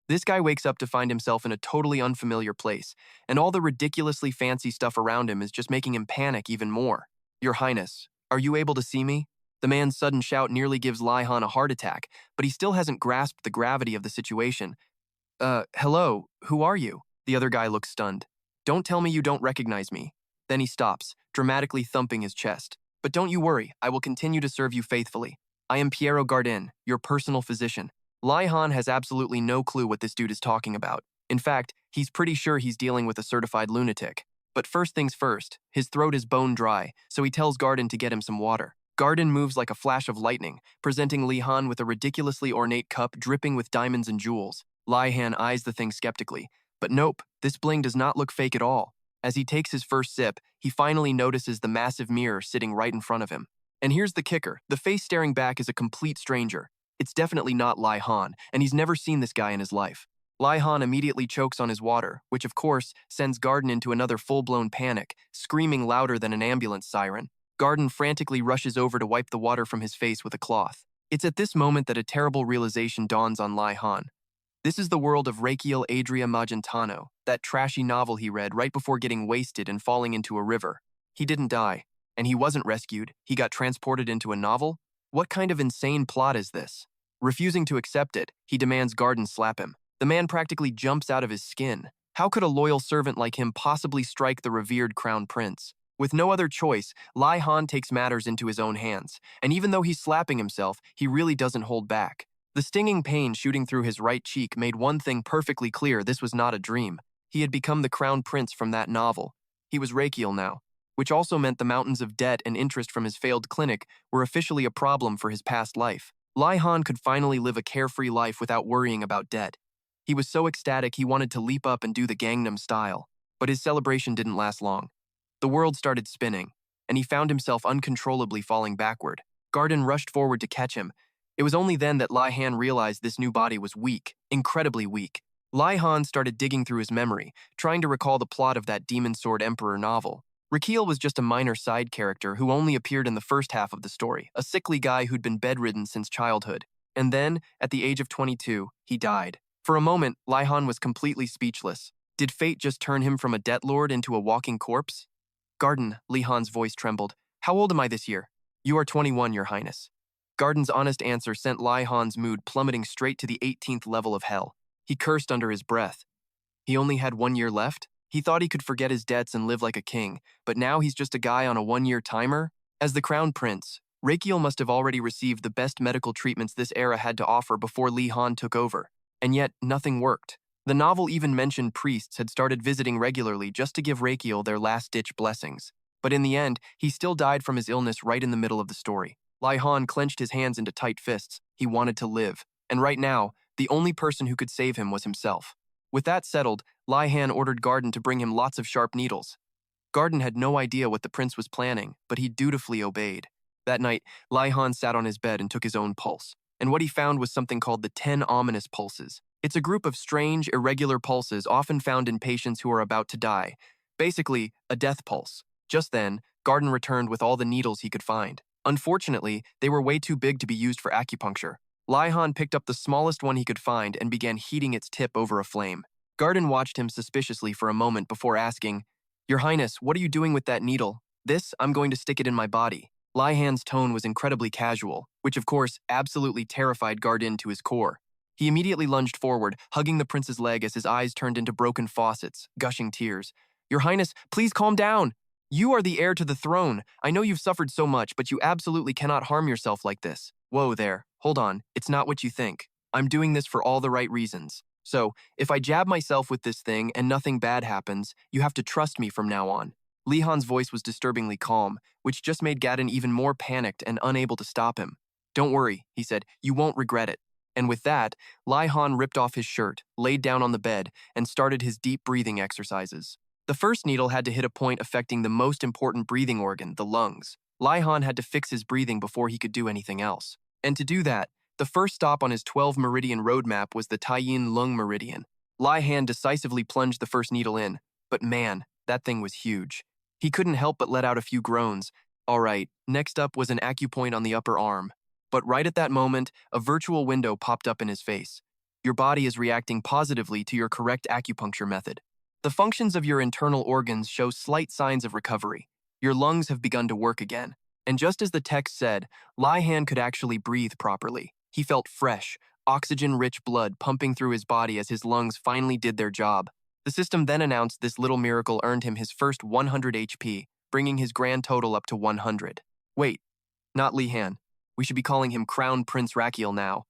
This guy wakes up to find himself in a totally unfamiliar place, and all the ridiculously fancy stuff around him is just making him panic even more. Your Highness, are you able to see me? The man's sudden shout nearly gives Lai Han a heart attack, but he still hasn't grasped the gravity of the situation. Hello, who are you? The other guy looks stunned. Don't tell me you don't recognize me. Then he stops, dramatically thumping his chest. But don't you worry, I will continue to serve you faithfully. I am Piero Gardin, your personal physician. Lai Han has absolutely no clue what this dude is talking about. In fact, he's pretty sure he's dealing with a certified lunatic. But first things first, his throat is bone dry, so he tells Gardin to get him some water. Gardin moves like a flash of lightning, presenting Lai Han with a ridiculously ornate cup dripping with diamonds and jewels. Lai Han eyes the thing skeptically. But nope, this bling does not look fake at all. As he takes his first sip, he finally notices the massive mirror sitting right in front of him. And here's the kicker, the face staring back is a complete stranger. It's definitely not Lai Han, and he's never seen this guy in his life. Lai Han immediately chokes on his water, which of course sends Gardin into another full-blown panic, screaming louder than an ambulance siren. Gardin frantically rushes over to wipe the water from his face with a cloth. It's at this moment that a terrible realization dawns on Lai Han. This is the world of Rakiel Adria Magentano, that trashy novel he read right before getting wasted and falling into a river. He didn't die, and he wasn't rescued. He got transported into a novel? What kind of insane plot is this? Refusing to accept it, he demands Gardin slap him. The man practically jumps out of his skin. How could a loyal servant like him possibly strike the revered crown prince? With no other choice, Lai Han takes matters into his own hands, and even though he's slapping himself, he really doesn't hold back. The stinging pain shooting through his right cheek made one thing perfectly clear: this was not a dream. He had become the crown prince from that novel. He was Rakiel now, which also meant the mountains of debt and interest from his failed clinic were officially a problem for his past life. Lai Han could finally live a carefree life without worrying about debt. He was so ecstatic he wanted to leap up and do the Gangnam Style, but his celebration didn't last long. The world started spinning, and he found himself uncontrollably falling backward. Gardin rushed forward to catch him. It was only then that Lai Han realized this new body was weak, incredibly weak. Lai Han started digging through his memory, trying to recall the plot of that Demon Sword Emperor novel. Rakiel was just a minor side character who only appeared in the first half of the story, a sickly guy who'd been bedridden since childhood. And then, at the age of 22, he died. For a moment, Lai Han was completely speechless. Did fate just turn him from a debt lord into a walking corpse? Gardin, Lai Han's voice trembled. How old am I this year? You are 21, Your Highness. Gardin's honest answer sent Lai Han's mood plummeting straight to the 18th level of hell. He cursed under his breath. He only had 1 year left? He thought he could forget his debts and live like a king, but now he's just a guy on a 1-year timer? As the crown prince, Rakiel must have already received the best medical treatments this era had to offer before Lai Han took over. And yet, nothing worked. The novel even mentioned priests had started visiting regularly just to give Rakiel their last-ditch blessings. But in the end, he still died from his illness right in the middle of the story. Lai Han clenched his hands into tight fists. He wanted to live. And right now, the only person who could save him was himself. With that settled, Lai Han ordered Gardin to bring him lots of sharp needles. Gardin had no idea what the prince was planning, but he dutifully obeyed. That night, Lai Han sat on his bed and took his own pulse. And what he found was something called the 10 ominous pulses. It's a group of strange, irregular pulses often found in patients who are about to die. Basically, a death pulse. Just then, Gardin returned with all the needles he could find. Unfortunately, they were way too big to be used for acupuncture. Lai Han picked up the smallest one he could find and began heating its tip over a flame. Gardin watched him suspiciously for a moment before asking, Your Highness, what are you doing with that needle? This, I'm going to stick it in my body. Lai Han's tone was incredibly casual, which of course absolutely terrified Gardin to his core. He immediately lunged forward, hugging the prince's leg as his eyes turned into broken faucets, gushing tears. Your Highness, please calm down. You are the heir to the throne. I know you've suffered so much, but you absolutely cannot harm yourself like this. Whoa there, hold on, it's not what you think. I'm doing this for all the right reasons. So, if I jab myself with this thing and nothing bad happens, you have to trust me from now on. Lai Han's voice was disturbingly calm, which just made Gardin even more panicked and unable to stop him. Don't worry, he said, you won't regret it. And with that, Lai Han ripped off his shirt, laid down on the bed, and started his deep breathing exercises. The first needle had to hit a point affecting the most important breathing organ, the lungs. Lai Han had to fix his breathing before he could do anything else. And to do that, the first stop on his 12-meridian roadmap was the Taiyin Lung Meridian. Lai Han decisively plunged the first needle in, but man, that thing was huge. He couldn't help but let out a few groans. All right, next up was an acupoint on the upper arm. But right at that moment, a virtual window popped up in his face. Your body is reacting positively to your correct acupuncture method. The functions of your internal organs show slight signs of recovery. Your lungs have begun to work again. And just as the text said, Lihan could actually breathe properly. He felt fresh, oxygen-rich blood pumping through his body as his lungs finally did their job. The system then announced this little miracle earned him his first 100 HP, bringing his grand total up to 100. Wait, not Lihan. We should be calling him Crown Prince Rakiel now.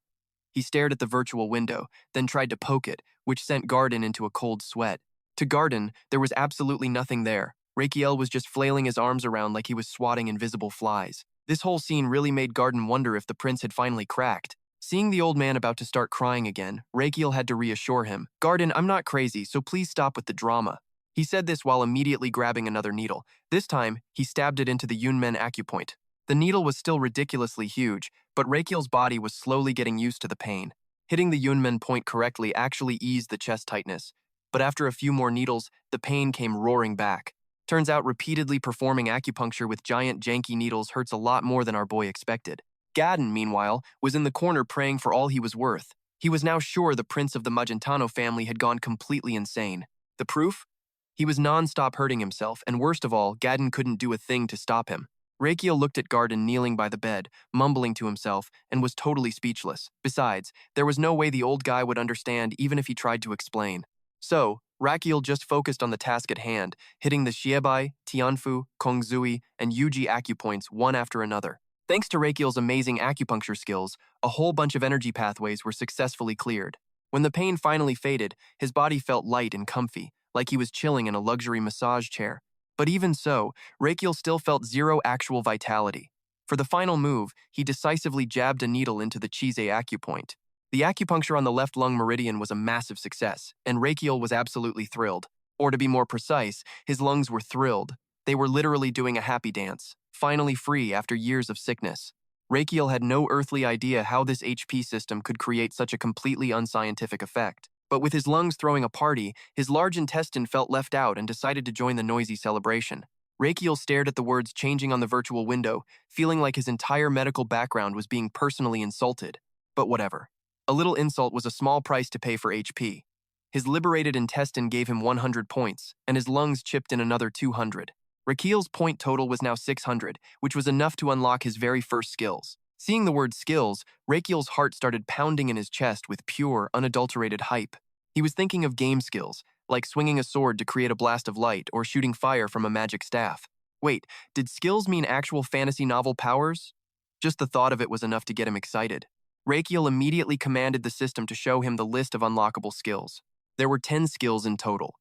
He stared at the virtual window, then tried to poke it, which sent Gardin into a cold sweat. To Gardin, there was absolutely nothing there. Rakiel was just flailing his arms around like he was swatting invisible flies. This whole scene really made Gardin wonder if the prince had finally cracked. Seeing the old man about to start crying again, Rakiel had to reassure him. Gardin, I'm not crazy, so please stop with the drama. He said this while immediately grabbing another needle. This time, he stabbed it into the Yunmen acupoint. The needle was still ridiculously huge, but Rakiel's body was slowly getting used to the pain. Hitting the Yunmen point correctly actually eased the chest tightness, but after a few more needles, the pain came roaring back. Turns out repeatedly performing acupuncture with giant janky needles hurts a lot more than our boy expected. Gardin, meanwhile, was in the corner praying for all he was worth. He was now sure the prince of the Magentano family had gone completely insane. The proof? He was non-stop hurting himself, and worst of all, Gardin couldn't do a thing to stop him. Rakiel looked at Gardin kneeling by the bed, mumbling to himself, and was totally speechless. Besides, there was no way the old guy would understand even if he tried to explain. So, Rakiel just focused on the task at hand, hitting the Xiebai, Tianfu, Kongzui, and Yuji acupoints one after another. Thanks to Rakiel's amazing acupuncture skills, a whole bunch of energy pathways were successfully cleared. When the pain finally faded, his body felt light and comfy, like he was chilling in a luxury massage chair. But even so, Rakiel still felt zero actual vitality. For the final move, he decisively jabbed a needle into the Chize acupoint. The acupuncture on the left lung meridian was a massive success, and Rakiel was absolutely thrilled. Or to be more precise, his lungs were thrilled. They were literally doing a happy dance, finally free after years of sickness. Rakiel had no earthly idea how this HP system could create such a completely unscientific effect. But with his lungs throwing a party, his large intestine felt left out and decided to join the noisy celebration. Rakiel stared at the words changing on the virtual window, feeling like his entire medical background was being personally insulted. But whatever. A little insult was a small price to pay for HP. His liberated intestine gave him 100 points, and his lungs chipped in another 200. Rakiel's point total was now 600, which was enough to unlock his very first skills. Seeing the word skills, Rakiel's heart started pounding in his chest with pure, unadulterated hype. He was thinking of game skills, like swinging a sword to create a blast of light or shooting fire from a magic staff. Wait, did skills mean actual fantasy novel powers? Just the thought of it was enough to get him excited. Rakiel immediately commanded the system to show him the list of unlockable skills. There were 10 skills in total.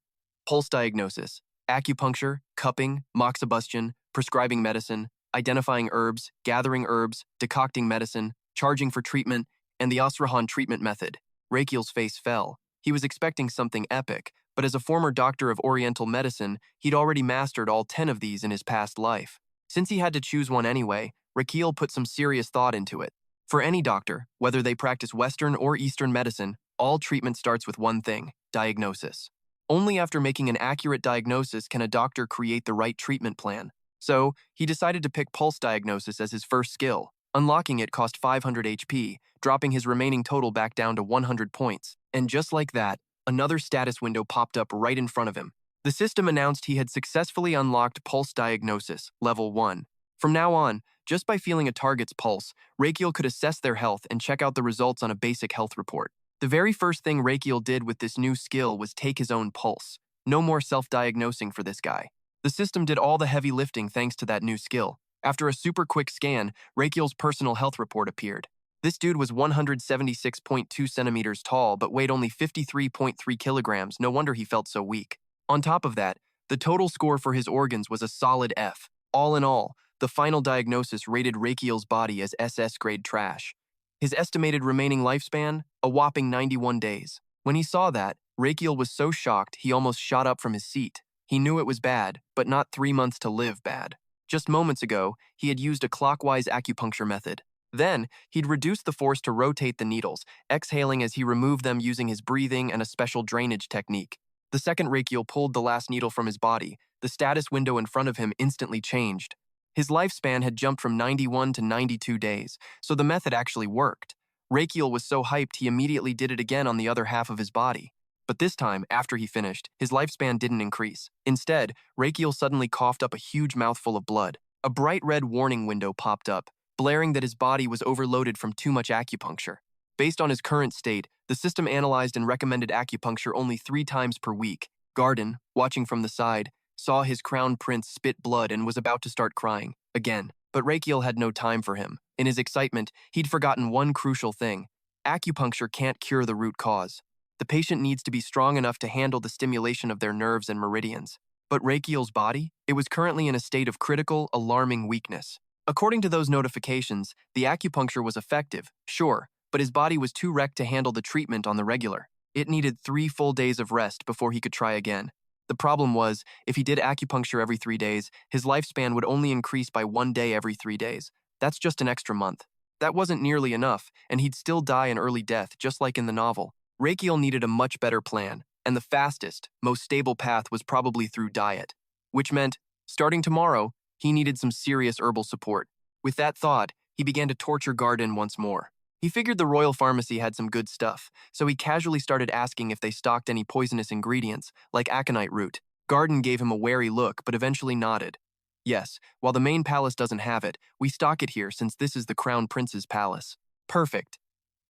Pulse diagnosis, acupuncture, cupping, moxibustion, prescribing medicine, identifying herbs, gathering herbs, decocting medicine, charging for treatment, and the Osrahan treatment method. Rakiel's face fell. He was expecting something epic, but as a former doctor of Oriental medicine, he'd already mastered all 10 of these in his past life. Since he had to choose one anyway, Rakiel put some serious thought into it. For any doctor, whether they practice Western or Eastern medicine, all treatment starts with one thing: diagnosis. Only after making an accurate diagnosis can a doctor create the right treatment plan. So, he decided to pick pulse diagnosis as his first skill. Unlocking it cost 500 HP, dropping his remaining total back down to 100 points. And just like that, another status window popped up right in front of him. The system announced he had successfully unlocked Pulse Diagnosis, Level 1. From now on, just by feeling a target's pulse, Rakiel could assess their health and check out the results on a basic health report. The very first thing Rakiel did with this new skill was take his own pulse. No more self-diagnosing for this guy. The system did all the heavy lifting thanks to that new skill. After a super quick scan, Rakiel's personal health report appeared. This dude was 176.2 centimeters tall but weighed only 53.3 kilograms, no wonder he felt so weak. On top of that, the total score for his organs was a solid F. All in all, the final diagnosis rated Rakiel's body as SS-grade trash. His estimated remaining lifespan? A whopping 91 days. When he saw that, Rakiel was so shocked he almost shot up from his seat. He knew it was bad, but not 3 months to live bad. Just moments ago, he had used a clockwise acupuncture method. Then, he'd reduced the force to rotate the needles, exhaling as he removed them using his breathing and a special drainage technique. The second Rakiel pulled the last needle from his body, the status window in front of him instantly changed. His lifespan had jumped from 91 to 92 days, so the method actually worked. Rakiel was so hyped he immediately did it again on the other half of his body. But this time, after he finished, his lifespan didn't increase. Instead, Rakiel suddenly coughed up a huge mouthful of blood. A bright red warning window popped up, blaring that his body was overloaded from too much acupuncture. Based on his current state, the system analyzed and recommended acupuncture only 3 times per week. Gardin, watching from the side, saw his crown prince spit blood and was about to start crying, again. But Rakiel had no time for him. In his excitement, he'd forgotten one crucial thing. Acupuncture can't cure the root cause. The patient needs to be strong enough to handle the stimulation of their nerves and meridians. But Rakiel's body? It was currently in a state of critical, alarming weakness. According to those notifications, the acupuncture was effective, sure, but his body was too wrecked to handle the treatment on the regular. It needed 3 full days of rest before he could try again. The problem was, if he did acupuncture every 3 days, his lifespan would only increase by 1 day every 3 days. That's just an extra month. That wasn't nearly enough, and he'd still die an early death, just like in the novel. Rakiel needed a much better plan, and the fastest, most stable path was probably through diet. Which meant, starting tomorrow, he needed some serious herbal support. With that thought, he began to torture Gardin once more. He figured the royal pharmacy had some good stuff, so he casually started asking if they stocked any poisonous ingredients, like aconite root. Gardin gave him a wary look, but eventually nodded. Yes, while the main palace doesn't have it, we stock it here since this is the Crown Prince's palace. Perfect.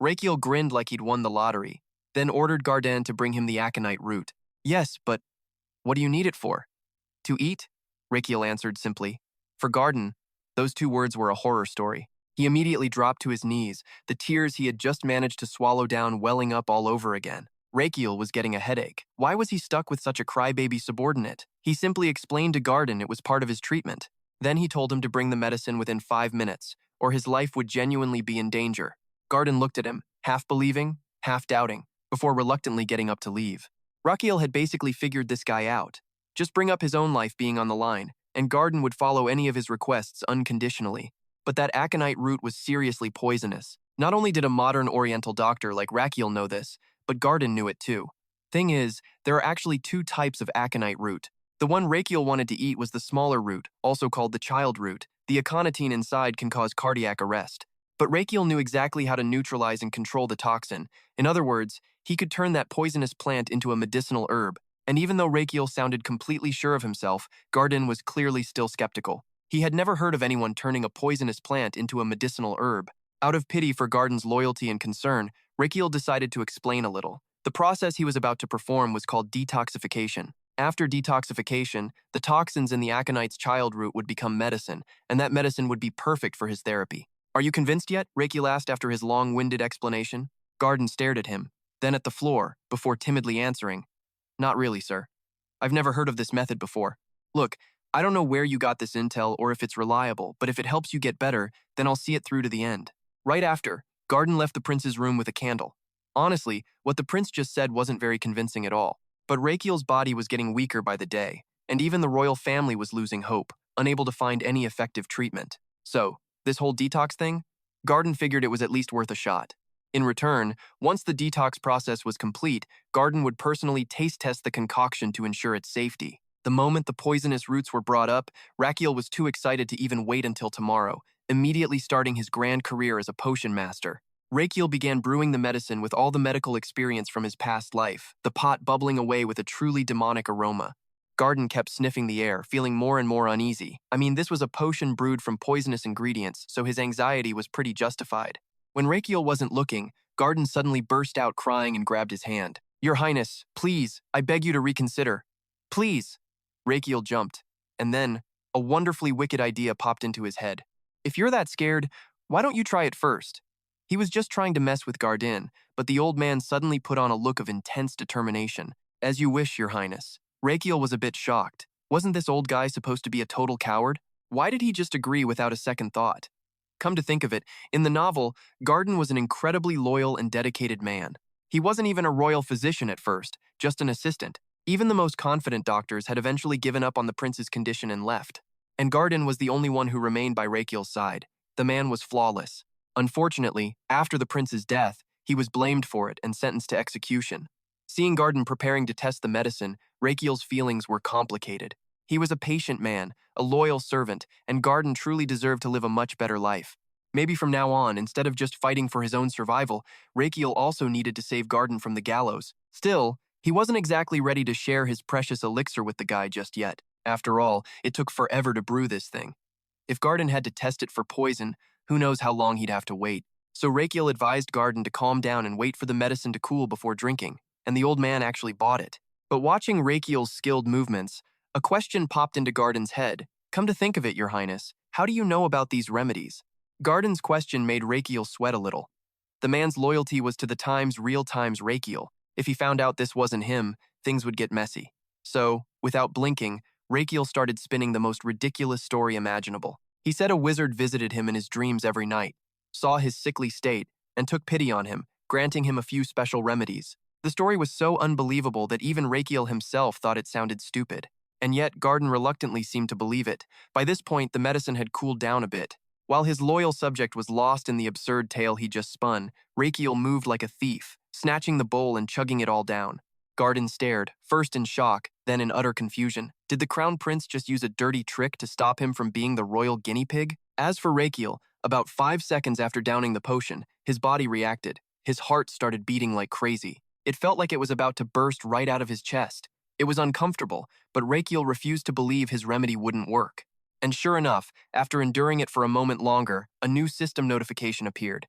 Rakiel grinned like he'd won the lottery, then ordered Gardin to bring him the aconite root. Yes, but what do you need it for? To eat? Rakiel answered simply. For Gardin, those 2 words were a horror story. He immediately dropped to his knees, the tears he had just managed to swallow down welling up all over again. Rakiel was getting a headache. Why was he stuck with such a crybaby subordinate? He simply explained to Gardin it was part of his treatment. Then he told him to bring the medicine within 5 minutes, or his life would genuinely be in danger. Gardin looked at him, half believing, half doubting, before reluctantly getting up to leave. Rakiel had basically figured this guy out. Just bring up his own life being on the line, and Gardin would follow any of his requests unconditionally. But that aconite root was seriously poisonous. Not only did a modern Oriental doctor like Rakiel know this, but Gardin knew it too. Thing is, there are actually 2 types of aconite root. The one Rakiel wanted to eat was the smaller root, also called the child root. The aconitine inside can cause cardiac arrest. But Rakiel knew exactly how to neutralize and control the toxin. In other words, he could turn that poisonous plant into a medicinal herb. And even though Rakiel sounded completely sure of himself, Gardin was clearly still skeptical. He had never heard of anyone turning a poisonous plant into a medicinal herb. Out of pity for Gardin's loyalty and concern, Rakiel decided to explain a little. The process he was about to perform was called detoxification. After detoxification, the toxins in the aconite's child root would become medicine, and that medicine would be perfect for his therapy. Are you convinced yet? Rakiel asked after his long-winded explanation. Gardin stared at him, then at the floor, before timidly answering, Not really, sir. I've never heard of this method before. Look, I don't know where you got this intel or if it's reliable, but if it helps you get better, then I'll see it through to the end. Right after, Gardin left the prince's room with a candle. Honestly, what the prince just said wasn't very convincing at all. But Rakiel's body was getting weaker by the day, and even the royal family was losing hope, unable to find any effective treatment. So, this whole detox thing? Gardin figured it was at least worth a shot. In return, once the detox process was complete, Gardin would personally taste test the concoction to ensure its safety. The moment the poisonous roots were brought up, Rakiel was too excited to even wait until tomorrow, immediately starting his grand career as a potion master. Rakiel began brewing the medicine with all the medical experience from his past life, the pot bubbling away with a truly demonic aroma. Gardin kept sniffing the air, feeling more and more uneasy. I mean, this was a potion brewed from poisonous ingredients, so his anxiety was pretty justified. When Rakiel wasn't looking, Gardin suddenly burst out crying and grabbed his hand. Your Highness, please, I beg you to reconsider. Please. Rakiel jumped, and then a wonderfully wicked idea popped into his head. If you're that scared, why don't you try it first? He was just trying to mess with Gardin, but the old man suddenly put on a look of intense determination. As you wish, Your Highness. Rakiel was a bit shocked. Wasn't this old guy supposed to be a total coward? Why did he just agree without a second thought? Come to think of it, in the novel, Gardin was an incredibly loyal and dedicated man. He wasn't even a royal physician at first, just an assistant. Even the most confident doctors had eventually given up on the prince's condition and left. And Gardin was the only one who remained by Rakiel's side. The man was flawless. Unfortunately, after the prince's death, he was blamed for it and sentenced to execution. Seeing Gardin preparing to test the medicine, Rakiel's feelings were complicated. He was a patient man, a loyal servant, and Gardin truly deserved to live a much better life. Maybe from now on, instead of just fighting for his own survival, Rakiel also needed to save Gardin from the gallows. Still, he wasn't exactly ready to share his precious elixir with the guy just yet. After all, it took forever to brew this thing. If Gardin had to test it for poison, who knows how long he'd have to wait. So Rakiel advised Gardin to calm down and wait for the medicine to cool before drinking, and the old man actually bought it. But watching Rakiel's skilled movements, a question popped into Gardin's head. Come to think of it, Your Highness, how do you know about these remedies? Gardin's question made Rakiel sweat a little. The man's loyalty was to the times real times Rakiel. If he found out this wasn't him, things would get messy. So, without blinking, Rakiel started spinning the most ridiculous story imaginable. He said a wizard visited him in his dreams every night, saw his sickly state, and took pity on him, granting him a few special remedies. The story was so unbelievable that even Rakiel himself thought it sounded stupid. And yet, Gardin reluctantly seemed to believe it. By this point, the medicine had cooled down a bit. While his loyal subject was lost in the absurd tale he just spun, Rakiel moved like a thief, snatching the bowl and chugging it all down. Gardin stared, first in shock, then in utter confusion. Did the Crown Prince just use a dirty trick to stop him from being the royal guinea pig? As for Rakiel, about 5 seconds after downing the potion, his body reacted. His heart started beating like crazy. It felt like it was about to burst right out of his chest. It was uncomfortable, but Rakiel refused to believe his remedy wouldn't work. And sure enough, after enduring it for a moment longer, a new system notification appeared.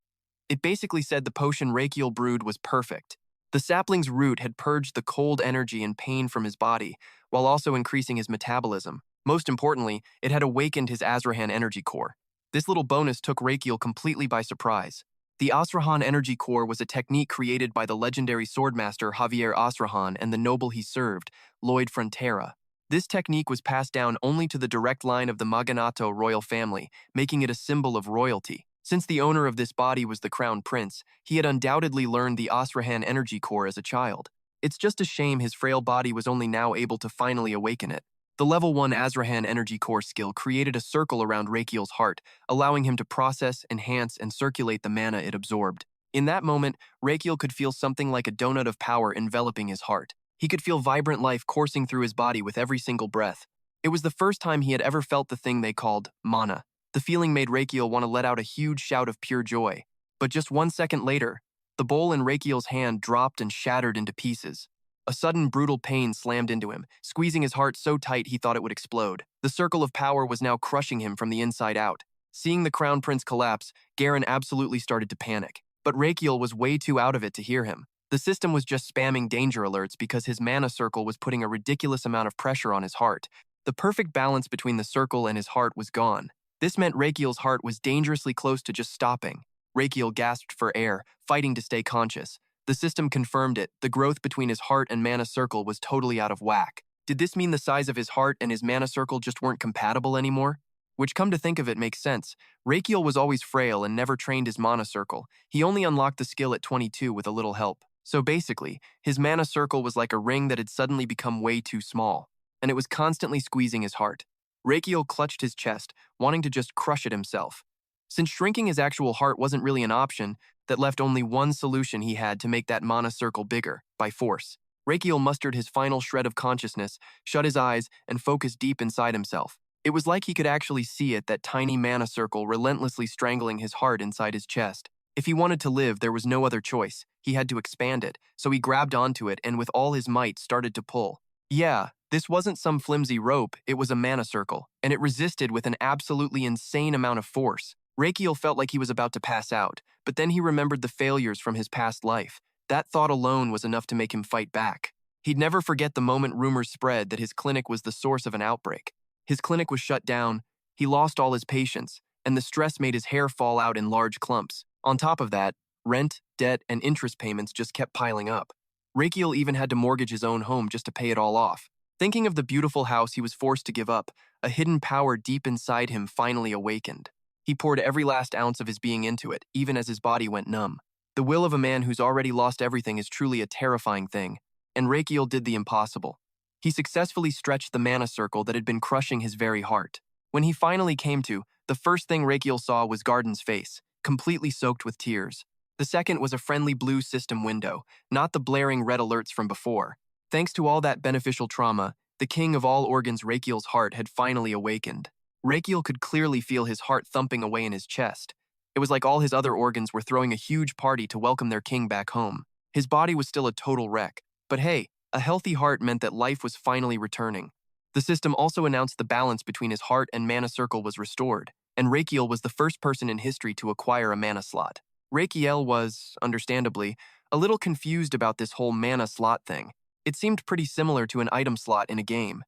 It basically said the potion Rakiel brewed was perfect. The sapling's root had purged the cold energy and pain from his body, while also increasing his metabolism. Most importantly, it had awakened his Azrahan energy core. This little bonus took Rakiel completely by surprise. The Azrahan energy core was a technique created by the legendary swordmaster Javier Azrahan and the noble he served, Lloyd Frontera. This technique was passed down only to the direct line of the Maganato royal family, making it a symbol of royalty. Since the owner of this body was the Crown Prince, he had undoubtedly learned the Azrahan energy core as a child. It's just a shame his frail body was only now able to finally awaken it. The level 1 Azrahan energy core skill created a circle around Rakiel's heart, allowing him to process, enhance, and circulate the mana it absorbed. In that moment, Rakiel could feel something like a donut of power enveloping his heart. He could feel vibrant life coursing through his body with every single breath. It was the first time he had ever felt the thing they called mana. The feeling made Rakiel want to let out a huge shout of pure joy. But just 1 second later, the bowl in Rakiel's hand dropped and shattered into pieces. A sudden brutal pain slammed into him, squeezing his heart so tight he thought it would explode. The circle of power was now crushing him from the inside out. Seeing the Crown Prince collapse, Garen absolutely started to panic. But Rakiel was way too out of it to hear him. The system was just spamming danger alerts because his mana circle was putting a ridiculous amount of pressure on his heart. The perfect balance between the circle and his heart was gone. This meant Rakiel's heart was dangerously close to just stopping. Rakiel gasped for air, fighting to stay conscious. The system confirmed it. The growth between his heart and mana circle was totally out of whack. Did this mean the size of his heart and his mana circle just weren't compatible anymore? Which, come to think of it, makes sense. Rakiel was always frail and never trained his mana circle. He only unlocked the skill at 22 with a little help. So basically, his mana circle was like a ring that had suddenly become way too small, and it was constantly squeezing his heart. Rakiel clutched his chest, wanting to just crush it himself. Since shrinking his actual heart wasn't really an option, that left only one solution he had to make that mana circle bigger, by force. Rakiel mustered his final shred of consciousness, shut his eyes, and focused deep inside himself. It was like he could actually see it, that tiny mana circle relentlessly strangling his heart inside his chest. If he wanted to live, there was no other choice. He had to expand it, so he grabbed onto it and with all his might started to pull. Yeah, this wasn't some flimsy rope, it was a mana circle, and it resisted with an absolutely insane amount of force. Rakiel felt like he was about to pass out, but then he remembered the failures from his past life. That thought alone was enough to make him fight back. He'd never forget the moment rumors spread that his clinic was the source of an outbreak. His clinic was shut down, he lost all his patients, and the stress made his hair fall out in large clumps. On top of that, rent, debt, and interest payments just kept piling up. Rakiel even had to mortgage his own home just to pay it all off. Thinking of the beautiful house he was forced to give up, a hidden power deep inside him finally awakened. He poured every last ounce of his being into it, even as his body went numb. The will of a man who's already lost everything is truly a terrifying thing, and Rakiel did the impossible. He successfully stretched the mana circle that had been crushing his very heart. When he finally came to, the first thing Rakiel saw was Gardin's face, completely soaked with tears. The second was a friendly blue system window, not the blaring red alerts from before. Thanks to all that beneficial trauma, the king of all organs, Rakiel's heart, had finally awakened. Rakiel could clearly feel his heart thumping away in his chest. It was like all his other organs were throwing a huge party to welcome their king back home. His body was still a total wreck, but hey, a healthy heart meant that life was finally returning. The system also announced the balance between his heart and mana circle was restored, and Rakiel was the first person in history to acquire a mana slot. Rakiel was, understandably, a little confused about this whole mana slot thing. It seemed pretty similar to an item slot in a game.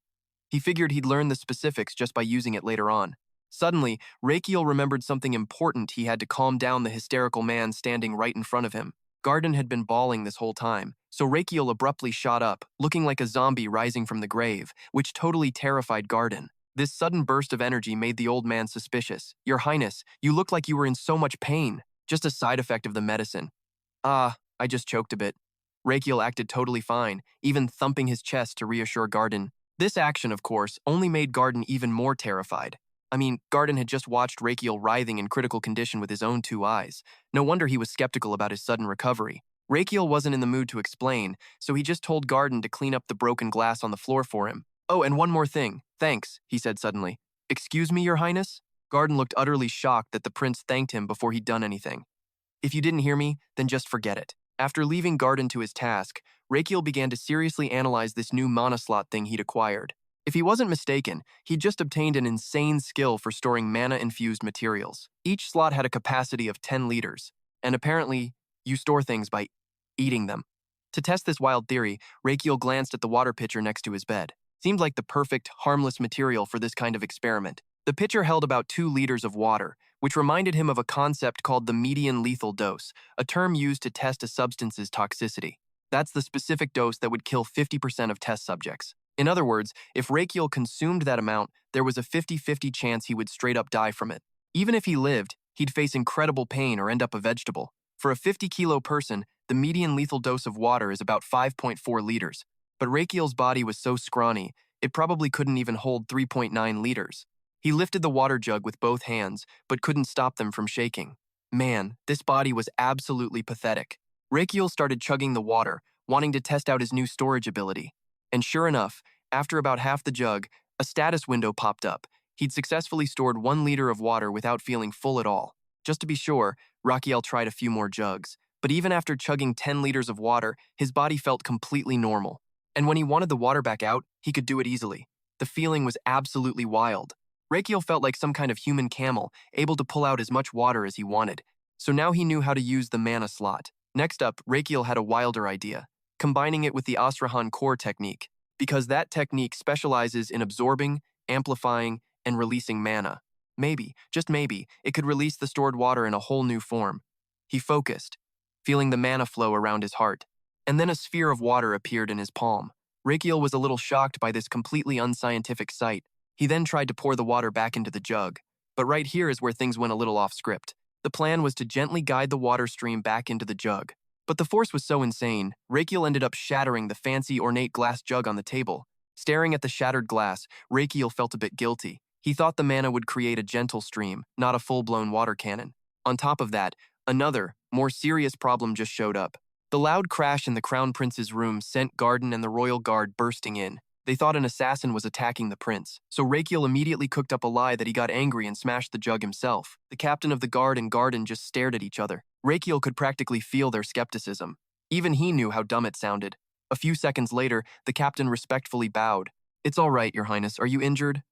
He figured he'd learn the specifics just by using it later on. Suddenly, Rakiel remembered something important. He had to calm down the hysterical man standing right in front of him. Gardin had been bawling this whole time, so Rakiel abruptly shot up, looking like a zombie rising from the grave, which totally terrified Gardin. This sudden burst of energy made the old man suspicious. "Your Highness, you look like you were in so much pain. Just a side effect of the medicine." I just choked a bit." Rakiel acted totally fine, even thumping his chest to reassure Gardin. This action, of course, only made Gardin even more terrified. I mean, Gardin had just watched Rakiel writhing in critical condition with his own 2 eyes. No wonder he was skeptical about his sudden recovery. Rakiel wasn't in the mood to explain, so he just told Gardin to clean up the broken glass on the floor for him. "Oh, and one more thing. Thanks," he said suddenly. "Excuse me, Your Highness?" Gardin looked utterly shocked that the prince thanked him before he'd done anything. "If you didn't hear me, then just forget it." After leaving Gardin to his task, Rakiel began to seriously analyze this new mana slot thing he'd acquired. If he wasn't mistaken, he'd just obtained an insane skill for storing mana-infused materials. Each slot had a capacity of 10 liters, and apparently, you store things by eating them. To test this wild theory, Rakiel glanced at the water pitcher next to his bed. Seemed like the perfect, harmless material for this kind of experiment. The pitcher held about 2 liters of water, which reminded him of a concept called the median lethal dose, a term used to test a substance's toxicity. That's the specific dose that would kill 50% of test subjects. In other words, if Rakiel consumed that amount, there was a 50-50 chance he would straight up die from it. Even if he lived, he'd face incredible pain or end up a vegetable. For a 50-kilo person, the median lethal dose of water is about 5.4 liters. But Rakiel's body was so scrawny, it probably couldn't even hold 3.9 liters. He lifted the water jug with both hands, but couldn't stop them from shaking. Man, this body was absolutely pathetic. Rakiel started chugging the water, wanting to test out his new storage ability. And sure enough, after about half the jug, a status window popped up. He'd successfully stored 1 liter of water without feeling full at all. Just to be sure, Rakiel tried a few more jugs. But even after chugging 10 liters of water, his body felt completely normal. And when he wanted the water back out, he could do it easily. The feeling was absolutely wild. Rakiel felt like some kind of human camel, able to pull out as much water as he wanted. So now he knew how to use the mana slot. Next up, Rakiel had a wilder idea, combining it with the Asrahan core technique, because that technique specializes in absorbing, amplifying, and releasing mana. Maybe, just maybe, it could release the stored water in a whole new form. He focused, feeling the mana flow around his heart. And then a sphere of water appeared in his palm. Rakiel was a little shocked by this completely unscientific sight. He then tried to pour the water back into the jug. But right here is where things went a little off script. The plan was to gently guide the water stream back into the jug. But the force was so insane, Rakiel ended up shattering the fancy, ornate glass jug on the table. Staring at the shattered glass, Rakiel felt a bit guilty. He thought the mana would create a gentle stream, not a full-blown water cannon. On top of that, another, more serious problem just showed up. The loud crash in the Crown Prince's room sent Gardin and the royal guard bursting in. They thought an assassin was attacking the prince, so Rakiel immediately cooked up a lie that he got angry and smashed the jug himself. The captain of the guard and Gardin just stared at each other. Rakiel could practically feel their skepticism. Even he knew how dumb it sounded. A few seconds later, the captain respectfully bowed. "It's all right, Your Highness. Are you injured?"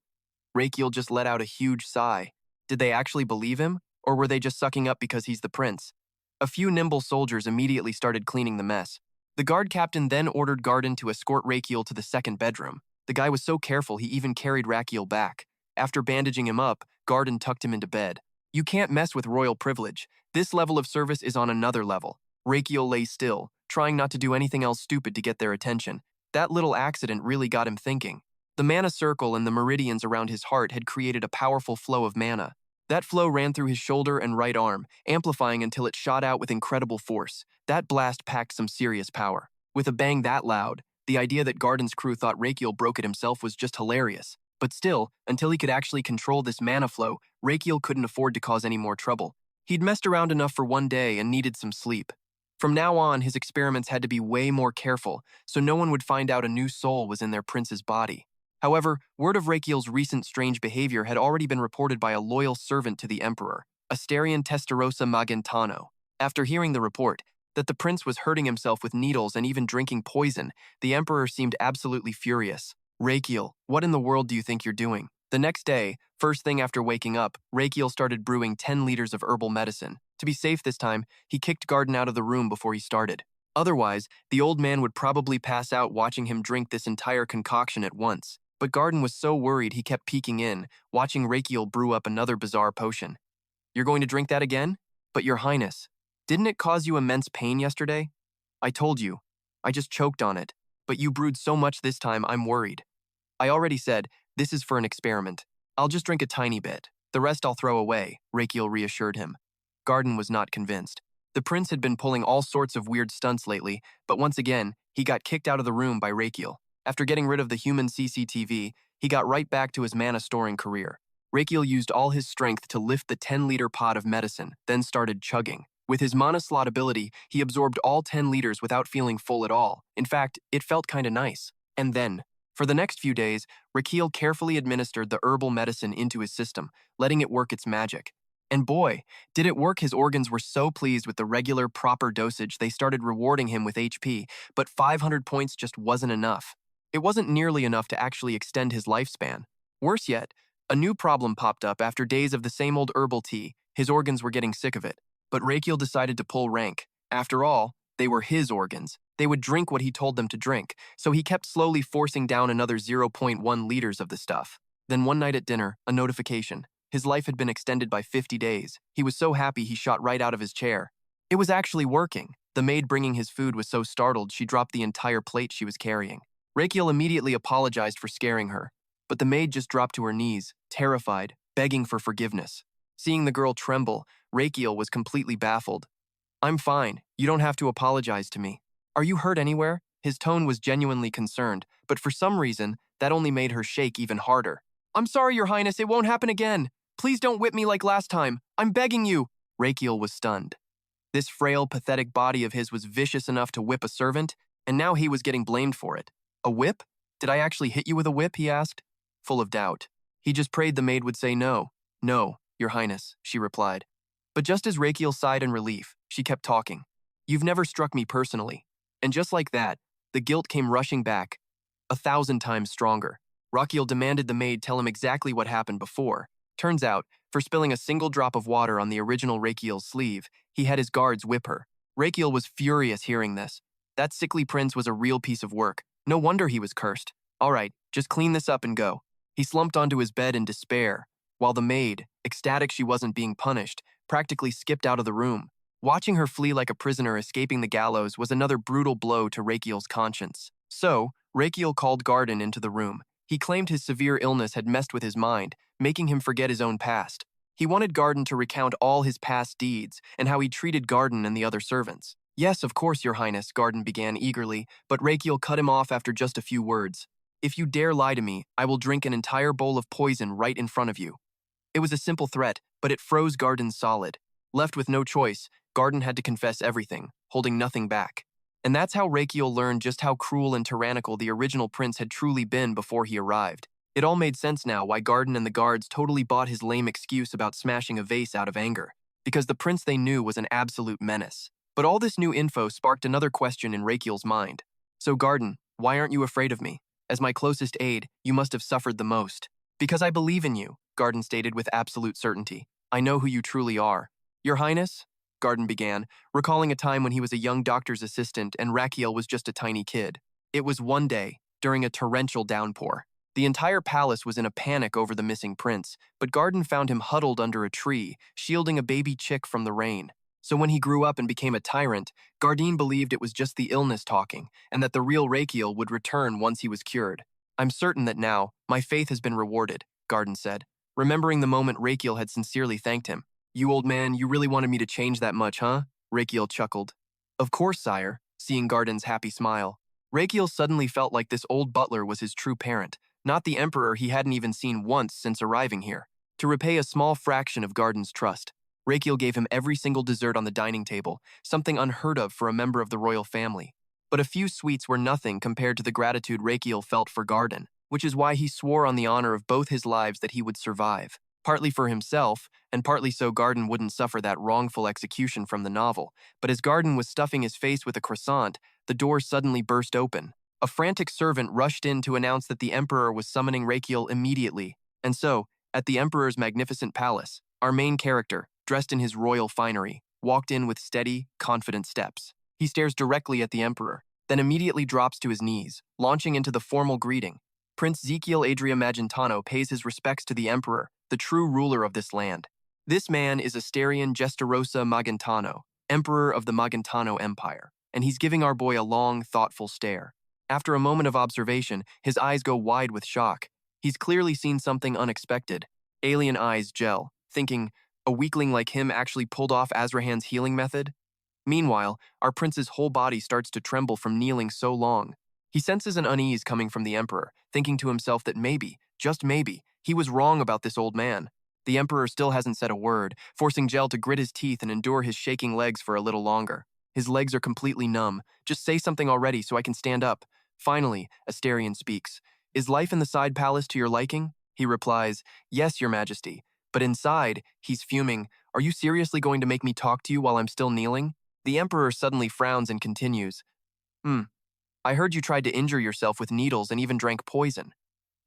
Rakiel just let out a huge sigh. Did they actually believe him, or were they just sucking up because he's the prince? A few nimble soldiers immediately started cleaning the mess. The guard captain then ordered Gardin to escort Rakiel to the second bedroom. The guy was so careful he even carried Rakiel back. After bandaging him up, Gardin tucked him into bed. You can't mess with royal privilege. This level of service is on another level. Rakiel lay still, trying not to do anything else stupid to get their attention. That little accident really got him thinking. The mana circle and the meridians around his heart had created a powerful flow of mana. That flow ran through his shoulder and right arm, amplifying until it shot out with incredible force. That blast packed some serious power. With a bang that loud, the idea that Gardin's crew thought Rakiel broke it himself was just hilarious. But still, until he could actually control this mana flow, Rakiel couldn't afford to cause any more trouble. He'd messed around enough for one day and needed some sleep. From now on, his experiments had to be way more careful, so no one would find out a new soul was in their prince's body. However, word of Rakiel's recent strange behavior had already been reported by a loyal servant to the emperor. Asterion testarosa magentano. After hearing the report, that the prince was hurting himself with needles and even drinking poison, the emperor seemed absolutely furious. Rakiel, what in the world do you think you're doing? The next day, first thing after waking up, Rakiel started brewing 10 liters of herbal medicine. To be safe this time, he kicked Gardin out of the room before he started. Otherwise, the old man would probably pass out watching him drink this entire concoction at once. But Gardin was so worried he kept peeking in, watching Rakiel brew up another bizarre potion. You're going to drink that again? But your highness, didn't it cause you immense pain yesterday? I told you. I just choked on it. But you brewed so much this time, I'm worried. I already said, this is for an experiment. I'll just drink a tiny bit. The rest I'll throw away, Rakiel reassured him. Gardin was not convinced. The prince had been pulling all sorts of weird stunts lately, but once again, he got kicked out of the room by Rakiel. After getting rid of the human CCTV, he got right back to his mana-storing career. Rakiel used all his strength to lift the 10-liter pot of medicine, then started chugging. With his mana slot ability, he absorbed all 10 liters without feeling full at all. In fact, it felt kinda nice. And then, for the next few days, Rakiel carefully administered the herbal medicine into his system, letting it work its magic. And boy, did it work. His organs were so pleased with the regular, proper dosage they started rewarding him with HP, but 500 points just wasn't enough. It wasn't nearly enough to actually extend his lifespan. Worse yet, a new problem popped up after days of the same old herbal tea. His organs were getting sick of it. But Rakiel decided to pull rank. After all, they were his organs. They would drink what he told them to drink, so he kept slowly forcing down another 0.1 liters of the stuff. Then one night at dinner, a notification. His life had been extended by 50 days. He was so happy he shot right out of his chair. It was actually working. The maid bringing his food was so startled she dropped the entire plate she was carrying. Rakiel immediately apologized for scaring her, but the maid just dropped to her knees, terrified, begging for forgiveness. Seeing the girl tremble, Rakiel was completely baffled. I'm fine. You don't have to apologize to me. Are you hurt anywhere? His tone was genuinely concerned, but for some reason, that only made her shake even harder. I'm sorry, Your Highness, it won't happen again. Please don't whip me like last time. I'm begging you. Rakiel was stunned. This frail, pathetic body of his was vicious enough to whip a servant, and now he was getting blamed for it. A whip? Did I actually hit you with a whip, he asked, full of doubt. He just prayed the maid would say no. No, Your Highness, she replied. But just as Rakiel sighed in relief, she kept talking. You've never struck me personally. And just like that, the guilt came rushing back, 1,000 times stronger. Rakiel demanded the maid tell him exactly what happened before. Turns out, for spilling a single drop of water on the original Rakiel's sleeve, he had his guards whip her. Rakiel was furious hearing this. That sickly prince was a real piece of work. No wonder he was cursed. All right, just clean this up and go. He slumped onto his bed in despair, while the maid, ecstatic she wasn't being punished, practically skipped out of the room. Watching her flee like a prisoner escaping the gallows was another brutal blow to Rakiel's conscience. So, Rakiel called Gardin into the room. He claimed his severe illness had messed with his mind, making him forget his own past. He wanted Gardin to recount all his past deeds and how he treated Gardin and the other servants. Yes, of course, Your Highness, Gardin began eagerly, but Rakiel cut him off after just a few words. If you dare lie to me, I will drink an entire bowl of poison right in front of you. It was a simple threat, but it froze Gardin solid. Left with no choice, Gardin had to confess everything, holding nothing back. And that's how Rakiel learned just how cruel and tyrannical the original prince had truly been before he arrived. It all made sense now why Gardin and the guards totally bought his lame excuse about smashing a vase out of anger, because the prince they knew was an absolute menace. But all this new info sparked another question in Rakiel's mind. So Gardin, why aren't you afraid of me? As my closest aide, you must have suffered the most. Because I believe in you, Gardin stated with absolute certainty. I know who you truly are. Your Highness? Gardin began, recalling a time when he was a young doctor's assistant and Rakiel was just a tiny kid. It was one day, during a torrential downpour. The entire palace was in a panic over the missing prince, but Gardin found him huddled under a tree, shielding a baby chick from the rain. So when he grew up and became a tyrant, Gardin believed it was just the illness talking, and that the real Rakiel would return once he was cured. I'm certain that now, my faith has been rewarded, Gardin said, remembering the moment Rakiel had sincerely thanked him. You old man, you really wanted me to change that much, huh? Rakiel chuckled. Of course, sire, seeing Gardin's happy smile. Rakiel suddenly felt like this old butler was his true parent, not the emperor he hadn't even seen once since arriving here. To repay a small fraction of Gardin's trust, Rakiel gave him every single dessert on the dining table, something unheard of for a member of the royal family. But a few sweets were nothing compared to the gratitude Rakiel felt for Gardin, which is why he swore on the honor of both his lives that he would survive. partly for himself, and partly so Gardin wouldn't suffer that wrongful execution from the novel. But as Gardin was stuffing his face with a croissant, the door suddenly burst open. A frantic servant rushed in to announce that the Emperor was summoning Rakiel immediately. And so, at the Emperor's magnificent palace, our main character, dressed in his royal finery, walked in with steady, confident steps. He stares directly at the Emperor, then immediately drops to his knees, launching into the formal greeting. Prince Zikiel Adria Magentano pays his respects to the Emperor, the true ruler of this land. This man is Asterion Gestarosa Magentano, Emperor of the Magentano Empire, and he's giving our boy a long, thoughtful stare. After a moment of observation, his eyes go wide with shock. He's clearly seen something unexpected. Alien eyes Jiel, thinking, a weakling like him actually pulled off Azrahan's healing method? Meanwhile, our prince's whole body starts to tremble from kneeling so long. He senses an unease coming from the Emperor, thinking to himself that maybe, just maybe, he was wrong about this old man. The Emperor still hasn't said a word, forcing Jiel to grit his teeth and endure his shaking legs for a little longer. His legs are completely numb. Just say something already so I can stand up. Finally, Asterion speaks. Is life in the side palace to your liking? He replies, yes, your majesty. But inside, he's fuming. Are you seriously going to make me talk to you while I'm still kneeling? The Emperor suddenly frowns and continues. I heard you tried to injure yourself with needles and even drank poison.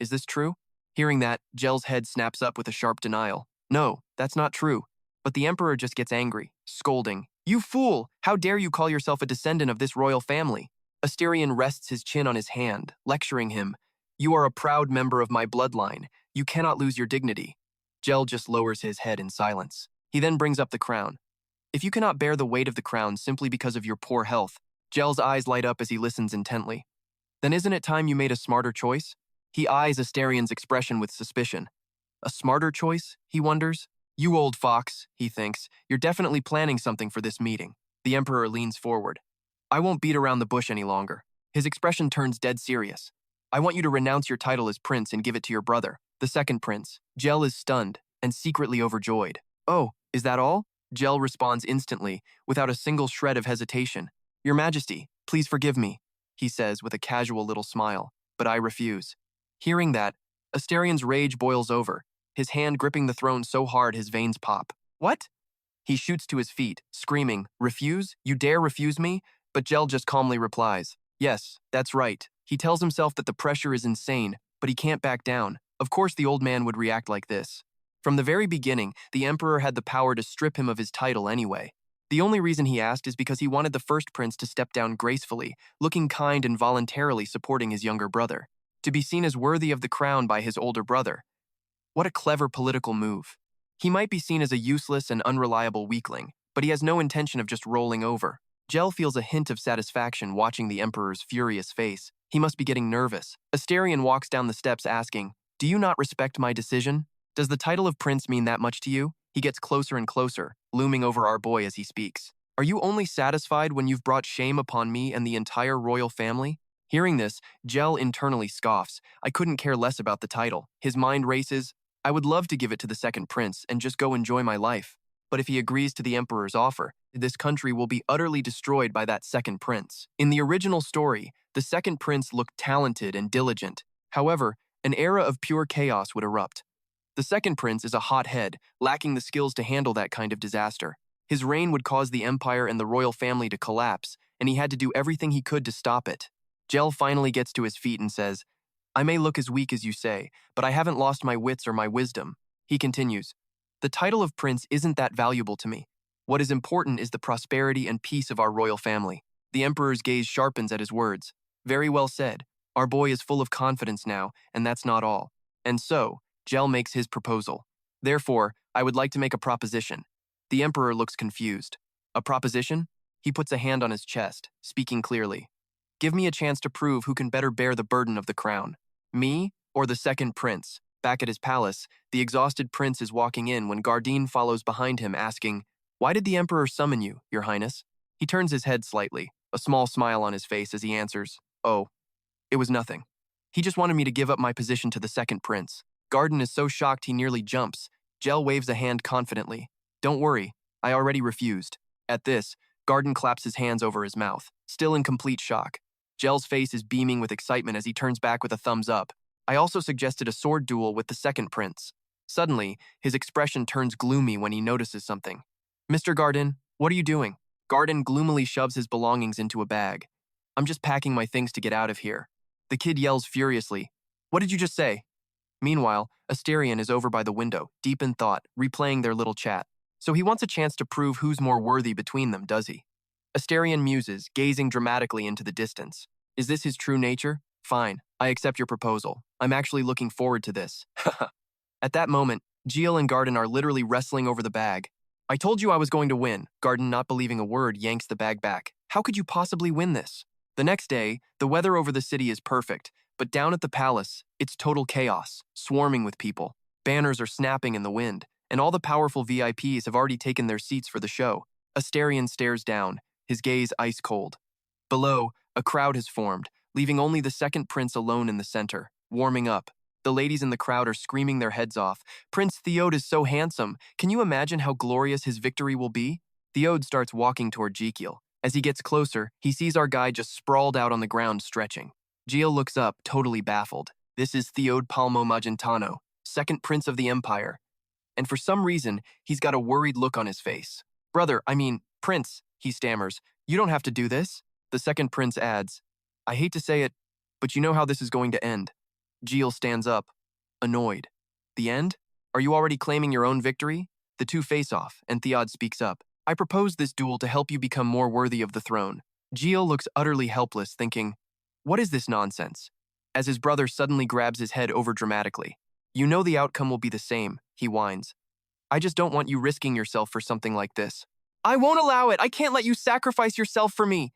Is this true? Hearing that, Jiel's head snaps up with a sharp denial. No, that's not true. But the Emperor just gets angry, scolding. You fool! How dare you call yourself a descendant of this royal family? Asterion rests his chin on his hand, lecturing him. You are a proud member of my bloodline. You cannot lose your dignity. Jiel just lowers his head in silence. He then brings up the crown. If you cannot bear the weight of the crown simply because of your poor health, Jiel's eyes light up as he listens intently. Then isn't it time you made a smarter choice? He eyes Asterion's expression with suspicion. A smarter choice, he wonders? You old fox, he thinks. You're definitely planning something for this meeting. The Emperor leans forward. I won't beat around the bush any longer. His expression turns dead serious. I want you to renounce your title as prince and give it to your brother, the second prince. Jiel is stunned and secretly overjoyed. Oh, is that all? Jiel responds instantly, without a single shred of hesitation. Your Majesty, please forgive me, he says with a casual little smile, but I refuse. Hearing that, Asterion's rage boils over, his hand gripping the throne so hard his veins pop. What? He shoots to his feet, screaming, refuse? You dare refuse me? But Jiel just calmly replies, yes, that's right. He tells himself that the pressure is insane, but he can't back down. Of course the old man would react like this. From the very beginning, the Emperor had the power to strip him of his title anyway. The only reason he asked is because he wanted the first prince to step down gracefully, looking kind and voluntarily supporting his younger brother, to be seen as worthy of the crown by his older brother. What a clever political move. He might be seen as a useless and unreliable weakling, but he has no intention of just rolling over. Jiel feels a hint of satisfaction watching the Emperor's furious face. He must be getting nervous. Asterion walks down the steps asking, do you not respect my decision? Does the title of prince mean that much to you? He gets closer and closer, looming over our boy as he speaks. Are you only satisfied when you've brought shame upon me and the entire royal family? Hearing this, Jiel internally scoffs. I couldn't care less about the title. His mind races. I would love to give it to the second prince and just go enjoy my life. But if he agrees to the Emperor's offer, this country will be utterly destroyed by that second prince. In the original story, the second prince looked talented and diligent. However, an era of pure chaos would erupt. The second prince is a hothead, lacking the skills to handle that kind of disaster. His reign would cause the empire and the royal family to collapse, and he had to do everything he could to stop it. Jiel finally gets to his feet and says, I may look as weak as you say, but I haven't lost my wits or my wisdom. He continues, the title of prince isn't that valuable to me. What is important is the prosperity and peace of our royal family. The Emperor's gaze sharpens at his words. Very well said. Our boy is full of confidence now, and that's not all. And so, Jiel makes his proposal. Therefore, I would like to make a proposition. The Emperor looks confused. A proposition? He puts a hand on his chest, speaking clearly. Give me a chance to prove who can better bear the burden of the crown. Me or the second prince? Back at his palace, the exhausted prince is walking in when Gardin follows behind him asking, Why did the Emperor summon you, Your Highness? He turns his head slightly, a small smile on his face as he answers, Oh, it was nothing. He just wanted me to give up my position to the second prince. Gardin is so shocked he nearly jumps. Jiel waves a hand confidently. Don't worry, I already refused. At this, Gardin claps his hands over his mouth, still in complete shock. Jiel's face is beaming with excitement as he turns back with a thumbs up. I also suggested a sword duel with the second prince. Suddenly, his expression turns gloomy when he notices something. Mr. Gardin, what are you doing? Gardin gloomily shoves his belongings into a bag. I'm just packing my things to get out of here. The kid yells furiously. What did you just say? Meanwhile, Asterion is over by the window, deep in thought, replaying their little chat. So he wants a chance to prove who's more worthy between them, does he? Asterion muses, gazing dramatically into the distance. Is this his true nature? Fine, I accept your proposal. I'm actually looking forward to this. At that moment, Jiel and Gardin are literally wrestling over the bag. I told you I was going to win. Gardin, not believing a word, yanks the bag back. How could you possibly win this? The next day, the weather over the city is perfect, but down at the palace, it's total chaos, swarming with people. Banners are snapping in the wind, and all the powerful VIPs have already taken their seats for the show. Asterion stares down, his gaze ice cold. Below, a crowd has formed, leaving only the second prince alone in the center, warming up. The ladies in the crowd are screaming their heads off. Prince Theod is so handsome. Can you imagine how glorious his victory will be? Theod starts walking toward Jiel. As he gets closer, he sees our guy just sprawled out on the ground stretching. Jiel looks up, totally baffled. This is Theod Palmo Magentano, second prince of the Empire. And for some reason, he's got a worried look on his face. Prince, he stammers, you don't have to do this. The second prince adds, I hate to say it, but you know how this is going to end. Jiel stands up, annoyed. The end? Are you already claiming your own victory? The two face off, and Theod speaks up. I propose this duel to help you become more worthy of the throne. Jiel looks utterly helpless, thinking, what is this nonsense? As his brother suddenly grabs his head overdramatically. You know the outcome will be the same, he whines. I just don't want you risking yourself for something like this. I won't allow it! I can't let you sacrifice yourself for me!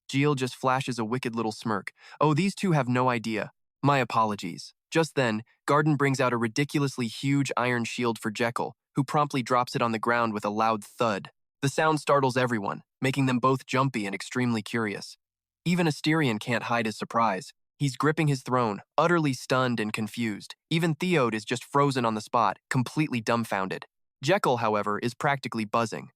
Jiel just flashes a wicked little smirk. Oh, these two have no idea. My apologies. Just then, Gardin brings out a ridiculously huge iron shield for Jekyll, who promptly drops it on the ground with a loud thud. The sound startles everyone, making them both jumpy and extremely curious. Even Asterion can't hide his surprise. He's gripping his throne, utterly stunned and confused. Even Theod is just frozen on the spot, completely dumbfounded. Jekyll, however, is practically buzzing.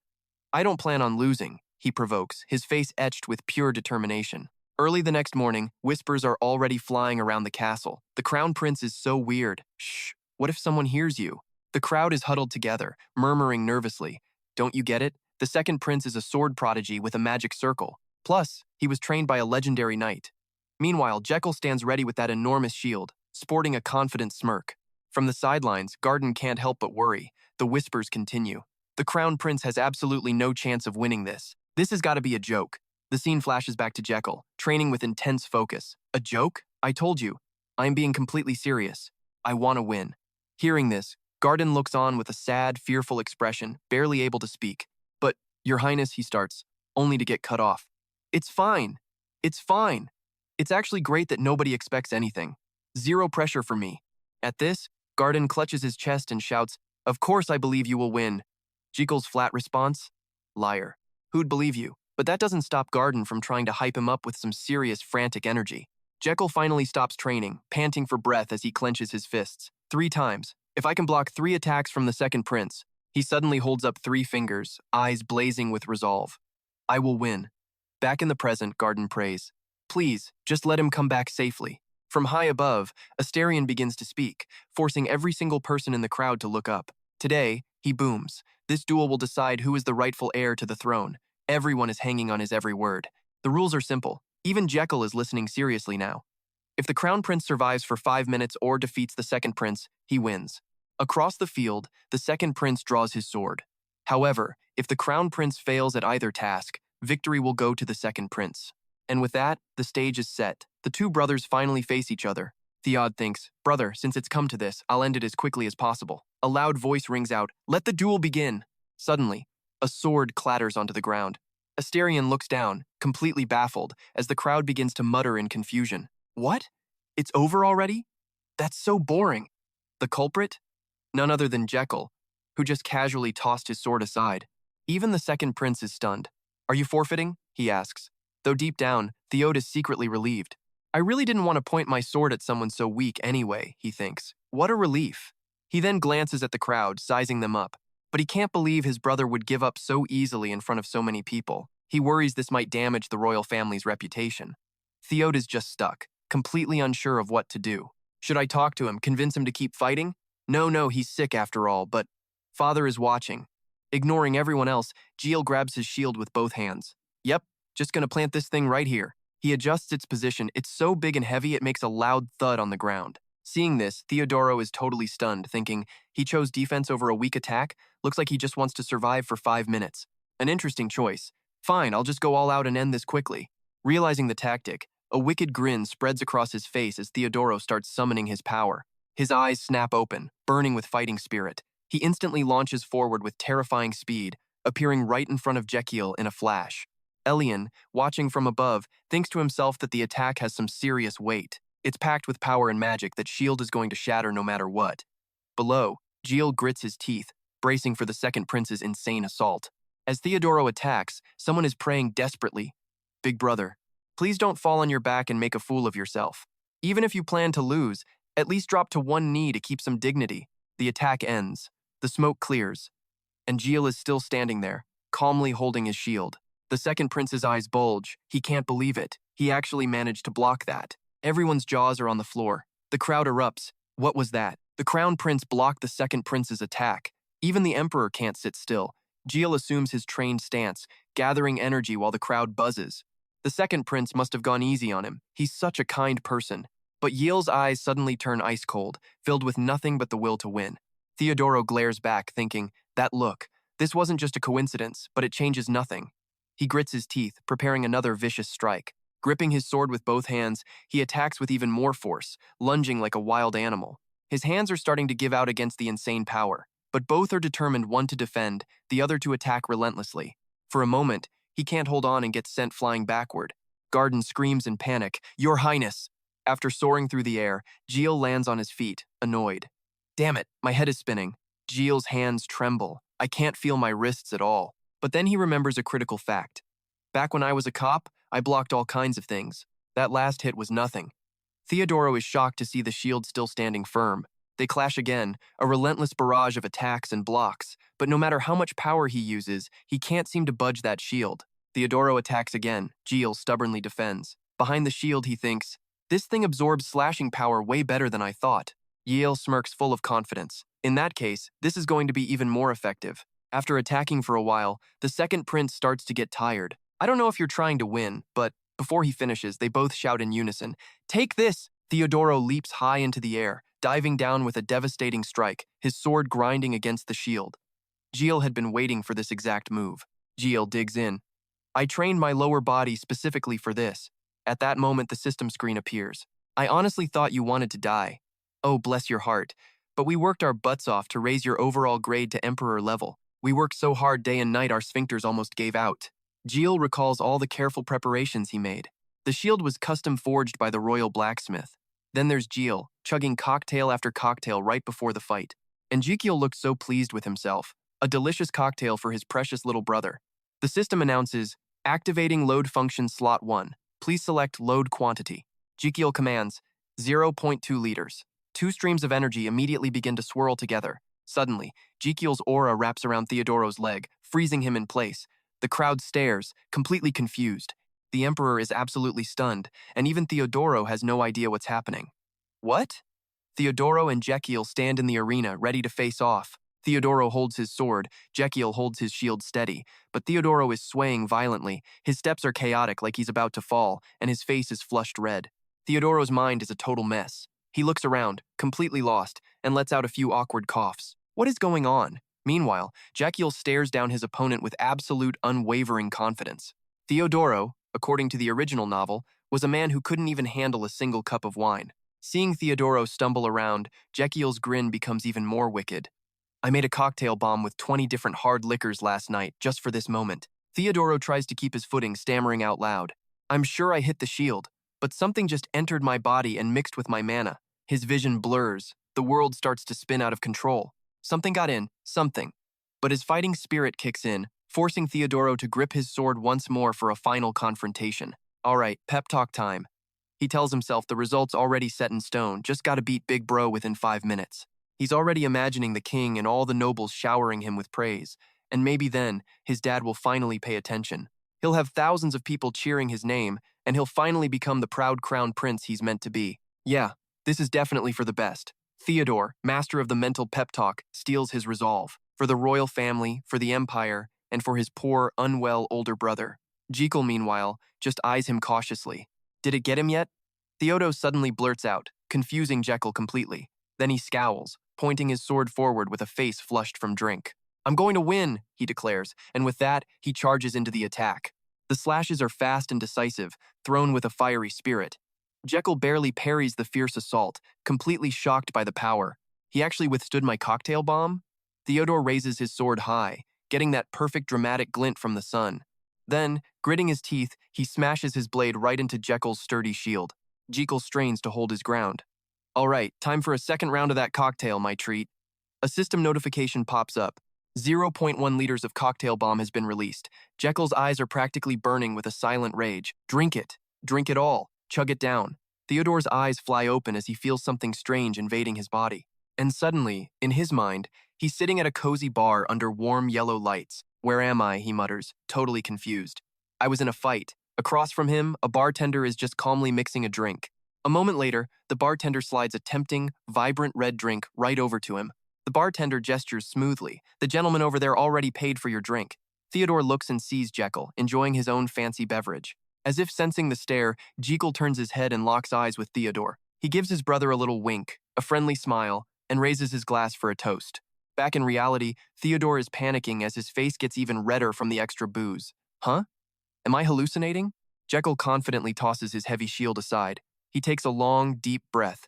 I don't plan on losing, he provokes, his face etched with pure determination. Early the next morning, whispers are already flying around the castle. The Crown Prince is so weird. Shh, what if someone hears you? The crowd is huddled together, murmuring nervously. Don't you get it? The second prince is a sword prodigy with a magic circle. Plus, he was trained by a legendary knight. Meanwhile, Jekyll stands ready with that enormous shield, sporting a confident smirk. From the sidelines, Gardin can't help but worry. The whispers continue. The Crown Prince has absolutely no chance of winning this. This has got to be a joke. The scene flashes back to Jekyll, training with intense focus. A joke? I told you. I'm being completely serious. I want to win. Hearing this, Gardin looks on with a sad, fearful expression, barely able to speak. But, Your Highness, he starts, only to get cut off. It's fine. It's fine. It's actually great that nobody expects anything. Zero pressure for me. At this, Gardin clutches his chest and shouts, Of course I believe you will win. Jekyll's flat response? Liar. Who'd believe you? But that doesn't stop Gardin from trying to hype him up with some serious, frantic energy. Jekyll finally stops training, panting for breath as he clenches his fists. 3 times. If I can block 3 attacks from the second prince. He suddenly holds up 3 fingers, eyes blazing with resolve. I will win. Back in the present, Gardin prays. Please, just let him come back safely. From high above, Asterion begins to speak, forcing every single person in the crowd to look up. Today, he booms. This duel will decide who is the rightful heir to the throne. Everyone is hanging on his every word. The rules are simple. Even Jekyll is listening seriously now. If the Crown Prince survives for 5 minutes or defeats the second prince, he wins. Across the field, the second prince draws his sword. However, if the Crown Prince fails at either task, victory will go to the second prince. And with that, the stage is set. The 2 brothers finally face each other. Theod thinks, Brother, since it's come to this, I'll end it as quickly as possible. A loud voice rings out, Let the duel begin! Suddenly, a sword clatters onto the ground. Asterion looks down, completely baffled, as the crowd begins to mutter in confusion. What? It's over already? That's so boring. The culprit? None other than Jekyll, who just casually tossed his sword aside. Even the second prince is stunned. Are you forfeiting? He asks. Though deep down, Theod is secretly relieved. I really didn't want to point my sword at someone so weak anyway, he thinks. What a relief. He then glances at the crowd, sizing them up. But he can't believe his brother would give up so easily in front of so many people. He worries this might damage the royal family's reputation. Theod is just stuck, completely unsure of what to do. Should I talk to him, convince him to keep fighting? No, he's sick after all, but father is watching. Ignoring everyone else, Jiel grabs his shield with both hands. Yep, just gonna plant this thing right here. He adjusts its position. It's so big and heavy it makes a loud thud on the ground. Seeing this, Theodoro is totally stunned, thinking he chose defense over a weak attack. Looks like he just wants to survive for 5 minutes. An interesting choice. Fine, I'll just go all out and end this quickly. Realizing the tactic, a wicked grin spreads across his face as Theodoro starts summoning his power. His eyes snap open, burning with fighting spirit. He instantly launches forward with terrifying speed, appearing right in front of Jekiel in a flash. Elian, watching from above, thinks to himself that the attack has some serious weight. It's packed with power and magic that shield is going to shatter no matter what. Below, Jiel grits his teeth, bracing for the second prince's insane assault. As Theodoro attacks, someone is praying desperately. Big brother, please don't fall on your back and make a fool of yourself. Even if you plan to lose, at least drop to one knee to keep some dignity. The attack ends. The smoke clears. And Jiel is still standing there, calmly holding his shield. The second prince's eyes bulge. He can't believe it. He actually managed to block that. Everyone's jaws are on the floor. The crowd erupts. What was that? The crown prince blocked the second prince's attack. Even the emperor can't sit still. Jiel assumes his trained stance, gathering energy while the crowd buzzes. The second prince must have gone easy on him. He's such a kind person. But Jiel's eyes suddenly turn ice cold, filled with nothing but the will to win. Theodoro glares back, thinking, that look. This wasn't just a coincidence, but it changes nothing. He grits his teeth, preparing another vicious strike. Gripping his sword with both hands, he attacks with even more force, lunging like a wild animal. His hands are starting to give out against the insane power, but both are determined, one to defend, the other to attack relentlessly. For a moment, he can't hold on and gets sent flying backward. Gardin screams in panic, "Your Highness!" After soaring through the air, Jiel lands on his feet, annoyed. Damn it, my head is spinning. Jiel's hands tremble. I can't feel my wrists at all. But then he remembers a critical fact. Back when I was a cop, I blocked all kinds of things. That last hit was nothing. Theodoro is shocked to see the shield still standing firm. They clash again, a relentless barrage of attacks and blocks, but no matter how much power he uses, he can't seem to budge that shield. Theodoro attacks again. Jiel stubbornly defends. Behind the shield, he thinks, this thing absorbs slashing power way better than I thought. Jiel smirks full of confidence. In that case, this is going to be even more effective. After attacking for a while, the second prince starts to get tired. I don't know if you're trying to win, but before he finishes, they both shout in unison, "Take this!" Theodoro leaps high into the air, diving down with a devastating strike, his sword grinding against the shield. Jiel had been waiting for this exact move. Jiel digs in. I trained my lower body specifically for this. At that moment, the system screen appears. I honestly thought you wanted to die. Oh, bless your heart. But we worked our butts off to raise your overall grade to emperor level. We worked so hard day and night our sphincters almost gave out. Jiel recalls all the careful preparations he made. The shield was custom forged by the royal blacksmith. Then there's Jiel, chugging cocktail after cocktail right before the fight. And Jekiel looks so pleased with himself. A delicious cocktail for his precious little brother. The system announces, activating load function slot 1. Please select load quantity. Jekiel commands, 0.2 liters. 2 streams of energy immediately begin to swirl together. Suddenly, Jekiel's aura wraps around Theodoro's leg, freezing him in place. The crowd stares, completely confused. The emperor is absolutely stunned, and even Theodoro has no idea what's happening. What? Theodoro and Jekiel stand in the arena, ready to face off. Theodoro holds his sword, Jekiel holds his shield steady, but Theodoro is swaying violently. His steps are chaotic like he's about to fall, and his face is flushed red. Theodoro's mind is a total mess. He looks around, completely lost, and lets out a few awkward coughs. What is going on? Meanwhile, Jekiel stares down his opponent with absolute, unwavering confidence. Theodoro, according to the original novel, was a man who couldn't even handle a single cup of wine. Seeing Theodoro stumble around, Jekiel's grin becomes even more wicked. I made a cocktail bomb with 20 different hard liquors last night, just for this moment. Theodoro tries to keep his footing, stammering out loud. I'm sure I hit the shield, but something just entered my body and mixed with my mana. His vision blurs. The world starts to spin out of control. Something got in, something. But his fighting spirit kicks in, forcing Theodoro to grip his sword once more for a final confrontation. All right, pep talk time. He tells himself the result's already set in stone, just gotta beat Big Bro within 5 minutes. He's already imagining the king and all the nobles showering him with praise, and maybe then his dad will finally pay attention. He'll have thousands of people cheering his name, and he'll finally become the proud crown prince he's meant to be. Yeah, this is definitely for the best. Theodore, master of the mental pep talk, steals his resolve. For the royal family, for the empire, and for his poor, unwell older brother. Jiel, meanwhile, just eyes him cautiously. Did it get him yet? Theodo suddenly blurts out, confusing Jekyll completely. Then he scowls, pointing his sword forward with a face flushed from drink. I'm going to win, he declares, and with that, he charges into the attack. The slashes are fast and decisive, thrown with a fiery spirit. Jekyll barely parries the fierce assault, completely shocked by the power. He actually withstood my cocktail bomb? Theodore raises his sword high, getting that perfect dramatic glint from the sun. Then, gritting his teeth, he smashes his blade right into Jekyll's sturdy shield. Jekyll strains to hold his ground. All right, time for a second round of that cocktail, my treat. A system notification pops up. 0.1 liters of cocktail bomb has been released. Jekyll's eyes are practically burning with a silent rage. Drink it. Drink it all. Chug it down. Theodore's eyes fly open as he feels something strange invading his body. And suddenly, in his mind, he's sitting at a cozy bar under warm yellow lights. Where am I, he mutters, totally confused. I was in a fight. Across from him, a bartender is just calmly mixing a drink. A moment later, the bartender slides a tempting, vibrant red drink right over to him. The bartender gestures smoothly. The gentleman over there already paid for your drink. Theodore looks and sees Jekyll, enjoying his own fancy beverage. As if sensing the stare, Jekyll turns his head and locks eyes with Theodore. He gives his brother a little wink, a friendly smile, and raises his glass for a toast. Back in reality, Theodore is panicking as his face gets even redder from the extra booze. Huh? Am I hallucinating? Jekyll confidently tosses his heavy shield aside. He takes a long, deep breath.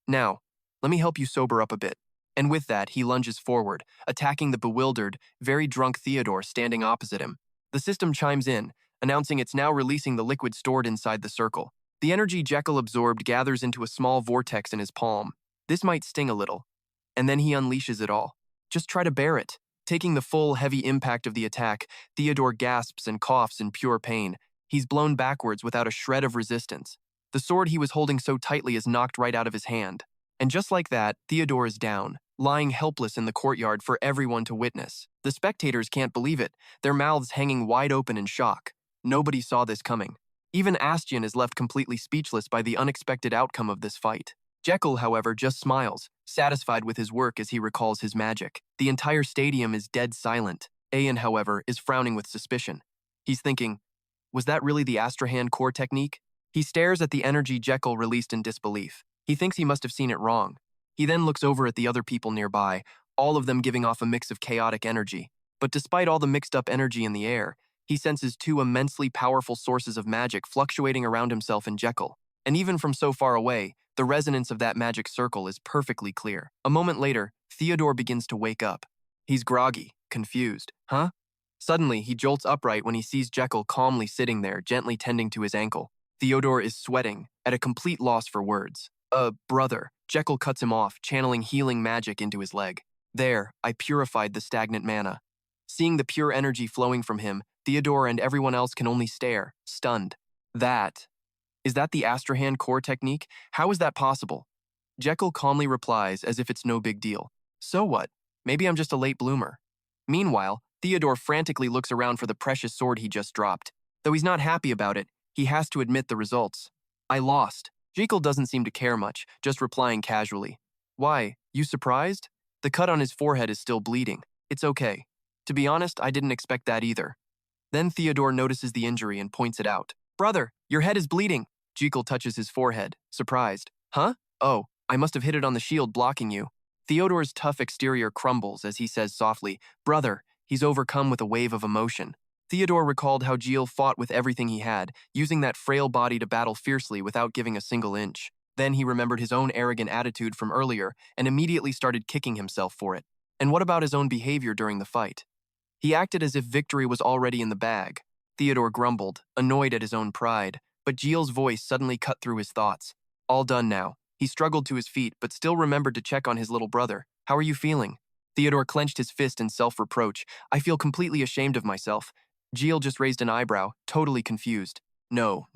Now, let me help you sober up a bit. And with that, he lunges forward, attacking the bewildered, very drunk Theodore standing opposite him. The system chimes in, announcing it's now releasing the liquid stored inside the circle. The energy Jekyll absorbed gathers into a small vortex in his palm. This might sting a little. And then he unleashes it all. Just try to bear it. Taking the full, heavy impact of the attack, Theodore gasps and coughs in pure pain. He's blown backwards without a shred of resistance. The sword he was holding so tightly is knocked right out of his hand. And just like that, Theodore is down, lying helpless in the courtyard for everyone to witness. The spectators can't believe it, their mouths hanging wide open in shock. Nobody saw this coming. Even Astian is left completely speechless by the unexpected outcome of this fight. Jekyll, however, just smiles, satisfied with his work as he recalls his magic. The entire stadium is dead silent. Ayan, however, is frowning with suspicion. He's thinking, was that really the Astrahan core technique? He stares at the energy Jekyll released in disbelief. He thinks he must have seen it wrong. He then looks over at the other people nearby, all of them giving off a mix of chaotic energy. But despite all the mixed-up energy in the air, he senses two immensely powerful sources of magic fluctuating around himself and Jekyll. And even from so far away, the resonance of that magic circle is perfectly clear. A moment later, Theodore begins to wake up. He's groggy, confused. Huh? Suddenly, he jolts upright when he sees Jekyll calmly sitting there, gently tending to his ankle. Theodore is sweating, at a complete loss for words. Brother. Jekyll cuts him off, channeling healing magic into his leg. There, I purified the stagnant mana. Seeing the pure energy flowing from him, Theodore and everyone else can only stare, stunned. Is that the Astrahan core technique? How is that possible? Jekyll calmly replies as if it's no big deal. So what? Maybe I'm just a late bloomer. Meanwhile, Theodore frantically looks around for the precious sword he just dropped. Though he's not happy about it, he has to admit the results. I lost. Jekyll doesn't seem to care much, just replying casually. Why, you surprised? The cut on his forehead is still bleeding. It's okay. To be honest, I didn't expect that either. Then Theodore notices the injury and points it out. Brother, your head is bleeding. Jekyll touches his forehead, surprised. Huh? Oh, I must have hit it on the shield blocking you. Theodore's tough exterior crumbles as he says softly, Brother, he's overcome with a wave of emotion. Theodore recalled how Jiel fought with everything he had, using that frail body to battle fiercely without giving a single inch. Then he remembered his own arrogant attitude from earlier and immediately started kicking himself for it. And what about his own behavior during the fight? He acted as if victory was already in the bag. Theodore grumbled, annoyed at his own pride, but Jiel's voice suddenly cut through his thoughts. All done now. He struggled to his feet, but still remembered to check on his little brother. How are you feeling? Theodore clenched his fist in self-reproach. I feel completely ashamed of myself. Jiel just raised an eyebrow, totally confused. No,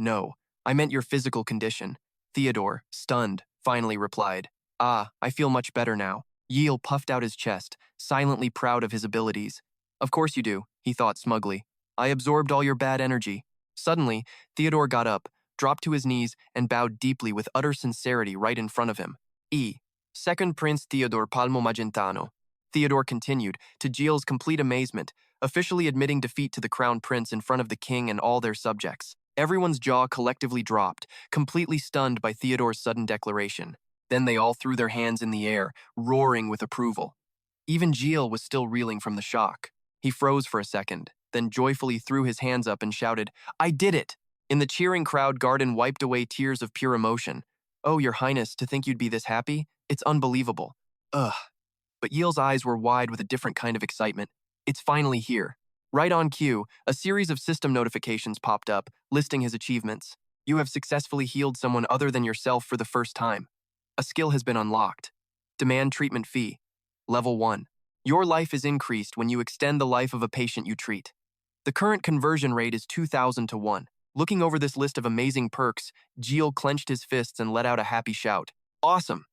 I meant your physical condition. Theodore, stunned, finally replied. I feel much better now. Jiel puffed out his chest, silently proud of his abilities. Of course you do, he thought smugly. I absorbed all your bad energy. Suddenly, Theodore got up, dropped to his knees, and bowed deeply with utter sincerity right in front of him. Second Prince Theodore Palmo Magentano. Theodore continued, to Jiel's complete amazement, officially admitting defeat to the Crown Prince in front of the king and all their subjects. Everyone's jaw collectively dropped, completely stunned by Theodore's sudden declaration. Then they all threw their hands in the air, roaring with approval. Even Jiel was still reeling from the shock. He froze for a second, then joyfully threw his hands up and shouted, I did it! In the cheering crowd, Gardin wiped away tears of pure emotion. Oh, Your Highness, to think you'd be this happy? It's unbelievable. Ugh. But Jiel's eyes were wide with a different kind of excitement. It's finally here. Right on cue, a series of system notifications popped up, listing his achievements. You have successfully healed someone other than yourself for the first time. A skill has been unlocked. Demand treatment fee. Level 1. Your life is increased when you extend the life of a patient you treat. The current conversion rate is 2,000 to 1. Looking over this list of amazing perks, Jiel clenched his fists and let out a happy shout. Awesome!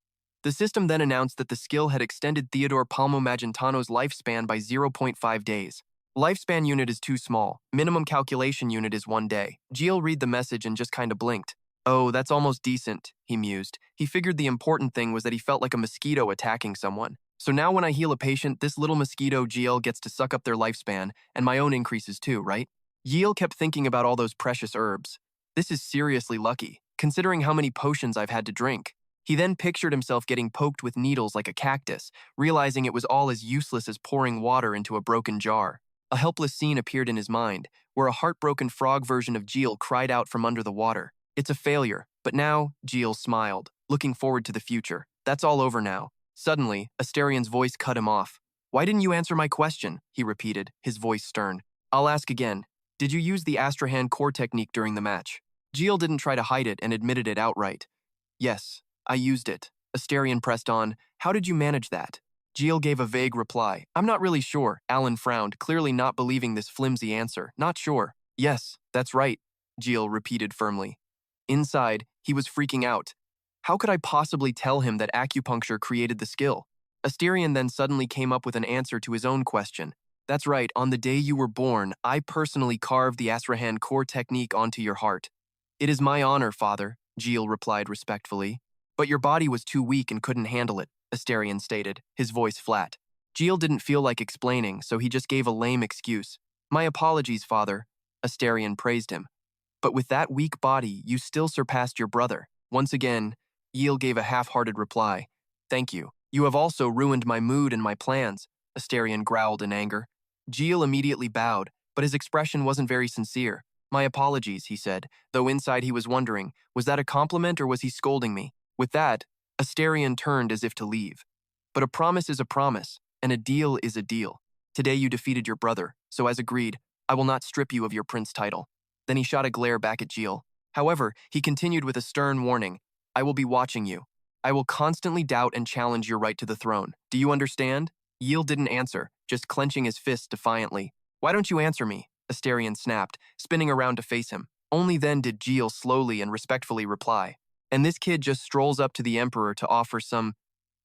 The system then announced that the skill had extended Theodore Palmo Magentano's lifespan by 0.5 days. Lifespan unit is too small. Minimum calculation unit is 1 day. Jiel read the message and just kinda blinked. Oh, that's almost decent, he mused. He figured the important thing was that he felt like a mosquito attacking someone. So now when I heal a patient, this little mosquito Jiel gets to suck up their lifespan, and my own increases too, right? Jiel kept thinking about all those precious herbs. This is seriously lucky, considering how many potions I've had to drink. He then pictured himself getting poked with needles like a cactus, realizing it was all as useless as pouring water into a broken jar. A helpless scene appeared in his mind, where a heartbroken frog version of Jiel cried out from under the water. It's a failure, but now, Jiel smiled, looking forward to the future. That's all over now. Suddenly, Asterian's voice cut him off. Why didn't you answer my question? He repeated, his voice stern. I'll ask again. Did you use the Astrahan core technique during the match? Jiel didn't try to hide it and admitted it outright. Yes, I used it. Asterian pressed on. How did you manage that? Jiel gave a vague reply. I'm not really sure. Alan frowned, clearly not believing this flimsy answer. Not sure. Yes, that's right, Jiel repeated firmly. Inside, he was freaking out. How could I possibly tell him that acupuncture created the skill? Asterian then suddenly came up with an answer to his own question. That's right, on the day you were born, I personally carved the Astrahan core technique onto your heart. It is my honor, Father, Jiel replied respectfully. But your body was too weak and couldn't handle it, Asterian stated, his voice flat. Jiel didn't feel like explaining, so he just gave a lame excuse. My apologies, Father, Asterian praised him. But with that weak body, you still surpassed your brother. Once again, Jiel gave a half-hearted reply. Thank you. You have also ruined my mood and my plans, Asterian growled in anger. Jiel immediately bowed, but his expression wasn't very sincere. My apologies, he said, though inside he was wondering, was that a compliment or was he scolding me? With that, Asterian turned as if to leave. But a promise is a promise, and a deal is a deal. Today you defeated your brother, so as agreed, I will not strip you of your prince title. Then he shot a glare back at Jiel. However, he continued with a stern warning. I will be watching you. I will constantly doubt and challenge your right to the throne. Do you understand? Jiel didn't answer, just clenching his fists defiantly. Why don't you answer me? Asterian snapped, spinning around to face him. Only then did Jiel slowly and respectfully reply. And this kid just strolls up to the Emperor to offer some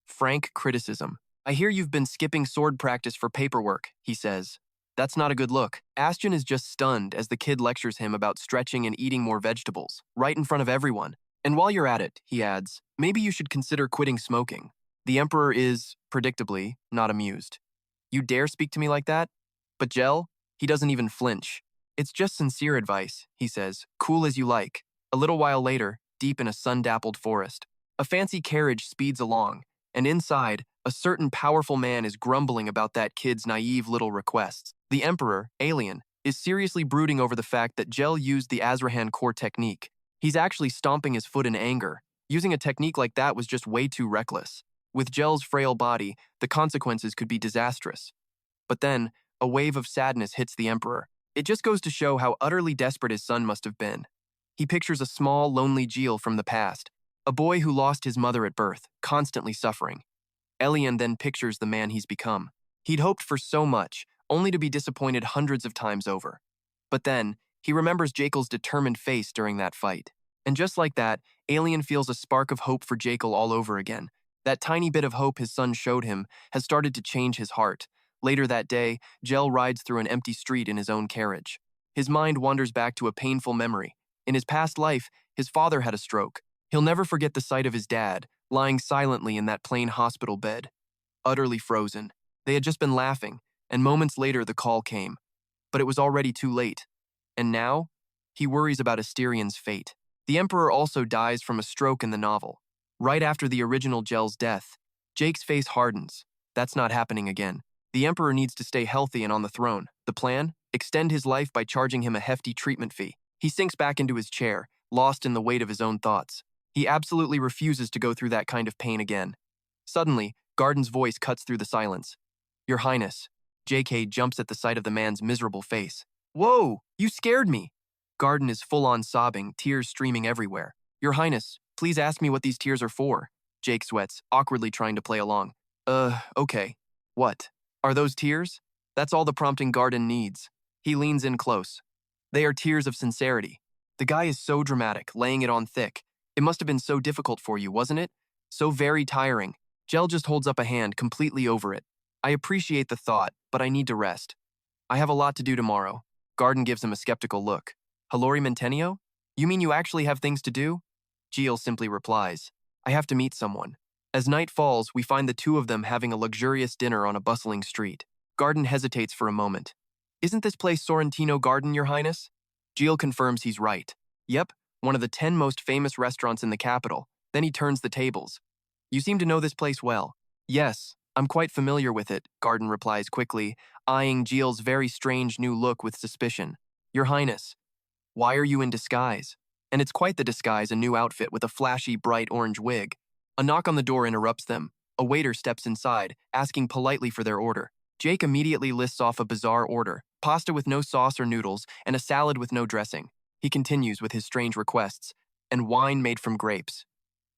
frank criticism. I hear you've been skipping sword practice for paperwork, he says. That's not a good look. Astian is just stunned as the kid lectures him about stretching and eating more vegetables, right in front of everyone. And while you're at it, he adds, maybe you should consider quitting smoking. The Emperor is, predictably, not amused. You dare speak to me like that? But Jiel, he doesn't even flinch. It's just sincere advice, he says, cool as you like. A little while later, deep in a sun-dappled forest, a fancy carriage speeds along, and inside, a certain powerful man is grumbling about that kid's naive little requests. The Emperor, Alien, is seriously brooding over the fact that Jiel used the Astrahan core technique. He's actually stomping his foot in anger. Using a technique like that was just way too reckless. With Jiel's frail body, the consequences could be disastrous. But then, a wave of sadness hits the Emperor. It just goes to show how utterly desperate his son must have been. He pictures a small, lonely Jiel from the past, a boy who lost his mother at birth, constantly suffering. Elian then pictures the man he's become. He'd hoped for so much, only to be disappointed hundreds of times over. But then, he remembers Jekyll's determined face during that fight. And just like that, Alien feels a spark of hope for Jekyll all over again. That tiny bit of hope his son showed him has started to change his heart. Later that day, Jiel rides through an empty street in his own carriage. His mind wanders back to a painful memory. In his past life, his father had a stroke. He'll never forget the sight of his dad, lying silently in that plain hospital bed, utterly frozen. They had just been laughing, and moments later the call came. But it was already too late. And now, he worries about Asterian's fate. The Emperor also dies from a stroke in the novel. Right after the original Jiel's death, Jake's face hardens. That's not happening again. The Emperor needs to stay healthy and on the throne. The plan? Extend his life by charging him a hefty treatment fee. He sinks back into his chair, lost in the weight of his own thoughts. He absolutely refuses to go through that kind of pain again. Suddenly, Gardin's voice cuts through the silence. Your Highness. JK jumps at the sight of the man's miserable face. Whoa, you scared me. Gardin is full-on sobbing, tears streaming everywhere. Your Highness, please ask me what these tears are for. Jake sweats, awkwardly trying to play along. Okay. What? Are those tears? That's all the prompting Gardin needs. He leans in close. They are tears of sincerity. The guy is so dramatic, laying it on thick. It must have been so difficult for you, wasn't it? So very tiring. Jiel just holds up a hand, completely over it. I appreciate the thought, but I need to rest. I have a lot to do tomorrow. Gardin gives him a skeptical look. Halori Mantenio? You mean you actually have things to do? Jiel simply replies, I have to meet someone. As night falls, we find the two of them having a luxurious dinner on a bustling street. Gardin hesitates for a moment. Isn't this place Sorrentino Garden, Your Highness? Jiel confirms he's right. Yep, one of the 10 most famous restaurants in the capital. Then he turns the tables. You seem to know this place well. Yes, I'm quite familiar with it, Gardin replies quickly, eyeing Jiel's very strange new look with suspicion. Your Highness, why are you in disguise? And it's quite the disguise, a new outfit with a flashy, bright orange wig. A knock on the door interrupts them. A waiter steps inside, asking politely for their order. Jake immediately lists off a bizarre order, pasta with no sauce or noodles, and a salad with no dressing. He continues with his strange requests, and wine made from grapes.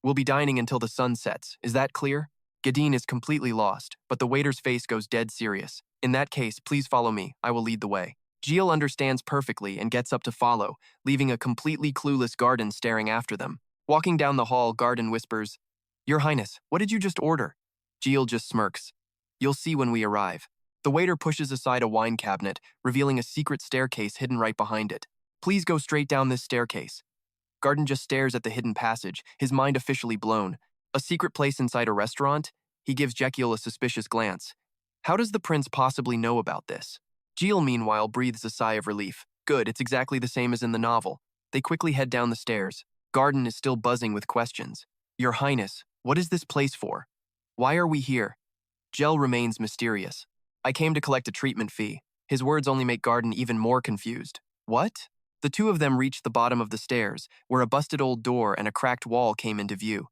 We'll be dining until the sun sets, is that clear? Gardin is completely lost, but the waiter's face goes dead serious. In that case, please follow me, I will lead the way. Jiel understands perfectly and gets up to follow, leaving a completely clueless Gardin staring after them. Walking down the hall, Gardin whispers, Your Highness, what did you just order? Jiel just smirks. You'll see when we arrive. The waiter pushes aside a wine cabinet, revealing a secret staircase hidden right behind it. Please go straight down this staircase. Gardin just stares at the hidden passage, his mind officially blown. A secret place inside a restaurant? He gives Rakiel a suspicious glance. How does the prince possibly know about this? Jiel, meanwhile, breathes a sigh of relief. Good, it's exactly the same as in the novel. They quickly head down the stairs. Gardin is still buzzing with questions. Your Highness, what is this place for? Why are we here? Jiel remains mysterious. I came to collect a treatment fee. His words only make Gardin even more confused. What? The two of them reached the bottom of the stairs, where a busted old door and a cracked wall came into view.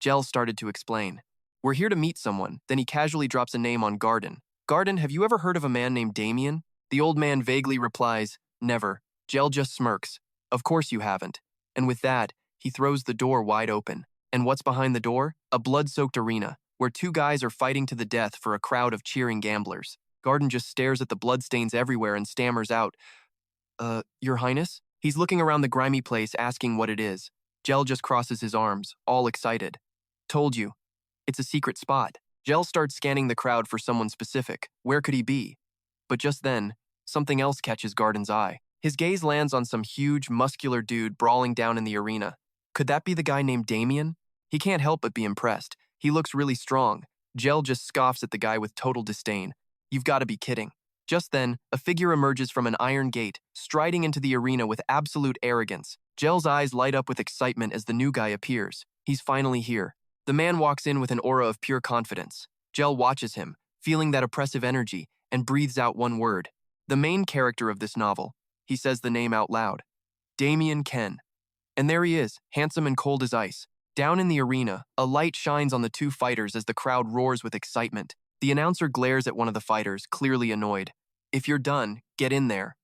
Jiel started to explain. We're here to meet someone, then he casually drops a name on Gardin. Gardin, have you ever heard of a man named Damien? The old man vaguely replies, Never. Jiel just smirks. Of course you haven't. And with that, he throws the door wide open. And what's behind the door? A blood-soaked arena, where two guys are fighting to the death for a crowd of cheering gamblers. Gardin just stares at the bloodstains everywhere and stammers out, Your Highness? He's looking around the grimy place, asking what it is. Jiel just crosses his arms, all excited. Told you. It's a secret spot. Jiel starts scanning the crowd for someone specific. Where could he be? But just then, something else catches Gardin's eye. His gaze lands on some huge, muscular dude brawling down in the arena. Could that be the guy named Damien? He can't help but be impressed. He looks really strong. Jiel just scoffs at the guy with total disdain. You've got to be kidding. Just then, a figure emerges from an iron gate, striding into the arena with absolute arrogance. Jiel's eyes light up with excitement as the new guy appears. He's finally here. The man walks in with an aura of pure confidence. Jiel watches him, feeling that oppressive energy, and breathes out one word. The main character of this novel. He says the name out loud. Damien Ken. And there he is, handsome and cold as ice. Down in the arena, a light shines on the two fighters as the crowd roars with excitement. The announcer glares at one of the fighters, clearly annoyed. If you're done, get in there.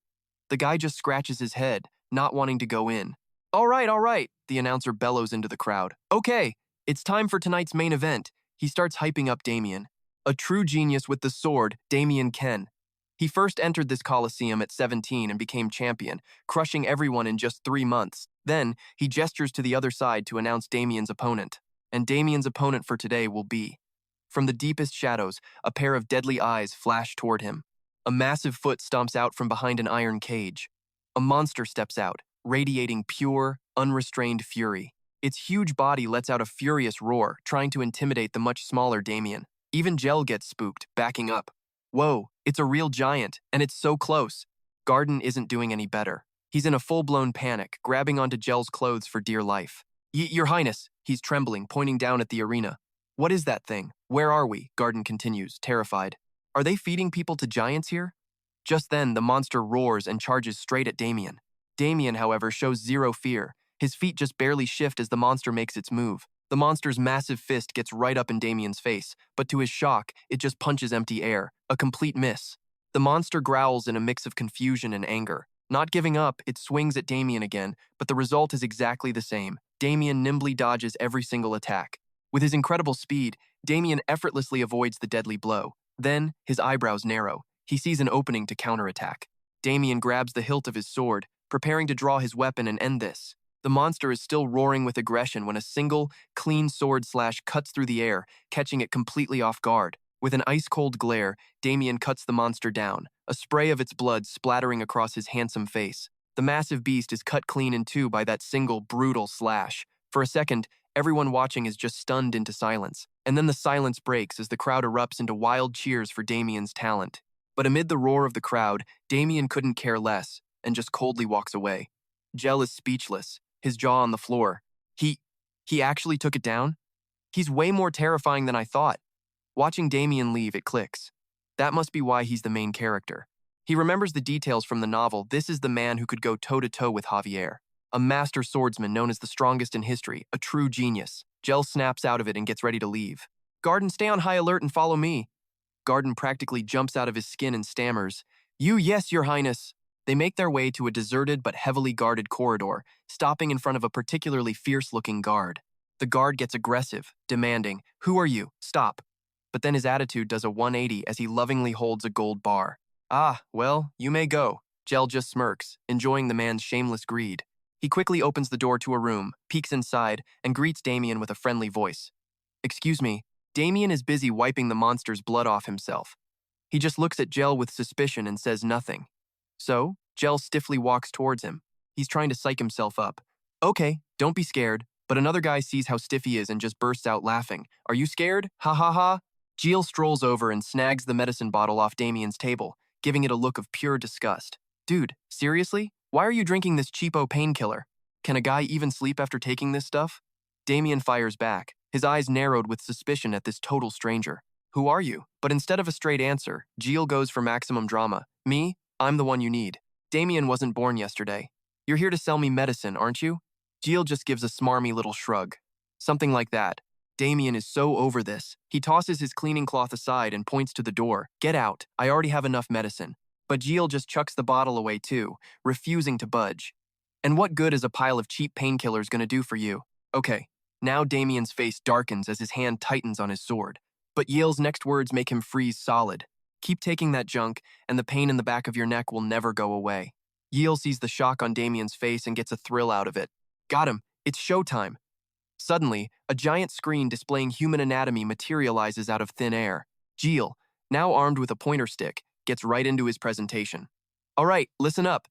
The guy just scratches his head, not wanting to go in. All right, the announcer bellows into the crowd. Okay, it's time for tonight's main event. He starts hyping up Damien. A true genius with the sword, Damien Ken. He first entered this coliseum at 17 and became champion, crushing everyone in just 3 months. Then, he gestures to the other side to announce Damien's opponent. And Damien's opponent for today will be... From the deepest shadows, a pair of deadly eyes flash toward him. A massive foot stomps out from behind an iron cage. A monster steps out, radiating pure, unrestrained fury. Its huge body lets out a furious roar, trying to intimidate the much smaller Damien. Even Jiel gets spooked, backing up. Whoa, it's a real giant, and it's so close. Gardin isn't doing any better. He's in a full-blown panic, grabbing onto Jiel's clothes for dear life. Your Highness, he's trembling, pointing down at the arena. What is that thing? Where are we? Gardin continues, terrified. Are they feeding people to giants here? Just then, the monster roars and charges straight at Damien. Damien, however, shows zero fear. His feet just barely shift as the monster makes its move. The monster's massive fist gets right up in Damien's face, but to his shock, it just punches empty air, a complete miss. The monster growls in a mix of confusion and anger. Not giving up, it swings at Damien again, but the result is exactly the same. Damien nimbly dodges every single attack. With his incredible speed, Damien effortlessly avoids the deadly blow. Then, his eyebrows narrow. He sees an opening to counterattack. Damien grabs the hilt of his sword, preparing to draw his weapon and end this. The monster is still roaring with aggression when a single, clean sword slash cuts through the air, catching it completely off guard. With an ice-cold glare, Damien cuts the monster down, a spray of its blood splattering across his handsome face. The massive beast is cut clean in two by that single, brutal slash. For a second, everyone watching is just stunned into silence, and then the silence breaks as the crowd erupts into wild cheers for Damien's talent. But amid the roar of the crowd, Damien couldn't care less, and just coldly walks away. Jiel is speechless, his jaw on the floor. He actually took it down? He's way more terrifying than I thought. Watching Damien leave, it clicks. That must be why he's the main character. He remembers the details from the novel. This is the man who could go toe-to-toe with Javier. A master swordsman known as the strongest in history, a true genius. Jiel snaps out of it and gets ready to leave. Gardin, stay on high alert and follow me. Gardin practically jumps out of his skin and stammers, Yes, Your Highness. They make their way to a deserted but heavily guarded corridor, stopping in front of a particularly fierce-looking guard. The guard gets aggressive, demanding, Who are you? Stop. But then his attitude does a 180 as he lovingly holds a gold bar. Well, you may go. Jiel just smirks, enjoying the man's shameless greed. He quickly opens the door to a room, peeks inside, and greets Damien with a friendly voice. Excuse me, Damien is busy wiping the monster's blood off himself. He just looks at Jiel with suspicion and says nothing. So, Jiel stiffly walks towards him. He's trying to psych himself up. Okay, don't be scared, but another guy sees how stiff he is and just bursts out laughing. Are you scared? Ha ha ha. Jiel strolls over and snags the medicine bottle off Damien's table, giving it a look of pure disgust. Dude, seriously? Why are you drinking this cheapo painkiller? Can a guy even sleep after taking this stuff? Damien fires back, his eyes narrowed with suspicion at this total stranger. Who are you? But instead of a straight answer, Jiel goes for maximum drama. Me? I'm the one you need. Damien wasn't born yesterday. You're here to sell me medicine, aren't you? Jiel just gives a smarmy little shrug. Something like that. Damien is so over this. He tosses his cleaning cloth aside and points to the door. Get out. I already have enough medicine. But Jiel just chucks the bottle away too, refusing to budge. And what good is a pile of cheap painkillers gonna do for you? Okay, now Damien's face darkens as his hand tightens on his sword. But Jiel's next words make him freeze solid. Keep taking that junk, and the pain in the back of your neck will never go away. Jiel sees the shock on Damien's face and gets a thrill out of it. Got him. It's showtime. Suddenly, a giant screen displaying human anatomy materializes out of thin air. Jiel, now armed with a pointer stick, gets right into his presentation. All right, listen up.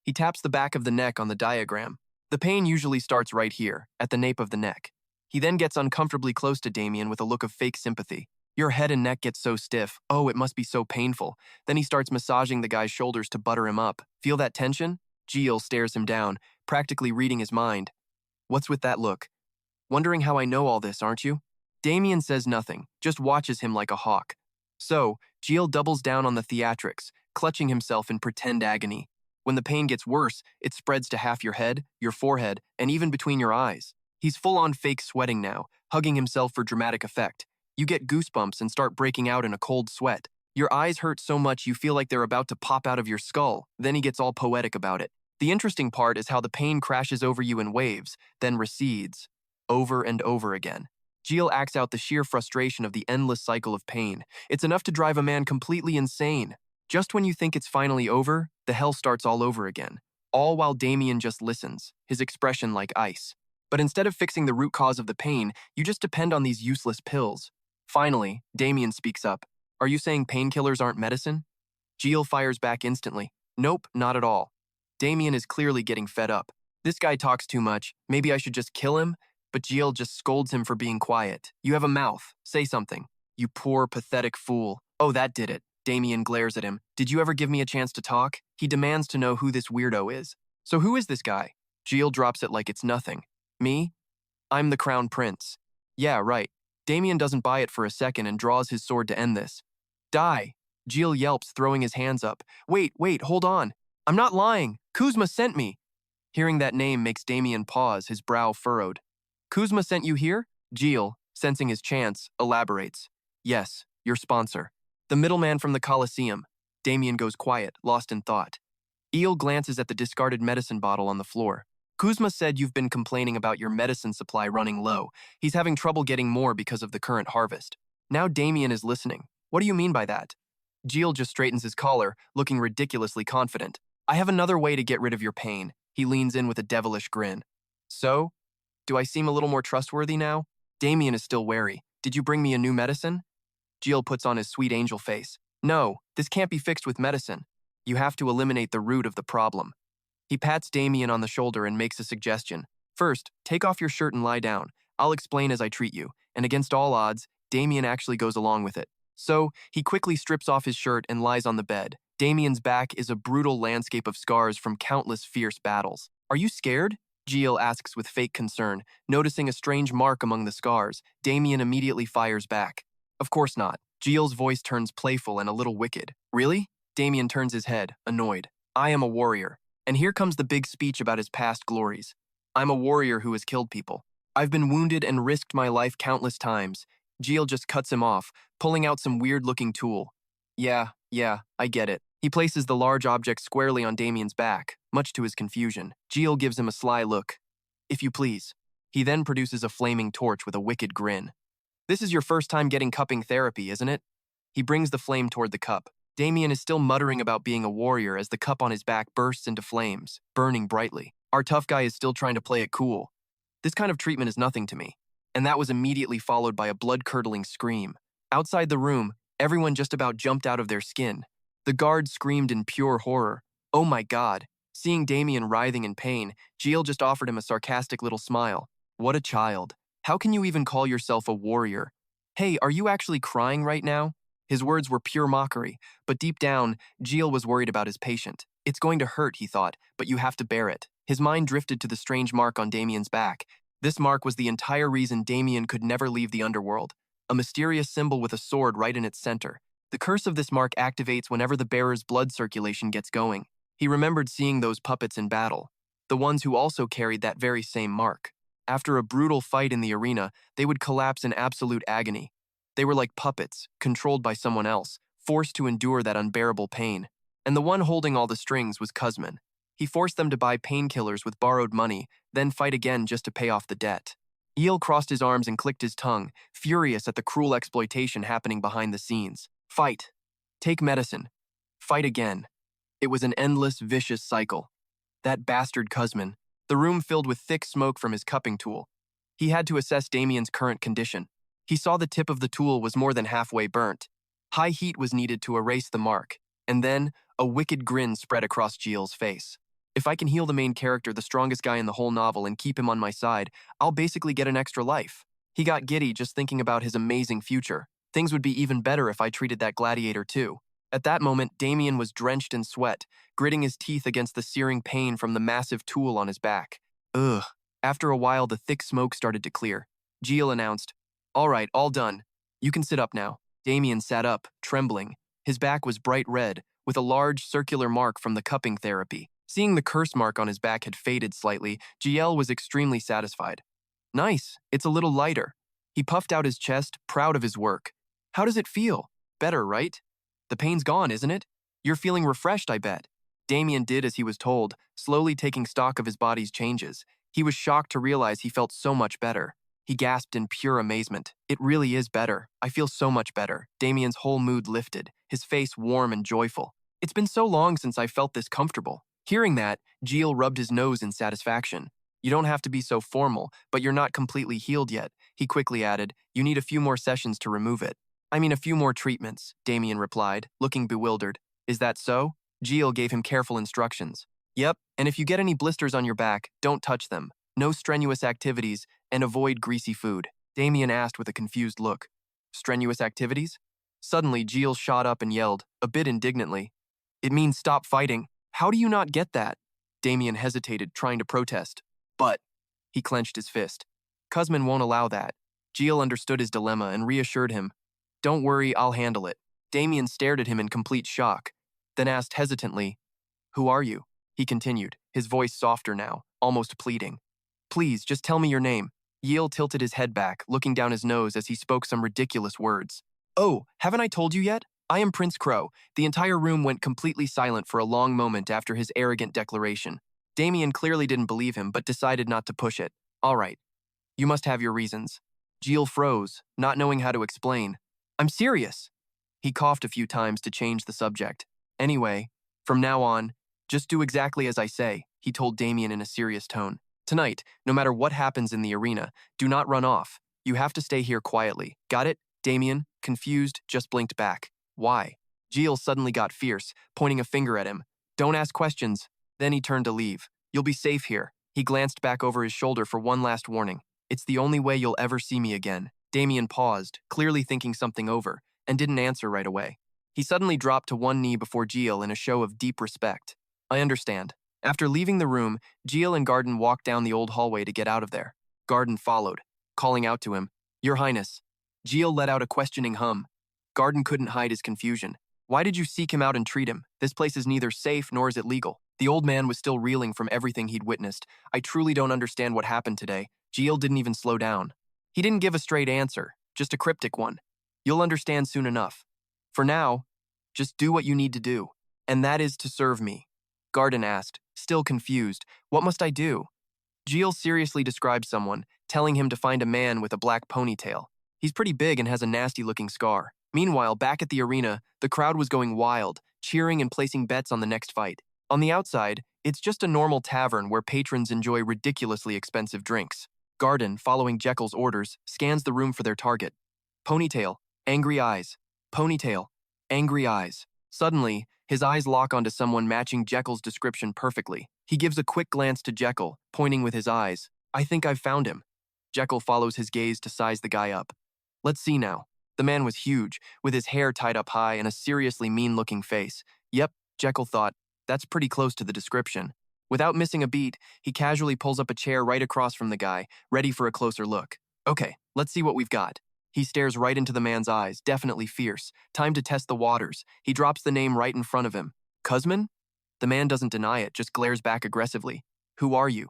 He taps the back of the neck on the diagram. The pain usually starts right here, at the nape of the neck. He then gets uncomfortably close to Damien with a look of fake sympathy. Your head and neck get so stiff. Oh, it must be so painful. Then he starts massaging the guy's shoulders to butter him up. Feel that tension? Jiel stares him down, practically reading his mind. What's with that look? Wondering how I know all this, aren't you? Damien says nothing, just watches him like a hawk. So, Jiel doubles down on the theatrics, clutching himself in pretend agony. When the pain gets worse, it spreads to half your head, your forehead, and even between your eyes. He's full-on fake sweating now, hugging himself for dramatic effect. You get goosebumps and start breaking out in a cold sweat. Your eyes hurt so much you feel like they're about to pop out of your skull. Then he gets all poetic about it. The interesting part is how the pain crashes over you in waves, then recedes. Over and over again. Jiel acts out the sheer frustration of the endless cycle of pain. It's enough to drive a man completely insane. Just when you think it's finally over, the hell starts all over again. All while Damien just listens, his expression like ice. But instead of fixing the root cause of the pain, you just depend on these useless pills. Finally, Damien speaks up. Are you saying painkillers aren't medicine? Jiel fires back instantly. Nope, not at all. Damien is clearly getting fed up. This guy talks too much. Maybe I should just kill him? but Jiel just scolds him for being quiet. You have a mouth. Say something. You poor, pathetic fool. Oh, that did it. Damien glares at him. Did you ever give me a chance to talk? He demands to know who this weirdo is. So who is this guy? Jiel drops it like it's nothing. Me? I'm the Crown Prince. Yeah, right. Damien doesn't buy it for a second and draws his sword to end this. Die. Jiel yelps, throwing his hands up. Wait, hold on. I'm not lying. Kuzma sent me. Hearing that name makes Damien pause, his brow furrowed. Kuzma sent you here? Jiel, sensing his chance, elaborates. Yes, your sponsor. The middleman from the Colosseum. Damien goes quiet, lost in thought. Eel glances at the discarded medicine bottle on the floor. Kuzma said you've been complaining about your medicine supply running low. He's having trouble getting more because of the current harvest. Now Damien is listening. What do you mean by that? Jiel just straightens his collar, looking ridiculously confident. I have another way to get rid of your pain. He leans in with a devilish grin. So? Do I seem a little more trustworthy now? Damien is still wary. Did you bring me a new medicine? Jiel puts on his sweet angel face. No, this can't be fixed with medicine. You have to eliminate the root of the problem. He pats Damien on the shoulder and makes a suggestion. First, take off your shirt and lie down. I'll explain as I treat you. And against all odds, Damien actually goes along with it. So, he quickly strips off his shirt and lies on the bed. Damien's back is a brutal landscape of scars from countless fierce battles. Are you scared? Jiel asks with fake concern. Noticing a strange mark among the scars, Damien immediately fires back. Of course not. Jiel's voice turns playful and a little wicked. Really? Damien turns his head, annoyed. I am a warrior. And here comes the big speech about his past glories. I'm a warrior who has killed people. I've been wounded and risked my life countless times. Jiel just cuts him off, pulling out some weird-looking tool. Yeah, I get it. He places the large object squarely on Damien's back, much to his confusion. Jiel gives him a sly look. If you please. He then produces a flaming torch with a wicked grin. This is your first time getting cupping therapy, isn't it? He brings the flame toward the cup. Damien is still muttering about being a warrior as the cup on his back bursts into flames, burning brightly. Our tough guy is still trying to play it cool. This kind of treatment is nothing to me. And that was immediately followed by a blood-curdling scream. Outside the room, everyone just about jumped out of their skin. The guard screamed in pure horror. Oh my God. Seeing Damien writhing in pain, Jiel just offered him a sarcastic little smile. What a child. How can you even call yourself a warrior? Hey, are you actually crying right now? His words were pure mockery, but deep down, Jiel was worried about his patient. It's going to hurt, he thought, but you have to bear it. His mind drifted to the strange mark on Damien's back. This mark was the entire reason Damien could never leave the underworld. A mysterious symbol with a sword right in its center. The curse of this mark activates whenever the bearer's blood circulation gets going. He remembered seeing those puppets in battle, the ones who also carried that very same mark. After a brutal fight in the arena, they would collapse in absolute agony. They were like puppets, controlled by someone else, forced to endure that unbearable pain. And the one holding all the strings was Kuzman. He forced them to buy painkillers with borrowed money, then fight again just to pay off the debt. Jiel crossed his arms and clicked his tongue, furious at the cruel exploitation happening behind the scenes. Fight. Take medicine. Fight again. It was an endless, vicious cycle. That bastard Kuzman. The room filled with thick smoke from his cupping tool. He had to assess Damien's current condition. He saw the tip of the tool was more than halfway burnt. High heat was needed to erase the mark. And then, a wicked grin spread across Jiel's face. If I can heal the main character, the strongest guy in the whole novel, and keep him on my side, I'll basically get an extra life. He got giddy just thinking about his amazing future. Things would be even better if I treated that gladiator too. At that moment, Damien was drenched in sweat, gritting his teeth against the searing pain from the massive tool on his back. Ugh. After a while, the thick smoke started to clear. Jiel announced, All right, all done. You can sit up now. Damien sat up, trembling. His back was bright red, with a large circular mark from the cupping therapy. Seeing the curse mark on his back had faded slightly, Jiel was extremely satisfied. Nice, it's a little lighter. He puffed out his chest, proud of his work. How does it feel? Better, right? The pain's gone, isn't it? You're feeling refreshed, I bet. Damien did as he was told, slowly taking stock of his body's changes. He was shocked to realize he felt so much better. He gasped in pure amazement. It really is better. I feel so much better. Damien's whole mood lifted, his face warm and joyful. It's been so long since I felt this comfortable. Hearing that, Jiel rubbed his nose in satisfaction. You don't have to be so formal, but you're not completely healed yet. He quickly added, you need a few more sessions to remove it. I mean a few more treatments, Damien replied, looking bewildered. Is that so? Jiel gave him careful instructions. Yep, and if you get any blisters on your back, don't touch them. No strenuous activities, and avoid greasy food. Damien asked with a confused look. Strenuous activities? Suddenly, Jiel shot up and yelled, a bit indignantly. It means stop fighting. How do you not get that? Damien hesitated, trying to protest. But, he clenched his fist. Kuzmin won't allow that. Jiel understood his dilemma and reassured him. Don't worry, I'll handle it. Damien stared at him in complete shock, then asked hesitantly, Who are you? He continued, his voice softer now, almost pleading. Please, just tell me your name. Jiel tilted his head back, looking down his nose as he spoke some ridiculous words. Oh, haven't I told you yet? I am Prince Crow. The entire room went completely silent for a long moment after his arrogant declaration. Damien clearly didn't believe him, but decided not to push it. All right. You must have your reasons. Jiel froze, not knowing how to explain. I'm serious. He coughed a few times to change the subject. Anyway, from now on, just do exactly as I say, he told Damien in a serious tone. Tonight, no matter what happens in the arena, do not run off. You have to stay here quietly. Got it? Damien, confused, just blinked back. Why? Jiel suddenly got fierce, pointing a finger at him. Don't ask questions. Then he turned to leave. You'll be safe here. He glanced back over his shoulder for one last warning. It's the only way you'll ever see me again. Damien paused, clearly thinking something over, and didn't answer right away. He suddenly dropped to one knee before Jiel in a show of deep respect. I understand. After leaving the room, Jiel and Gardin walked down the old hallway to get out of there. Gardin followed, calling out to him, Your Highness. Jiel let out a questioning hum. Gardin couldn't hide his confusion. Why did you seek him out and treat him? This place is neither safe nor is it legal. The old man was still reeling from everything he'd witnessed. I truly don't understand what happened today. Jiel didn't even slow down. He didn't give a straight answer, just a cryptic one. You'll understand soon enough. For now, just do what you need to do, and that is to serve me. Gardin asked, still confused, what must I do? Jiel seriously described someone, telling him to find a man with a black ponytail. He's pretty big and has a nasty-looking scar. Meanwhile, back at the arena, the crowd was going wild, cheering and placing bets on the next fight. On the outside, it's just a normal tavern where patrons enjoy ridiculously expensive drinks. Gardin, following Jekyll's orders, scans the room for their target. Ponytail, angry eyes. Ponytail, angry eyes. Suddenly, his eyes lock onto someone matching Jekyll's description perfectly. He gives a quick glance to Jekyll, pointing with his eyes. I think I've found him. Jekyll follows his gaze to size the guy up. Let's see now. The man was huge, with his hair tied up high and a seriously mean-looking face. Yep, Jekyll thought, that's pretty close to the description. Without missing a beat, he casually pulls up a chair right across from the guy, ready for a closer look. Okay, let's see what we've got. He stares right into the man's eyes, definitely fierce. Time to test the waters. He drops the name right in front of him. Kuzmin? The man doesn't deny it, just glares back aggressively. Who are you?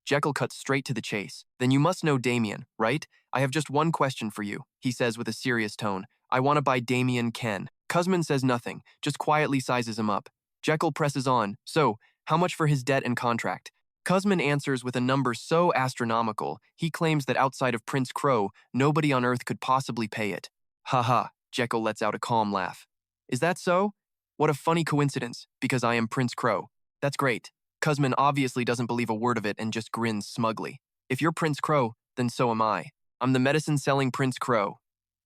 Jekyll cuts straight to the chase. Then you must know Damien, right? I have just one question for you, he says with a serious tone. I want to buy Damien Ken. Kuzmin says nothing, just quietly sizes him up. Jekyll presses on. So, how much for his debt and contract? Kuzmin answers with a number so astronomical, he claims that outside of Prince Crow, nobody on Earth could possibly pay it. Ha, Jekyll lets out a calm laugh. Is that so? What a funny coincidence, because I am Prince Crow. That's great. Kuzmin obviously doesn't believe a word of it and just grins smugly. If you're Prince Crow, then so am I. I'm the medicine-selling Prince Crow.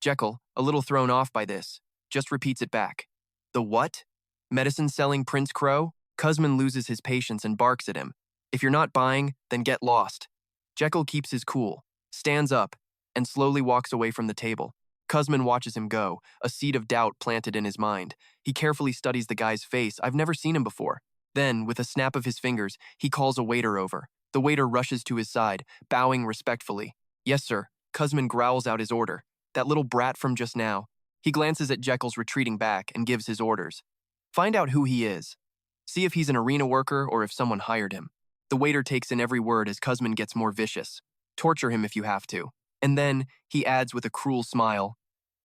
Jekyll, a little thrown off by this, just repeats it back. The what? Medicine-selling Prince Crow? Kuzmin loses his patience and barks at him. If you're not buying, then get lost. Jekyll keeps his cool, stands up, and slowly walks away from the table. Kuzmin watches him go, a seed of doubt planted in his mind. He carefully studies the guy's face. I've never seen him before. Then, with a snap of his fingers, he calls a waiter over. The waiter rushes to his side, bowing respectfully. Yes, sir. Kuzmin growls out his order. That little brat from just now. He glances at Jekyll's retreating back and gives his orders. Find out who he is. See if he's an arena worker or if someone hired him. The waiter takes in every word as Kuzmin gets more vicious. Torture him if you have to. And then, he adds with a cruel smile,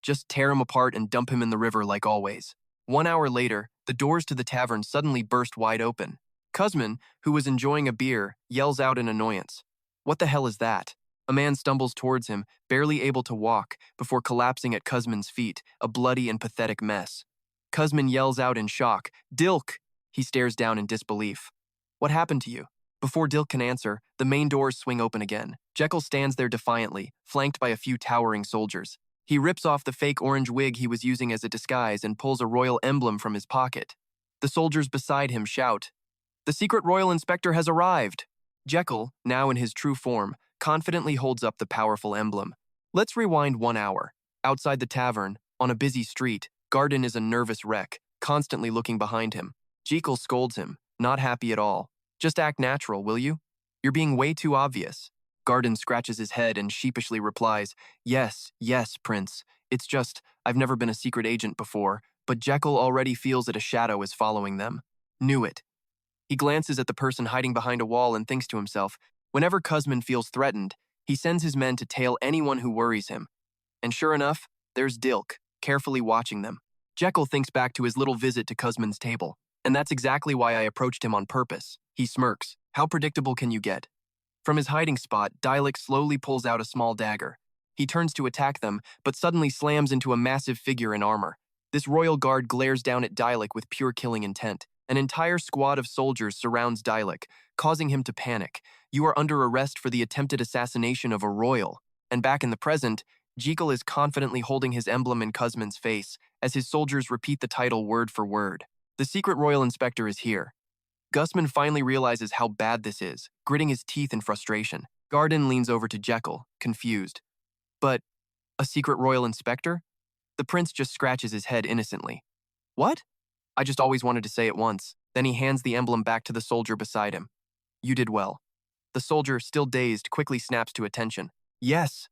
just tear him apart and dump him in the river like always. 1 hour later, the doors to the tavern suddenly burst wide open. Kuzmin, who was enjoying a beer, yells out in annoyance. What the hell is that? A man stumbles towards him, barely able to walk, before collapsing at Kuzmin's feet, a bloody and pathetic mess. Kuzmin yells out in shock, Dilk! He stares down in disbelief. What happened to you? Before Dilk can answer, the main doors swing open again. Jekyll stands there defiantly, flanked by a few towering soldiers. He rips off the fake orange wig he was using as a disguise and pulls a royal emblem from his pocket. The soldiers beside him shout, The secret royal inspector has arrived! Jekyll, now in his true form, confidently holds up the powerful emblem. Let's rewind 1 hour. Outside the tavern, on a busy street, Gardin is a nervous wreck, constantly looking behind him. Jekyll scolds him, not happy at all. Just act natural, will you? You're being way too obvious. Gardin scratches his head and sheepishly replies, Yes, yes, Prince. It's just, I've never been a secret agent before, but Jekyll already feels that a shadow is following them. Knew it. He glances at the person hiding behind a wall and thinks to himself, whenever Cuzman feels threatened, he sends his men to tail anyone who worries him. And sure enough, there's Dilk, carefully watching them. Jekyll thinks back to his little visit to Cuzman's table, and that's exactly why I approached him on purpose. He smirks. How predictable can you get? From his hiding spot, Dialek slowly pulls out a small dagger. He turns to attack them, but suddenly slams into a massive figure in armor. This royal guard glares down at Dialek with pure killing intent. An entire squad of soldiers surrounds Dialek, causing him to panic. You are under arrest for the attempted assassination of a royal. And back in the present, Jekyll is confidently holding his emblem in Cuzman's face as his soldiers repeat the title word for word. The secret royal inspector is here. Gusman finally realizes how bad this is, gritting his teeth in frustration. Gardin leans over to Jekyll, confused. But, a secret royal inspector? The prince just scratches his head innocently. What? I just always wanted to say it once. Then he hands the emblem back to the soldier beside him. You did well. The soldier, still dazed, quickly snaps to attention. Yes.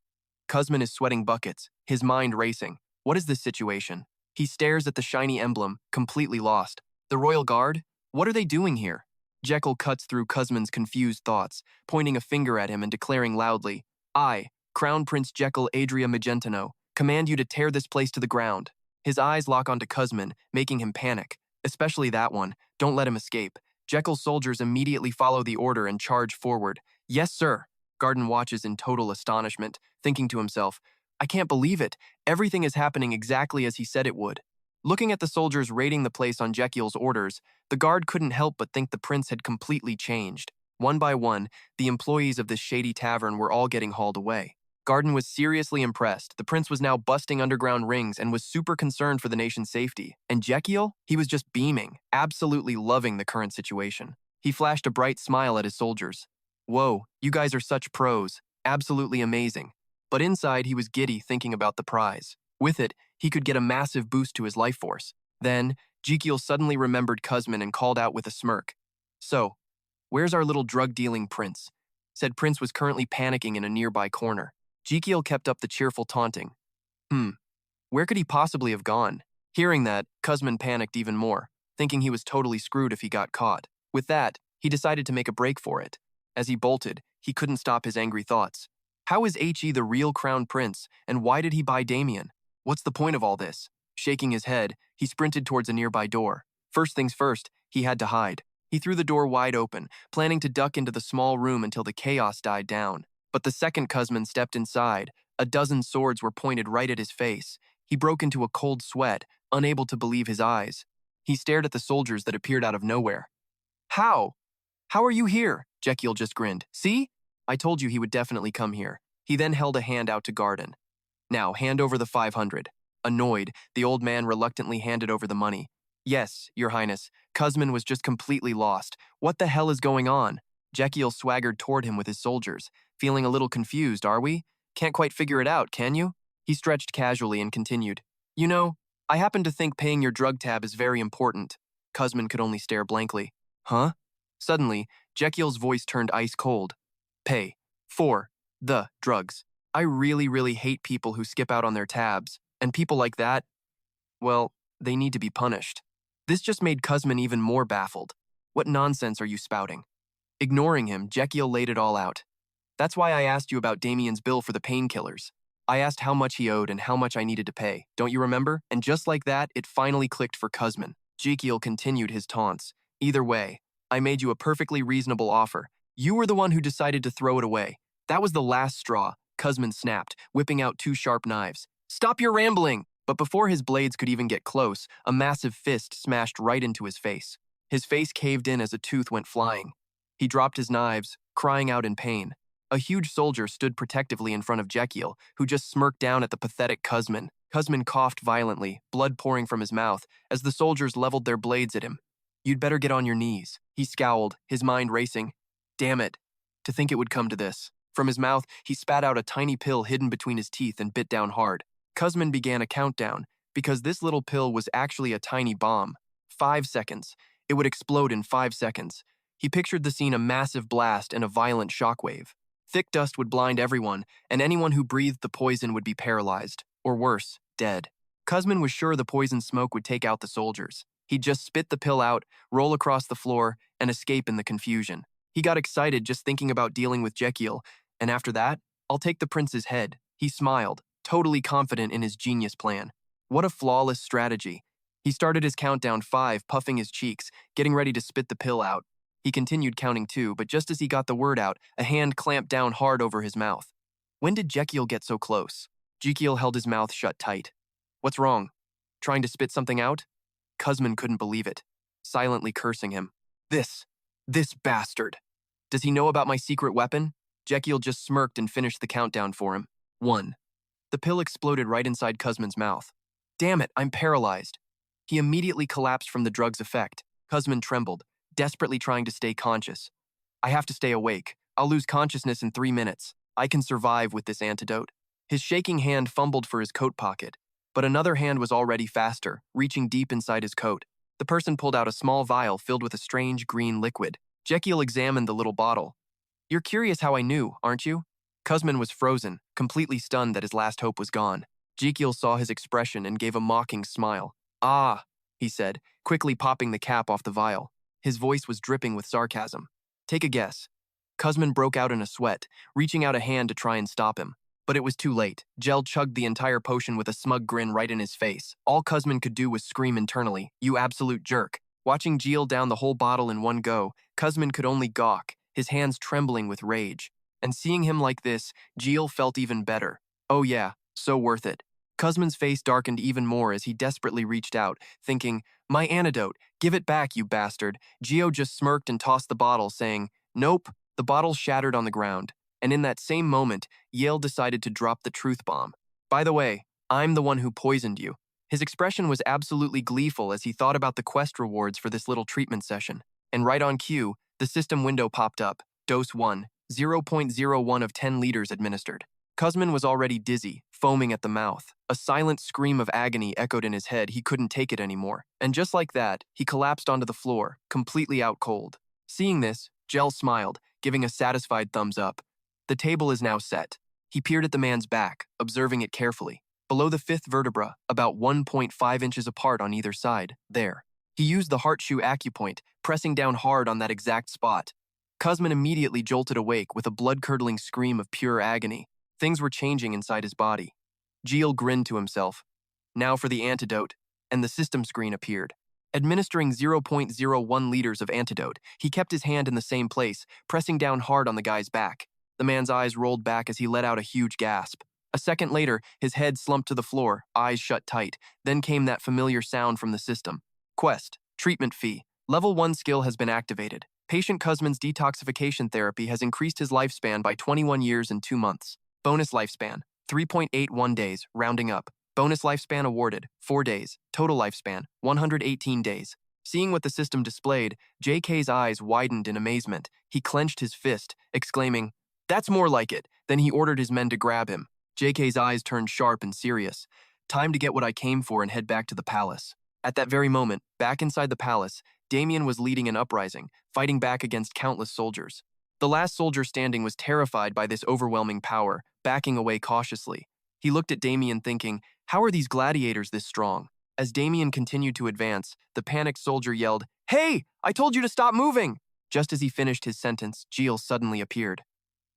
Cuzman is sweating buckets, his mind racing. What is this situation? He stares at the shiny emblem, completely lost. The Royal Guard? What are they doing here? Jekyll cuts through Cuzman's confused thoughts, pointing a finger at him and declaring loudly, I, Crown Prince Jekyll Adria Magentano, command you to tear this place to the ground. His eyes lock onto Cuzman, making him panic. Especially that one. Don't let him escape. Jekyll's soldiers immediately follow the order and charge forward. Yes, sir. Gardin watches in total astonishment, thinking to himself, I can't believe it. Everything is happening exactly as he said it would. Looking at the soldiers raiding the place on Jekyll's orders, the guard couldn't help but think the prince had completely changed. One by one, the employees of this shady tavern were all getting hauled away. Gardin was seriously impressed. The prince was now busting underground rings and was super concerned for the nation's safety. And Jekyll? He was just beaming, absolutely loving the current situation. He flashed a bright smile at his soldiers. Whoa, you guys are such pros. Absolutely amazing. But inside, he was giddy thinking about the prize. With it, he could get a massive boost to his life force. Then, Jekyll suddenly remembered Cuzman and called out with a smirk. So, where's our little drug-dealing prince? Said Prince was currently panicking in a nearby corner. Jekyll kept up the cheerful taunting. Where could he possibly have gone? Hearing that, Cuzman panicked even more, thinking he was totally screwed if he got caught. With that, he decided to make a break for it. As he bolted, he couldn't stop his angry thoughts. How is He the real crown prince, and why did he buy Damien? What's the point of all this? Shaking his head, he sprinted towards a nearby door. First things first, he had to hide. He threw the door wide open, planning to duck into the small room until the chaos died down. But the second Cuzman stepped inside, a dozen swords were pointed right at his face. He broke into a cold sweat, unable to believe his eyes. He stared at the soldiers that appeared out of nowhere. How? How are you here? Jekyll just grinned. See? I told you he would definitely come here. He then held a hand out to Gardin. Now, hand over the 500. Annoyed, the old man reluctantly handed over the money. Yes, Your Highness, Cuzman was just completely lost. What the hell is going on? Jekyll swaggered toward him with his soldiers. Feeling a little confused, are we? Can't quite figure it out, can you? He stretched casually and continued. You know, I happen to think paying your drug tab is very important. Cuzman could only stare blankly. Huh? Suddenly, Jekyll's voice turned ice cold. Pay. For. The. Drugs. I really hate people who skip out on their tabs. And people like that, well, they need to be punished. This just made Cuzman even more baffled. What nonsense are you spouting? Ignoring him, Jekyll laid it all out. That's why I asked you about Damien's bill for the painkillers. I asked how much he owed and how much I needed to pay. Don't you remember? And just like that, it finally clicked for Cuzman. Jekyll continued his taunts. Either way, I made you a perfectly reasonable offer. You were the one who decided to throw it away. That was the last straw, Cuzman snapped, whipping out 2 sharp knives. Stop your rambling! But before his blades could even get close, a massive fist smashed right into his face. His face caved in as a tooth went flying. He dropped his knives, crying out in pain. A huge soldier stood protectively in front of Jekyll, who just smirked down at the pathetic Cuzman. Cuzman coughed violently, blood pouring from his mouth, as the soldiers leveled their blades at him. You'd better get on your knees. He scowled, his mind racing. Damn it. To think it would come to this. From his mouth, he spat out a tiny pill hidden between his teeth and bit down hard. Kuzmin began a countdown, because this little pill was actually a tiny bomb. 5 seconds. It would explode in 5 seconds. He pictured the scene: a massive blast and a violent shockwave. Thick dust would blind everyone, and anyone who breathed the poison would be paralyzed, or worse, dead. Kuzmin was sure the poison smoke would take out the soldiers. He'd just spit the pill out, roll across the floor, and escape in the confusion. He got excited just thinking about dealing with Jiel, and after that, I'll take the prince's head. He smiled, totally confident in his genius plan. What a flawless strategy. He started his countdown 5, puffing his cheeks, getting ready to spit the pill out. He continued counting 2, but just as he got the word out, a hand clamped down hard over his mouth. When did Jiel get so close? Jiel held his mouth shut tight. What's wrong? Trying to spit something out? Kuzmin couldn't believe it, silently cursing him. This bastard. Does he know about my secret weapon? Jiel just smirked and finished the countdown for him. 1. The pill exploded right inside Kuzmin's mouth. Damn it, I'm paralyzed. He immediately collapsed from the drug's effect. Kuzmin trembled, desperately trying to stay conscious. I have to stay awake. I'll lose consciousness in 3 minutes. I can survive with this antidote. His shaking hand fumbled for his coat pocket, but another hand was already faster, reaching deep inside his coat. The person pulled out a small vial filled with a strange green liquid. Jiel examined the little bottle. You're curious how I knew, aren't you? Kuzmin was frozen, completely stunned that his last hope was gone. Jiel saw his expression and gave a mocking smile. Ah, he said, quickly popping the cap off the vial. His voice was dripping with sarcasm. Take a guess. Kuzmin broke out in a sweat, reaching out a hand to try and stop him. But it was too late. Jiel chugged the entire potion with a smug grin right in his face. All Kuzmin could do was scream internally, "You absolute jerk." Watching Jiel down the whole bottle in one go, Kuzmin could only gawk, his hands trembling with rage. And seeing him like this, Jiel felt even better. Oh yeah, so worth it. Kuzmin's face darkened even more as he desperately reached out, thinking, my antidote, give it back, you bastard. Jiel just smirked and tossed the bottle, saying, nope. The bottle shattered on the ground, and in that same moment, Jiel decided to drop the truth bomb. By the way, I'm the one who poisoned you. His expression was absolutely gleeful as he thought about the quest rewards for this little treatment session. And right on cue, the system window popped up. Dose 1, 0.01 of 10 liters administered. Kuzmin was already dizzy, foaming at the mouth. A silent scream of agony echoed in his head. He couldn't take it anymore. And just like that, he collapsed onto the floor, completely out cold. Seeing this, Jiel smiled, giving a satisfied thumbs up. The table is now set. He peered at the man's back, observing it carefully. Below the 5th vertebra, about 1.5 inches apart on either side, there. He used the heart shoe acupoint, pressing down hard on that exact spot. Kuzmin immediately jolted awake with a blood-curdling scream of pure agony. Things were changing inside his body. Jiel grinned to himself. Now for the antidote, and the system screen appeared. Administering 0.01 liters of antidote, he kept his hand in the same place, pressing down hard on the guy's back. The man's eyes rolled back as he let out a huge gasp. A second later, his head slumped to the floor, eyes shut tight. Then came that familiar sound from the system. Quest, treatment fee. Level 1 skill has been activated. Patient Kuzmin's detoxification therapy has increased his lifespan by 21 years and 2 months. Bonus lifespan, 3.81 days, rounding up. Bonus lifespan awarded, 4 days. Total lifespan, 118 days. Seeing what the system displayed, JK's eyes widened in amazement. He clenched his fist, exclaiming, that's more like it. Then he ordered his men to grab him. JK's eyes turned sharp and serious. Time to get what I came for and head back to the palace. At that very moment, back inside the palace, Damien was leading an uprising, fighting back against countless soldiers. The last soldier standing was terrified by this overwhelming power, backing away cautiously. He looked at Damien thinking, how are these gladiators this strong? As Damien continued to advance, the panicked soldier yelled, hey, I told you to stop moving! Just as he finished his sentence, Jiel suddenly appeared.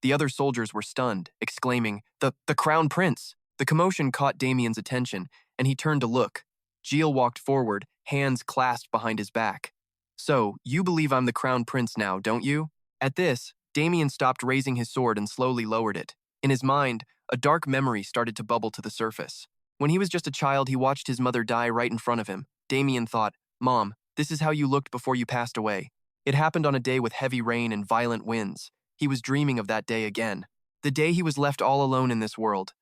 The other soldiers were stunned, exclaiming, the Crown Prince! The commotion caught Damien's attention, and he turned to look. Jiel walked forward, hands clasped behind his back. So, you believe I'm the Crown Prince now, don't you? At this, Damien stopped raising his sword and slowly lowered it. In his mind, a dark memory started to bubble to the surface. When he was just a child, he watched his mother die right in front of him. Damien thought, Mom, this is how you looked before you passed away. It happened on a day with heavy rain and violent winds. He was dreaming of that day again. The day he was left all alone in this world.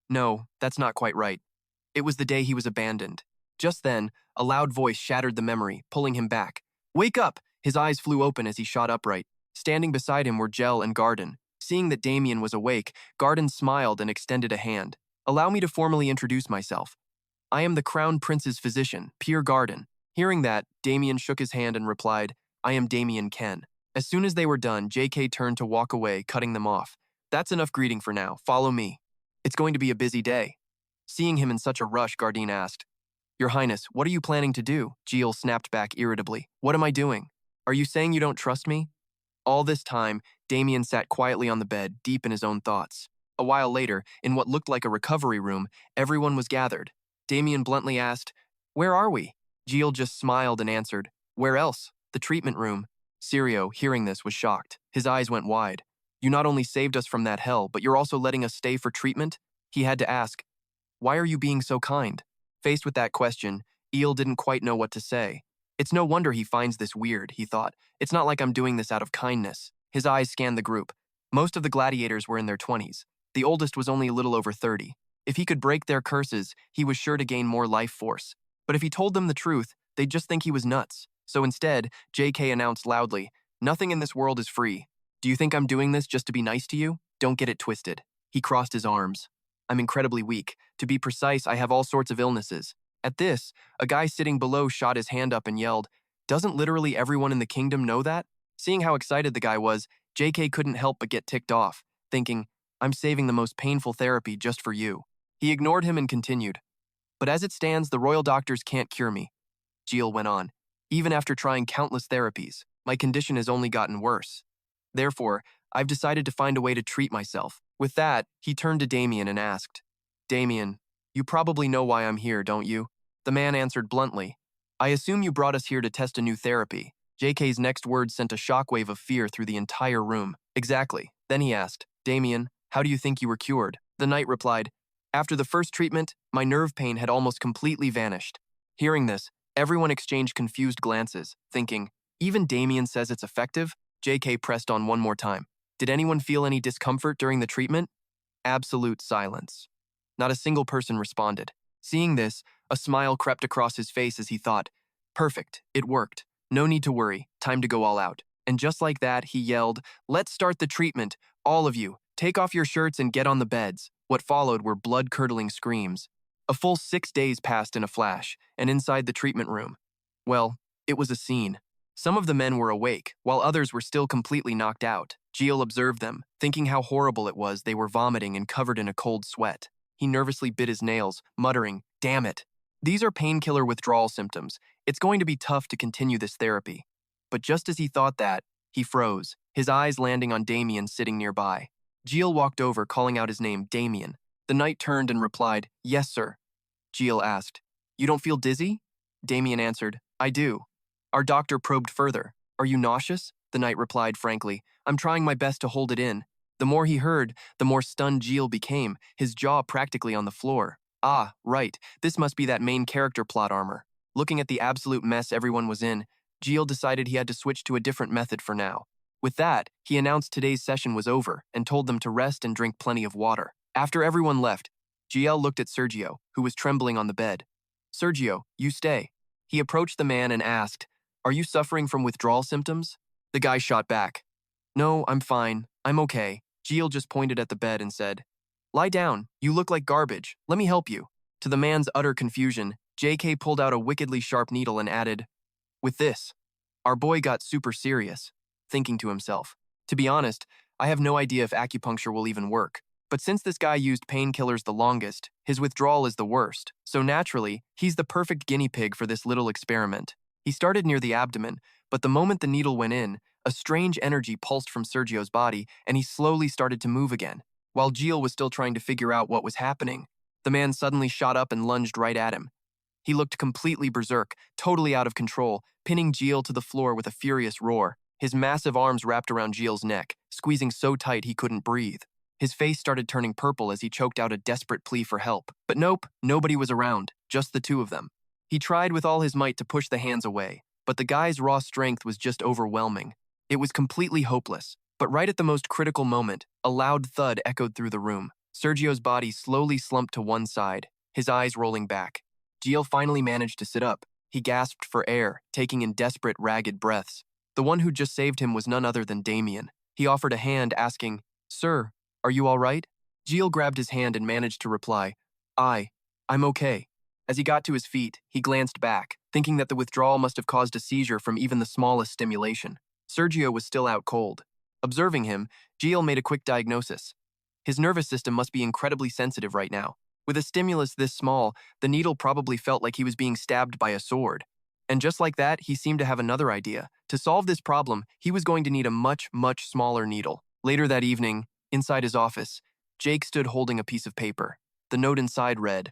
No, that's not quite right. It was the day he was abandoned. Just then, a loud voice shattered the memory, pulling him back. Wake up! His eyes flew open as he shot upright. Standing beside him were Jiel and Gardin. Seeing that Damien was awake, Gardin smiled and extended a hand. Allow me to formally introduce myself. I am the Crown Prince's physician, Pierre Gardin. Hearing that, Damien shook his hand and replied, I am Damien Ken. As soon as they were done, JK turned to walk away, cutting them off. That's enough greeting for now. Follow me. It's going to be a busy day. Seeing him in such a rush, Gardin asked, Your Highness, what are you planning to do? Jiel snapped back irritably. What am I doing? Are you saying you don't trust me? All this time, Damien sat quietly on the bed, deep in his own thoughts. A while later, in what looked like a recovery room, everyone was gathered. Damien bluntly asked, Where are we? Jiel just smiled and answered, Where else? The treatment room. Sirio, hearing this, was shocked. His eyes went wide. You not only saved us from that hell, but you're also letting us stay for treatment? He had to ask, Why are you being so kind? Faced with that question, Jiel didn't quite know what to say. It's no wonder he finds this weird, he thought. It's not like I'm doing this out of kindness. His eyes scanned the group. Most of the gladiators were in their 20s. The oldest was only a little over 30. If he could break their curses, he was sure to gain more life force. But if he told them the truth, they'd just think he was nuts. So instead, JK announced loudly, Nothing in this world is free. Do you think I'm doing this just to be nice to you? Don't get it twisted. He crossed his arms. I'm incredibly weak. To be precise, I have all sorts of illnesses. At this, a guy sitting below shot his hand up and yelled, Doesn't literally everyone in the kingdom know that? Seeing how excited the guy was, JK couldn't help but get ticked off, thinking, I'm saving the most painful therapy just for you. He ignored him and continued. But as it stands, the royal doctors can't cure me. Jiel went on. Even after trying countless therapies, my condition has only gotten worse. Therefore, I've decided to find a way to treat myself. With that, he turned to Damien and asked, Damien, you probably know why I'm here, don't you? The man answered bluntly, I assume you brought us here to test a new therapy. JK's next words sent a shockwave of fear through the entire room. Exactly. Then he asked, Damien, how do you think you were cured? The knight replied, After the first treatment, my nerve pain had almost completely vanished. Hearing this, everyone exchanged confused glances, thinking, even Damien says it's effective? JK pressed on one more time. Did anyone feel any discomfort during the treatment? Absolute silence. Not a single person responded. Seeing this, a smile crept across his face as he thought, Perfect, it worked. No need to worry, time to go all out. And just like that, he yelled, Let's start the treatment. All of you, take off your shirts and get on the beds. What followed were blood-curdling screams. A full 6 days passed in a flash, and inside the treatment room, well, it was a scene. Some of the men were awake, while others were still completely knocked out. Jiel observed them, thinking how horrible it was they were vomiting and covered in a cold sweat. He nervously bit his nails, muttering, Damn it. These are painkiller withdrawal symptoms. It's going to be tough to continue this therapy. But just as he thought that, he froze, his eyes landing on Damien sitting nearby. Jiel walked over, calling out his name, Damien. The knight turned and replied, Yes, sir. Jiel asked, You don't feel dizzy? Damien answered, I do. Our doctor probed further. Are you nauseous? The knight replied frankly, I'm trying my best to hold it in. The more he heard, the more stunned Jiel became, his jaw practically on the floor. Ah, right, this must be that main character plot armor. Looking at the absolute mess everyone was in, Jiel decided he had to switch to a different method for now. With that, he announced today's session was over and told them to rest and drink plenty of water. After everyone left, Jiel looked at Sergio, who was trembling on the bed. Sergio, you stay. He approached the man and asked, Are you suffering from withdrawal symptoms? The guy shot back. No, I'm fine. I'm okay. Jiel just pointed at the bed and said, Lie down. You look like garbage. Let me help you. To the man's utter confusion, JK pulled out a wickedly sharp needle and added, With this. Our boy got super serious, thinking to himself, To be honest, I have no idea if acupuncture will even work. But since this guy used painkillers the longest, his withdrawal is the worst. So naturally, he's the perfect guinea pig for this little experiment. He started near the abdomen, but the moment the needle went in, a strange energy pulsed from Sergio's body, and he slowly started to move again. While Jiel was still trying to figure out what was happening, the man suddenly shot up and lunged right at him. He looked completely berserk, totally out of control, pinning Jiel to the floor with a furious roar. His massive arms wrapped around Jiel's neck, squeezing so tight he couldn't breathe. His face started turning purple as he choked out a desperate plea for help. But nope, nobody was around, just the two of them. He tried with all his might to push the hands away, but the guy's raw strength was just overwhelming. It was completely hopeless. But right at the most critical moment, a loud thud echoed through the room. Sergio's body slowly slumped to one side, his eyes rolling back. Jiel finally managed to sit up. He gasped for air, taking in desperate, ragged breaths. The one who just saved him was none other than Damien. He offered a hand, asking, "Sir, are you all right?" Jiel grabbed his hand and managed to reply, I'm okay." As he got to his feet, he glanced back, thinking that the withdrawal must have caused a seizure from even the smallest stimulation. Sergio was still out cold. Observing him, Jiel made a quick diagnosis. His nervous system must be incredibly sensitive right now. With a stimulus this small, the needle probably felt like he was being stabbed by a sword. And just like that, he seemed to have another idea. To solve this problem, he was going to need a much, much smaller needle. Later that evening, inside his office, Jake stood holding a piece of paper. The note inside read,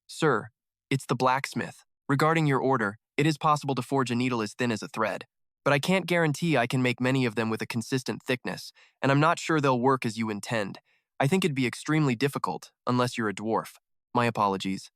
"Sir, it's the blacksmith. Regarding your order, it is possible to forge a needle as thin as a thread. But I can't guarantee I can make many of them with a consistent thickness, and I'm not sure they'll work as you intend. I think it'd be extremely difficult, unless you're a dwarf. My apologies."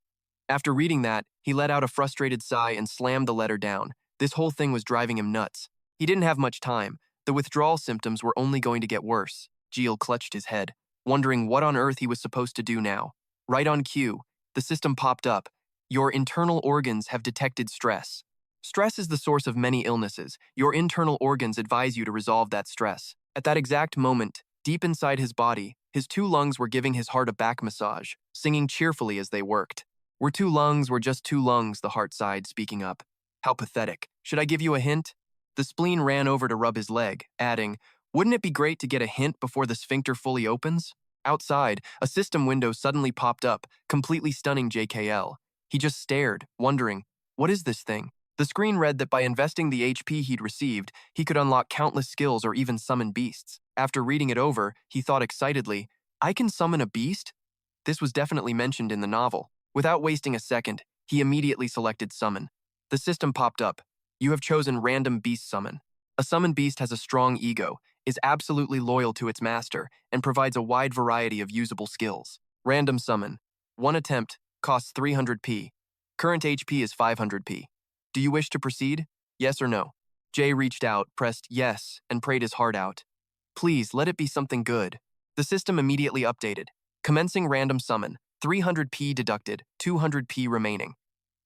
After reading that, he let out a frustrated sigh and slammed the letter down. This whole thing was driving him nuts. He didn't have much time. The withdrawal symptoms were only going to get worse. Jiel clutched his head, wondering what on earth he was supposed to do now. Right on cue, the system popped up. Your internal organs have detected stress. Stress is the source of many illnesses. Your internal organs advise you to resolve that stress. At that exact moment, deep inside his body, his two lungs were giving his heart a back massage, singing cheerfully as they worked. We're two lungs, we're just two lungs, the heart sighed, speaking up. How pathetic. Should I give you a hint? The spleen ran over to rub his leg, adding, wouldn't it be great to get a hint before the sphincter fully opens? Outside, a system window suddenly popped up, completely stunning JKL. He just stared, wondering, what is this thing? The screen read that by investing the HP he'd received, he could unlock countless skills or even summon beasts. After reading it over, he thought excitedly, I can summon a beast? This was definitely mentioned in the novel. Without wasting a second, he immediately selected Summon. The system popped up. You have chosen Random Beast Summon. A summon beast has a strong ego, is absolutely loyal to its master, and provides a wide variety of usable skills. Random Summon. One attempt, costs 300p. Current HP is 500p. Do you wish to proceed? Yes or no? Jay reached out, pressed yes, and prayed his heart out. Please, let it be something good. The system immediately updated. Commencing Random Summon. 300p deducted, 200p remaining.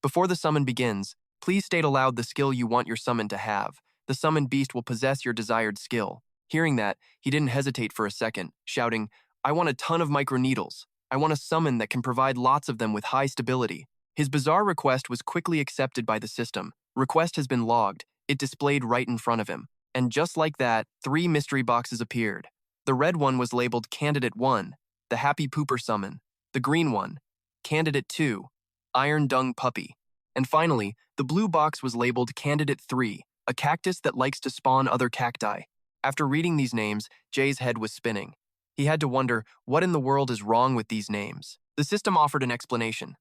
Before the summon begins, please state aloud the skill you want your summon to have. The summoned beast will possess your desired skill. Hearing that, he didn't hesitate for a second, shouting, I want a ton of microneedles. I want a summon that can provide lots of them with high stability. His bizarre request was quickly accepted by the system. Request has been logged. It displayed right in front of him. And just like that, 3 mystery boxes appeared. The red one was labeled Candidate 1, the Happy Pooper Summon. The green one, Candidate 2, Iron Dung Puppy. And finally, the blue box was labeled Candidate 3, a cactus that likes to spawn other cacti. After reading these names, Jay's head was spinning. He had to wonder, what in the world is wrong with these names? The system offered an explanation.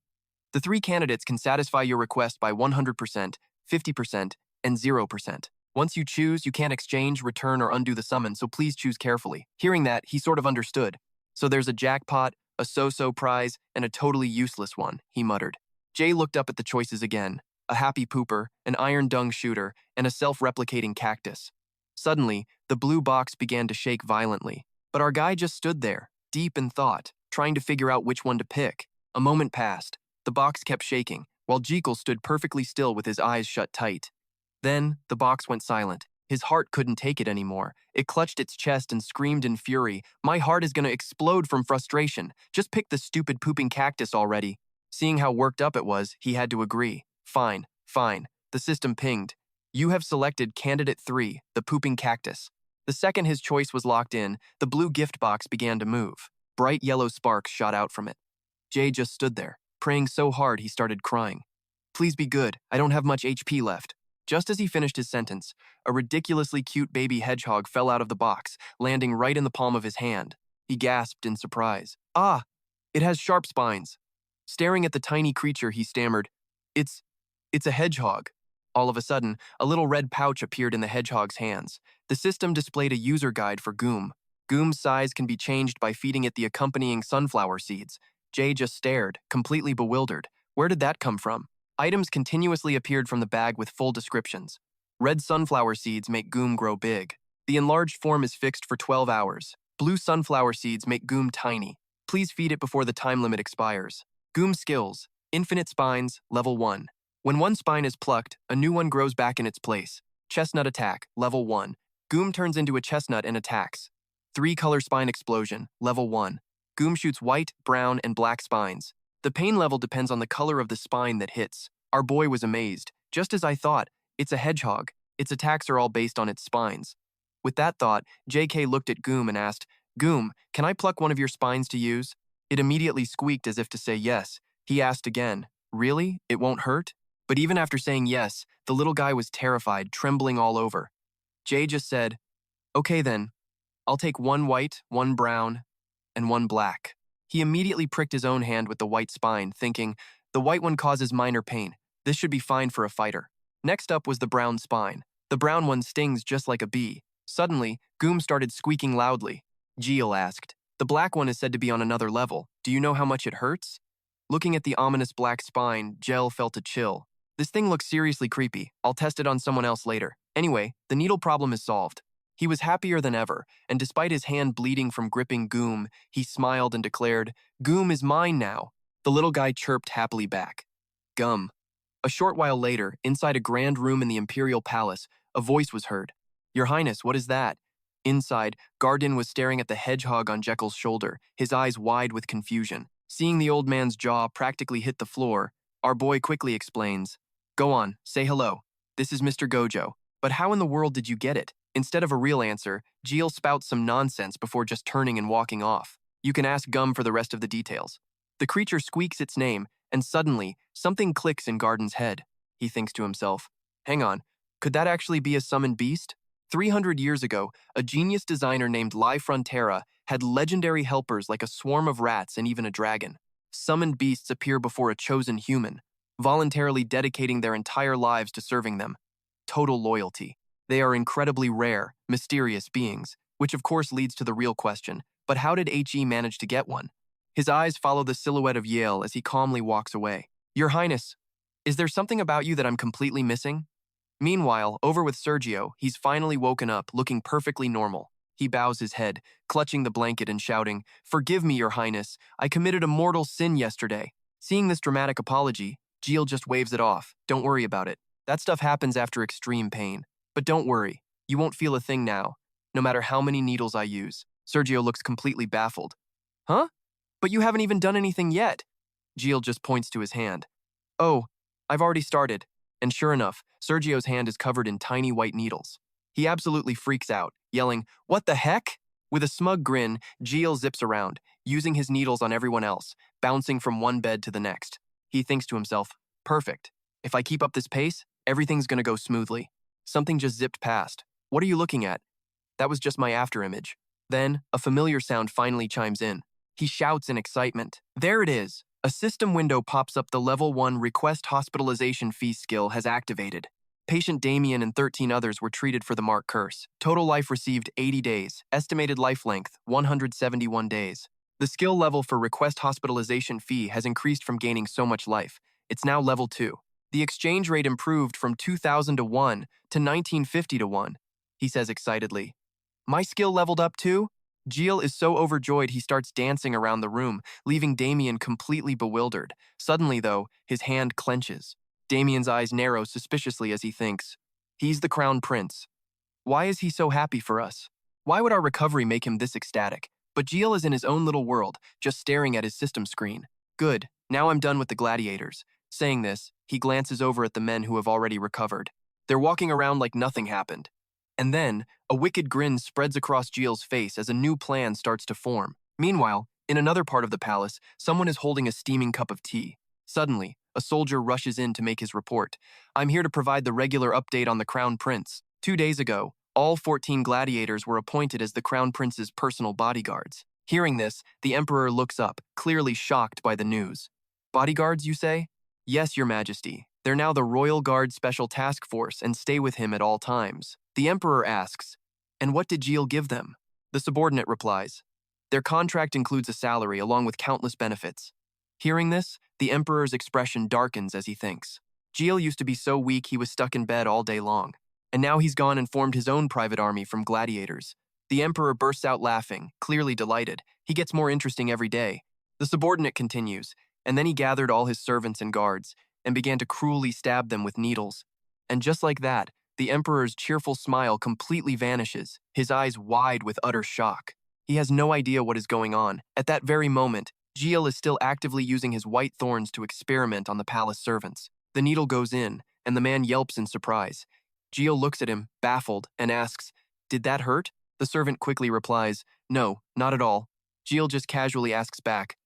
The 3 candidates can satisfy your request by 100%, 50%, and 0%. Once you choose, you can't exchange, return, or undo the summon, so please choose carefully. Hearing that, he sort of understood. So there's a jackpot, a so-so prize, and a totally useless one, he muttered. Jay looked up at the choices again. A happy pooper, an iron dung shooter, and a self-replicating cactus. Suddenly, the blue box began to shake violently. But our guy just stood there, deep in thought, trying to figure out which one to pick. A moment passed. The box kept shaking, while Jekyll stood perfectly still with his eyes shut tight. Then, the box went silent. His heart couldn't take it anymore. It clutched its chest and screamed in fury, my heart is gonna explode from frustration. Just pick the stupid pooping cactus already. Seeing how worked up it was, he had to agree. Fine. The system pinged. You have selected Candidate 3, the pooping cactus. The second his choice was locked in, the blue gift box began to move. Bright yellow sparks shot out from it. Jay just stood there, praying so hard he started crying. Please be good, I don't have much HP left. Just as he finished his sentence, a ridiculously cute baby hedgehog fell out of the box, landing right in the palm of his hand. He gasped in surprise. Ah, it has sharp spines. Staring at the tiny creature, he stammered, It's a hedgehog. All of a sudden, a little red pouch appeared in the hedgehog's hands. The system displayed a user guide for Goom. Goom's size can be changed by feeding it the accompanying sunflower seeds. Jay just stared, completely bewildered. Where did that come from? Items continuously appeared from the bag with full descriptions. Red sunflower seeds make Goom grow big. The enlarged form is fixed for 12 hours. Blue sunflower seeds make Goom tiny. Please feed it before the time limit expires. Goom skills. Infinite spines, level 1. When one spine is plucked, a new one grows back in its place. Chestnut attack, level 1. Goom turns into a chestnut and attacks. 3-color spine explosion, level 1. Goom shoots white, brown, and black spines. The pain level depends on the color of the spine that hits. Our boy was amazed. Just as I thought, it's a hedgehog. Its attacks are all based on its spines. With that thought, JK looked at Goom and asked, Goom, can I pluck one of your spines to use? It immediately squeaked as if to say yes. He asked again, really? It won't hurt? But even after saying yes, the little guy was terrified, trembling all over. Jay just said, okay then, I'll take 1 white, 1 brown, and 1 black. He immediately pricked his own hand with the white spine, thinking, the white one causes minor pain. This should be fine for a fighter. Next up was the brown spine. The brown one stings just like a bee. Suddenly, Goom started squeaking loudly. Jiel asked, the black one is said to be on another level. Do you know how much it hurts? Looking at the ominous black spine, Jiel felt a chill. This thing looks seriously creepy. I'll test it on someone else later. Anyway, the needle problem is solved. He was happier than ever, and despite his hand bleeding from gripping Goom, he smiled and declared, Goom is mine now. The little guy chirped happily back. Gum. A short while later, inside a grand room in the Imperial palace, a voice was heard. Your Highness, what is that? Inside, Gardin was staring at the hedgehog on Jekyll's shoulder, his eyes wide with confusion. Seeing the old man's jaw practically hit the floor, our boy quickly explains, go on, say hello. This is Mr. Gojo. But how in the world did you get it? Instead of a real answer, Jiel spouts some nonsense before just turning and walking off. You can ask Gum for the rest of the details. The creature squeaks its name, and suddenly, something clicks in Gardin's head. He thinks to himself, hang on, could that actually be a summoned beast? 300 years ago, a genius designer named Lai Frontera had legendary helpers like a swarm of rats and even a dragon. Summoned beasts appear before a chosen human, voluntarily dedicating their entire lives to serving them. Total loyalty. They are incredibly rare, mysterious beings, which of course leads to the real question, but how did HE manage to get one? His eyes follow the silhouette of Jiel as he calmly walks away. Your Highness, is there something about you that I'm completely missing? Meanwhile, over with Sergio, he's finally woken up, looking perfectly normal. He bows his head, clutching the blanket and shouting, forgive me, Your Highness, I committed a mortal sin yesterday. Seeing this dramatic apology, Jiel just waves it off. Don't worry about it. That stuff happens after extreme pain. But don't worry, you won't feel a thing now, no matter how many needles I use. Sergio looks completely baffled. Huh? But you haven't even done anything yet. Jiel just points to his hand. Oh, I've already started. And sure enough, Sergio's hand is covered in tiny white needles. He absolutely freaks out, yelling, what the heck? With a smug grin, Jiel zips around, using his needles on everyone else, bouncing from one bed to the next. He thinks to himself, perfect. If I keep up this pace, everything's gonna go smoothly. Something just zipped past. What are you looking at? That was just my afterimage. Then, a familiar sound finally chimes in. He shouts in excitement. There it is. A system window pops up. The level 1 request hospitalization fee skill has activated. Patient Damien and 13 others were treated for the Mark curse. Total life received 80 days. Estimated life length 171 days. The skill level for request hospitalization fee has increased from gaining so much life. It's now level 2. The exchange rate improved from 2,000 to 1 to 1950 to 1, he says excitedly. My skill leveled up too? Jiel is so overjoyed he starts dancing around the room, leaving Damien completely bewildered. Suddenly, though, his hand clenches. Damien's eyes narrow suspiciously as he thinks, he's the Crown Prince. Why is he so happy for us? Why would our recovery make him this ecstatic? But Jiel is in his own little world, just staring at his system screen. Good, now I'm done with the gladiators. Saying this, he glances over at the men who have already recovered. They're walking around like nothing happened. And then, a wicked grin spreads across Jiel's face as a new plan starts to form. Meanwhile, in another part of the palace, someone is holding a steaming cup of tea. Suddenly, a soldier rushes in to make his report. I'm here to provide the regular update on the Crown Prince. 2 days ago, all 14 gladiators were appointed as the Crown Prince's personal bodyguards. Hearing this, the Emperor looks up, clearly shocked by the news. Bodyguards, you say? Yes, Your Majesty. They're now the Royal Guard Special Task Force and stay with him at all times. The Emperor asks, and what did Jiel give them? The subordinate replies, their contract includes a salary along with countless benefits. Hearing this, the Emperor's expression darkens as he thinks. Jiel used to be so weak he was stuck in bed all day long, and now he's gone and formed his own private army from gladiators. The Emperor bursts out laughing, clearly delighted. He gets more interesting every day. The subordinate continues, and then he gathered all his servants and guards and began to cruelly stab them with needles. And just like that, the Emperor's cheerful smile completely vanishes, his eyes wide with utter shock. He has no idea what is going on. At that very moment, Jiel is still actively using his white thorns to experiment on the palace servants. The needle goes in, and the man yelps in surprise. Jiel looks at him, baffled, and asks, "Did that hurt?" The servant quickly replies, "No, not at all." Jiel just casually asks back,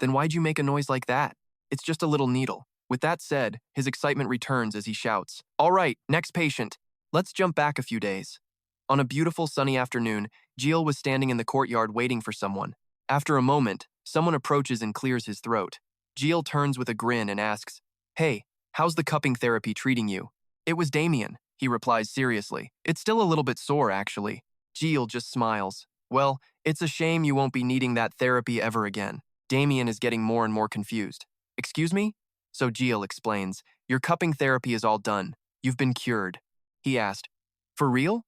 "Then why'd you make a noise like that? It's just a little needle." With that said, his excitement returns as he shouts, "All right, next patient. Let's jump back a few days." On a beautiful sunny afternoon, Jiel was standing in the courtyard waiting for someone. After a moment, someone approaches and clears his throat. Jiel turns with a grin and asks, "Hey, how's the cupping therapy treating you?" "It was Damien," he replies seriously. "It's still a little bit sore, actually." Jiel just smiles. "Well, it's a shame you won't be needing that therapy ever again." Damien is getting more and more confused. "Excuse me?" So Jiel explains, "Your cupping therapy is all done. You've been cured." He asked, "For real?"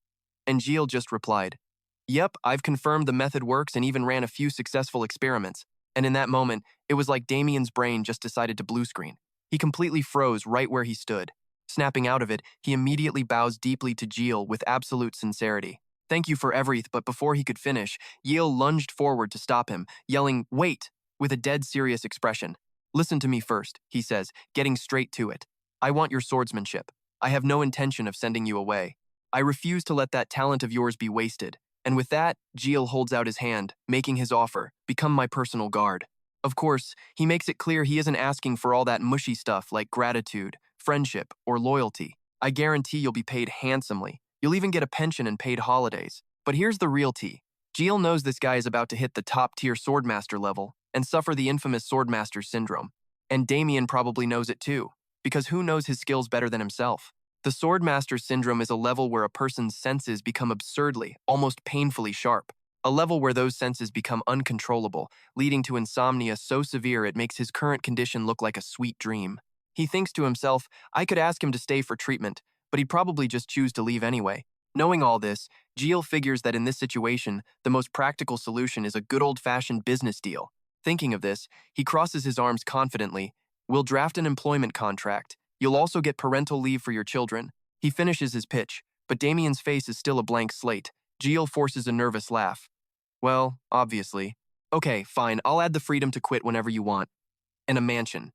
And Jiel just replied, "Yep, I've confirmed the method works and even ran a few successful experiments." And in that moment, it was like Damien's brain just decided to blue screen. He completely froze right where he stood. Snapping out of it, he immediately bows deeply to Jiel with absolute sincerity. "Thank you for everything," but before he could finish, Jiel lunged forward to stop him, yelling, "Wait!" with a dead serious expression. "Listen to me first," he says, getting straight to it. "I want your swordsmanship. I have no intention of sending you away. I refuse to let that talent of yours be wasted." And with that, Jiel holds out his hand, making his offer, "Become my personal guard." Of course, he makes it clear he isn't asking for all that mushy stuff like gratitude, friendship, or loyalty. "I guarantee you'll be paid handsomely. You'll even get a pension and paid holidays." But here's the real tea. Jiel knows this guy is about to hit the top-tier swordmaster level and suffer the infamous swordmaster syndrome. And Damien probably knows it too, because who knows his skills better than himself? The swordmaster syndrome is a level where a person's senses become absurdly, almost painfully sharp. A level where those senses become uncontrollable, leading to insomnia so severe it makes his current condition look like a sweet dream. He thinks to himself, I could ask him to stay for treatment, but he'd probably just choose to leave anyway. Knowing all this, Jiel figures that in this situation, the most practical solution is a good old-fashioned business deal. Thinking of this, he crosses his arms confidently. "We'll draft an employment contract. You'll also get parental leave for your children." He finishes his pitch, but Damien's face is still a blank slate. Jiel forces a nervous laugh. "Well, obviously." "Okay, fine, I'll add the freedom to quit whenever you want. And a mansion."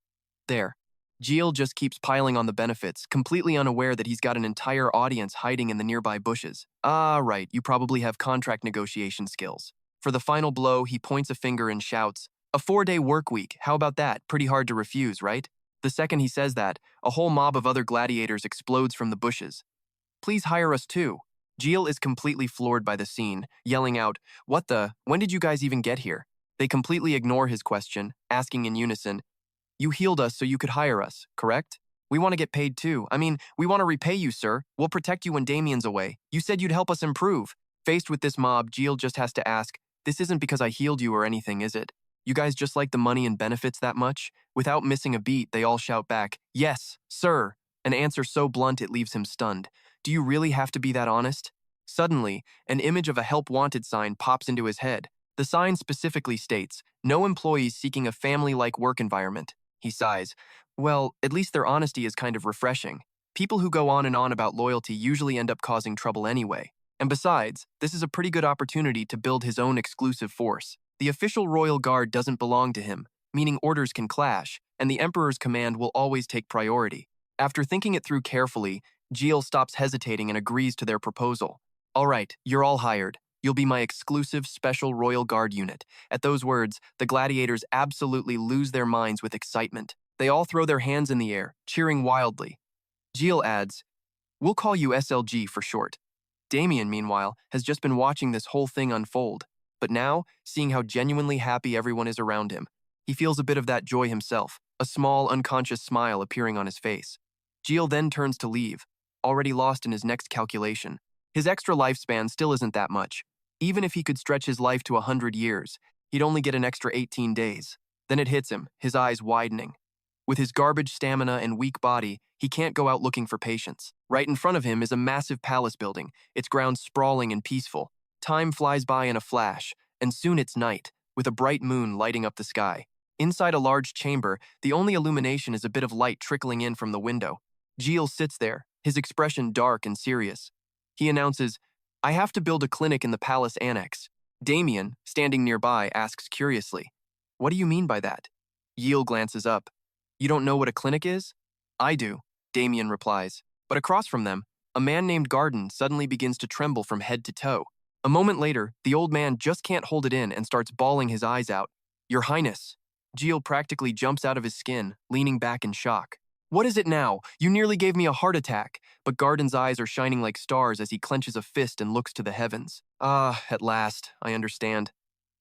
There. Jiel just keeps piling on the benefits, completely unaware that he's got an entire audience hiding in the nearby bushes. "Ah, right, you probably have contract negotiation skills." For the final blow, he points a finger and shouts, "A 4-day work week, how about that? Pretty hard to refuse, right?" The second he says that, a whole mob of other gladiators explodes from the bushes. "Please hire us too." Jiel is completely floored by the scene, yelling out, "What the? When did you guys even get here?" They completely ignore his question, asking in unison, "You healed us so you could hire us, correct? We want to get paid too. I mean, we want to repay you, sir. We'll protect you when Damien's away. You said you'd help us improve." Faced with this mob, Jiel just has to ask, "This isn't because I healed you or anything, is it? You guys just like the money and benefits that much?" Without missing a beat, they all shout back, "Yes, sir." An answer so blunt it leaves him stunned. Do you really have to be that honest? Suddenly, an image of a help wanted sign pops into his head. The sign specifically states, "No employees seeking a family-like work environment." He sighs. Well, at least their honesty is kind of refreshing. People who go on and on about loyalty usually end up causing trouble anyway. And besides, this is a pretty good opportunity to build his own exclusive force. The official royal guard doesn't belong to him, meaning orders can clash, and the Emperor's command will always take priority. After thinking it through carefully, Jiel stops hesitating and agrees to their proposal. "All right, you're all hired. You'll be my exclusive special royal guard unit." At those words, the gladiators absolutely lose their minds with excitement. They all throw their hands in the air, cheering wildly. Jiel adds, "We'll call you SLG for short." Damien, meanwhile, has just been watching this whole thing unfold. But now, seeing how genuinely happy everyone is around him, he feels a bit of that joy himself, a small, unconscious smile appearing on his face. Jiel then turns to leave, already lost in his next calculation. His extra lifespan still isn't that much. Even if he could stretch his life to 100 years, he'd only get an extra 18 days. Then it hits him, his eyes widening. With his garbage stamina and weak body, he can't go out looking for patients. Right in front of him is a massive palace building, its grounds sprawling and peaceful. Time flies by in a flash, and soon it's night, with a bright moon lighting up the sky. Inside a large chamber, the only illumination is a bit of light trickling in from the window. Jiel sits there, his expression dark and serious. He announces, "I have to build a clinic in the palace annex." Damien, standing nearby, asks curiously, "What do you mean by that?" Jiel glances up. "You don't know what a clinic is?" "I do," Damien replies. But across from them, a man named Gardin suddenly begins to tremble from head to toe. A moment later, the old man just can't hold it in and starts bawling his eyes out. "Your Highness." Jiel practically jumps out of his skin, leaning back in shock. "What is it now? You nearly gave me a heart attack." But Gardin's eyes are shining like stars as he clenches a fist and looks to the heavens. "Ah, at last, I understand.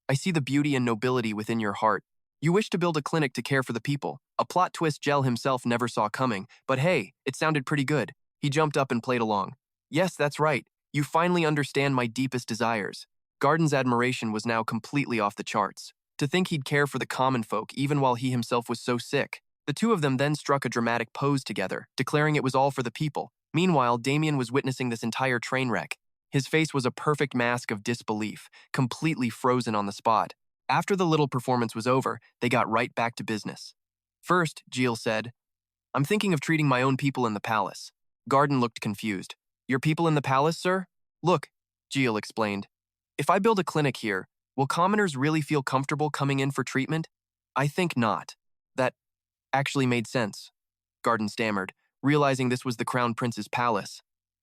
I see the beauty and nobility within your heart. You wish to build a clinic to care for the people. A plot twist Jiel himself never saw coming, but hey, it sounded pretty good." He jumped up and played along. "Yes, that's right. You finally understand my deepest desires." Gardin's admiration was now completely off the charts. To think he'd care for the common folk even while he himself was so sick. The two of them then struck a dramatic pose together, declaring it was all for the people. Meanwhile, Damien was witnessing this entire train wreck. His face was a perfect mask of disbelief, completely frozen on the spot. After the little performance was over, they got right back to business. First, Jiel said, "I'm thinking of treating my own people in the palace." Gardin looked confused. "Your people in the palace, sir?" "Look," Jiel explained. "If I build a clinic here, will commoners really feel comfortable coming in for treatment?" "I think not." "That actually made sense," Gardin stammered, realizing this was the Crown Prince's palace.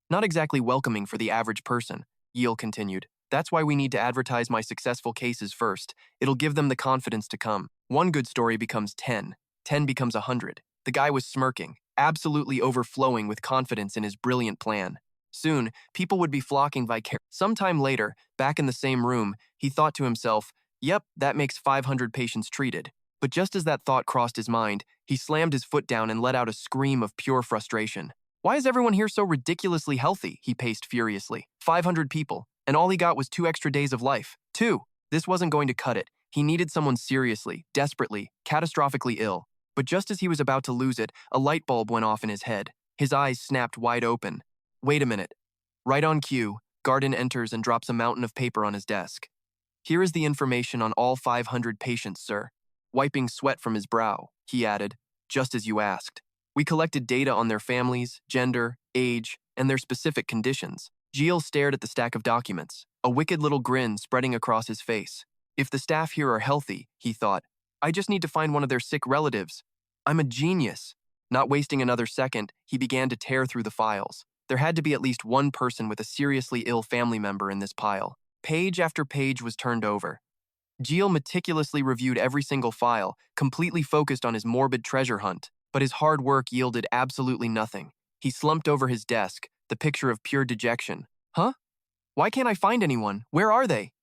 "Not exactly welcoming for the average person," Jiel continued. "That's why we need to advertise my successful cases first. It'll give them the confidence to come. One good story becomes 10. 10 becomes 100. The guy was smirking, absolutely overflowing with confidence in his brilliant plan. Soon, people would be flocking vicariously. Sometime later, back in the same room, he thought to himself, "Yep, that makes 500 patients treated." But just as that thought crossed his mind, he slammed his foot down and let out a scream of pure frustration. "Why is everyone here so ridiculously healthy?" he paced furiously. 500 people, and all he got was 2 extra days of life. 2. This wasn't going to cut it. He needed someone seriously, desperately, catastrophically ill. But just as he was about to lose it, a light bulb went off in his head. His eyes snapped wide open. Wait a minute. Right on cue, Gardin enters and drops a mountain of paper on his desk. "Here is the information on all 500 patients, sir." Wiping sweat from his brow, he added, "Just as you asked. We collected data on their families, gender, age, and their specific conditions." Jiel stared at the stack of documents, a wicked little grin spreading across his face. If the staff here are healthy, he thought, I just need to find one of their sick relatives. I'm a genius. Not wasting another second, he began to tear through the files. There had to be at least one person with a seriously ill family member in this pile. Page after page was turned over. Jiel meticulously reviewed every single file, completely focused on his morbid treasure hunt, but his hard work yielded absolutely nothing. He slumped over his desk, the picture of pure dejection. Huh? Why can't I find anyone? Where are they?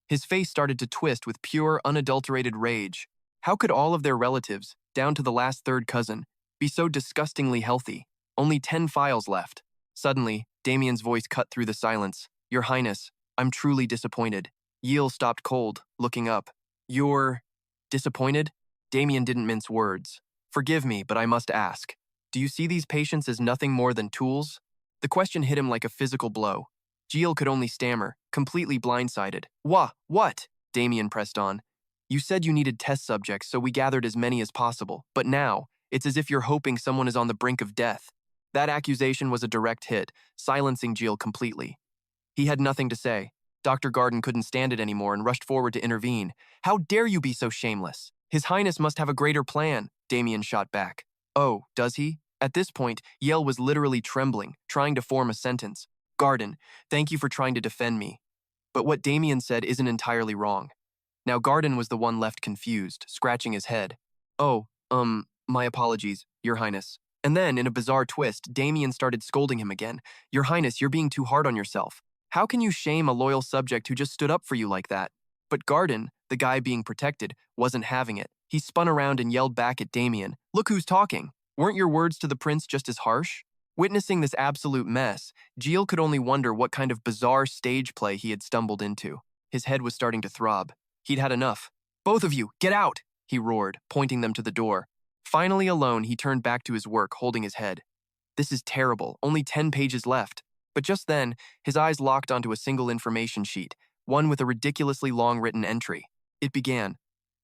His face started to twist with pure, unadulterated rage. How could all of their relatives, down to the last third cousin, be so disgustingly healthy? Only 10 files left. Suddenly, Damien's voice cut through the silence. Your Highness, I'm truly disappointed. Jiel stopped cold, looking up. You're disappointed? Damien didn't mince words. Forgive me, but I must ask. Do you see these patients as nothing more than tools? The question hit him like a physical blow. Jiel could only stammer, completely blindsided. What? Damien pressed on. You said you needed test subjects, so we gathered as many as possible. But now, it's as if you're hoping someone is on the brink of death. That accusation was a direct hit, silencing Jiel completely. He had nothing to say. Dr. Gardin couldn't stand it anymore and rushed forward to intervene. How dare you be so shameless? His Highness must have a greater plan, Damien shot back. Oh, does he? At this point, Jiel was literally trembling, trying to form a sentence. Gardin, thank you for trying to defend me. But what Damien said isn't entirely wrong. Now Gardin was the one left confused, scratching his head. Oh, my apologies, Your Highness. And then, in a bizarre twist, Damien started scolding him again. Your Highness, you're being too hard on yourself. How can you shame a loyal subject who just stood up for you like that? But Gardin, the guy being protected, wasn't having it. He spun around and yelled back at Damien, Look who's talking. Weren't your words to the prince just as harsh? Witnessing this absolute mess, Jiel could only wonder what kind of bizarre stage play he had stumbled into. His head was starting to throb. He'd had enough. Both of you, get out! He roared, pointing them to the door. Finally alone, he turned back to his work, holding his head. This is terrible, only 10 pages left. But just then, his eyes locked onto a single information sheet, one with a ridiculously long written entry. It began,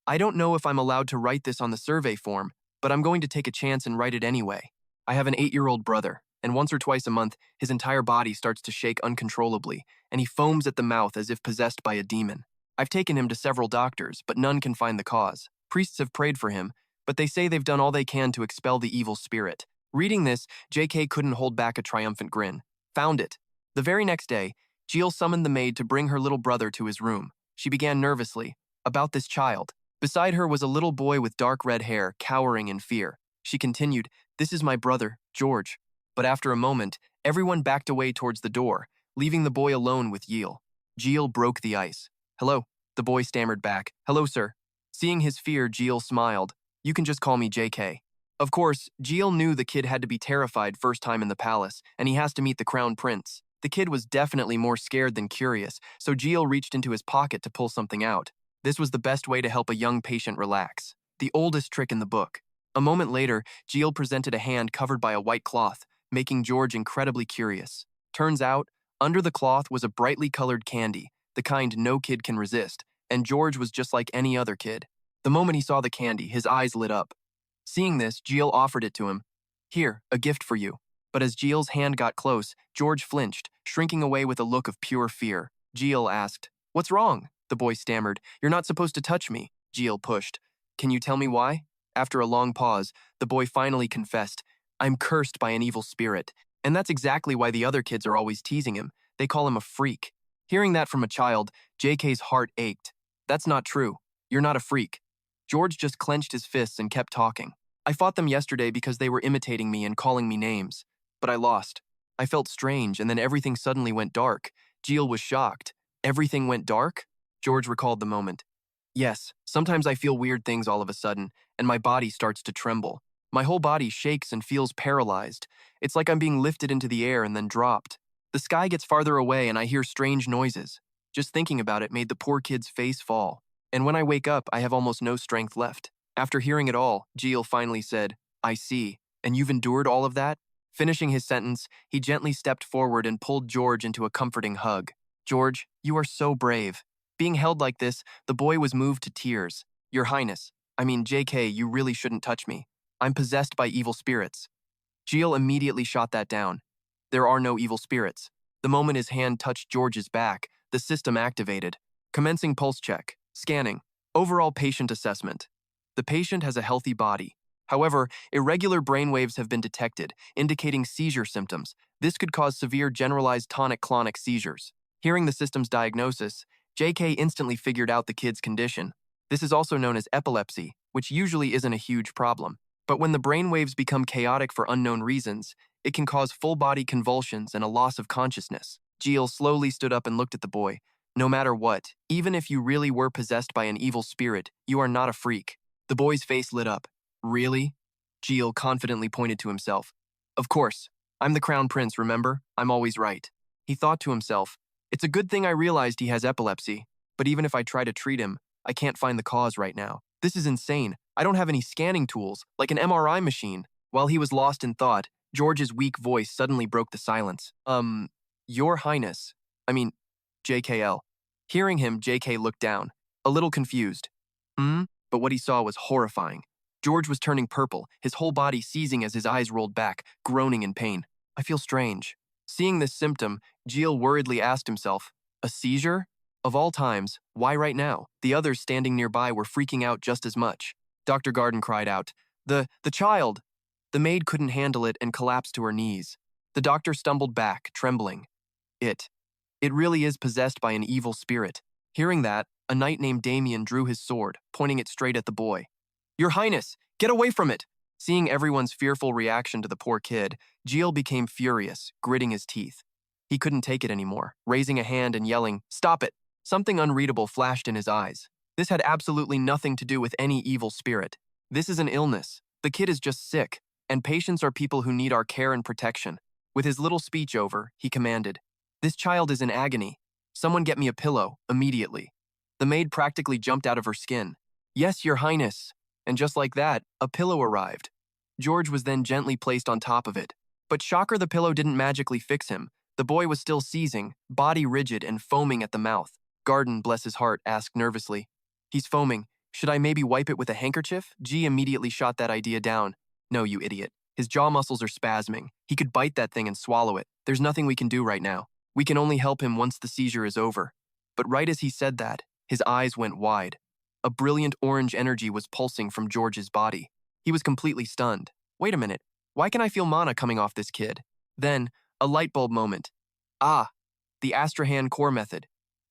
I don't know if I'm allowed to write this on the survey form, but I'm going to take a chance and write it anyway. I have an 8-year-old brother, and once or twice a month, his entire body starts to shake uncontrollably, and he foams at the mouth as if possessed by a demon. I've taken him to several doctors, but none can find the cause. Priests have prayed for him, but they say they've done all they can to expel the evil spirit. Reading this, JK couldn't hold back a triumphant grin. Found it. The very next day, Jiel summoned the maid to bring her little brother to his room. She began nervously, about this child. Beside her was a little boy with dark red hair, cowering in fear. She continued, "This is my brother, George." But after a moment, everyone backed away towards the door, leaving the boy alone with Jiel. Jiel broke the ice. "Hello," the boy stammered back. "Hello, sir." Seeing his fear, Jiel smiled. "You can just call me JK." Of course, Jiel knew the kid had to be terrified first time in the palace, and he has to meet the Crown Prince. The kid was definitely more scared than curious, so Jiel reached into his pocket to pull something out. This was the best way to help a young patient relax. The oldest trick in the book. A moment later, Jiel presented a hand covered by a white cloth, making George incredibly curious. Turns out, under the cloth was a brightly colored candy, the kind no kid can resist, and George was just like any other kid. The moment he saw the candy, his eyes lit up. Seeing this, Jiel offered it to him. "Here, a gift for you." But as Jiel's hand got close, George flinched, shrinking away with a look of pure fear. Jiel asked, "What's wrong?" The boy stammered. "You're not supposed to touch me." Jiel pushed. "Can you tell me why?" After a long pause, the boy finally confessed, "I'm cursed by an evil spirit." And that's exactly why the other kids are always teasing him. They call him a freak. Hearing that from a child, JK's heart ached. "That's not true. You're not a freak." George just clenched his fists and kept talking. "I fought them yesterday because they were imitating me and calling me names. But I lost. I felt strange, and then everything suddenly went dark." Jiel was shocked. "Everything went dark?" George recalled the moment. "Yes, sometimes I feel weird things all of a sudden, and my body starts to tremble. My whole body shakes and feels paralyzed. It's like I'm being lifted into the air and then dropped. The sky gets farther away and I hear strange noises. Just thinking about it made the poor kid's face fall. And when I wake up, I have almost no strength left." After hearing it all, Jiel finally said, "I see. And you've endured all of that?" Finishing his sentence, he gently stepped forward and pulled George into a comforting hug. "George, you are so brave." Being held like this, the boy was moved to tears. "Your Highness, JK, you really shouldn't touch me. I'm possessed by evil spirits." Jiel immediately shot that down. There are no evil spirits. The moment his hand touched George's back, the system activated. Commencing pulse check. Scanning. Overall patient assessment. The patient has a healthy body. However, irregular brainwaves have been detected, indicating seizure symptoms. This could cause severe generalized tonic-clonic seizures. Hearing the system's diagnosis, JK instantly figured out the kid's condition. This is also known as epilepsy, which usually isn't a huge problem. But when the brainwaves become chaotic for unknown reasons, it can cause full-body convulsions and a loss of consciousness. Jiel slowly stood up and looked at the boy. "No matter what, even if you really were possessed by an evil spirit, you are not a freak." The boy's face lit up. "Really?" Jiel confidently pointed to himself. "Of course. I'm the Crown Prince, remember? I'm always right." He thought to himself, "It's a good thing I realized he has epilepsy, but even if I try to treat him, I can't find the cause right now. This is insane. I don't have any scanning tools, like an MRI machine." While he was lost in thought, George's weak voice suddenly broke the silence. Your Highness. JKL. Hearing him, JK looked down, a little confused. But what he saw was horrifying. George was turning purple, his whole body seizing as his eyes rolled back, groaning in pain. "I feel strange." Seeing this symptom, Jiel worriedly asked himself, "A seizure? Of all times, why right now?" The others standing nearby were freaking out just as much. Dr. Gardin cried out, The child!" The maid couldn't handle it and collapsed to her knees. The doctor stumbled back, trembling. It really is possessed by an evil spirit." Hearing that, a knight named Damien drew his sword, pointing it straight at the boy. "Your Highness, get away from it!" Seeing everyone's fearful reaction to the poor kid, Jiel became furious, gritting his teeth. He couldn't take it anymore, raising a hand and yelling, "Stop it!" Something unreadable flashed in his eyes. This had absolutely nothing to do with any evil spirit. This is an illness. The kid is just sick, and patients are people who need our care and protection. With his little speech over, he commanded, "This child is in agony. Someone get me a pillow, immediately." The maid practically jumped out of her skin. "Yes, Your Highness." And just like that, a pillow arrived. George was then gently placed on top of it. But shocker, the pillow didn't magically fix him. The boy was still seizing, body rigid and foaming at the mouth. Gardin, bless his heart, asked nervously, "He's foaming. Should I maybe wipe it with a handkerchief?" G immediately shot that idea down. "No, you idiot. His jaw muscles are spasming. He could bite that thing and swallow it. There's nothing we can do right now. We can only help him once the seizure is over. But right as he said that, his eyes went wide. A brilliant orange energy was pulsing from George's body. He was completely stunned. Wait a minute. Why can I feel mana coming off this kid? Then, a light bulb moment. Ah, the Astrahan core method.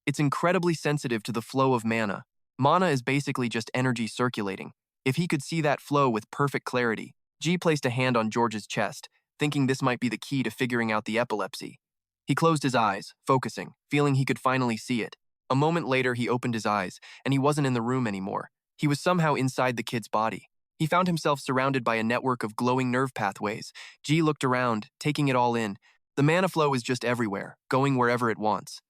It's incredibly sensitive to the flow of mana. Mana is basically just energy circulating. If he could see that flow with perfect clarity, G placed a hand on George's chest, thinking this might be the key to figuring out the epilepsy. He closed his eyes, focusing, feeling he could finally see it. A moment later, he opened his eyes, and he wasn't in the room anymore. He was somehow inside the kid's body. He found himself surrounded by a network of glowing nerve pathways. G looked around, taking it all in. The mana flow is just everywhere, going wherever it wants.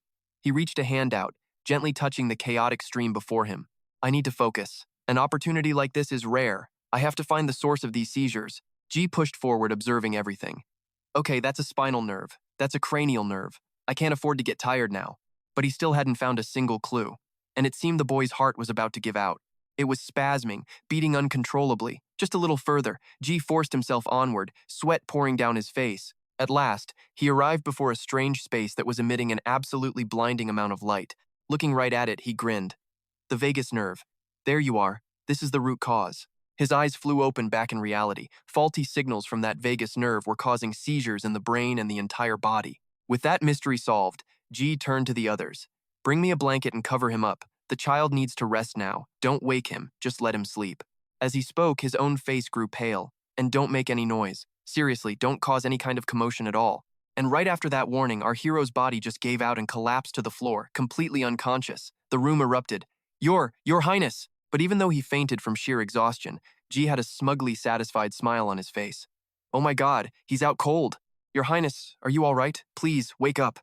He reached a hand out, gently touching the chaotic stream before him. I need to focus. An opportunity like this is rare. I have to find the source of these seizures. G pushed forward, observing everything. Okay, that's a spinal nerve. That's a cranial nerve. I can't afford to get tired now. But he still hadn't found a single clue. And it seemed the boy's heart was about to give out. It was spasming, beating uncontrollably. Just a little further, G forced himself onward, sweat pouring down his face. At last, he arrived before a strange space that was emitting an absolutely blinding amount of light. Looking right at it, he grinned. The vagus nerve. There you are. This is the root cause. His eyes flew open back in reality. Faulty signals from that vagus nerve were causing seizures in the brain and the entire body. With that mystery solved, G turned to the others. Bring me a blanket and cover him up. The child needs to rest now. Don't wake him. Just let him sleep. As he spoke, his own face grew pale. And don't make any noise. Seriously, don't cause any kind of commotion at all. And right after that warning, our hero's body just gave out and collapsed to the floor, completely unconscious. The room erupted. Your Highness! But even though he fainted from sheer exhaustion, G had a smugly satisfied smile on his face. Oh my God, he's out cold. Your Highness, are you all right? Please, wake up.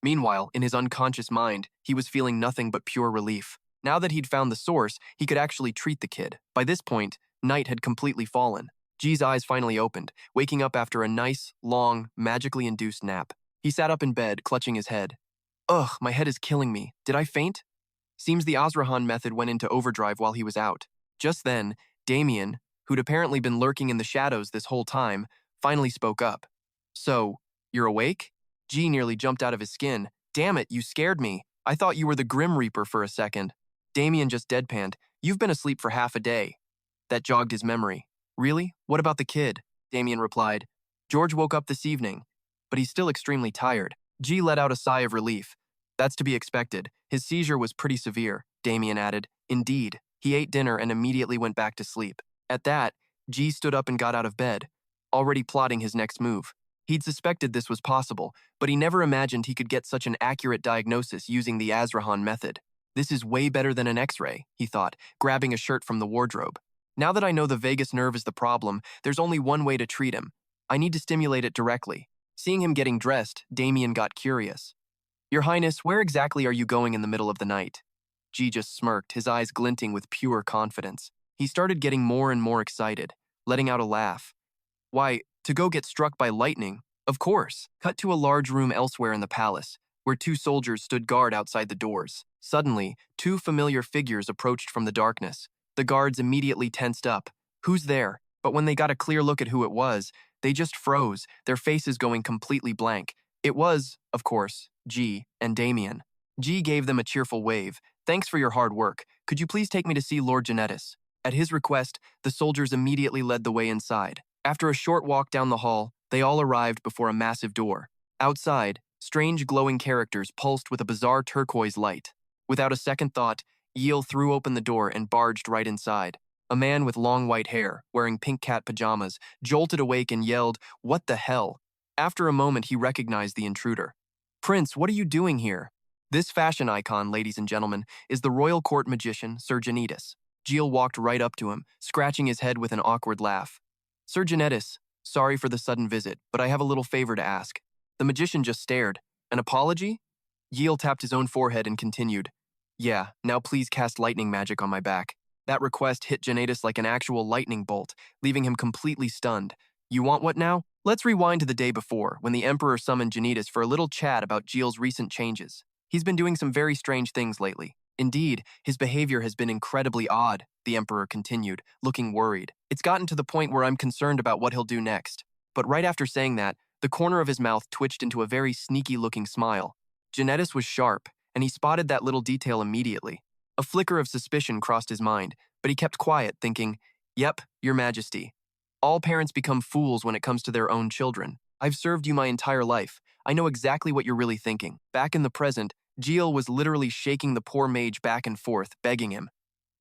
Meanwhile, in his unconscious mind, he was feeling nothing but pure relief. Now that he'd found the source, he could actually treat the kid. By this point, night had completely fallen. G's eyes finally opened, waking up after a nice, long, magically induced nap. He sat up in bed, clutching his head. Ugh, my head is killing me. Did I faint? Seems the Astrahan method went into overdrive while he was out. Just then, Damien, who'd apparently been lurking in the shadows this whole time, finally spoke up. So, you're awake? G nearly jumped out of his skin. Damn it, you scared me. I thought you were the Grim Reaper for a second. Damien just deadpanned. You've been asleep for half a day. That jogged his memory. Really? What about the kid? Damien replied. George woke up this evening, but he's still extremely tired. G let out a sigh of relief. That's to be expected. His seizure was pretty severe, Damien added. Indeed. He ate dinner and immediately went back to sleep. At that, G stood up and got out of bed, already plotting his next move. He'd suspected this was possible, but he never imagined he could get such an accurate diagnosis using the Astrahan method. This is way better than an X-ray, he thought, grabbing a shirt from the wardrobe. Now that I know the vagus nerve is the problem, there's only one way to treat him. I need to stimulate it directly. Seeing him getting dressed, Damien got curious. Your Highness, where exactly are you going in the middle of the night? G just smirked, his eyes glinting with pure confidence. He started getting more and more excited, letting out a laugh. Why, to go get struck by lightning, of course. Cut to a large room elsewhere in the palace, where two soldiers stood guard outside the doors. Suddenly, two familiar figures approached from the darkness. The guards immediately tensed up. Who's there? But when they got a clear look at who it was, they just froze, their faces going completely blank. It was, of course, G and Damien. G gave them a cheerful wave. Thanks for your hard work. Could you please take me to see Lord Genetis? At his request, the soldiers immediately led the way inside. After a short walk down the hall, they all arrived before a massive door. Outside, strange glowing characters pulsed with a bizarre turquoise light. Without a second thought, Jiel threw open the door and barged right inside. A man with long white hair, wearing pink cat pajamas, jolted awake and yelled, "What the hell?" After a moment, he recognized the intruder. Prince, what are you doing here? This fashion icon, ladies and gentlemen, is the royal court magician, Sir Genetis. Jiel walked right up to him, scratching his head with an awkward laugh. Sir Genetis, sorry for the sudden visit, but I have a little favor to ask. The magician just stared. An apology? Jiel tapped his own forehead and continued. Yeah, now please cast lightning magic on my back. That request hit Genetis like an actual lightning bolt, leaving him completely stunned. You want what now? Let's rewind to the day before, when the Emperor summoned Genetis for a little chat about Jiel's recent changes. He's been doing some very strange things lately. Indeed, his behavior has been incredibly odd, the Emperor continued, looking worried. It's gotten to the point where I'm concerned about what he'll do next. But right after saying that, the corner of his mouth twitched into a very sneaky-looking smile. Janetis was sharp, and he spotted that little detail immediately. A flicker of suspicion crossed his mind, but he kept quiet, thinking, "Yep, Your Majesty. All parents become fools when it comes to their own children. I've served you my entire life. I know exactly what you're really thinking." Back in the present, Jiel was literally shaking the poor mage back and forth, begging him,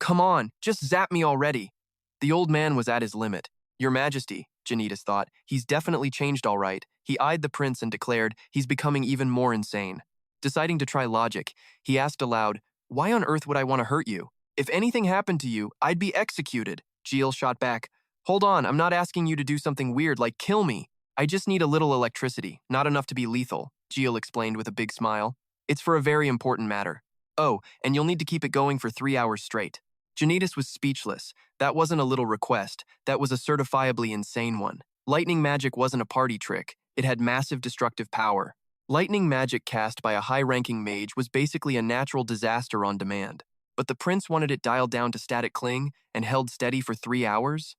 "Come on, just zap me already." The old man was at his limit. "Your Majesty," Janitas thought, "he's definitely changed all right." He eyed the prince and declared, "He's becoming even more insane." Deciding to try logic, he asked aloud, "Why on earth would I want to hurt you? If anything happened to you, I'd be executed." Jiel shot back, "Hold on, I'm not asking you to do something weird like kill me. I just need a little electricity, not enough to be lethal," Jiel explained with a big smile. "It's for a very important matter. Oh, and you'll need to keep it going for 3 hours straight." Janitas was speechless. That wasn't a little request, that was a certifiably insane one. Lightning magic wasn't a party trick, it had massive destructive power. Lightning magic cast by a high-ranking mage was basically a natural disaster on demand. But the prince wanted it dialed down to static cling and held steady for 3 hours?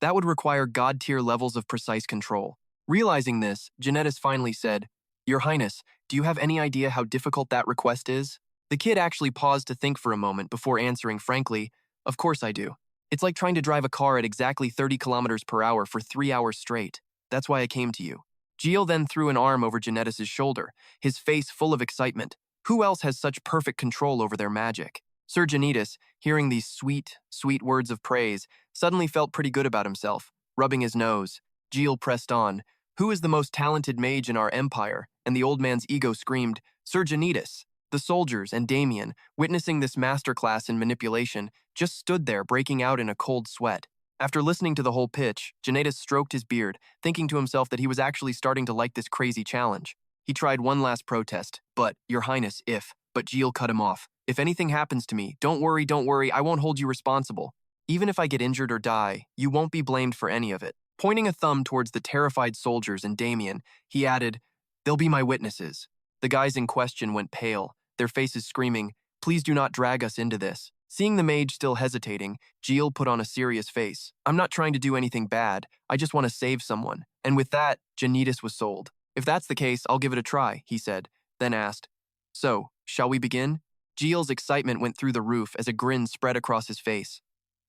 That would require god-tier levels of precise control. Realizing this, Janetis finally said, "Your Highness, do you have any idea how difficult that request is?" The kid actually paused to think for a moment before answering frankly, "Of course I do. It's like trying to drive a car at exactly 30 kilometers per hour for 3 hours straight. That's why I came to you." Jiel then threw an arm over Janetis' shoulder, his face full of excitement. Who else has such perfect control over their magic? Sir Janitas, hearing these sweet, sweet words of praise, suddenly felt pretty good about himself. Rubbing his nose, Jiel pressed on, "Who is the most talented mage in our empire?" And the old man's ego screamed, "Sir Janitas." The soldiers and Damien, witnessing this masterclass in manipulation, just stood there breaking out in a cold sweat. After listening to the whole pitch, Janatus stroked his beard, thinking to himself that he was actually starting to like this crazy challenge. He tried one last protest, "But, Your Highness, if..." But Jiel cut him off. "If anything happens to me, don't worry, I won't hold you responsible. Even if I get injured or die, you won't be blamed for any of it." Pointing a thumb towards the terrified soldiers and Damien, he added, "They'll be my witnesses." The guys in question went pale, their faces screaming, "Please do not drag us into this." Seeing the mage still hesitating, Jiel put on a serious face. "I'm not trying to do anything bad, I just want to save someone." And with that, Janitas was sold. "If that's the case, I'll give it a try," he said, then asked, "So, shall we begin?" Jiel's excitement went through the roof as a grin spread across his face.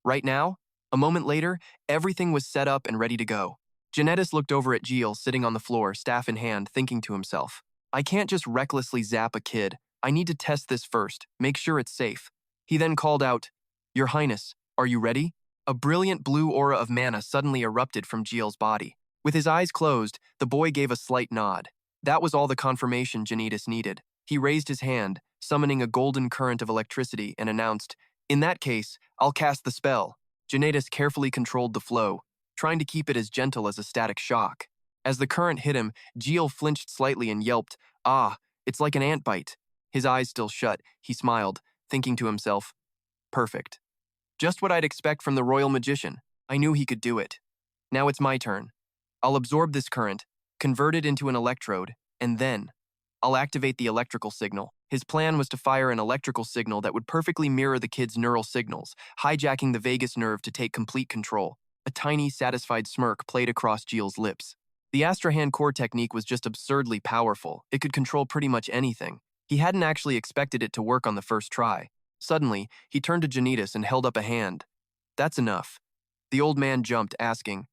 "Right now?" A moment later, everything was set up and ready to go. Janitas looked over at Jiel sitting on the floor, staff in hand, thinking to himself, "I can't just recklessly zap a kid. I need to test this first, make sure it's safe." He then called out, "Your Highness, are you ready?" A brilliant blue aura of mana suddenly erupted from Jiel's body. With his eyes closed, the boy gave a slight nod. That was all the confirmation Janitas needed. He raised his hand, summoning a golden current of electricity, and announced, "In that case, I'll cast the spell." Janitas carefully controlled the flow, trying to keep it as gentle as a static shock. As the current hit him, Jiel flinched slightly and yelped, "Ah, it's like an ant bite." His eyes still shut, he smiled, thinking to himself, "Perfect. Just what I'd expect from the royal magician. I knew he could do it. Now it's my turn. I'll absorb this current, convert it into an electrode, and then I'll activate the electrical signal." His plan was to fire an electrical signal that would perfectly mirror the kid's neural signals, hijacking the vagus nerve to take complete control. A tiny, satisfied smirk played across Jiel's lips. The Astrahan core technique was just absurdly powerful. It could control pretty much anything. He hadn't actually expected it to work on the first try. Suddenly, he turned to Janitas and held up a hand. "That's enough." The old man jumped, asking,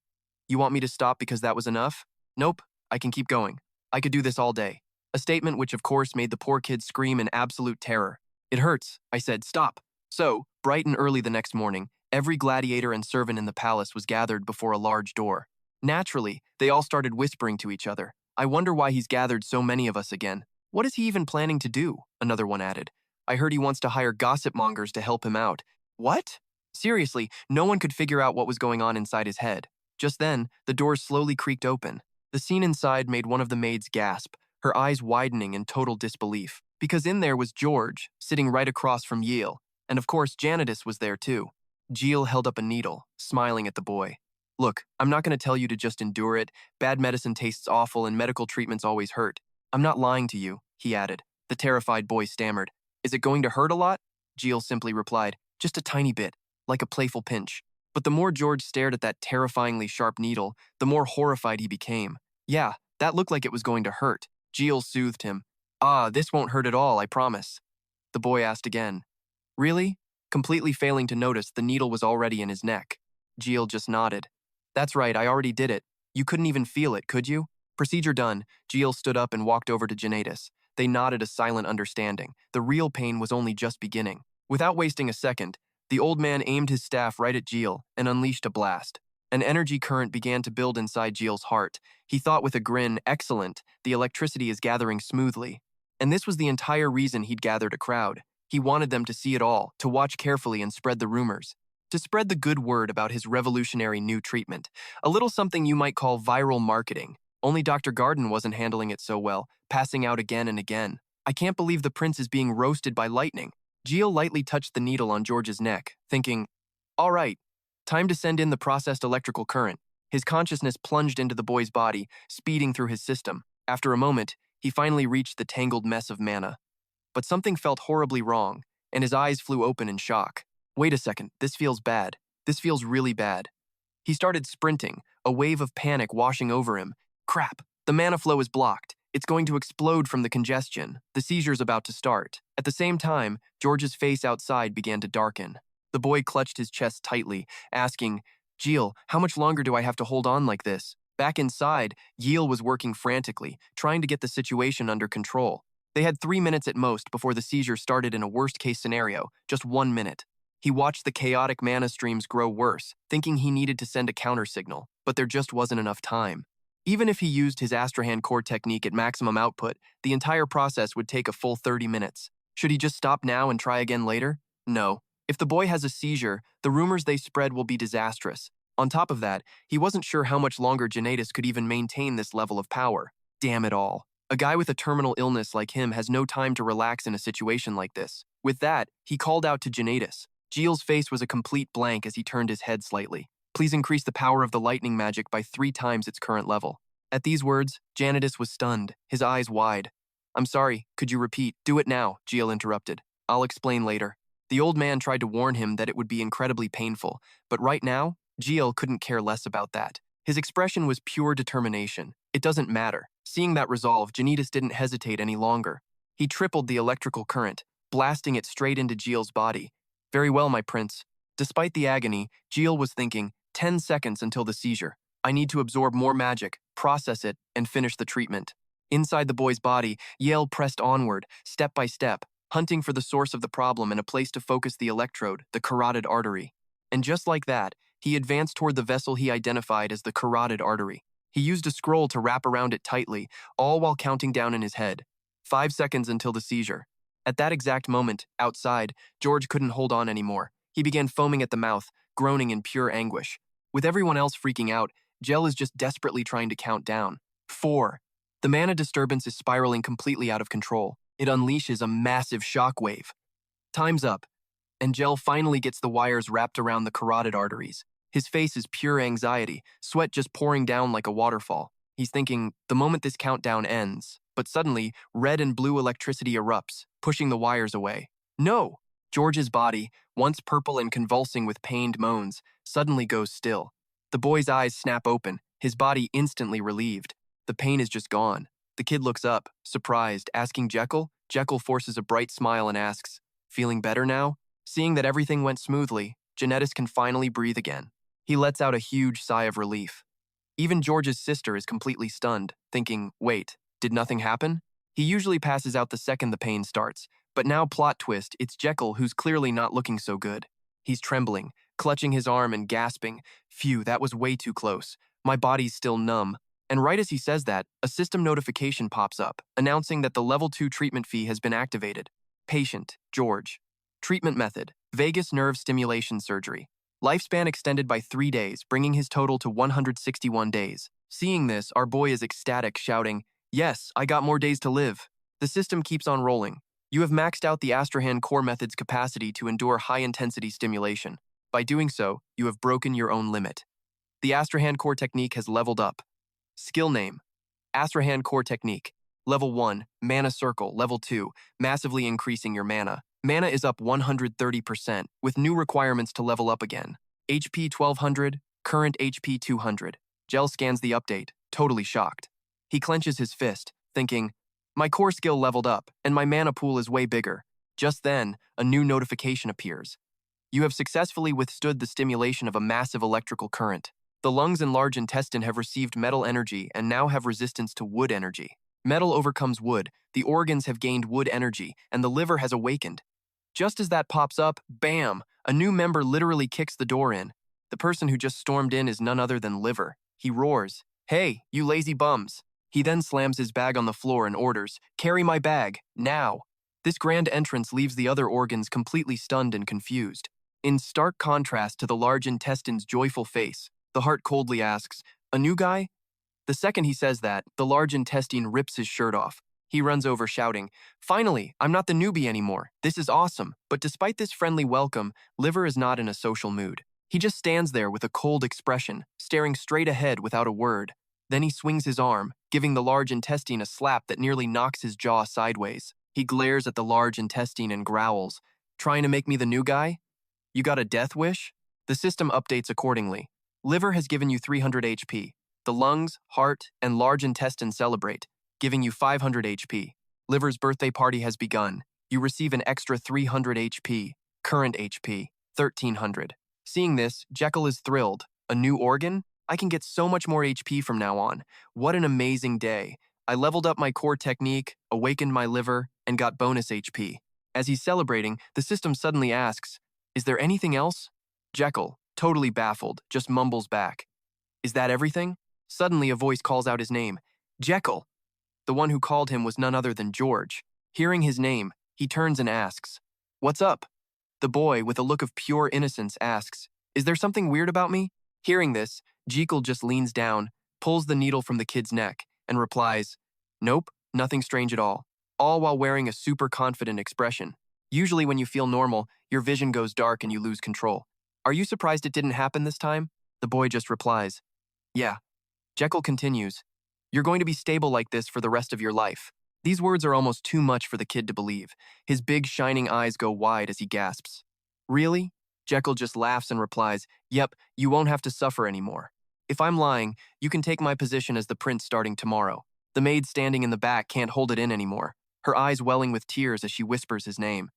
"You want me to stop because that was enough?" "Nope, I can keep going. I could do this all day." A statement which of course made the poor kid scream in absolute terror. "It hurts," I said, "stop." So, bright and early the next morning, every gladiator and servant in the palace was gathered before a large door. Naturally, they all started whispering to each other. "I wonder why he's gathered so many of us again. What is he even planning to do?" Another one added. "I heard he wants to hire gossip mongers to help him out." What? Seriously, no one could figure out what was going on inside his head. Just then, the doors slowly creaked open. The scene inside made one of the maids gasp, her eyes widening in total disbelief. Because in there was George, sitting right across from Jiel, and of course Janitas was there too. Jiel held up a needle, smiling at the boy. "Look, I'm not going to tell you to just endure it. Bad medicine tastes awful and medical treatments always hurt. I'm not lying to you," he added. The terrified boy stammered, "Is it going to hurt a lot?" Jiel simply replied, just a tiny bit, like a playful pinch. But the more George stared at that terrifyingly sharp needle, the more horrified he became. Yeah, that looked like it was going to hurt. Jiel soothed him. Ah, this won't hurt at all, I promise. The boy asked again. Really? Completely failing to notice the needle was already in his neck. Jiel just nodded. That's right, I already did it. You couldn't even feel it, could you? Procedure done, Jiel stood up and walked over to Janatus. They nodded a silent understanding. The real pain was only just beginning. Without wasting a second, the old man aimed his staff right at Jiel and unleashed a blast. An energy current began to build inside Jiel's heart. He thought with a grin, excellent, the electricity is gathering smoothly. And this was the entire reason he'd gathered a crowd. He wanted them to see it all, to watch carefully and spread the rumors. To spread the good word about his revolutionary new treatment. A little something you might call viral marketing. Only Dr. Gardin wasn't handling it so well, passing out again and again. I can't believe the prince is being roasted by lightning. Jiel lightly touched the needle on George's neck, thinking, all right, time to send in the processed electrical current. His consciousness plunged into the boy's body, speeding through his system. After a moment, he finally reached the tangled mess of mana. But something felt horribly wrong, and his eyes flew open in shock. Wait a second, this feels bad. This feels really bad. He started sprinting, a wave of panic washing over him. Crap, the mana flow is blocked. It's going to explode from the congestion. The seizure's about to start. At the same time, George's face outside began to darken. The boy clutched his chest tightly, asking, Jiel, how much longer do I have to hold on like this? Back inside, Jiel was working frantically, trying to get the situation under control. They had 3 minutes at most before the seizure started in a worst-case scenario, just 1 minute. He watched the chaotic mana streams grow worse, thinking he needed to send a counter-signal, but there just wasn't enough time. Even if he used his Astrahan core technique at maximum output, the entire process would take a full 30 minutes. Should he just stop now and try again later? No. If the boy has a seizure, the rumors they spread will be disastrous. On top of that, he wasn't sure how much longer Janatus could even maintain this level of power. Damn it all. A guy with a terminal illness like him has no time to relax in a situation like this. With that, he called out to Janatus. Jiel's face was a complete blank as he turned his head slightly. Please increase the power of the lightning magic by 3 times its current level. At these words, Janatus was stunned, his eyes wide. I'm sorry, could you repeat? Do it now, Jiel interrupted. I'll explain later. The old man tried to warn him that it would be incredibly painful, but right now, Jiel couldn't care less about that. His expression was pure determination. It doesn't matter. Seeing that resolve, Janatus didn't hesitate any longer. He tripled the electrical current, blasting it straight into Jiel's body. Very well, my prince. Despite the agony, Jiel was thinking, 10 seconds until the seizure. I need to absorb more magic, process it, and finish the treatment. Inside the boy's body, Jiel pressed onward, step by step, hunting for the source of the problem and a place to focus the electrode, the carotid artery. And just like that, he advanced toward the vessel he identified as the carotid artery. He used a scroll to wrap around it tightly, all while counting down in his head. 5 seconds until the seizure. At that exact moment, outside, George couldn't hold on anymore. He began foaming at the mouth, groaning in pure anguish. With everyone else freaking out, Jiel is just desperately trying to count down. 4. The mana disturbance is spiraling completely out of control. It unleashes a massive shockwave. Time's up, and Jiel finally gets the wires wrapped around the carotid arteries. His face is pure anxiety, sweat just pouring down like a waterfall. He's thinking, the moment this countdown ends, but suddenly, red and blue electricity erupts, pushing the wires away. No! George's body, once purple and convulsing with pained moans, suddenly goes still. The boy's eyes snap open, his body instantly relieved. The pain is just gone. The kid looks up, surprised, asking Jekyll. Jekyll forces a bright smile and asks, feeling better now? Seeing that everything went smoothly, Janatus can finally breathe again. He lets out a huge sigh of relief. Even George's sister is completely stunned, thinking, wait, did nothing happen? He usually passes out the second the pain starts, but now plot twist, it's Jekyll who's clearly not looking so good. He's trembling, clutching his arm and gasping, phew, that was way too close. My body's still numb. And right as he says that, a system notification pops up, announcing that the Level 2 treatment fee has been activated. Patient, George. Treatment method, vagus nerve stimulation surgery. Lifespan extended by 3 days, bringing his total to 161 days. Seeing this, our boy is ecstatic, shouting, yes, I got more days to live. The system keeps on rolling. You have maxed out the Astrahan core method's capacity to endure high-intensity stimulation. By doing so, you have broken your own limit. The Astrahan core technique has leveled up. Skill name, Astrahan core technique. Level 1, mana circle. Level 2, massively increasing your mana. Mana is up 130%, with new requirements to level up again. HP 1200, current HP 200. Jiel scans the update, totally shocked. He clenches his fist, thinking, my core skill leveled up, and my mana pool is way bigger. Just then, a new notification appears. You have successfully withstood the stimulation of a massive electrical current. The lungs and large intestine have received metal energy and now have resistance to wood energy. Metal overcomes wood, the organs have gained wood energy, and the liver has awakened. Just as that pops up, bam! A new member literally kicks the door in. The person who just stormed in is none other than Liver. He roars, hey, you lazy bums. He then slams his bag on the floor and orders, carry my bag, now. This grand entrance leaves the other organs completely stunned and confused. In stark contrast to the large intestine's joyful face, the heart coldly asks, a new guy? The second he says that, the large intestine rips his shirt off. He runs over shouting, finally, I'm not the newbie anymore. This is awesome. But despite this friendly welcome, Liver is not in a social mood. He just stands there with a cold expression, staring straight ahead without a word. Then he swings his arm, giving the large intestine a slap that nearly knocks his jaw sideways. He glares at the large intestine and growls, trying to make me the new guy? You got a death wish? The system updates accordingly. Liver has given you 300 HP. The lungs, heart, and large intestine celebrate, giving you 500 HP. Liver's birthday party has begun. You receive an extra 300 HP. Current HP, 1300. Seeing this, Jekyll is thrilled. A new organ? I can get so much more HP from now on. What an amazing day. I leveled up my core technique, awakened my liver, and got bonus HP. As he's celebrating, the system suddenly asks, is there anything else? Jekyll, totally baffled, just mumbles back. Is that everything? Suddenly a voice calls out his name. Jekyll! The one who called him was none other than George. Hearing his name, he turns and asks, what's up? The boy, with a look of pure innocence, asks, is there something weird about me? Hearing this, Jekyll just leans down, pulls the needle from the kid's neck, and replies, nope, nothing strange at all while wearing a super confident expression. Usually when you feel normal, your vision goes dark and you lose control. Are you surprised it didn't happen this time? The boy just replies, yeah. Jekyll continues, you're going to be stable like this for the rest of your life. These words are almost too much for the kid to believe. His big shining eyes go wide as he gasps. Really? Jekyll just laughs and replies, yep, you won't have to suffer anymore. If I'm lying, you can take my position as the prince starting tomorrow. The maid standing in the back can't hold it in anymore, her eyes welling with tears as she whispers his name.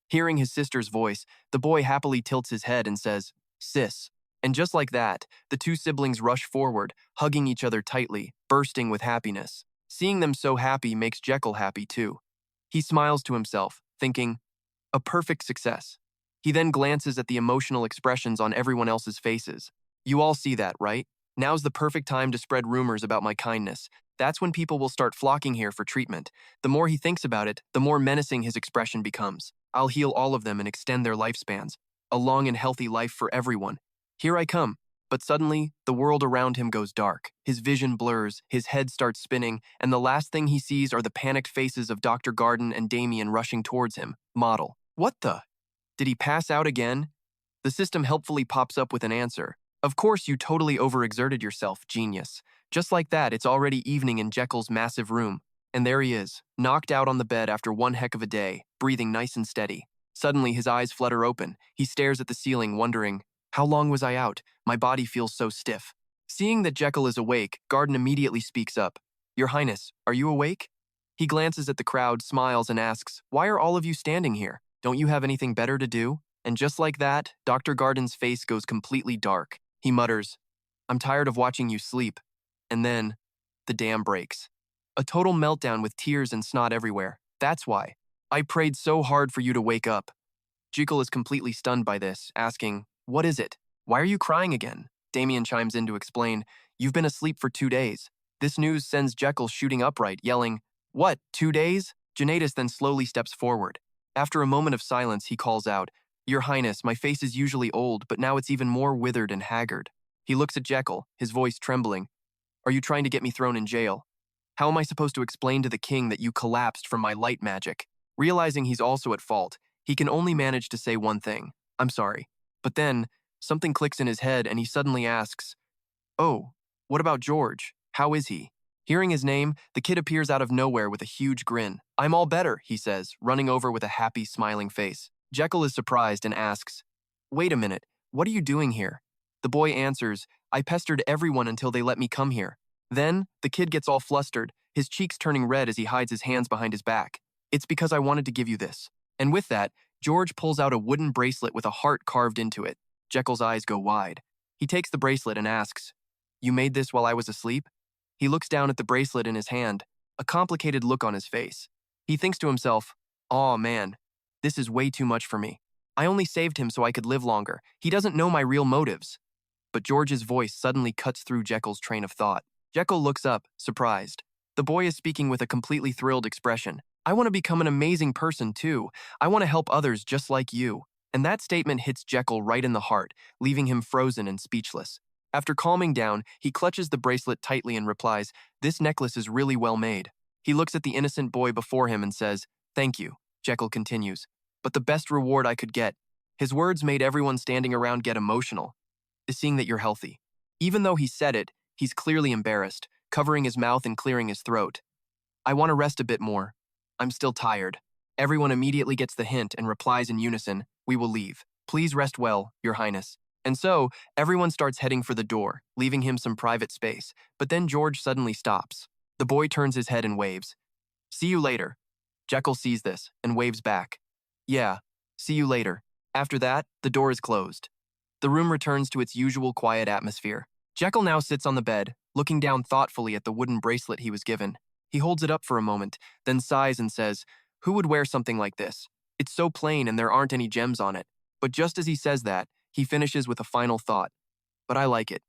Hearing his sister's voice, the boy happily tilts his head and says, sis. And just like that, the two siblings rush forward, hugging each other tightly, bursting with happiness. Seeing them so happy makes Jekyll happy too. He smiles to himself, thinking, a perfect success. He then glances at the emotional expressions on everyone else's faces. You all see that, right? Now's the perfect time to spread rumors about my kindness. That's when people will start flocking here for treatment. The more he thinks about it, the more menacing his expression becomes. I'll heal all of them and extend their lifespans. A long and healthy life for everyone. Here I come. But suddenly, the world around him goes dark. His vision blurs, his head starts spinning, and the last thing he sees are the panicked faces of Dr. Gardin and Damien rushing towards him. Model. What the? Did he pass out again? The system helpfully pops up with an answer. Of course you totally overexerted yourself, genius. Just like that, it's already evening in Jekyll's massive room. And there he is, knocked out on the bed after one heck of a day, breathing nice and steady. Suddenly, his eyes flutter open. He stares at the ceiling, wondering, how long was I out? My body feels so stiff. Seeing that Jekyll is awake, Gardin immediately speaks up. Your Highness, are you awake? He glances at the crowd, smiles, and asks, why are all of you standing here? Don't you have anything better to do? And just like that, Dr. Gardin's face goes completely dark. He mutters, I'm tired of watching you sleep. And then, the dam breaks. A total meltdown with tears and snot everywhere. That's why. I prayed so hard for you to wake up. Jekyll is completely stunned by this, asking, what is it? Why are you crying again? Damien chimes in to explain, you've been asleep for 2 days. This news sends Jekyll shooting upright, yelling, what, 2 days? Janatus then slowly steps forward. After a moment of silence, he calls out, Your Highness, my face is usually old, but now it's even more withered and haggard. He looks at Jekyll, his voice trembling. Are you trying to get me thrown in jail? How am I supposed to explain to the king that you collapsed from my light magic? Realizing he's also at fault, he can only manage to say one thing, I'm sorry. But then, something clicks in his head and he suddenly asks, oh, what about George? How is he? Hearing his name, the kid appears out of nowhere with a huge grin. I'm all better, he says, running over with a happy, smiling face. Jekyll is surprised and asks, Wait a minute, what are you doing here? The boy answers, I pestered everyone until they let me come here. Then, the kid gets all flustered, his cheeks turning red as he hides his hands behind his back. It's because I wanted to give you this. And with that, George pulls out a wooden bracelet with a heart carved into it. Jekyll's eyes go wide. He takes the bracelet and asks, You made this while I was asleep? He looks down at the bracelet in his hand, a complicated look on his face. He thinks to himself, Aw, man, this is way too much for me. I only saved him so I could live longer. He doesn't know my real motives. But George's voice suddenly cuts through Jekyll's train of thought. Jekyll looks up, surprised. The boy is speaking with a completely thrilled expression. I want to become an amazing person, too. I want to help others just like you. And that statement hits Jekyll right in the heart, leaving him frozen and speechless. After calming down, he clutches the bracelet tightly and replies, This necklace is really well made. He looks at the innocent boy before him and says, Thank you, Jekyll continues. But the best reward I could get. His words made everyone standing around get emotional, is seeing that you're healthy. Even though he said it, he's clearly embarrassed, covering his mouth and clearing his throat. I want to rest a bit more. I'm still tired. Everyone immediately gets the hint and replies in unison, We will leave. Please rest well, Your Highness. And so, everyone starts heading for the door, leaving him some private space, but then George suddenly stops. The boy turns his head and waves. See you later. Jekyll sees this and waves back. Yeah, see you later. After that, the door is closed. The room returns to its usual quiet atmosphere. Jekyll now sits on the bed, looking down thoughtfully at the wooden bracelet he was given. He holds it up for a moment, then sighs and says, Who would wear something like this? It's so plain and there aren't any gems on it. But just as he says that, he finishes with a final thought. But I like it.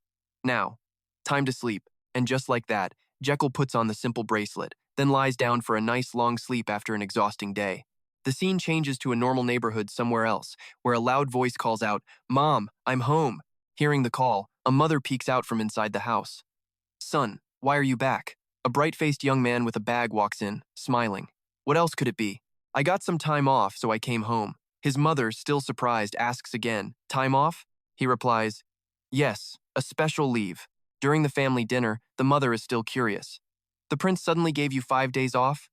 Now, time to sleep. And just like that, Jekyll puts on the simple bracelet, then lies down for a nice long sleep after an exhausting day. The scene changes to a normal neighborhood somewhere else, where a loud voice calls out, Mom, I'm home. Hearing the call, a mother peeks out from inside the house. Son, why are you back? A bright-faced young man with a bag walks in, smiling. What else could it be? I got some time off, so I came home. His mother, still surprised, asks again, Time off? He replies, Yes, a special leave. During the family dinner, the mother is still curious. The prince suddenly gave you 5 days off?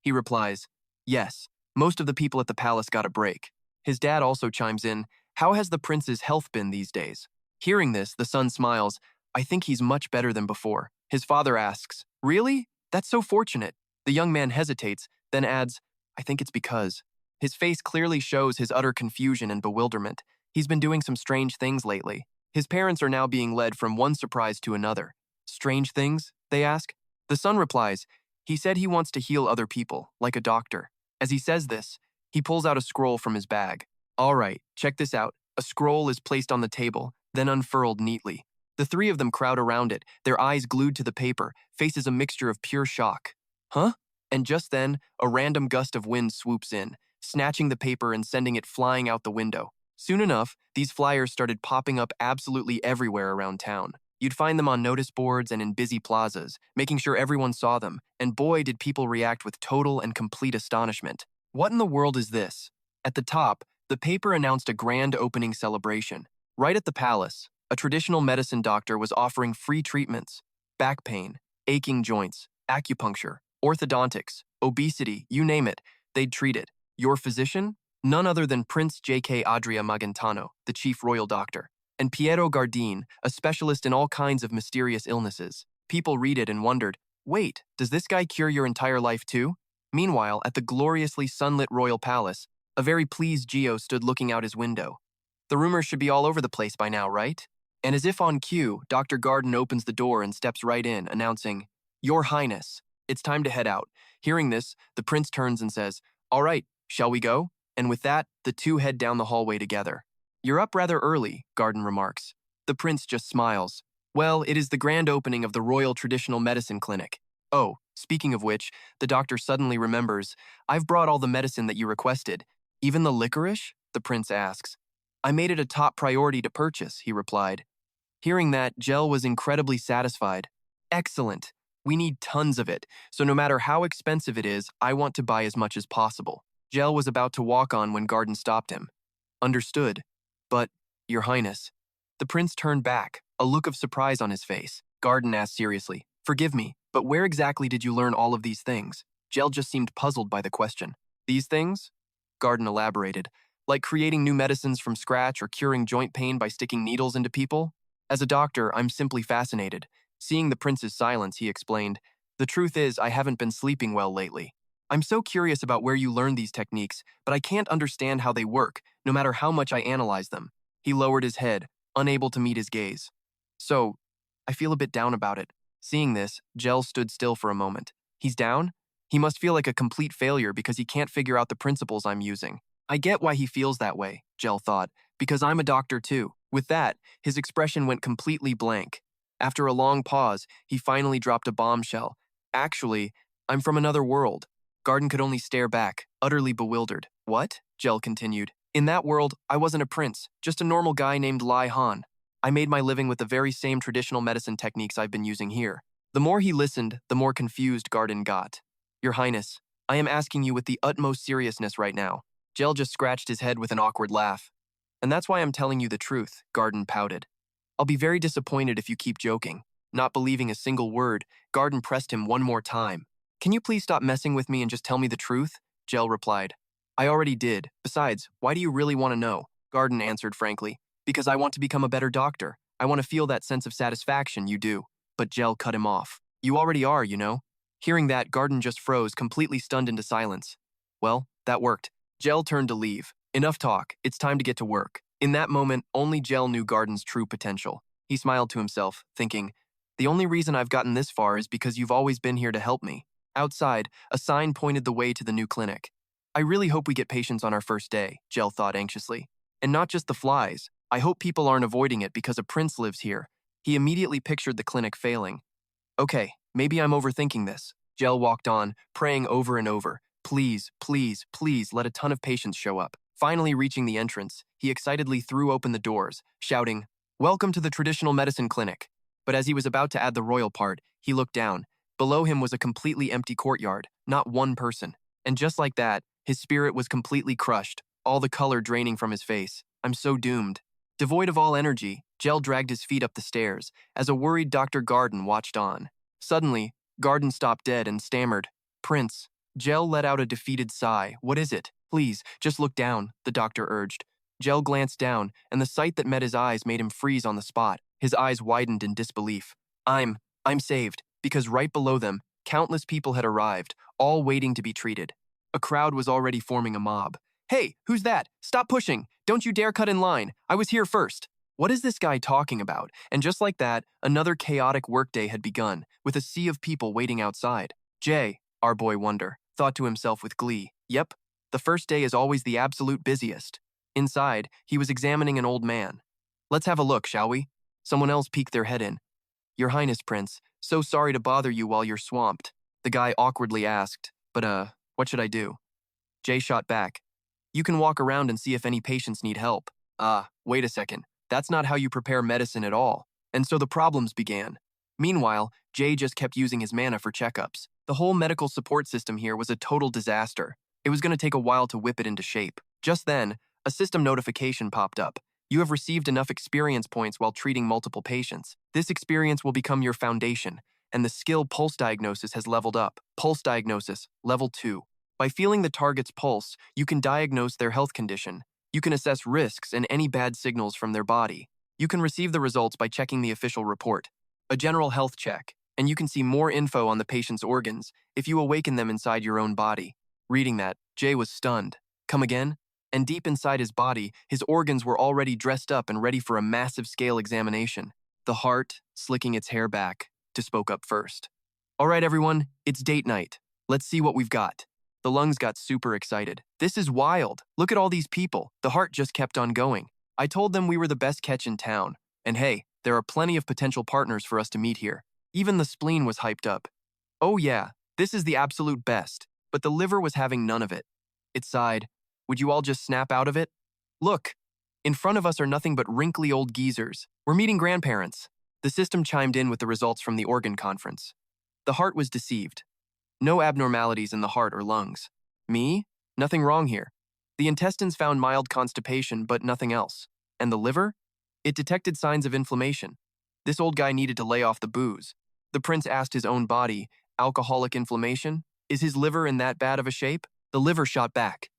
He replies, Yes, most of the people at the palace got a break. His dad also chimes in, How has the prince's health been these days? Hearing this, the son smiles, I think he's much better than before. His father asks, Really? That's so fortunate. The young man hesitates, then adds, I think it's because. His face clearly shows his utter confusion and bewilderment. He's been doing some strange things lately. His parents are now being led from one surprise to another. Strange things? They ask. The son replies, He said he wants to heal other people, like a doctor. As he says this, he pulls out a scroll from his bag. All right, check this out. A scroll is placed on the table, then unfurled neatly. The three of them crowd around it, their eyes glued to the paper, faces a mixture of pure shock. Huh? And just then, a random gust of wind swoops in, snatching the paper and sending it flying out the window. Soon enough, these flyers started popping up absolutely everywhere around town. You'd find them on notice boards and in busy plazas, making sure everyone saw them, and boy did people react with total and complete astonishment. What in the world is this? At the top, the paper announced a grand opening celebration. Right at the palace, a traditional medicine doctor was offering free treatments. Back pain, aching joints, acupuncture, orthodontics, obesity, you name it, they'd treat it. Your physician? None other than Prince J.K. Adria Magentano, the chief royal doctor, and Piero Gardin, a specialist in all kinds of mysterious illnesses. People read it and wondered, wait, does this guy cure your entire life too? Meanwhile, at the gloriously sunlit royal palace, a very pleased Jiel stood looking out his window. The rumors should be all over the place by now, right? And as if on cue, Dr. Gardin opens the door and steps right in, announcing, Your Highness, it's time to head out. Hearing this, the prince turns and says, All right, shall we go? And with that, the two head down the hallway together. You're up rather early, Gardin remarks. The prince just smiles. Well, it is the grand opening of the Royal Traditional Medicine Clinic. Oh, speaking of which, the doctor suddenly remembers, I've brought all the medicine that you requested. Even the licorice? The prince asks. I made it a top priority to purchase, he replied. Hearing that, Jiel was incredibly satisfied. Excellent. We need tons of it, so no matter how expensive it is, I want to buy as much as possible. Jiel was about to walk on when Gardin stopped him. Understood. But, Your Highness. The prince turned back, a look of surprise on his face. Gardin asked seriously, Forgive me, But where exactly did you learn all of these things? Jiel just seemed puzzled by the question. These things? Gardin elaborated. Like creating new medicines from scratch or curing joint pain by sticking needles into people? As a doctor, I'm simply fascinated. Seeing the prince's silence, he explained, the truth is I haven't been sleeping well lately. I'm so curious about where you learned these techniques, but I can't understand how they work, no matter how much I analyze them. He lowered his head, unable to meet his gaze. So, I feel a bit down about it. Seeing this, Jiel stood still for a moment. He's down? He must feel like a complete failure because he can't figure out the principles I'm using. I get why he feels that way, Jiel thought, because I'm a doctor too. With that, his expression went completely blank. After a long pause, he finally dropped a bombshell. Actually, I'm from another world. Gardin could only stare back, utterly bewildered. What? Jiel continued. In that world, I wasn't a prince, just a normal guy named Lai Han. I made my living with the very same traditional medicine techniques I've been using here. The more he listened, the more confused Gardin got. Your Highness, I am asking you with the utmost seriousness right now. Jiel just scratched his head with an awkward laugh. And that's why I'm telling you the truth, Gardin pouted. I'll be very disappointed if you keep joking. Not believing a single word, Gardin pressed him one more time. Can you please stop messing with me and just tell me the truth? Jiel replied. I already did. Besides, why do you really want to know? Gardin answered frankly. Because I want to become a better doctor. I want to feel that sense of satisfaction you do. But Jiel cut him off. You already are, you know. Hearing that, Gardin just froze, completely stunned into silence. Well, that worked. Jiel turned to leave. Enough talk. It's time to get to work. In that moment, only Jiel knew Gardin's true potential. He smiled to himself, thinking, the only reason I've gotten this far is because you've always been here to help me. Outside, a sign pointed the way to the new clinic. I really hope we get patients on our first day, Jiel thought anxiously. And not just the flies. I hope people aren't avoiding it because a prince lives here. He immediately pictured the clinic failing. Okay, maybe I'm overthinking this. Jiel walked on, praying over and over. Please, please, please let a ton of patients show up. Finally reaching the entrance, he excitedly threw open the doors, shouting, Welcome to the traditional medicine clinic. But as he was about to add the royal part, he looked down. Below him was a completely empty courtyard, not one person. And just like that, his spirit was completely crushed, all the color draining from his face. I'm so doomed. Devoid of all energy, Jiel dragged his feet up the stairs, as a worried Dr. Gardin watched on. Suddenly, Gardin stopped dead and stammered, Prince. Jiel let out a defeated sigh. What is it? Please, just look down, the doctor urged. Jiel glanced down, and the sight that met his eyes made him freeze on the spot. His eyes widened in disbelief. I'm saved, because right below them, countless people had arrived, all waiting to be treated. A crowd was already forming a mob. Hey, who's that? Stop pushing! Don't you dare cut in line! I was here first! What is this guy talking about? And just like that, another chaotic workday had begun, with a sea of people waiting outside. Jay, our boy Wonder, thought to himself with glee. Yep, the first day is always the absolute busiest. Inside, he was examining an old man. Let's have a look, shall we? Someone else peeked their head in. Your Highness, Prince, so sorry to bother you while you're swamped. The guy awkwardly asked, but what should I do? Jay shot back. You can walk around and see if any patients need help. Wait a second. That's not how you prepare medicine at all. And so the problems began. Meanwhile, Jay just kept using his mana for checkups. The whole medical support system here was a total disaster. It was going to take a while to whip it into shape. Just then, a system notification popped up. You have received enough experience points while treating multiple patients. This experience will become your foundation, and the skill pulse diagnosis has leveled up. Pulse diagnosis, level 2. By feeling the target's pulse, you can diagnose their health condition. You can assess risks and any bad signals from their body. You can receive the results by checking the official report. A general health check, and you can see more info on the patient's organs if you awaken them inside your own body. Reading that, Jay was stunned. Come again? And deep inside his body, his organs were already dressed up and ready for a massive scale examination. The heart, slicking its hair back, spoke up first. All right, everyone, it's date night. Let's see what we've got. The lungs got super excited. This is wild. Look at all these people. The heart just kept on going. I told them we were the best catch in town. And hey, there are plenty of potential partners for us to meet here. Even the spleen was hyped up. Oh yeah, this is the absolute best. But the liver was having none of it. It sighed. Would you all just snap out of it? Look, in front of us are nothing but wrinkly old geezers. We're meeting grandparents. The system chimed in with the results from the organ conference. The heart was deceived. No abnormalities in the heart or lungs. Me? Nothing wrong here. The intestines found mild constipation, but nothing else. And the liver? It detected signs of inflammation. This old guy needed to lay off the booze. The prince asked his own body, alcoholic inflammation? Is his liver in that bad of a shape? The liver shot back.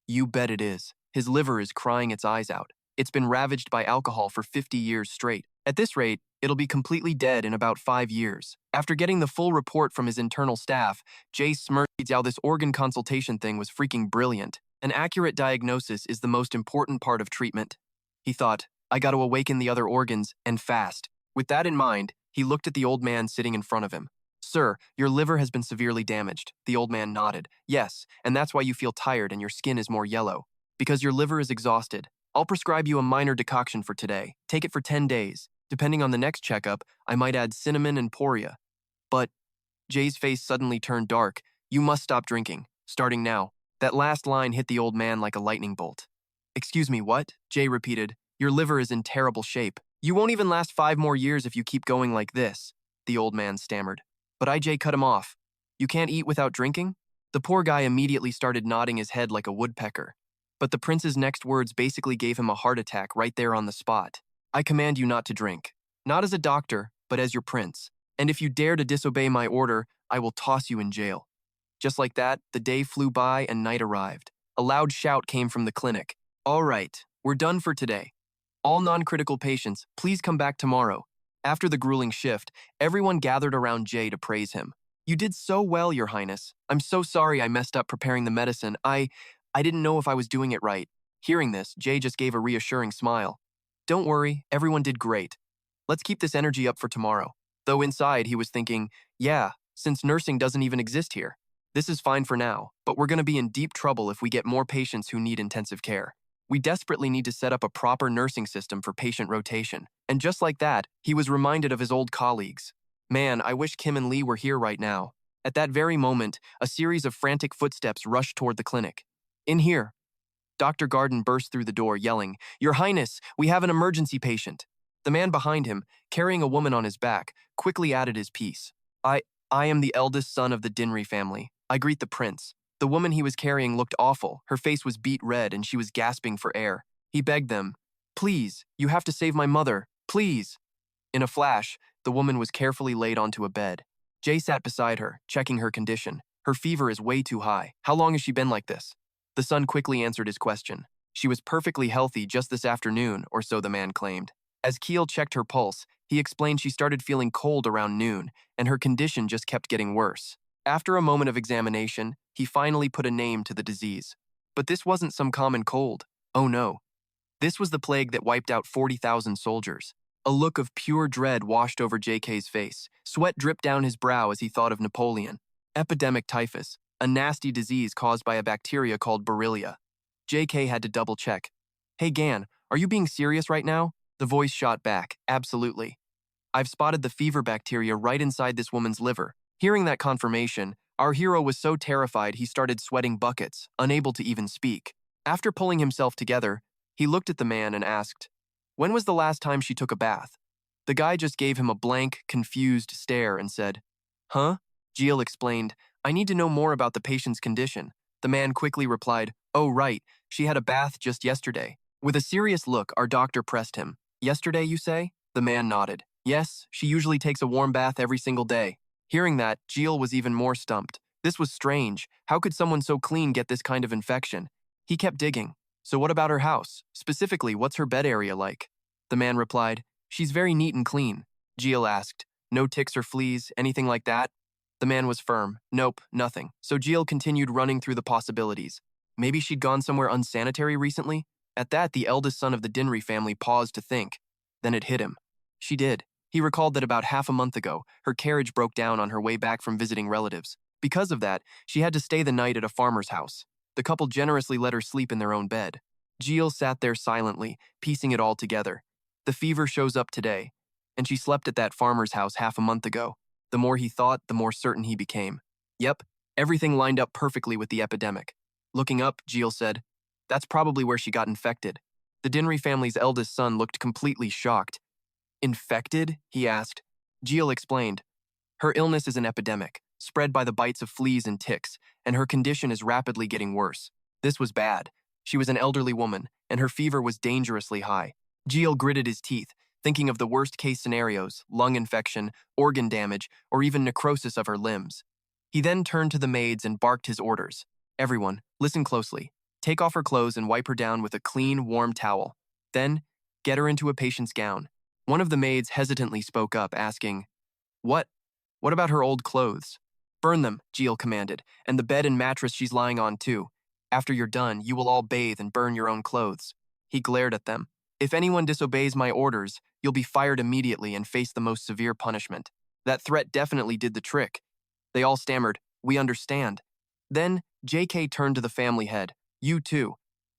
You bet it is. His liver is crying its eyes out. It's been ravaged by alcohol for 50 years straight. At this rate, it'll be completely dead in about 5 years. After getting the full report from his internal staff, Jay smirked how this organ consultation thing was freaking brilliant. An accurate diagnosis is the most important part of treatment. He thought, I got to awaken the other organs, and fast. With that in mind, he looked at the old man sitting in front of him. Sir, your liver has been severely damaged. The old man nodded. Yes, and that's why you feel tired and your skin is more yellow. Because your liver is exhausted. I'll prescribe you a minor decoction for today. Take it for 10 days. Depending on the next checkup, I might add cinnamon and poria. But, Jay's face suddenly turned dark. You must stop drinking. Starting now. That last line hit the old man like a lightning bolt. Excuse me, what? Jay repeated. Your liver is in terrible shape. You won't even last 5 more years if you keep going like this, the old man stammered. But IJ cut him off. You can't eat without drinking? The poor guy immediately started nodding his head like a woodpecker. But the prince's next words basically gave him a heart attack right there on the spot. I command you not to drink. Not as a doctor, but as your prince. And if you dare to disobey my order, I will toss you in jail. Just like that, the day flew by and night arrived. A loud shout came from the clinic. All right, we're done for today. All non-critical patients, please come back tomorrow. After the grueling shift, everyone gathered around Jay to praise him. You did so well, Your Highness. I'm so sorry I messed up preparing the medicine. I didn't know if I was doing it right. Hearing this, Jay just gave a reassuring smile. Don't worry, everyone did great. Let's keep this energy up for tomorrow. Though inside, he was thinking, yeah, since nursing doesn't even exist here. This is fine for now, but we're going to be in deep trouble if we get more patients who need intensive care. We desperately need to set up a proper nursing system for patient rotation. And just like that, he was reminded of his old colleagues. Man, I wish Kim and Lee were here right now. At that very moment, a series of frantic footsteps rushed toward the clinic. In here. Dr. Gardin burst through the door, yelling, Your Highness, we have an emergency patient. The man behind him, carrying a woman on his back, quickly added his piece. I am the eldest son of the Dinri family. I greet the prince. The woman he was carrying looked awful. Her face was beet red and she was gasping for air. He begged them, Please, you have to save my mother. Please. In a flash, the woman was carefully laid onto a bed. Jay sat beside her, checking her condition. Her fever is way too high. How long has she been like this? The son quickly answered his question. She was perfectly healthy just this afternoon, or so the man claimed. As Keel checked her pulse, he explained she started feeling cold around noon, and her condition just kept getting worse. After a moment of examination, he finally put a name to the disease. But this wasn't some common cold. Oh no. This was the plague that wiped out 40,000 soldiers. A look of pure dread washed over JK's face. Sweat dripped down his brow as he thought of Napoleon. Epidemic typhus, a nasty disease caused by a bacteria called Borrelia. JK had to double-check. Hey Gan, are you being serious right now? The voice shot back, absolutely. I've spotted the fever bacteria right inside this woman's liver. Hearing that confirmation, our hero was so terrified he started sweating buckets, unable to even speak. After pulling himself together, he looked at the man and asked, When was the last time she took a bath? The guy just gave him a blank, confused stare and said, Huh? Jiel explained, I need to know more about the patient's condition. The man quickly replied, Oh right, she had a bath just yesterday. With a serious look, our doctor pressed him. Yesterday, you say? The man nodded. Yes, she usually takes a warm bath every single day. Hearing that, Jiel was even more stumped. This was strange. How could someone so clean get this kind of infection? He kept digging. So what about her house? Specifically, what's her bed area like? The man replied, She's very neat and clean. Jiel asked, No ticks or fleas, anything like that? The man was firm. Nope, nothing. So Jiel continued running through the possibilities. Maybe she'd gone somewhere unsanitary recently? At that, the eldest son of the Dinri family paused to think. Then it hit him. She did. He recalled that about half a month ago, her carriage broke down on her way back from visiting relatives. Because of that, she had to stay the night at a farmer's house. The couple generously let her sleep in their own bed. Jiel sat there silently, piecing it all together. The fever shows up today, and she slept at that farmer's house half a month ago. The more he thought, the more certain he became. Yep, everything lined up perfectly with the epidemic. Looking up, Jiel said, That's probably where she got infected. The Dinri family's eldest son looked completely shocked. Infected? He asked. Jiel explained. Her illness is an epidemic, spread by the bites of fleas and ticks, and her condition is rapidly getting worse. This was bad. She was an elderly woman, and her fever was dangerously high. Jiel gritted his teeth. thinking of the worst-case scenarios, lung infection, organ damage, or even necrosis of her limbs. He then turned to the maids and barked his orders. Everyone, listen closely. Take off her clothes and wipe her down with a clean, warm towel. Then, get her into a patient's gown. One of the maids hesitantly spoke up, asking, What? What about her old clothes? Burn them, Jiel commanded, and the bed and mattress she's lying on too. After you're done, you will all bathe and burn your own clothes. He glared at them. If anyone disobeys my orders, you'll be fired immediately and face the most severe punishment. That threat definitely did the trick. They all stammered, We understand. Then, JK turned to the family head. You too.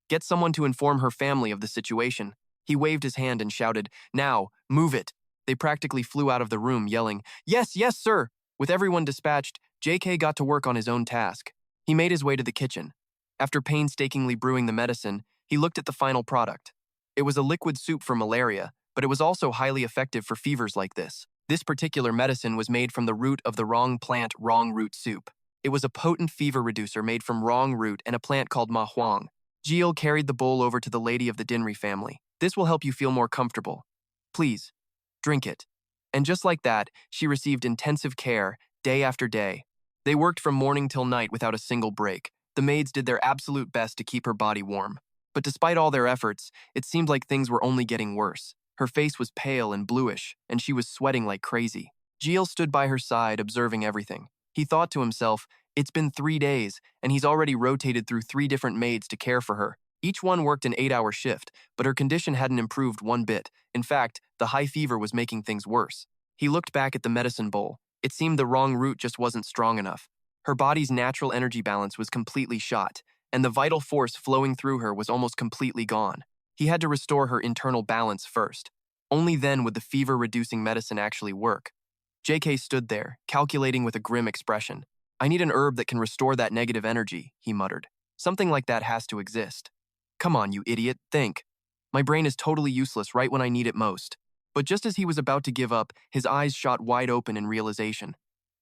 Get someone to inform her family of the situation. He waved his hand and shouted, Now, move it. They practically flew out of the room, yelling, Yes, yes, sir. With everyone dispatched, JK got to work on his own task. He made his way to the kitchen. After painstakingly brewing the medicine, he looked at the final product. It was a liquid soup for malaria, but it was also highly effective for fevers like this. This particular medicine was made from the root of the wrong plant, wrong root soup. It was a potent fever reducer made from wrong root and a plant called Manhwa. Jiel carried the bowl over to the lady of the Dinri family. This will help you feel more comfortable. Please, drink it. And just like that, she received intensive care, day after day. They worked from morning till night without a single break. The maids did their absolute best to keep her body warm. But despite all their efforts, it seemed like things were only getting worse. Her face was pale and bluish, and she was sweating like crazy. Jiel stood by her side, observing everything. He thought to himself, It's been 3 days, and he's already rotated through 3 different maids to care for her. Each one worked an 8-hour shift, but her condition hadn't improved one bit. In fact, the high fever was making things worse. He looked back at the medicine bowl. It seemed the wrong root just wasn't strong enough. Her body's natural energy balance was completely shot, and the vital force flowing through her was almost completely gone. He had to restore her internal balance first. Only then would the fever-reducing medicine actually work. JK stood there, calculating with a grim expression. I need an herb that can restore that negative energy, he muttered. Something like that has to exist. Come on, you idiot, think. My brain is totally useless right when I need it most. But just as he was about to give up, his eyes shot wide open in realization.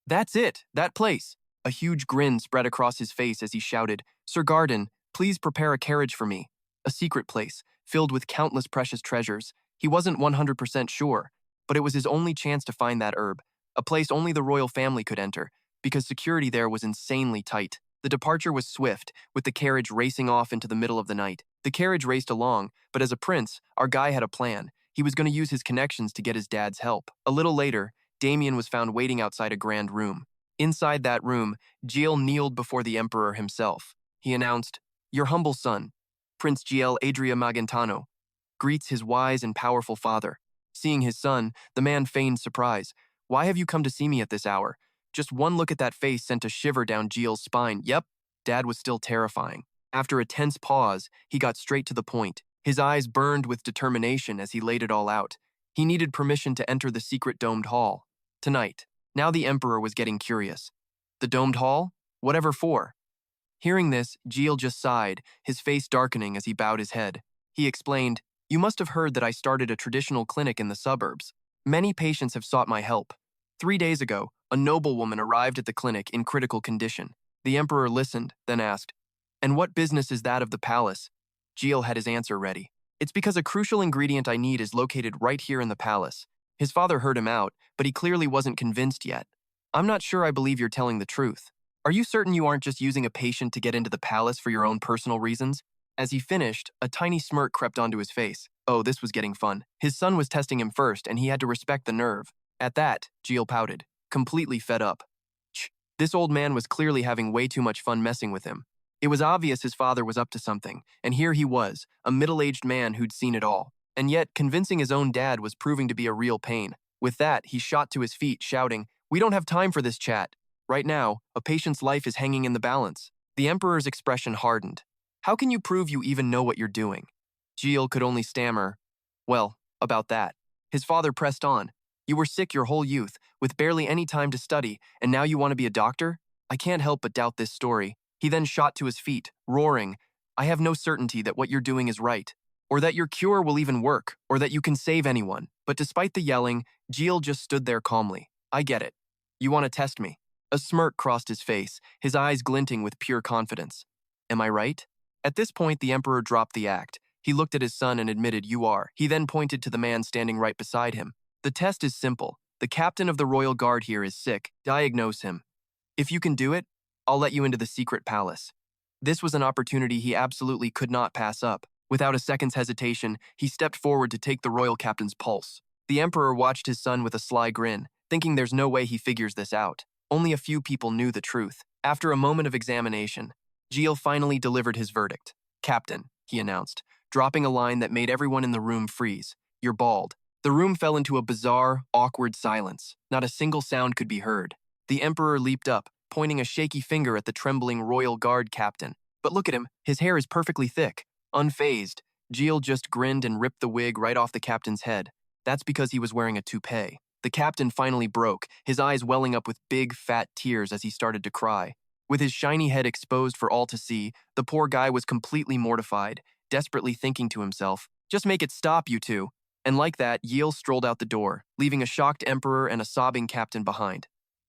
That's it, that place. A huge grin spread across his face as he shouted, Sir Gardin, please prepare a carriage for me. A secret place, filled with countless precious treasures. He wasn't 100% sure, but it was his only chance to find that herb, a place only the royal family could enter, because security there was insanely tight. The departure was swift, with the carriage racing off into the middle of the night. The carriage raced along, but as a prince, our guy had a plan. He was going to use his connections to get his dad's help. A little later, Damien was found waiting outside a grand room. Inside that room, Jiel kneeled before the emperor himself. He announced, Your humble son, Prince Jiel Adria Magentano, greets his wise and powerful father. Seeing his son, the man feigned surprise. Why have you come to see me at this hour? Just one look at that face sent a shiver down Jiel's spine. Yep, Dad was still terrifying. After a tense pause, he got straight to the point. His eyes burned with determination as he laid it all out. He needed permission to enter the secret domed hall. Tonight. Now the emperor was getting curious. The domed hall? Whatever for? Hearing this, Jiel just sighed, his face darkening as he bowed his head. He explained, You must have heard that I started a traditional clinic in the suburbs. Many patients have sought my help. 3 days ago, a noblewoman arrived at the clinic in critical condition. The emperor listened, then asked, And what business is that of the palace? Jiel had his answer ready. It's because a crucial ingredient I need is located right here in the palace. His father heard him out, but he clearly wasn't convinced yet. I'm not sure I believe you're telling the truth. Are you certain you aren't just using a patient to get into the palace for your own personal reasons? As he finished, a tiny smirk crept onto his face. Oh, this was getting fun. His son was testing him first, and he had to respect the nerve. At that, Jiel pouted, completely fed up. This old man was clearly having way too much fun messing with him. It was obvious his father was up to something, and here he was, a middle-aged man who'd seen it all. And yet, convincing his own dad was proving to be a real pain. With that, he shot to his feet, shouting, We don't have time for this chat. Right now, a patient's life is hanging in the balance. The emperor's expression hardened. How can you prove you even know what you're doing? Jiel could only stammer, Well, about that. His father pressed on. You were sick your whole youth, with barely any time to study, and now you want to be a doctor? I can't help but doubt this story. He then shot to his feet, roaring, I have no certainty that what you're doing is right, or that your cure will even work, or that you can save anyone. But despite the yelling, Jiel just stood there calmly. I get it. You want to test me? A smirk crossed his face, his eyes glinting with pure confidence. Am I right? At this point, the emperor dropped the act. He looked at his son and admitted, "You are." He then pointed to the man standing right beside him. "The test is simple. The captain of the royal guard here is sick. Diagnose him. If you can do it, I'll let you into the secret palace." This was an opportunity he absolutely could not pass up. Without a second's hesitation, he stepped forward to take the royal captain's pulse. The emperor watched his son with a sly grin, thinking there's no way he figures this out. Only a few people knew the truth. After a moment of examination, Jiel finally delivered his verdict. "Captain," he announced, dropping a line that made everyone in the room freeze. "You're bald." The room fell into a bizarre, awkward silence. Not a single sound could be heard. The emperor leaped up, pointing a shaky finger at the trembling royal guard captain. "But look at him, his hair is perfectly thick." Unfazed, Jiel just grinned and ripped the wig right off the captain's head. That's because he was wearing a toupee. The captain finally broke, his eyes welling up with big, fat tears as he started to cry. With his shiny head exposed for all to see, the poor guy was completely mortified, desperately thinking to himself, "Just make it stop, you two." And like that, Jiel strolled out the door, leaving a shocked emperor and a sobbing captain behind.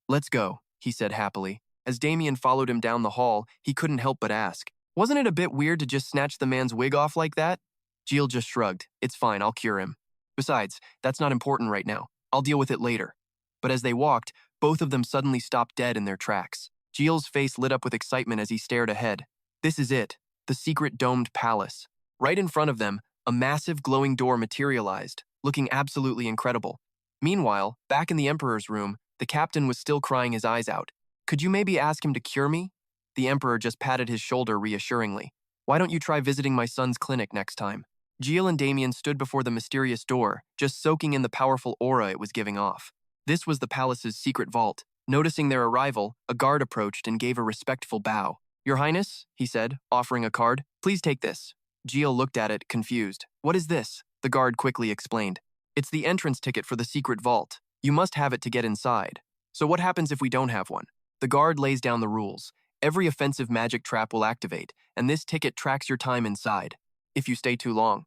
"Let's go," he said happily. As Damien followed him down the hall, he couldn't help but ask, "Wasn't it a bit weird to just snatch the man's wig off like that?" Jiel just shrugged. "It's fine, I'll cure him. Besides, that's not important right now. I'll deal with it later." But as they walked, both of them suddenly stopped dead in their tracks. Jiel's face lit up with excitement as he stared ahead. This is it, the secret domed palace. Right in front of them, a massive glowing door materialized, looking absolutely incredible. Meanwhile, back in the Emperor's room, the captain was still crying his eyes out. "Could you maybe ask him to cure me?" The Emperor just patted his shoulder reassuringly. "Why don't you try visiting my son's clinic next time?" Jiel and Damien stood before the mysterious door, just soaking in the powerful aura it was giving off. This was the palace's secret vault. Noticing their arrival, a guard approached and gave a respectful bow. "Your Highness," he said, offering a card, "please take this." Jiel looked at it, confused. "What is this?" The guard quickly explained. "It's the entrance ticket for the secret vault. You must have it to get inside. So what happens if we don't have one?" The guard lays down the rules. Every offensive magic trap will activate, and this ticket tracks your time inside. If you stay too long.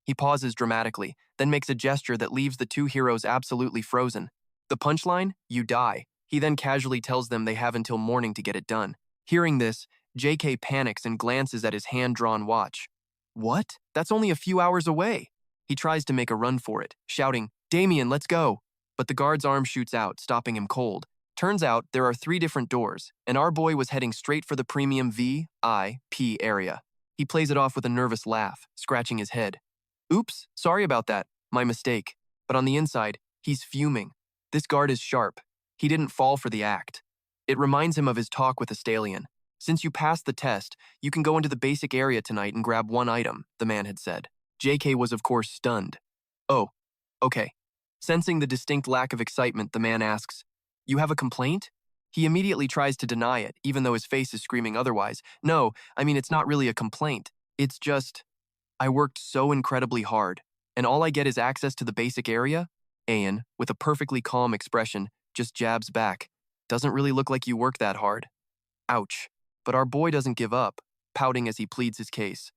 He pauses dramatically, then makes a gesture that leaves the two heroes absolutely frozen. The punchline? You die. He then casually tells them they have until morning to get it done. Hearing this, JK panics and glances at his hand-drawn watch. "What? That's only a few hours away." He tries to make a run for it, shouting, "Damien, let's go." But the guard's arm shoots out, stopping him cold. Turns out there are 3 different doors, and our boy was heading straight for the premium VIP area. He plays it off with a nervous laugh, scratching his head. "Oops, sorry about that. My mistake." But on the inside, he's fuming. This guard is sharp. He didn't fall for the act. It reminds him of his talk with Astalion. "Since you passed the test, you can go into the basic area tonight and grab 1 item," the man had said. JK was of course stunned. "Oh, okay." Sensing the distinct lack of excitement, the man asks, "You have a complaint?" He immediately tries to deny it, even though his face is screaming otherwise. "No, I mean it's not really a complaint. It's just, I worked so incredibly hard, and all I get is access to the basic area?" Ayan, with a perfectly calm expression, just jabs back. "Doesn't really look like you work that hard." Ouch. But our boy doesn't give up, pouting as he pleads his case.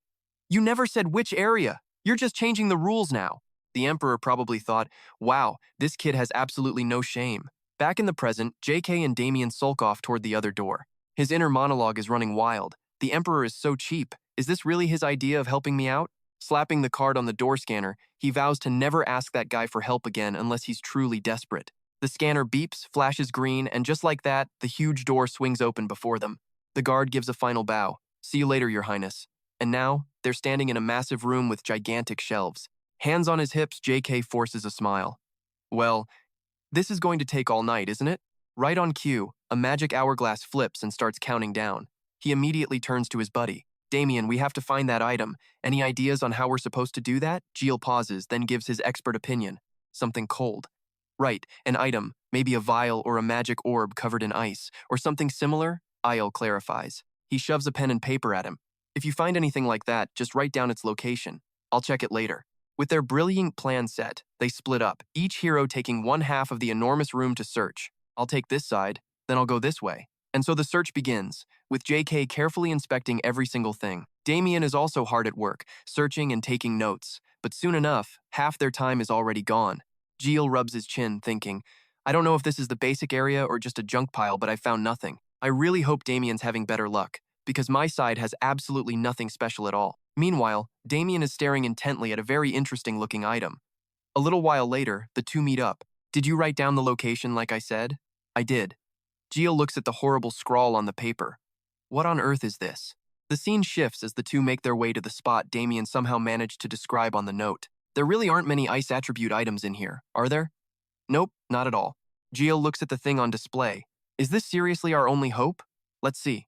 "You never said which area. You're just changing the rules now." The Emperor probably thought, "Wow, this kid has absolutely no shame." Back in the present, JK and Damien sulk off toward the other door. His inner monologue is running wild. The Emperor is so cheap. Is this really his idea of helping me out? Slapping the card on the door scanner, he vows to never ask that guy for help again unless he's truly desperate. The scanner beeps, flashes green, and just like that, the huge door swings open before them. The guard gives a final bow. "See you later, Your Highness." And now, they're standing in a massive room with gigantic shelves. Hands on his hips, JK forces a smile. "Well, this is going to take all night, isn't it?" Right on cue, a magic hourglass flips and starts counting down. He immediately turns to his buddy. "Damien, we have to find that item. Any ideas on how we're supposed to do that?" Jiel pauses, then gives his expert opinion. "Something cold." "Right, an item, maybe a vial or a magic orb covered in ice, or something similar," Aiel clarifies. He shoves a pen and paper at him. "If you find anything like that, just write down its location. I'll check it later." With their brilliant plan set, they split up, each hero taking 1/2 of the enormous room to search. "I'll take this side, then I'll go this way." And so the search begins, with JK carefully inspecting every single thing. Damien is also hard at work, searching and taking notes, but soon enough, half their time is already gone. Jiel rubs his chin, thinking, "I don't know if this is the basic area or just a junk pile, but I found nothing. I really hope Damien's having better luck, because my side has absolutely nothing special at all." Meanwhile, Damien is staring intently at a very interesting-looking item. A little while later, the two meet up. Did you write down the location like I said? I did. Jiel looks at the horrible scrawl on the paper. What on earth is this? The scene shifts as the two make their way to the spot Damien somehow managed to describe on the note. There really aren't many ice attribute items in here, are there? Nope, not at all. Jiel looks at the thing on display. Is this seriously our only hope? Let's see.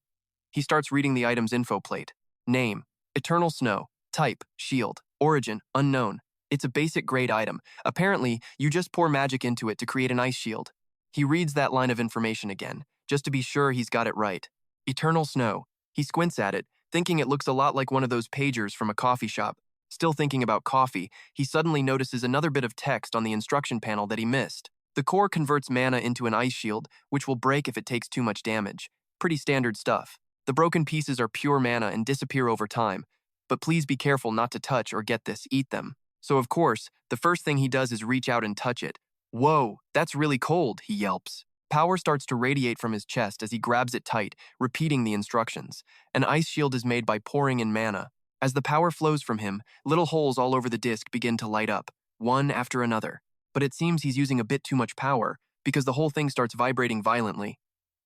He starts reading the item's info plate. Name: Eternal Snow. Type: Shield. Origin: Unknown. It's a basic grade item. Apparently, you just pour magic into it to create an ice shield. He reads that line of information again, just to be sure he's got it right. Eternal Snow. He squints at it, thinking it looks a lot like one of those pagers from a coffee shop. Still thinking about coffee, he suddenly notices another bit of text on the instruction panel that he missed. The core converts mana into an ice shield, which will break if it takes too much damage. Pretty standard stuff. The broken pieces are pure mana and disappear over time, but please be careful not to touch or get this, eat them. So of course, the first thing he does is reach out and touch it. Whoa, that's really cold, he yelps. Power starts to radiate from his chest as he grabs it tight, repeating the instructions. An ice shield is made by pouring in mana. As the power flows from him, little holes all over the disc begin to light up, one after another. But it seems he's using a bit too much power, because the whole thing starts vibrating violently.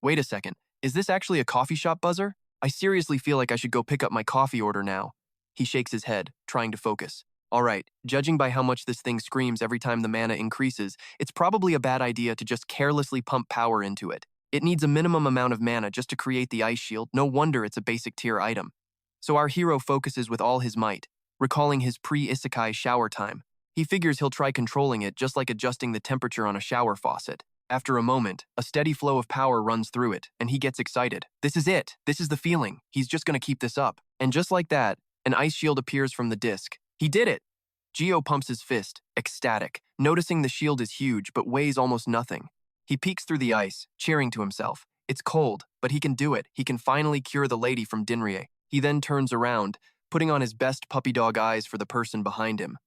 Wait a second, is this actually a coffee shop buzzer? I seriously feel like I should go pick up my coffee order now. He shakes his head, trying to focus. Alright, judging by how much this thing screams every time the mana increases, it's probably a bad idea to just carelessly pump power into it. It needs a minimum amount of mana just to create the ice shield, no wonder it's a basic tier item. So our hero focuses with all his might, recalling his pre-isekai shower time. He figures he'll try controlling it just like adjusting the temperature on a shower faucet. After a moment, a steady flow of power runs through it, and he gets excited. This is it. This is the feeling. He's just gonna keep this up. And just like that, an ice shield appears from the disc. He did it! Gio pumps his fist, ecstatic, noticing the shield is huge but weighs almost nothing. He peeks through the ice, cheering to himself. It's cold, but he can do it. He can finally cure the lady from Dinrie. He then turns around, putting on his best puppy dog eyes for the person behind him.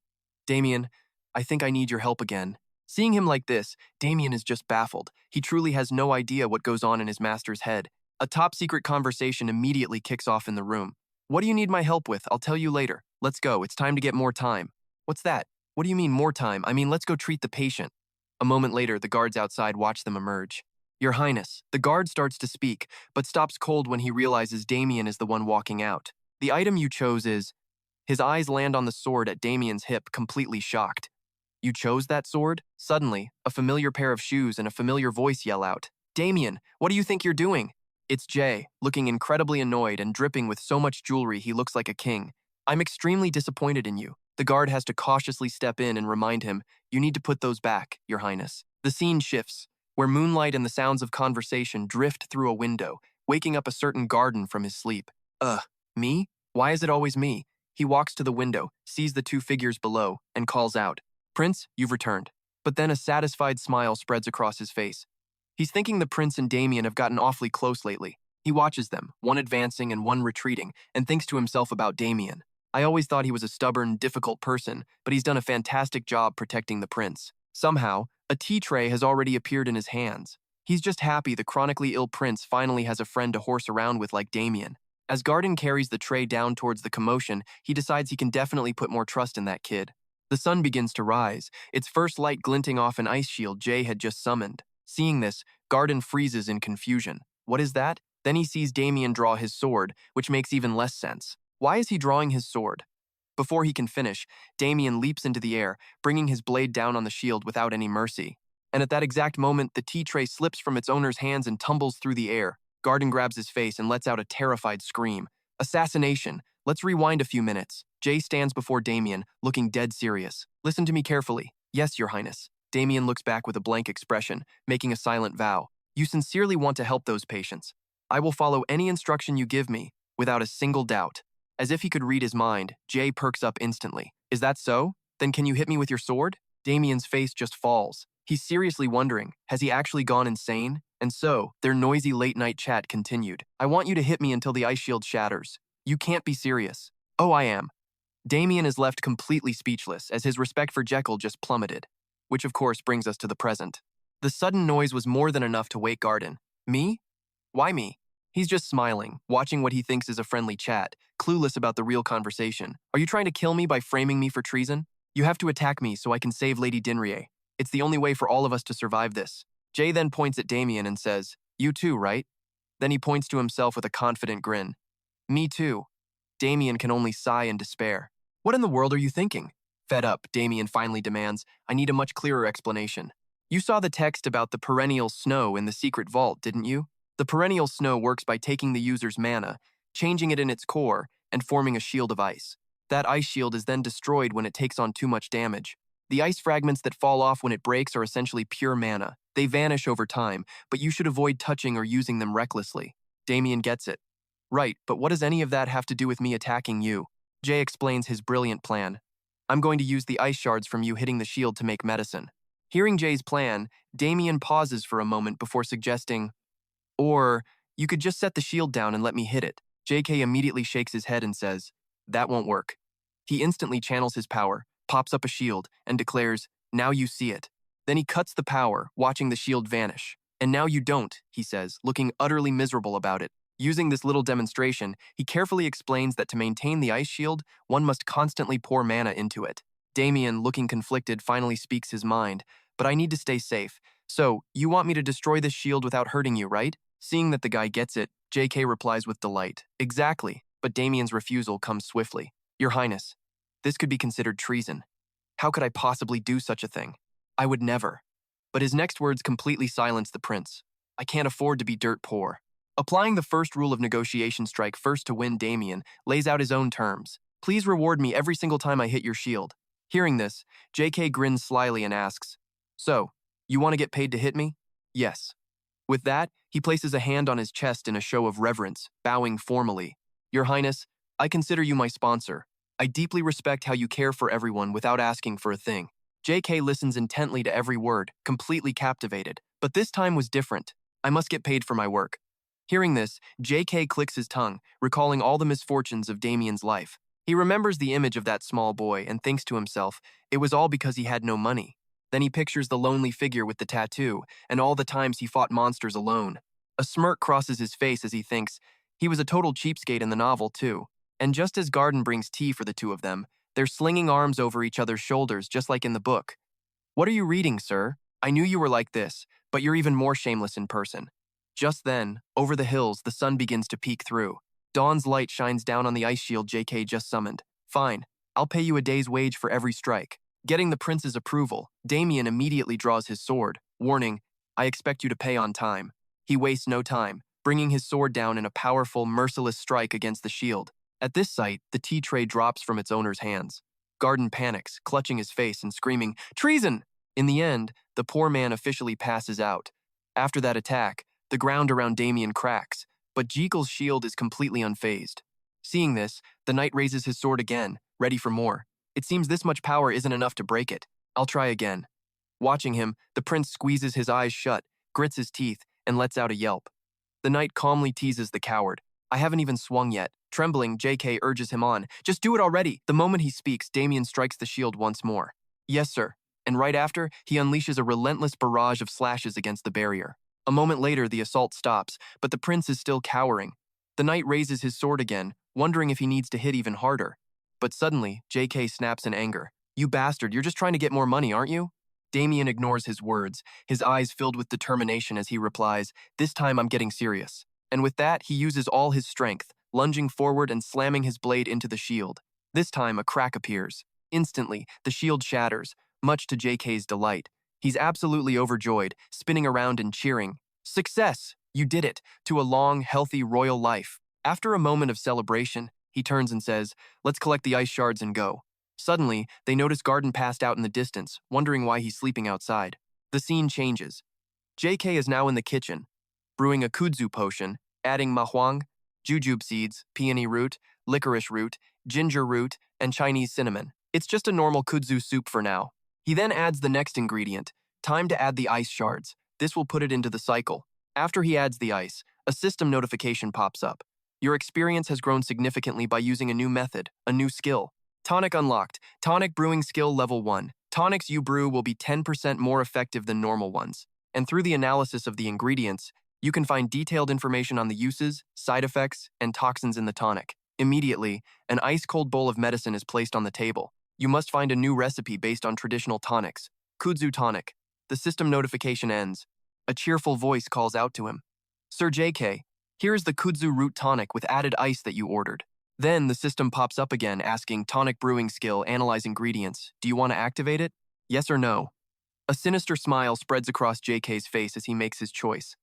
Damien, I think I need your help again. Seeing him like this, Damien is just baffled. He truly has no idea what goes on in his master's head. A top-secret conversation immediately kicks off in the room. What do you need my help with? I'll tell you later. Let's go. It's time to get more time. What's that? What do you mean more time? I mean, let's go treat the patient. A moment later, the guards outside watch them emerge. Your Highness. The guard starts to speak, but stops cold when he realizes Damien is the one walking out. The item you chose is... His eyes land on the sword at Damien's hip, completely shocked. You chose that sword? Suddenly, a familiar pair of shoes and a familiar voice yell out. Damien, what do you think you're doing? It's Jay, looking incredibly annoyed and dripping with so much jewelry he looks like a king. I'm extremely disappointed in you. The guard has to cautiously step in and remind him, you need to put those back, Your Highness. The scene shifts, where moonlight and the sounds of conversation drift through a window, waking up a certain Gardin from his sleep. Me? Why is it always me? He walks to the window, sees the two figures below, and calls out, Prince, you've returned. But then a satisfied smile spreads across his face. He's thinking the prince and Damien have gotten awfully close lately. He watches them, one advancing and one retreating, and thinks to himself about Damien. I always thought he was a stubborn, difficult person, but he's done a fantastic job protecting the prince. Somehow, a tea tray has already appeared in his hands. He's just happy the chronically ill prince finally has a friend to horse around with like Damien. As Gardin carries the tray down towards the commotion, he decides he can definitely put more trust in that kid. The sun begins to rise, its first light glinting off an ice shield Jay had just summoned. Seeing this, Gardin freezes in confusion. What is that? Then he sees Damien draw his sword, which makes even less sense. Why is he drawing his sword? Before he can finish, Damien leaps into the air, bringing his blade down on the shield without any mercy. And at that exact moment, the tea tray slips from its owner's hands and tumbles through the air. Gardin grabs his face and lets out a terrified scream. Assassination! Let's rewind a few minutes. Jay stands before Damien, looking dead serious. Listen to me carefully. Yes, Your Highness. Damien looks back with a blank expression, making a silent vow. You sincerely want to help those patients. I will follow any instruction you give me, without a single doubt. As if he could read his mind, Jay perks up instantly. Is that so? Then can you hit me with your sword? Damien's face just falls. He's seriously wondering, has he actually gone insane? And so, their noisy late-night chat continued. I want you to hit me until the ice shield shatters. You can't be serious. Oh, I am. Damien is left completely speechless as his respect for Jekyll just plummeted. Which of course brings us to the present. The sudden noise was more than enough to wake Gardin. Me? Why me? He's just smiling, watching what he thinks is a friendly chat, clueless about the real conversation. Are you trying to kill me by framing me for treason? You have to attack me so I can save Lady Dinrier. It's the only way for all of us to survive this. Jay then points at Damien and says, "You too, right?" Then he points to himself with a confident grin. "Me too." Damien can only sigh in despair. "What in the world are you thinking?" Fed up, Damien finally demands, "I need a much clearer explanation." "You saw the text about the perennial snow in the secret vault, didn't you? The perennial snow works by taking the user's mana, changing it in its core, and forming a shield of ice. That ice shield is then destroyed when it takes on too much damage. The ice fragments that fall off when it breaks are essentially pure mana. They vanish over time, but you should avoid touching or using them recklessly." Damien gets it. "Right, but what does any of that have to do with me attacking you?" Jay explains his brilliant plan. "I'm going to use the ice shards from you hitting the shield to make medicine." Hearing Jay's plan, Damien pauses for a moment before suggesting, "Or, you could just set the shield down and let me hit it." JK immediately shakes his head and says, "That won't work." He instantly channels his power, pops up a shield, and declares, "Now you see it." Then he cuts the power, watching the shield vanish. "And now you don't," he says, looking utterly miserable about it. Using this little demonstration, he carefully explains that to maintain the ice shield, one must constantly pour mana into it. Damien, looking conflicted, finally speaks his mind. "But I need to stay safe. So, you want me to destroy this shield without hurting you, right?" Seeing that the guy gets it, JK replies with delight. "Exactly." But Damien's refusal comes swiftly. "Your Highness, this could be considered treason. How could I possibly do such a thing? I would never." But his next words completely silence the prince. "I can't afford to be dirt poor." Applying the first rule of negotiation, strike first to win, Damien lays out his own terms. "Please reward me every single time I hit your shield." Hearing this, JK grins slyly and asks, "So, you want to get paid to hit me?" "Yes." With that, he places a hand on his chest in a show of reverence, bowing formally. "Your Highness, I consider you my sponsor. I deeply respect how you care for everyone without asking for a thing." JK listens intently to every word, completely captivated. But this time was different. "I must get paid for my work." Hearing this, JK clicks his tongue, recalling all the misfortunes of Damien's life. He remembers the image of that small boy and thinks to himself, it was all because he had no money. Then he pictures the lonely figure with the tattoo and all the times he fought monsters alone. A smirk crosses his face as he thinks, he was a total cheapskate in the novel too. And just as Gardin brings tea for the two of them, they're slinging arms over each other's shoulders just like in the book. "What are you reading, sir? I knew you were like this, but you're even more shameless in person." Just then, over the hills, the sun begins to peek through. Dawn's light shines down on the ice shield JK just summoned. "Fine, I'll pay you a day's wage for every strike." Getting the prince's approval, Damien immediately draws his sword, warning, "I expect you to pay on time." He wastes no time, bringing his sword down in a powerful, merciless strike against the shield. At this sight, the tea tray drops from its owner's hands. Gardin panics, clutching his face and screaming, "Treason!" In the end, the poor man officially passes out. After that attack, the ground around Damien cracks, but Jekyll's shield is completely unfazed. Seeing this, the knight raises his sword again, ready for more. It seems this much power isn't enough to break it. "I'll try again." Watching him, the prince squeezes his eyes shut, grits his teeth, and lets out a yelp. The knight calmly teases the coward. "I haven't even swung yet." Trembling, JK urges him on. "Just do it already." The moment he speaks, Damien strikes the shield once more. "Yes, sir." And right after, he unleashes a relentless barrage of slashes against the barrier. A moment later, the assault stops, but the prince is still cowering. The knight raises his sword again, wondering if he needs to hit even harder. But suddenly, JK snaps in anger. "You bastard, you're just trying to get more money, aren't you?" Damien ignores his words, his eyes filled with determination as he replies, "This time I'm getting serious." And with that, he uses all his strength, lunging forward and slamming his blade into the shield. This time, a crack appears. Instantly, the shield shatters, much to JK's delight. He's absolutely overjoyed, spinning around and cheering. "Success! You did it! To a long, healthy, royal life." After a moment of celebration, he turns and says, "Let's collect the ice shards and go." Suddenly, they notice Gardin passed out in the distance, wondering why he's sleeping outside. The scene changes. JK is now in the kitchen, brewing a kudzu potion, adding mahuang, jujube seeds, peony root, licorice root, ginger root, and Chinese cinnamon. It's just a normal kudzu soup for now. He then adds the next ingredient. Time to add the ice shards. This will put it into the cycle. After he adds the ice, a system notification pops up. Your experience has grown significantly by using a new method, a new skill. Tonic unlocked. Tonic brewing skill level 1. Tonics you brew will be 10% more effective than normal ones. And through the analysis of the ingredients, You can find detailed information on the uses, side effects, and toxins in the tonic. Immediately, an ice-cold bowl of medicine is placed on the table. You must find a new recipe based on traditional tonics. Kudzu tonic. The system notification ends. A cheerful voice calls out to him. Sir JK, here is the kudzu root tonic with added ice that you ordered. Then the system pops up again asking tonic brewing skill, analyze ingredients. Do you want to activate it? Yes or no? A sinister smile spreads across JK's face as he makes his choice.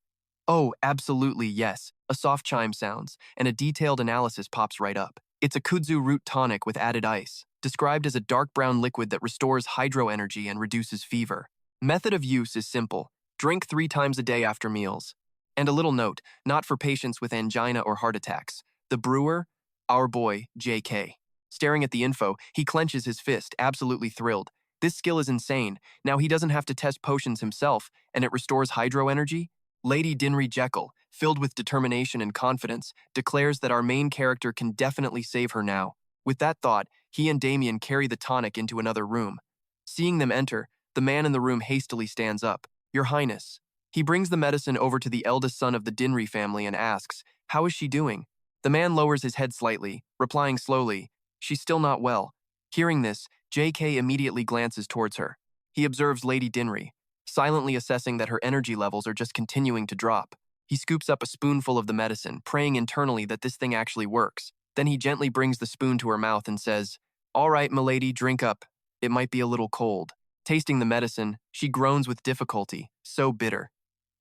Oh, absolutely yes. A soft chime sounds, and a detailed analysis pops right up. It's a kudzu root tonic with added ice, described as a dark brown liquid that restores hydro energy and reduces fever. Method of use is simple. Drink 3 times a day after meals. And a little note, not for patients with angina or heart attacks. The brewer, our boy, JK. Staring at the info, he clenches his fist, absolutely thrilled. This skill is insane. Now he doesn't have to test potions himself, and it restores hydro energy? Lady Dinri Jekyll, filled with determination and confidence, declares that our main character can definitely save her now. With that thought, he and Damien carry the tonic into another room. Seeing them enter, the man in the room hastily stands up. Your Highness. He brings the medicine over to the eldest son of the Dinri family and asks, how is she doing? The man lowers his head slightly, replying slowly, she's still not well. Hearing this, JK immediately glances towards her. He observes Lady Dinri, silently assessing that her energy levels are just continuing to drop. He scoops up a spoonful of the medicine, praying internally that this thing actually works. Then he gently brings the spoon to her mouth and says, all right, milady, drink up. It might be a little cold. Tasting the medicine, she groans with difficulty, so bitter.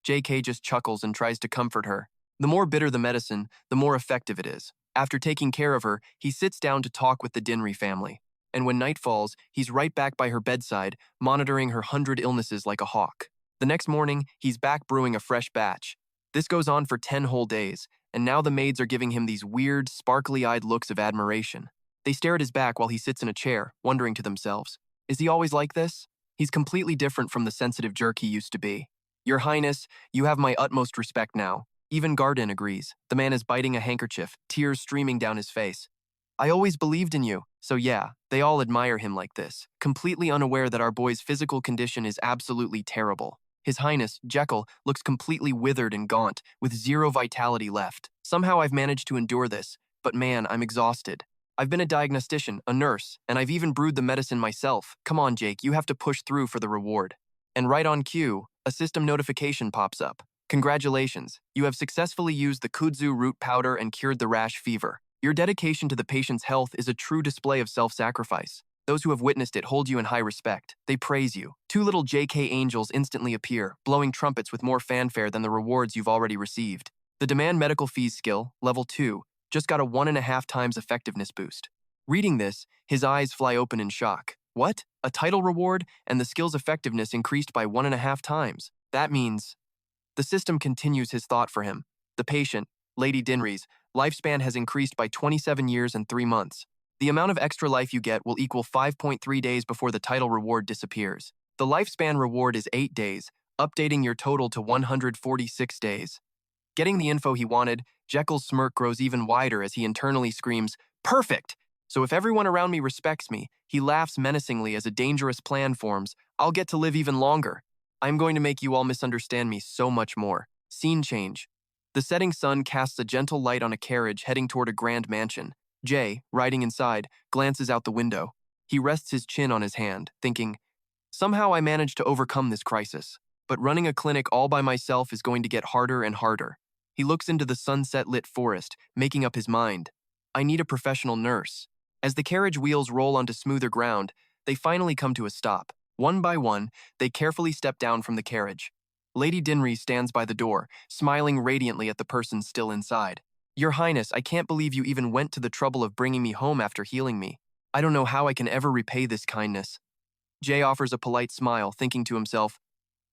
JK just chuckles and tries to comfort her. The more bitter the medicine, the more effective it is. After taking care of her, he sits down to talk with the Dinri family. And when night falls, he's right back by her bedside, monitoring her 100 illnesses like a hawk. The next morning, he's back brewing a fresh batch. This goes on for 10 whole days, and now the maids are giving him these weird, sparkly-eyed looks of admiration. They stare at his back while he sits in a chair, wondering to themselves, is he always like this? He's completely different from the sensitive jerk he used to be. Your Highness, you have my utmost respect now. Even Gardin agrees. The man is biting a handkerchief, tears streaming down his face. I always believed in you. So yeah, they all admire him like this, completely unaware that our boy's physical condition is absolutely terrible. His Highness, Jekyll, looks completely withered and gaunt, with 0 vitality left. Somehow I've managed to endure this, but man, I'm exhausted. I've been a diagnostician, a nurse, and I've even brewed the medicine myself. Come on, Jake, you have to push through for the reward. And right on cue, a system notification pops up. Congratulations, you have successfully used the kudzu root powder and cured the rash fever. Your dedication to the patient's health is a true display of self-sacrifice. Those who have witnessed it hold you in high respect. They praise you. 2 little JK angels instantly appear, blowing trumpets with more fanfare than the rewards you've already received. The demand medical fees skill, level 2, just got a 1.5 times effectiveness boost. Reading this, his eyes fly open in shock. What? A title reward, and the skill's effectiveness increased by 1.5 times. That means... The system continues his thought for him. The patient, Lady Dinri's, lifespan has increased by 27 years and 3 months. The amount of extra life you get will equal 5.3 days before the title reward disappears. The lifespan reward is 8 days, updating your total to 146 days. Getting the info he wanted, Jekyll's smirk grows even wider as he internally screams, perfect! So if everyone around me respects me, he laughs menacingly as a dangerous plan forms, I'll get to live even longer. I'm going to make you all misunderstand me so much more. Scene change. The setting sun casts a gentle light on a carriage heading toward a grand mansion. Jay, riding inside, glances out the window. He rests his chin on his hand, thinking, somehow I managed to overcome this crisis, but running a clinic all by myself is going to get harder and harder. He looks into the sunset-lit forest, making up his mind. I need a professional nurse. As the carriage wheels roll onto smoother ground, they finally come to a stop. One by one, they carefully step down from the carriage. Lady Dinri stands by the door, smiling radiantly at the person still inside. Your Highness, I can't believe you even went to the trouble of bringing me home after healing me. I don't know how I can ever repay this kindness. Jay offers a polite smile, thinking to himself,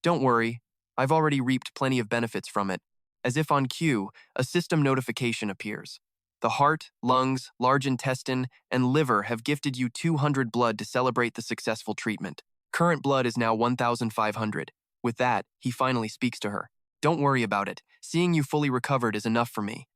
don't worry, I've already reaped plenty of benefits from it. As if on cue, a system notification appears. The heart, lungs, large intestine, and liver have gifted you 200 blood to celebrate the successful treatment. Current blood is now 1,500. With that, he finally speaks to her. Don't worry about it. Seeing you fully recovered is enough for me.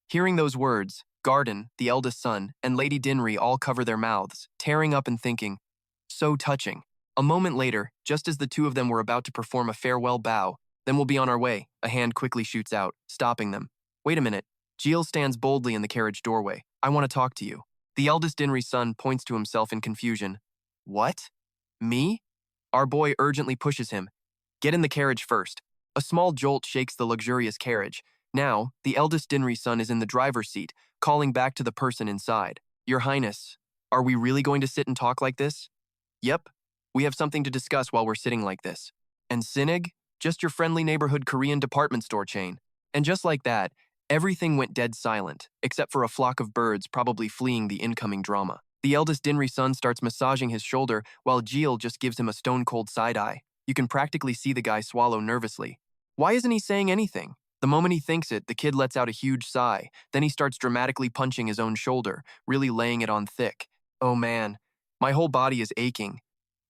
Hearing those words, Gardin, the eldest son, and Lady Dinri all cover their mouths, tearing up and thinking, so touching. A moment later, just as the two of them were about to perform a farewell bow, Then we'll be on our way. A hand quickly shoots out, stopping them. Wait a minute. Jiel stands boldly in the carriage doorway. I want to talk to you. The eldest Dinri's son points to himself in confusion. What? Me? Our boy urgently pushes him. Get in the carriage first. A small jolt shakes the luxurious carriage. Now, the eldest Dinri's son is in the driver's seat, calling back to the person inside. Your Highness, are we really going to sit and talk like this? Yep. We have something to discuss while we're sitting like this. And Sinig? Just your friendly neighborhood Korean department store chain. And just like that, everything went dead silent, except for a flock of birds probably fleeing the incoming drama. The eldest Dinri son starts massaging his shoulder while Jiel just gives him a stone-cold side-eye. You can practically see the guy swallow nervously. Why isn't he saying anything? The moment he thinks it, the kid lets out a huge sigh. Then he starts dramatically punching his own shoulder, really laying it on thick. Oh man, my whole body is aching.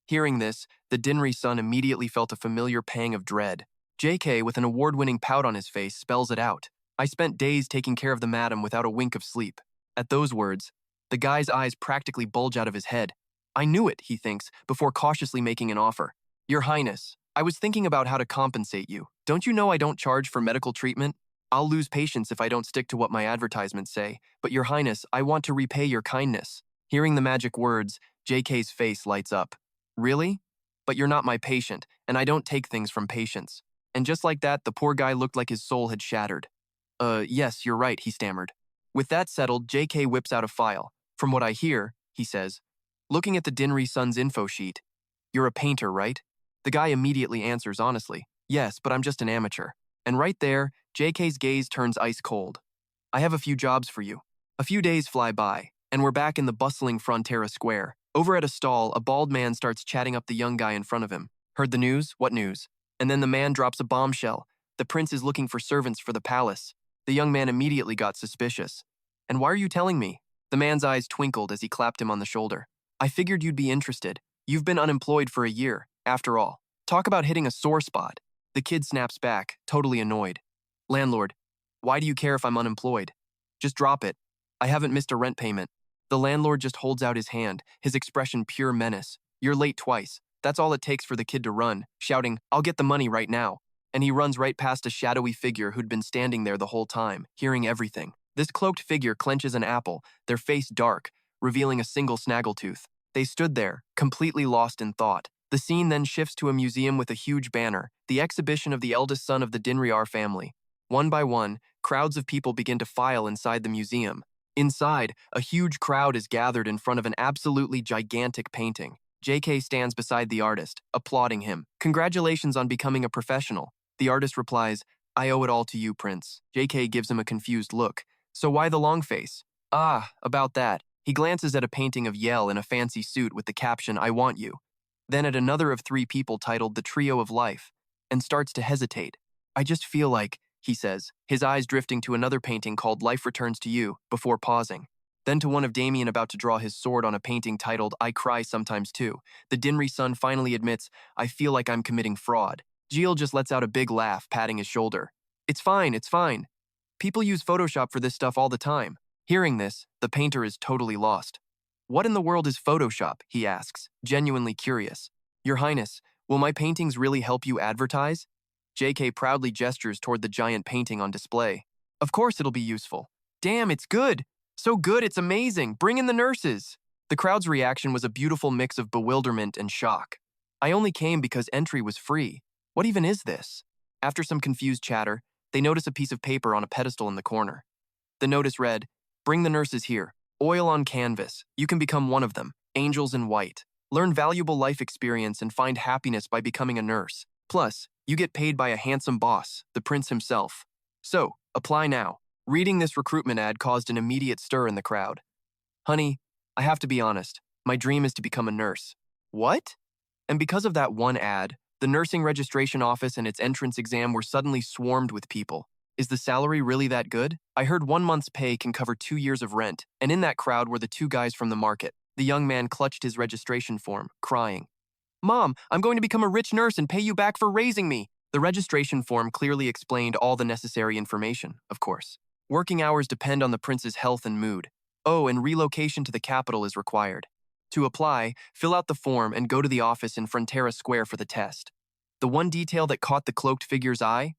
Hearing this, the Dinri son immediately felt a familiar pang of dread. JK, with an award-winning pout on his face, spells it out. I spent days taking care of the madam without a wink of sleep. At those words, the guy's eyes practically bulge out of his head. I knew it, he thinks, before cautiously making an offer. Your Highness, I was thinking about how to compensate you. Don't you know I don't charge for medical treatment? I'll lose patients if I don't stick to what my advertisements say, but Your Highness, I want to repay your kindness. Hearing the magic words, JK's face lights up. Really? But you're not my patient, and I don't take things from patients. And just like that, the poor guy looked like his soul had shattered. Yes, you're right, he stammered. With that settled, JK whips out a file. From what I hear, he says, looking at the Dinri son's info sheet, you're a painter, right? The guy immediately answers honestly, yes, but I'm just an amateur. And right there, JK's gaze turns ice cold. I have a few jobs for you. A few days fly by, and we're back in the bustling Frontera Square. Over at a stall, a bald man starts chatting up the young guy in front of him. Heard the news? What news? And then the man drops a bombshell. The prince is looking for servants for the palace. The young man immediately got suspicious. And why are you telling me? The man's eyes twinkled as he clapped him on the shoulder. I figured you'd be interested. You've been unemployed for a year, after all. Talk about hitting a sore spot. The kid snaps back, totally annoyed. Landlord, why do you care if I'm unemployed? Just drop it. I haven't missed a rent payment. The landlord just holds out his hand, his expression pure menace. You're late twice. That's all it takes for the kid to run, shouting, I'll get the money right now. And he runs right past a shadowy figure who'd been standing there the whole time, hearing everything. This cloaked figure clenches an apple, their face dark, revealing a single snaggletooth. They stood there, completely lost in thought. The scene then shifts to a museum with a huge banner, the exhibition of the eldest son of the Dinriar family. One by one, crowds of people begin to file inside the museum. Inside, a huge crowd is gathered in front of an absolutely gigantic painting. JK stands beside the artist, applauding him. Congratulations on becoming a professional. The artist replies, I owe it all to you, Prince. JK gives him a confused look. So why the long face? Ah, about that. He glances at a painting of Jiel in a fancy suit with the caption, I want you. Then at another of three people titled The Trio of Life, and starts to hesitate. I just feel like, he says, his eyes drifting to another painting called Life Returns to You, before pausing. Then to one of Damien about to draw his sword on a painting titled I Cry Sometimes Too. The Dinri son finally admits, I feel like I'm committing fraud. Jiel just lets out a big laugh, patting his shoulder. It's fine, it's fine. People use Photoshop for this stuff all the time. Hearing this, the painter is totally lost. What in the world is Photoshop, he asks, genuinely curious. Your Highness, will my paintings really help you advertise? JK proudly gestures toward the giant painting on display. Of course it'll be useful. Damn, it's good. So good, it's amazing. Bring in the nurses. The crowd's reaction was a beautiful mix of bewilderment and shock. I only came because entry was free. What even is this? After some confused chatter, they notice a piece of paper on a pedestal in the corner. The notice read, Bring the nurses here. Oil on canvas. You can become one of them. Angels in white. Learn valuable life experience and find happiness by becoming a nurse. Plus, you get paid by a handsome boss, the prince himself. So, apply now. Reading this recruitment ad caused an immediate stir in the crowd. Honey, I have to be honest. My dream is to become a nurse. What? And because of that one ad, the nursing registration office and its entrance exam were suddenly swarmed with people. Is the salary really that good? I heard 1 month's pay can cover 2 years of rent, and in that crowd were the two guys from the market. The young man clutched his registration form, crying. Mom, I'm going to become a rich nurse and pay you back for raising me. The registration form clearly explained all the necessary information, of course. Working hours depend on the prince's health and mood. Oh, and relocation to the capital is required. To apply, fill out the form and go to the office in Frontera Square for the test. The one detail that caught the cloaked figure's eye?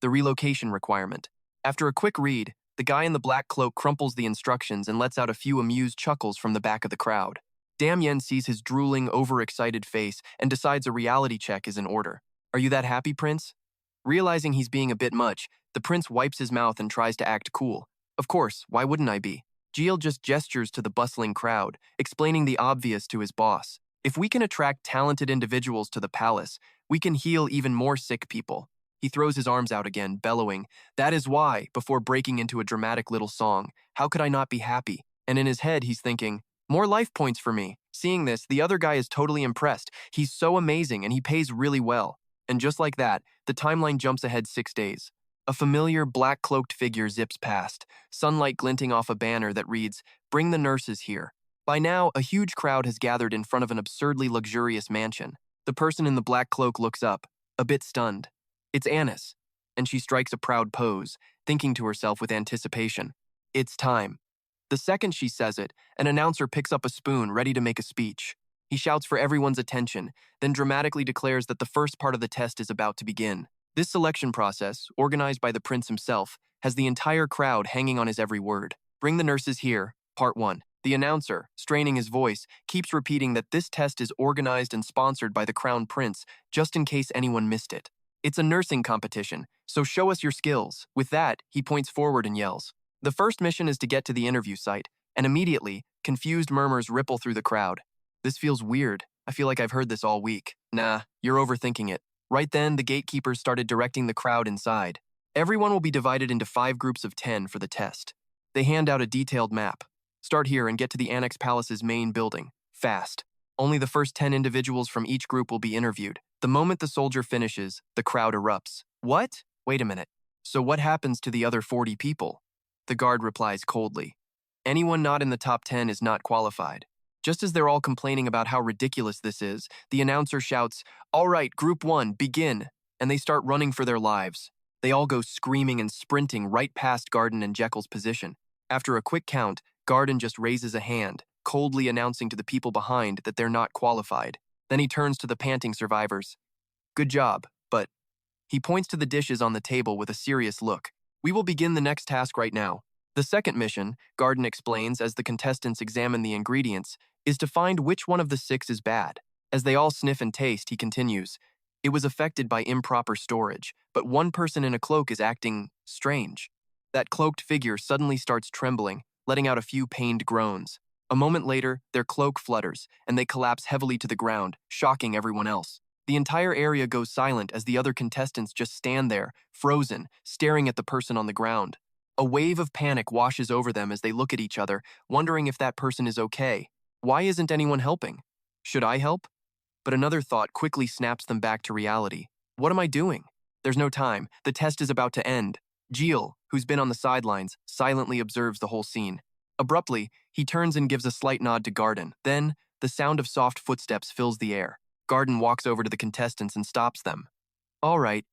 The relocation requirement. After a quick read, the guy in the black cloak crumples the instructions and lets out a few amused chuckles from the back of the crowd. Damien sees his drooling, overexcited face and decides a reality check is in order. Are you that happy, Prince? Realizing he's being a bit much, the prince wipes his mouth and tries to act cool. Of course, why wouldn't I be? Jiel just gestures to the bustling crowd, explaining the obvious to his boss. If we can attract talented individuals to the palace, we can heal even more sick people. He throws his arms out again, bellowing, "That is why," before breaking into a dramatic little song. How could I not be happy? And in his head, he's thinking, more life points for me. Seeing this, the other guy is totally impressed. He's so amazing and he pays really well. And just like that, the timeline jumps ahead 6 days. A familiar black-cloaked figure zips past, sunlight glinting off a banner that reads, "Bring the nurses here." By now, a huge crowd has gathered in front of an absurdly luxurious mansion. The person in the black cloak looks up, a bit stunned. It's Annis, and she strikes a proud pose, thinking to herself with anticipation, "It's time." The second she says it, an announcer picks up a spoon ready to make a speech. He shouts for everyone's attention, then dramatically declares that the first part of the test is about to begin. This selection process, organized by the prince himself, has the entire crowd hanging on his every word. "Bring the nurses here, part 1. The announcer, straining his voice, keeps repeating that this test is organized and sponsored by the Crown Prince, just in case anyone missed it. It's a nursing competition, so show us your skills. With that, he points forward and yells. The first mission is to get to the interview site, and immediately, confused murmurs ripple through the crowd. This feels weird. I feel like I've heard this all week. Nah, you're overthinking it. Right then, the gatekeepers started directing the crowd inside. Everyone will be divided into 5 groups of 10 for the test. They hand out a detailed map. Start here and get to the Annex Palace's main building. Fast. Only the first 10 individuals from each group will be interviewed. The moment the soldier finishes, the crowd erupts. What? Wait a minute. So what happens to the other 40 people? The guard replies coldly. Anyone not in the top 10 is not qualified. Just as they're all complaining about how ridiculous this is, the announcer shouts, "All right, Group 1, begin," and they start running for their lives. They all go screaming and sprinting right past Gardin and Jekyll's position. After a quick count, Gardin just raises a hand, coldly announcing to the people behind that they're not qualified. Then he turns to the panting survivors. "Good job, but..." He points to the dishes on the table with a serious look. "We will begin the next task right now. The second mission," Gardin explains as the contestants examine the ingredients, "is to find which one of the 6 is bad." As they all sniff and taste, he continues, "It was affected by improper storage, but one person in a cloak is acting strange." That cloaked figure suddenly starts trembling, letting out a few pained groans. A moment later, their cloak flutters, and they collapse heavily to the ground, shocking everyone else. The entire area goes silent as the other contestants just stand there, frozen, staring at the person on the ground. A wave of panic washes over them as they look at each other, wondering if that person is okay. Why isn't anyone helping? Should I help? But another thought quickly snaps them back to reality. What am I doing? There's no time. The test is about to end. Jiel, who's been on the sidelines, silently observes the whole scene. Abruptly, he turns and gives a slight nod to Gardin. Then, the sound of soft footsteps fills the air. Gardin walks over to the contestants and stops them. "All right."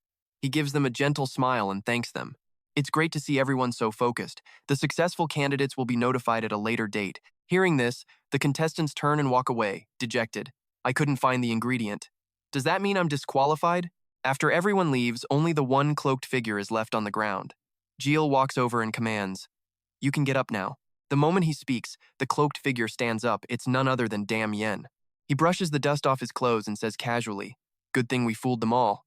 He gives them a gentle smile and thanks them. "It's great to see everyone so focused. The successful candidates will be notified at a later date." Hearing this, the contestants turn and walk away, dejected. "I couldn't find the ingredient. Does that mean I'm disqualified?" After everyone leaves, only the one cloaked figure is left on the ground. Jiel walks over and commands, "You can get up now." The moment he speaks, the cloaked figure stands up. It's none other than Damien. He brushes the dust off his clothes and says casually, "Good thing we fooled them all."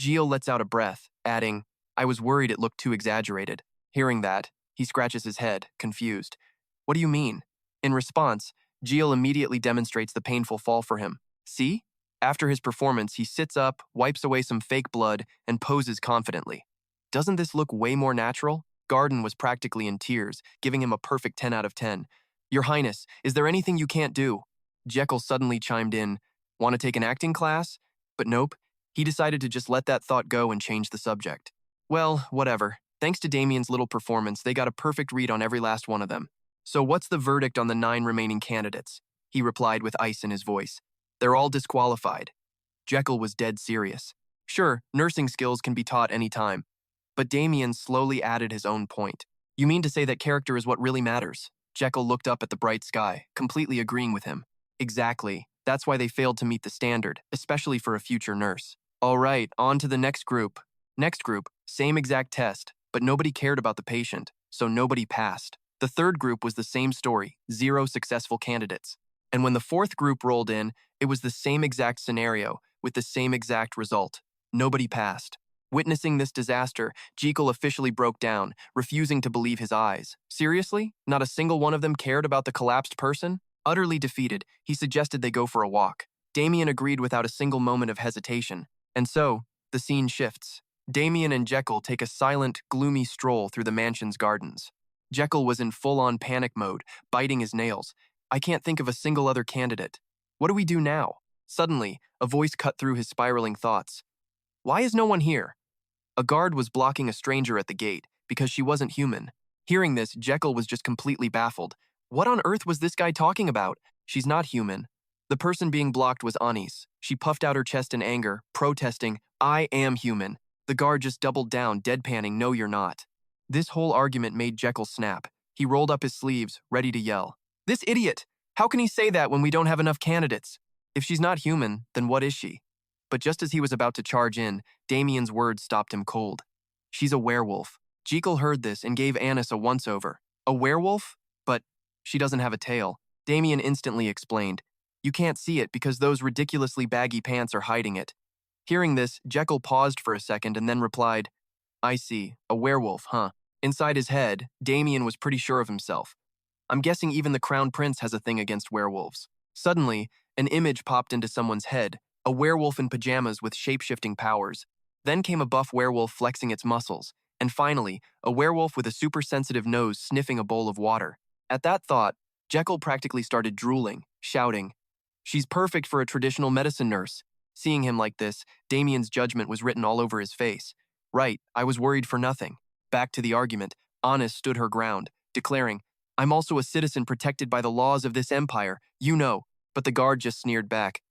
Jiel lets out a breath, adding, "I was worried it looked too exaggerated." Hearing that, he scratches his head, confused. "What do you mean?" In response, Jiel immediately demonstrates the painful fall for him. "See?" After his performance, he sits up, wipes away some fake blood, and poses confidently. "Doesn't this look way more natural?" Gardin was practically in tears, giving him a perfect 10 out of 10. "Your Highness, is there anything you can't do?" Jekyll suddenly chimed in, "Want to take an acting class?" But nope, he decided to just let that thought go and change the subject. "Well, whatever. Thanks to Damien's little performance, they got a perfect read on every last one of them. So what's the verdict on the 9 remaining candidates?" He replied with ice in his voice. "They're all disqualified." Jekyll was dead serious. Sure, nursing skills can be taught anytime. But Damien slowly added his own point. "You mean to say that character is what really matters?" Jekyll looked up at the bright sky, completely agreeing with him. "Exactly. That's why they failed to meet the standard, especially for a future nurse. All right, on to the next group. Next group, same exact test, but nobody cared about the patient, so nobody passed. The third group was the same story, 0 successful candidates. And when the fourth group rolled in, it was the same exact scenario, with the same exact result. Nobody passed. Witnessing this disaster, Jiel officially broke down, refusing to believe his eyes. Seriously? Not a single one of them cared about the collapsed person? Utterly defeated, he suggested they go for a walk. Damien agreed without a single moment of hesitation. And so, the scene shifts. Damien and Jiel take a silent, gloomy stroll through the mansion's gardens. Jiel was in full-on panic mode, biting his nails. I can't think of a single other candidate. What do we do now? Suddenly, a voice cut through his spiraling thoughts. Why is no one here? A guard was blocking a stranger at the gate, because she wasn't human. Hearing this, Jiel was just completely baffled. What on earth was this guy talking about? She's not human. The person being blocked was Anis. She puffed out her chest in anger, protesting, I am human. The guard just doubled down, deadpanning, no you're not. This whole argument made Jiel snap. He rolled up his sleeves, ready to yell. This idiot! How can he say that when we don't have enough candidates? If she's not human, then what is she? But just as he was about to charge in, Damien's words stopped him cold. She's a werewolf. Jiel heard this and gave Anis a once-over. A werewolf? But she doesn't have a tail. Damien instantly explained. You can't see it because those ridiculously baggy pants are hiding it. Hearing this, Jiel paused for a second and then replied, I see, a werewolf, huh? Inside his head, Damien was pretty sure of himself. I'm guessing even the Crown Prince has a thing against werewolves. Suddenly, an image popped into someone's head, a werewolf in pajamas with shape-shifting powers. Then came a buff werewolf flexing its muscles, and finally, a werewolf with a super-sensitive nose sniffing a bowl of water. At that thought, Jiel practically started drooling, shouting, She's perfect for a traditional medicine nurse. Seeing him like this, Damien's judgment was written all over his face. Right, I was worried for nothing. Back to the argument, Anis stood her ground, declaring, I'm also a citizen protected by the laws of this empire, you know. But the guard just sneered back.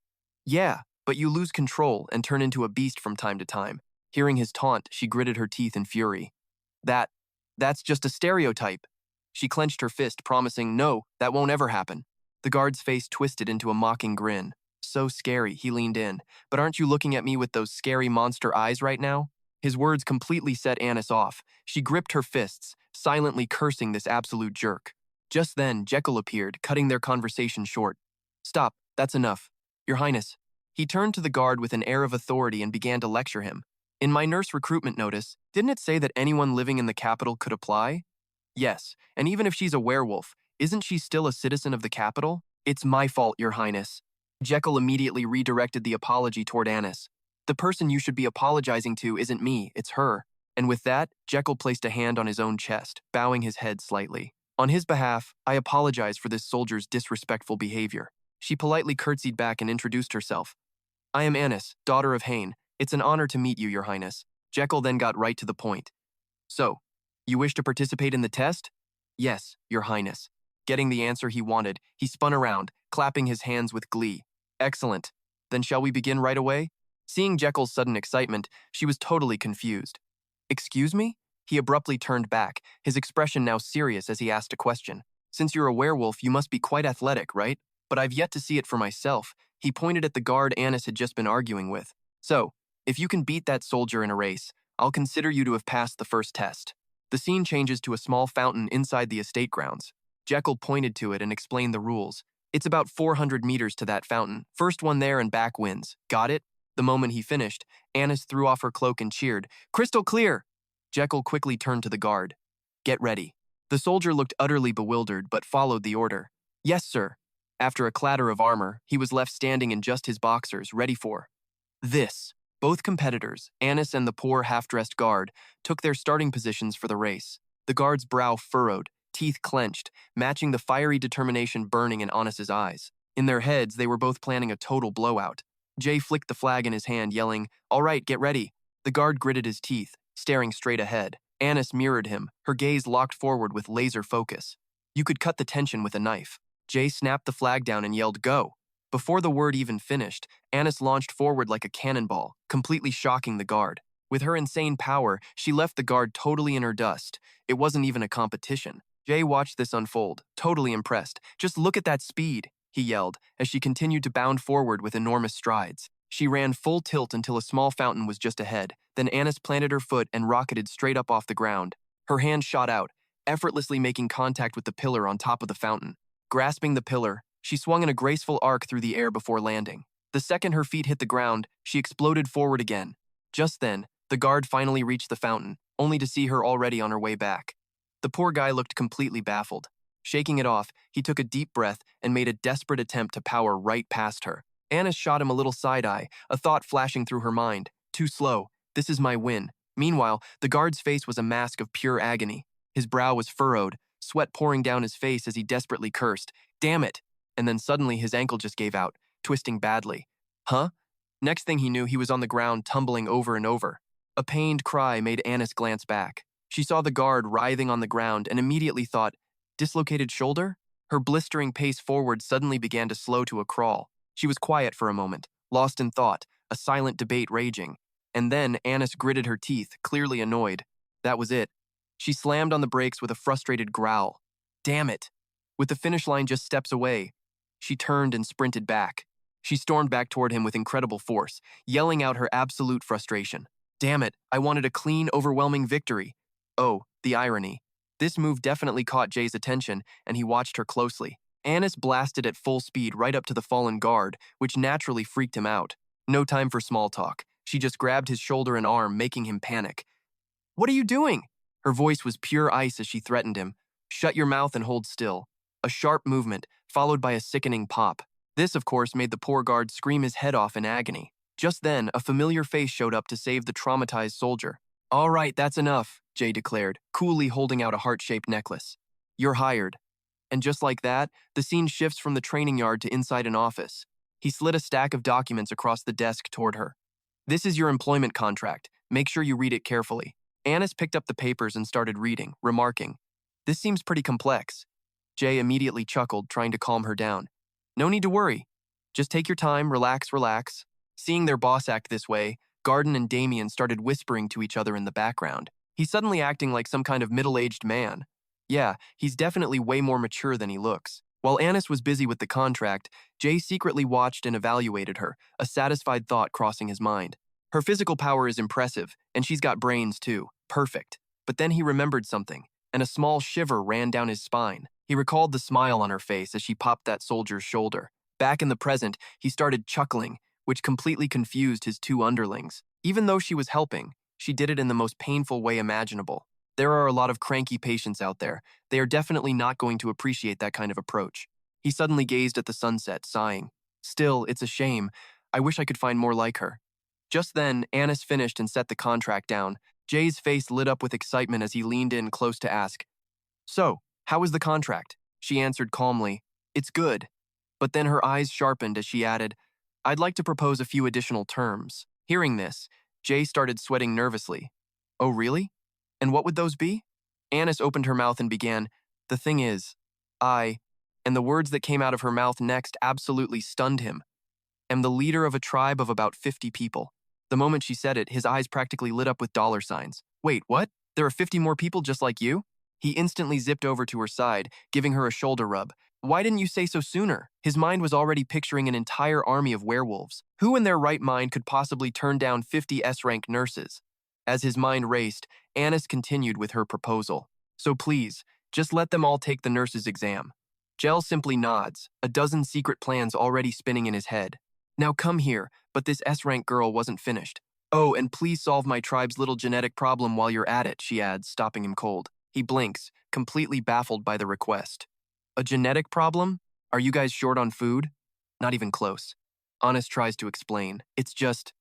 Yeah, but you lose control and turn into a beast from time to time. Hearing his taunt, she gritted her teeth in fury. That's just a stereotype. She clenched her fist, promising, no, that won't ever happen. The guard's face twisted into a mocking grin. So scary, he leaned in. But aren't you looking at me with those scary monster eyes right now? His words completely set Anis off. She gripped her fists, silently cursing this absolute jerk. Just then, Jiel appeared, cutting their conversation short. Stop, that's enough. Your Highness. He turned to the guard with an air of authority and began to lecture him. In my nurse recruitment notice, didn't it say that anyone living in the capital could apply? Yes, and even if she's a werewolf, isn't she still a citizen of the capital? It's my fault, Your Highness. Jiel immediately redirected the apology toward Anis. The person you should be apologizing to isn't me, it's her. And with that, Jiel placed a hand on his own chest, bowing his head slightly. On his behalf, I apologize for this soldier's disrespectful behavior. She politely curtsied back and introduced herself. I am Anis, daughter of Hain. It's an honor to meet you, Your Highness. Jiel then got right to the point. So, you wish to participate in the test? Yes, Your Highness. Getting the answer he wanted, he spun around, clapping his hands with glee. Excellent. Then shall we begin right away? Seeing Jiel's sudden excitement, she was totally confused. Excuse me? He abruptly turned back, his expression now serious as he asked a question. Since you're a werewolf, you must be quite athletic, right? But I've yet to see it for myself. He pointed at the guard Anis had just been arguing with. So, if you can beat that soldier in a race, I'll consider you to have passed the first test. The scene changes to a small fountain inside the estate grounds. Jiel pointed to it and explained the rules. It's about 400 meters to that fountain. First one there and back wins. Got it? The moment he finished, Anis threw off her cloak and cheered, Crystal clear! Jiel quickly turned to the guard. Get ready. The soldier looked utterly bewildered but followed the order. Yes, sir. After a clatter of armor, he was left standing in just his boxers, ready for this. Both competitors, Anis and the poor half-dressed guard, took their starting positions for the race. The guard's brow furrowed, teeth clenched, matching the fiery determination burning in Anis's eyes. In their heads, they were both planning a total blowout. Jay flicked the flag in his hand, yelling, All right, get ready. The guard gritted his teeth, staring straight ahead. Anis mirrored him, her gaze locked forward with laser focus. You could cut the tension with a knife. Jay snapped the flag down and yelled, Go! Before the word even finished, Anis launched forward like a cannonball, completely shocking the guard. With her insane power, she left the guard totally in her dust. It wasn't even a competition. Jay watched this unfold, totally impressed. Just look at that speed, he yelled, as she continued to bound forward with enormous strides. She ran full tilt until a small fountain was just ahead. Then Anis planted her foot and rocketed straight up off the ground. Her hand shot out, effortlessly making contact with the pillar on top of the fountain. Grasping the pillar, she swung in a graceful arc through the air before landing. The second her feet hit the ground, she exploded forward again. Just then, the guard finally reached the fountain, only to see her already on her way back. The poor guy looked completely baffled. Shaking it off, he took a deep breath and made a desperate attempt to power right past her. Anis shot him a little side-eye, a thought flashing through her mind. Too slow. This is my win. Meanwhile, the guard's face was a mask of pure agony. His brow was furrowed, sweat pouring down his face as he desperately cursed. Damn it! And then suddenly his ankle just gave out, twisting badly. Huh? Next thing he knew, he was on the ground, tumbling over and over. A pained cry made Anis glance back. She saw the guard writhing on the ground and immediately thought, dislocated shoulder? Her blistering pace forward suddenly began to slow to a crawl. She was quiet for a moment, lost in thought, a silent debate raging. And then Anis gritted her teeth, clearly annoyed. That was it. She slammed on the brakes with a frustrated growl. Damn it! With the finish line just steps away, she turned and sprinted back. She stormed back toward him with incredible force, yelling out her absolute frustration. Damn it, I wanted a clean, overwhelming victory. Oh, the irony. This move definitely caught Jay's attention, and he watched her closely. Anis blasted at full speed right up to the fallen guard, which naturally freaked him out. No time for small talk. She just grabbed his shoulder and arm, making him panic. What are you doing? Her voice was pure ice as she threatened him. Shut your mouth and hold still. A sharp movement, followed by a sickening pop. This, of course, made the poor guard scream his head off in agony. Just then, a familiar face showed up to save the traumatized soldier. All right, that's enough, Jay declared, coolly holding out a heart-shaped necklace. You're hired. And just like that, the scene shifts from the training yard to inside an office. He slid a stack of documents across the desk toward her. This is your employment contract. Make sure you read it carefully. Anis picked up the papers and started reading, remarking, this seems pretty complex. Jay immediately chuckled, trying to calm her down. No need to worry. Just take your time, relax. Seeing their boss act this way, Gardin and Damien started whispering to each other in the background. He's suddenly acting like some kind of middle-aged man. Yeah, he's definitely way more mature than he looks. While Anis was busy with the contract, Jay secretly watched and evaluated her, a satisfied thought crossing his mind. Her physical power is impressive, and she's got brains too. Perfect. But then he remembered something, and a small shiver ran down his spine. He recalled the smile on her face as she popped that soldier's shoulder. Back in the present, he started chuckling, which completely confused his two underlings. Even though she was helping, she did it in the most painful way imaginable. There are a lot of cranky patients out there. They are definitely not going to appreciate that kind of approach. He suddenly gazed at the sunset, sighing. Still, it's a shame. I wish I could find more like her. Just then, Anis finished and set the contract down. Jay's face lit up with excitement as he leaned in close to ask, So, how is the contract? She answered calmly, It's good. But then her eyes sharpened as she added, I'd like to propose a few additional terms. Hearing this, Jay started sweating nervously. Oh, really? And what would those be? Anis opened her mouth and began, The thing is, and the words that came out of her mouth next absolutely stunned him, am the leader of a tribe of about 50 people. The moment she said it, his eyes practically lit up with dollar signs. Wait, what? There are 50 more people just like you? He instantly zipped over to her side, giving her a shoulder rub. Why didn't you say so sooner? His mind was already picturing an entire army of werewolves. Who in their right mind could possibly turn down 50 S-rank nurses? As his mind raced, Anis continued with her proposal. So please, just let them all take the nurse's exam. Jiel simply nods, a dozen secret plans already spinning in his head. Now come here, but this S-rank girl wasn't finished. Oh, and please solve my tribe's little genetic problem while you're at it, she adds, stopping him cold. He blinks, completely baffled by the request. A genetic problem? Are you guys short on food? Not even close. Anis tries to explain. It's just,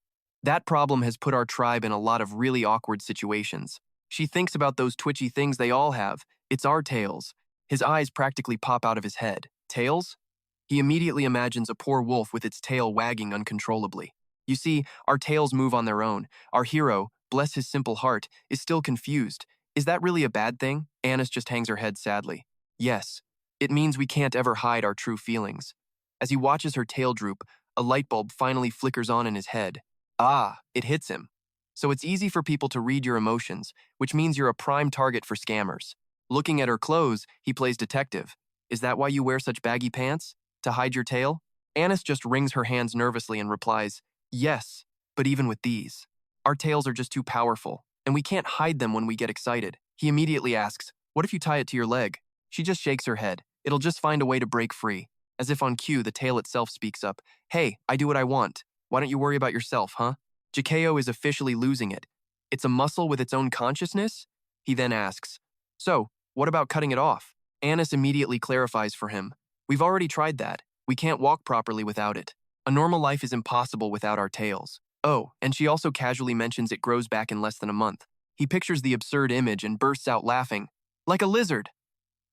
that problem has put our tribe in a lot of really awkward situations. She thinks about those twitchy things they all have. It's our tails. His eyes practically pop out of his head. Tails? He immediately imagines a poor wolf with its tail wagging uncontrollably. You see, our tails move on their own. Our hero, bless his simple heart, is still confused. Is that really a bad thing? Anis just hangs her head sadly. Yes. It means we can't ever hide our true feelings. As he watches her tail droop, a light bulb finally flickers on in his head. Ah, it hits him. So it's easy for people to read your emotions, which means you're a prime target for scammers. Looking at her clothes, he plays detective. Is that why you wear such baggy pants? To hide your tail? Anis just wrings her hands nervously and replies, Yes, but even with these, our tails are just too powerful, and we can't hide them when we get excited. He immediately asks, what if you tie it to your leg? She just shakes her head. It'll just find a way to break free. As if on cue, the tail itself speaks up. Hey, I do what I want. Why don't you worry about yourself, huh? Jakeo is officially losing it. It's a muscle with its own consciousness? He then asks, so, what about cutting it off? Annis immediately clarifies for him. We've already tried that. We can't walk properly without it. A normal life is impossible without our tails. Oh, and she also casually mentions it grows back in less than a month. He pictures the absurd image and bursts out laughing. Like a lizard!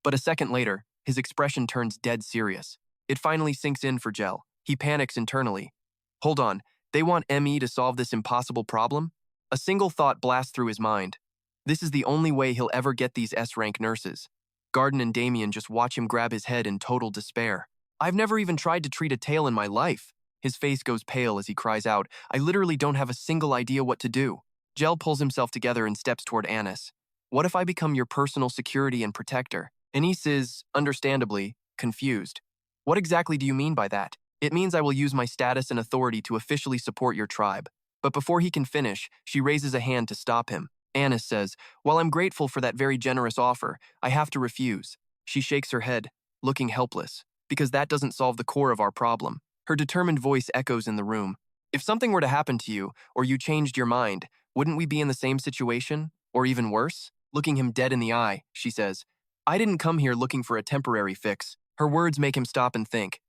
But a second later, his expression turns dead serious. It finally sinks in for Jiel. He panics internally. Hold on, they want ME to solve this impossible problem? A single thought blasts through his mind. This is the only way he'll ever get these S-rank nurses. Gardin and Damien just watch him grab his head in total despair. I've never even tried to treat a tail in my life. His face goes pale as he cries out, I literally don't have a single idea what to do. Jiel pulls himself together and steps toward Annis. What if I become your personal security and protector? Annis is, understandably, confused. What exactly do you mean by that? It means I will use my status and authority to officially support your tribe. But before he can finish, she raises a hand to stop him. Annis says, while I'm grateful for that very generous offer, I have to refuse. She shakes her head, looking helpless, because that doesn't solve the core of our problem. Her determined voice echoes in the room. If something were to happen to you, or you changed your mind, wouldn't we be in the same situation? Or even worse? Looking him dead in the eye, she says, I didn't come here looking for a temporary fix. Her words make him stop and think.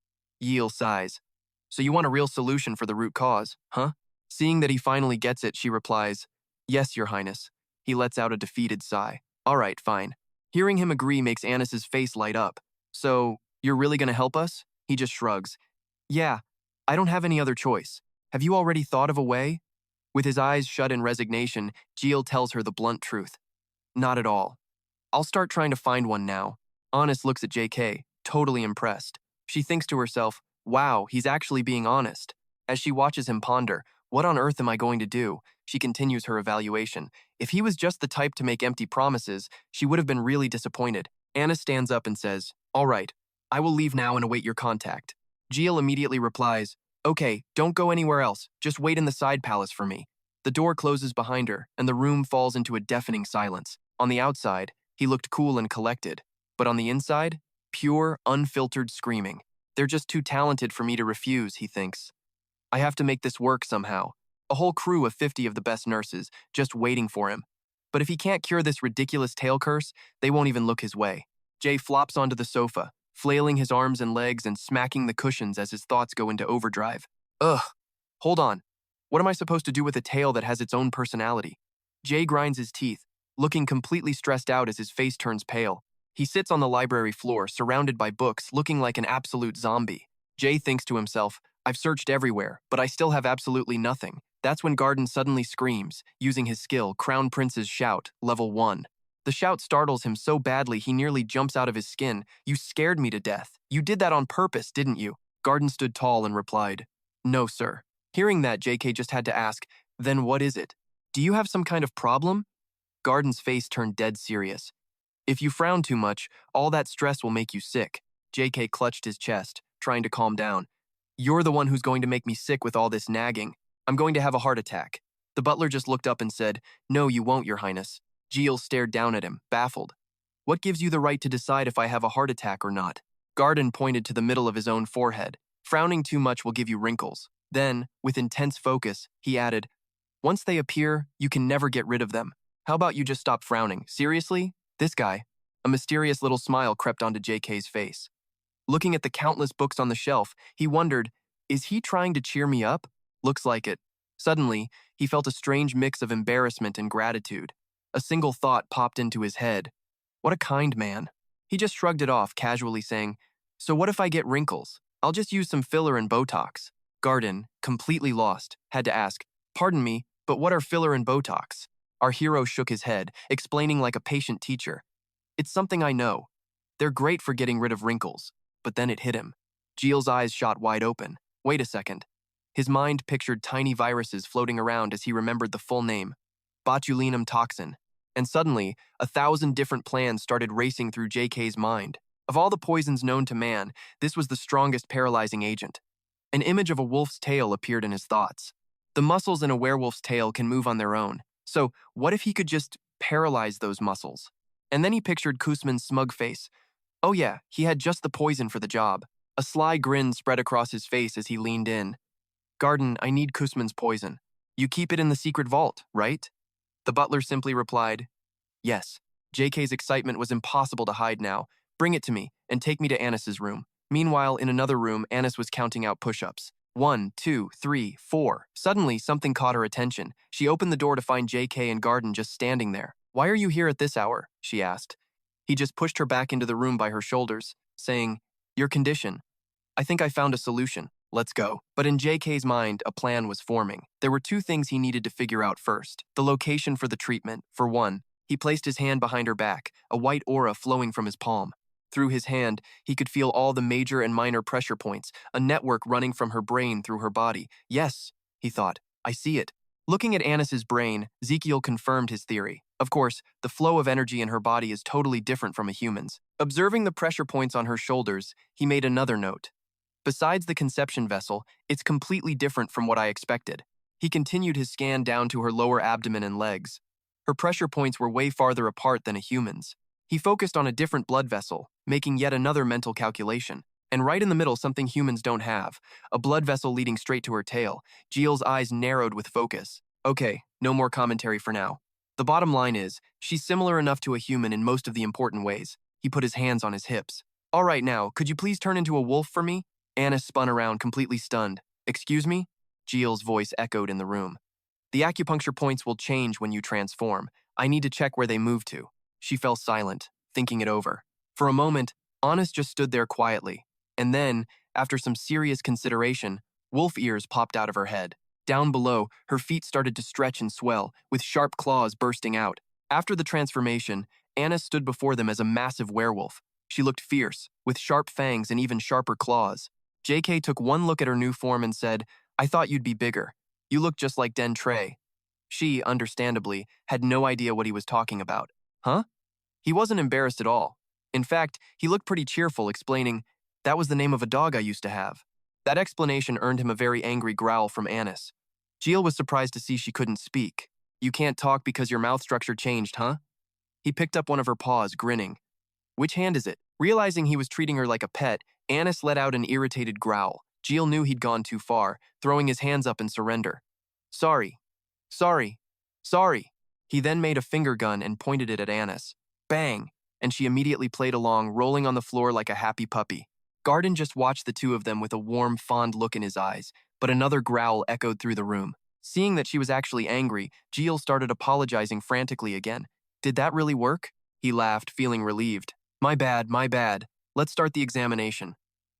Jiel sighs. So you want a real solution for the root cause, huh? Seeing that he finally gets it, she replies, Yes, Your Highness. He lets out a defeated sigh. All right, fine. Hearing him agree makes Annis's face light up. So, you're really gonna help us? He just shrugs. Yeah, I don't have any other choice. Have you already thought of a way? With his eyes shut in resignation, Jiel tells her the blunt truth. Not at all. I'll start trying to find one now. Annis looks at JK, totally impressed. She thinks to herself, wow, he's actually being honest. As she watches him ponder, what on earth am I going to do? She continues her evaluation. If he was just the type to make empty promises, she would have been really disappointed. Annis stands up and says, all right, I will leave now and await your contact. Jiel immediately replies, okay, don't go anywhere else. Just wait in the side palace for me. The door closes behind her, and the room falls into a deafening silence. On the outside, he looked cool and collected. But on the inside, pure, unfiltered screaming. They're just too talented for me to refuse, he thinks. I have to make this work somehow. A whole crew of 50 of the best nurses, just waiting for him. But if he can't cure this ridiculous tail curse, they won't even look his way. Jay flops onto the sofa, flailing his arms and legs and smacking the cushions as his thoughts go into overdrive. Ugh. Hold on. What am I supposed to do with a tail that has its own personality? Jay grinds his teeth, looking completely stressed out as his face turns pale. He sits on the library floor, surrounded by books, looking like an absolute zombie. Jay thinks to himself, I've searched everywhere, but I still have absolutely nothing. That's when Gardin suddenly screams, using his skill, Crown Prince's Shout, level 1. The shout startles him so badly he nearly jumps out of his skin. You scared me to death. You did that on purpose, didn't you? Gardin stood tall and replied, No, sir. Hearing that, JK just had to ask, Then what is it? Do you have some kind of problem? Gardin's face turned dead serious. If you frown too much, all that stress will make you sick. JK clutched his chest, trying to calm down. You're the one who's going to make me sick with all this nagging. I'm going to have a heart attack. The butler just looked up and said, No, you won't, Your Highness. Jiel stared down at him, baffled. What gives you the right to decide if I have a heart attack or not? Gardin pointed to the middle of his own forehead. Frowning too much will give you wrinkles. Then, with intense focus, he added, Once they appear, you can never get rid of them. How about you just stop frowning? Seriously? This guy. A mysterious little smile crept onto JK's face. Looking at the countless books on the shelf, he wondered, is he trying to cheer me up? Looks like it. Suddenly, he felt a strange mix of embarrassment and gratitude. A single thought popped into his head. What a kind man. He just shrugged it off, casually saying, So what if I get wrinkles? I'll just use some filler and Botox. Gardin, completely lost, had to ask, Pardon me, but what are filler and Botox? Our hero shook his head, explaining like a patient teacher. It's something I know. They're great for getting rid of wrinkles. But then it hit him. Jiel's eyes shot wide open. Wait a second. His mind pictured tiny viruses floating around as he remembered the full name, botulinum toxin. And suddenly, 1,000 different plans started racing through JK's mind. Of all the poisons known to man, this was the strongest paralyzing agent. An image of a wolf's tail appeared in his thoughts. The muscles in a werewolf's tail can move on their own. So, what if he could just paralyze those muscles? And then he pictured Kuzman's smug face. Oh yeah, he had just the poison for the job. A sly grin spread across his face as he leaned in. Gardin, I need Kuzman's poison. You keep it in the secret vault, right? The butler simply replied, yes. JK's excitement was impossible to hide now. Bring it to me, and take me to Anis's room. Meanwhile, in another room, Anis was counting out push-ups. 1, 2, 3, 4. Suddenly, something caught her attention. She opened the door to find JK and Gardin just standing there. Why are you here at this hour? She asked. He just pushed her back into the room by her shoulders, saying, your condition. I think I found a solution. Let's go. But in JK's mind, a plan was forming. There were two things he needed to figure out first. The location for the treatment. For one, he placed his hand behind her back, a white aura flowing from his palm. Through his hand, he could feel all the major and minor pressure points, a network running from her brain through her body. Yes, he thought, I see it. Looking at Anis's brain, Jiel confirmed his theory. Of course, the flow of energy in her body is totally different from a human's. Observing the pressure points on her shoulders, he made another note. Besides the conception vessel, it's completely different from what I expected. He continued his scan down to her lower abdomen and legs. Her pressure points were way farther apart than a human's. He focused on a different blood vessel, making yet another mental calculation. And right in the middle, something humans don't have, a blood vessel leading straight to her tail. Jiel's eyes narrowed with focus. Okay, no more commentary for now. The bottom line is, she's similar enough to a human in most of the important ways. He put his hands on his hips. All right now, could you please turn into a wolf for me? Anis spun around, completely stunned. Excuse me? Jiel's voice echoed in the room. The acupuncture points will change when you transform. I need to check where they move to. She fell silent, thinking it over. For a moment, Anis just stood there quietly. And then, after some serious consideration, wolf ears popped out of her head. Down below, her feet started to stretch and swell, with sharp claws bursting out. After the transformation, Anis stood before them as a massive werewolf. She looked fierce, with sharp fangs and even sharper claws. JK took one look at her new form and said, I thought you'd be bigger. You look just like Den Trey. She, understandably, had no idea what he was talking about. Huh? He wasn't embarrassed at all. In fact, he looked pretty cheerful, explaining, that was the name of a dog I used to have. That explanation earned him a very angry growl from Anis. Jiel was surprised to see she couldn't speak. You can't talk because your mouth structure changed, huh? He picked up one of her paws, grinning. Which hand is it? Realizing he was treating her like a pet, Anis let out an irritated growl. Jiel knew he'd gone too far, throwing his hands up in surrender. Sorry. Sorry. Sorry. He then made a finger gun and pointed it at Anis. Bang! And she immediately played along, rolling on the floor like a happy puppy. Gardin just watched the two of them with a warm, fond look in his eyes, but another growl echoed through the room. Seeing that she was actually angry, Jiel started apologizing frantically again. Did that really work? He laughed, feeling relieved. My bad, my bad. Let's start the examination.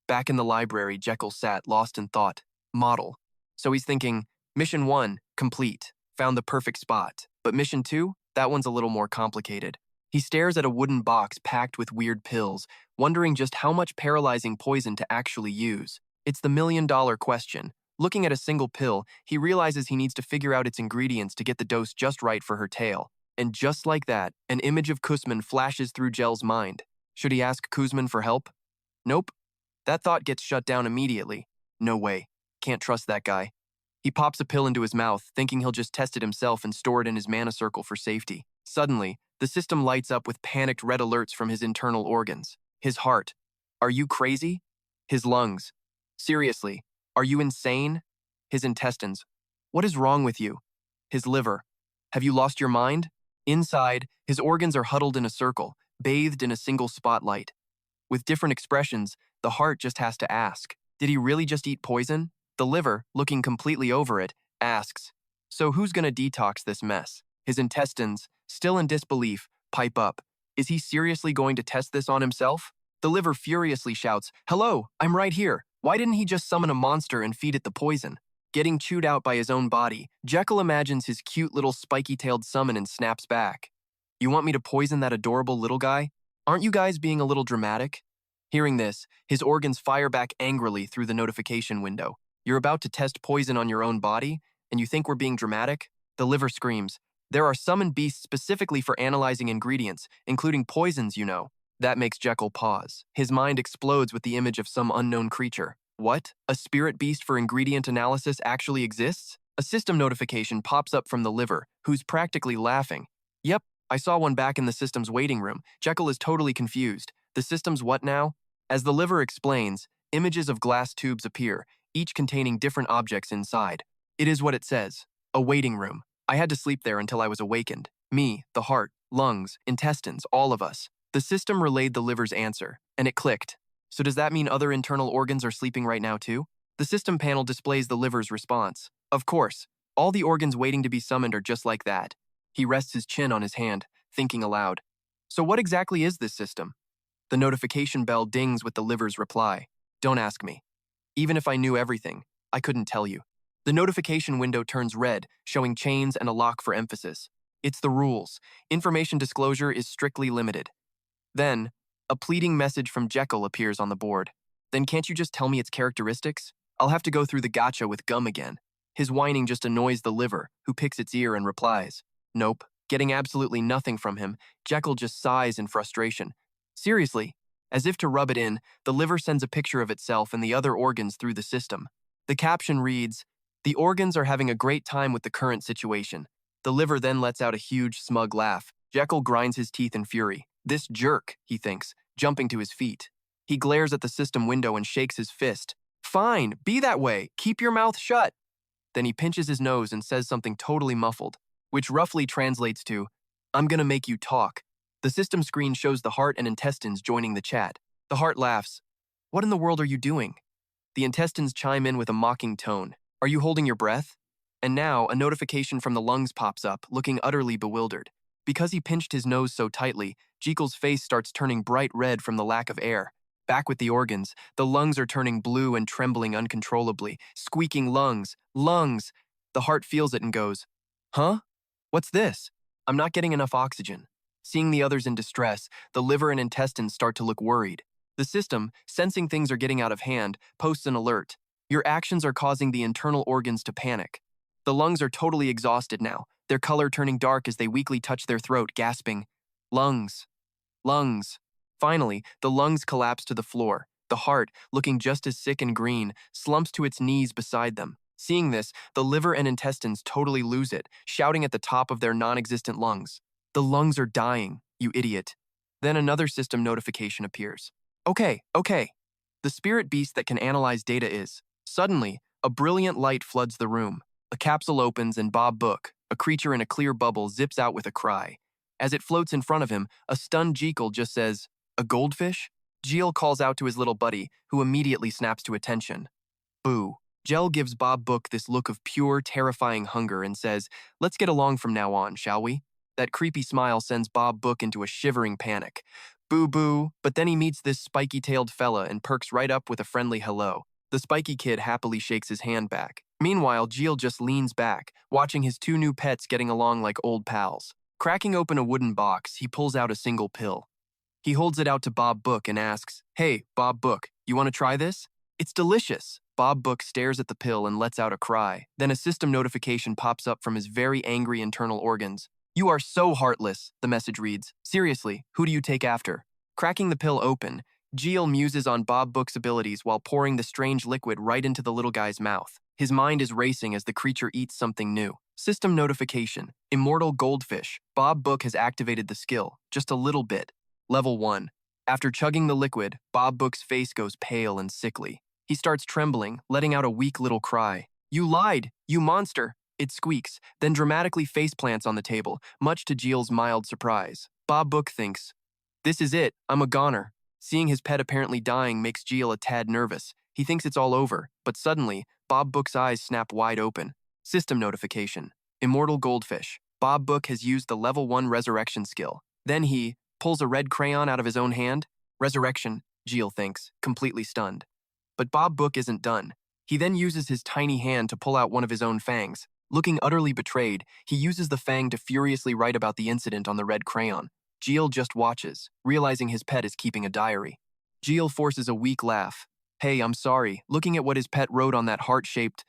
Back in the library, Jekyll sat, lost in thought. Model. So he's thinking, Mission 1, complete. Found the perfect spot. But Mission 2? That one's a little more complicated. He stares at a wooden box packed with weird pills, wondering just how much paralyzing poison to actually use. It's the million-dollar question. Looking at a single pill, he realizes he needs to figure out its ingredients to get the dose just right for her tail. And just like that, an image of Kuzman flashes through Jiel's mind. Should he ask Kuzman for help? Nope. That thought gets shut down immediately. No way. Can't trust that guy. He pops a pill into his mouth, thinking he'll just test it himself and store it in his mana circle for safety. Suddenly, the system lights up with panicked red alerts from his internal organs. His heart. Are you crazy? His lungs. Seriously, are you insane? His intestines. What is wrong with you? His liver. Have you lost your mind? Inside, his organs are huddled in a circle, bathed in a single spotlight. With different expressions, the heart just has to ask, did he really just eat poison? The liver, looking completely over it, asks, so who's gonna detox this mess? His intestines, still in disbelief, pipe up. Is he seriously going to test this on himself? The liver furiously shouts, hello, I'm right here. Why didn't he just summon a monster and feed it the poison? Getting chewed out by his own body, Jekyll imagines his cute little spiky-tailed summon and snaps back. You want me to poison that adorable little guy? Aren't you guys being a little dramatic? Hearing this, his organs fire back angrily through the notification window. You're about to test poison on your own body, and you think we're being dramatic? The liver screams. There are summoned beasts specifically for analyzing ingredients, including poisons, you know. That makes Jekyll pause. His mind explodes with the image of some unknown creature. What? A spirit beast for ingredient analysis actually exists? A system notification pops up from the liver, who's practically laughing. Yep, I saw one back in the system's waiting room. Jekyll is totally confused. The system's what now? As the liver explains, images of glass tubes appear, each containing different objects inside. It is what it says. A waiting room. I had to sleep there until I was awakened. Me, the heart, lungs, intestines, all of us. The system relayed the liver's answer, and it clicked. So does that mean other internal organs are sleeping right now too? The system panel displays the liver's response. Of course, all the organs waiting to be summoned are just like that. He rests his chin on his hand, thinking aloud. So what exactly is this system? The notification bell dings with the liver's reply. Don't ask me. Even if I knew everything, I couldn't tell you. The notification window turns red, showing chains and a lock for emphasis. It's the rules. Information disclosure is strictly limited. Then, a pleading message from Jekyll appears on the board. Then can't you just tell me its characteristics? I'll have to go through the gotcha with gum again. His whining just annoys the liver, who picks its ear and replies. Nope. Getting absolutely nothing from him, Jekyll just sighs in frustration. Seriously, as if to rub it in, the liver sends a picture of itself and the other organs through the system. The caption reads, "The organs are having a great time with the current situation." The liver then lets out a huge, smug laugh. Jekyll grinds his teeth in fury. This jerk, he thinks, jumping to his feet. He glares at the system window and shakes his fist. Fine, be that way. Keep your mouth shut. Then he pinches his nose and says something totally muffled, which roughly translates to, I'm gonna make you talk. The system screen shows the heart and intestines joining the chat. The heart laughs. What in the world are you doing? The intestines chime in with a mocking tone. Are you holding your breath? And now, a notification from the lungs pops up, looking utterly bewildered. Because he pinched his nose so tightly, Jekyll's face starts turning bright red from the lack of air. Back with the organs, the lungs are turning blue and trembling uncontrollably. Squeaking lungs, lungs! The heart feels it and goes, Huh? What's this? I'm not getting enough oxygen. Seeing the others in distress, the liver and intestines start to look worried. The system, sensing things are getting out of hand, posts an alert. Your actions are causing the internal organs to panic. The lungs are totally exhausted now, their color turning dark as they weakly touch their throat, gasping, Lungs. Lungs. Finally, the lungs collapse to the floor. The heart, looking just as sick and green, slumps to its knees beside them. Seeing this, the liver and intestines totally lose it, shouting at the top of their non-existent lungs. The lungs are dying, you idiot. Then another system notification appears. Okay. The spirit beast that can analyze data is. Suddenly, a brilliant light floods the room. A capsule opens and Bob Book, a creature in a clear bubble, zips out with a cry. As it floats in front of him, a stunned Jekyll just says, A goldfish? Jiel calls out to his little buddy, who immediately snaps to attention. Boo. Jiel gives Bob Book this look of pure, terrifying hunger and says, Let's get along from now on, shall we? That creepy smile sends Bob Book into a shivering panic. Boo-boo, but then he meets this spiky-tailed fella and perks right up with a friendly hello. The spiky kid happily shakes his hand back. Meanwhile, Jiel just leans back, watching his two new pets getting along like old pals. Cracking open a wooden box, he pulls out a single pill. He holds it out to Bob Book and asks, Hey, Bob Book, you want to try this? It's delicious. Bob Book stares at the pill and lets out a cry. Then a system notification pops up from his very angry internal organs. You are so heartless, the message reads. Seriously, who do you take after? Cracking the pill open, Jiel muses on Bob Book's abilities while pouring the strange liquid right into the little guy's mouth. His mind is racing as the creature eats something new. System notification. Immortal goldfish. Bob Book has activated the skill, just a little bit. Level 1. After chugging the liquid, Bob Book's face goes pale and sickly. He starts trembling, letting out a weak little cry. You lied, you monster! It squeaks, then dramatically faceplants on the table, much to Jiel's mild surprise. Bob Book thinks, This is it, I'm a goner. Seeing his pet apparently dying makes Jiel a tad nervous. He thinks it's all over, but suddenly, Bob Book's eyes snap wide open. System notification. Immortal goldfish. Bob Book has used the level 1 resurrection skill. Then he pulls a red crayon out of his own hand. Resurrection, Jiel thinks, completely stunned. But Bob Book isn't done. He then uses his tiny hand to pull out one of his own fangs. Looking utterly betrayed, he uses the fang to furiously write about the incident on the red crayon. Jiel just watches, realizing his pet is keeping a diary. Jiel forces a weak laugh. Hey, I'm sorry, looking at what his pet wrote on that heart-shaped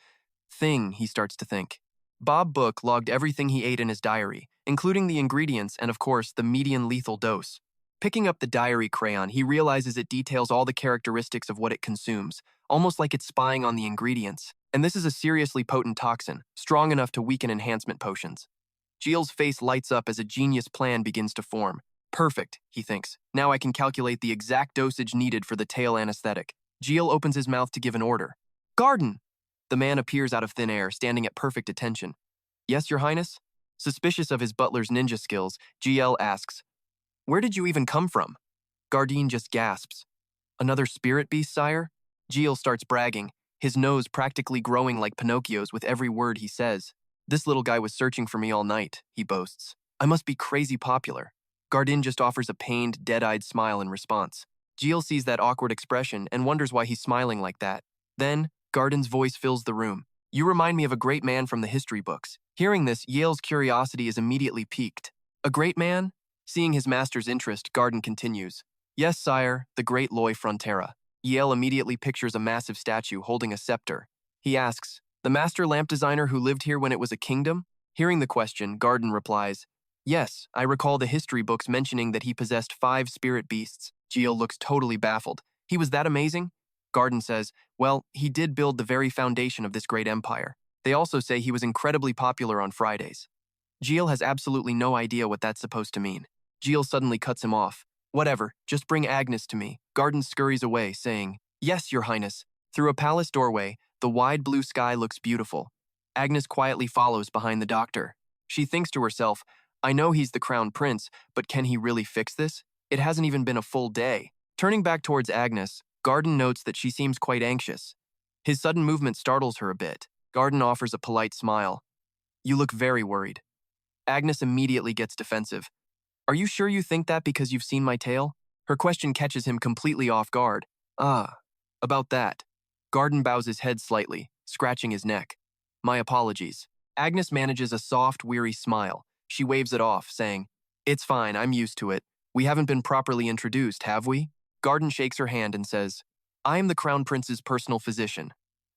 thing, he starts to think. Bob Book logged everything he ate in his diary, including the ingredients and, of course, the median lethal dose. Picking up the diary crayon, he realizes it details all the characteristics of what it consumes, almost like it's spying on the ingredients. And this is a seriously potent toxin, strong enough to weaken enhancement potions. Jiel's face lights up as a genius plan begins to form. Perfect, he thinks. Now I can calculate the exact dosage needed for the tail anesthetic. Jiel opens his mouth to give an order. Gardin! The man appears out of thin air, standing at perfect attention. Yes, Your Highness? Suspicious of his butler's ninja skills, Jiel asks, Where did you even come from? Gardin just gasps. Another spirit beast, sire? Jiel starts bragging, his nose practically growing like Pinocchio's with every word he says. This little guy was searching for me all night, he boasts. I must be crazy popular. Gardin just offers a pained, dead-eyed smile in response. Jiel sees that awkward expression and wonders why he's smiling like that. Then, Gardin's voice fills the room. You remind me of a great man from the history books. Hearing this, Yale's curiosity is immediately piqued. A great man? Seeing his master's interest, Gardin continues. Yes, sire, the great Loy Frontera. Yale immediately pictures a massive statue holding a scepter. He asks, the master lamp designer who lived here when it was a kingdom? Hearing the question, Gardin replies, Yes, I recall the history books mentioning that he possessed 5 spirit beasts. Jiel looks totally baffled. He was that amazing? Gardin says, well, he did build the very foundation of this great empire. They also say he was incredibly popular on Fridays. Jiel has absolutely no idea what that's supposed to mean. Jiel suddenly cuts him off. Whatever, just bring Agnes to me. Gardin scurries away, saying, Yes, Your Highness. Through a palace doorway, the wide blue sky looks beautiful. Agnes quietly follows behind the doctor. She thinks to herself, I know he's the crown prince, but can he really fix this? It hasn't even been a full day. Turning back towards Agnes, Gardin notes that she seems quite anxious. His sudden movement startles her a bit. Gardin offers a polite smile. You look very worried. Agnes immediately gets defensive. Are you sure you think that because you've seen my tail? Her question catches him completely off guard. Ah, about that. Gardin bows his head slightly, scratching his neck. My apologies. Agnes manages a soft, weary smile. She waves it off, saying, It's fine, I'm used to it. We haven't been properly introduced, have we? Gardin shakes her hand and says, I am the Crown Prince's personal physician.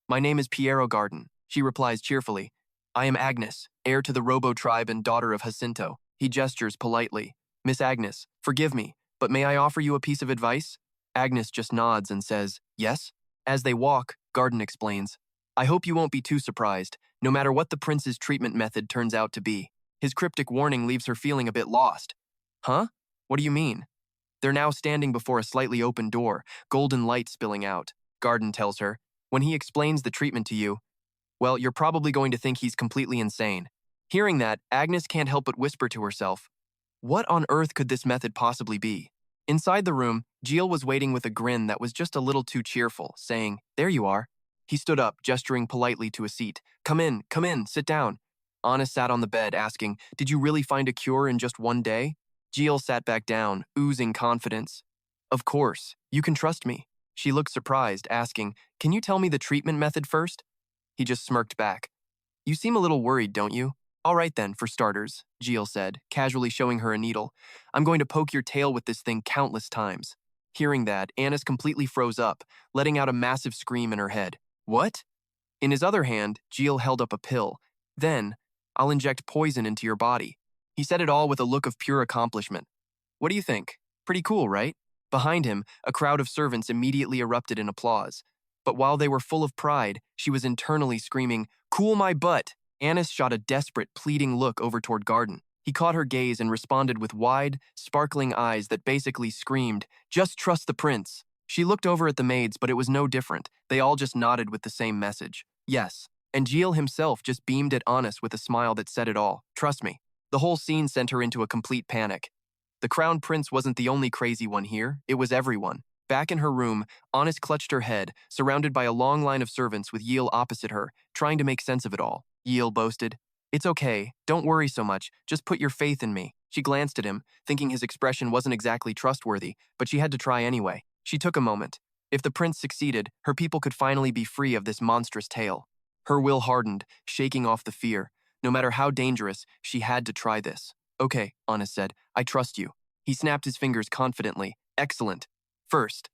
My name is Piero Gardin. She replies cheerfully, I am Agnes, heir to the Robo tribe and daughter of Jacinto. He gestures politely. Miss Agnes, forgive me, but may I offer you a piece of advice? Agnes just nods and says, Yes? As they walk, Gardin explains, I hope you won't be too surprised, no matter what the prince's treatment method turns out to be. His cryptic warning leaves her feeling a bit lost. Huh? What do you mean? They're now standing before a slightly open door, golden light spilling out. Gardin tells her, when he explains the treatment to you, well, you're probably going to think he's completely insane. Hearing that, Agnes can't help but whisper to herself, what on earth could this method possibly be? Inside the room, Jiel was waiting with a grin that was just a little too cheerful, saying, There you are. He stood up, gesturing politely to a seat. Come in, sit down. Anna sat on the bed, asking, Did you really find a cure in just one day? Jiel sat back down, oozing confidence. Of course, you can trust me. She looked surprised, asking, Can you tell me the treatment method first? He just smirked back. You seem a little worried, don't you? All right then, for starters, Jiel said, casually showing her a needle. I'm going to poke your tail with this thing countless times. Hearing that, Annis completely froze up, letting out a massive scream in her head. What? In his other hand, Jiel held up a pill. Then, I'll inject poison into your body. He said it all with a look of pure accomplishment. What do you think? Pretty cool, right? Behind him, a crowd of servants immediately erupted in applause. But while they were full of pride, she was internally screaming, Cool my butt! Annis shot a desperate, pleading look over toward Gardin. He caught her gaze and responded with wide, sparkling eyes that basically screamed, Just trust the prince. She looked over at the maids, but it was no different. They all just nodded with the same message. Yes. And Jiel himself just beamed at Annis with a smile that said it all. Trust me. The whole scene sent her into a complete panic. The crown prince wasn't the only crazy one here. It was everyone. Back in her room, Annis clutched her head, surrounded by a long line of servants with Jiel opposite her, trying to make sense of it all. Jiel boasted, It's okay. Don't worry so much. Just put your faith in me. She glanced at him, thinking his expression wasn't exactly trustworthy, but she had to try anyway. She took a moment. If the prince succeeded, her people could finally be free of this monstrous tale. Her will hardened, shaking off the fear. No matter how dangerous, she had to try this. Okay, Annis said, I trust you. He snapped his fingers confidently. Excellent. First.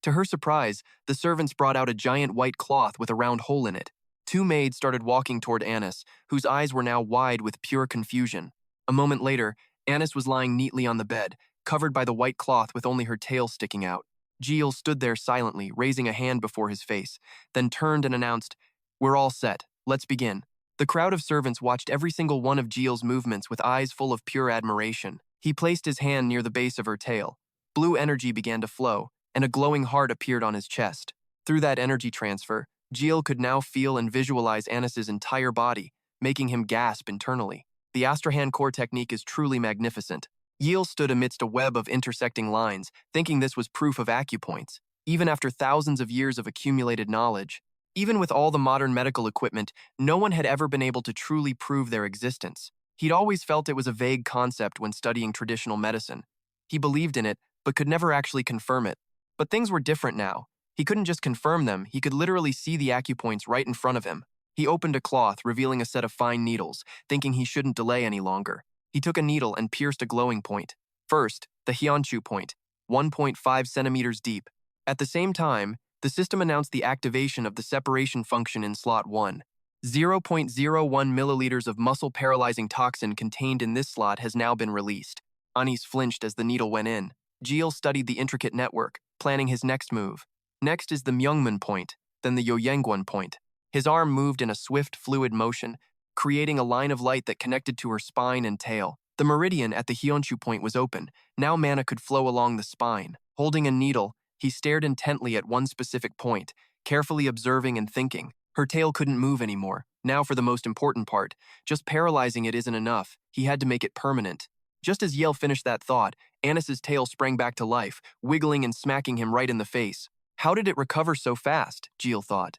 To her surprise, the servants brought out a giant white cloth with a round hole in it. 2 maids started walking toward Annis, whose eyes were now wide with pure confusion. A moment later, Annis was lying neatly on the bed, covered by the white cloth with only her tail sticking out. Jiel stood there silently, raising a hand before his face, then turned and announced, We're all set. Let's begin. The crowd of servants watched every single one of Jiel's movements with eyes full of pure admiration. He placed his hand near the base of her tail. Blue energy began to flow, and a glowing heart appeared on his chest. Through that energy transfer, Jiel could now feel and visualize Anis's entire body, making him gasp internally. The Astrahan core technique is truly magnificent. Jiel stood amidst a web of intersecting lines, thinking this was proof of acupoints. Even after thousands of years of accumulated knowledge, even with all the modern medical equipment, no one had ever been able to truly prove their existence. He'd always felt it was a vague concept when studying traditional medicine. He believed in it, but could never actually confirm it. But things were different now. He couldn't just confirm them, he could literally see the acupoints right in front of him. He opened a cloth, revealing a set of fine needles, thinking he shouldn't delay any longer. He took a needle and pierced a glowing point. First, the Hyunchu point, 1.5 centimeters deep. At the same time, the system announced the activation of the separation function in slot 1. 0.01 milliliters of muscle-paralyzing toxin contained in this slot has now been released. Anis flinched as the needle went in. Jiel studied the intricate network, planning his next move. Next is the Yunmen point, then the Yoyangguan point. His arm moved in a swift, fluid motion, creating a line of light that connected to her spine and tail. The meridian at the Hyunchu point was open. Now mana could flow along the spine. Holding a needle, he stared intently at one specific point, carefully observing and thinking. Her tail couldn't move anymore. Now for the most important part. Just paralyzing it isn't enough. He had to make it permanent. Just as Jiel finished that thought, Anis's tail sprang back to life, wiggling and smacking him right in the face. How did it recover so fast? Jiel thought.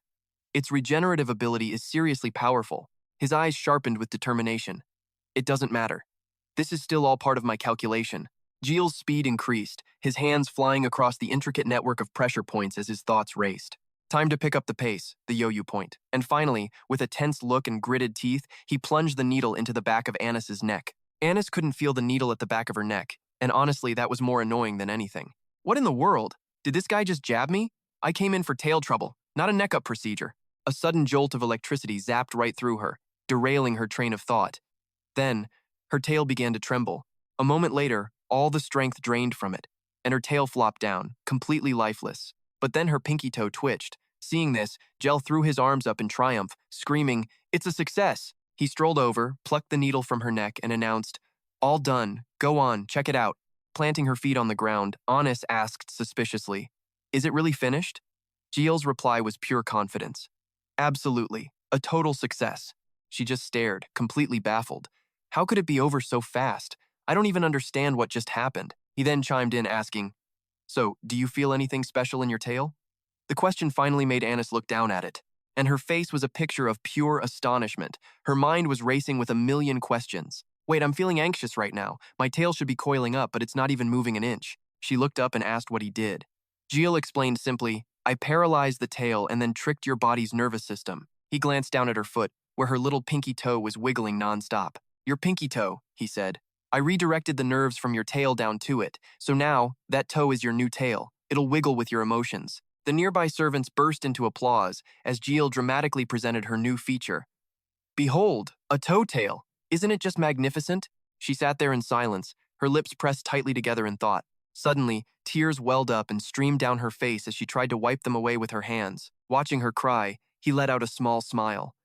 Its regenerative ability is seriously powerful. His eyes sharpened with determination. It doesn't matter. This is still all part of my calculation. Jiel's speed increased, his hands flying across the intricate network of pressure points as his thoughts raced. Time to pick up the pace, the yo-yo point. And finally, with a tense look and gritted teeth, he plunged the needle into the back of Anis's neck. Anis couldn't feel the needle at the back of her neck, and honestly, that was more annoying than anything. What in the world? Did this guy just jab me? I came in for tail trouble, not a neck-up procedure. A sudden jolt of electricity zapped right through her, derailing her train of thought. Then, her tail began to tremble. A moment later, all the strength drained from it, and her tail flopped down, completely lifeless. But then her pinky toe twitched. Seeing this, Jiel threw his arms up in triumph, screaming, "It's a success!" He strolled over, plucked the needle from her neck, and announced, "All done. Go on, check it out." Planting her feet on the ground, Anis asked suspiciously, "Is it really finished?" Jiel's reply was pure confidence. "Absolutely. A total success." She just stared, completely baffled. How could it be over so fast? I don't even understand what just happened. He then chimed in asking, "So, do you feel anything special in your tail?" The question finally made Anis look down at it, and her face was a picture of pure astonishment. Her mind was racing with a million questions. "Wait, I'm feeling anxious right now. My tail should be coiling up, but it's not even moving an inch." She looked up and asked what he did. Jiel explained simply, "I paralyzed the tail and then tricked your body's nervous system." He glanced down at her foot, where her little pinky toe was wiggling nonstop. "Your pinky toe," he said. "I redirected the nerves from your tail down to it, so now that toe is your new tail. It'll wiggle with your emotions." The nearby servants burst into applause as Jiel dramatically presented her new feature. "Behold, a toe tail! Isn't it just magnificent?" She sat there in silence, her lips pressed tightly together in thought. Suddenly, tears welled up and streamed down her face as she tried to wipe them away with her hands. Watching her cry, he let out a small smile.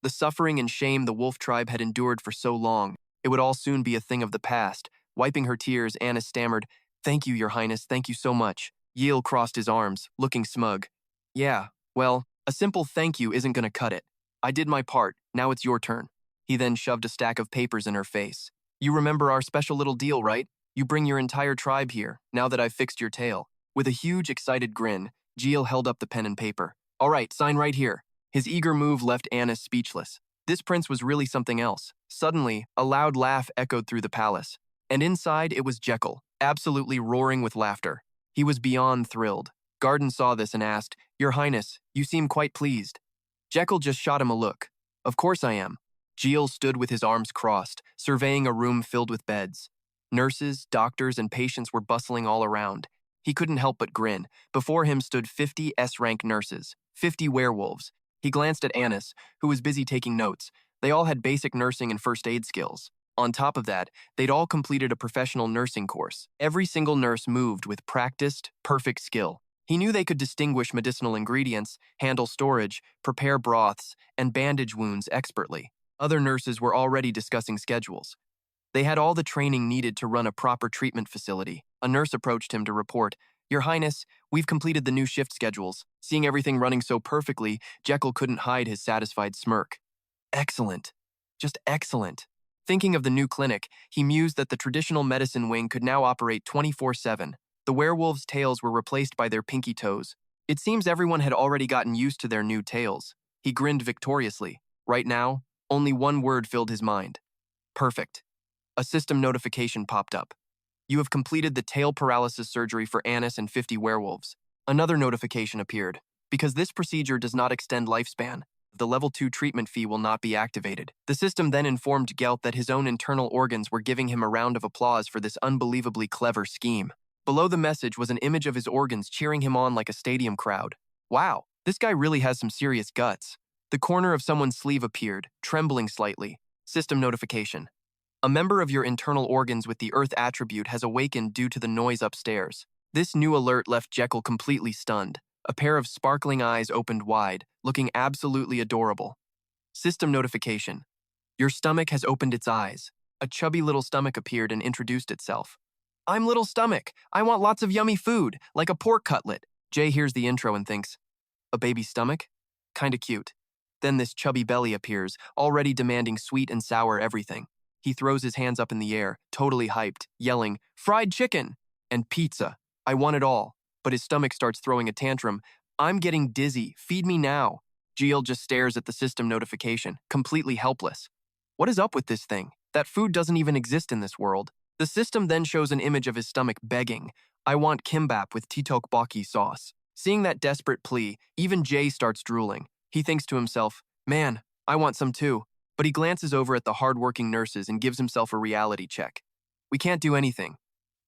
The suffering and shame the wolf tribe had endured for so long, it would all soon be a thing of the past. Wiping her tears, Anis stammered, "Thank you, Your Highness, thank you so much." Jiel crossed his arms, looking smug. "Yeah, well, a simple thank you isn't gonna cut it. I did my part, now it's your turn." He then shoved a stack of papers in her face. "You remember our special little deal, right? You bring your entire tribe here, now that I've fixed your tail." With a huge, excited grin, Jiel held up the pen and paper. "All right, sign right here." His eager move left Anis speechless. This prince was really something else. Suddenly, a loud laugh echoed through the palace. And inside, it was Jekyll, absolutely roaring with laughter. He was beyond thrilled. Gardin saw this and asked, "Your Highness, you seem quite pleased." Jekyll just shot him a look. "Of course I am." Jiel stood with his arms crossed, surveying a room filled with beds. Nurses, doctors, and patients were bustling all around. He couldn't help but grin. Before him stood 50 S-rank nurses, 50 werewolves. He glanced at Anis, who was busy taking notes. They all had basic nursing and first aid skills. On top of that, they'd all completed a professional nursing course. Every single nurse moved with practiced, perfect skill. He knew they could distinguish medicinal ingredients, handle storage, prepare broths, and bandage wounds expertly. Other nurses were already discussing schedules. They had all the training needed to run a proper treatment facility. A nurse approached him to report, "Your Highness, we've completed the new shift schedules." Seeing everything running so perfectly, Jekyll couldn't hide his satisfied smirk. Excellent. Just excellent. Thinking of the new clinic, he mused that the traditional medicine wing could now operate 24/7. The werewolves' tails were replaced by their pinky toes. It seems everyone had already gotten used to their new tails. He grinned victoriously. Right now, only one word filled his mind. Perfect. A system notification popped up. You have completed the tail paralysis surgery for Annis and 50 werewolves. Another notification appeared. Because this procedure does not extend lifespan, the level 2 treatment fee will not be activated. The system then informed Gelt that his own internal organs were giving him a round of applause for this unbelievably clever scheme. Below the message was an image of his organs cheering him on like a stadium crowd. Wow, this guy really has some serious guts. The corner of someone's sleeve appeared, trembling slightly. System notification. A member of your internal organs with the Earth attribute has awakened due to the noise upstairs. This new alert left Jekyll completely stunned. A pair of sparkling eyes opened wide, looking absolutely adorable. System notification. Your stomach has opened its eyes. A chubby little stomach appeared and introduced itself. I'm Little Stomach. I want lots of yummy food, like a pork cutlet. Jay hears the intro and thinks, a baby stomach? Kinda cute. Then this chubby belly appears, already demanding sweet and sour everything. He throws his hands up in the air, totally hyped, yelling, fried chicken! And pizza. I want it all. But his stomach starts throwing a tantrum. I'm getting dizzy. Feed me now. Jiel just stares at the system notification, completely helpless. What is up with this thing? That food doesn't even exist in this world. The system then shows an image of his stomach begging, I want kimbap with tteokbokki sauce. Seeing that desperate plea, even Jay starts drooling. He thinks to himself, man, I want some too. But he glances over at the hard-working nurses and gives himself a reality check. We can't do anything.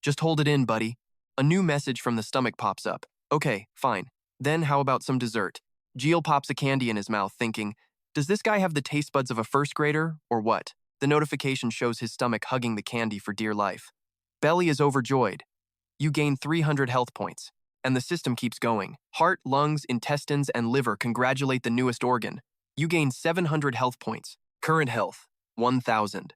Just hold it in, buddy. A new message from the stomach pops up. Okay, fine. Then how about some dessert? Jiel pops a candy in his mouth, thinking, does this guy have the taste buds of a first grader, or what? The notification shows his stomach hugging the candy for dear life. Belly is overjoyed. You gain 300 health points. And the system keeps going. Heart, lungs, intestines, and liver congratulate the newest organ. You gain 700 health points. Current health, 1,000.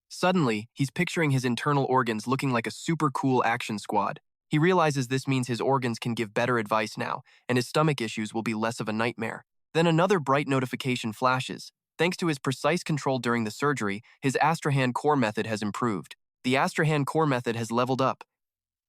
Suddenly, he's picturing his internal organs looking like a super cool action squad. He realizes this means his organs can give better advice now, and his stomach issues will be less of a nightmare. Then another bright notification flashes. Thanks to his precise control during the surgery, his Astrahan core method has improved. The Astrahan core method has leveled up.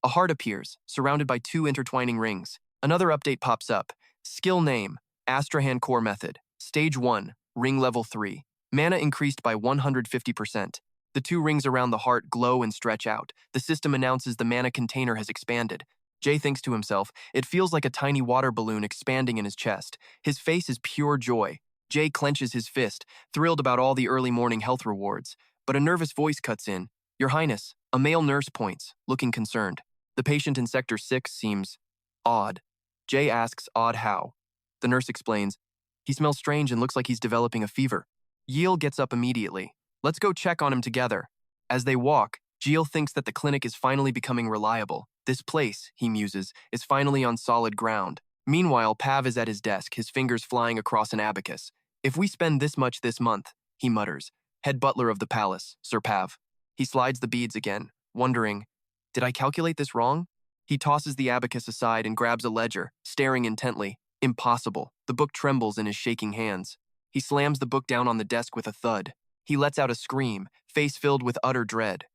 A heart appears, surrounded by 2 intertwining rings. Another update pops up. Skill name, Astrahan core method. Stage 1, ring level 3. Mana increased by 150%. The 2 rings around the heart glow and stretch out. The system announces the mana container has expanded. Jay thinks to himself, it feels like a tiny water balloon expanding in his chest. His face is pure joy. Jay clenches his fist, thrilled about all the early morning health rewards. But a nervous voice cuts in. Your Highness, a male nurse points, looking concerned. The patient in Sector 6 seems odd. Jay asks odd how. The nurse explains, he smells strange and looks like he's developing a fever. Jiel gets up immediately. Let's go check on him together. As they walk, Jiel thinks that the clinic is finally becoming reliable. This place, he muses, is finally on solid ground. Meanwhile, Pav is at his desk, his fingers flying across an abacus. If we spend this much this month, he mutters, head butler of the palace, Sir Pav. He slides the beads again, wondering, did I calculate this wrong? He tosses the abacus aside and grabs a ledger, staring intently. Impossible. The book trembles in his shaking hands. He slams the book down on the desk with a thud. He lets out a scream, face filled with utter dread.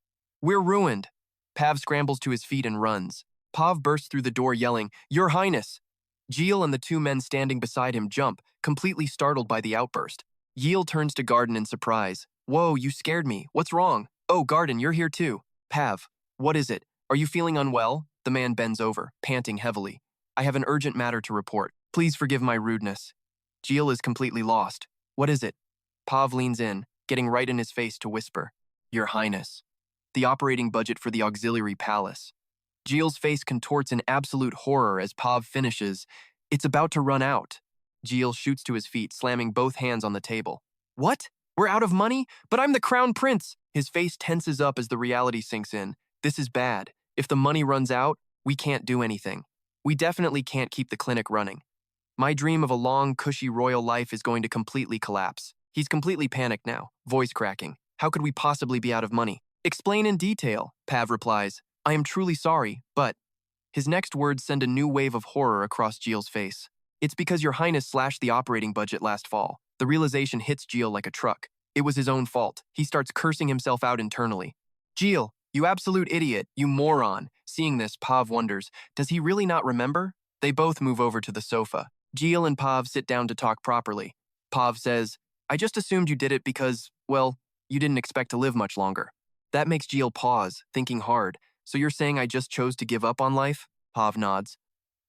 We're ruined. Pav scrambles to his feet and runs. Pav bursts through the door yelling, Your Highness! Jiel and the 2 men standing beside him jump, completely startled by the outburst. Jiel turns to Gardin in surprise. Whoa, you scared me. What's wrong? Oh, Gardin, you're here too. Pav, what is it? Are you feeling unwell? The man bends over, panting heavily. I have an urgent matter to report. Please forgive my rudeness. Jiel is completely lost. What is it? Pav leans in, getting right in his face to whisper, Your Highness. The operating budget for the auxiliary palace. Jiel's face contorts in absolute horror as Pav finishes, It's about to run out. Jiel shoots to his feet, slamming both hands on the table. What? We're out of money? But I'm the Crown Prince! His face tenses up as the reality sinks in. This is bad. If the money runs out, we can't do anything. We definitely can't keep the clinic running. My dream of a long, cushy royal life is going to completely collapse. He's completely panicked now, voice cracking. How could we possibly be out of money? Explain in detail, Pav replies. I am truly sorry, but... His next words send a new wave of horror across Jiel's face. It's because Your Highness slashed the operating budget last fall. The realization hits Jiel like a truck. It was his own fault. He starts cursing himself out internally. Jiel, you absolute idiot, you moron. Seeing this, Pav wonders, does he really not remember? They both move over to the sofa. Jiel and Pav sit down to talk properly. Pav says, I just assumed you did it because, well, you didn't expect to live much longer. That makes Jiel pause, thinking hard. So you're saying I just chose to give up on life? Pav nods.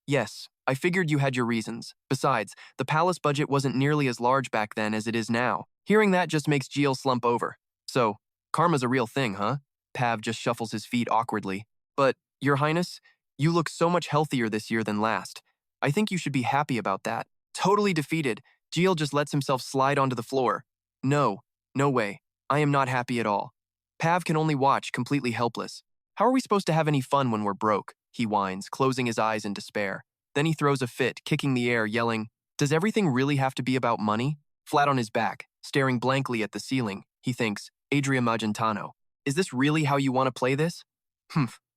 Yes, I figured you had your reasons. Besides, the palace budget wasn't nearly as large back then as it is now. Hearing that just makes Jiel slump over. So, karma's a real thing, huh? Pav just shuffles his feet awkwardly. But, Your Highness, you look so much healthier this year than last. I think you should be happy about that. Totally defeated, Jiel just lets himself slide onto the floor. No way. I am not happy at all. Pav can only watch, completely helpless. How are we supposed to have any fun when we're broke? He whines, closing his eyes in despair. Then he throws a fit, kicking the air, yelling, Does everything really have to be about money? Flat on his back, staring blankly at the ceiling, he thinks, Adria Magentano. Is this really how you want to play this?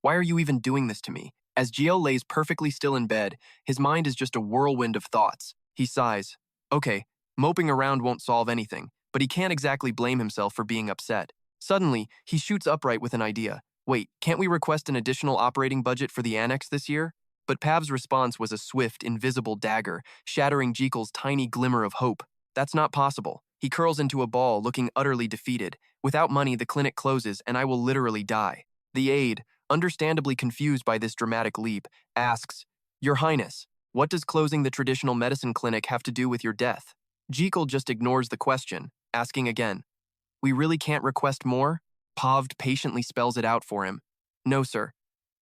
Why are you even doing this to me? As Jiel lays perfectly still in bed, his mind is just a whirlwind of thoughts. He sighs. Okay, moping around won't solve anything, but he can't exactly blame himself for being upset. Suddenly, he shoots upright with an idea. Wait, can't we request an additional operating budget for the annex this year? But Pav's response was a swift, invisible dagger, shattering Jekyll's tiny glimmer of hope. That's not possible. He curls into a ball, looking utterly defeated. Without money, the clinic closes, and I will literally die. The aide, understandably confused by this dramatic leap, asks, Your Highness, what does closing the traditional medicine clinic have to do with your death? Jekyll just ignores the question, asking again, We really can't request more? Pav patiently spells it out for him. No, sir.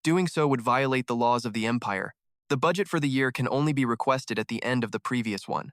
Doing so would violate the laws of the Empire. The budget for the year can only be requested at the end of the previous one.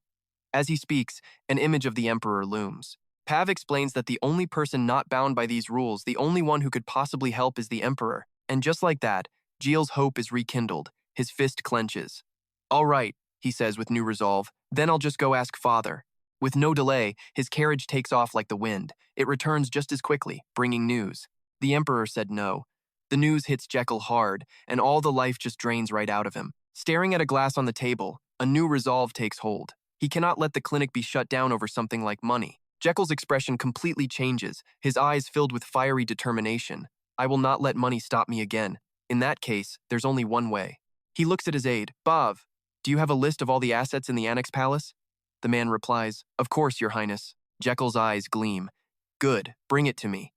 As he speaks, an image of the Emperor looms. Pav explains that the only person not bound by these rules, the only one who could possibly help is the Emperor. And just like that, Jiel's hope is rekindled. His fist clenches. All right, he says with new resolve. Then I'll just go ask Father. With no delay, his carriage takes off like the wind. It returns just as quickly, bringing news. The Emperor said no. The news hits Jekyll hard, and all the life just drains right out of him. Staring at a glass on the table, a new resolve takes hold. He cannot let the clinic be shut down over something like money. Jekyll's expression completely changes, his eyes filled with fiery determination. I will not let money stop me again. In that case, there's only one way. He looks at his aide. Bav, do you have a list of all the assets in the Annex Palace? The man replies, Of course, Your Highness. Jekyll's eyes gleam. Good, bring it to me.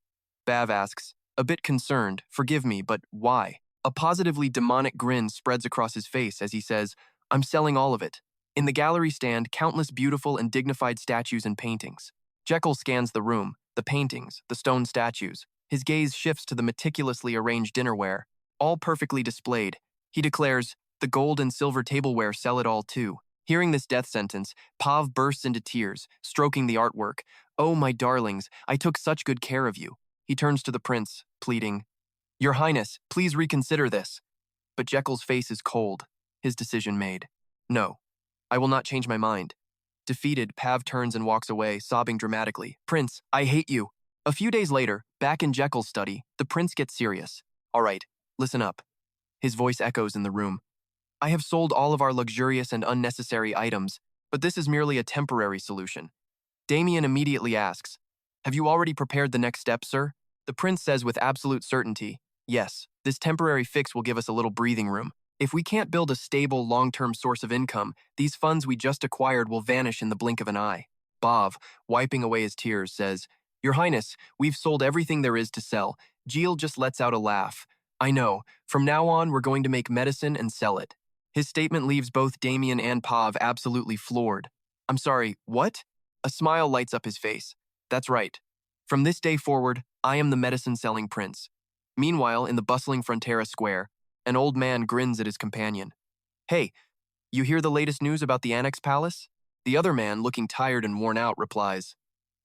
Bav asks, a bit concerned, forgive me, but why? A positively demonic grin spreads across his face as he says, I'm selling all of it. In the gallery stand countless beautiful and dignified statues and paintings. Jekyll scans the room, the paintings, the stone statues. His gaze shifts to the meticulously arranged dinnerware, all perfectly displayed. He declares, the gold and silver tableware sell it all too. Hearing this death sentence, Pav bursts into tears, stroking the artwork. Oh, my darlings, I took such good care of you. He turns to the prince, pleading, Your Highness, please reconsider this. But Jekyll's face is cold, his decision made. No, I will not change my mind. Defeated, Pav turns and walks away, sobbing dramatically. Prince, I hate you. A few days later, back in Jekyll's study, the prince gets serious. All right, listen up. His voice echoes in the room. I have sold all of our luxurious and unnecessary items, but this is merely a temporary solution. Damien immediately asks, Have you already prepared the next step, sir? The prince says with absolute certainty, Yes, this temporary fix will give us a little breathing room. If we can't build a stable, long-term source of income, these funds we just acquired will vanish in the blink of an eye. Bav, wiping away his tears, says, Your Highness, we've sold everything there is to sell. Jiel just lets out a laugh. I know, from now on we're going to make medicine and sell it. His statement leaves both Damien and Pav absolutely floored. I'm sorry, what? A smile lights up his face. That's right. From this day forward, I am the medicine-selling prince. Meanwhile, in the bustling Frontera Square, an old man grins at his companion. Hey, you hear the latest news about the Annex Palace? The other man, looking tired and worn out, replies,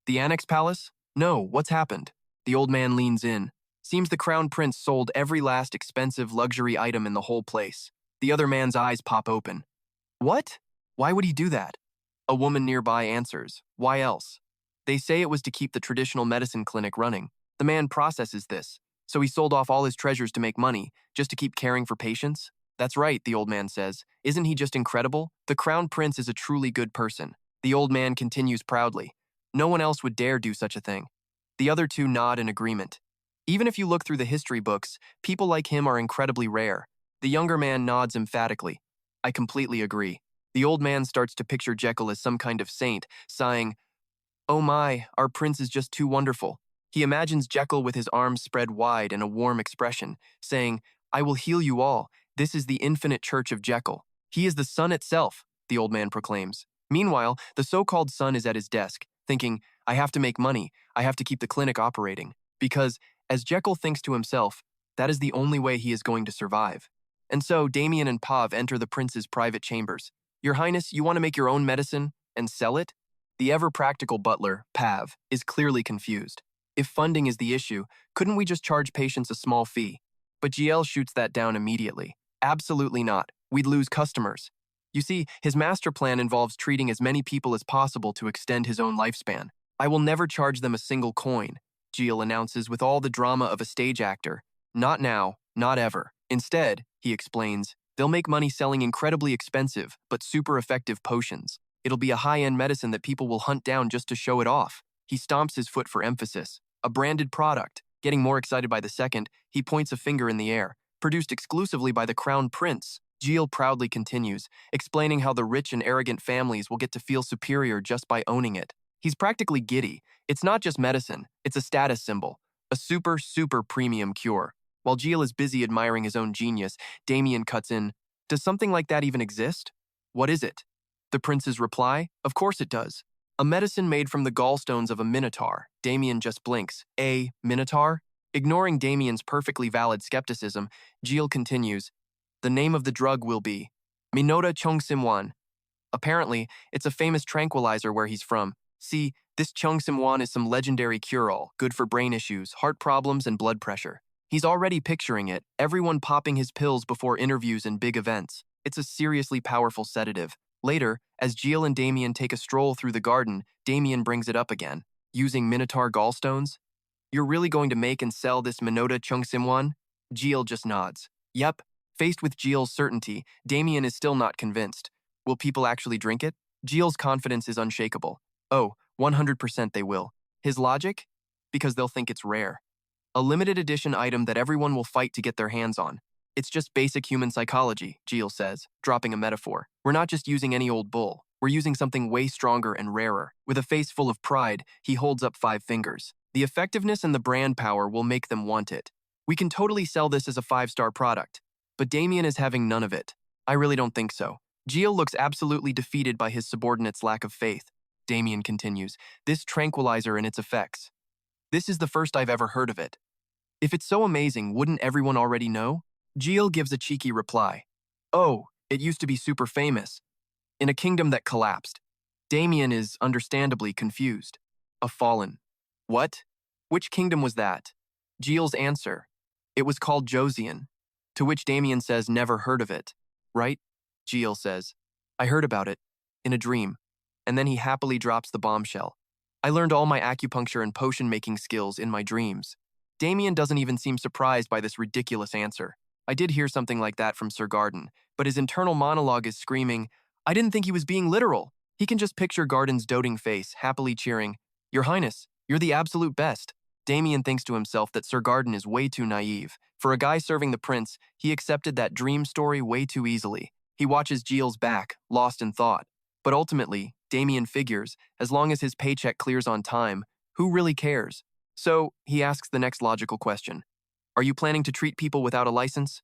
The Annex Palace? No, what's happened? The old man leans in. Seems the Crown Prince sold every last expensive luxury item in the whole place. The other man's eyes pop open. What? Why would he do that? A woman nearby answers, why else? They say it was to keep the traditional medicine clinic running. The man processes this, so he sold off all his treasures to make money, just to keep caring for patients? That's right, the old man says. Isn't he just incredible? The Crown Prince is a truly good person. The old man continues proudly. No one else would dare do such a thing. The other two nod in agreement. Even if you look through the history books, people like him are incredibly rare. The younger man nods emphatically. I completely agree. The old man starts to picture Jekyll as some kind of saint, sighing, oh my, our prince is just too wonderful. He imagines Jekyll with his arms spread wide and a warm expression, saying, I will heal you all. This is the infinite church of Jekyll. He is the sun itself, the old man proclaims. Meanwhile, the so-called son is at his desk, thinking, I have to make money, I have to keep the clinic operating. Because, as Jekyll thinks to himself, that is the only way he is going to survive. And so, Damien and Pav enter the prince's private chambers. Your Highness, you want to make your own medicine and sell it? The ever-practical butler, Pav, is clearly confused. If funding is the issue, couldn't we just charge patients a small fee? But Jiel shoots that down immediately. Absolutely not. We'd lose customers. You see, his master plan involves treating as many people as possible to extend his own lifespan. I will never charge them a single coin, Jiel announces with all the drama of a stage actor. Not now, not ever. Instead, he explains, they'll make money selling incredibly expensive but super effective potions. It'll be a high-end medicine that people will hunt down just to show it off. He stomps his foot for emphasis. A branded product. Getting more excited by the second, he points a finger in the air. Produced exclusively by the Crown Prince. Jiel proudly continues, explaining how the rich and arrogant families will get to feel superior just by owning it. He's practically giddy. It's not just medicine, it's a status symbol. A super, super premium cure. While Jiel is busy admiring his own genius, Damien cuts in, does something like that even exist? What is it? The prince's reply, of course it does. A medicine made from the gallstones of a minotaur. Damien just blinks. A minotaur? Ignoring Damien's perfectly valid skepticism, Jiel continues, the name of the drug will be Minota Chongsimwan. Apparently, it's a famous tranquilizer where he's from. See, this Chongsimwan is some legendary cure-all, good for brain issues, heart problems, and blood pressure. He's already picturing it, everyone popping his pills before interviews and big events. It's a seriously powerful sedative. Later, as Jiel and Damien take a stroll through the garden, Damien brings it up again. Using Minotaur gallstones? You're really going to make and sell this Minota Chongsimwan? Jiel just nods. Yep. Faced with Jiel's certainty, Damien is still not convinced. Will people actually drink it? Jiel's confidence is unshakable. Oh, 100% they will. His logic? Because they'll think it's rare. A limited edition item that everyone will fight to get their hands on. It's just basic human psychology, Jiel says, dropping a metaphor. We're not just using any old bull. We're using something way stronger and rarer. With a face full of pride, he holds up 5 fingers. The effectiveness and the brand power will make them want it. We can totally sell this as a 5-star product. But Damien is having none of it. I really don't think so. Jiel looks absolutely defeated by his subordinate's lack of faith. Damien continues, this tranquilizer and its effects. This is the first I've ever heard of it. If it's so amazing, wouldn't everyone already know? Jiel gives a cheeky reply. Oh, it used to be super famous. In a kingdom that collapsed. Damien is understandably confused. A fallen. What? Which kingdom was that? Jiel's answer. It was called Josian. To which Damien says never heard of it. Right? Jiel says, I heard about it. In a dream. And then he happily drops the bombshell. I learned all my acupuncture and potion-making skills in my dreams. Damien doesn't even seem surprised by this ridiculous answer. I did hear something like that from Sir Gardin, but his internal monologue is screaming, I didn't think he was being literal. He can just picture Gardin's doting face, happily cheering, Your Highness, you're the absolute best. Damien thinks to himself that Sir Gardin is way too naive. For a guy serving the prince, he accepted that dream story way too easily. He watches Jiel's back, lost in thought. But ultimately, Damien figures, as long as his paycheck clears on time, who really cares? So, he asks the next logical question. Are you planning to treat people without a license?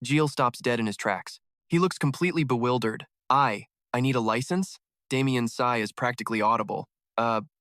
Jiel stops dead in his tracks. He looks completely bewildered. I need a license? Damien's sigh is practically audible.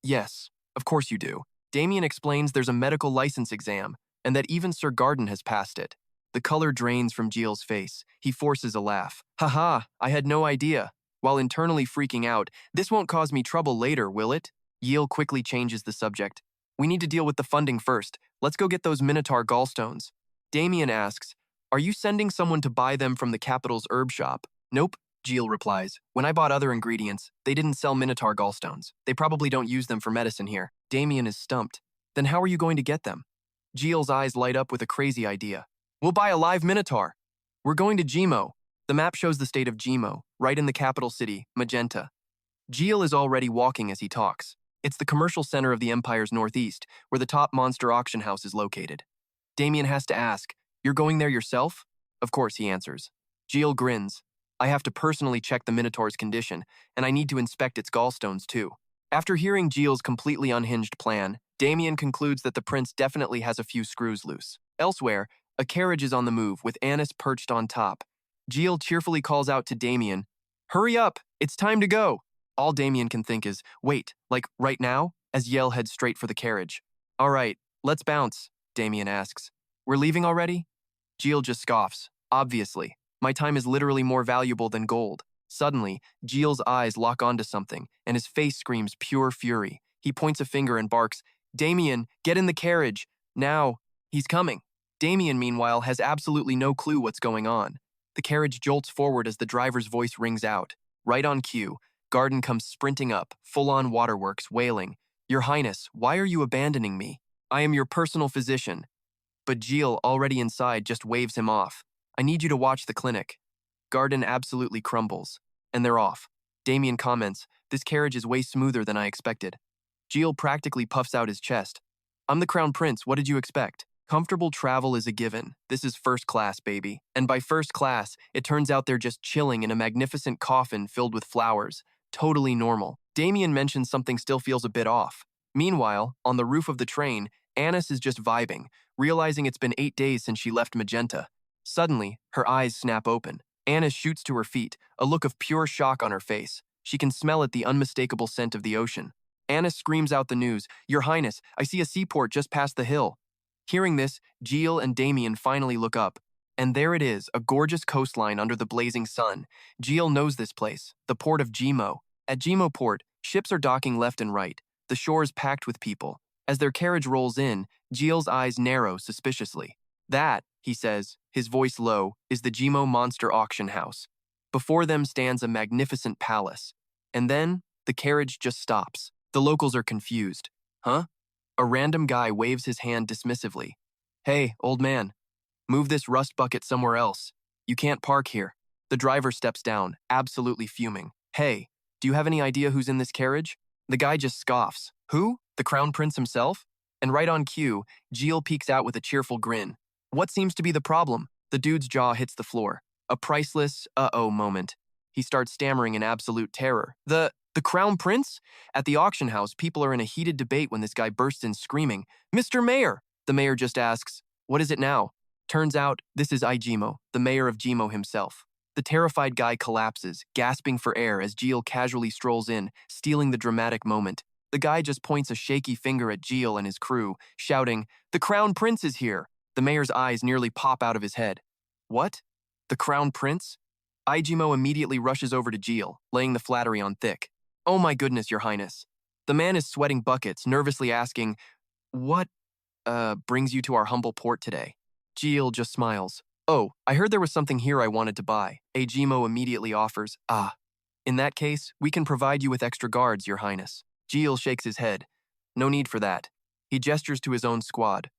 Yes, of course you do. Damien explains there's a medical license exam, and that even Sir Gardin has passed it. The color drains from Jiel's face. He forces a laugh. Haha, I had no idea. While internally freaking out, this won't cause me trouble later, will it? Jiel quickly changes the subject. We need to deal with the funding first. Let's go get those Minotaur gallstones. Damien asks, Are you sending someone to buy them from the capital's herb shop? Nope, Jiel replies. When I bought other ingredients, they didn't sell Minotaur gallstones. They probably don't use them for medicine here. Damien is stumped. Then how are you going to get them? Jiel's eyes light up with a crazy idea. We'll buy a live Minotaur. We're going to Jimo. The map shows the state of Jimo, right in the capital city, Magenta. Jiel is already walking as he talks. It's the commercial center of the Empire's northeast, where the top monster auction house is located. Damien has to ask, "You're going there yourself?" Of course, he answers. Jiel grins. I have to personally check the Minotaur's condition, and I need to inspect its gallstones too. After hearing Jiel's completely unhinged plan, Damien concludes that the prince definitely has a few screws loose. Elsewhere, a carriage is on the move with Anis perched on top. Jiel cheerfully calls out to Damien, "Hurry up, it's time to go." All Damien can think is, wait, like right now? As Jiel heads straight for the carriage. All right, let's bounce, Damien asks. We're leaving already? Jiel just scoffs. Obviously, my time is literally more valuable than gold. Suddenly, Jiel's eyes lock onto something, and his face screams pure fury. He points a finger and barks, Damien, get in the carriage. Now, he's coming. Damien, meanwhile, has absolutely no clue what's going on. The carriage jolts forward as the driver's voice rings out. Right on cue, Gardin comes sprinting up, full-on waterworks, wailing, Your Highness, why are you abandoning me? I am your personal physician. But Jiel, already inside, just waves him off. I need you to watch the clinic. Gardin absolutely crumbles. And they're off. Damien comments, this carriage is way smoother than I expected. Jiel practically puffs out his chest. I'm the Crown Prince, what did you expect? Comfortable travel is a given. This is first class, baby. And by first class, it turns out they're just chilling in a magnificent coffin filled with flowers. Totally normal. Damien mentions something still feels a bit off. Meanwhile, on the roof of the train, Anis is just vibing, realizing it's been 8 days since she left Magenta. Suddenly, her eyes snap open. Anis shoots to her feet, a look of pure shock on her face. She can smell it, the unmistakable scent of the ocean. Anis screams out the news, Your Highness, I see a seaport just past the hill. Hearing this, Jiel and Damien finally look up. And there it is, a gorgeous coastline under the blazing sun. Jiel knows this place, the port of Jimo. At Jimo Port, ships are docking left and right, the shore is packed with people. As their carriage rolls in, Jiel's eyes narrow suspiciously. That, he says, his voice low, is the Jimo Monster Auction House. Before them stands a magnificent palace. And then, the carriage just stops. The locals are confused. Huh? A random guy waves his hand dismissively. Hey, old man. Move this rust bucket somewhere else. You can't park here. The driver steps down, absolutely fuming. Hey, do you have any idea who's in this carriage? The guy just scoffs. Who? The Crown Prince himself? And right on cue, Jiel peeks out with a cheerful grin. What seems to be the problem? The dude's jaw hits the floor. A priceless, uh-oh moment. He starts stammering in absolute terror. The Crown Prince? At the auction house, people are in a heated debate when this guy bursts in screaming, Mr. Mayor! The mayor just asks, what is it now? Turns out, this is Ijimo, the mayor of Jimo himself. The terrified guy collapses, gasping for air as Jiel casually strolls in, stealing the dramatic moment. The guy just points a shaky finger at Jiel and his crew, shouting, The Crown Prince is here! The mayor's eyes nearly pop out of his head. What? The Crown Prince? Ijimo immediately rushes over to Jiel, laying the flattery on thick. Oh my goodness, Your Highness. The man is sweating buckets, nervously asking, What, brings you to our humble port today? Jiel just smiles. Oh, I heard there was something here I wanted to buy. Ijimo immediately offers, In that case, we can provide you with extra guards, Your Highness. Jiel shakes his head. No need for that. He gestures to his own squad.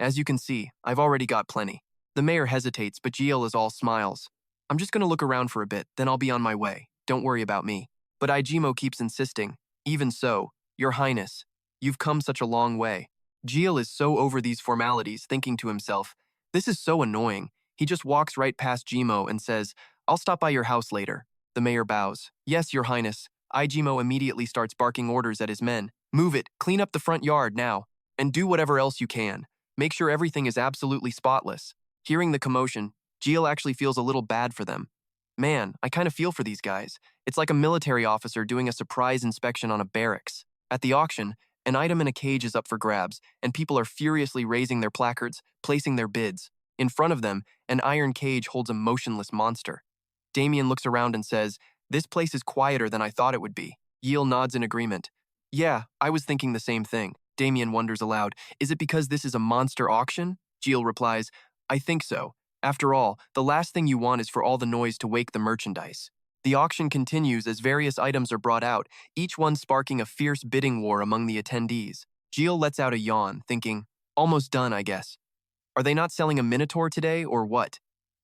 As you can see, I've already got plenty. The mayor hesitates, but Jiel is all smiles. I'm just gonna look around for a bit, then I'll be on my way. Don't worry about me. But Ijimo keeps insisting. Even so, Your Highness, you've come such a long way. Jiel is so over these formalities, thinking to himself, this is so annoying. He just walks right past Jimo and says, I'll stop by your house later. The mayor bows. Yes, Your Highness. Ijimo immediately starts barking orders at his men. Move it, clean up the front yard now, and do whatever else you can. Make sure everything is absolutely spotless. Hearing the commotion, Jiel actually feels a little bad for them. Man, I kind of feel for these guys. It's like a military officer doing a surprise inspection on a barracks. At the auction, an item in a cage is up for grabs, and people are furiously raising their placards, placing their bids. In front of them, an iron cage holds a motionless monster. Damien looks around and says, This place is quieter than I thought it would be. Jiel nods in agreement. Yeah, I was thinking the same thing. Damien wonders aloud, Is it because this is a monster auction? Jiel replies, I think so. After all, the last thing you want is for all the noise to wake the merchandise. The auction continues as various items are brought out, each one sparking a fierce bidding war among the attendees. Jiel lets out a yawn, thinking, almost done, I guess. Are they not selling a minotaur today, or what?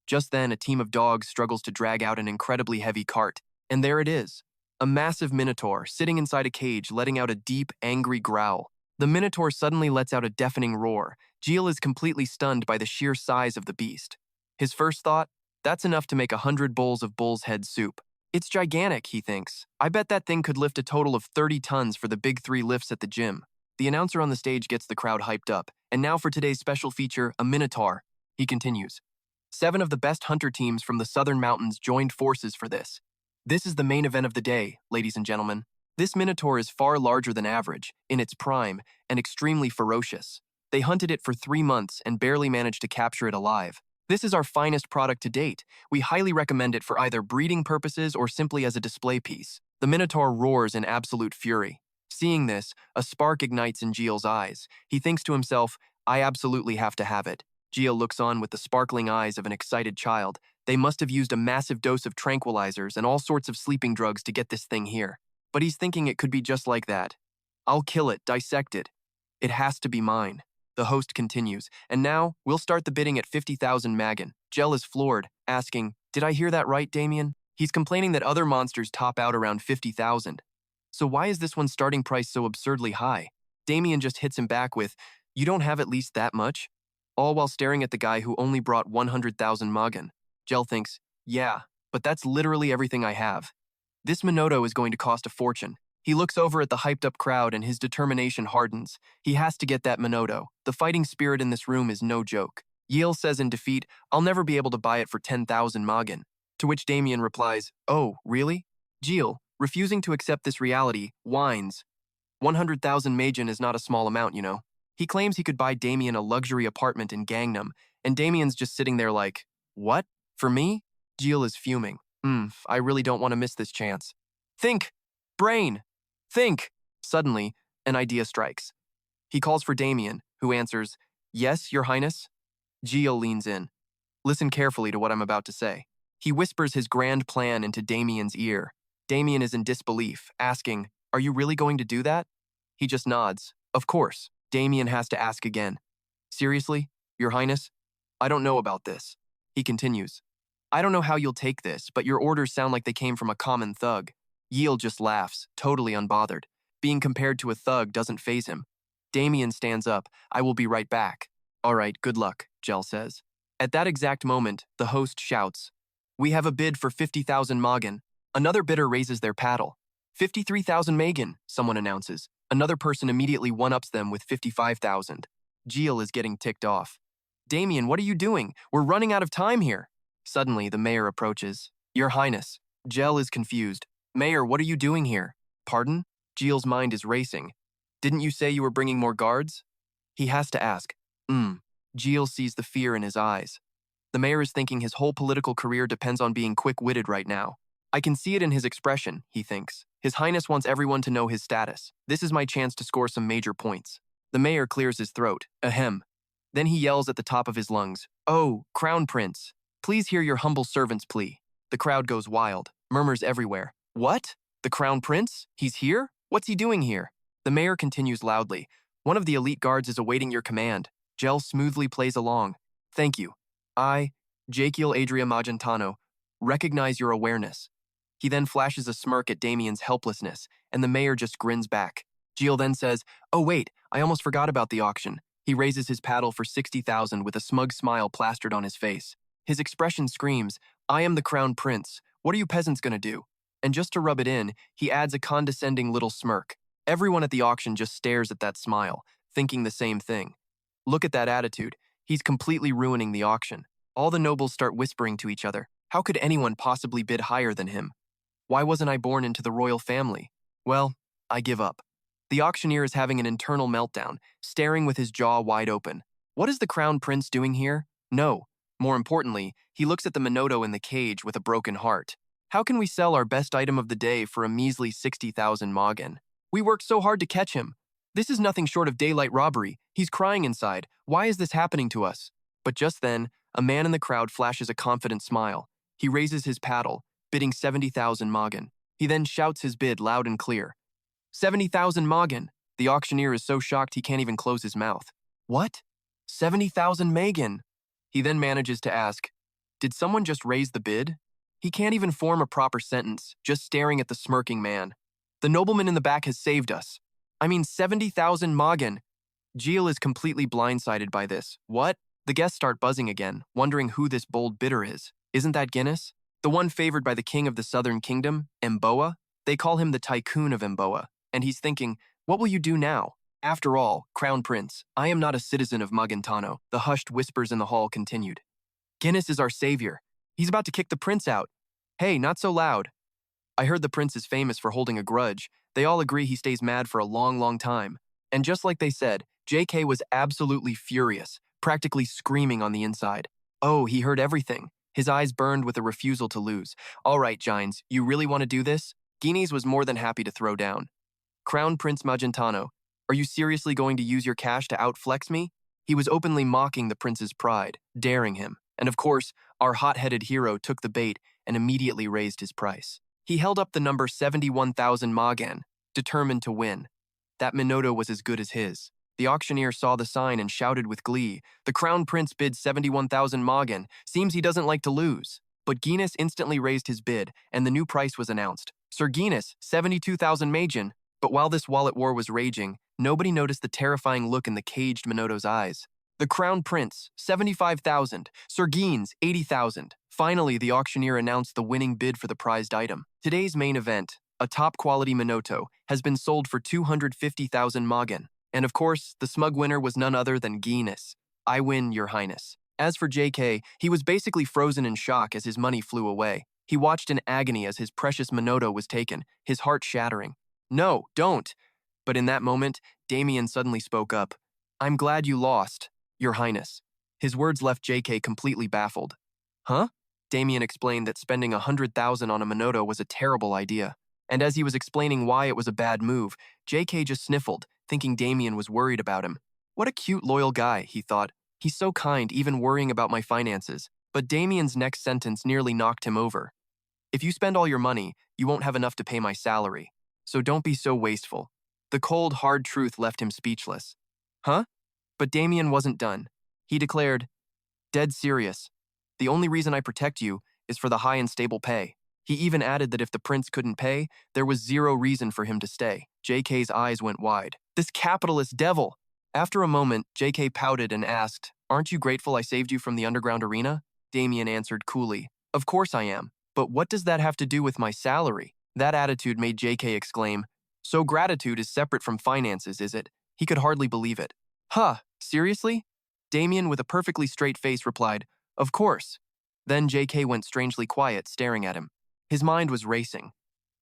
Just then, a team of dogs struggles to drag out an incredibly heavy cart, and there it is. A massive minotaur, sitting inside a cage, letting out a deep, angry growl. The minotaur suddenly lets out a deafening roar. Jiel is completely stunned by the sheer size of the beast. His first thought, that's enough to make 100 bowls of bull's head soup. It's gigantic, he thinks. I bet that thing could lift a total of 30 tons for the big 3 lifts at the gym. The announcer on the stage gets the crowd hyped up. And now for today's special feature, a minotaur. He continues. 7 of the best hunter teams from the southern mountains joined forces for this. This is the main event of the day, ladies and gentlemen. This minotaur is far larger than average, in its prime, and extremely ferocious. They hunted it for 3 months and barely managed to capture it alive. This is our finest product to date. We highly recommend it for either breeding purposes or simply as a display piece. The minotaur roars in absolute fury. Seeing this, a spark ignites in Jiel's eyes. He thinks to himself, I absolutely have to have it. Jiel looks on with the sparkling eyes of an excited child. They must have used a massive dose of tranquilizers and all sorts of sleeping drugs to get this thing here. But he's thinking it could be just like that. I'll kill it, dissect it. It has to be mine. The host continues, and now we'll start the bidding at 50,000 magan. Jiel is floored, asking, did I hear that right, Damien? He's complaining that other monsters top out around 50,000. So why is this one's starting price so absurdly high? Damien just hits him back with, you don't have at least that much? All while staring at the guy who only brought 100,000 magan. Jiel thinks, yeah, but that's literally everything I have. This Minoto is going to cost a fortune. He looks over at the hyped-up crowd and his determination hardens. He has to get that Minoto. The fighting spirit in this room is no joke. Jiel says in defeat, I'll never be able to buy it for 10,000 magan. To which Damien replies, oh, really? Jiel, refusing to accept this reality, whines. 100,000 magan is not a small amount, you know. He claims he could buy Damien a luxury apartment in Gangnam, and Damien's just sitting there like, what? For me? Jiel is fuming. I really don't want to miss this chance. Think! Brain! Think! Suddenly, an idea strikes. He calls for Damien, who answers, yes, Your Highness? Jiel leans in. Listen carefully to what I'm about to say. He whispers his grand plan into Damien's ear. Damien is in disbelief, asking, are you really going to do that? He just nods. Of course. Damien has to ask again. Seriously, Your Highness? I don't know about this. He continues. I don't know how you'll take this, but your orders sound like they came from a common thug. Jiel just laughs, totally unbothered. Being compared to a thug doesn't faze him. Damien stands up. I will be right back. All right, good luck, Jiel says. At that exact moment, the host shouts, we have a bid for 50,000 magan. Another bidder raises their paddle. 53,000 magan, someone announces. Another person immediately one-ups them with 55,000. Jiel is getting ticked off. Damien, what are you doing? We're running out of time here. Suddenly, the mayor approaches. Your Highness. Jiel is confused. Mayor, what are you doing here? Pardon? Jiel's mind is racing. Didn't you say you were bringing more guards? He has to ask. Jiel sees the fear in his eyes. The mayor is thinking his whole political career depends on being quick-witted right now. I can see it in his expression, he thinks. His Highness wants everyone to know his status. This is my chance to score some major points. The mayor clears his throat. Ahem. Then he yells at the top of his lungs. Oh, Crown Prince. Please hear your humble servant's plea. The crowd goes wild. Murmurs everywhere. What? The Crown Prince? He's here? What's he doing here? The mayor continues loudly. One of the elite guards is awaiting your command. Jiel smoothly plays along. Thank you. I, Jakiel Adria Magentano, recognize your awareness. He then flashes a smirk at Damien's helplessness, and the mayor just grins back. Jiel then says, oh wait, I almost forgot about the auction. He raises his paddle for 60,000 with a smug smile plastered on his face. His expression screams, I am the Crown Prince. What are you peasants gonna do? And just to rub it in, he adds a condescending little smirk. Everyone at the auction just stares at that smile, thinking the same thing. Look at that attitude. He's completely ruining the auction. All the nobles start whispering to each other. How could anyone possibly bid higher than him? Why wasn't I born into the royal family? Well, I give up. The auctioneer is having an internal meltdown, staring with his jaw wide open. What is the Crown Prince doing here? No. More importantly, he looks at the Minoto in the cage with a broken heart. How can we sell our best item of the day for a measly 60,000 magan? We worked so hard to catch him. This is nothing short of daylight robbery. He's crying inside. Why is this happening to us? But just then, A man in the crowd flashes a confident smile. He raises his paddle, bidding 70,000 magen. He then shouts his bid loud and clear. 70,000 magen! The auctioneer is so shocked he can't even close his mouth. What? 70,000 magen! He then manages to ask, did someone just raise the bid? He can't even form a proper sentence, just staring at the smirking man. The nobleman in the back has saved us. I mean 70,000 magen. Jiel is completely blindsided by this. What? The guests start buzzing again, wondering who this bold bidder is. Isn't that Guinness? The one favored by the king of the southern kingdom, Mboa? They call him the tycoon of Mboa, and he's thinking, what will you do now? After all, Crown Prince, I am not a citizen of Magentano, the hushed whispers in the hall continued. Guinness is our savior. He's about to kick the prince out. Hey, not so loud. I heard the prince is famous for holding a grudge. They all agree he stays mad for a long time. And just like they said, JK was absolutely furious, practically screaming on the inside. Oh, he heard everything. His eyes burned with a refusal to lose. All right, Gines, you really want to do this? Guinness was more than happy to throw down. Crown Prince Magentano, are you seriously going to use your cash to outflex me? He was openly mocking the prince's pride, daring him. And of course, our hot-headed hero took the bait and immediately raised his price. He held up the number 71,000 magen, determined to win. That Minoto was as good as his. The auctioneer saw the sign and shouted with glee, the crown prince bids 71,000 magen, seems he doesn't like to lose. But Guinness instantly raised his bid, and the new price was announced. Sir Guinness, 72,000 magen. But while this wallet war was raging, nobody noticed the terrifying look in the caged Minoto's eyes. The crown prince, 75,000. Sir Guinness, 80,000. Finally, the auctioneer announced the winning bid for the prized item. Today's main event, a top-quality Minoto, has been sold for 250,000 magen. And of course, the smug winner was none other than Guinness. I win, Your Highness. As for JK, he was basically frozen in shock as his money flew away. He watched in agony as his precious Minoto was taken, his heart shattering. No, don't! But in that moment, Damien suddenly spoke up. I'm glad you lost, Your Highness. His words left JK completely baffled. Huh? Damien explained that spending 100,000 on a Minoto was a terrible idea. And as he was explaining why it was a bad move, JK just sniffled, thinking Damien was worried about him. What a cute, loyal guy, he thought. He's so kind, even worrying about my finances. But Damien's next sentence nearly knocked him over. If you spend all your money, you won't have enough to pay my salary. So don't be so wasteful. The cold, hard truth left him speechless. Huh? But Damien wasn't done. He declared, dead serious. The only reason I protect you is for the high and stable pay. He even added that if the prince couldn't pay, there was zero reason for him to stay. JK's eyes went wide. This capitalist devil! After a moment, JK pouted and asked, aren't you grateful I saved you from the underground arena? Damien answered coolly, of course I am. But what does that have to do with my salary? That attitude made JK exclaim, so gratitude is separate from finances, is it? He could hardly believe it. Huh, seriously? Damien, with a perfectly straight face, replied, of course. Then JK went strangely quiet, staring at him. His mind was racing.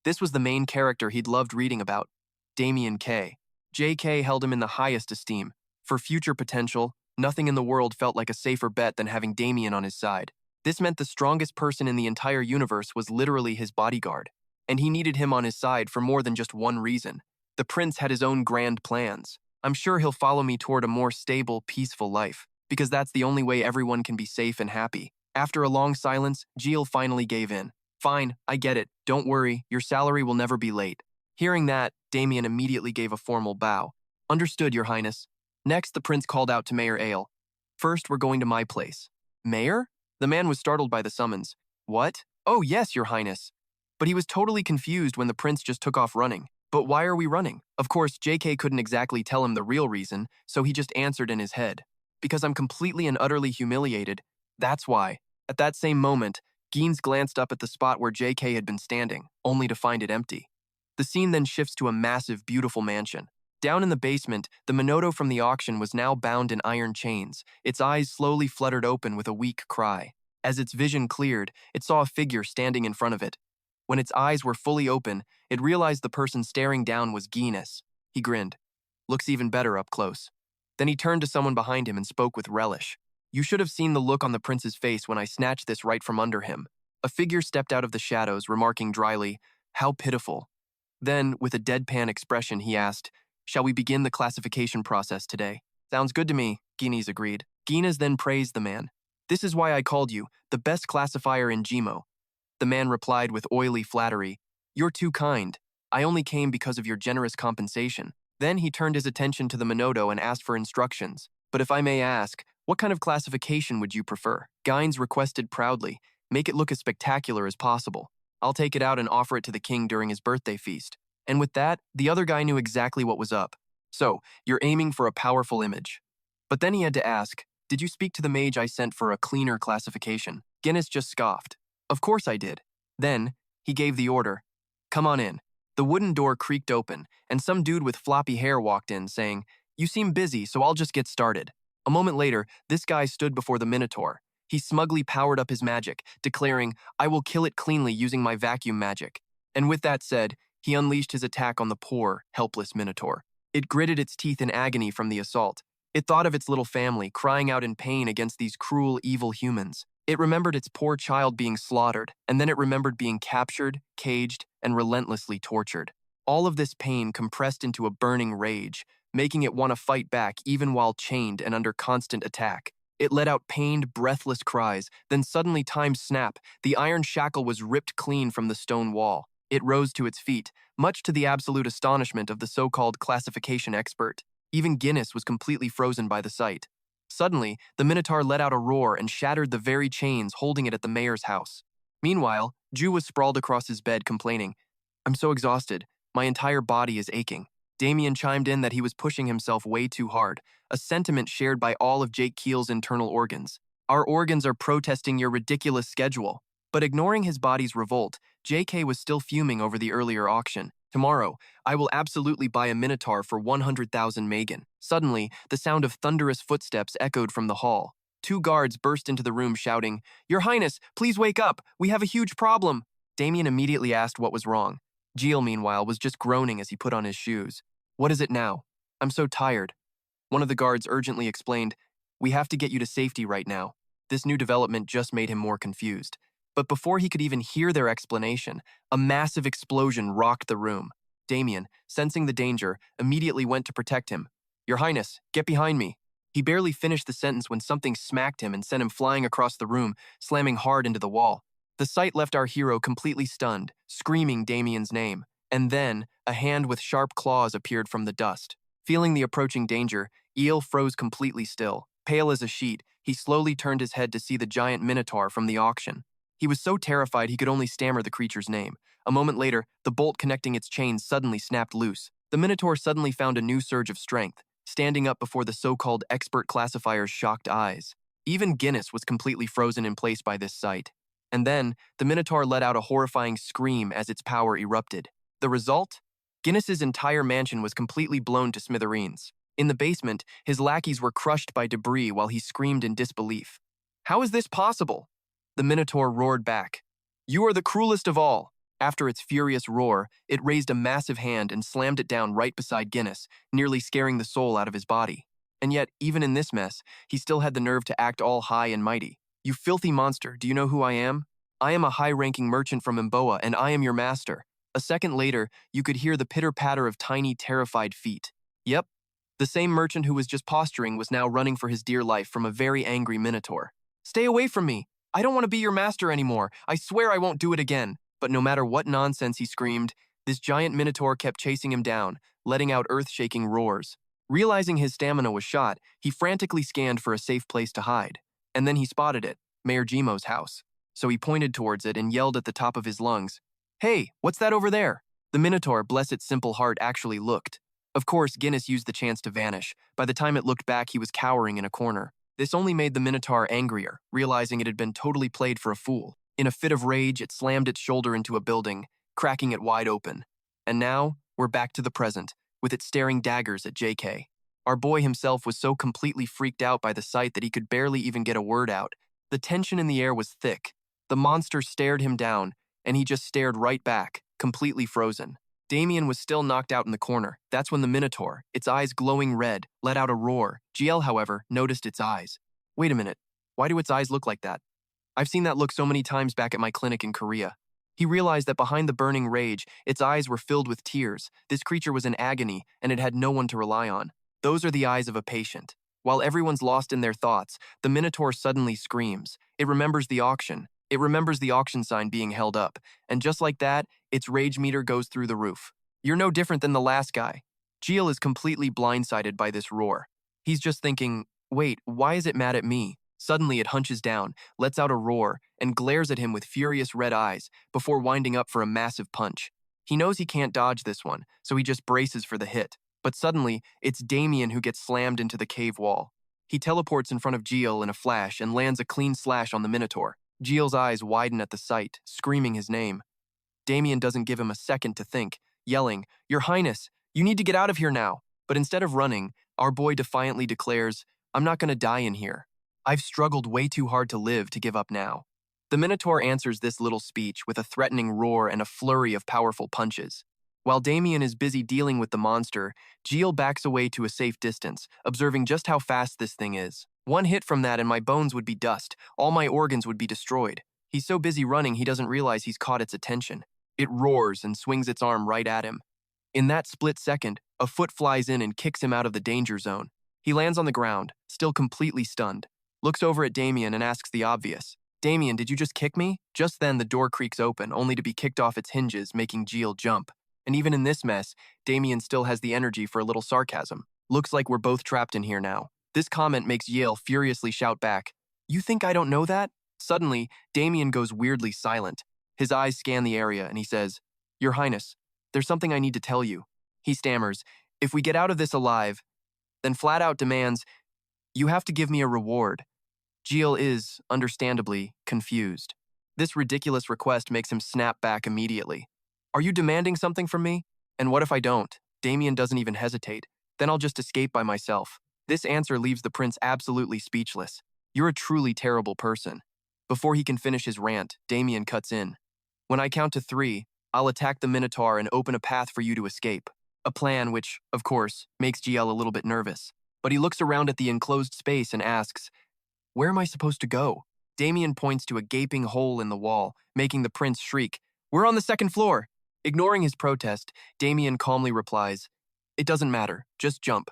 This was the main character he'd loved reading about, Damien K. JK held him in the highest esteem. For future potential, nothing in the world felt like a safer bet than having Damien on his side. This meant the strongest person in the entire universe was literally his bodyguard. And he needed him on his side for more than just one reason. The prince had his own grand plans. I'm sure he'll follow me toward a more stable, peaceful life, because that's the only way everyone can be safe and happy. After a long silence, Jiel finally gave in. Fine, I get it. Don't worry, your salary will never be late. Hearing that, Damien immediately gave a formal bow. Understood, Your Highness. Next, the prince called out to Mayor Ale. First, we're going to my place. Mayor? The man was startled by the summons. What? Oh, yes, Your Highness. But he was totally confused when the prince just took off running. But why are we running? Of course, JK couldn't exactly tell him the real reason, so he just answered in his head. Because I'm completely and utterly humiliated. That's why. At that same moment, Guinness glanced up at the spot where JK had been standing, only to find it empty. The scene then shifts to a massive, beautiful mansion. Down in the basement, the Minoto from the auction was now bound in iron chains. Its eyes slowly fluttered open with a weak cry. As its vision cleared, it saw a figure standing in front of it. When its eyes were fully open, it realized the person staring down was Guinness. He grinned. Looks even better up close. Then he turned to someone behind him and spoke with relish. You should have seen the look on the prince's face when I snatched this right from under him. A figure stepped out of the shadows, remarking dryly, how pitiful. Then, with a deadpan expression, he asked, shall we begin the classification process today? Sounds good to me, Guinness agreed. Guinness then praised the man. This is why I called you, the best classifier in Jimo. The man replied with oily flattery, You're too kind. I only came because of your generous compensation. Then he turned his attention to the Minodo and asked for instructions. But if I may ask, what kind of classification would you prefer? Gynes requested proudly, Make it look as spectacular as possible. I'll take it out and offer it to the king during his birthday feast. And with that, the other guy knew exactly what was up. So, you're aiming for a powerful image. But then he had to ask, Did you speak to the mage I sent for a cleaner classification? Guinness just scoffed. Of course I did. Then, he gave the order. Come on in. The wooden door creaked open, and some dude with floppy hair walked in, saying, You seem busy, so I'll just get started. A moment later, this guy stood before the Minotaur. He smugly powered up his magic, declaring, I will kill it cleanly using my vacuum magic. And with that said, he unleashed his attack on the poor, helpless Minotaur. It gritted its teeth in agony from the assault. It thought of its little family, crying out in pain against these cruel, evil humans. It remembered its poor child being slaughtered, and then it remembered being captured, caged, and relentlessly tortured. All of this pain compressed into a burning rage, making it want to fight back even while chained and under constant attack. It let out pained, breathless cries, then suddenly time snapped. The iron shackle was ripped clean from the stone wall. It rose to its feet, much to the absolute astonishment of the so-called classification expert. Even Guinness was completely frozen by the sight. Suddenly, the Minotaur let out a roar and shattered the very chains holding it at the mayor's house. Meanwhile, Jiel was sprawled across his bed complaining, I'm so exhausted. My entire body is aching. Damien chimed in that he was pushing himself way too hard, a sentiment shared by all of Jake Keel's internal organs. Our organs are protesting your ridiculous schedule. But ignoring his body's revolt, JK was still fuming over the earlier auction. Tomorrow, I will absolutely buy a Minotaur for 100,000 Megan. Suddenly, the sound of thunderous footsteps echoed from the hall. Two guards burst into the room shouting, Your Highness, please wake up. We have a huge problem. Damien immediately asked what was wrong. Jiel, meanwhile, was just groaning as he put on his shoes. What is it now? I'm so tired. One of the guards urgently explained, We have to get you to safety right now. This new development just made him more confused. But before he could even hear their explanation, a massive explosion rocked the room. Damien, sensing the danger, immediately went to protect him. Your Highness, get behind me. He barely finished the sentence when something smacked him and sent him flying across the room, slamming hard into the wall. The sight left our hero completely stunned, screaming Damien's name. And then, a hand with sharp claws appeared from the dust. Feeling the approaching danger, Jiel froze completely still. Pale as a sheet, he slowly turned his head to see the giant Minotaur from the auction. He was so terrified he could only stammer the creature's name. A moment later, the bolt connecting its chains suddenly snapped loose. The Minotaur suddenly found a new surge of strength, standing up before the so-called expert classifier's shocked eyes. Even Guinness was completely frozen in place by this sight. And then, the Minotaur let out a horrifying scream as its power erupted. The result? Guinness's entire mansion was completely blown to smithereens. In the basement, his lackeys were crushed by debris while he screamed in disbelief. How is this possible? The Minotaur roared back. You are the cruelest of all. After its furious roar, it raised a massive hand and slammed it down right beside Guinness, nearly scaring the soul out of his body. And yet, even in this mess, he still had the nerve to act all high and mighty. You filthy monster, do you know who I am? I am a high-ranking merchant from Mboa, and I am your master. A second later, you could hear the pitter-patter of tiny, terrified feet. Yep, the same merchant who was just posturing was now running for his dear life from a very angry Minotaur. Stay away from me! I don't want to be your master anymore. I swear I won't do it again. But no matter what nonsense he screamed, this giant Minotaur kept chasing him down, letting out earth-shaking roars. Realizing his stamina was shot, he frantically scanned for a safe place to hide. And then he spotted it, Mayor Jimo's house. So he pointed towards it and yelled at the top of his lungs, Hey, what's that over there? The Minotaur, bless its simple heart, actually looked. Of course, Guinness used the chance to vanish. By the time it looked back, he was cowering in a corner. This only made the Minotaur angrier, realizing it had been totally played for a fool. In a fit of rage, it slammed its shoulder into a building, cracking it wide open. And now, we're back to the present, with it staring daggers at JK. Our boy himself was so completely freaked out by the sight that he could barely even get a word out. The tension in the air was thick. The monster stared him down, and he just stared right back, completely frozen. Damien was still knocked out in the corner. That's when the Minotaur, its eyes glowing red, let out a roar. Jiel, however, noticed its eyes. Wait a minute, why do its eyes look like that? I've seen that look so many times back at my clinic in Korea. He realized that behind the burning rage, its eyes were filled with tears. This creature was in agony, and it had no one to rely on. Those are the eyes of a patient. While everyone's lost in their thoughts, the Minotaur suddenly screams. It remembers the auction. It remembers the auction sign being held up, and just like that, its rage meter goes through the roof. You're no different than the last guy. Jiel is completely blindsided by this roar. He's just thinking, wait, why is it mad at me? Suddenly it hunches down, lets out a roar, and glares at him with furious red eyes before winding up for a massive punch. He knows he can't dodge this one, so he just braces for the hit. But suddenly, it's Damien who gets slammed into the cave wall. He teleports in front of Jiel in a flash and lands a clean slash on the Minotaur. Jiel's eyes widen at the sight, screaming his name. Damien doesn't give him a second to think, yelling, "Your Highness, you need to get out of here now." But instead of running, our boy defiantly declares, "I'm not going to die in here. I've struggled way too hard to live to give up now." The Minotaur answers this little speech with a threatening roar and a flurry of powerful punches. While Damien is busy dealing with the monster, Jiel backs away to a safe distance, observing just how fast this thing is. One hit from that and my bones would be dust, all my organs would be destroyed. He's so busy running he doesn't realize he's caught its attention. It roars and swings its arm right at him. In that split second, a foot flies in and kicks him out of the danger zone. He lands on the ground, still completely stunned, looks over at Damien and asks the obvious. "Damien, did you just kick me?" Just then the door creaks open, only to be kicked off its hinges, making Jiel jump. And even in this mess, Damien still has the energy for a little sarcasm. "Looks like we're both trapped in here now." This comment makes Jiel furiously shout back, "You think I don't know that?" Suddenly, Damien goes weirdly silent. His eyes scan the area and he says, "Your Highness, there's something I need to tell you." He stammers, "If we get out of this alive," then flat out demands, "You have to give me a reward." Jiel is, understandably, confused. This ridiculous request makes him snap back immediately. "Are you demanding something from me? And what if I don't?" Damien doesn't even hesitate. "Then I'll just escape by myself." This answer leaves the prince absolutely speechless. "You're a truly terrible person." Before he can finish his rant, Damien cuts in. "When I count to 3, I'll attack the Minotaur and open a path for you to escape." A plan which, of course, makes Jiel a little bit nervous. But he looks around at the enclosed space and asks, "Where am I supposed to go?" Damien points to a gaping hole in the wall, making the prince shriek, "We're on the 2nd floor!" Ignoring his protest, Damien calmly replies, "It doesn't matter, just jump."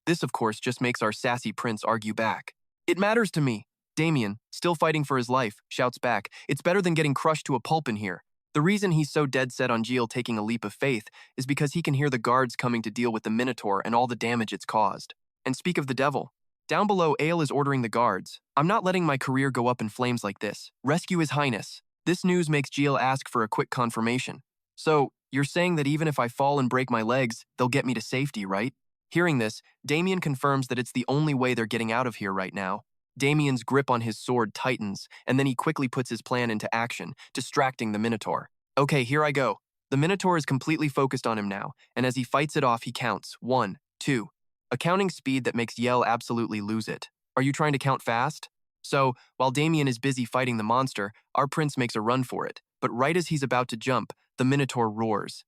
This, of course, just makes our sassy prince argue back. "It matters to me." Damien, still fighting for his life, shouts back, "It's better than getting crushed to a pulp in here." The reason he's so dead set on Jiel taking a leap of faith is because he can hear the guards coming to deal with the Minotaur and all the damage it's caused. And speak of the devil, down below, Ale is ordering the guards, "I'm not letting my career go up in flames like this. Rescue His Highness." This news makes Jiel ask for a quick confirmation. "So, you're saying that even if I fall and break my legs, they'll get me to safety, right?" Hearing this, Damien confirms that it's the only way they're getting out of here right now. Damien's grip on his sword tightens, and then he quickly puts his plan into action, distracting the Minotaur. "Okay, here I go." The Minotaur is completely focused on him now, and as he fights it off, he counts 1, 2. A counting speed that makes Jiel absolutely lose it. "Are you trying to count fast?" So, while Damien is busy fighting the monster, our prince makes a run for it. But right as he's about to jump, the Minotaur roars.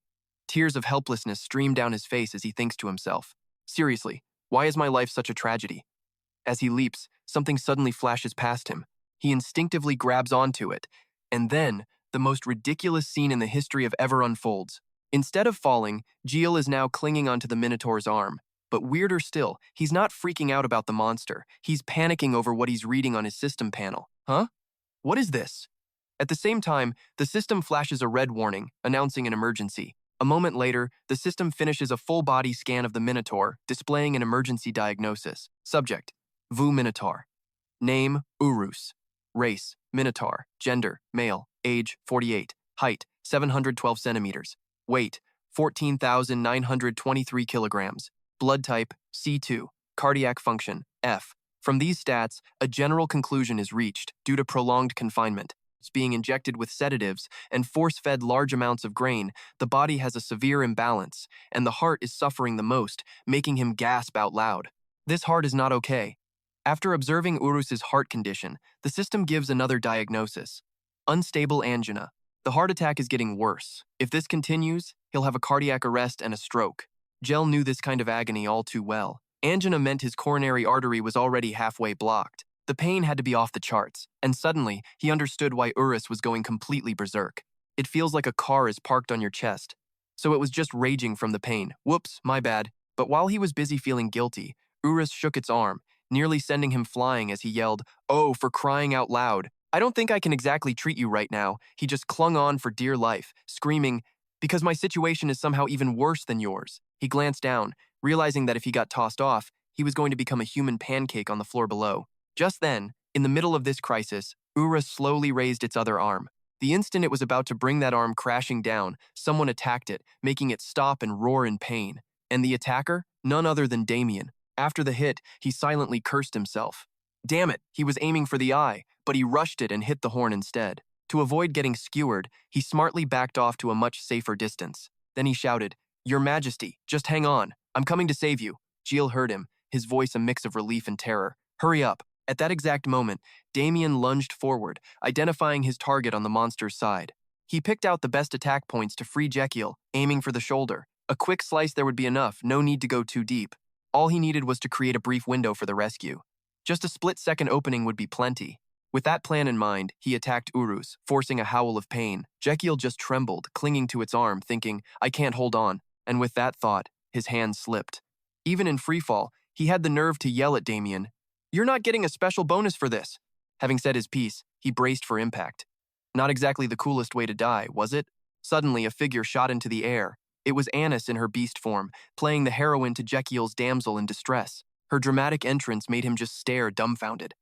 Tears of helplessness stream down his face as he thinks to himself, "Seriously, why is my life such a tragedy?" As he leaps, something suddenly flashes past him. He instinctively grabs onto it, and then, the most ridiculous scene in the history of ever unfolds. Instead of falling, Jiel is now clinging onto the Minotaur's arm. But weirder still, he's not freaking out about the monster. He's panicking over what he's reading on his system panel. Huh? What is this? At the same time, the system flashes a red warning, announcing an emergency. A moment later, the system finishes a full-body scan of the Minotaur, displaying an emergency diagnosis. Subject: Vu Minotaur. Name: Urus. Race: Minotaur. Gender: male. Age: 48. Height: 712 centimeters. Weight: 14,923 kilograms. Blood type: C2. Cardiac function: F. From these stats, a general conclusion is reached due to prolonged confinement. It's being injected with sedatives and force-fed large amounts of grain, the body has a severe imbalance, and the heart is suffering the most, making him gasp out loud. This heart is not okay. After observing Urus's heart condition, the system gives another diagnosis: unstable angina. The heart attack is getting worse. If this continues, he'll have a cardiac arrest and a stroke. Jiel knew this kind of agony all too well. Angina meant his coronary artery was already halfway blocked. The pain had to be off the charts, and suddenly, he understood why Urus was going completely berserk. It feels like a car is parked on your chest. So it was just raging from the pain. Whoops, my bad. But while he was busy feeling guilty, Urus shook its arm, nearly sending him flying as he yelled, "Oh, for crying out loud. I don't think I can exactly treat you right now." He just clung on for dear life, screaming, "Because my situation is somehow even worse than yours." He glanced down, realizing that if he got tossed off, he was going to become a human pancake on the floor below. Just then, in the middle of this crisis, Ura slowly raised its other arm. The instant it was about to bring that arm crashing down, someone attacked it, making it stop and roar in pain. And the attacker? None other than Damien. After the hit, he silently cursed himself. Damn it, he was aiming for the eye, but he rushed it and hit the horn instead. To avoid getting skewered, he smartly backed off to a much safer distance. Then he shouted, "Your Majesty, just hang on. I'm coming to save you." Jiel heard him, his voice a mix of relief and terror. "Hurry up." At that exact moment, Damien lunged forward, identifying his target on the monster's side. He picked out the best attack points to free Jekyll, aiming for the shoulder. A quick slice there would be enough, no need to go too deep. All he needed was to create a brief window for the rescue. Just a split-second opening would be plenty. With that plan in mind, he attacked Urus, forcing a howl of pain. Jekyll just trembled, clinging to its arm, thinking, "I can't hold on." And with that thought, his hand slipped. Even in freefall, he had the nerve to yell at Damien, "You're not getting a special bonus for this." Having said his piece, he braced for impact. Not exactly the coolest way to die, was it? Suddenly, a figure shot into the air. It was Annis in her beast form, playing the heroine to Jekyll's damsel in distress. Her dramatic entrance made him just stare dumbfounded.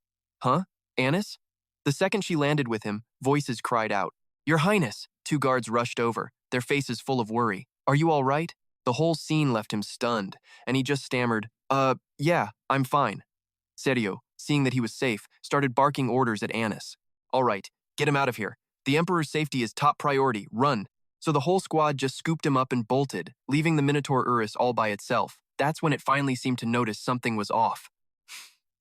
"Huh? Annis?" The second she landed with him, voices cried out, "Your Highness!" Two guards rushed over, their faces full of worry. "Are you all right?" The whole scene left him stunned, and he just stammered, Yeah, I'm fine." Serio, seeing that he was safe, started barking orders at Annis. "All right, get him out of here. The Emperor's safety is top priority, run." So the whole squad just scooped him up and bolted, leaving the Minotaur Urus all by itself. That's when it finally seemed to notice something was off.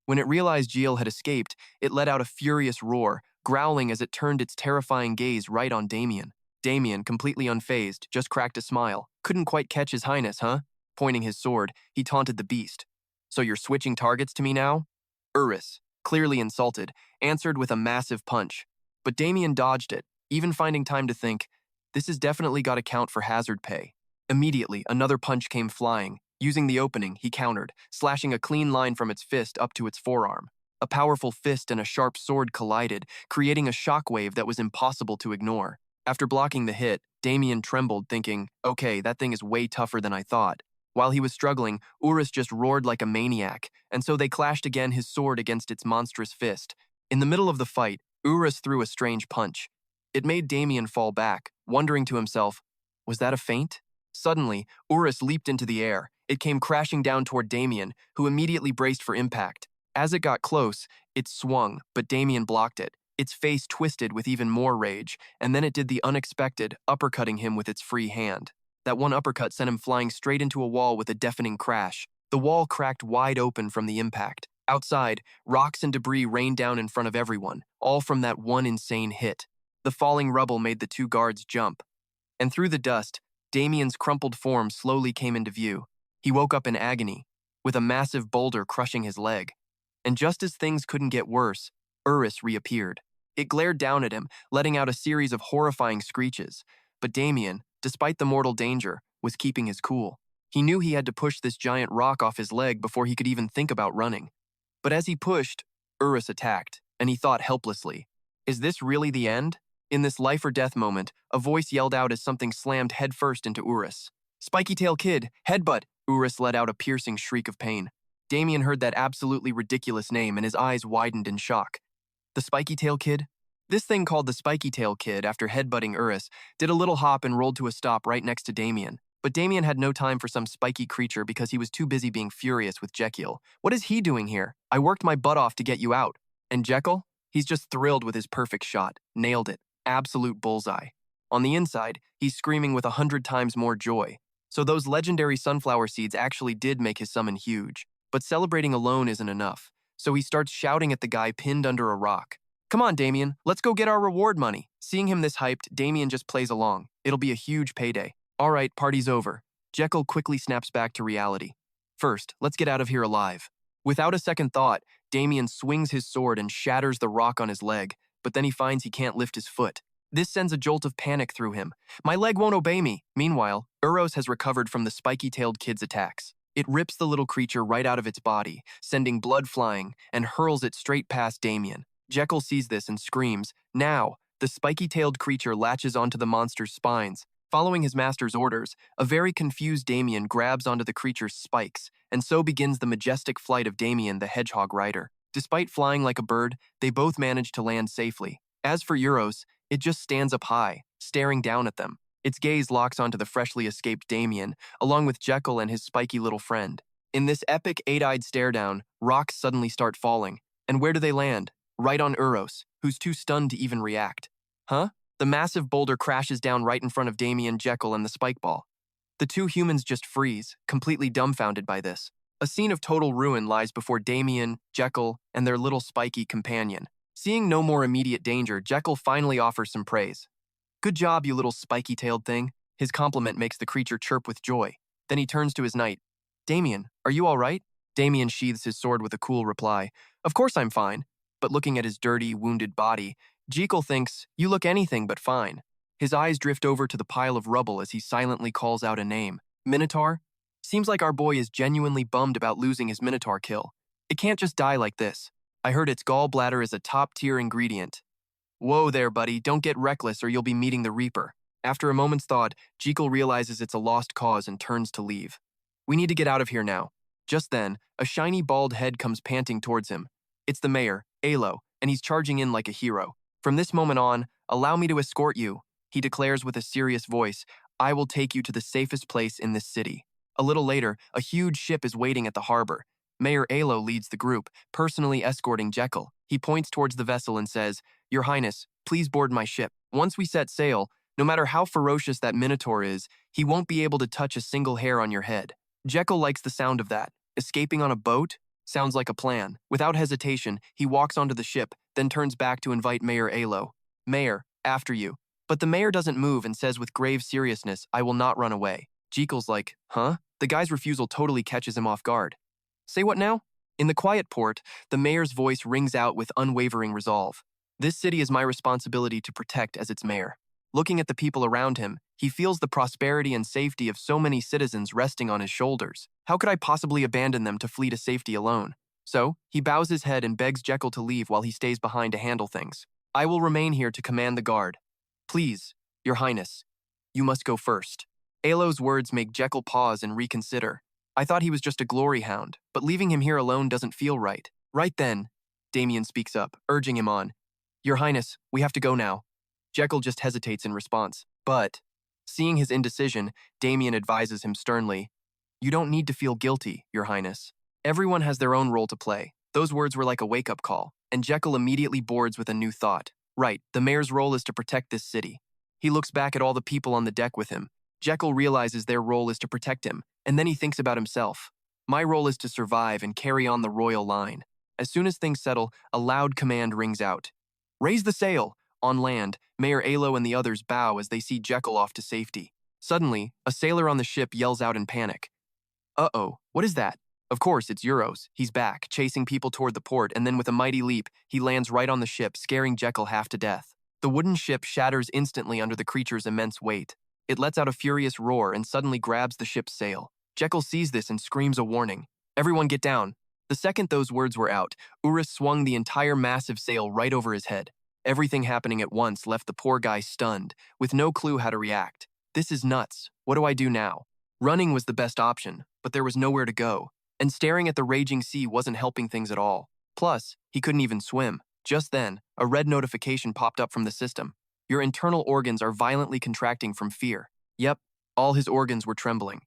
When it realized Jiel had escaped, it let out a furious roar, growling as it turned its terrifying gaze right on Damien. Damien, completely unfazed, just cracked a smile. "Couldn't quite catch His Highness, huh?" Pointing his sword, he taunted the beast. "So you're switching targets to me now?" Urus, clearly insulted, answered with a massive punch. But Damien dodged it, even finding time to think, "This has definitely got to count for hazard pay." Immediately, another punch came flying. Using the opening, he countered, slashing a clean line from its fist up to its forearm. A powerful fist and a sharp sword collided, creating a shockwave that was impossible to ignore. After blocking the hit, Damien trembled, thinking, "Okay, that thing is way tougher than I thought." While he was struggling, Urus just roared like a maniac, and so they clashed again, his sword against its monstrous fist. In the middle of the fight, Urus threw a strange punch. It made Damien fall back, wondering to himself, was that a feint? Suddenly, Urus leaped into the air. It came crashing down toward Damien, who immediately braced for impact. As it got close, it swung, but Damien blocked it. Its face twisted with even more rage, and then it did the unexpected, uppercutting him with its free hand. That one uppercut sent him flying straight into a wall with a deafening crash. The wall cracked wide open from the impact. Outside, rocks and debris rained down in front of everyone, all from that one insane hit. The falling rubble made the two guards jump. And through the dust, Damien's crumpled form slowly came into view. He woke up in agony, with a massive boulder crushing his leg. And just as things couldn't get worse, Urus reappeared. It glared down at him, letting out a series of horrifying screeches. But Damien, despite the mortal danger, was keeping his cool. He knew he had to push this giant rock off his leg before he could even think about running. But as he pushed, Urus attacked, and he thought helplessly, "Is this really the end?" In this life-or-death moment, a voice yelled out as something slammed headfirst into Urus. "Spiky-tail kid, headbutt!" Urus let out a piercing shriek of pain. Damien heard that absolutely ridiculous name, and his eyes widened in shock. The spiky-tail kid? This thing called the spiky-tail kid, after headbutting Urus, did a little hop and rolled to a stop right next to Damien. But Damien had no time for some spiky creature because he was too busy being furious with Jekyll. "What is he doing here? I worked my butt off to get you out." And Jekyll? He's just thrilled with his perfect shot. Nailed it. Absolute bullseye. On the inside, he's screaming with 100 times more joy. So those legendary sunflower seeds actually did make his summon huge. But celebrating alone isn't enough. So he starts shouting at the guy pinned under a rock. "Come on, Damien, let's go get our reward money." Seeing him this hyped, Damien just plays along. It'll be a huge payday. "All right, party's over." Jekyll quickly snaps back to reality. "First, let's get out of here alive." Without a second thought, Damien swings his sword and shatters the rock on his leg, but then he finds he can't lift his foot. This sends a jolt of panic through him. "My leg won't obey me." Meanwhile, Urus has recovered from the spiky-tailed kid's attacks. It rips the little creature right out of its body, sending blood flying, and hurls it straight past Damien. Jekyll sees this and screams, "Now!" The spiky-tailed creature latches onto the monster's spines. Following his master's orders, a very confused Damien grabs onto the creature's spikes, and so begins the majestic flight of Damien the hedgehog rider. Despite flying like a bird, they both manage to land safely. As for Euros, it just stands up high, staring down at them. Its gaze locks onto the freshly escaped Damien, along with Jekyll and his spiky little friend. In this epic eight-eyed stare-down, rocks suddenly start falling. And where do they land? Right on Euros, who's too stunned to even react. Huh? The massive boulder crashes down right in front of Damien, Jekyll, and the spike ball. The two humans just freeze, completely dumbfounded by this. A scene of total ruin lies before Damien, Jekyll, and their little spiky companion. Seeing no more immediate danger, Jekyll finally offers some praise. "Good job, you little spiky-tailed thing." His compliment makes the creature chirp with joy. Then he turns to his knight. "Damien, are you all right?" Damien sheathes his sword with a cool reply. "Of course I'm fine." But looking at his dirty, wounded body, Jekyll thinks, "You look anything but fine." His eyes drift over to the pile of rubble as he silently calls out a name. "Minotaur?" Seems like our boy is genuinely bummed about losing his Minotaur kill. "It can't just die like this. I heard its gallbladder is a top-tier ingredient." "Whoa there, buddy, don't get reckless or you'll be meeting the Reaper." After a moment's thought, Jekyll realizes it's a lost cause and turns to leave. "We need to get out of here now." Just then, a shiny bald head comes panting towards him. It's the mayor, Alo, and he's charging in like a hero. "From this moment on, allow me to escort you," he declares with a serious voice. "I will take you to the safest place in this city." A little later, a huge ship is waiting at the harbor. Mayor Alo leads the group, personally escorting Jekyll. He points towards the vessel and says, "Your Highness, please board my ship. Once we set sail, no matter how ferocious that Minotaur is, he won't be able to touch a single hair on your head." Jekyll likes the sound of that. Escaping on a boat? Sounds like a plan. Without hesitation, he walks onto the ship, then turns back to invite Mayor Alo. "Mayor, after you." But the mayor doesn't move and says with grave seriousness, "I will not run away." Jekyll's like, "Huh?" The guy's refusal totally catches him off guard. "Say what now?" In the quiet port, the mayor's voice rings out with unwavering resolve. "This city is my responsibility to protect as its mayor." Looking at the people around him, he feels the prosperity and safety of so many citizens resting on his shoulders. How could I possibly abandon them to flee to safety alone? So, he bows his head and begs Jekyll to leave while he stays behind to handle things. "I will remain here to command the guard." "Please, Your Highness, you must go first." Alo's words make Jekyll pause and reconsider. "I thought he was just a glory hound, but leaving him here alone doesn't feel right." Right then, Damien speaks up, urging him on. "Your Highness, we have to go now." Jekyll just hesitates in response. But, seeing his indecision, Damien advises him sternly, "You don't need to feel guilty, Your Highness. Everyone has their own role to play." Those words were like a wake-up call, and Jekyll immediately boards with a new thought. Right, the mayor's role is to protect this city. He looks back at all the people on the deck with him. Jekyll realizes their role is to protect him, and then he thinks about himself. "My role is to survive and carry on the royal line." As soon as things settle, a loud command rings out. "Raise the sail!" On land, Mayor Alo and the others bow as they see Jekyll off to safety. Suddenly, a sailor on the ship yells out in panic. "Uh-oh, what is that?" Of course, it's Euros. He's back, chasing people toward the port, and then with a mighty leap, he lands right on the ship, scaring Jekyll half to death. The wooden ship shatters instantly under the creature's immense weight. It lets out a furious roar and suddenly grabs the ship's sail. Jekyll sees this and screams a warning. "Everyone get down." The second those words were out, Urus swung the entire massive sail right over his head. Everything happening at once left the poor guy stunned, with no clue how to react. "This is nuts. What do I do now?" Running was the best option, but there was nowhere to go. And staring at the raging sea wasn't helping things at all. Plus, he couldn't even swim. Just then, a red notification popped up from the system. "Your internal organs are violently contracting from fear." Yep, all his organs were trembling.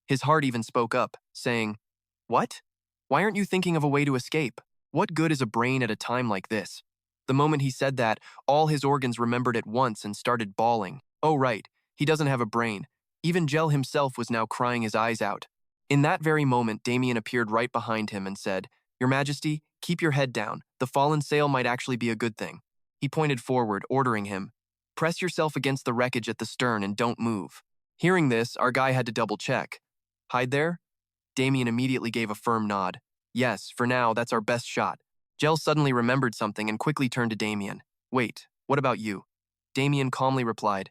His heart even spoke up, saying, "What? Why aren't you thinking of a way to escape? What good is a brain at a time like this?" The moment he said that, all his organs remembered at once and started bawling. Oh right, he doesn't have a brain. Even Jiel himself was now crying his eyes out. In that very moment, Damien appeared right behind him and said, "Your Majesty, keep your head down. The fallen sail might actually be a good thing." He pointed forward, ordering him, "Press yourself against the wreckage at the stern and don't move." Hearing this, our guy had to double-check. "Hide there?" Damien immediately gave a firm nod. "Yes, for now, that's our best shot." Jiel suddenly remembered something and quickly turned to Damien. "Wait, what about you?" Damien calmly replied,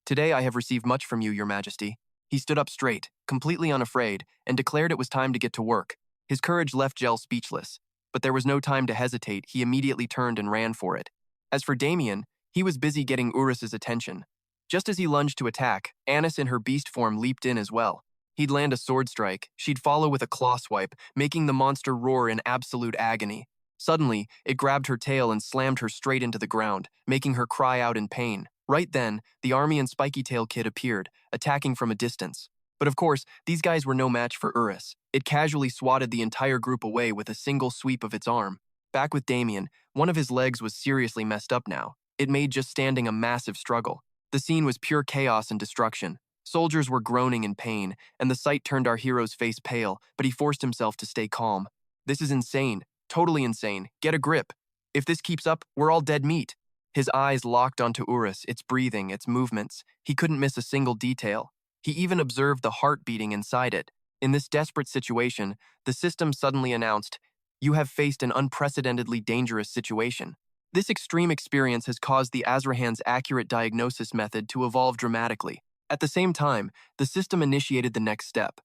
"Today I have received much from you, Your Majesty." He stood up straight. completely unafraid, and declared it was time to get to work. His courage left Jiel speechless. But there was no time to hesitate. He immediately turned and ran for it. As for Damien, he was busy getting Urus's attention. Just as he lunged to attack, Annis in her beast form leaped in as well. He'd land a sword strike, she'd follow with a claw swipe, making the monster roar in absolute agony. Suddenly, it grabbed her tail and slammed her straight into the ground, making her cry out in pain. Right then, the army and Spiky Tail Kid appeared, attacking from a distance. But of course, these guys were no match for Urus. It casually swatted the entire group away with a single sweep of its arm. Back with Damien, one of his legs was seriously messed up now. It made just standing a massive struggle. The scene was pure chaos and destruction. Soldiers were groaning in pain, and the sight turned our hero's face pale, but he forced himself to stay calm. This is insane. Totally insane. Get a grip. If this keeps up, we're all dead meat. His eyes locked onto Urus, its breathing, its movements. He couldn't miss a single detail. He even observed the heart beating inside it. In this desperate situation, the system suddenly announced, "You have faced an unprecedentedly dangerous situation." This extreme experience has caused the Azrahan's accurate diagnosis method to evolve dramatically. At the same time, the system initiated the next step.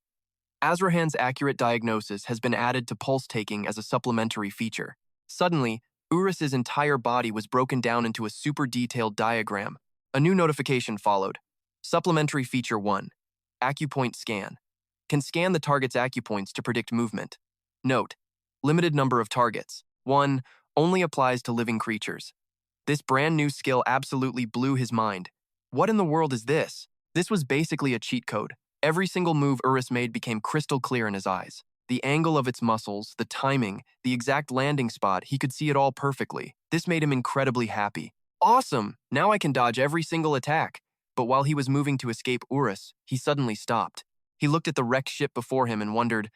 Azrahan's accurate diagnosis has been added to pulse taking as a supplementary feature. Suddenly, Urus's entire body was broken down into a super detailed diagram. A new notification followed. Supplementary feature 1. Acupoint scan. Can scan the target's acupoints to predict movement. Note: limited number of targets. 1. Only applies to living creatures. This brand new skill absolutely blew his mind. What in the world is this? This was basically a cheat code. Every single move Urus made became crystal clear in his eyes. The angle of its muscles, the timing, the exact landing spot, he could see it all perfectly. This made him incredibly happy. Awesome! Now I can dodge every single attack. But while he was moving to escape Urus, he suddenly stopped. He looked at the wrecked ship before him and wondered,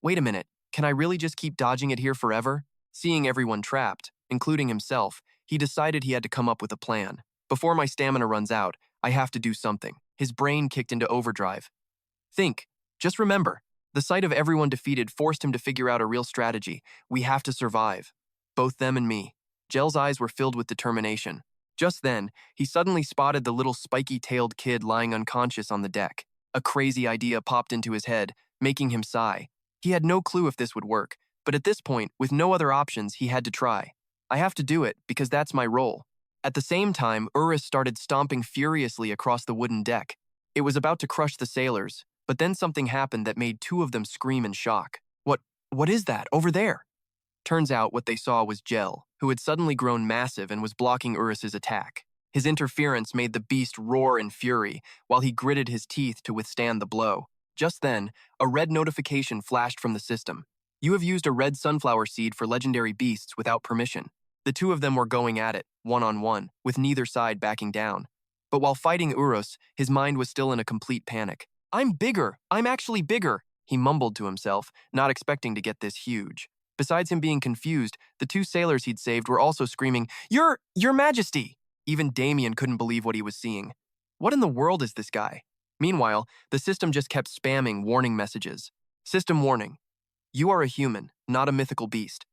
wait a minute, can I really just keep dodging it here forever? Seeing everyone trapped, including himself, he decided he had to come up with a plan. Before my stamina runs out, I have to do something. His brain kicked into overdrive. Think. Just remember. The sight of everyone defeated forced him to figure out a real strategy. We have to survive. Both them and me. Jiel's eyes were filled with determination. Just then, he suddenly spotted the little spiky-tailed kid lying unconscious on the deck. A crazy idea popped into his head, making him sigh. He had no clue if this would work, but at this point, with no other options, he had to try. I have to do it, because that's my role. At the same time, Urus started stomping furiously across the wooden deck. It was about to crush the sailors, but then something happened that made two of them scream in shock. What is that, over there? Turns out what they saw was Jiel, who had suddenly grown massive and was blocking Urus's attack. His interference made the beast roar in fury, while he gritted his teeth to withstand the blow. Just then, a red notification flashed from the system. You have used a red sunflower seed for legendary beasts without permission. The two of them were going at it, one-on-one, with neither side backing down. But while fighting Urus, his mind was still in a complete panic. I'm bigger! I'm actually bigger! He mumbled to himself, not expecting to get this huge. Besides him being confused, the two sailors he'd saved were also screaming, Your Majesty! Even Damien couldn't believe what he was seeing. What in the world is this guy? Meanwhile, the system just kept spamming warning messages. System warning. You are a human, not a mythical beast.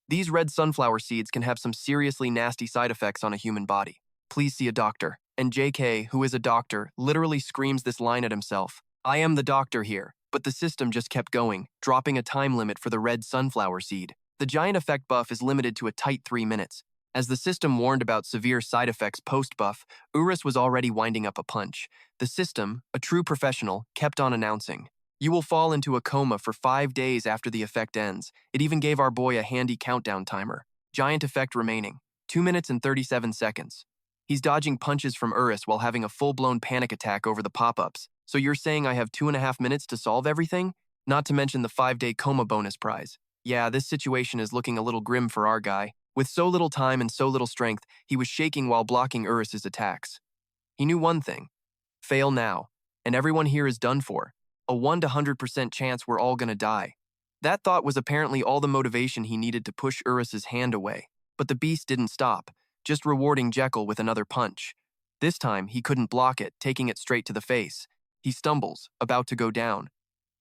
These red sunflower seeds can have some seriously nasty side effects on a human body. Please see a doctor. And JK, who is a doctor, literally screams this line at himself. I am the doctor here. But the system just kept going, dropping a time limit for the red sunflower seed. The giant effect buff is limited to a tight 3 minutes. As the system warned about severe side effects post-buff, Urus was already winding up a punch. The system, a true professional, kept on announcing, you will fall into a coma for 5 days after the effect ends. It even gave our boy a handy countdown timer. Giant effect remaining, 2 minutes and 37 seconds. He's dodging punches from Urus while having a full-blown panic attack over the pop-ups. So you're saying I have 2.5 minutes to solve everything? Not to mention the 5-day coma bonus prize. Yeah, this situation is looking a little grim for our guy. With so little time and so little strength, he was shaking while blocking Urus's attacks. He knew one thing. Fail now, and everyone here is done for. A 1 to 100% chance we're all gonna die. That thought was apparently all the motivation he needed to push Urus's hand away. But the beast didn't stop, just rewarding Jekyll with another punch. This time, he couldn't block it, taking it straight to the face. He stumbles, about to go down.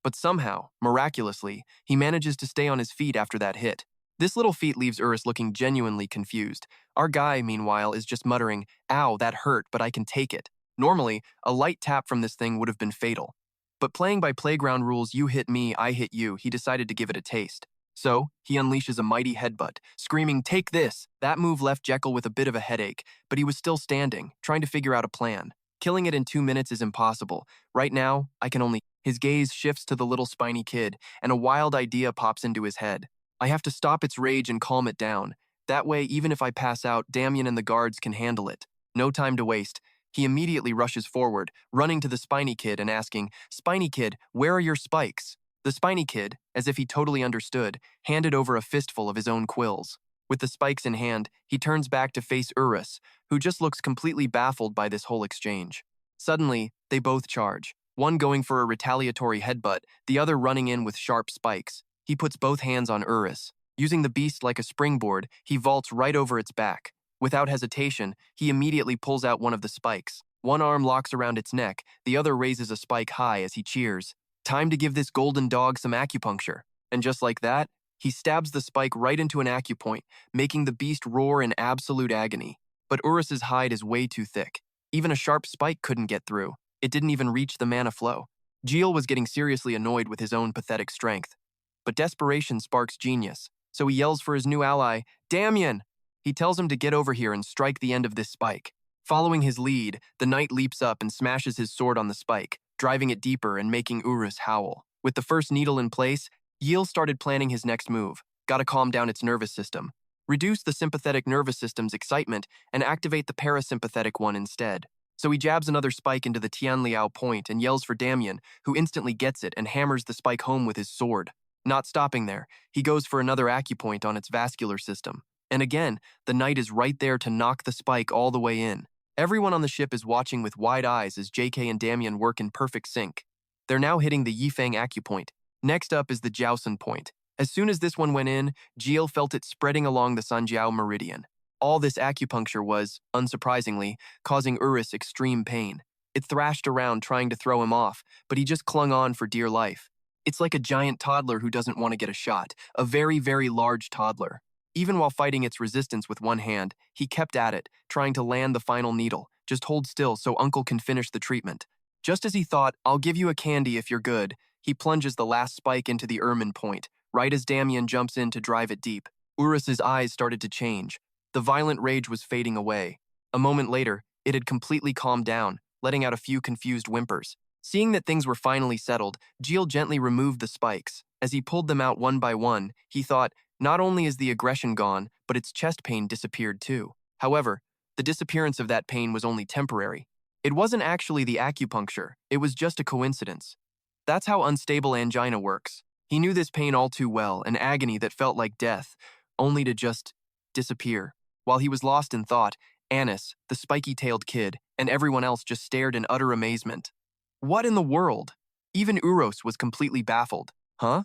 But somehow, miraculously, he manages to stay on his feet after that hit. This little feat leaves Urus looking genuinely confused. Our guy, meanwhile, is just muttering, ow, that hurt, but I can take it. Normally, a light tap from this thing would have been fatal. But playing by playground rules, you hit me, I hit you, he decided to give it a taste. So, he unleashes a mighty headbutt, screaming, "Take this!" That move left Jekyll with a bit of a headache, but he was still standing, trying to figure out a plan. Killing it in 2 minutes is impossible. Right now, I can only... His gaze shifts to the little spiny kid, and a wild idea pops into his head. I have to stop its rage and calm it down. That way, even if I pass out, Damien and the guards can handle it. No time to waste. He immediately rushes forward, running to the spiny kid and asking, "Spiny kid, where are your spikes?" The spiny kid, as if he totally understood, handed over a fistful of his own quills. With the spikes in hand, he turns back to face Urus, who just looks completely baffled by this whole exchange. Suddenly, they both charge, one going for a retaliatory headbutt, the other running in with sharp spikes. He puts both hands on Urus. Using the beast like a springboard, he vaults right over its back. Without hesitation, he immediately pulls out one of the spikes. One arm locks around its neck, the other raises a spike high as he cheers. Time to give this golden dog some acupuncture. And just like that, he stabs the spike right into an acupoint, making the beast roar in absolute agony. But Urus's hide is way too thick. Even a sharp spike couldn't get through. It didn't even reach the mana flow. Jiel was getting seriously annoyed with his own pathetic strength. But desperation sparks genius, so he yells for his new ally, "Damien!" He tells him to get over here and strike the end of this spike. Following his lead, the knight leaps up and smashes his sword on the spike, driving it deeper and making Urus howl. With the first needle in place, Jiel started planning his next move. Gotta calm down its nervous system. Reduce the sympathetic nervous system's excitement and activate the parasympathetic one instead. So he jabs another spike into the Tianliao point and yells for Damien, who instantly gets it and hammers the spike home with his sword. Not stopping there, he goes for another acupoint on its vascular system. And again, the knight is right there to knock the spike all the way in. Everyone on the ship is watching with wide eyes as JK and Damien work in perfect sync. They're now hitting the Yifeng acupoint. Next up is the Jiaosun point. As soon as this one went in, Jiel felt it spreading along the Sanjiao Meridian. All this acupuncture was, unsurprisingly, causing Urus extreme pain. It thrashed around trying to throw him off, but he just clung on for dear life. It's like a giant toddler who doesn't want to get a shot, a very, very large toddler. Even while fighting its resistance with one hand, he kept at it, trying to land the final needle. Just hold still so Uncle can finish the treatment. Just as he thought, "I'll give you a candy if you're good," he plunges the last spike into the ermine point, right as Damien jumps in to drive it deep. Urus's eyes started to change. The violent rage was fading away. A moment later, it had completely calmed down, letting out a few confused whimpers. Seeing that things were finally settled, Jiel gently removed the spikes. As he pulled them out one by one, he thought, not only is the aggression gone, but its chest pain disappeared too. However, the disappearance of that pain was only temporary. It wasn't actually the acupuncture, it was just a coincidence. That's how unstable angina works. He knew this pain all too well, an agony that felt like death, only to just disappear. While he was lost in thought, Anis, the spiky-tailed kid, and everyone else just stared in utter amazement. What in the world? Even Urus was completely baffled. Huh?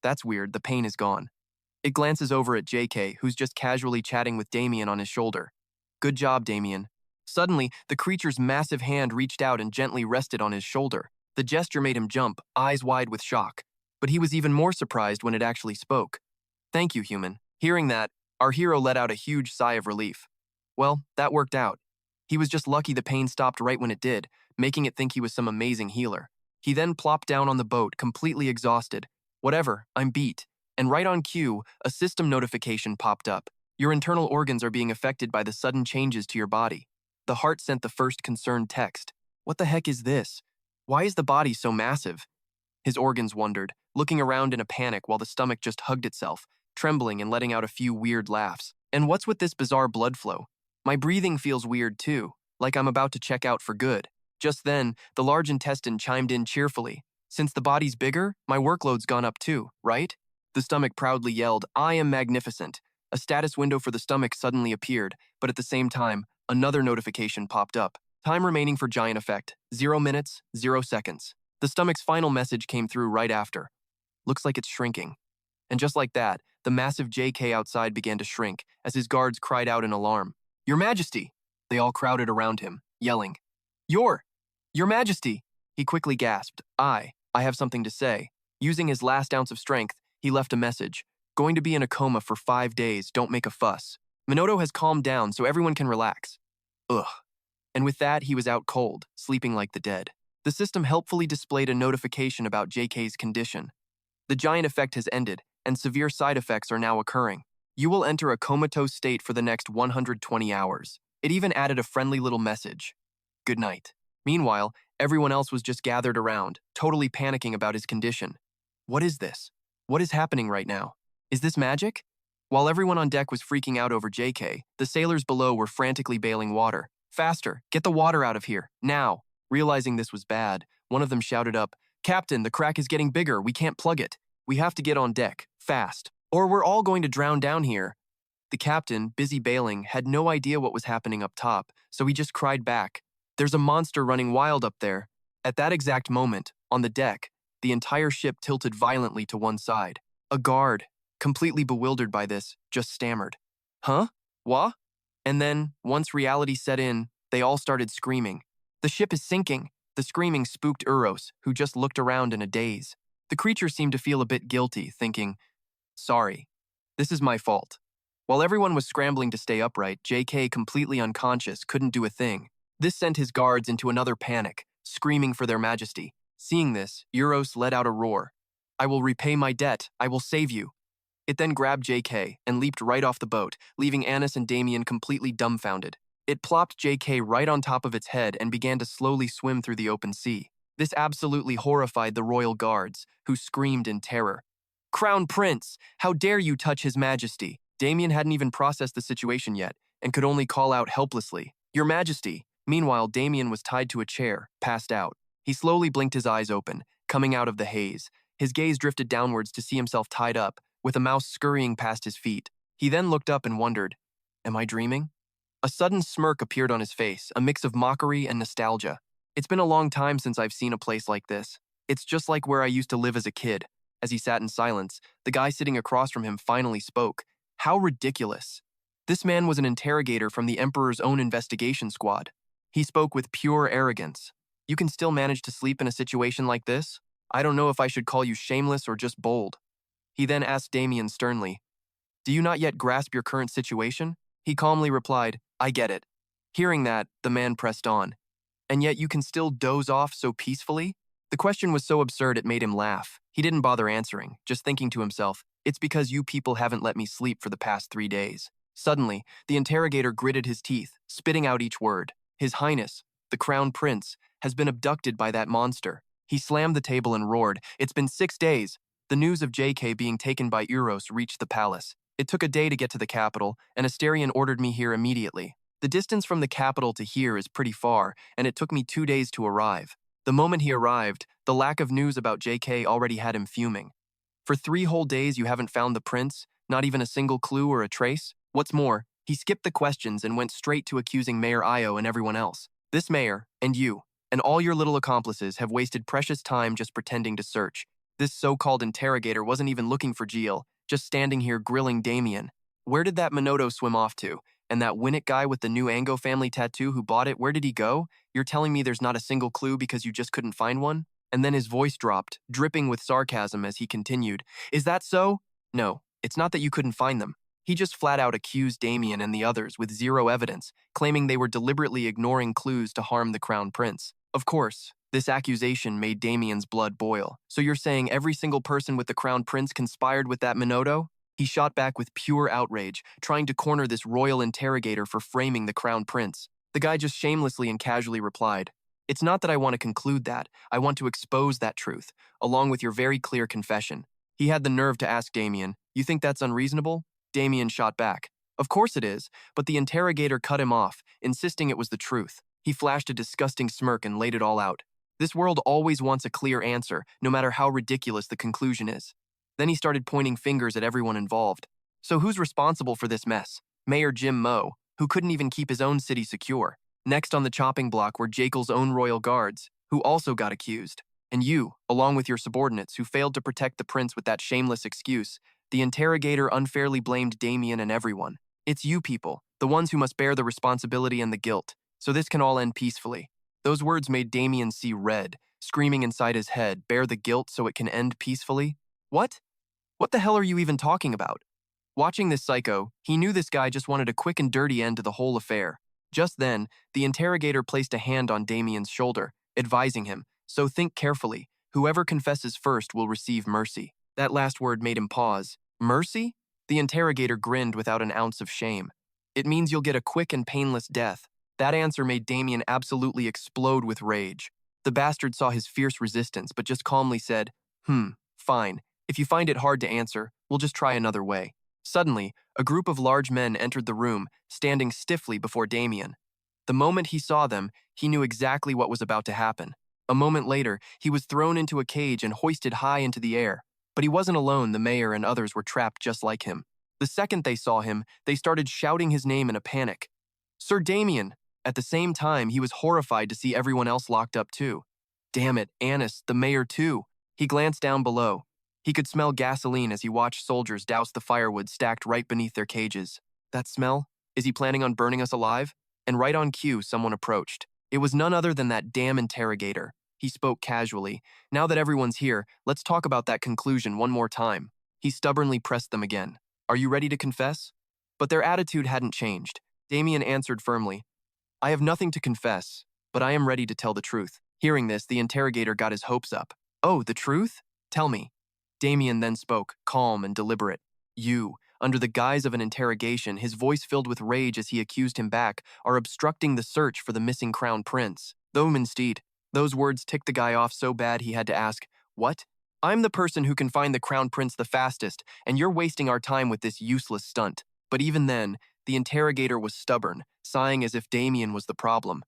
That's weird, the pain is gone. It glances over at JK, who's just casually chatting with Damien on his shoulder. Good job, Damien. Suddenly, the creature's massive hand reached out and gently rested on his shoulder. The gesture made him jump, eyes wide with shock. But he was even more surprised when it actually spoke. "Thank you, human." Hearing that, our hero let out a huge sigh of relief. Well, that worked out. He was just lucky the pain stopped right when it did, making it think he was some amazing healer. He then plopped down on the boat, completely exhausted. "Whatever, I'm beat." And right on cue, a system notification popped up. Your internal organs are being affected by the sudden changes to your body. The heart sent the first concerned text. What the heck is this? Why is the body so massive? His organs wondered, looking around in a panic while the stomach just hugged itself, trembling and letting out a few weird laughs. And what's with this bizarre blood flow? My breathing feels weird too, like I'm about to check out for good. Just then, the large intestine chimed in cheerfully. Since the body's bigger, my workload's gone up too, right? The stomach proudly yelled, "I am magnificent." A status window for the stomach suddenly appeared, but at the same time, another notification popped up. Time remaining for giant effect, 0 minutes, 0 seconds. The stomach's final message came through right after. Looks like it's shrinking. And just like that, the massive JK outside began to shrink as his guards cried out in alarm. "Your Majesty!" They all crowded around him, yelling. Your Majesty!" He quickly gasped. I have something to say." Using his last ounce of strength, he left a message. "Going to be in a coma for 5 days, don't make a fuss. Minoto has calmed down so everyone can relax." Ugh. And with that, he was out cold, sleeping like the dead. The system helpfully displayed a notification about JK's condition. The giant effect has ended, and severe side effects are now occurring. You will enter a comatose state for the next 120 hours. It even added a friendly little message. Good night. Meanwhile, everyone else was just gathered around, totally panicking about his condition. What is this? What is happening right now? Is this magic? While everyone on deck was freaking out over JK, the sailors below were frantically bailing water. Faster, get the water out of here, now. Realizing this was bad, one of them shouted up, Captain, the crack is getting bigger, we can't plug it. We have to get on deck, fast, or we're all going to drown down here. The captain, busy bailing, had no idea what was happening up top, so he just cried back, There's a monster running wild up there. At that exact moment, on the deck, the entire ship tilted violently to one side. A guard, completely bewildered by this, just stammered. Huh? What? And then, once reality set in, they all started screaming. The ship is sinking. The screaming spooked Uros, who just looked around in a daze. The creature seemed to feel a bit guilty, thinking, Sorry, this is my fault. While everyone was scrambling to stay upright, JK, completely unconscious, couldn't do a thing. This sent his guards into another panic, screaming for their majesty. Seeing this, Uros let out a roar. I will repay my debt. I will save you. It then grabbed JK and leaped right off the boat, leaving Annis and Damien completely dumbfounded. It plopped JK right on top of its head and began to slowly swim through the open sea. This absolutely horrified the royal guards, who screamed in terror. Crown Prince, how dare you touch His Majesty? Damien hadn't even processed the situation yet and could only call out helplessly, Your Majesty. Meanwhile, Damien was tied to a chair, passed out. He slowly blinked his eyes open, coming out of the haze. His gaze drifted downwards to see himself tied up, with a mouse scurrying past his feet. He then looked up and wondered, Am I dreaming? A sudden smirk appeared on his face, a mix of mockery and nostalgia. It's been a long time since I've seen a place like this. It's just like where I used to live as a kid. As he sat in silence, the guy sitting across from him finally spoke. How ridiculous. This man was an interrogator from the Emperor's own investigation squad. He spoke with pure arrogance. You can still manage to sleep in a situation like this? I don't know if I should call you shameless or just bold. He then asked Damien sternly, Do you not yet grasp your current situation? He calmly replied, I get it. Hearing that, the man pressed on. And yet you can still doze off so peacefully? The question was so absurd it made him laugh. He didn't bother answering, just thinking to himself, It's because you people haven't let me sleep for the past 3 days. Suddenly, the interrogator gritted his teeth, spitting out each word. His Highness, the Crown Prince, has been abducted by that monster. He slammed the table and roared, It's been 6 days. The news of JK being taken by Uros reached the palace. It took a day to get to the capital, and Asterion ordered me here immediately. The distance from the capital to here is pretty far, and it took me 2 days to arrive. The moment he arrived, the lack of news about JK already had him fuming. For 3 whole days you haven't found the prince, not even a single clue or a trace? What's more, he skipped the questions and went straight to accusing Mayor Io and everyone else. This mayor, and you, and all your little accomplices have wasted precious time just pretending to search. This so-called interrogator wasn't even looking for Jiel, just standing here grilling Damien. Where did that Minoto swim off to? And that Winnet guy with the new Ango family tattoo who bought it, where did he go? You're telling me there's not a single clue because you just couldn't find one? And then his voice dropped, dripping with sarcasm as he continued. Is that so? No, it's not that you couldn't find them. He just flat out accused Damien and the others with zero evidence, claiming they were deliberately ignoring clues to harm the Crown Prince. Of course, this accusation made Damien's blood boil. So you're saying every single person with the Crown Prince conspired with that Minoto? He shot back with pure outrage, trying to corner this royal interrogator for framing the Crown Prince. The guy just shamelessly and casually replied, It's not that I want to conclude that, I want to expose that truth, along with your very clear confession. He had the nerve to ask Damien, You think that's unreasonable? Damien shot back, Of course it is, but the interrogator cut him off, insisting it was the truth. He flashed a disgusting smirk and laid it all out. This world always wants a clear answer, no matter how ridiculous the conclusion is. Then he started pointing fingers at everyone involved. So who's responsible for this mess? Mayor Jim Mo, who couldn't even keep his own city secure. Next on the chopping block were Jekyll's own royal guards, who also got accused. And you, along with your subordinates who failed to protect the prince with that shameless excuse, the interrogator unfairly blamed Damien and everyone. It's you people, the ones who must bear the responsibility and the guilt, so this can all end peacefully. Those words made Damien see red, screaming inside his head, bear the guilt so it can end peacefully? What? What the hell are you even talking about? Watching this psycho, he knew this guy just wanted a quick and dirty end to the whole affair. Just then, the interrogator placed a hand on Damien's shoulder, advising him, So think carefully. Whoever confesses first will receive mercy. That last word made him pause. Mercy? The interrogator grinned without an ounce of shame. It means you'll get a quick and painless death. That answer made Damien absolutely explode with rage. The bastard saw his fierce resistance, but just calmly said, fine. If you find it hard to answer, we'll just try another way. Suddenly, a group of large men entered the room, standing stiffly before Damien. The moment he saw them, he knew exactly what was about to happen. A moment later, he was thrown into a cage and hoisted high into the air. But he wasn't alone. The mayor and others were trapped just like him. The second they saw him, they started shouting his name in a panic. Sir Damien! At the same time, he was horrified to see everyone else locked up too. Damn it, Annis, the mayor too. He glanced down below. He could smell gasoline as he watched soldiers douse the firewood stacked right beneath their cages. That smell? Is he planning on burning us alive? And right on cue, someone approached. It was none other than that damn interrogator. He spoke casually. Now that everyone's here, let's talk about that conclusion one more time. He stubbornly pressed them again. Are you ready to confess? But their attitude hadn't changed. Damien answered firmly, I have nothing to confess, but I am ready to tell the truth. Hearing this, the interrogator got his hopes up. Oh, the truth? Tell me. Damien then spoke, calm and deliberate. You, under the guise of an interrogation, his voice filled with rage as he accused him back, are obstructing the search for the missing crown prince. Though instead, those words ticked the guy off so bad he had to ask, what? I'm the person who can find the crown prince the fastest, and you're wasting our time with this useless stunt. But even then, the interrogator was stubborn, sighing as if Damien was the problem.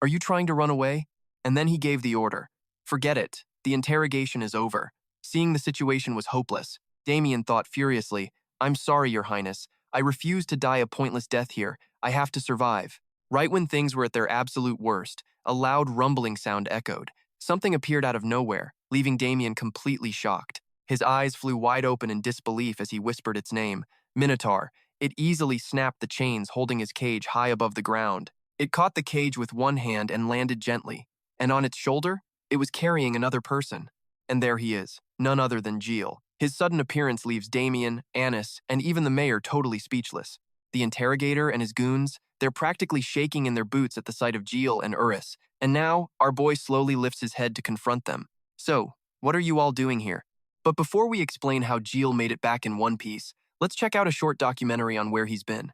Are you trying to run away? And then he gave the order. Forget it. The interrogation is over. Seeing the situation was hopeless, Damien thought furiously, I'm sorry, Your Highness. I refuse to die a pointless death here. I have to survive. Right when things were at their absolute worst, a loud rumbling sound echoed. Something appeared out of nowhere, leaving Damien completely shocked. His eyes flew wide open in disbelief as he whispered its name, Minotaur. It easily snapped the chains holding his cage high above the ground. It caught the cage with one hand and landed gently. And on its shoulder, it was carrying another person. And there he is, none other than Jiel. His sudden appearance leaves Damien, Annis, and even the mayor totally speechless. The interrogator and his goons, they're practically shaking in their boots at the sight of Jiel and Urus. And now, our boy slowly lifts his head to confront them. So, what are you all doing here? But before we explain how Jiel made it back in one piece, let's check out a short documentary on where he's been.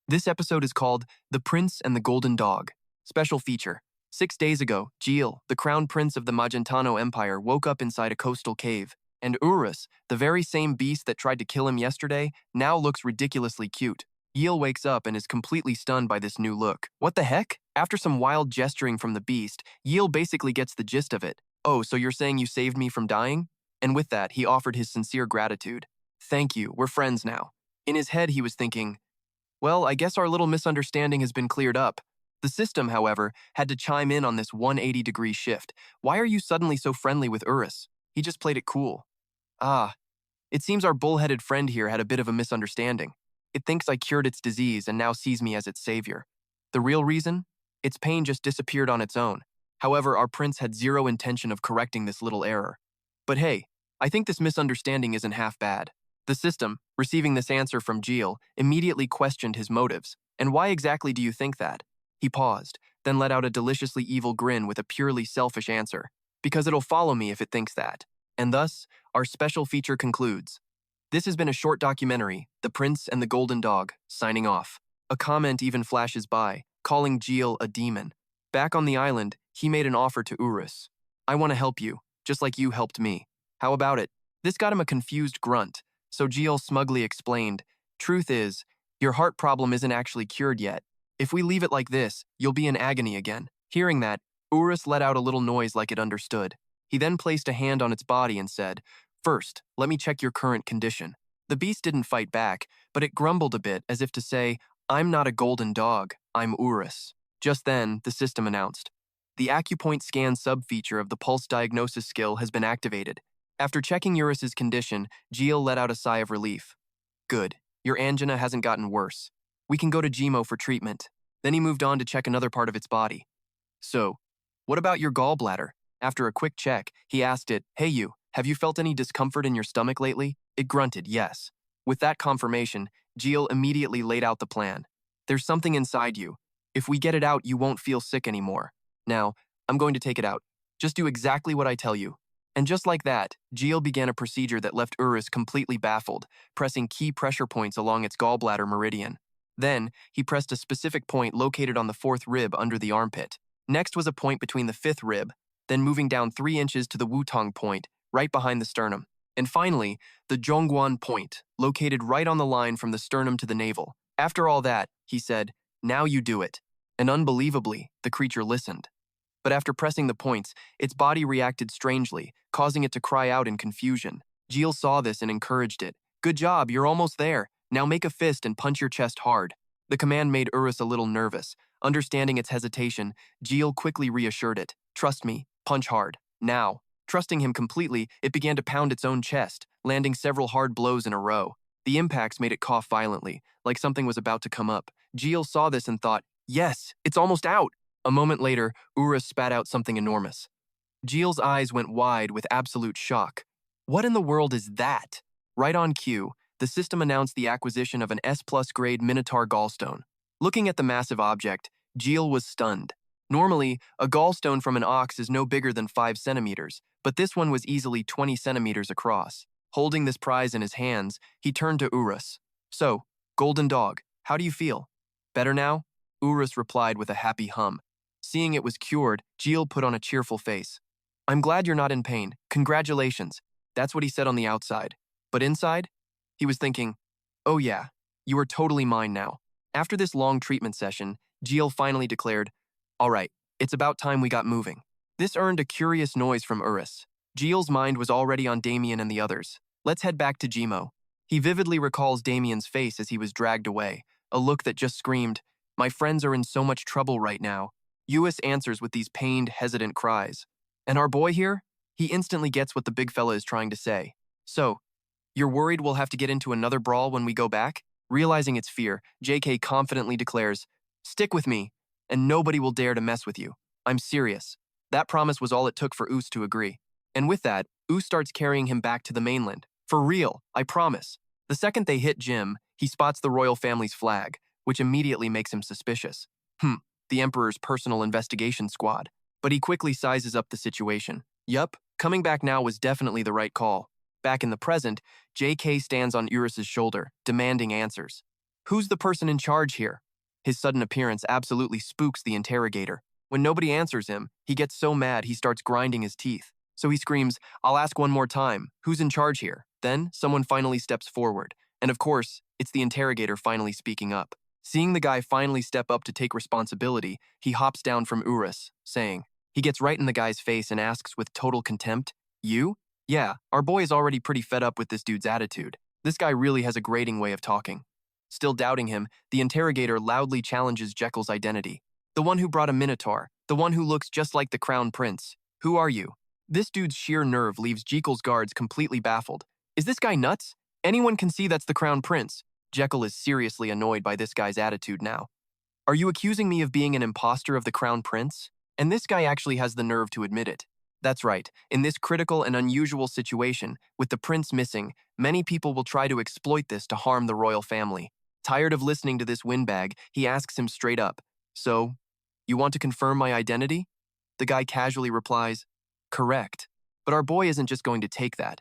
This episode is called The Prince and the Golden Dog. Special feature. 6 days ago, Jiel, the crown prince of the Magentano Empire, woke up inside a coastal cave. And Urus, the very same beast that tried to kill him yesterday, now looks ridiculously cute. Jiel wakes up and is completely stunned by this new look. What the heck? After some wild gesturing from the beast, Jiel basically gets the gist of it. Oh, so you're saying you saved me from dying? And with that, he offered his sincere gratitude. Thank you, we're friends now. In his head, he was thinking, well, I guess our little misunderstanding has been cleared up. The system, however, had to chime in on this 180-degree shift. Why are you suddenly so friendly with Urus? He just played it cool. Ah, it seems our bullheaded friend here had a bit of a misunderstanding. It thinks I cured its disease and now sees me as its savior. The real reason? Its pain just disappeared on its own. However, our prince had zero intention of correcting this little error. But hey, I think this misunderstanding isn't half bad. The system, receiving this answer from Jiel, immediately questioned his motives. And why exactly do you think that? He paused, then let out a deliciously evil grin with a purely selfish answer. Because it'll follow me if it thinks that. And thus, our special feature concludes. This has been a short documentary, The Prince and the Golden Dog, signing off. A comment even flashes by, calling Jiel a demon. Back on the island, he made an offer to Urus. I want to help you, just like you helped me. How about it? This got him a confused grunt, so Jiel smugly explained, truth is, your heart problem isn't actually cured yet. If we leave it like this, you'll be in agony again. Hearing that, Urus let out a little noise like it understood. He then placed a hand on its body and said, first, let me check your current condition. The beast didn't fight back, but it grumbled a bit as if to say, I'm not a golden dog, I'm Urus. Just then, the system announced. The Acupoint scan subfeature of the pulse diagnosis skill has been activated. After checking Urus's condition, Jiel let out a sigh of relief. Good, your angina hasn't gotten worse. We can go to Gmo for treatment. Then he moved on to check another part of its body. So, what about your gallbladder? After a quick check, he asked it, hey you, have you felt any discomfort in your stomach lately? It grunted, yes. With that confirmation, Jiel immediately laid out the plan. There's something inside you. If we get it out, you won't feel sick anymore. Now, I'm going to take it out. Just do exactly what I tell you. And just like that, Jiel began a procedure that left Urus completely baffled, pressing key pressure points along its gallbladder meridian. Then, he pressed a specific point located on the fourth rib under the armpit. Next was a point between the fifth rib, then moving down 3 inches to the Wutong point, right behind the sternum. And finally, the Zhongguan point, located right on the line from the sternum to the navel. After all that, he said, "Now you do it." And unbelievably, the creature listened. But after pressing the points, its body reacted strangely, causing it to cry out in confusion. Jiel saw this and encouraged it. "Good job, you're almost there. Now make a fist and punch your chest hard." The command made Urus a little nervous. Understanding its hesitation, Jiel quickly reassured it. "Trust me, punch hard. Now." Trusting him completely, it began to pound its own chest, landing several hard blows in a row. The impacts made it cough violently, like something was about to come up. Jiel saw this and thought, "Yes, it's almost out." A moment later, Urus spat out something enormous. Jiel's eyes went wide with absolute shock. What in the world is that? Right on cue, the system announced the acquisition of an S+ grade Minotaur gallstone. Looking at the massive object, Jiel was stunned. Normally, a gallstone from an ox is no bigger than 5 centimeters, but this one was easily 20 centimeters across. Holding this prize in his hands, he turned to Urus. "So, golden dog, how do you feel? Better now?" Urus replied with a happy hum. Seeing it was cured, Jiel put on a cheerful face. "I'm glad you're not in pain. Congratulations." That's what he said on the outside. But inside? He was thinking, "Oh yeah, you are totally mine now." After this long treatment session, Jiel finally declared, "All right, it's about time we got moving." This earned a curious noise from Urus. Jiel's mind was already on Damien and the others. Let's head back to Jimo. He vividly recalls Damien's face as he was dragged away, a look that just screamed, "My friends are in so much trouble right now." Uis answers with these pained, hesitant cries. "And our boy here?" He instantly gets what the big fella is trying to say. "So, you're worried we'll have to get into another brawl when we go back?" Realizing its fear, JK confidently declares, "Stick with me, and nobody will dare to mess with you. I'm serious." That promise was all it took for Us to agree. And with that, Us starts carrying him back to the mainland. "For real, I promise." The second they hit Jim, he spots the royal family's flag, which immediately makes him suspicious. The Emperor's personal investigation squad. But he quickly sizes up the situation. Yup, coming back now was definitely the right call. Back in the present, JK stands on Urus's shoulder, demanding answers. "Who's the person in charge here?" His sudden appearance absolutely spooks the interrogator. When nobody answers him, he gets so mad he starts grinding his teeth. So he screams, "I'll ask one more time. Who's in charge here?" Then, someone finally steps forward. And of course, it's the interrogator finally speaking up. Seeing the guy finally step up to take responsibility, he hops down from Urus, saying, he gets right in the guy's face and asks with total contempt, "You? Yeah, our boy is already pretty fed up with this dude's attitude. This guy really has a grating way of talking." Still doubting him, the interrogator loudly challenges Jekyll's identity. "The one who brought a Minotaur, the one who looks just like the Crown Prince. Who are you?" This dude's sheer nerve leaves Jekyll's guards completely baffled. Is this guy nuts? Anyone can see that's the Crown Prince. Jekyll is seriously annoyed by this guy's attitude now. "Are you accusing me of being an imposter of the Crown Prince?" And this guy actually has the nerve to admit it. That's right, in this critical and unusual situation, with the prince missing, many people will try to exploit this to harm the royal family. Tired of listening to this windbag, he asks him straight up, "So, you want to confirm my identity?" The guy casually replies, "Correct. But our boy isn't just going to take that."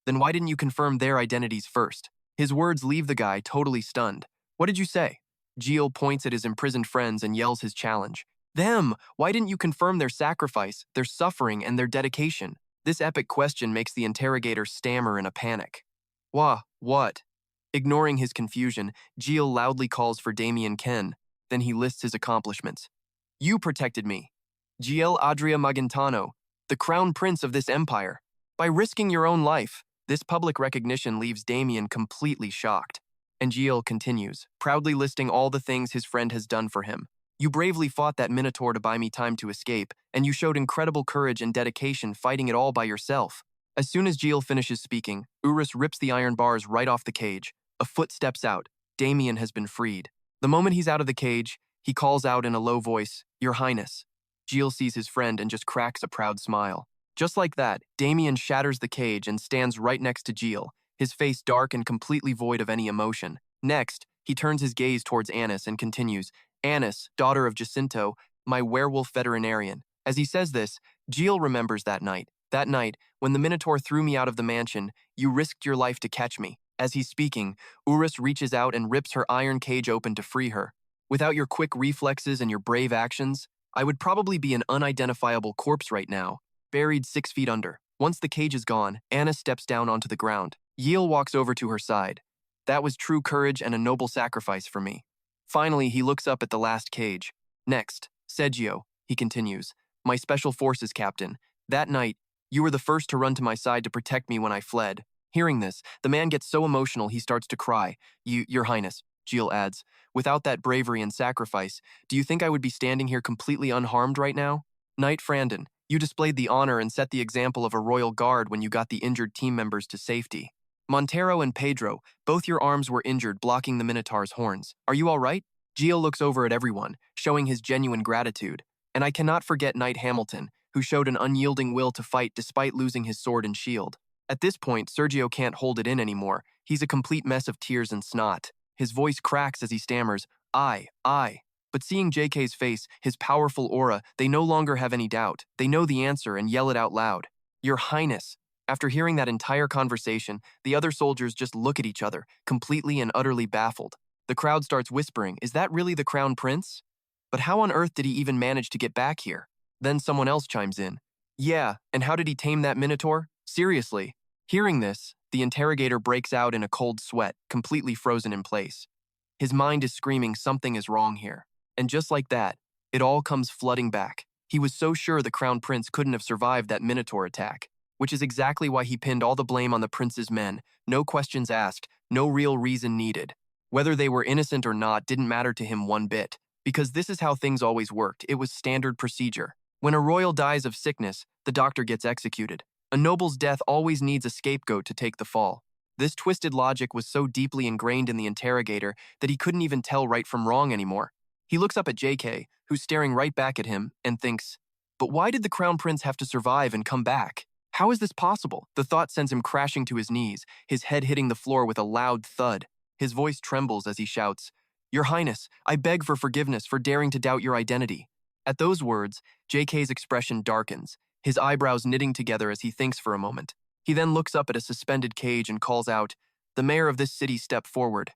"Then why didn't you confirm their identities first?" His words leave the guy totally stunned. "What did you say?" Jiel points at his imprisoned friends and yells his challenge. "Them! Why didn't you confirm their sacrifice, their suffering, and their dedication?" This epic question makes the interrogator stammer in a panic. What? Ignoring his confusion, Jiel loudly calls for Damien Ken. Then he lists his accomplishments. "You protected me. Jiel Adria Magintano, the crown prince of this empire. By risking your own life." This public recognition leaves Damien completely shocked. And Jiel continues, proudly listing all the things his friend has done for him. "You bravely fought that Minotaur to buy me time to escape, and you showed incredible courage and dedication fighting it all by yourself." As soon as Jiel finishes speaking, Urus rips the iron bars right off the cage. A foot steps out. Damien has been freed. The moment he's out of the cage, he calls out in a low voice, "Your Highness." Jiel sees his friend and just cracks a proud smile. Just like that, Damien shatters the cage and stands right next to Jiel, his face dark and completely void of any emotion. Next, he turns his gaze towards Annis and continues, "Annis, daughter of Jacinto, my werewolf veterinarian. As he says this, Jiel remembers that night. That night, when the Minotaur threw me out of the mansion, you risked your life to catch me. As he's speaking, Urus reaches out and rips her iron cage open to free her. Without your quick reflexes and your brave actions, I would probably be an unidentifiable corpse right now, buried 6 feet under. Once the cage is gone, Anna steps down onto the ground. Jiel walks over to her side. That was true courage and a noble sacrifice for me. Finally, he looks up at the last cage. Next, Sergio, he continues, my special forces captain. That night, you were the first to run to my side to protect me when I fled. Hearing this, the man gets so emotional he starts to cry. Your Highness, Jiel adds, without that bravery and sacrifice, do you think I would be standing here completely unharmed right now? Knight Frandon, you displayed the honor and set the example of a royal guard when you got the injured team members to safety. Montero and Pedro, both your arms were injured blocking the Minotaur's horns. Are you all right? Jiel looks over at everyone, showing his genuine gratitude. And I cannot forget Knight Hamilton, who showed an unyielding will to fight despite losing his sword and shield. At this point, Sergio can't hold it in anymore. He's a complete mess of tears and snot. His voice cracks as he stammers, I. But seeing JK's face, his powerful aura, they no longer have any doubt. They know the answer and yell it out loud. Your Highness. After hearing that entire conversation, the other soldiers just look at each other, completely and utterly baffled. The crowd starts whispering, is that really the Crown Prince? But how on earth did he even manage to get back here? Then someone else chimes in. Yeah, and how did he tame that Minotaur? Seriously. Hearing this, the interrogator breaks out in a cold sweat, completely frozen in place. His mind is screaming something is wrong here. And just like that, it all comes flooding back. He was so sure the Crown Prince couldn't have survived that Minotaur attack, which is exactly why he pinned all the blame on the prince's men. No questions asked, no real reason needed. Whether they were innocent or not didn't matter to him one bit, because this is how things always worked. It was standard procedure. When a royal dies of sickness, the doctor gets executed. A noble's death always needs a scapegoat to take the fall. This twisted logic was so deeply ingrained in the interrogator that he couldn't even tell right from wrong anymore. He looks up at JK, who's staring right back at him, and thinks, but why did the Crown Prince have to survive and come back? How is this possible? The thought sends him crashing to his knees, his head hitting the floor with a loud thud. His voice trembles as he shouts, Your Highness, I beg for forgiveness for daring to doubt your identity. At those words, JK's expression darkens, his eyebrows knitting together as he thinks for a moment. He then looks up at a suspended cage and calls out, the mayor of this city, step forward.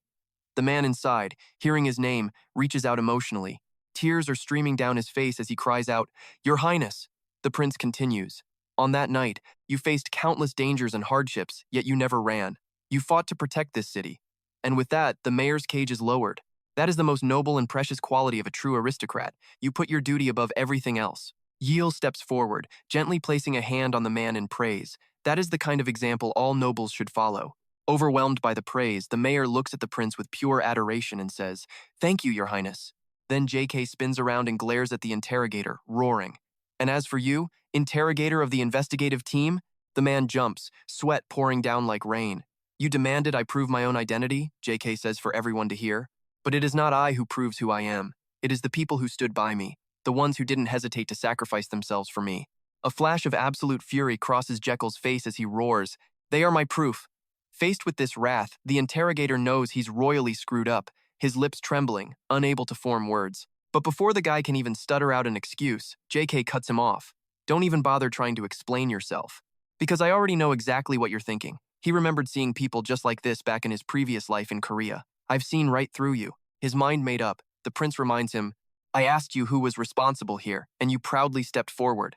The man inside, hearing his name, reaches out emotionally. Tears are streaming down his face as he cries out, Your Highness. The prince continues, on that night, you faced countless dangers and hardships, yet you never ran. You fought to protect this city. And with that, the mayor's cage is lowered. That is the most noble and precious quality of a true aristocrat. You put your duty above everything else. Jiel steps forward, gently placing a hand on the man in praise. That is the kind of example all nobles should follow. Overwhelmed by the praise, the mayor looks at the prince with pure adoration and says, Thank you, Your Highness. Then JK spins around and glares at the interrogator, roaring. And as for you, interrogator of the investigative team, the man jumps, sweat pouring down like rain. You demanded I prove my own identity, JK says for everyone to hear. But it is not I who proves who I am. It is the people who stood by me, the ones who didn't hesitate to sacrifice themselves for me. A flash of absolute fury crosses Jekyll's face as he roars, They are my proof. Faced with this wrath, the interrogator knows he's royally screwed up, his lips trembling, unable to form words. But before the guy can even stutter out an excuse, JK cuts him off. Don't even bother trying to explain yourself. Because I already know exactly what you're thinking. He remembered seeing people just like this back in his previous life in Korea. I've seen right through you. His mind made up, the prince reminds him, I asked you who was responsible here, and you proudly stepped forward.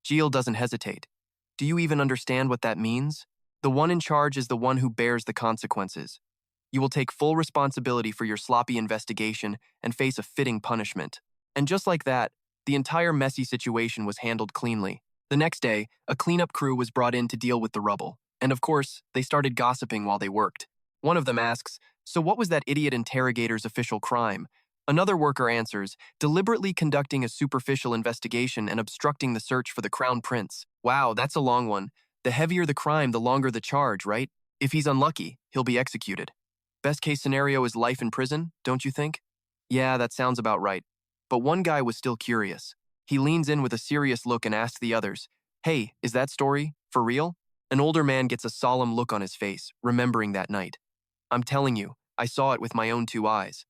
Jiel doesn't hesitate. Do you even understand what that means? The one in charge is the one who bears the consequences. You will take full responsibility for your sloppy investigation and face a fitting punishment. And just like that, the entire messy situation was handled cleanly. The next day, a cleanup crew was brought in to deal with the rubble. And of course, they started gossiping while they worked. One of them asks, So what was that idiot interrogator's official crime? Another worker answers, deliberately conducting a superficial investigation and obstructing the search for the Crown Prince. Wow, that's a long one. The heavier the crime, the longer the charge, right? If he's unlucky, he'll be executed. Best case scenario is life in prison, don't you think? Yeah, that sounds about right. But one guy was still curious. He leans in with a serious look and asks the others, Hey, is that story for real? An older man gets a solemn look on his face, remembering that night. I'm telling you, I saw it with my own 2 eyes.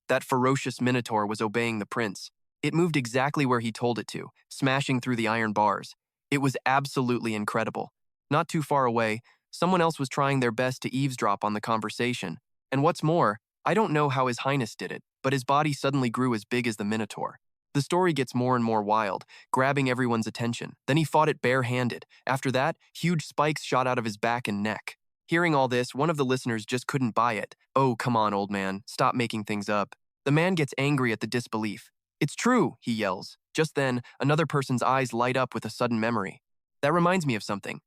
That ferocious minotaur was obeying the prince. It moved exactly where he told it to, smashing through the iron bars. It was absolutely incredible. Not too far away, someone else was trying their best to eavesdrop on the conversation. And what's more, I don't know how His Highness did it, but his body suddenly grew as big as the Minotaur. The story gets more and more wild, grabbing everyone's attention. Then he fought it bare-handed. After that, huge spikes shot out of his back and neck. Hearing all this, one of the listeners just couldn't buy it. "Oh, come on, old man. Stop making things up." The man gets angry at the disbelief. "It's true," he yells. Just then, another person's eyes light up with a sudden memory. "That reminds me of something.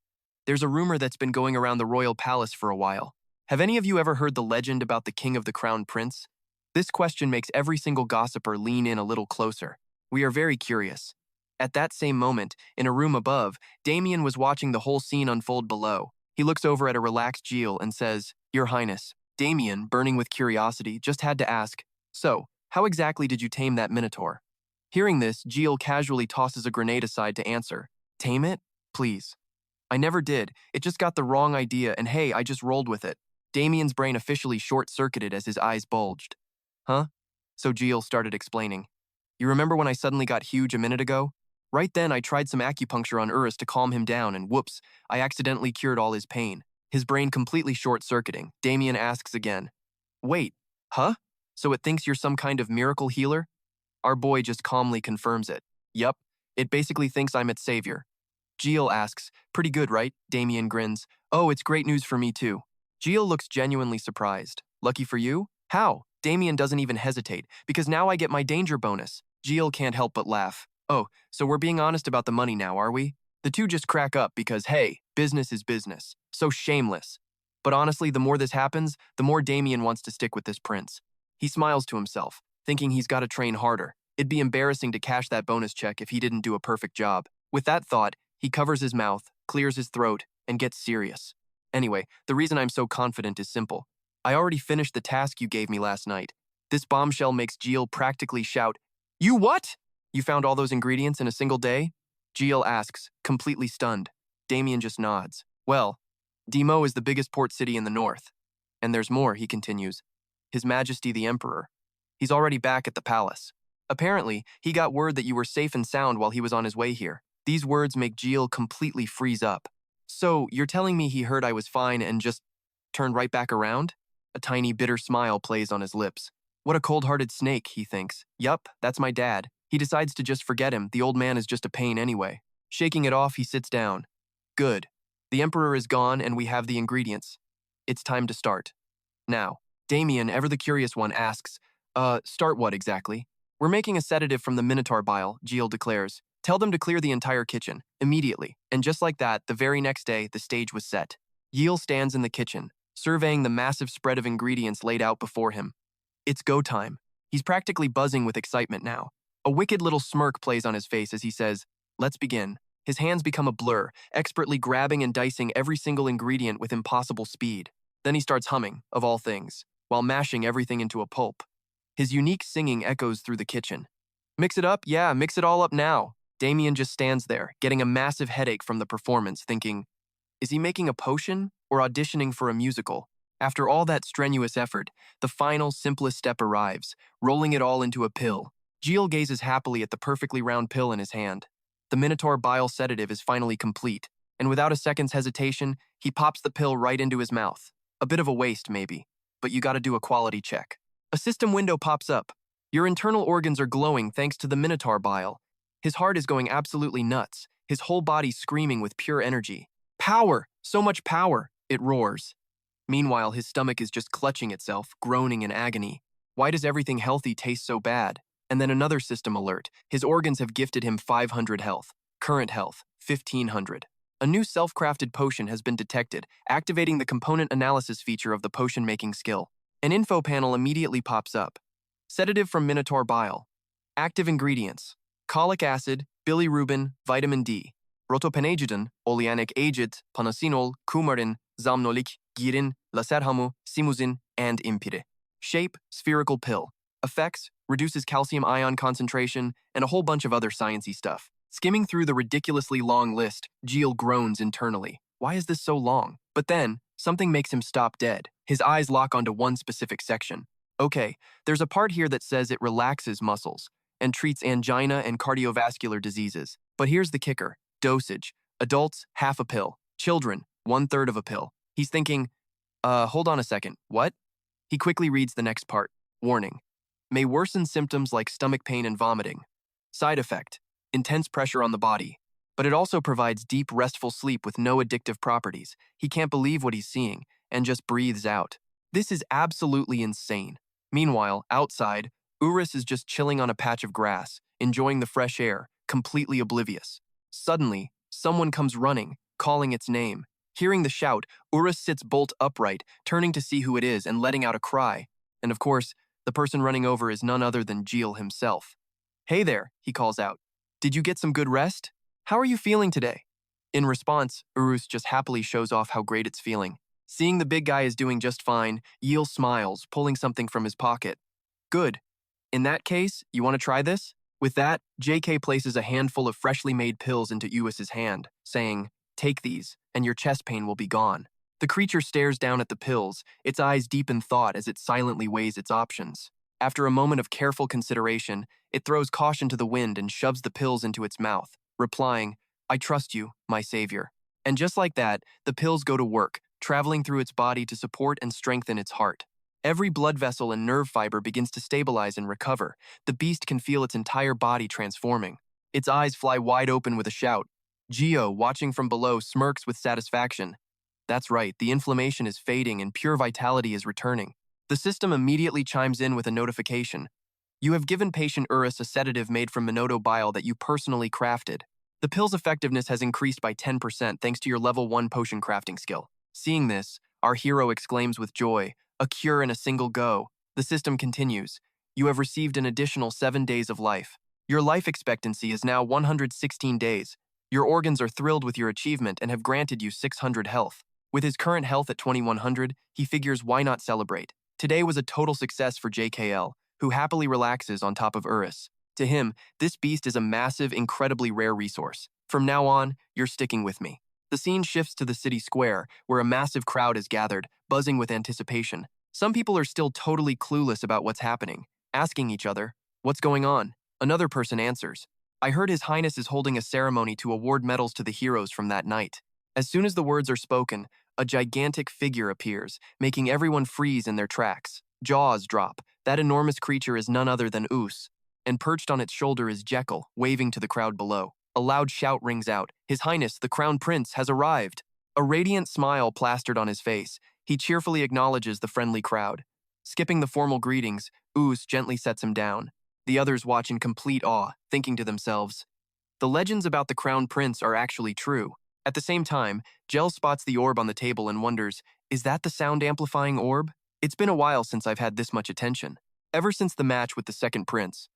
There's a rumor that's been going around the royal palace for a while. Have any of you ever heard the legend about the king of the Crown Prince?" This question makes every single gossiper lean in a little closer. We are very curious. At that same moment, in a room above, Damien was watching the whole scene unfold below. He looks over at a relaxed Jiel and says, "Your Highness." Damien, burning with curiosity, just had to ask, "So, how exactly did you tame that Minotaur?" Hearing this, Jiel casually tosses a grenade aside to answer, "Tame it? Please. I never did. It just got the wrong idea, and hey, I just rolled with it." Damien's brain officially short-circuited as his eyes bulged. "Huh?" So Jiel started explaining. "You remember when I suddenly got huge a minute ago? Right then, I tried some acupuncture on Urus to calm him down, and whoops, I accidentally cured all his pain." His brain completely short-circuiting, Damien asks again, "Wait, huh? So it thinks you're some kind of miracle healer?" Our boy just calmly confirms it. "Yup, it basically thinks I'm its savior." Jiel asks, "Pretty good, right?" Damien grins. "Oh, it's great news for me too." Jiel looks genuinely surprised. "Lucky for you? How?" Damien doesn't even hesitate, "Because now I get my danger bonus." Jiel can't help but laugh. "Oh, so we're being honest about the money now, are we?" The two just crack up because, hey, business is business. So shameless. But honestly, the more this happens, the more Damien wants to stick with this prince. He smiles to himself, thinking he's got to train harder. It'd be embarrassing to cash that bonus check if he didn't do a perfect job. With that thought, he covers his mouth, clears his throat, and gets serious. Anyway, the reason I'm so confident is simple. I already finished the task you gave me last night. This bombshell makes Jiel practically shout, "You what? You found all those ingredients in a single day?" Jiel asks, completely stunned. Damien just nods. "Well, Demo is the biggest port city in the north. And there's more," he continues. "His Majesty the Emperor. He's already back at the palace. Apparently, he got word that you were safe and sound while he was on his way here." These words make Jiel completely freeze up. "So, you're telling me he heard I was fine and just turned right back around?" A tiny bitter smile plays on his lips. What a cold-hearted snake, he thinks. Yup, that's my dad. He decides to just forget him. The old man is just a pain anyway. Shaking it off, he sits down. Good. The Emperor is gone and we have the ingredients. It's time to start. Now, Damien, ever the curious one, asks, start what exactly?" "We're making a sedative from the Minotaur bile," Jiel declares. "Tell them to clear the entire kitchen, immediately." And just like that, the very next day, the stage was set. Jiel stands in the kitchen, surveying the massive spread of ingredients laid out before him. It's go time. He's practically buzzing with excitement now. A wicked little smirk plays on his face as he says, "Let's begin." His hands become a blur, expertly grabbing and dicing every single ingredient with impossible speed. Then he starts humming, of all things, while mashing everything into a pulp. His unique singing echoes through the kitchen. "Mix it up? Yeah, mix it all up now." Damien just stands there, getting a massive headache from the performance, thinking, is he making a potion or auditioning for a musical? After all that strenuous effort, the final, simplest step arrives, rolling it all into a pill. Jiel gazes happily at the perfectly round pill in his hand. The Minotaur bile sedative is finally complete, and without a second's hesitation, he pops the pill right into his mouth. A bit of a waste, maybe, but you gotta do a quality check. A system window pops up. Your internal organs are glowing thanks to the Minotaur bile. His heart is going absolutely nuts, his whole body screaming with pure energy. "Power! So much power!" it roars. Meanwhile, his stomach is just clutching itself, groaning in agony. Why does everything healthy taste so bad? And then another system alert. His organs have gifted him 500 health. Current health, 1500. A new self-crafted potion has been detected, activating the component analysis feature of the potion-making skill. An info panel immediately pops up. Sedative from Minotaur bile. Active ingredients: cholic acid, bilirubin, vitamin D, rotopenagidin, oleanic agit, panacinol, coumarin, zamnolik, girin, laserhamu, simuzin, and impire. Shape: spherical pill. Effects: reduces calcium ion concentration, and a whole bunch of other sciencey stuff. Skimming through the ridiculously long list, Jiel groans internally. Why is this so long? But then, something makes him stop dead. His eyes lock onto one specific section. Okay, there's a part here that says it relaxes muscles. and treats angina and cardiovascular diseases. But here's the kicker. Dosage. Adults, half a pill. Children, 1/3 of a pill. He's thinking, hold on a second, what? He quickly reads the next part. Warning. May worsen symptoms like stomach pain and vomiting. Side effect. Intense pressure on the body. But it also provides deep, restful sleep with no addictive properties. He can't believe what he's seeing and just breathes out. This is absolutely insane. Meanwhile, outside, Urus is just chilling on a patch of grass, enjoying the fresh air, completely oblivious. Suddenly, someone comes running, calling its name. Hearing the shout, Urus sits bolt upright, turning to see who it is and letting out a cry. And of course, the person running over is none other than Jiel himself. Hey there, he calls out. Did you get some good rest? How are you feeling today? In response, Urus just happily shows off how great it's feeling. Seeing the big guy is doing just fine, Jiel smiles, pulling something from his pocket. Good. In that case, you want to try this? With that, JK places a handful of freshly made pills into Urus's hand, saying, take these, and your chest pain will be gone. The creature stares down at the pills, its eyes deep in thought as it silently weighs its options. After a moment of careful consideration, it throws caution to the wind and shoves the pills into its mouth, replying, I trust you, my savior. And just like that, the pills go to work, traveling through its body to support and strengthen its heart. Every blood vessel and nerve fiber begins to stabilize and recover. The beast can feel its entire body transforming. Its eyes fly wide open with a shout. Gio, watching from below, smirks with satisfaction. That's right, the inflammation is fading and pure vitality is returning. The system immediately chimes in with a notification. You have given patient Urus a sedative made from Minoto bile that you personally crafted. The pill's effectiveness has increased by 10% thanks to your level 1 potion crafting skill. Seeing this, our hero exclaims with joy, a cure in a single go. The system continues. You have received an additional 7 days of life. Your life expectancy is now 116 days. Your organs are thrilled with your achievement and have granted you 600 health. With his current health at 2100, he figures why not celebrate. Today was a total success for JKL, who happily relaxes on top of Urus. To him, this beast is a massive, incredibly rare resource. From now on, you're sticking with me. The scene shifts to the city square, where a massive crowd is gathered, buzzing with anticipation. Some people are still totally clueless about what's happening, asking each other, what's going on? Another person answers, I heard His Highness is holding a ceremony to award medals to the heroes from that night. As soon as the words are spoken, a gigantic figure appears, making everyone freeze in their tracks. Jaws drop. That enormous creature is none other than Us, and perched on its shoulder is Jekyll, waving to the crowd below. A loud shout rings out. His Highness, the Crown Prince, has arrived. A radiant smile plastered on his face, he cheerfully acknowledges the friendly crowd. Skipping the formal greetings, Us gently sets him down. The others watch in complete awe, thinking to themselves, the legends about the Crown Prince are actually true. At the same time, Jiel spots the orb on the table and wonders, is that the sound-amplifying orb? It's been a while since I've had this much attention. Ever since the match with the second prince.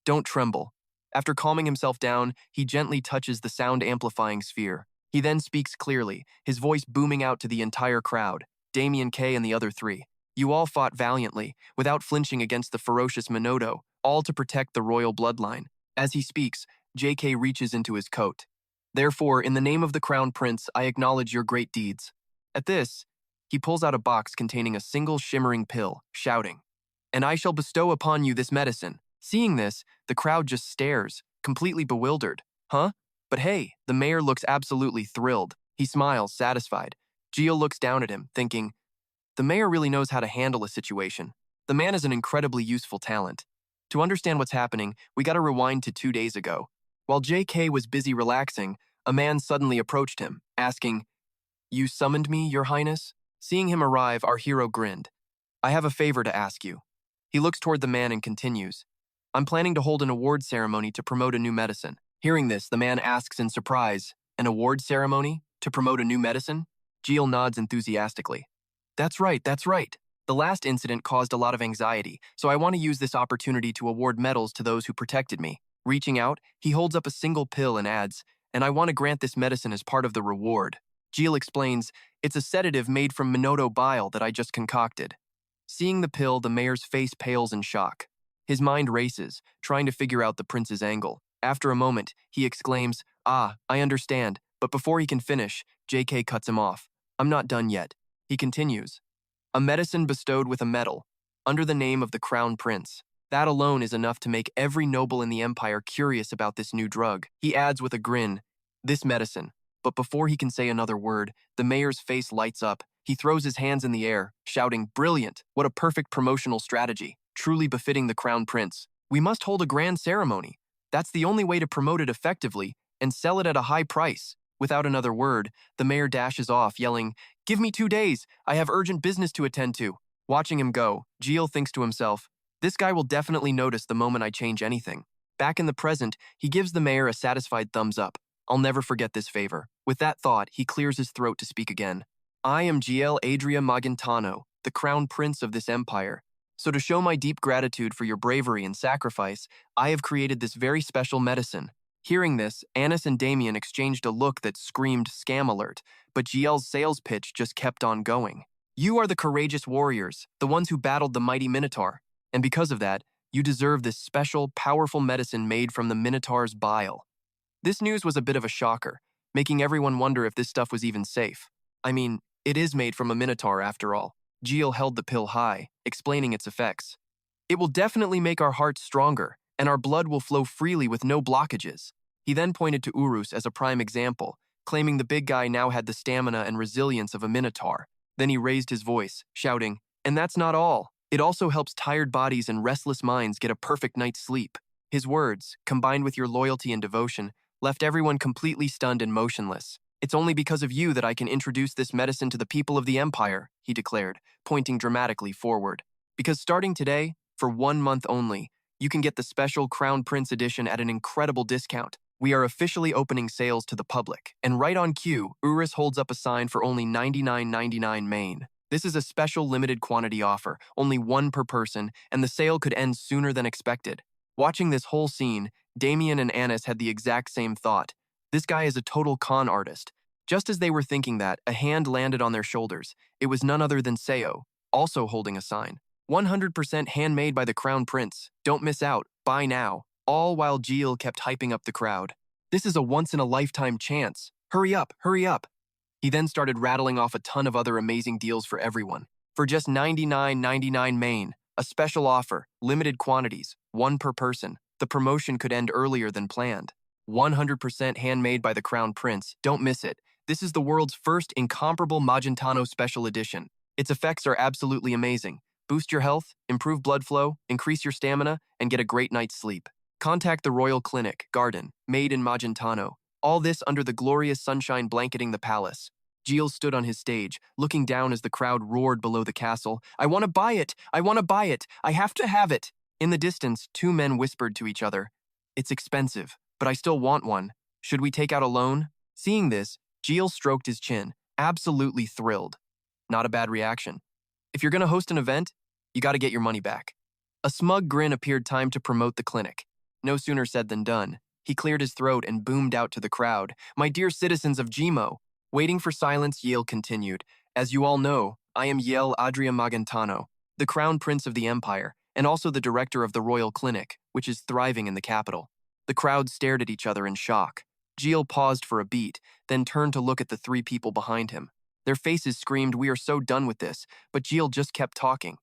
Don't tremble. After calming himself down, he gently touches the sound-amplifying sphere. He then speaks clearly, his voice booming out to the entire crowd. Damien K and the other three. You all fought valiantly, without flinching against the ferocious Minoto, all to protect the royal bloodline. As he speaks, JK reaches into his coat. Therefore, in the name of the Crown Prince, I acknowledge your great deeds. At this, he pulls out a box containing a single shimmering pill, shouting, and I shall bestow upon you this medicine. Seeing this, the crowd just stares, completely bewildered. Huh? But hey, the mayor looks absolutely thrilled. He smiles, satisfied. Jiel looks down at him, thinking, the mayor really knows how to handle a situation. The man is an incredibly useful talent. To understand what's happening, we gotta rewind to 2 days ago. While JK was busy relaxing, a man suddenly approached him, asking, You summoned me, Your Highness? Seeing him arrive, our hero grinned. I have a favor to ask you. He looks toward the man and continues, I'm planning to hold an award ceremony to promote a new medicine. Hearing this, the man asks in surprise, an award ceremony? To promote a new medicine? Jiel nods enthusiastically. That's right, that's right. The last incident caused a lot of anxiety, so I want to use this opportunity to award medals to those who protected me. Reaching out, he holds up a single pill and adds, and I want to grant this medicine as part of the reward. Jiel explains, it's a sedative made from Minoto bile that I just concocted. Seeing the pill, the mayor's face pales in shock. His mind races, trying to figure out the prince's angle. After a moment, he exclaims, I understand, but before he can finish, JK cuts him off. I'm not done yet. He continues, a medicine bestowed with a medal, under the name of the Crown Prince. That alone is enough to make every noble in the empire curious about this new drug. He adds with a grin, this medicine. But before he can say another word, the mayor's face lights up. He throws his hands in the air, shouting, brilliant! What a perfect promotional strategy, truly befitting the crown prince. We must hold a grand ceremony. That's the only way to promote it effectively and sell it at a high price. Without another word, the mayor dashes off, yelling, give me 2 days, I have urgent business to attend to. Watching him go, Jiel thinks to himself, this guy will definitely notice the moment I change anything. Back in the present, he gives the mayor a satisfied thumbs up. I'll never forget this favor. With that thought, he clears his throat to speak again. I am Jiel Adria Magintano, the crown prince of this empire. So to show my deep gratitude for your bravery and sacrifice, I have created this very special medicine. Hearing this, Anis and Damien exchanged a look that screamed scam alert, but Jiel's sales pitch just kept on going. You are the courageous warriors, the ones who battled the mighty Minotaur, and because of that, you deserve this special, powerful medicine made from the Minotaur's bile. This news was a bit of a shocker, making everyone wonder if this stuff was even safe. I mean, it is made from a Minotaur after all. Jiel held the pill high, explaining its effects. It will definitely make our hearts stronger, and our blood will flow freely with no blockages. He then pointed to Urus as a prime example, claiming the big guy now had the stamina and resilience of a Minotaur. Then he raised his voice, shouting, and that's not all. It also helps tired bodies and restless minds get a perfect night's sleep. His words, combined with your loyalty and devotion, left everyone completely stunned and motionless. It's only because of you that I can introduce this medicine to the people of the empire, he declared, pointing dramatically forward. Because starting today, for 1 month only, you can get the special Crown Prince edition at an incredible discount. We are officially opening sales to the public, and right on cue, Urus holds up a sign for only $99.99 main. This is a special limited quantity offer, only 1 per person, and the sale could end sooner than expected. Watching this whole scene, Damien and Anis had the exact same thought. This guy is a total con artist. Just as they were thinking that, a hand landed on their shoulders. It was none other than Seo, also holding a sign. 100% handmade by the Crown Prince. Don't miss out. Buy now. All while Jiel kept hyping up the crowd. This is a once-in-a-lifetime chance. Hurry up, hurry up. He then started rattling off a ton of other amazing deals for everyone. For just $99.99 main, a special offer, limited quantities, 1 per person. The promotion could end earlier than planned. 100% handmade by the Crown Prince. Don't miss it. This is the world's first incomparable Magintano special edition. Its effects are absolutely amazing. Boost your health, improve blood flow, increase your stamina, and get a great night's sleep. Contact the Royal Clinic, Gardin, made in Magintano. All this under the glorious sunshine blanketing the palace. Jiel stood on his stage, looking down as the crowd roared below the castle. I want to buy it! I want to buy it! I have to have it! In the distance, 2 men whispered to each other. It's expensive, but I still want one. Should we take out a loan? Seeing this, Jiel stroked his chin, absolutely thrilled. Not a bad reaction. If you're going to host an event, you got to get your money back. A smug grin appeared time to promote the clinic. No sooner said than done. He cleared his throat and boomed out to the crowd. My dear citizens of Jimo. Waiting for silence, Jiel continued. As you all know, I am Jiel Adria Magintano, the crown prince of the empire, and also the director of the Royal Clinic, which is thriving in the capital. The crowd stared at each other in shock. Jiel paused for a beat, then turned to look at the 3 people behind him. Their faces screamed, we are so done with this, but Jiel just kept talking.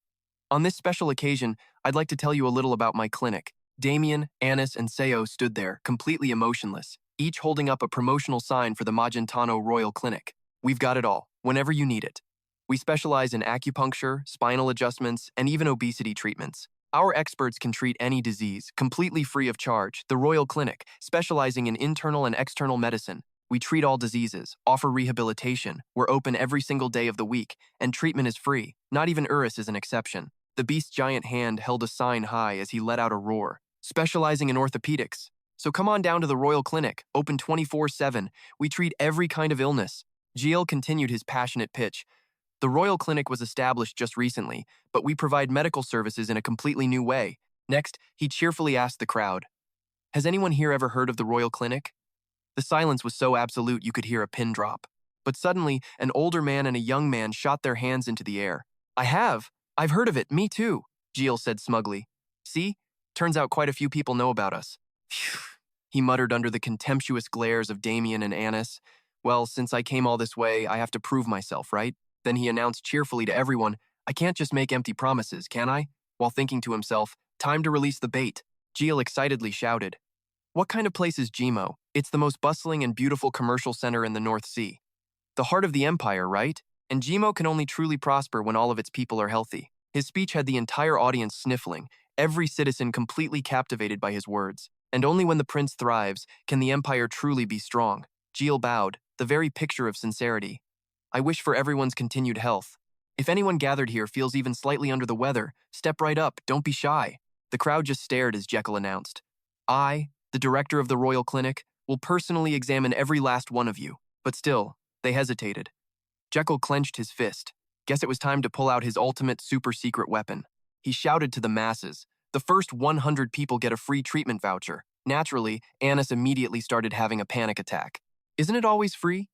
On this special occasion, I'd like to tell you a little about my clinic. Damien, Anis, and Seo stood there, completely emotionless, each holding up a promotional sign for the Magintano Royal Clinic. We've got it all, whenever you need it. We specialize in acupuncture, spinal adjustments, and even obesity treatments. Our experts can treat any disease, completely free of charge. The Royal Clinic, specializing in internal and external medicine. We treat all diseases, offer rehabilitation, we're open every single day of the week, and treatment is free. Not even Urus is an exception. The beast's giant hand held a sign high as he let out a roar. Specializing in orthopedics. So come on down to the Royal Clinic, open 24/7. We treat every kind of illness. Jiel continued his passionate pitch. The Royal Clinic was established just recently, but we provide medical services in a completely new way. Next, he cheerfully asked the crowd, has anyone here ever heard of the Royal Clinic? The silence was so absolute you could hear a pin drop. But suddenly, an older man and a young man shot their hands into the air. I have. I've heard of it, me too, Jiel said smugly. See? Turns out quite a few people know about us. Phew, he muttered under the contemptuous glares of Damien and Anis. Well, since I came all this way, I have to prove myself, right? Then he announced cheerfully to everyone, I can't just make empty promises, can I? While thinking to himself, Time to release the bait, Jiel excitedly shouted. What kind of place is Jimo? It's the most bustling and beautiful commercial center in the North Sea. The heart of the empire, right? And Jimo can only truly prosper when all of its people are healthy. His speech had the entire audience sniffling, every citizen completely captivated by his words. And only when the prince thrives can the empire truly be strong. Jiel bowed, the very picture of sincerity. I wish for everyone's continued health. If anyone gathered here feels even slightly under the weather, step right up, don't be shy. The crowd just stared as Jekyll announced. I, the director of the Royal Clinic, will personally examine every last one of you. But still, they hesitated. Jekyll clenched his fist. Guess it was time to pull out his ultimate super-secret weapon. He shouted to the masses. The first 100 people get a free treatment voucher. Naturally, Annis immediately started having a panic attack. Isn't it always free?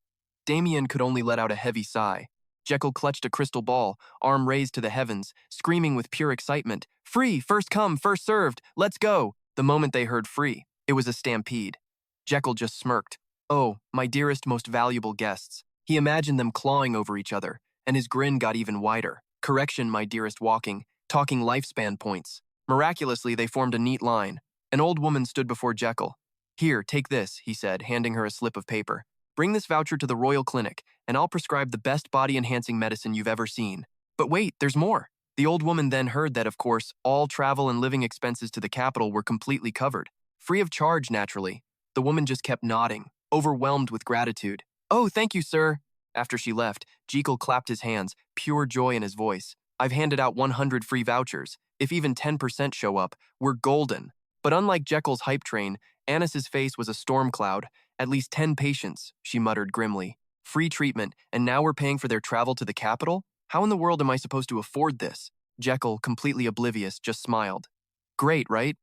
Damien could only let out a heavy sigh. Jekyll clutched a crystal ball, arm raised to the heavens, screaming with pure excitement. Free, first come, first served, let's go! The moment they heard free, it was a stampede. Jekyll just smirked. Oh, my dearest, most valuable guests. He imagined them clawing over each other, and his grin got even wider. Correction, my dearest walking, talking lifespan points. Miraculously, they formed a neat line. An old woman stood before Jekyll. Here, take this, he said, handing her a slip of paper. Bring this voucher to the Royal Clinic, and I'll prescribe the best body-enhancing medicine you've ever seen. But wait, there's more. The old woman then heard that, of course, all travel and living expenses to the capital were completely covered. Free of charge, naturally. The woman just kept nodding, overwhelmed with gratitude. Oh, thank you, sir. After she left, Jekyll clapped his hands, pure joy in his voice. I've handed out 100 free vouchers. If even 10% show up, we're golden. But unlike Jekyll's hype train, Annis's face was a storm cloud. At least 10 patients, she muttered grimly. Free treatment, and now we're paying for their travel to the capital? How in the world am I supposed to afford this? Jekyll, completely oblivious, just smiled. Great, right?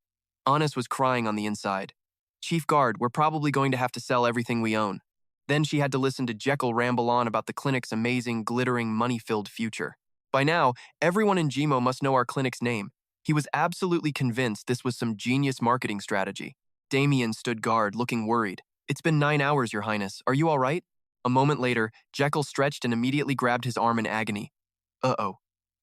Annis was crying on the inside. Chief Guard, we're probably going to have to sell everything we own. Then she had to listen to Jekyll ramble on about the clinic's amazing, glittering, money-filled future. By now, everyone in Jimo must know our clinic's name. He was absolutely convinced this was some genius marketing strategy. Damien stood guard, looking worried. It's been 9 hours, Your Highness. Are you all right? A moment later, Jekyll stretched and immediately grabbed his arm in agony. Uh-oh.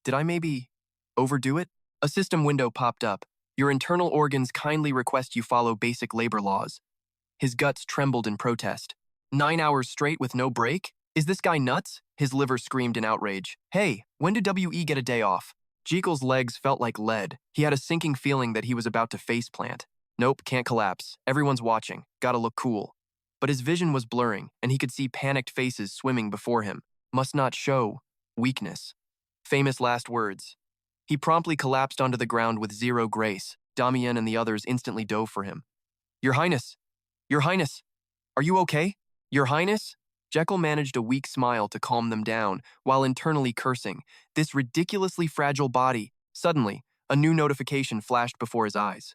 Did I maybe overdo it? A system window popped up. Your internal organs kindly request you follow basic labor laws. His guts trembled in protest. 9 hours straight with no break? Is this guy nuts? His liver screamed in outrage. Hey, when did WE get a day off? Jekyll's legs felt like lead. He had a sinking feeling that he was about to faceplant. Nope, can't collapse. Everyone's watching. Gotta look cool. But his vision was blurring, and he could see panicked faces swimming before him. Must not show weakness. Famous last words. He promptly collapsed onto the ground with zero grace. Damien and the others instantly dove for him. Your Highness! Your Highness! Are you okay? Your Highness? Jekyll managed a weak smile to calm them down, while internally cursing. This ridiculously fragile body. Suddenly, a new notification flashed before his eyes.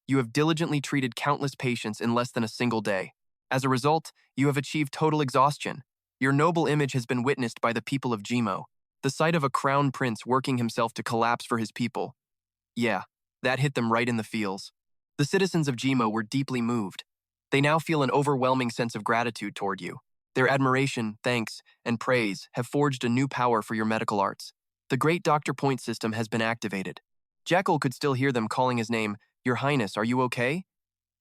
You have diligently treated countless patients in less than a single day. As a result, you have achieved total exhaustion. Your noble image has been witnessed by the people of Jimo. The sight of a crown prince working himself to collapse for his people. Yeah, that hit them right in the feels. The citizens of Jimo were deeply moved. They now feel an overwhelming sense of gratitude toward you. Their admiration, thanks, and praise have forged a new power for your medical arts. The great Dr. Point system has been activated. Jekyll could still hear them calling his name, Your Highness, are you okay?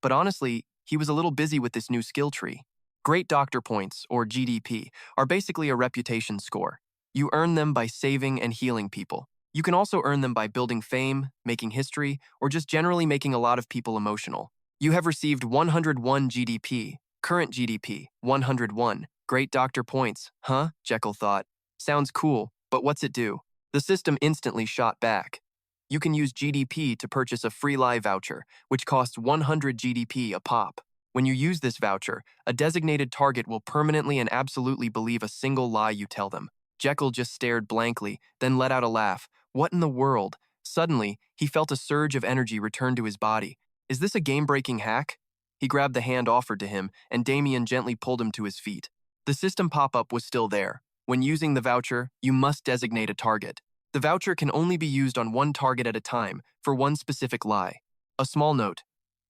But honestly, he was a little busy with this new skill tree. Great Doctor Points, or GDP, are basically a reputation score. You earn them by saving and healing people. You can also earn them by building fame, making history, or just generally making a lot of people emotional. You have received 101 GDP. Current GDP, 101. Great Doctor Points, huh? Jekyll thought. Sounds cool, but what's it do? The system instantly shot back. You can use GDP to purchase a free lie voucher, which costs 100 GDP a pop. When you use this voucher, a designated target will permanently and absolutely believe a single lie you tell them. Jekyll just stared blankly, then let out a laugh. What in the world? Suddenly, he felt a surge of energy return to his body. Is this a game-breaking hack? He grabbed the hand offered to him, and Damien gently pulled him to his feet. The system pop-up was still there. When using the voucher, you must designate a target. The voucher can only be used on one target at a time, for one specific lie. A small note.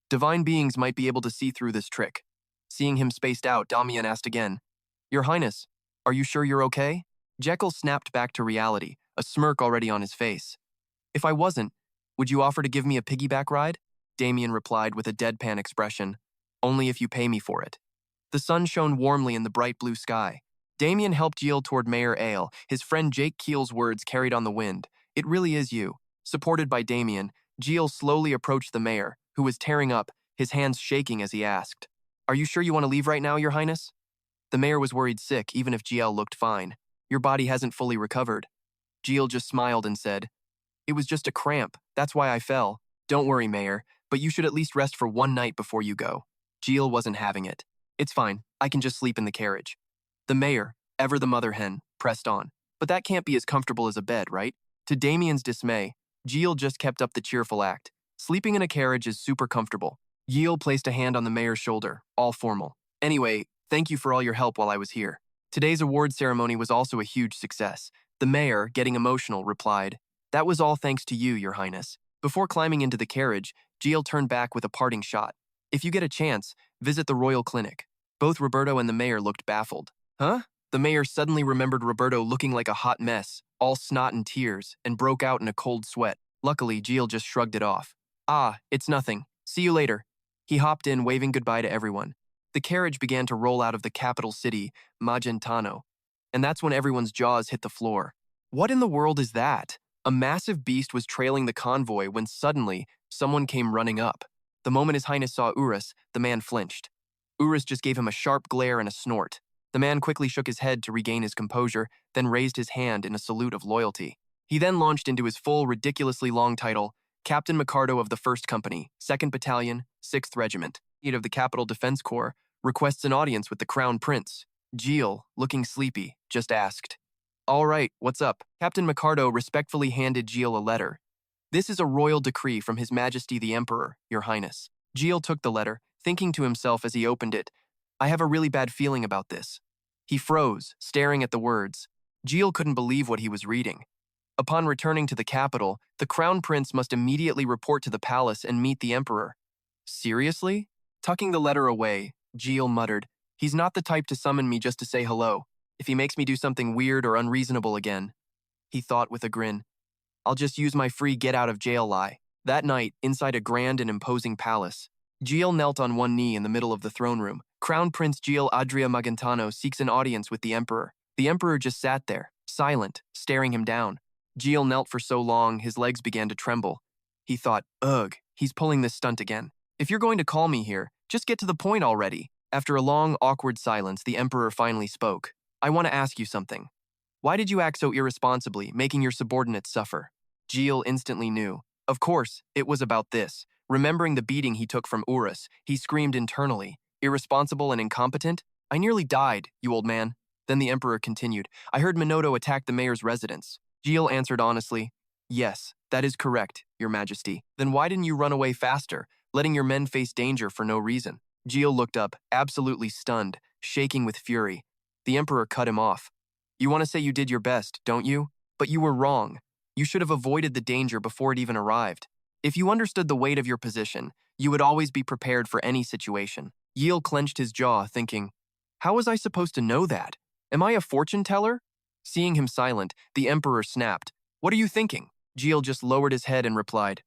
Divine beings might be able to see through this trick. Seeing him spaced out, Damien asked again, Your Highness, are you sure you're okay? Jekyll snapped back to reality, a smirk already on his face. If I wasn't, Would you offer to give me a piggyback ride? Damien replied with a deadpan expression. Only if you pay me for it. The sun shone warmly in the bright blue sky. Damien helped Jiel toward Mayor Ale, his friend Jake Keel's words carried on the wind. It really is you. Supported by Damien, Jiel slowly approached the mayor, who was tearing up, his hands shaking as he asked, Are you sure you want to leave right now, Your Highness? The mayor was worried sick, even if Jiel looked fine. Your body hasn't fully recovered. Jiel just smiled and said, It was just a cramp, that's why I fell. Don't worry, Mayor, but you should at least rest for one night before you go. Jiel wasn't having it. It's fine, I can just sleep in the carriage. The mayor, ever the mother hen, pressed on. But that can't be as comfortable as a bed, right? To Damien's dismay, Jiel just kept up the cheerful act. Sleeping in a carriage is super comfortable. Jiel placed a hand on the mayor's shoulder, all formal. Anyway, thank you for all your help while I was here. Today's award ceremony was also a huge success. The mayor, getting emotional, replied, That was all thanks to you, Your Highness. Before climbing into the carriage, Jiel turned back with a parting shot. If you get a chance, visit the royal clinic. Both Roberto and the mayor looked baffled. Huh? The mayor suddenly remembered Roberto looking like a hot mess, all snot and tears, and broke out in a cold sweat. Luckily, Jiel just shrugged it off. Ah, it's nothing. See you later. He hopped in, waving goodbye to everyone. The carriage began to roll out of the capital city, Magentano. And that's when everyone's jaws hit the floor. What in the world is that? A massive beast was trailing the convoy when suddenly, someone came running up. The moment His Highness saw Urus, the man flinched. Urus just gave him a sharp glare and a snort. The man quickly shook his head to regain his composure, then raised his hand in a salute of loyalty. He then launched into his full, ridiculously long title, Captain Micardo of the 1st Company, 2nd Battalion, 6th Regiment, of the Capital Defense Corps, requests an audience with the Crown Prince. Jiel, looking sleepy, just asked, All right, what's up? Captain Micardo respectfully handed Jiel a letter. This is a royal decree from His Majesty the Emperor, Your Highness. Jiel took the letter, thinking to himself as he opened it, I have a really bad feeling about this. He froze, staring at the words. Jiel couldn't believe what he was reading. Upon returning to the capital, the Crown Prince must immediately report to the palace and meet the Emperor. Seriously? Tucking the letter away, Jiel muttered, He's not the type to summon me just to say hello. If he makes me do something weird or unreasonable again, he thought with a grin, I'll just use my free get-out-of-jail lie. That night, inside a grand and imposing palace, Jiel knelt on one knee in the middle of the throne room. Crown Prince Jiel Adria Magentano seeks an audience with the Emperor. The Emperor just sat there, silent, staring him down. Jiel knelt for so long, his legs began to tremble. He thought, ugh, he's pulling this stunt again. If you're going to call me here, just get to the point already. After a long, awkward silence, the Emperor finally spoke. I want to ask you something. Why did you act so irresponsibly, making your subordinates suffer? Jiel instantly knew. Of course, it was about this. Remembering the beating he took from Urus, he screamed internally, Irresponsible and incompetent? I nearly died, you old man. Then the Emperor continued, I heard Minoto attack the mayor's residence. Jiel answered honestly, Yes, that is correct, Your Majesty. Then why didn't you run away faster, letting your men face danger for no reason? Jiel looked up, absolutely stunned, shaking with fury. The Emperor cut him off. You want to say you did your best, don't you? But you were wrong. You should have avoided the danger before it even arrived. If you understood the weight of your position, you would always be prepared for any situation. Jiel clenched his jaw, thinking, How was I supposed to know that? Am I a fortune teller? Seeing him silent, the Emperor snapped. What are you thinking? Jiel just lowered his head and replied,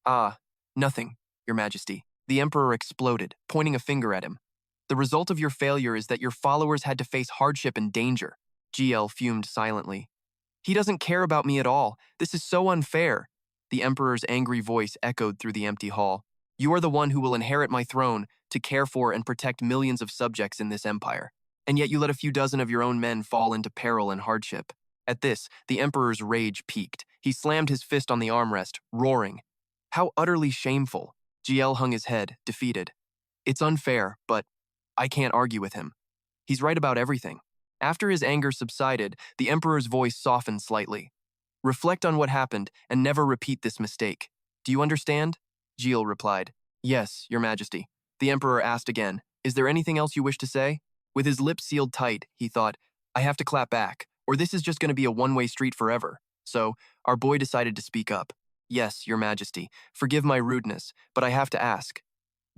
Ah, nothing, Your Majesty. The Emperor exploded, pointing a finger at him. The result of your failure is that your followers had to face hardship and danger. Jiel fumed silently. He doesn't care about me at all. This is so unfair. The Emperor's angry voice echoed through the empty hall. You are the one who will inherit my throne to care for and protect millions of subjects in this empire. And yet you let a few dozen of your own men fall into peril and hardship. At this, the Emperor's rage peaked. He slammed his fist on the armrest, roaring. How utterly shameful. Jiel hung his head, defeated. It's unfair, but I can't argue with him. He's right about everything. After his anger subsided, the Emperor's voice softened slightly. Reflect on what happened and never repeat this mistake. Do you understand? Jiel replied. Yes, Your Majesty. The Emperor asked again, Is there anything else you wish to say? With his lips sealed tight, he thought, I have to clap back, or this is just going to be a one-way street forever. So, our boy decided to speak up. Yes, Your Majesty, forgive my rudeness, but I have to ask.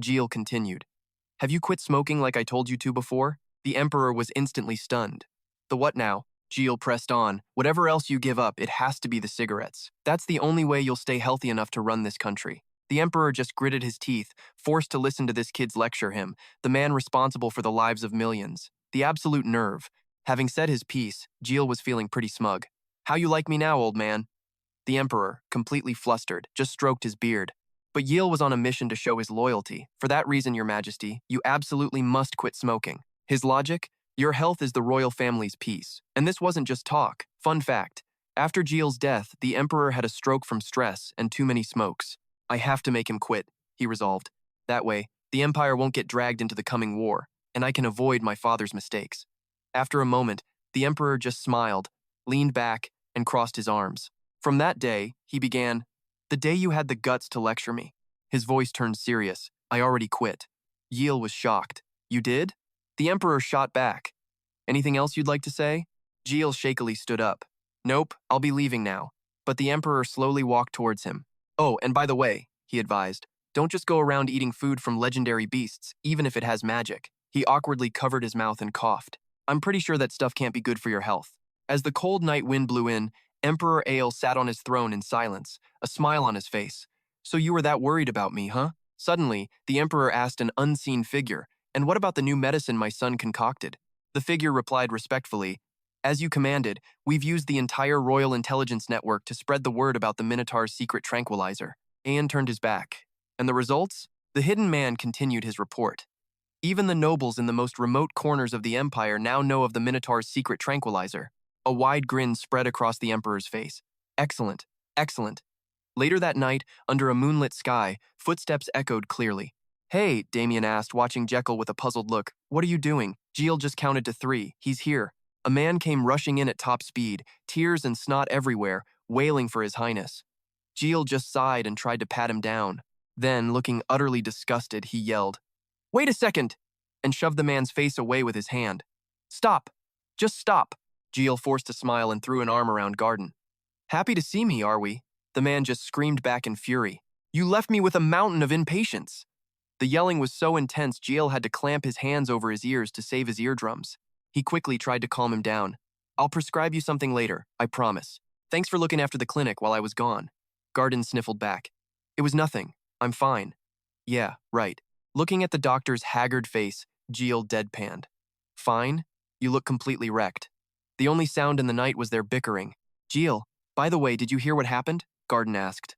Jiel continued. Have you quit smoking like I told you to before? The Emperor was instantly stunned. The what now? Jiel pressed on. Whatever else you give up, it has to be the cigarettes. That's the only way you'll stay healthy enough to run this country. The Emperor just gritted his teeth, forced to listen to this kid's lecture him, the man responsible for the lives of millions. The absolute nerve. Having said his piece, Jiel was feeling pretty smug. How you like me now, old man? The Emperor, completely flustered, just stroked his beard. But Jiel was on a mission to show his loyalty. For that reason, Your Majesty, you absolutely must quit smoking. His logic? Your health is the royal family's peace. And this wasn't just talk. Fun fact. After Jiel's death, the Emperor had a stroke from stress and too many smokes. I have to make him quit, he resolved. That way, the Empire won't get dragged into the coming war, and I can avoid my father's mistakes. After a moment, the Emperor just smiled, leaned back, and crossed his arms. From that day, he began, "The day you had the guts to lecture me." His voice turned serious. "I already quit." Jiel was shocked. "You did?" The Emperor shot back. "Anything else you'd like to say?" Jiel shakily stood up. "Nope, I'll be leaving now." But the Emperor slowly walked towards him. "Oh, and by the way," he advised, "don't just go around eating food from legendary beasts, even if it has magic." He awkwardly covered his mouth and coughed. "I'm pretty sure that stuff can't be good for your health." As the cold night wind blew in, Emperor Ale sat on his throne in silence, a smile on his face. "So you were that worried about me, huh?" Suddenly, the Emperor asked an unseen figure, "And what about the new medicine my son concocted?" The figure replied respectfully, "As you commanded, we've used the entire Royal Intelligence Network to spread the word about the Minotaur's secret tranquilizer." Aeon turned his back. "And the results?" The hidden man continued his report. "Even the nobles in the most remote corners of the Empire now know of the Minotaur's secret tranquilizer." A wide grin spread across the Emperor's face. "Excellent, excellent." Later that night, under a moonlit sky, footsteps echoed clearly. "Hey," Damien asked, watching Jekyll with a puzzled look. "What are you doing?" Jiel just counted to 3. "He's here." A man came rushing in at top speed, tears and snot everywhere, wailing for His Highness. Jiel just sighed and tried to pat him down. Then, looking utterly disgusted, he yelled, "Wait a second!" and shoved the man's face away with his hand. "Stop! Just stop!" Jiel forced a smile and threw an arm around Gardin. "Happy to see me, are we?" The man just screamed back in fury. "You left me with a mountain of impatience." The yelling was so intense, Jiel had to clamp his hands over his ears to save his eardrums. He quickly tried to calm him down. "I'll prescribe you something later, I promise. Thanks for looking after the clinic while I was gone." Gardin sniffled back. "It was nothing. I'm fine." "Yeah, right." Looking at the doctor's haggard face, Jiel deadpanned. "Fine? You look completely wrecked." The only sound in the night was their bickering. "Jiel, by the way, did you hear what happened?" Gardin asked.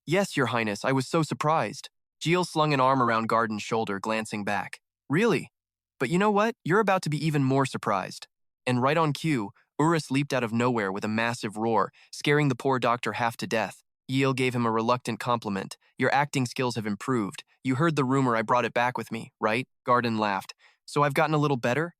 "Yes, Your Highness, I was so surprised." Jiel slung an arm around Gardin's shoulder, glancing back. "Really? But you know what? You're about to be even more surprised." And right on cue, Urus leaped out of nowhere with a massive roar, scaring the poor doctor half to death. Jiel gave him a reluctant compliment. "Your acting skills have improved. You heard the rumor I brought it back with me, right?" Gardin laughed. "So I've gotten a little better?"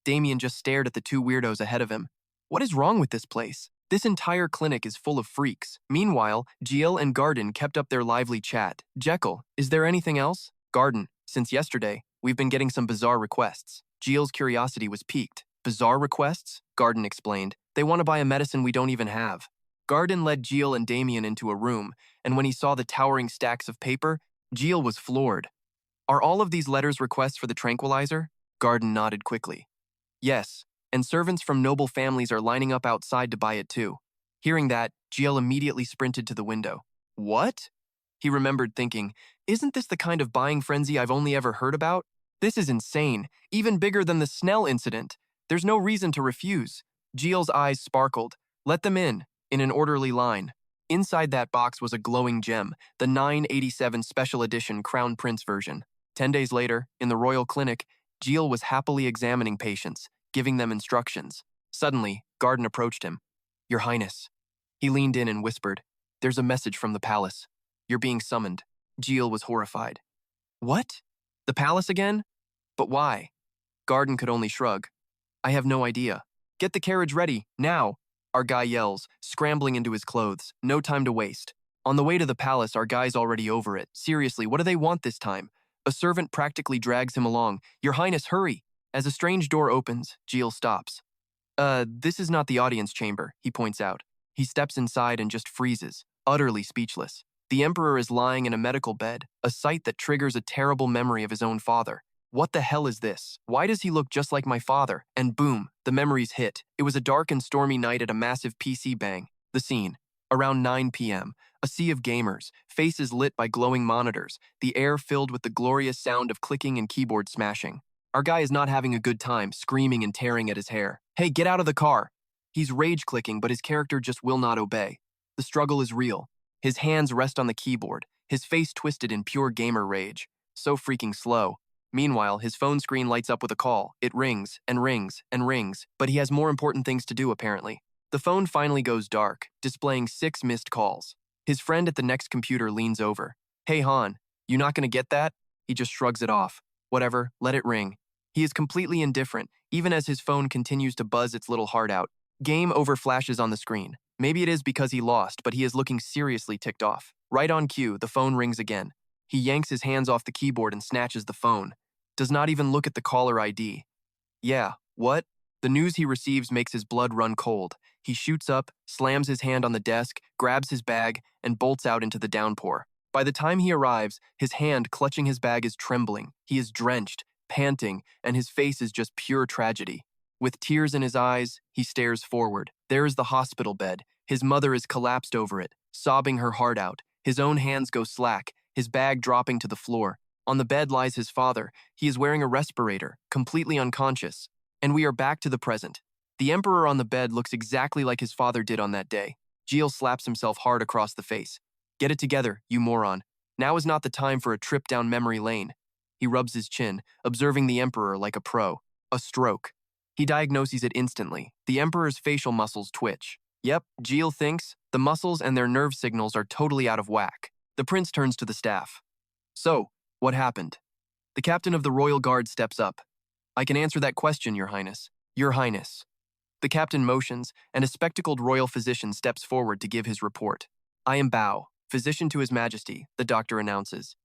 Damien just stared at the two weirdos ahead of him. What is wrong with this place? This entire clinic is full of freaks. Meanwhile, Jiel and Gardin kept up their lively chat. "Jekyll, is there anything else?" "Gardin, since yesterday, we've been getting some bizarre requests." Jiel's curiosity was piqued. "Bizarre requests?" Gardin explained. "They want to buy a medicine we don't even have." Gardin led Jiel and Damien into a room, and when he saw the towering stacks of paper, Jiel was floored. "Are all of these letters requests for the tranquilizer?" Gardin nodded quickly. "Yes, and servants from noble families are lining up outside to buy it too." Hearing that, Jiel immediately sprinted to the window. "What?" He remembered thinking, "Isn't this the kind of buying frenzy I've only ever heard about? This is insane, even bigger than the Snell incident. There's no reason to refuse." Jiel's eyes sparkled. "Let them in an orderly line." Inside that box was a glowing gem, the 987 Special Edition Crown Prince version. 10 days later, in the royal clinic, Jiel was happily examining patients, giving them instructions. Suddenly, Gardin approached him. "Your Highness." He leaned in and whispered, "There's a message from the palace. You're being summoned." Jiel was horrified. "What? The palace again? But why?" Gardin could only shrug. "I have no idea. Get the carriage ready, now." Our guy yells, scrambling into his clothes. No time to waste. On the way to the palace, our guy's already over it. Seriously, what do they want this time? A servant practically drags him along. "Your Highness, hurry!" As a strange door opens, Jiel stops. This is not the audience chamber," he points out. He steps inside and just freezes, utterly speechless. The Emperor is lying in a medical bed, a sight that triggers a terrible memory of his own father. What the hell is this? Why does he look just like my father? And boom, the memories hit. It was a dark and stormy night at a massive PC bang. The scene. Around 9 p.m., a sea of gamers, faces lit by glowing monitors, the air filled with the glorious sound of clicking and keyboard smashing. Our guy is not having a good time, screaming and tearing at his hair. Hey, get out of the car! He's rage-clicking, but his character just will not obey. The struggle is real. His hands rest on the keyboard, his face twisted in pure gamer rage. So freaking slow. Meanwhile, his phone screen lights up with a call. It rings and rings and rings, but he has more important things to do apparently. The phone finally goes dark, displaying 6 missed calls. His friend at the next computer leans over. Hey Han, you not gonna get that? He just shrugs it off. Whatever, let it ring. He is completely indifferent, even as his phone continues to buzz its little heart out. Game over flashes on the screen. Maybe it is because he lost, but he is looking seriously ticked off. Right on cue, the phone rings again. He yanks his hands off the keyboard and snatches the phone. Does not even look at the caller ID. Yeah, what? The news he receives makes his blood run cold. He shoots up, slams his hand on the desk, grabs his bag, and bolts out into the downpour. By the time he arrives, his hand clutching his bag is trembling. He is drenched, panting, and his face is just pure tragedy. With tears in his eyes, he stares forward. There is the hospital bed. His mother is collapsed over it, sobbing her heart out. His own hands go slack, his bag dropping to the floor. On the bed lies his father. He is wearing a respirator, completely unconscious. And we are back to the present. The Emperor on the bed looks exactly like his father did on that day. Jiel slaps himself hard across the face. Get it together, you moron. Now is not the time for a trip down memory lane. He rubs his chin, observing the Emperor like a pro. A stroke. He diagnoses it instantly. The Emperor's facial muscles twitch. Yep, Jiel thinks the muscles and their nerve signals are totally out of whack. The prince turns to the staff. So, what happened? The captain of the Royal Guard steps up. I can answer that question, Your Highness. Your Highness. The captain motions, and a spectacled royal physician steps forward to give his report. I am Bao, physician to His Majesty, the doctor announces.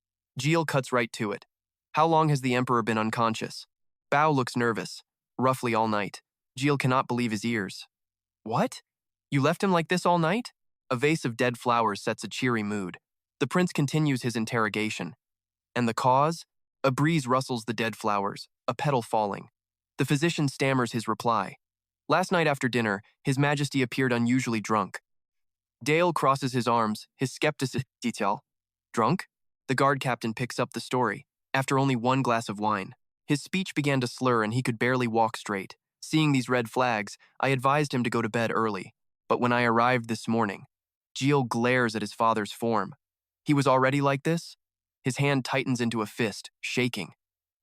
Jiel cuts right to it. How long has the Emperor been unconscious? Bao looks nervous. Roughly all night. Jiel cannot believe his ears. What? You left him like this all night? A vase of dead flowers sets a cheery mood. The prince continues his interrogation. And the cause? A breeze rustles the dead flowers, a petal falling. The physician stammers his reply. Last night after dinner, His Majesty appeared unusually drunk. Dale crosses his arms, his skepticism detail. Drunk? The guard captain picks up the story. After only 1 glass of wine. His speech began to slur and he could barely walk straight. Seeing these red flags, I advised him to go to bed early. But when I arrived this morning, Jiel glares at his father's form. He was already like this? His hand tightens into a fist, shaking.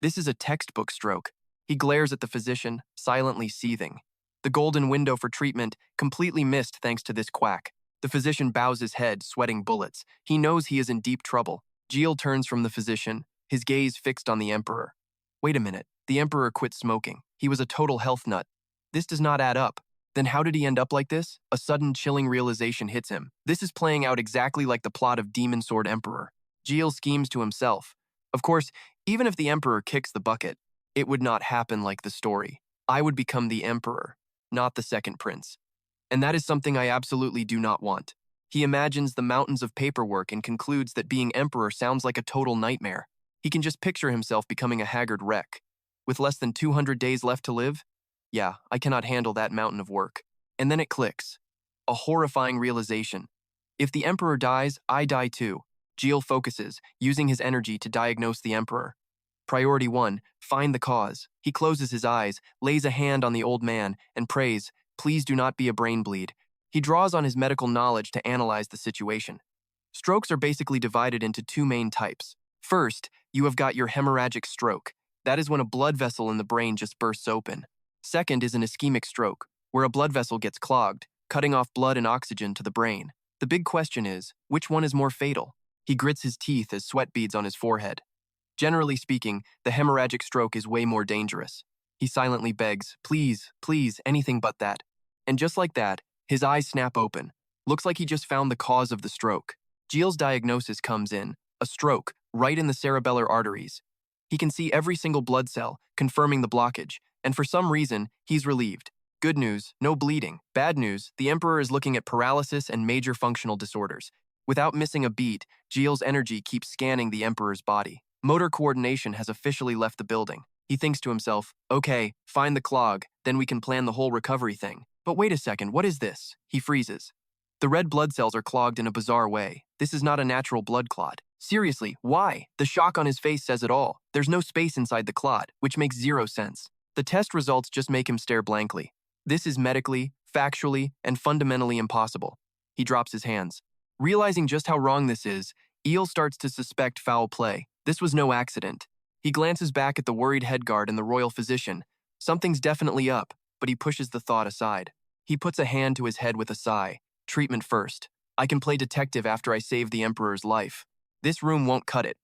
This is a textbook stroke. He glares at the physician, silently seething. The golden window for treatment completely missed thanks to this quack. The physician bows his head, sweating bullets. He knows he is in deep trouble. Jiel turns from the physician, his gaze fixed on the Emperor. Wait a minute, the Emperor quit smoking. He was a total health nut. This does not add up. Then how did he end up like this? A sudden, chilling realization hits him. This is playing out exactly like the plot of Demon Sword Emperor. Jiel schemes to himself. Of course, even if the Emperor kicks the bucket, it would not happen like the story. I would become the Emperor, not the second prince. And that is something I absolutely do not want. He imagines the mountains of paperwork and concludes that being Emperor sounds like a total nightmare. He can just picture himself becoming a haggard wreck. With less than 200 days left to live? Yeah, I cannot handle that mountain of work. And then it clicks. A horrifying realization. If the Emperor dies, I die too. Jiel focuses, using his energy to diagnose the Emperor. Priority 1, find the cause. He closes his eyes, lays a hand on the old man, and prays, please do not be a brain bleed. He draws on his medical knowledge to analyze the situation. Strokes are basically divided into 2 main types. First, you have got your hemorrhagic stroke. That is when a blood vessel in the brain just bursts open. Second is an ischemic stroke, where a blood vessel gets clogged, cutting off blood and oxygen to the brain. The big question is, which one is more fatal? He grits his teeth as sweat beads on his forehead. Generally speaking, the hemorrhagic stroke is way more dangerous. He silently begs, please, please, anything but that. And just like that, his eyes snap open. Looks like he just found the cause of the stroke. Jiel's diagnosis comes in, a stroke, right in the cerebellar arteries. He can see every single blood cell, confirming the blockage, and for some reason, he's relieved. Good news, no bleeding. Bad news, the Emperor is looking at paralysis and major functional disorders. Without missing a beat, Jiel's energy keeps scanning the Emperor's body. Motor coordination has officially left the building. He thinks to himself, okay, find the clog, then we can plan the whole recovery thing. But wait a second, what is this? He freezes. The red blood cells are clogged in a bizarre way. This is not a natural blood clot. Seriously, why? The shock on his face says it all. There's no space inside the clot, which makes zero sense. The test results just make him stare blankly. This is medically, factually, and fundamentally impossible. He drops his hands. Realizing just how wrong this is, Jiel starts to suspect foul play. This was no accident. He glances back at the worried head guard and the royal physician. Something's definitely up, but he pushes the thought aside. He puts a hand to his head with a sigh. Treatment first. I can play detective after I save the Emperor's life. This room won't cut it.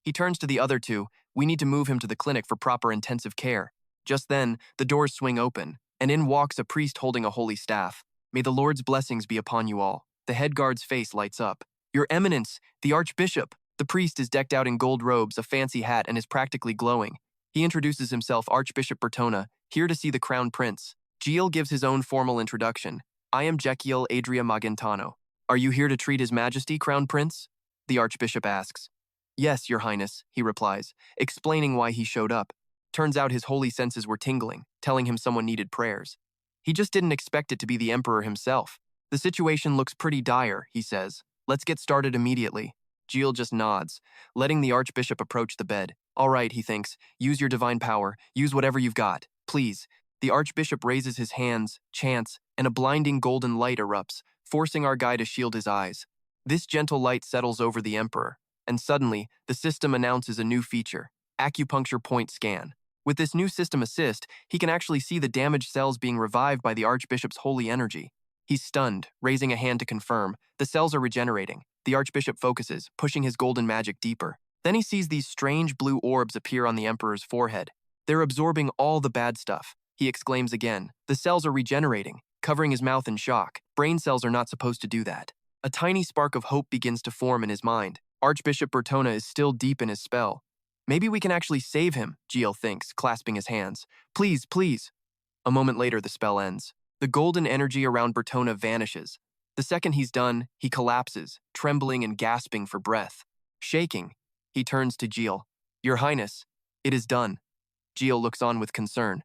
He turns to the other two. We need to move him to the clinic for proper intensive care. Just then, the doors swing open, and in walks a priest holding a holy staff. May the Lord's blessings be upon you all. The head guard's face lights up. Your Eminence, the Archbishop. The priest is decked out in gold robes, a fancy hat, and is practically glowing. He introduces himself Archbishop Bertona, here to see the Crown Prince. Jiel gives his own formal introduction. I am Jekiel Adria Magentano. Are you here to treat His Majesty, Crown Prince? The Archbishop asks. Yes, Your Highness, he replies, explaining why he showed up. Turns out his holy senses were tingling, telling him someone needed prayers. He just didn't expect it to be the Emperor himself. The situation looks pretty dire, he says. Let's get started immediately. Jiel just nods, letting the Archbishop approach the bed. All right, he thinks, use your divine power, use whatever you've got, please. The Archbishop raises his hands, chants, and a blinding golden light erupts, forcing our guy to shield his eyes. This gentle light settles over the Emperor, and suddenly, the system announces a new feature, Acupuncture Point Scan. With this new system assist, he can actually see the damaged cells being revived by the Archbishop's holy energy. He's stunned, raising a hand to confirm. The cells are regenerating. The Archbishop focuses, pushing his golden magic deeper. Then he sees these strange blue orbs appear on the Emperor's forehead. They're absorbing all the bad stuff. He exclaims again. The cells are regenerating, covering his mouth in shock. Brain cells are not supposed to do that. A tiny spark of hope begins to form in his mind. Archbishop Bertona is still deep in his spell. Maybe we can actually save him, Jiel thinks, clasping his hands. Please, please. A moment later, the spell ends. The golden energy around Bertona vanishes. The second he's done, he collapses, trembling and gasping for breath. Shaking, he turns to Jiel. Your Highness, it is done. Jiel looks on with concern.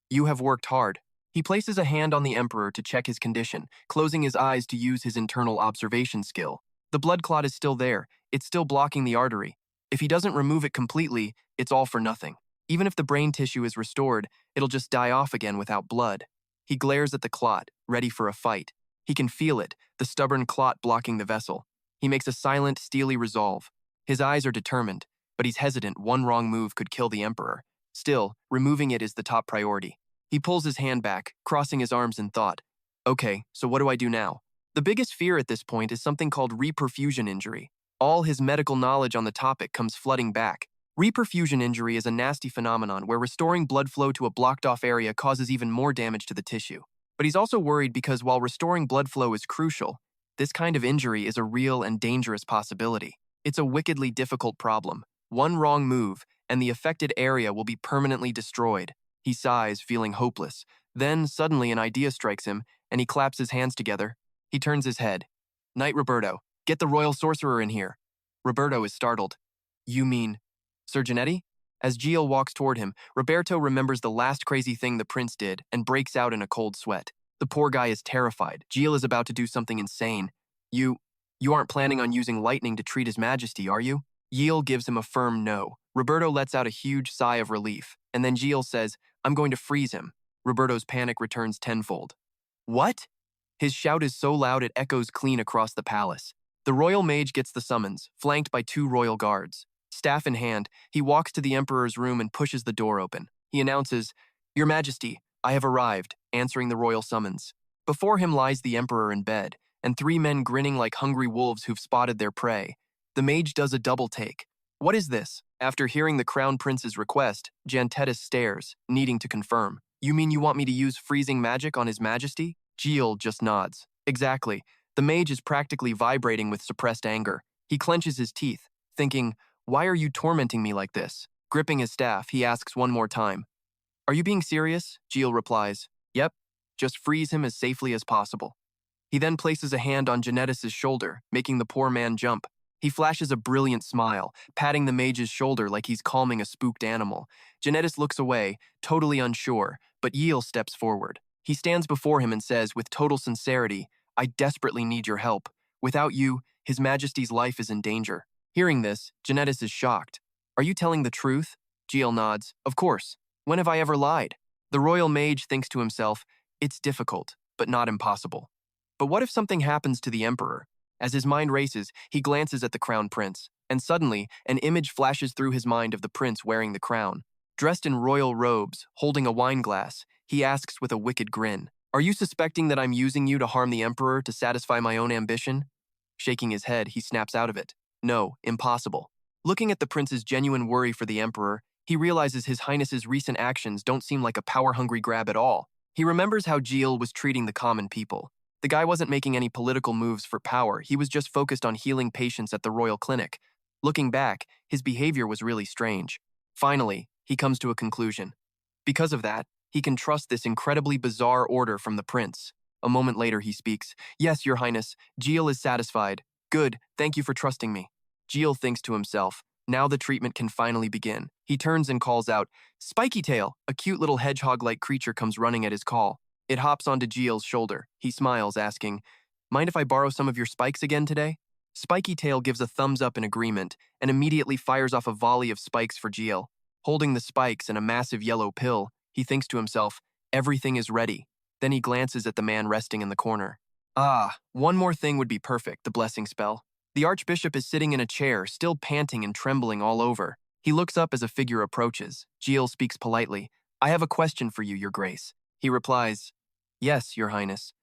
You have worked hard. He places a hand on the Emperor to check his condition, closing his eyes to use his internal observation skill. The blood clot is still there. It's still blocking the artery. If he doesn't remove it completely, it's all for nothing. Even if the brain tissue is restored, it'll just die off again without blood. He glares at the clot, ready for a fight. He can feel it, the stubborn clot blocking the vessel. He makes a silent, steely resolve. His eyes are determined, but he's hesitant. One wrong move could kill the Emperor. Still, removing it is the top priority. He pulls his hand back, crossing his arms in thought. Okay, so what do I do now? The biggest fear at this point is something called reperfusion injury. All his medical knowledge on the topic comes flooding back. Reperfusion injury is a nasty phenomenon where restoring blood flow to a blocked-off area causes even more damage to the tissue. But he's also worried because while restoring blood flow is crucial, this kind of injury is a real and dangerous possibility. It's a wickedly difficult problem. One wrong move, and the affected area will be permanently destroyed. He sighs, feeling hopeless. Then, suddenly, an idea strikes him, and he claps his hands together. He turns his head. Knight Roberto, get the royal sorcerer in here. Roberto is startled. You mean Sir Genetti? As Jiel walks toward him, Roberto remembers the last crazy thing the prince did and breaks out in a cold sweat. The poor guy is terrified. Jiel is about to do something insane. You aren't planning on using lightning to treat His Majesty, are you? Jiel gives him a firm no. Roberto lets out a huge sigh of relief, and then Jiel says, I'm going to freeze him. Roberto's panic returns tenfold. What? His shout is so loud it echoes clean across the palace. The royal mage gets the summons, flanked by 2 royal guards. Staff in hand, he walks to the Emperor's room and pushes the door open. He announces, Your Majesty, I have arrived, answering the royal summons. Before him lies the Emperor in bed, and 3 men grinning like hungry wolves who've spotted their prey. The mage does a double take. What is this? After hearing the Crown Prince's request, Jantetis stares, needing to confirm. You mean you want me to use freezing magic on His Majesty? Jiel just nods. Exactly. The mage is practically vibrating with suppressed anger. He clenches his teeth, thinking, why are you tormenting me like this? Gripping his staff, he asks one more time. Are you being serious? Jiel replies. Yep, just freeze him as safely as possible. He then places a hand on Janetis' shoulder, making the poor man jump. He flashes a brilliant smile, patting the mage's shoulder like he's calming a spooked animal. Genetis looks away, totally unsure, but Jiel steps forward. He stands before him and says with total sincerity, "I desperately need your help. Without you, His Majesty's life is in danger." Hearing this, Genetis is shocked. "Are you telling the truth?" Jiel nods. "Of course. When have I ever lied?" The royal mage thinks to himself, "It's difficult, but not impossible." But what if something happens to the emperor? As his mind races, he glances at the crown prince, and suddenly, an image flashes through his mind of the prince wearing the crown. Dressed in royal robes, holding a wine glass, he asks with a wicked grin, "Are you suspecting that I'm using you to harm the emperor to satisfy my own ambition?" Shaking his head, he snaps out of it. "No, impossible." Looking at the prince's genuine worry for the emperor, he realizes His Highness's recent actions don't seem like a power-hungry grab at all. He remembers how Jiel was treating the common people. The guy wasn't making any political moves for power, he was just focused on healing patients at the royal clinic. Looking back, his behavior was really strange. Finally, he comes to a conclusion. Because of that, he can trust this incredibly bizarre order from the prince. A moment later he speaks, "Yes, Your Highness, Jiel is satisfied. Good, thank you for trusting me." Jiel thinks to himself, now the treatment can finally begin. He turns and calls out, "Spiky Tail!" A cute little hedgehog-like creature comes running at his call. It hops onto Jiel's shoulder. He smiles, asking, "Mind if I borrow some of your spikes again today?" Spiky Tail gives a thumbs up in agreement and immediately fires off a volley of spikes for Jiel. Holding the spikes and a massive yellow pill, he thinks to himself, "Everything is ready." Then he glances at the man resting in the corner. Ah, one more thing would be perfect, the blessing spell. The archbishop is sitting in a chair, still panting and trembling all over. He looks up as a figure approaches. Jiel speaks politely, "I have a question for you, Your Grace." He replies, "Yes, Your Highness."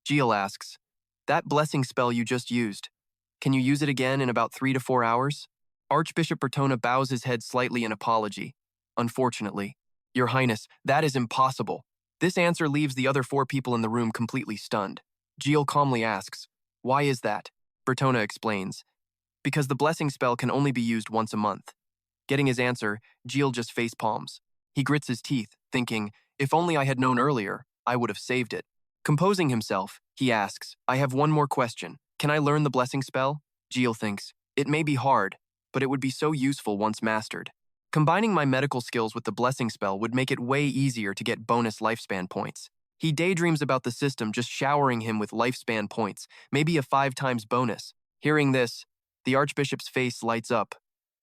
Jiel asks, "That blessing spell you just used, can you use it again in about 3 to 4 hours?" Archbishop Bertona bows his head slightly in apology. "Unfortunately, Your Highness, that is impossible." This answer leaves the other 4 people in the room completely stunned. Jiel calmly asks, "Why is that?" Bertona explains, "Because the blessing spell can only be used once a month." Getting his answer, Jiel just face palms. He grits his teeth, thinking, "If only I had known earlier, I would have saved it." Composing himself, he asks, "I have one more question. Can I learn the blessing spell?" Jiel thinks, "It may be hard, but it would be so useful once mastered. Combining my medical skills with the blessing spell would make it way easier to get bonus lifespan points." He daydreams about the system just showering him with lifespan points, maybe a 5 times bonus. Hearing this, the archbishop's face lights up,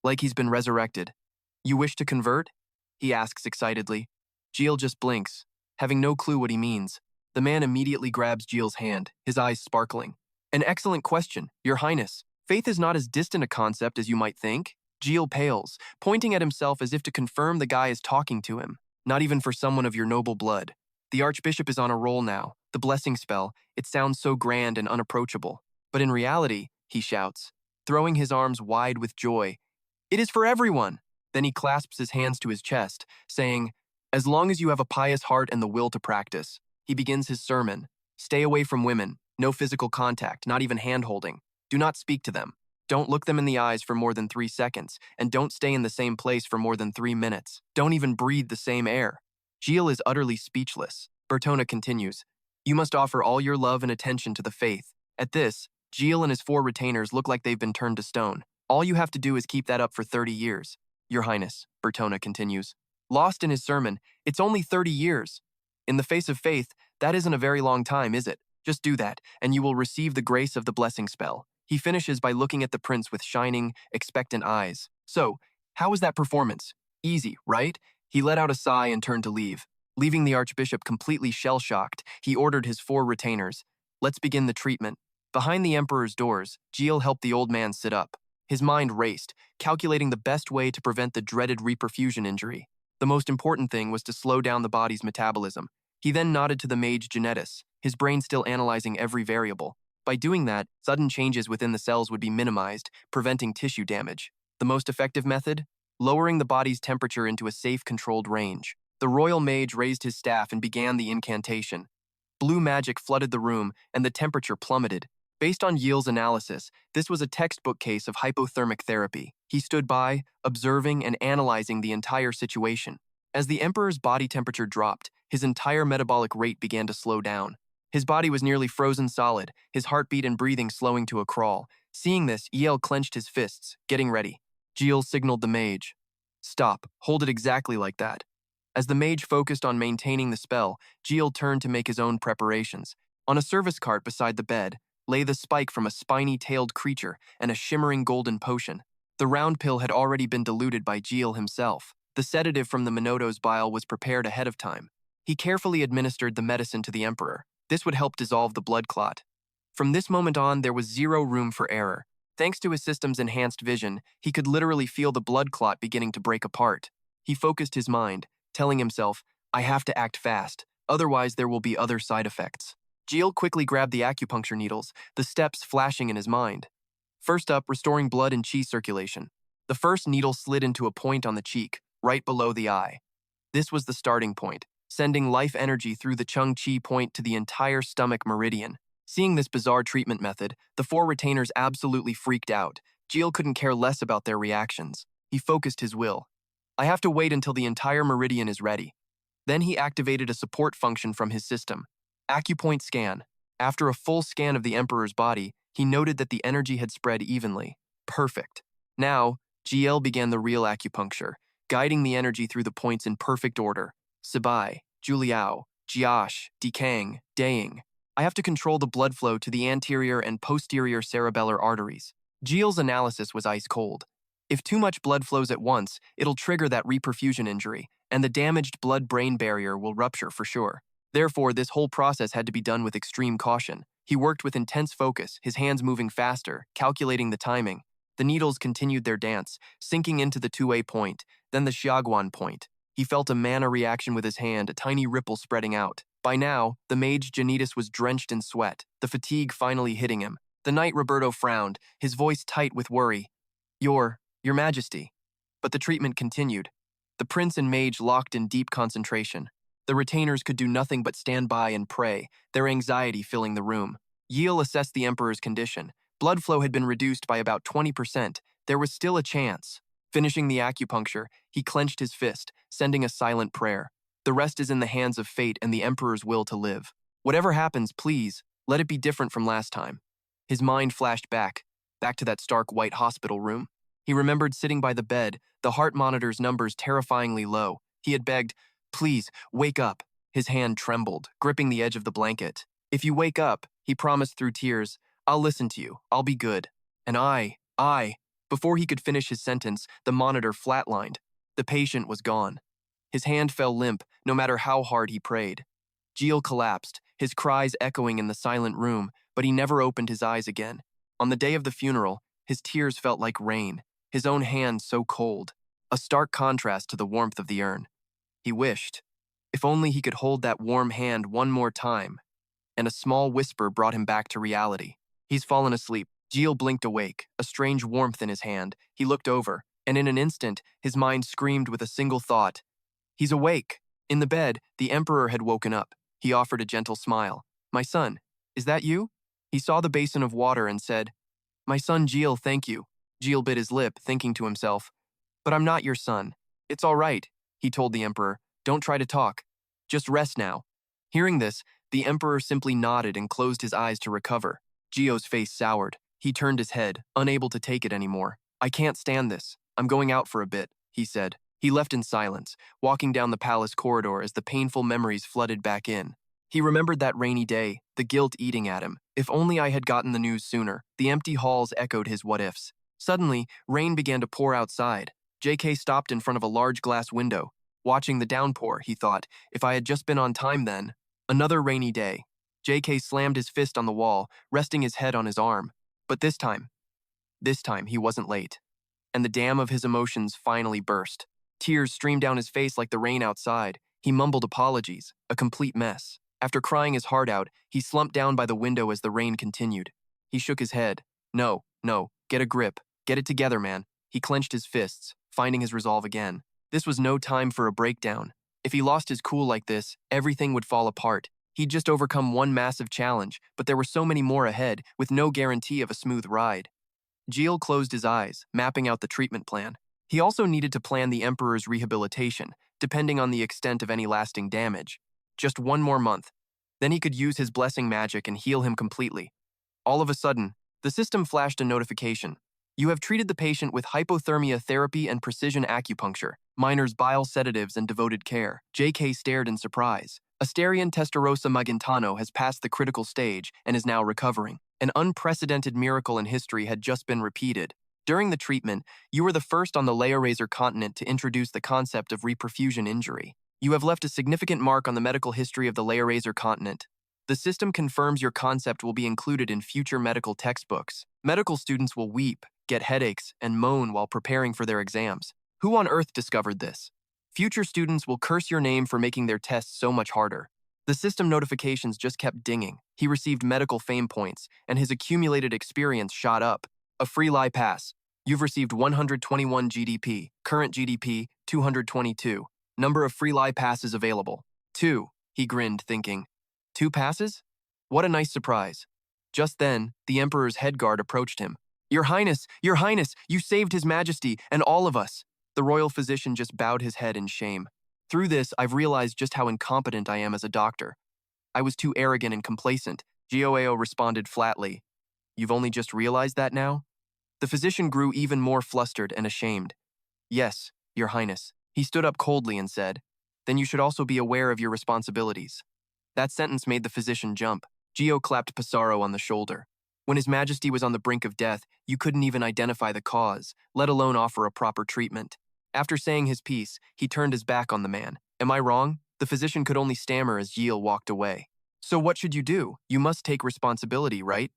like he's been resurrected. "You wish to convert?" he asks excitedly. Jiel just blinks, having no clue what he means. The man immediately grabs Jiel's hand, his eyes sparkling. "An excellent question, Your Highness. Faith is not as distant a concept as you might think." Jiel pales, pointing at himself as if to confirm the guy is talking to him. "Not even for someone of your noble blood. The archbishop is on a roll now. The blessing spell, it sounds so grand and unapproachable. But in reality," he shouts, throwing his arms wide with joy, "it is for everyone." Then he clasps his hands to his chest, saying, "As long as you have a pious heart and the will to practice." He begins his sermon. "Stay away from women. No physical contact, not even hand-holding. Do not speak to them. Don't look them in the eyes for more than 3 seconds, and don't stay in the same place for more than 3 minutes. Don't even breathe the same air." Jiel is utterly speechless. Bertona continues, "You must offer all your love and attention to the faith." At this, Jiel and his 4 retainers look like they've been turned to stone. "All you have to do is keep that up for 30 years. Your Highness," Bertona continues. Lost in his sermon, "It's only 30 years. In the face of faith, that isn't a very long time, is it? Just do that, and you will receive the grace of the blessing spell." He finishes by looking at the prince with shining, expectant eyes. "So, how was that performance? Easy, right?" He let out a sigh and turned to leave. Leaving the archbishop completely shell-shocked, he ordered his 4 retainers, "Let's begin the treatment." Behind the emperor's doors, Jiel helped the old man sit up. His mind raced, calculating the best way to prevent the dreaded reperfusion injury. The most important thing was to slow down the body's metabolism. He then nodded to the mage Genetis, his brain still analyzing every variable. By doing that, sudden changes within the cells would be minimized, preventing tissue damage. The most effective method? Lowering the body's temperature into a safe, controlled range. The royal mage raised his staff and began the incantation. Blue magic flooded the room, and the temperature plummeted. Based on Jiel's analysis, this was a textbook case of hypothermic therapy. He stood by, observing and analyzing the entire situation. As the emperor's body temperature dropped, his entire metabolic rate began to slow down. His body was nearly frozen solid, his heartbeat and breathing slowing to a crawl. Seeing this, Jiel clenched his fists, getting ready. Jiel signaled the mage. Stop, hold it exactly like that. As the mage focused on maintaining the spell, Jiel turned to make his own preparations. On a service cart beside the bed lay the spike from a spiny-tailed creature and a shimmering golden potion. The round pill had already been diluted by Jiel himself. The sedative from the Minoto's bile was prepared ahead of time. He carefully administered the medicine to the Emperor. This would help dissolve the blood clot. From this moment on, there was zero room for error. Thanks to his system's enhanced vision, he could literally feel the blood clot beginning to break apart. He focused his mind, telling himself, I have to act fast, otherwise there will be other side effects. Jiel quickly grabbed the acupuncture needles, the steps flashing in his mind. First up, restoring blood and qi circulation. The first needle slid into a point on the cheek, right below the eye. This was the starting point, sending life energy through the Chung Qi point to the entire stomach meridian. Seeing this bizarre treatment method, the four retainers absolutely freaked out. Jiel couldn't care less about their reactions. He focused his will. I have to wait until the entire meridian is ready. Then he activated a support function from his system. Acupoint scan. After a full scan of the Emperor's body, he noted that the energy had spread evenly. Perfect. Now, Jiel began the real acupuncture, guiding the energy through the points in perfect order. Sibai, Juliao, Jiash, Dikang, Daying. I have to control the blood flow to the anterior and posterior cerebellar arteries. Jiel's analysis was ice cold. If too much blood flows at once, it'll trigger that reperfusion injury, and the damaged blood-brain barrier will rupture for sure. Therefore, this whole process had to be done with extreme caution. He worked with intense focus, his hands moving faster, calculating the timing. The needles continued their dance, sinking into the 2A point, then the Xiaoguan point. He felt a mana reaction with his hand, a tiny ripple spreading out. By now, the mage Janitas was drenched in sweat, the fatigue finally hitting him. The knight Roberto frowned, his voice tight with worry. Your Majesty. But the treatment continued. The prince and mage locked in deep concentration. The retainers could do nothing but stand by and pray, their anxiety filling the room. Jiel assessed the Emperor's condition. Blood flow had been reduced by about 20%. There was still a chance. Finishing the acupuncture, he clenched his fist, sending a silent prayer. The rest is in the hands of fate and the Emperor's will to live. Whatever happens, please, let it be different from last time. His mind flashed back to that stark white hospital room. He remembered sitting by the bed, the heart monitor's numbers terrifyingly low. He had begged, please, wake up. His hand trembled, gripping the edge of the blanket. If you wake up, he promised through tears, I'll listen to you, I'll be good. And I. Before he could finish his sentence, the monitor flatlined. The patient was gone. His hand fell limp, no matter how hard he prayed. Jiel collapsed, his cries echoing in the silent room, but he never opened his eyes again. On the day of the funeral, his tears felt like rain, his own hand so cold, a stark contrast to the warmth of the urn. He wished, if only he could hold that warm hand one more time, and a small whisper brought him back to reality. He's fallen asleep. Jiel blinked awake, a strange warmth in his hand. He looked over, and in an instant, his mind screamed with a single thought. He's awake. In the bed, the Emperor had woken up. He offered a gentle smile. My son, is that you? He saw the basin of water and said, My son Jiel, thank you. Jiel bit his lip, thinking to himself, But I'm not your son. It's all right, he told the Emperor. Don't try to talk. Just rest now. Hearing this, the Emperor simply nodded and closed his eyes to recover. Jiel's face soured. He turned his head, unable to take it anymore. I can't stand this. I'm going out for a bit, he said. He left in silence, walking down the palace corridor as the painful memories flooded back in. He remembered that rainy day, the guilt eating at him. If only I had gotten the news sooner. The empty halls echoed his what-ifs. Suddenly, rain began to pour outside. JK stopped in front of a large glass window. Watching the downpour, he thought, if I had just been on time then. Another rainy day. JK slammed his fist on the wall, resting his head on his arm. But this time he wasn't late. And the dam of his emotions finally burst. Tears streamed down his face like the rain outside. He mumbled apologies, a complete mess. After crying his heart out, he slumped down by the window as the rain continued. He shook his head. No, get a grip. Get it together, man. He clenched his fists, finding his resolve again. This was no time for a breakdown. If he lost his cool like this, everything would fall apart. He'd just overcome one massive challenge, but there were so many more ahead, with no guarantee of a smooth ride. Jiel closed his eyes, mapping out the treatment plan. He also needed to plan the Emperor's rehabilitation, depending on the extent of any lasting damage. Just one more month. Then he could use his blessing magic and heal him completely. All of a sudden, the system flashed a notification. You have treated the patient with hypothermia therapy and precision acupuncture, miners bile sedatives and devoted care. JK stared in surprise. Asterion Testarossa Magintano has passed the critical stage and is now recovering. An unprecedented miracle in history had just been repeated. During the treatment, you were the first on the Leia continent to introduce the concept of reperfusion injury. You have left a significant mark on the medical history of the Leia continent. The system confirms your concept will be included in future medical textbooks. Medical students will weep, get headaches, and moan while preparing for their exams. Who on earth discovered this? Future students will curse your name for making their tests so much harder. The system notifications just kept dinging. He received medical fame points, and his accumulated experience shot up. A free lie pass. You've received 121 GDP. Current GDP, 222. Number of free lie passes available. 2. He grinned, thinking. 2 passes? What a nice surprise. Just then, the Emperor's head guard approached him. Your Highness, you saved His Majesty and all of us. The royal physician just bowed his head in shame. Through this, I've realized just how incompetent I am as a doctor. I was too arrogant and complacent. Gioeo responded flatly. You've only just realized that now? The physician grew even more flustered and ashamed. Yes, Your Highness. He stood up coldly and said, Then you should also be aware of your responsibilities. That sentence made the physician jump. Gio clapped Pissarro on the shoulder. When His Majesty was on the brink of death, you couldn't even identify the cause, let alone offer a proper treatment. After saying his piece, he turned his back on the man. Am I wrong? The physician could only stammer as Jiel walked away. So what should you do? You must take responsibility, right?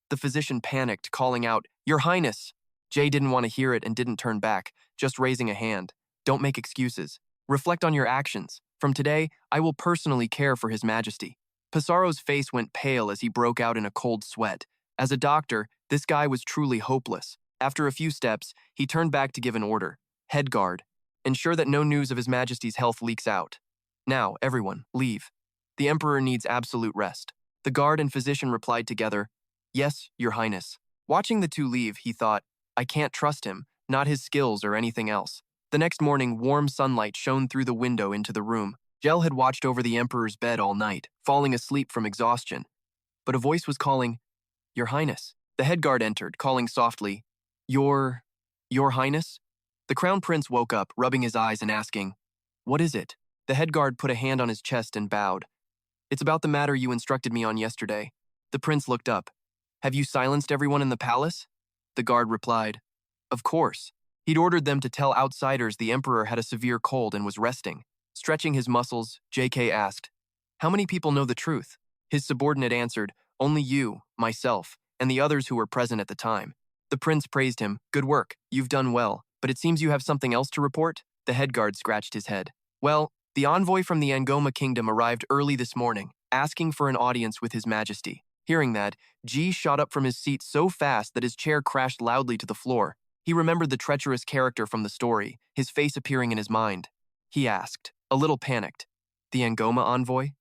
The physician panicked, calling out, Your Highness! Jay didn't want to hear it and didn't turn back, just raising a hand. Don't make excuses. Reflect on your actions. From today, I will personally care for His Majesty. Pissarro's face went pale as he broke out in a cold sweat. As a doctor, this guy was truly hopeless. After a few steps, he turned back to give an order. Head guard. Ensure that no news of His Majesty's health leaks out. Now, everyone, leave. The Emperor needs absolute rest. The guard and physician replied together, Yes, Your Highness. Watching the two leave, he thought, I can't trust him, not his skills or anything else. The next morning, warm sunlight shone through the window into the room. Jiel had watched over the Emperor's bed all night, falling asleep from exhaustion. But a voice was calling, Your Highness. The head guard entered, calling softly, Your Highness? The Crown Prince woke up, rubbing his eyes and asking, What is it? The head guard put a hand on his chest and bowed. It's about the matter you instructed me on yesterday. The prince looked up. Have you silenced everyone in the palace? The guard replied, Of course. He'd ordered them to tell outsiders the Emperor had a severe cold and was resting. Stretching his muscles, JK asked, How many people know the truth? His subordinate answered, Only you, myself, and the others who were present at the time. The prince praised him. Good work. You've done well. But it seems you have something else to report? The head guard scratched his head. Well, the envoy from the Angoma kingdom arrived early this morning, asking for an audience with His Majesty. Hearing that, Ji shot up from his seat so fast that his chair crashed loudly to the floor. He remembered the treacherous character from the story, his face appearing in his mind. He asked, a little panicked, The Angoma envoy?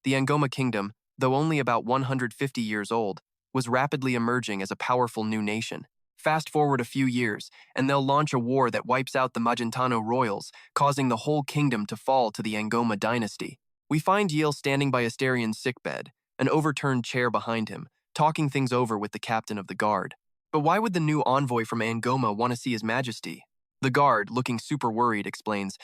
The Angoma kingdom, though only about 150 years old, was rapidly emerging as a powerful new nation. Fast forward a few years, and they'll launch a war that wipes out the Magintano royals, causing the whole kingdom to fall to the Angoma dynasty. We find Jiel standing by Asterion's sickbed, an overturned chair behind him, talking things over with the captain of the guard. But why would the new envoy from Angoma want to see His Majesty? The guard, looking super worried, explains,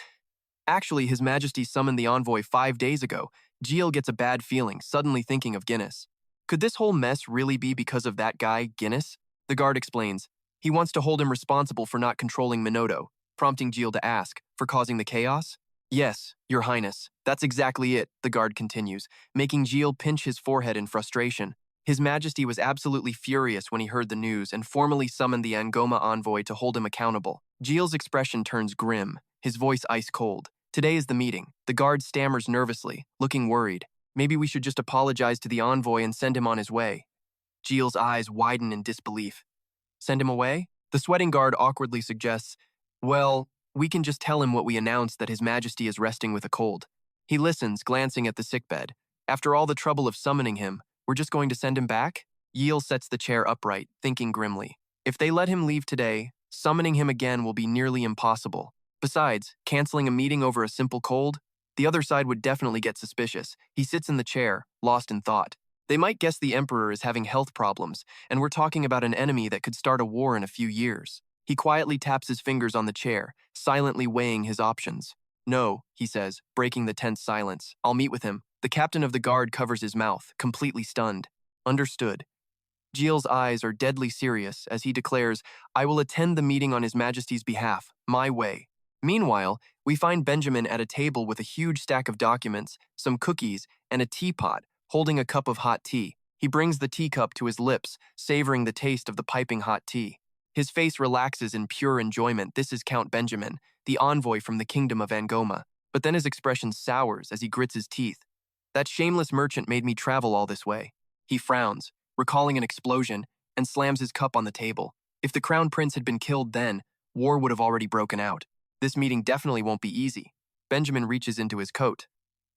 Actually, His Majesty summoned the envoy 5 days ago. Jiel gets a bad feeling, suddenly thinking of Guinness. Could this whole mess really be because of that guy, Guinness? The guard explains, he wants to hold him responsible for not controlling Minoto, prompting Jiel to ask, for causing the chaos? Yes, Your Highness, that's exactly it, the guard continues, making Jiel pinch his forehead in frustration. His Majesty was absolutely furious when he heard the news and formally summoned the Angoma envoy to hold him accountable. Jiel's expression turns grim, his voice ice cold. Today is the meeting. The guard stammers nervously, looking worried. Maybe we should just apologize to the envoy and send him on his way. Jiel's eyes widen in disbelief. Send him away? The sweating guard awkwardly suggests, Well, we can just tell him what we announced, that His Majesty is resting with a cold. He listens, glancing at the sickbed. After all the trouble of summoning him, we're just going to send him back? Jiel sets the chair upright, thinking grimly. If they let him leave today, summoning him again will be nearly impossible. Besides, canceling a meeting over a simple cold? The other side would definitely get suspicious. He sits in the chair, lost in thought. They might guess the Emperor is having health problems, and we're talking about an enemy that could start a war in a few years. He quietly taps his fingers on the chair, silently weighing his options. No, he says, breaking the tense silence. I'll meet with him. The captain of the guard covers his mouth, completely stunned. Understood. Jiel's eyes are deadly serious as he declares, I will attend the meeting on His Majesty's behalf, my way. Meanwhile, we find Benjamin at a table with a huge stack of documents, some cookies, and a teapot, holding a cup of hot tea. He brings the teacup to his lips, savoring the taste of the piping hot tea. His face relaxes in pure enjoyment. This is Count Benjamin, the envoy from the kingdom of Angoma. But then his expression sours as he grits his teeth. That shameless merchant made me travel all this way. He frowns, recalling an explosion, and slams his cup on the table. If the Crown Prince had been killed then, war would have already broken out. This meeting definitely won't be easy. Benjamin reaches into his coat.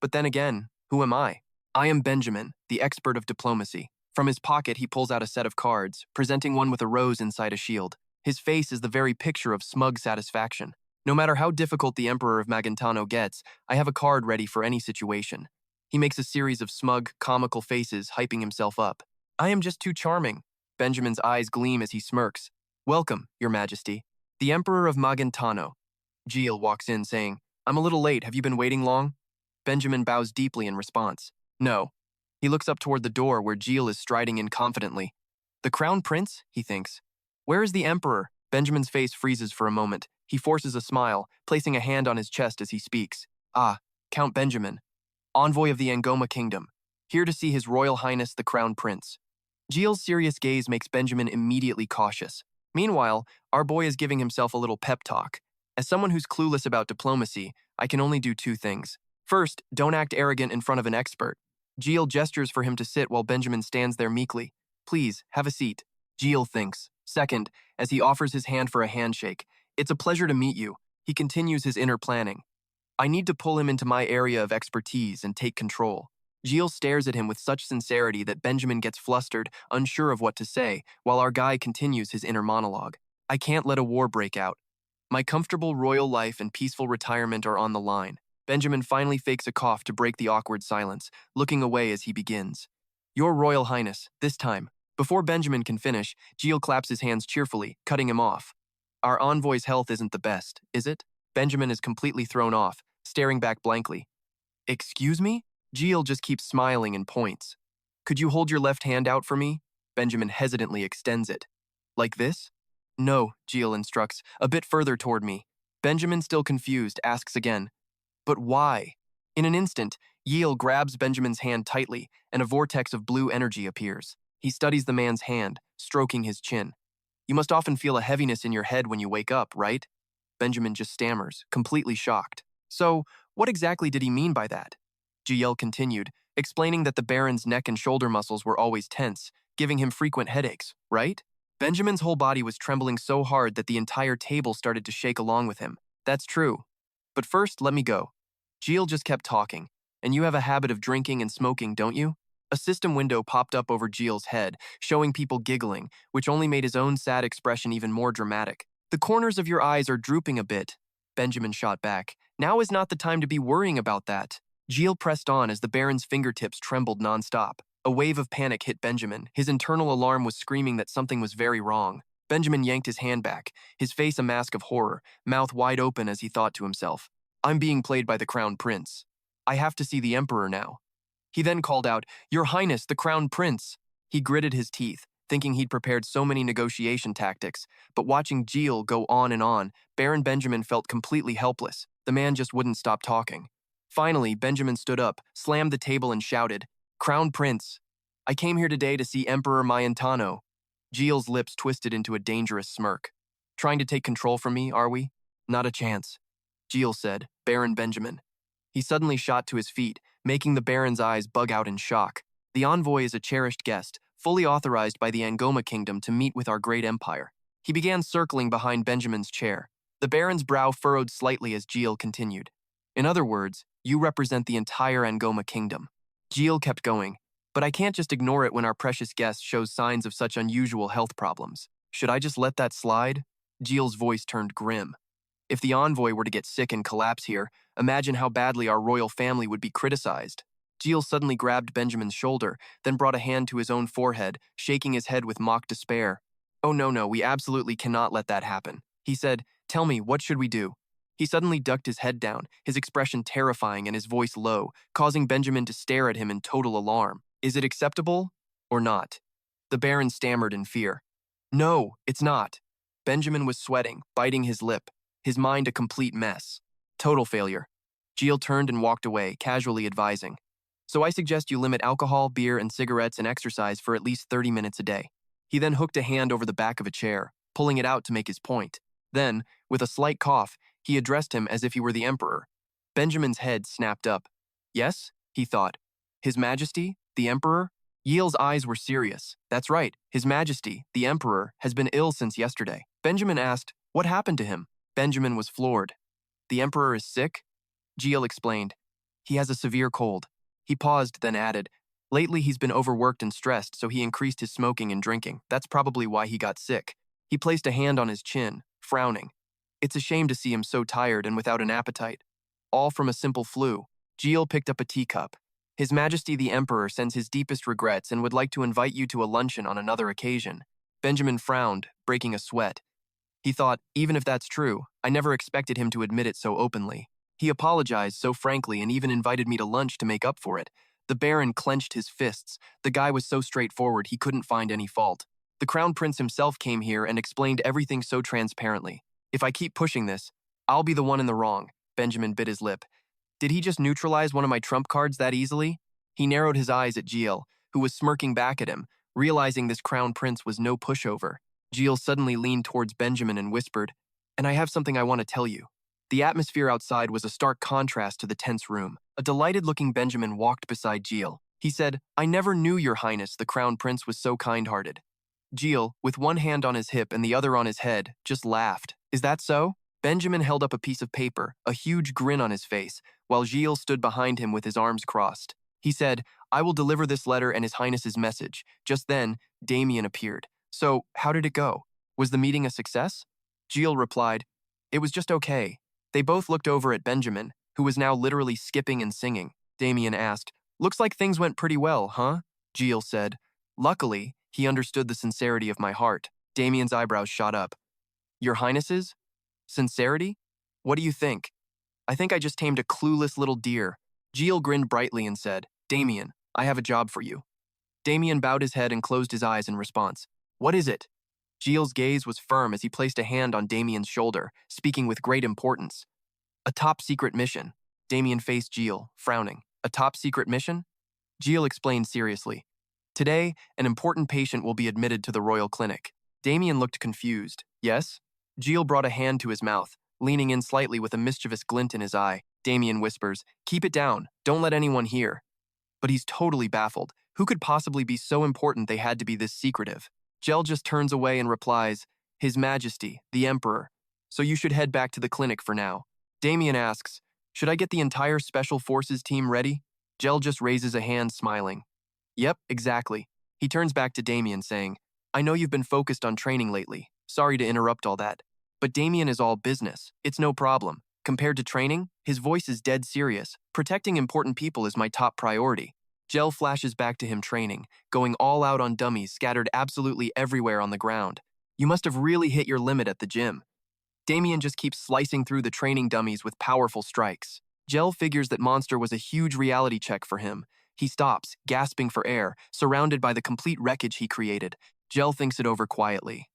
But then again, who am I? I am Benjamin, the expert of diplomacy. From his pocket, he pulls out a set of cards, presenting one with a rose inside a shield. His face is the very picture of smug satisfaction. No matter how difficult the Emperor of Magentano gets, I have a card ready for any situation. He makes a series of smug, comical faces, hyping himself up. I am just too charming. Benjamin's eyes gleam as he smirks. Welcome, Your Majesty. The Emperor of Magentano. Jiel walks in, saying, I'm a little late. Have you been waiting long? Benjamin bows deeply in response. No. He looks up toward the door where Jiel is striding in confidently. The Crown Prince? He thinks. Where is the Emperor? Benjamin's face freezes for a moment. He forces a smile, placing a hand on his chest as he speaks. Ah, Count Benjamin, envoy of the Angoma Kingdom, here to see His Royal Highness the Crown Prince. Jiel's serious gaze makes Benjamin immediately cautious. Meanwhile, our boy is giving himself a little pep talk. As someone who's clueless about diplomacy, I can only do two things. First, don't act arrogant in front of an expert. Jiel gestures for him to sit while Benjamin stands there meekly. Please, have a seat. Jiel thinks. Second, as he offers his hand for a handshake, it's a pleasure to meet you. He continues his inner planning. I need to pull him into my area of expertise and take control. Jiel stares at him with such sincerity that Benjamin gets flustered, unsure of what to say, while our guy continues his inner monologue. I can't let a war break out. My comfortable royal life and peaceful retirement are on the line. Benjamin finally fakes a cough to break the awkward silence, looking away as he begins. Your Royal Highness, this time. Before Benjamin can finish, Jiel claps his hands cheerfully, cutting him off. Our envoy's health isn't the best, is it? Benjamin is completely thrown off, staring back blankly. Excuse me? Jiel just keeps smiling and points. Could you hold your left hand out for me? Benjamin hesitantly extends it. Like this? No, Jiel instructs, a bit further toward me. Benjamin, still confused, asks again. But why? In an instant, Jiel grabs Benjamin's hand tightly, and a vortex of blue energy appears. He studies the man's hand, stroking his chin. You must often feel a heaviness in your head when you wake up, right? Benjamin just stammers, completely shocked. So, what exactly did he mean by that? Jiel continued, explaining that the Baron's neck and shoulder muscles were always tense, giving him frequent headaches, right? Benjamin's whole body was trembling so hard that the entire table started to shake along with him. That's true. But first, let me go. Jiel just kept talking. And you have a habit of drinking and smoking, don't you? A system window popped up over Jiel's head, showing people giggling, which only made his own sad expression even more dramatic. The corners of your eyes are drooping a bit. Benjamin shot back. Now is not the time to be worrying about that. Jiel pressed on as the Baron's fingertips trembled nonstop. A wave of panic hit Benjamin. His internal alarm was screaming that something was very wrong. Benjamin yanked his hand back, his face a mask of horror, mouth wide open as he thought to himself, I'm being played by the Crown Prince. I have to see the Emperor now. He then called out, Your Highness, the Crown Prince. He gritted his teeth, thinking he'd prepared so many negotiation tactics, but watching Jiel go on and on, Baron Benjamin felt completely helpless. The man just wouldn't stop talking. Finally, Benjamin stood up, slammed the table and shouted, Crown Prince, I came here today to see Emperor Magentano. Jiel's lips twisted into a dangerous smirk. Trying to take control from me, are we? Not a chance. Jiel said, Baron Benjamin. He suddenly shot to his feet, making the Baron's eyes bug out in shock. The envoy is a cherished guest, fully authorized by the Angoma Kingdom to meet with our great empire. He began circling behind Benjamin's chair. The Baron's brow furrowed slightly as Jiel continued. In other words, you represent the entire Angoma Kingdom. Jiel kept going, but I can't just ignore it when our precious guest shows signs of such unusual health problems. Should I just let that slide? Jiel's voice turned grim. If the envoy were to get sick and collapse here, imagine how badly our royal family would be criticized. Jiel suddenly grabbed Benjamin's shoulder, then brought a hand to his own forehead, shaking his head with mock despair. Oh no, we absolutely cannot let that happen. He said, tell me, what should we do? He suddenly ducked his head down, his expression terrifying and his voice low, causing Benjamin to stare at him in total alarm. Is it acceptable or not? The Baron stammered in fear. No, it's not. Benjamin was sweating, biting his lip, his mind a complete mess. Total failure. Jiel turned and walked away, casually advising. So I suggest you limit alcohol, beer, and cigarettes and exercise for at least 30 minutes a day. He then hooked a hand over the back of a chair, pulling it out to make his point. Then, with a slight cough, he addressed him as if he were the Emperor. Benjamin's head snapped up. Yes, he thought. His Majesty, the Emperor? Jiel's eyes were serious. That's right, His Majesty, the Emperor, has been ill since yesterday. Benjamin asked, what happened to him? Benjamin was floored. The Emperor is sick? Jiel explained. He has a severe cold. He paused, then added, lately he's been overworked and stressed, so he increased his smoking and drinking. That's probably why he got sick. He placed a hand on his chin, frowning. It's a shame to see him so tired and without an appetite. All from a simple flu. Jiel picked up a teacup. His Majesty the Emperor sends his deepest regrets and would like to invite you to a luncheon on another occasion. Benjamin frowned, breaking a sweat. He thought, even if that's true, I never expected him to admit it so openly. He apologized so frankly and even invited me to lunch to make up for it. The Baron clenched his fists. The guy was so straightforward he couldn't find any fault. The Crown Prince himself came here and explained everything so transparently. If I keep pushing this, I'll be the one in the wrong. Benjamin bit his lip. Did he just neutralize one of my trump cards that easily? He narrowed his eyes at Jiel, who was smirking back at him, realizing this Crown Prince was no pushover. Jiel suddenly leaned towards Benjamin and whispered, and I have something I want to tell you. The atmosphere outside was a stark contrast to the tense room. A delighted-looking Benjamin walked beside Jiel. He said, I never knew, Your Highness, the Crown Prince was so kind-hearted. Jiel, with one hand on his hip and the other on his head, just laughed. Is that so? Benjamin held up a piece of paper, a huge grin on his face, while Jiel stood behind him with his arms crossed. He said, I will deliver this letter and His Highness's message. Just then, Damien appeared. So, how did it go? Was the meeting a success? Jiel replied, it was just okay. They both looked over at Benjamin, who was now literally skipping and singing. Damien asked, looks like things went pretty well, huh? Jiel said, luckily, he understood the sincerity of my heart. Damien's eyebrows shot up. Your Highness's? Sincerity? What do you think? I think I just tamed a clueless little deer. Jiel grinned brightly and said, Damien, I have a job for you. Damien bowed his head and closed his eyes in response. What is it? Jiel's gaze was firm as he placed a hand on Damien's shoulder, speaking with great importance. A top-secret mission. Damien faced Jiel, frowning. A top-secret mission? Jiel explained seriously. Today, an important patient will be admitted to the royal clinic. Damien looked confused. Yes? Jiel brought a hand to his mouth, leaning in slightly with a mischievous glint in his eye. Damien whispers, keep it down, don't let anyone hear. But he's totally baffled. Who could possibly be so important they had to be this secretive? Jiel just turns away and replies, His Majesty, the Emperor. So you should head back to the clinic for now. Damien asks, should I get the entire Special Forces team ready? Jiel just raises a hand, smiling. Yep, exactly. He turns back to Damien, saying, I know you've been focused on training lately. Sorry to interrupt all that. But Damien is all business. It's no problem. Compared to training, his voice is dead serious. Protecting important people is my top priority. Jiel flashes back to him training, going all out on dummies scattered absolutely everywhere on the ground. You must have really hit your limit at the gym. Damien just keeps slicing through the training dummies with powerful strikes. Jiel figures that Monster was a huge reality check for him. He stops, gasping for air, surrounded by the complete wreckage he created. Jiel thinks it over quietly.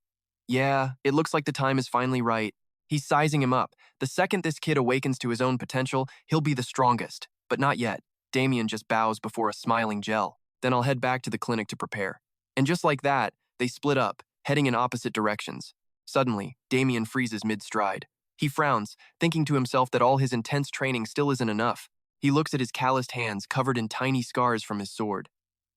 Yeah, it looks like the time is finally right. He's sizing him up. The second this kid awakens to his own potential, he'll be the strongest. But not yet. Damien just bows before a smiling Jiel. Then I'll head back to the clinic to prepare. And just like that, they split up, heading in opposite directions. Suddenly, Damien freezes mid-stride. He frowns, thinking to himself that all his intense training still isn't enough. He looks at his calloused hands covered in tiny scars from his sword.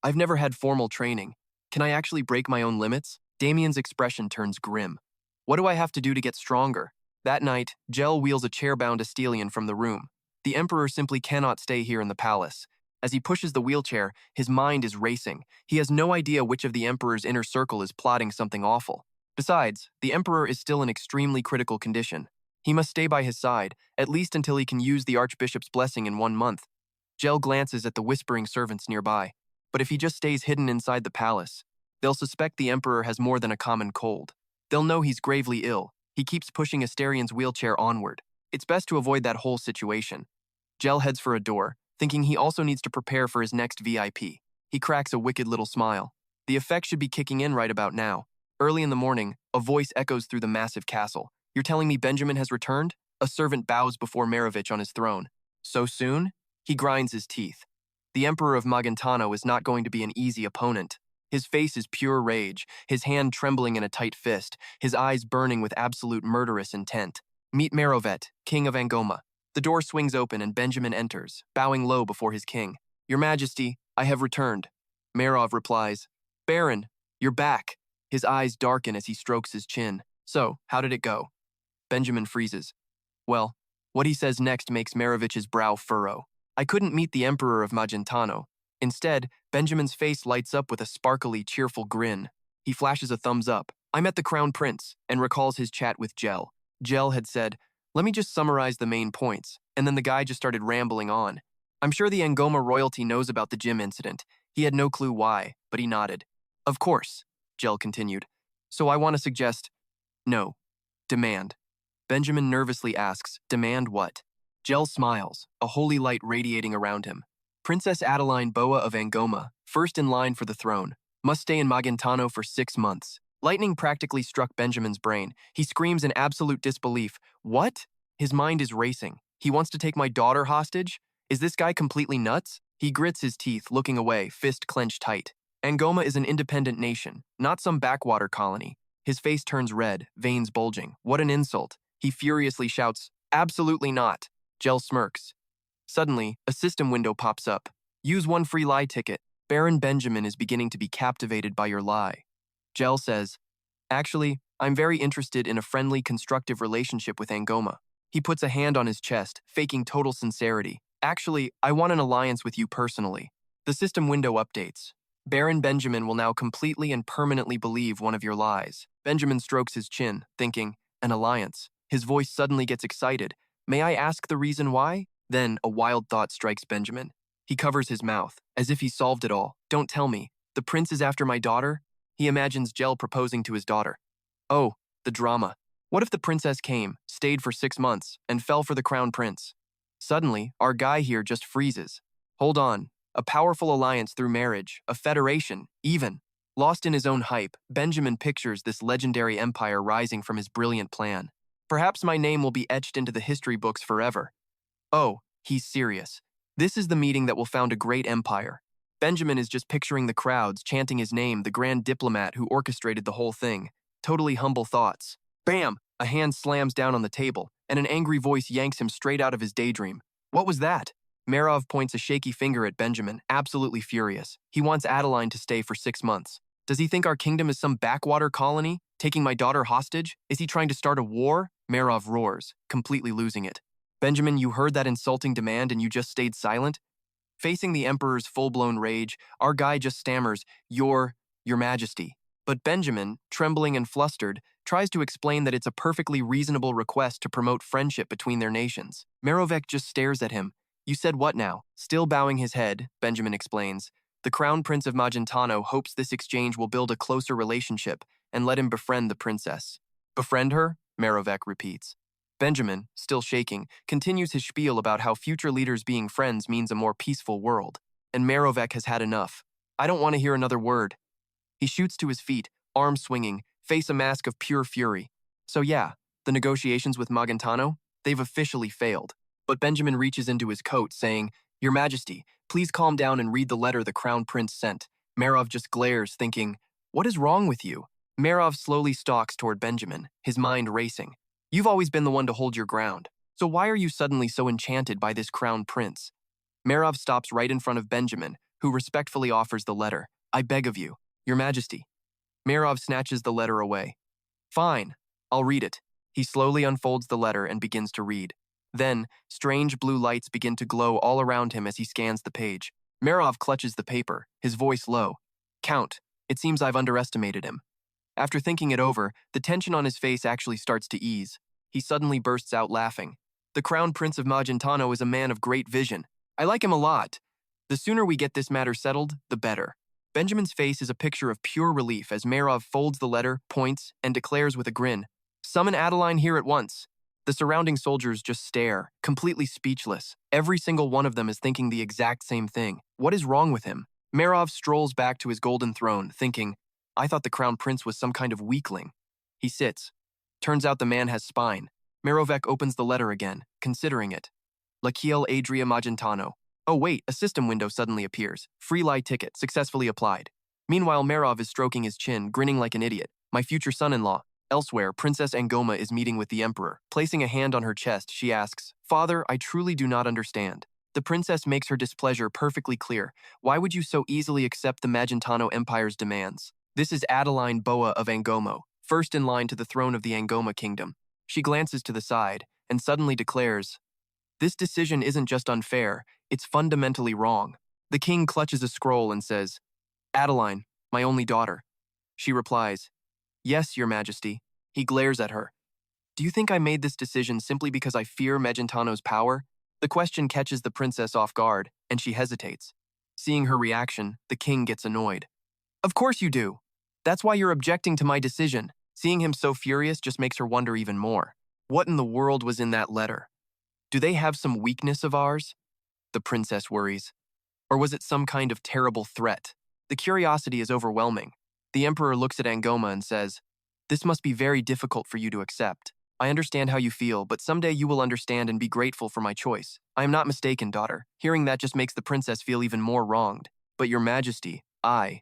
I've never had formal training. Can I actually break my own limits? Damien's expression turns grim. What do I have to do to get stronger? That night, Jiel wheels a chair-bound Astelian from the room. The Emperor simply cannot stay here in the palace. As he pushes the wheelchair, his mind is racing. He has no idea which of the Emperor's inner circle is plotting something awful. Besides, the Emperor is still in extremely critical condition. He must stay by his side, at least until he can use the Archbishop's blessing in 1 month. Jiel glances at the whispering servants nearby. But if he just stays hidden inside the palace, they'll suspect the Emperor has more than a common cold. They'll know he's gravely ill. He keeps pushing Asterian's wheelchair onward. It's best to avoid that whole situation. Jiel heads for a door, thinking he also needs to prepare for his next VIP. He cracks a wicked little smile. The effect should be kicking in right about now. Early in the morning, a voice echoes through the massive castle. "You're telling me Benjamin has returned?" A servant bows before Merovich on his throne. "So soon?" He grinds his teeth. The Emperor of Magentano is not going to be an easy opponent. His face is pure rage, his hand trembling in a tight fist, his eyes burning with absolute murderous intent. Meet Merovet, King of Angoma. The door swings open and Benjamin enters, bowing low before his king. "Your Majesty, I have returned." Merov replies, "Baron, you're back." His eyes darken as he strokes his chin. "So, how did it go?" Benjamin freezes. Well, what he says next makes Merovich's brow furrow. "I couldn't meet the Emperor of Magentano." Instead, Benjamin's face lights up with a sparkly, cheerful grin. He flashes a thumbs up. "I met the Crown Prince," and recalls his chat with Jiel. Jiel had said, "Let me just summarize the main points," and then the guy just started rambling on. I'm sure the Angoma royalty knows about the gym incident. He had no clue why, but he nodded. "Of course," Jiel continued. "So I want to suggest, no, demand." Benjamin nervously asks, "Demand what?" Jiel smiles, a holy light radiating around him. "Princess Adeline Boa of Angoma, first in line for the throne, must stay in Magentano for 6 months. Lightning practically struck Benjamin's brain. He screams in absolute disbelief. "What?" His mind is racing. "He wants to take my daughter hostage? Is this guy completely nuts?" He grits his teeth, looking away, fist clenched tight. Angoma is an independent nation, not some backwater colony. His face turns red, veins bulging. What an insult. He furiously shouts, "Absolutely not." Jiel smirks. Suddenly, a system window pops up. "Use 1 free lie ticket. Baron Benjamin is beginning to be captivated by your lie." Jiel says, "Actually, I'm very interested in a friendly, constructive relationship with Angoma." He puts a hand on his chest, faking total sincerity. "Actually, I want an alliance with you personally." The system window updates. Baron Benjamin will now completely and permanently believe one of your lies. Benjamin strokes his chin, thinking, an alliance. His voice suddenly gets excited. "May I ask the reason why?" Then a wild thought strikes Benjamin. He covers his mouth, as if he solved it all. "Don't tell me. The prince is after my daughter?" He imagines Jiel proposing to his daughter. Oh, the drama. What if the princess came, stayed for 6 months, and fell for the crown prince? Suddenly, our guy here just freezes. Hold on. A powerful alliance through marriage, a federation, even. Lost in his own hype, Benjamin pictures this legendary empire rising from his brilliant plan. Perhaps my name will be etched into the history books forever. Oh, he's serious. This is the meeting that will found a great empire. Benjamin is just picturing the crowds chanting his name, the grand diplomat who orchestrated the whole thing. Totally humble thoughts. Bam! A hand slams down on the table, and an angry voice yanks him straight out of his daydream. What was that? Merov points a shaky finger at Benjamin, absolutely furious. He wants Adeline to stay for 6 months. Does he think our kingdom is some backwater colony? Taking my daughter hostage? Is he trying to start a war? Merov roars, completely losing it. Benjamin, you heard that insulting demand and you just stayed silent? Facing the Emperor's full-blown rage, our guy just stammers, Your Majesty. But Benjamin, trembling and flustered, tries to explain that it's a perfectly reasonable request to promote friendship between their nations. Merovec just stares at him. You said what now? Still bowing his head, Benjamin explains. The Crown Prince of Magentano hopes this exchange will build a closer relationship and let him befriend the princess. Befriend her? Merovec repeats. Benjamin, still shaking, continues his spiel about how future leaders being friends means a more peaceful world. And Merovec has had enough. I don't want to hear another word. He shoots to his feet, arms swinging, face a mask of pure fury. So yeah, the negotiations with Magentano, they've officially failed. But Benjamin reaches into his coat, saying, Your Majesty, please calm down and read the letter the Crown Prince sent. Merov just glares, thinking, What is wrong with you? Merov slowly stalks toward Benjamin, his mind racing. You've always been the one to hold your ground. So why are you suddenly so enchanted by this Crown Prince? Merov stops right in front of Benjamin, who respectfully offers the letter. I beg of you, Your Majesty. Merov snatches the letter away. Fine, I'll read it. He slowly unfolds the letter and begins to read. Then, strange blue lights begin to glow all around him as he scans the page. Merov clutches the paper, his voice low. Count, it seems I've underestimated him. After thinking it over, the tension on his face actually starts to ease. He suddenly bursts out laughing. The Crown Prince of Magentano is a man of great vision. I like him a lot. The sooner we get this matter settled, the better. Benjamin's face is a picture of pure relief as Merov folds the letter, points, and declares with a grin, "Summon Adeline here at once." The surrounding soldiers just stare, completely speechless. Every single one of them is thinking the exact same thing. What is wrong with him? Merov strolls back to his golden throne, thinking, I thought the Crown Prince was some kind of weakling. He sits. Turns out the man has spine. Merovec opens the letter again, considering it. Rakiel Adria Magentano. Oh wait, a system window suddenly appears. Free lie ticket, successfully applied. Meanwhile, Merov is stroking his chin, grinning like an idiot. My future son-in-law. Elsewhere, Princess Angoma is meeting with the Emperor. Placing a hand on her chest, she asks, Father, I truly do not understand. The princess makes her displeasure perfectly clear. Why would you so easily accept the Magentano Empire's demands? This is Adeline Boa of Angomo, first in line to the throne of the Angoma kingdom. She glances to the side and suddenly declares, This decision isn't just unfair, it's fundamentally wrong. The king clutches a scroll and says, Adeline, my only daughter. She replies, Yes, your majesty. He glares at her. Do you think I made this decision simply because I fear Magentano's power? The question catches the princess off guard, and she hesitates. Seeing her reaction, the king gets annoyed. Of course you do. That's why you're objecting to my decision. Seeing him so furious just makes her wonder even more. What in the world was in that letter? Do they have some weakness of ours? The princess worries. Or was it some kind of terrible threat? The curiosity is overwhelming. The emperor looks at Angoma and says, This must be very difficult for you to accept. I understand how you feel, but someday you will understand and be grateful for my choice. I am not mistaken, daughter. Hearing that just makes the princess feel even more wronged. But your majesty, I...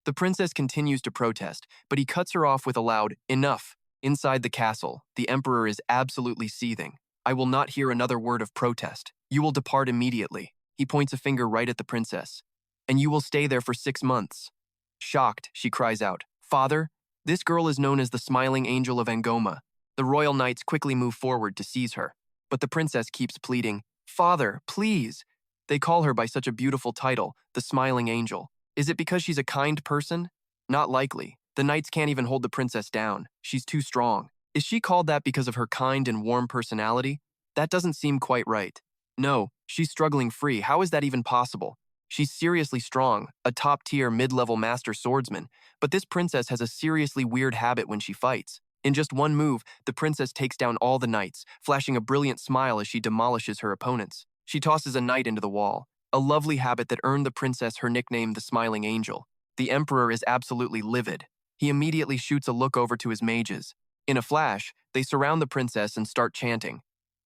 The princess continues to protest, but he cuts her off with a loud, enough. Inside the castle, the emperor is absolutely seething. I will not hear another word of protest. You will depart immediately. He points a finger right at the princess. And you will stay there for 6 months. Shocked, she cries out, Father, this girl is known as the Smiling Angel of Angoma. The royal knights quickly move forward to seize her. But the princess keeps pleading, Father, please. They call her by such a beautiful title, the Smiling Angel. Is it because she's a kind person? Not likely. The knights can't even hold the princess down. She's too strong. Is she called that because of her kind and warm personality? That doesn't seem quite right. No, she's struggling free. How is that even possible? She's seriously strong, a top-tier mid-level master swordsman, but this princess has a seriously weird habit when she fights. In just one move, the princess takes down all the knights, flashing a brilliant smile as she demolishes her opponents. She tosses a knight into the wall, a lovely habit that earned the princess her nickname the Smiling Angel. The emperor is absolutely livid. He immediately shoots a look over to his mages. In a flash, they surround the princess and start chanting.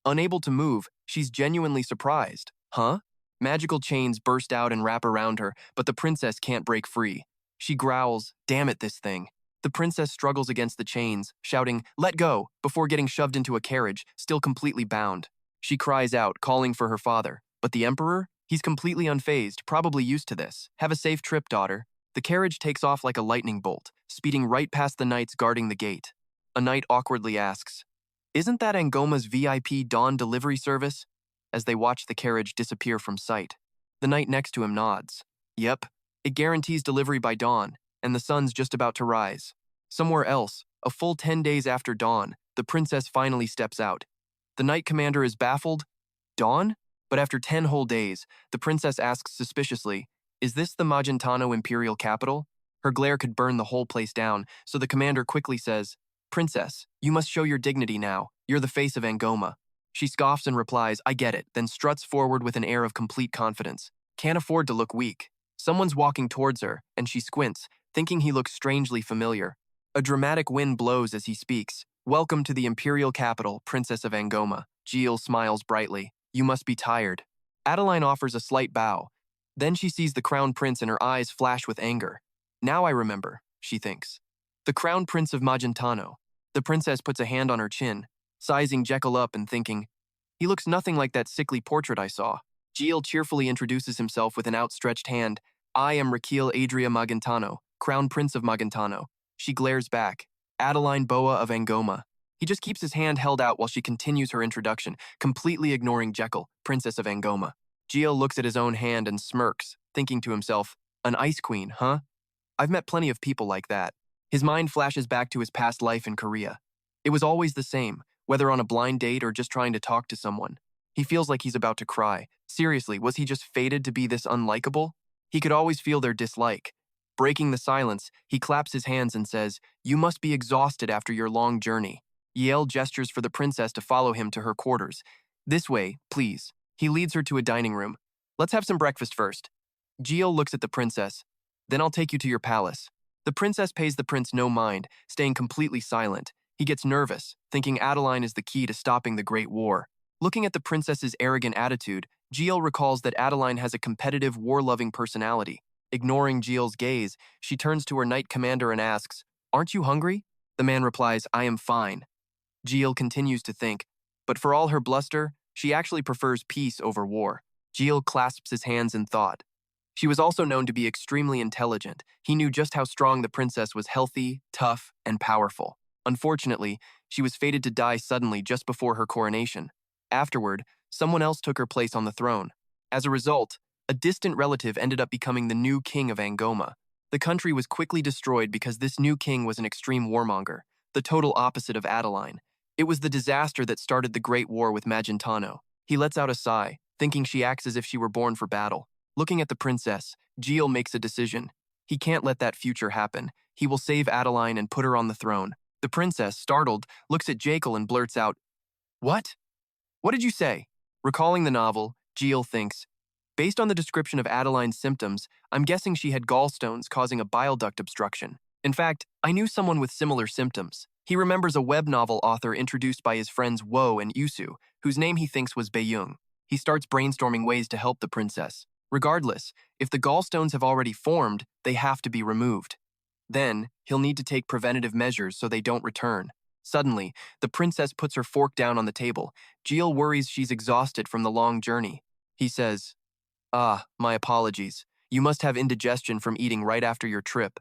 Unable to move, she's genuinely surprised. Huh? Magical chains burst out and wrap around her, but the princess can't break free. She growls, damn it, this thing. The princess struggles against the chains, shouting, let go, before getting shoved into a carriage, still completely bound. She cries out, calling for her father. But the emperor? He's completely unfazed, probably used to this. Have a safe trip, daughter. The carriage takes off like a lightning bolt, speeding right past the knights guarding the gate. A knight awkwardly asks, Isn't that Angoma's VIP dawn delivery service? As they watch the carriage disappear from sight. The knight next to him nods. Yep, it guarantees delivery by dawn, and the sun's just about to rise. Somewhere else, a full 10 days after dawn, the princess finally steps out. The knight commander is baffled. Dawn? But after 10 whole days, the princess asks suspiciously, Is this the Magentano Imperial capital? Her glare could burn the whole place down, so the commander quickly says, Princess, you must show your dignity now. You're the face of Angoma. She scoffs and replies, I get it, then struts forward with an air of complete confidence. Can't afford to look weak. Someone's walking towards her, and she squints, thinking he looks strangely familiar. A dramatic wind blows as he speaks. Welcome to the Imperial capital, Princess of Angoma. Jiel smiles brightly. You must be tired. Adeline offers a slight bow. Then she sees the Crown Prince and her eyes flash with anger. Now I remember, she thinks. The Crown Prince of Magentano. The princess puts a hand on her chin, sizing Jekyll up and thinking, he looks nothing like that sickly portrait I saw. Jiel cheerfully introduces himself with an outstretched hand. I am Rakiel Adria Magentano, Crown Prince of Magentano. She glares back. Adeline Boa of Angoma. He just keeps his hand held out while she continues her introduction, completely ignoring Jekyll, Princess of Angoma. Jiel looks at his own hand and smirks, thinking to himself, an ice queen, huh? I've met plenty of people like that. His mind flashes back to his past life in Korea. It was always the same. whether on a blind date or just trying to talk to someone. He feels like he's about to cry. Seriously, was he just fated to be this unlikable? He could always feel their dislike. Breaking the silence, he claps his hands and says, "You must be exhausted after your long journey." Jiel gestures for the princess to follow him to her quarters. "This way, please." He leads her to a dining room. "Let's have some breakfast first." Jiel looks at the princess. "Then I'll take you to your palace." The princess pays the prince no mind, staying completely silent. He gets nervous, thinking Adeline is the key to stopping the Great War. Looking at the princess's arrogant attitude, Jiel recalls that Adeline has a competitive, war-loving personality. Ignoring Jiel's gaze, she turns to her knight commander and asks, "Aren't you hungry?" The man replies, "I am fine." Jiel continues to think, but for all her bluster, she actually prefers peace over war. Jiel clasps his hands in thought. She was also known to be extremely intelligent. He knew just how strong the princess was: healthy, tough, and powerful. Unfortunately, she was fated to die suddenly just before her coronation. Afterward, someone else took her place on the throne. As a result, a distant relative ended up becoming the new king of Angoma. The country was quickly destroyed because this new king was an extreme warmonger, the total opposite of Adeline. It was the disaster that started the Great War with Magentano. He lets out a sigh, thinking she acts as if she were born for battle. Looking at the princess, Jiel makes a decision. He can't let that future happen. He will save Adeline and put her on the throne. The princess, startled, looks at Jakel and blurts out, "What? What did you say?" Recalling the novel, Jiel thinks, "Based on the description of Adeline's symptoms, I'm guessing she had gallstones causing a bile duct obstruction. In fact, I knew someone with similar symptoms." He remembers a web novel author introduced by his friends Wo and Yusu, whose name he thinks was Baeyung. He starts brainstorming ways to help the princess. Regardless, if the gallstones have already formed, they have to be removed. Then, he'll need to take preventative measures so they don't return. Suddenly, the princess puts her fork down on the table. Jiel worries she's exhausted from the long journey. He says, "Ah, my apologies. You must have indigestion from eating right after your trip."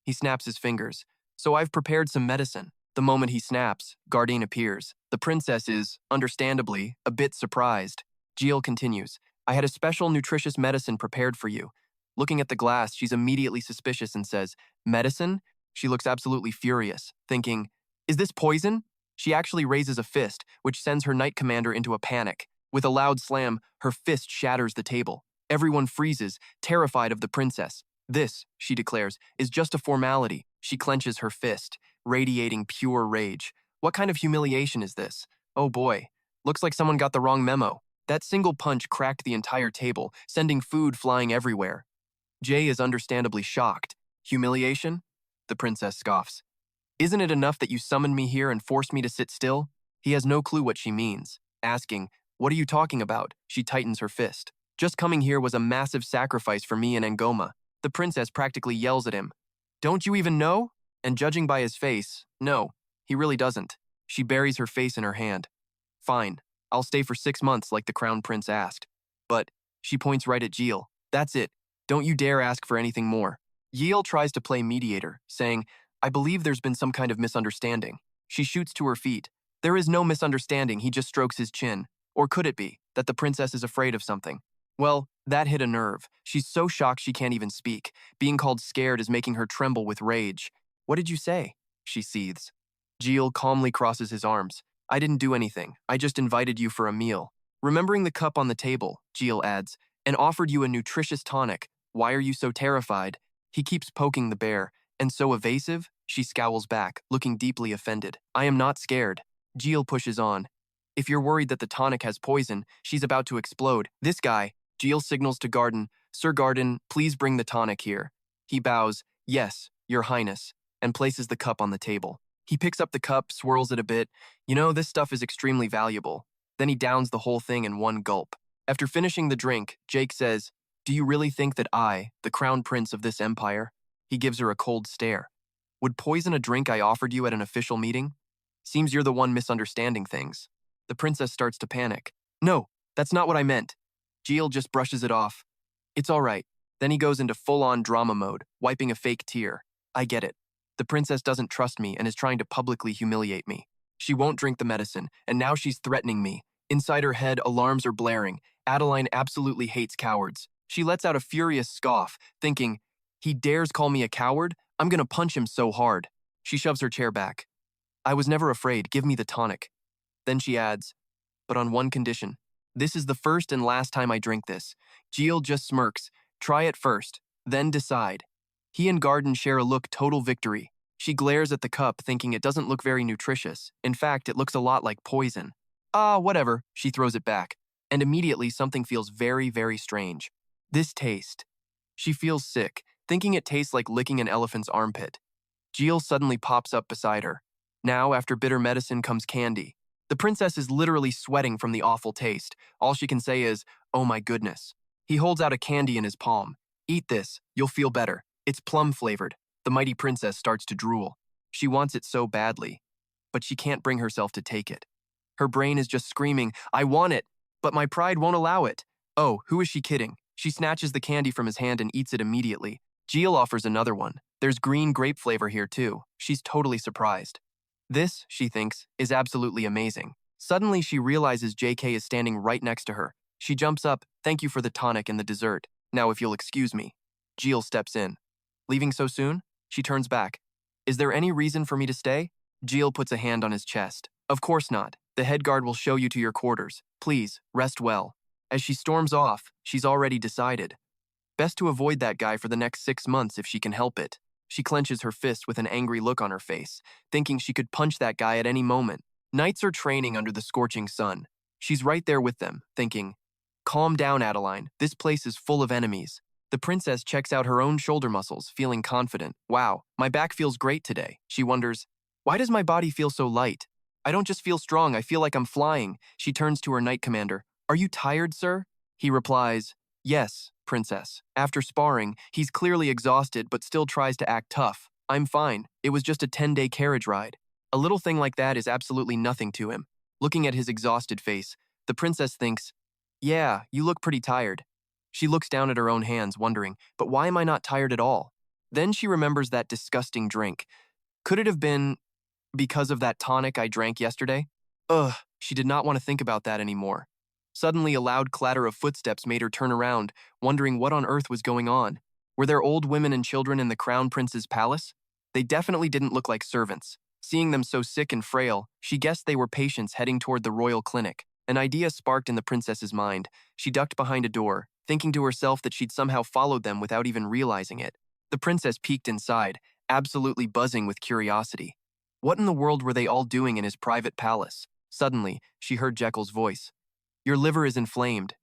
He snaps his fingers. "So I've prepared some medicine." The moment he snaps, Gardin appears. The princess is, understandably, a bit surprised. Jiel continues, "I had a special nutritious medicine prepared for you." Looking at the glass, she's immediately suspicious and says, "Medicine?" She looks absolutely furious, thinking, "Is this poison?" She actually raises a fist, which sends her knight commander into a panic. With a loud slam, her fist shatters the table. Everyone freezes, terrified of the princess. "This," she declares, "is just a formality." She clenches her fist, radiating pure rage. What kind of humiliation is this? Oh boy, looks like someone got the wrong memo. That single punch cracked the entire table, sending food flying everywhere. Jay is understandably shocked. "Humiliation?" The princess scoffs. "Isn't it enough that you summoned me here and forced me to sit still?" He has no clue what she means. Asking, "What are you talking about?" She tightens her fist. "Just coming here was a massive sacrifice for me and Angoma." The princess practically yells at him. "Don't you even know?" And judging by his face, no, he really doesn't. She buries her face in her hand. "Fine, I'll stay for 6 months like the Crown Prince asked." But, she points right at Jiel. "That's it. Don't you dare ask for anything more." Jiel tries to play mediator, saying, "I believe there's been some kind of misunderstanding." She shoots to her feet. There is no misunderstanding, he just strokes his chin. Or could it be, that the princess is afraid of something? Well, that hit a nerve. She's so shocked she can't even speak. Being called scared is making her tremble with rage. "What did you say?" She seethes. Jiel calmly crosses his arms. "I didn't do anything. I just invited you for a meal." Remembering the cup on the table, Jiel adds, "and offered you a nutritious tonic. Why are you so terrified?" He keeps poking the bear. "And so evasive?" She scowls back, looking deeply offended. "I am not scared." Jiel pushes on. "If you're worried that the tonic has poison, she's about to explode. This guy," Jiel signals to Gardin, "Sir Gardin, please bring the tonic here." He bows, "Yes, Your Highness," and places the cup on the table. He picks up the cup, swirls it a bit. "You know, this stuff is extremely valuable." Then he downs the whole thing in one gulp. After finishing the drink, Jake says, "Do you really think that I, the crown prince of this empire?" He gives her a cold stare. "Would poison a drink I offered you at an official meeting? Seems you're the one misunderstanding things." The princess starts to panic. "No, that's not what I meant." Jiel just brushes it off. "It's all right." Then he goes into full-on drama mode, wiping a fake tear. "I get it. The princess doesn't trust me and is trying to publicly humiliate me. She won't drink the medicine, and now she's threatening me." Inside her head, alarms are blaring. Adeline absolutely hates cowards. She lets out a furious scoff, thinking, "He dares call me a coward? I'm gonna punch him so hard." She shoves her chair back. "I was never afraid. Give me the tonic." Then she adds, but on one condition. This is the first and last time I drink this. Jiel just smirks. Try it first, then decide. He and Gardin share a look total victory. She glares at the cup, thinking it doesn't look very nutritious. In fact, it looks a lot like poison. Ah, whatever, she throws it back. And immediately something feels very, very strange. This taste. She feels sick, thinking it tastes like licking an elephant's armpit. Jiel suddenly pops up beside her. Now, after bitter medicine comes candy. The princess is literally sweating from the awful taste. All she can say is, oh my goodness. He holds out a candy in his palm. Eat this, you'll feel better. It's plum-flavored. The mighty princess starts to drool. She wants it so badly, but she can't bring herself to take it. Her brain is just screaming, I want it, but my pride won't allow it. Oh, who is she kidding? She snatches the candy from his hand and eats it immediately. Jiel offers another one. There's green grape flavor here too. She's totally surprised. This, she thinks, is absolutely amazing. Suddenly, she realizes JK is standing right next to her. She jumps up, thank you for the tonic and the dessert. Now if you'll excuse me. Jiel steps in. Leaving so soon? She turns back. Is there any reason for me to stay? Jiel puts a hand on his chest. Of course not. The head guard will show you to your quarters. Please, rest well. As she storms off, she's already decided. Best to avoid that guy for the next 6 months if she can help it. She clenches her fist with an angry look on her face, thinking she could punch that guy at any moment. Knights are training under the scorching sun. She's right there with them, thinking, calm down, Adeline. This place is full of enemies. The princess checks out her own shoulder muscles, feeling confident. Wow, my back feels great today. She wonders, why does my body feel so light? I don't just feel strong, I feel like I'm flying. She turns to her knight commander. Are you tired, sir? He replies, yes, princess. After sparring, he's clearly exhausted but still tries to act tough. I'm fine. It was just a 10-day carriage ride. A little thing like that is absolutely nothing to him. Looking at his exhausted face, the princess thinks, yeah, you look pretty tired. She looks down at her own hands, wondering, but why am I not tired at all? Then she remembers that disgusting drink. Could it have been because of that tonic I drank yesterday? Ugh, she did not want to think about that anymore. Suddenly, a loud clatter of footsteps made her turn around, wondering what on earth was going on. Were there old women and children in the Crown Prince's palace? They definitely didn't look like servants. Seeing them so sick and frail, she guessed they were patients heading toward the royal clinic. An idea sparked in the princess's mind. She ducked behind a door, thinking to herself that she'd somehow followed them without even realizing it. The princess peeked inside, absolutely buzzing with curiosity. What in the world were they all doing in his private palace? Suddenly, she heard Jekyll's voice. Your liver is inflamed.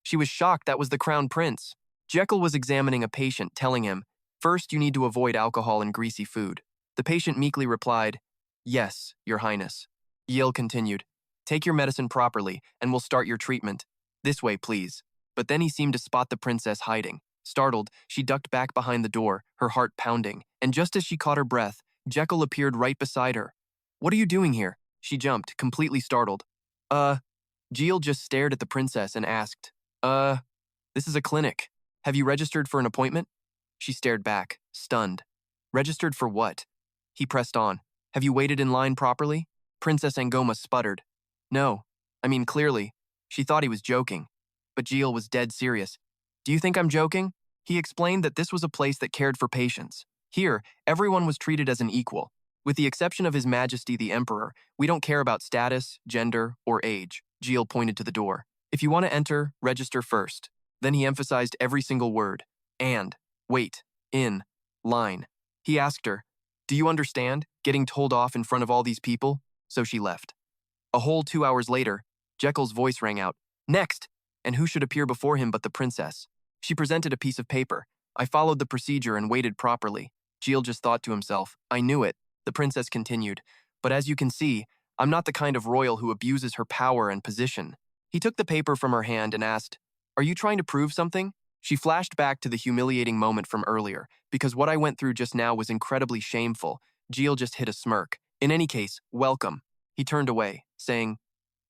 She was shocked that was the Crown Prince. Jekyll was examining a patient, telling him, first you need to avoid alcohol and greasy food. The patient meekly replied, yes, Your Highness. Jiel continued, take your medicine properly, and we'll start your treatment. This way, please. But then he seemed to spot the princess hiding. Startled, she ducked back behind the door, her heart pounding, and just as she caught her breath, Jekyll appeared right beside her. What are you doing here? She jumped, completely startled. Jiel just stared at the princess and asked, this is a clinic. Have you registered for an appointment? She stared back, stunned. Registered for what? He pressed on. Have you waited in line properly? Princess Angoma sputtered. No. I mean, clearly. She thought he was joking. But Jiel was dead serious. Do you think I'm joking? He explained that this was a place that cared for patients. Here, everyone was treated as an equal. With the exception of His Majesty the Emperor, we don't care about status, gender, or age. Jiel pointed to the door. If you want to enter, register first. Then he emphasized every single word. And, wait, in, line. He asked her, do you understand, getting told off in front of all these people? So she left. A whole 2 hours later, Jekyll's voice rang out, next! And who should appear before him but the princess? She presented a piece of paper. I followed the procedure and waited properly. Jiel just thought to himself, I knew it. The princess continued, but as you can see, I'm not the kind of royal who abuses her power and position. He took the paper from her hand and asked, are you trying to prove something? She flashed back to the humiliating moment from earlier, because what I went through just now was incredibly shameful. Jiel just hid a smirk. In any case, welcome. He turned away, saying,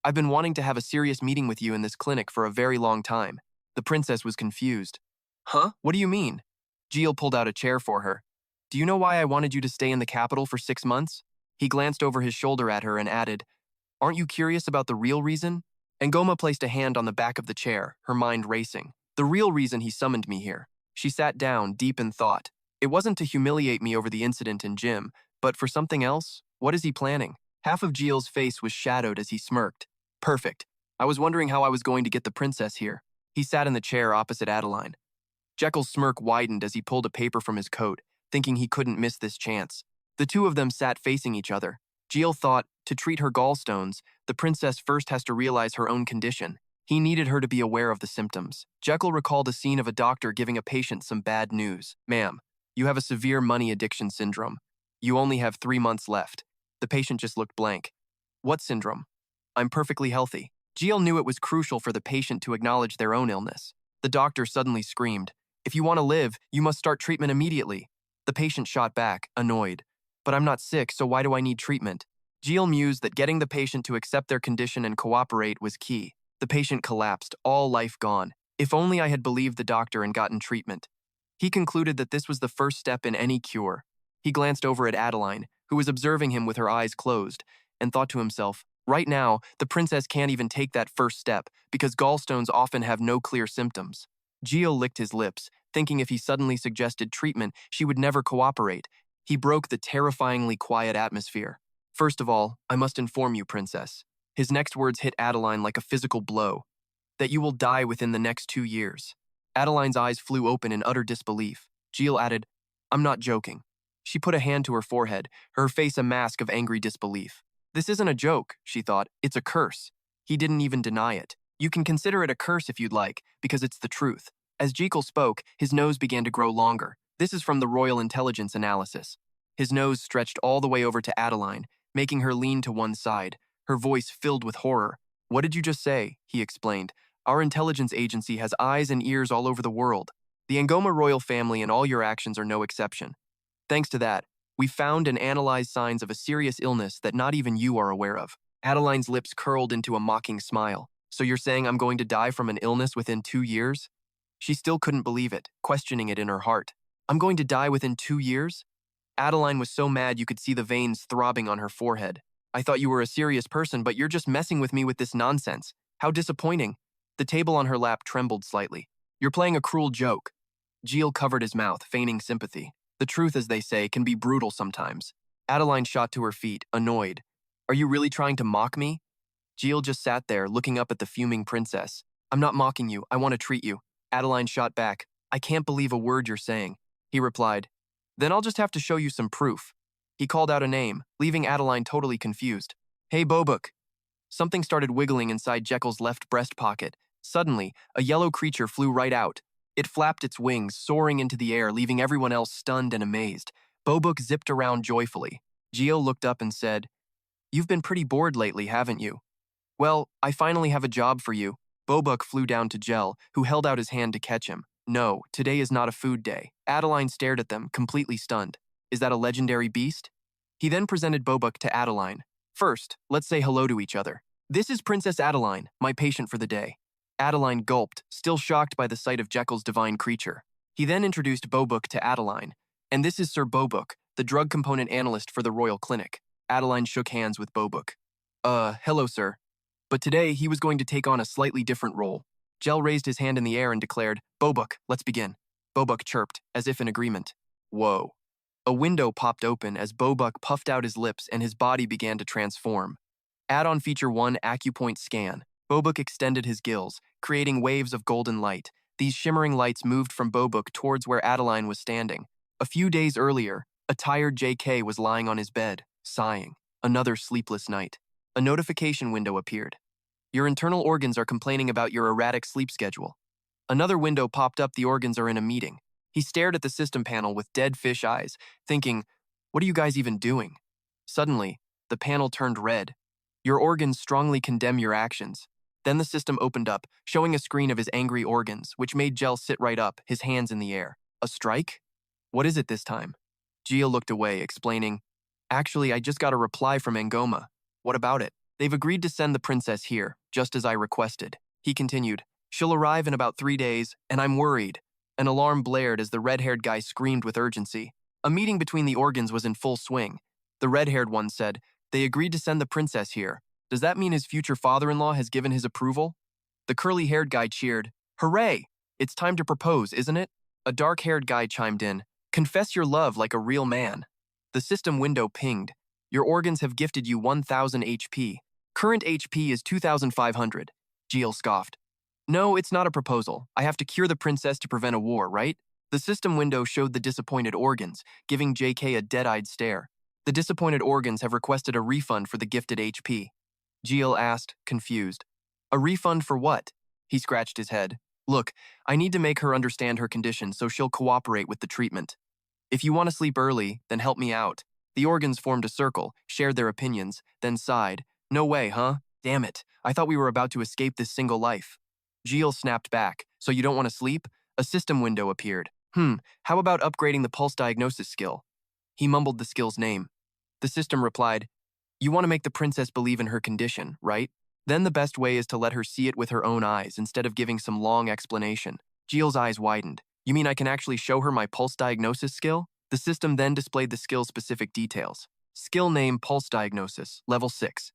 I've been wanting to have a serious meeting with you in this clinic for a very long time. The princess was confused. Huh? What do you mean? Jiel pulled out a chair for her. Do you know why I wanted you to stay in the capital for 6 months? He glanced over his shoulder at her and added, aren't you curious about the real reason? Angoma placed a hand on the back of the chair, her mind racing. The real reason he summoned me here. She sat down, deep in thought. It wasn't to humiliate me over the incident in gym, but for something else? What is he planning? Half of Jiel's face was shadowed as he smirked. Perfect. I was wondering how I was going to get the princess here. He sat in the chair opposite Adeline. Jekyll's smirk widened as he pulled a paper from his coat, thinking he couldn't miss this chance. The two of them sat facing each other. Jiel thought, to treat her gallstones, the princess first has to realize her own condition. He needed her to be aware of the symptoms. Jekyll recalled a scene of a doctor giving a patient some bad news. Ma'am, you have a severe money addiction syndrome. You only have 3 months left. The patient just looked blank. What syndrome? I'm perfectly healthy. Jiel knew it was crucial for the patient to acknowledge their own illness. The doctor suddenly screamed, if you want to live, you must start treatment immediately. The patient shot back, annoyed. But I'm not sick, so why do I need treatment? Jiel mused that getting the patient to accept their condition and cooperate was key. The patient collapsed, all life gone. If only I had believed the doctor and gotten treatment. He concluded that this was the first step in any cure. He glanced over at Adeline, who was observing him with her eyes closed, and thought to himself, right now, the princess can't even take that first step because gallstones often have no clear symptoms. Jiel licked his lips, thinking if he suddenly suggested treatment, she would never cooperate. He broke the terrifyingly quiet atmosphere. First of all, I must inform you, princess. His next words hit Adeline like a physical blow. That you will die within the next 2 years. Adeline's eyes flew open in utter disbelief. Jiel added, I'm not joking. She put a hand to her forehead, her face a mask of angry disbelief. This isn't a joke, she thought. It's a curse. He didn't even deny it. You can consider it a curse if you'd like, because it's the truth. As Jekyll spoke, his nose began to grow longer. This is from the Royal Intelligence Analysis. His nose stretched all the way over to Adeline, making her lean to one side, her voice filled with horror. What did you just say? He explained. Our intelligence agency has eyes and ears all over the world. The Angoma royal family and all your actions are no exception. Thanks to that, we found and analyzed signs of a serious illness that not even you are aware of. Adeline's lips curled into a mocking smile. So you're saying I'm going to die from an illness within 2 years? She still couldn't believe it, questioning it in her heart. I'm going to die within 2 years? Adeline was so mad you could see the veins throbbing on her forehead. I thought you were a serious person, but you're just messing with me with this nonsense. How disappointing. The table on her lap trembled slightly. You're playing a cruel joke. Jiel covered his mouth, feigning sympathy. The truth, as they say, can be brutal sometimes. Adeline shot to her feet, annoyed. Are you really trying to mock me? Jiel just sat there, looking up at the fuming princess. I'm not mocking you. I want to treat you. Adeline shot back. I can't believe a word you're saying. He replied. Then I'll just have to show you some proof. He called out a name, leaving Adeline totally confused. Hey, Bobuk. Something started wiggling inside Jekyll's left breast pocket. Suddenly, a yellow creature flew right out. It flapped its wings, soaring into the air, leaving everyone else stunned and amazed. Bobuk zipped around joyfully. Jiel looked up and said, You've been pretty bored lately, haven't you? Well, I finally have a job for you. Bobuk flew down to Jiel, who held out his hand to catch him. No, today is not a food day. Adeline stared at them, completely stunned. Is that a legendary beast? He then presented Bobuk to Adeline. First, let's say hello to each other. This is Princess Adeline, my patient for the day. Adeline gulped, still shocked by the sight of Jekyll's divine creature. He then introduced Bobuk to Adeline. And this is Sir Bobuk, the drug component analyst for the Royal Clinic. Adeline shook hands with Bobuk. Hello, sir. But today, he was going to take on a slightly different role. Jiel raised his hand in the air and declared, Bobuk, let's begin. Bobuk chirped, as if in agreement. Whoa. A window popped open as Bobuk puffed out his lips and his body began to transform. Add-on feature 1, Acupoint Scan. Bobuk extended his gills, creating waves of golden light. These shimmering lights moved from Bobuk towards where Adeline was standing. A few days earlier, a tired JK was lying on his bed, sighing. Another sleepless night. A notification window appeared. Your internal organs are complaining about your erratic sleep schedule. Another window popped up. The organs are in a meeting. He stared at the system panel with dead fish eyes, thinking, what are you guys even doing? Suddenly, the panel turned red. Your organs strongly condemn your actions. Then the system opened up, showing a screen of his angry organs, which made Jiel sit right up, his hands in the air. A strike? What is it this time? Jiel looked away, explaining, Actually, I just got a reply from Angoma. What about it? They've agreed to send the princess here, just as I requested. He continued, She'll arrive in about 3 days, and I'm worried. An alarm blared as the red-haired guy screamed with urgency. A meeting between the organs was in full swing. The red-haired one said, They agreed to send the princess here. Does that mean his future father-in-law has given his approval? The curly-haired guy cheered, Hooray! It's time to propose, isn't it? A dark-haired guy chimed in, Confess your love like a real man. The system window pinged. Your organs have gifted you 1,000 HP. Current HP is 2,500. Jiel scoffed. No, it's not a proposal. I have to cure the princess to prevent a war, right? The system window showed the disappointed organs, giving JK a dead-eyed stare. The disappointed organs have requested a refund for the gifted HP. Jiel asked, confused. A refund for what? He scratched his head. Look, I need to make her understand her condition so she'll cooperate with the treatment. If you want to sleep early, then help me out. The organs formed a circle, shared their opinions, then sighed. No way, huh? Damn it, I thought we were about to escape this single life. Jiel snapped back. So you don't want to sleep? A system window appeared. How about upgrading the pulse diagnosis skill? He mumbled the skill's name. The system replied, you want to make the princess believe in her condition, right? Then the best way is to let her see it with her own eyes instead of giving some long explanation. Jiel's eyes widened. You mean I can actually show her my pulse diagnosis skill? The system then displayed the skill's specific details. Skill name Pulse Diagnosis, Level 6.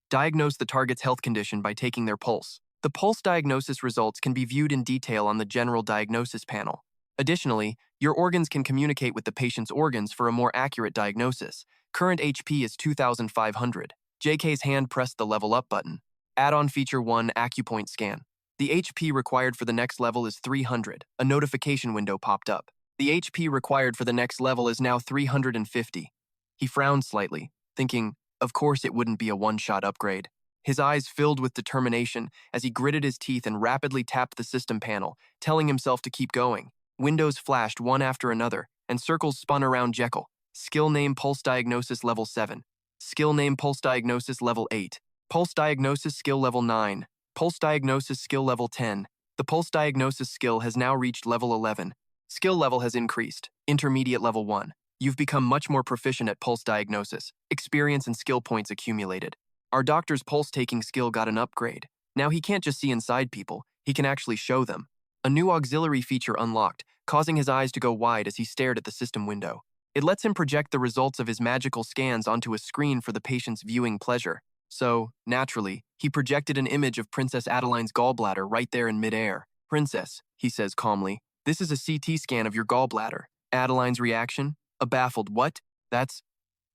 Diagnose the target's health condition by taking their pulse. The pulse diagnosis results can be viewed in detail on the general diagnosis panel. Additionally, your organs can communicate with the patient's organs for a more accurate diagnosis. Current HP is 2,500. JK's hand pressed the Level Up button. Add-on Feature 1 Acupoint Scan. The HP required for the next level is 300. A notification window popped up. The HP required for the next level is now 350. He frowned slightly, thinking, of course it wouldn't be a one-shot upgrade. His eyes filled with determination as he gritted his teeth and rapidly tapped the system panel, telling himself to keep going. Windows flashed one after another, and circles spun around Jekyll. Skill name Pulse Diagnosis Level 7. Skill name Pulse Diagnosis Level 8. Pulse Diagnosis Skill Level 9. Pulse Diagnosis Skill Level 10. The Pulse Diagnosis skill has now reached Level 11. Skill level has increased. Intermediate Level 1. You've become much more proficient at pulse diagnosis. Experience and skill points accumulated. Our doctor's pulse-taking skill got an upgrade. Now he can't just see inside people, he can actually show them. A new auxiliary feature unlocked, causing his eyes to go wide as he stared at the system window. It lets him project the results of his magical scans onto a screen for the patient's viewing pleasure. So, naturally, he projected an image of Princess Adeline's gallbladder right there in midair. Princess, he says calmly, this is a CT scan of your gallbladder. Adeline's reaction? A baffled what? That's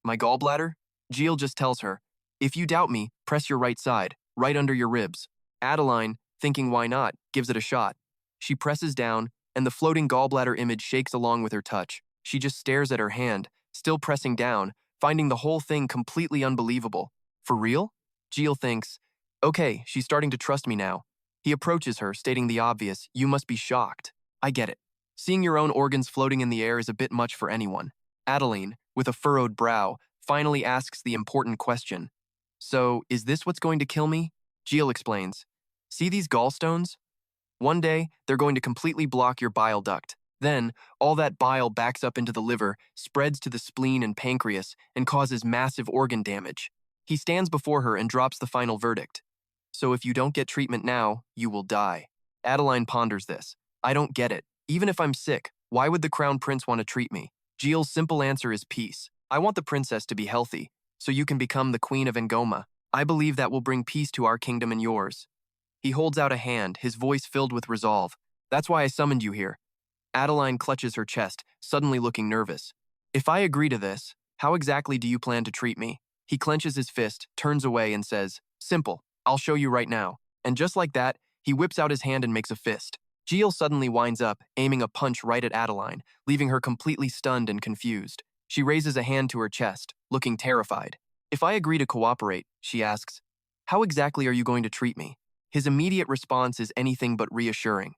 my gallbladder? Jiel just tells her, if you doubt me, press your right side, right under your ribs. Adeline, thinking why not, gives it a shot. She presses down, and the floating gallbladder image shakes along with her touch. She just stares at her hand, still pressing down, finding the whole thing completely unbelievable. For real? Jiel thinks, okay, she's starting to trust me now. He approaches her, stating the obvious, you must be shocked. I get it. Seeing your own organs floating in the air is a bit much for anyone. Adeline, with a furrowed brow, finally asks the important question. So, is this what's going to kill me? Jiel explains. See these gallstones? One day, they're going to completely block your bile duct. Then, all that bile backs up into the liver, spreads to the spleen and pancreas, and causes massive organ damage. He stands before her and drops the final verdict. So if you don't get treatment now, you will die. Adeline ponders this. I don't get it. Even if I'm sick, why would the Crown Prince want to treat me? Jiel's simple answer is peace. I want the princess to be healthy, so you can become the Queen of Ngoma. I believe that will bring peace to our kingdom and yours. He holds out a hand, his voice filled with resolve. That's why I summoned you here. Adeline clutches her chest, suddenly looking nervous. If I agree to this, how exactly do you plan to treat me? He clenches his fist, turns away, and says, simple, I'll show you right now. And just like that, he whips out his hand and makes a fist. Jiel suddenly winds up, aiming a punch right at Adeline, leaving her completely stunned and confused. She raises a hand to her chest, looking terrified. If I agree to cooperate, she asks, how exactly are you going to treat me? His immediate response is anything but reassuring.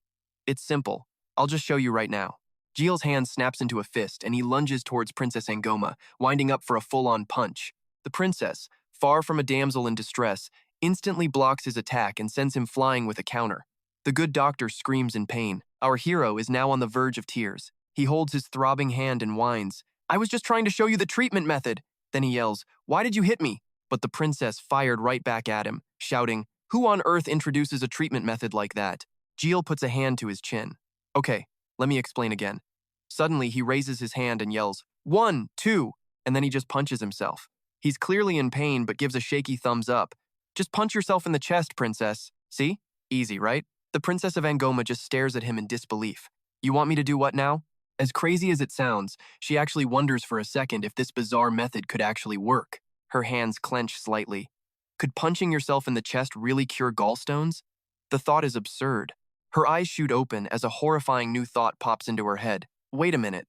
It's simple. I'll just show you right now. Jiel's hand snaps into a fist, and he lunges towards Princess Ngoma, winding up for a full-on punch. The princess, far from a damsel in distress, instantly blocks his attack and sends him flying with a counter. The good doctor screams in pain. Our hero is now on the verge of tears. He holds his throbbing hand and whines. I was just trying to show you the treatment method. Then he yells, why did you hit me? But the princess fired right back at him, shouting, who on earth introduces a treatment method like that? Jiel puts a hand to his chin. Okay, let me explain again. Suddenly, he raises his hand and yells, 1, 2, and then he just punches himself. He's clearly in pain, but gives a shaky thumbs up. Just punch yourself in the chest, princess. See? Easy, right? The Princess of Ngoma just stares at him in disbelief. You want me to do what now? As crazy as it sounds, she actually wonders for a second if this bizarre method could actually work. Her hands clench slightly. Could punching yourself in the chest really cure gallstones? The thought is absurd. Her eyes shoot open as a horrifying new thought pops into her head. Wait a minute.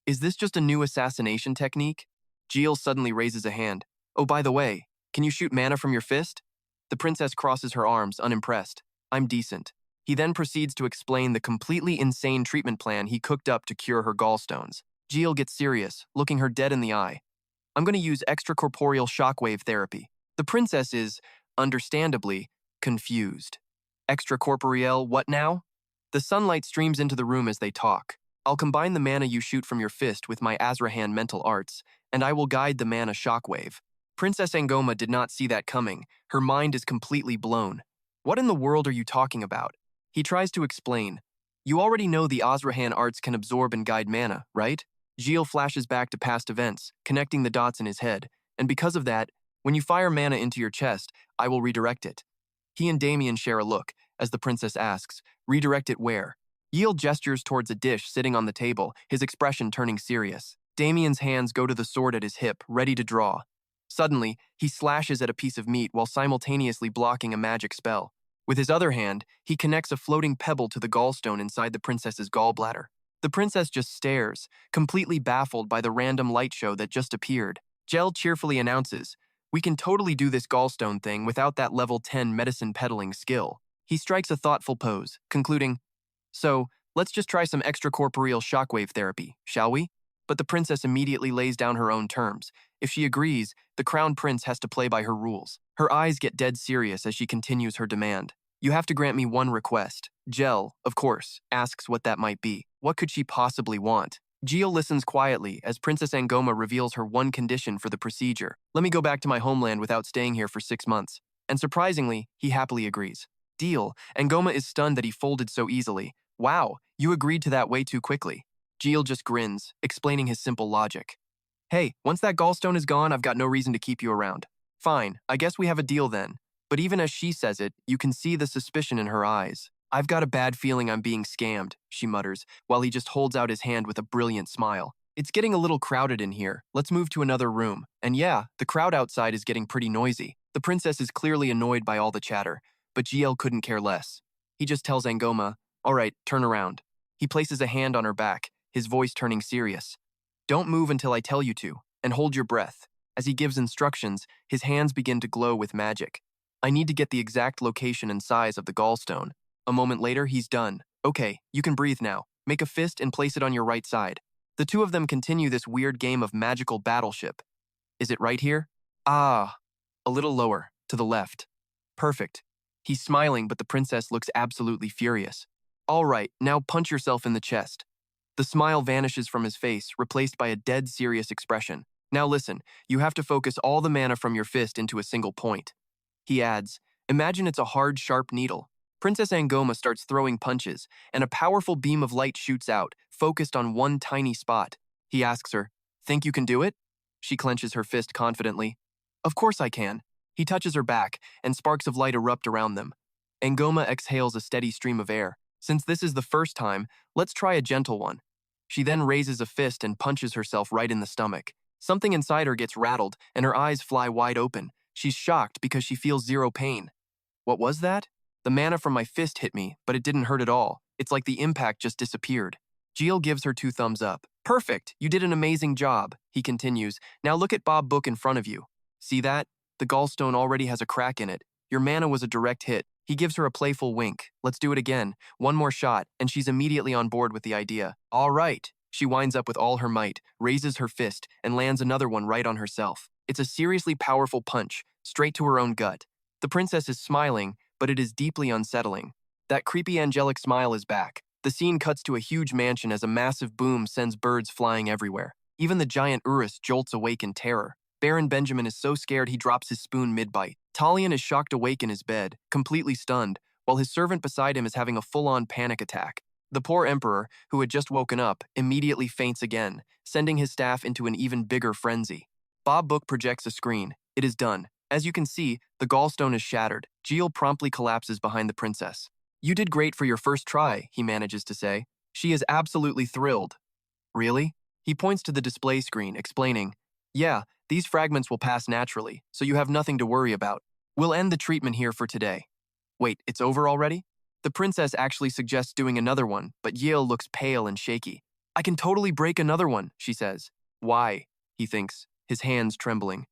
Is this just a new assassination technique? Jiel suddenly raises a hand. Oh, by the way, can you shoot mana from your fist? The princess crosses her arms, unimpressed. I'm decent. He then proceeds to explain the completely insane treatment plan he cooked up to cure her gallstones. Jiel gets serious, looking her dead in the eye. I'm going to use extracorporeal shockwave therapy. The princess is, understandably, confused. Extracorporeal what now? The sunlight streams into the room as they talk. I'll combine the mana you shoot from your fist with my Azrahan mental arts, and I will guide the mana shockwave. Princess Angoma did not see that coming. Her mind is completely blown. What in the world are you talking about? He tries to explain. You already know the Azrahan arts can absorb and guide mana, right? Jiel flashes back to past events, connecting the dots in his head, and because of that, when you fire mana into your chest, I will redirect it. He and Damien share a look, as the princess asks, redirect it where? Jiel gestures towards a dish sitting on the table, his expression turning serious. Damien's hands go to the sword at his hip, ready to draw. Suddenly, he slashes at a piece of meat while simultaneously blocking a magic spell. With his other hand, he connects a floating pebble to the gallstone inside the princess's gallbladder. The princess just stares, completely baffled by the random light show that just appeared. Jiel cheerfully announces, we can totally do this gallstone thing without that level 10 medicine peddling skill. He strikes a thoughtful pose, concluding, so, let's just try some extracorporeal shockwave therapy, shall we? But the princess immediately lays down her own terms. If she agrees, the crown prince has to play by her rules. Her eyes get dead serious as she continues her demand. You have to grant me one request. Jiel, of course, asks what that might be. What could she possibly want? Jiel listens quietly as Princess Angoma reveals her one condition for the procedure. Let me go back to my homeland without staying here for 6 months. And surprisingly, he happily agrees. Deal. Angoma is stunned that he folded so easily. Wow, you agreed to that way too quickly. Jiel just grins, explaining his simple logic. Hey, once that gallstone is gone, I've got no reason to keep you around. Fine, I guess we have a deal then. But even as she says it, you can see the suspicion in her eyes. I've got a bad feeling I'm being scammed, she mutters, while he just holds out his hand with a brilliant smile. It's getting a little crowded in here. Let's move to another room. And yeah, the crowd outside is getting pretty noisy. The princess is clearly annoyed by all the chatter, but Jiel couldn't care less. He just tells Angoma, all right, turn around. He places a hand on her back, his voice turning serious. Don't move until I tell you to, and hold your breath. As he gives instructions, his hands begin to glow with magic. I need to get the exact location and size of the gallstone. A moment later, he's done. Okay, you can breathe now. Make a fist and place it on your right side. The two of them continue this weird game of magical battleship. Is it right here? Ah, a little lower, to the left. Perfect. He's smiling, but the princess looks absolutely furious. All right, now punch yourself in the chest. The smile vanishes from his face, replaced by a dead serious expression. Now listen, you have to focus all the mana from your fist into a single point. He adds, imagine it's a hard, sharp needle. Princess Angoma starts throwing punches, and a powerful beam of light shoots out, focused on one tiny spot. He asks her, think you can do it? She clenches her fist confidently. Of course I can. He touches her back, and sparks of light erupt around them. Angoma exhales a steady stream of air. Since this is the first time, let's try a gentle one. She then raises a fist and punches herself right in the stomach. Something inside her gets rattled, and her eyes fly wide open. She's shocked because she feels zero pain. What was that? The mana from my fist hit me, but it didn't hurt at all. It's like the impact just disappeared. Jiel gives her 2 thumbs up. Perfect, you did an amazing job, he continues. Now look at Bob Book in front of you. See that? The gallstone already has a crack in it. Your mana was a direct hit. He gives her a playful wink. Let's do it again. One more shot, and she's immediately on board with the idea. All right. She winds up with all her might, raises her fist, and lands another one right on herself. It's a seriously powerful punch, straight to her own gut. The princess is smiling, but it is deeply unsettling. That creepy angelic smile is back. The scene cuts to a huge mansion as a massive boom sends birds flying everywhere. Even the giant Urus jolts awake in terror. Baron Benjamin is so scared he drops his spoon mid-bite. Talion is shocked awake in his bed, completely stunned, while his servant beside him is having a full-on panic attack. The poor emperor, who had just woken up, immediately faints again, sending his staff into an even bigger frenzy. Bob Book projects a screen. It is done. As you can see, the gallstone is shattered. Jiel promptly collapses behind the princess. You did great for your first try, he manages to say. She is absolutely thrilled. Really? He points to the display screen, explaining, Yeah, these fragments will pass naturally, so you have nothing to worry about. We'll end the treatment here for today. Wait, it's over already? The princess actually suggests doing another one, but Jiel looks pale and shaky. I can totally break another one, she says. Why? He thinks, his hands trembling.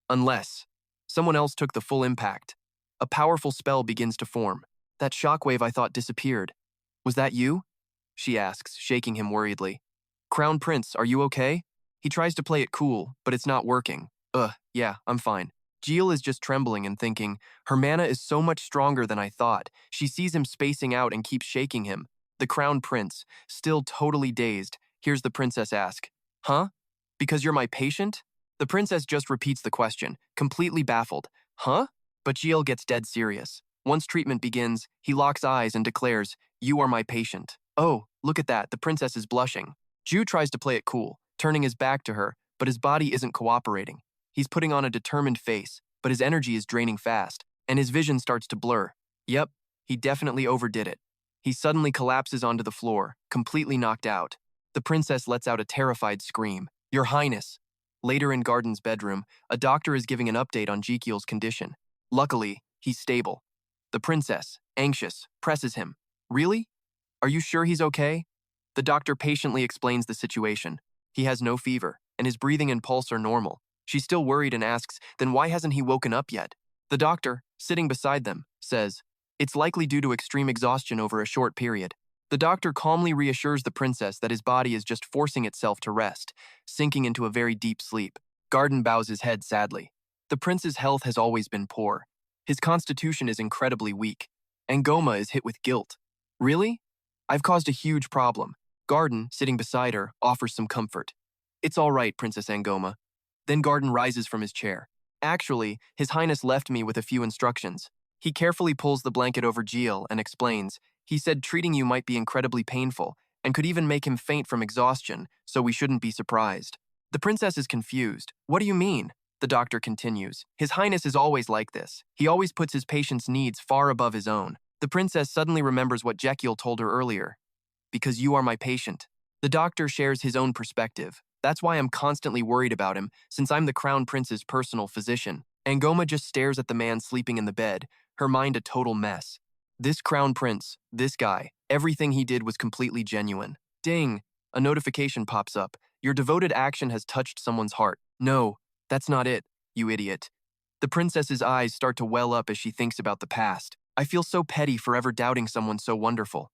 Unless someone else took the full impact. A powerful spell begins to form. That shockwave I thought disappeared. Was that you? She asks, shaking him worriedly. Crown Prince, are you okay? He tries to play it cool, but it's not working. Yeah, I'm fine. Jiel is just trembling and thinking, her mana is so much stronger than I thought. She sees him spacing out and keeps shaking him. The Crown Prince, still totally dazed, hears the princess ask, Huh? Because you're my patient? The princess just repeats the question, completely baffled. Huh? But Jiel gets dead serious. Once treatment begins, he locks eyes and declares, You are my patient. Oh, look at that, the princess is blushing. Ju tries to play it cool, turning his back to her, but his body isn't cooperating. He's putting on a determined face, but his energy is draining fast, and his vision starts to blur. Yep, he definitely overdid it. He suddenly collapses onto the floor, completely knocked out. The princess lets out a terrified scream. Your Highness! Later in Gardin's bedroom, a doctor is giving an update on Jekiel's condition. Luckily, he's stable. The princess, anxious, presses him. Really? Are you sure he's okay? The doctor patiently explains the situation. He has no fever, and his breathing and pulse are normal. She's still worried and asks, then why hasn't he woken up yet? The doctor, sitting beside them, says, it's likely due to extreme exhaustion over a short period. The doctor calmly reassures the princess that his body is just forcing itself to rest, sinking into a very deep sleep. Gardin bows his head sadly. The prince's health has always been poor. His constitution is incredibly weak. Angoma is hit with guilt. Really? I've caused a huge problem. Gardin, sitting beside her, offers some comfort. It's all right, Princess Angoma. Then Gardin rises from his chair. Actually, His Highness left me with a few instructions. He carefully pulls the blanket over Jiel and explains, he said treating you might be incredibly painful and could even make him faint from exhaustion, so we shouldn't be surprised. The princess is confused. What do you mean? The doctor continues. His Highness is always like this. He always puts his patient's needs far above his own. The princess suddenly remembers what Jekiel told her earlier. Because you are my patient. The doctor shares his own perspective. That's why I'm constantly worried about him, since I'm the Crown Prince's personal physician. Angoma just stares at the man sleeping in the bed, her mind a total mess. This Crown Prince, this guy, everything he did was completely genuine. Ding! A notification pops up. Your devoted action has touched someone's heart. No, that's not it, you idiot. The princess's eyes start to well up as she thinks about the past. I feel so petty for ever doubting someone so wonderful.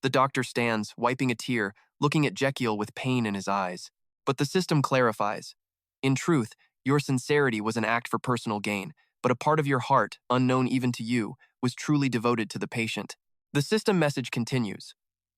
The doctor stands, wiping a tear, looking at Jekiel with pain in his eyes. But the system clarifies. In truth, your sincerity was an act for personal gain, but a part of your heart, unknown even to you, was truly devoted to the patient. The system message continues.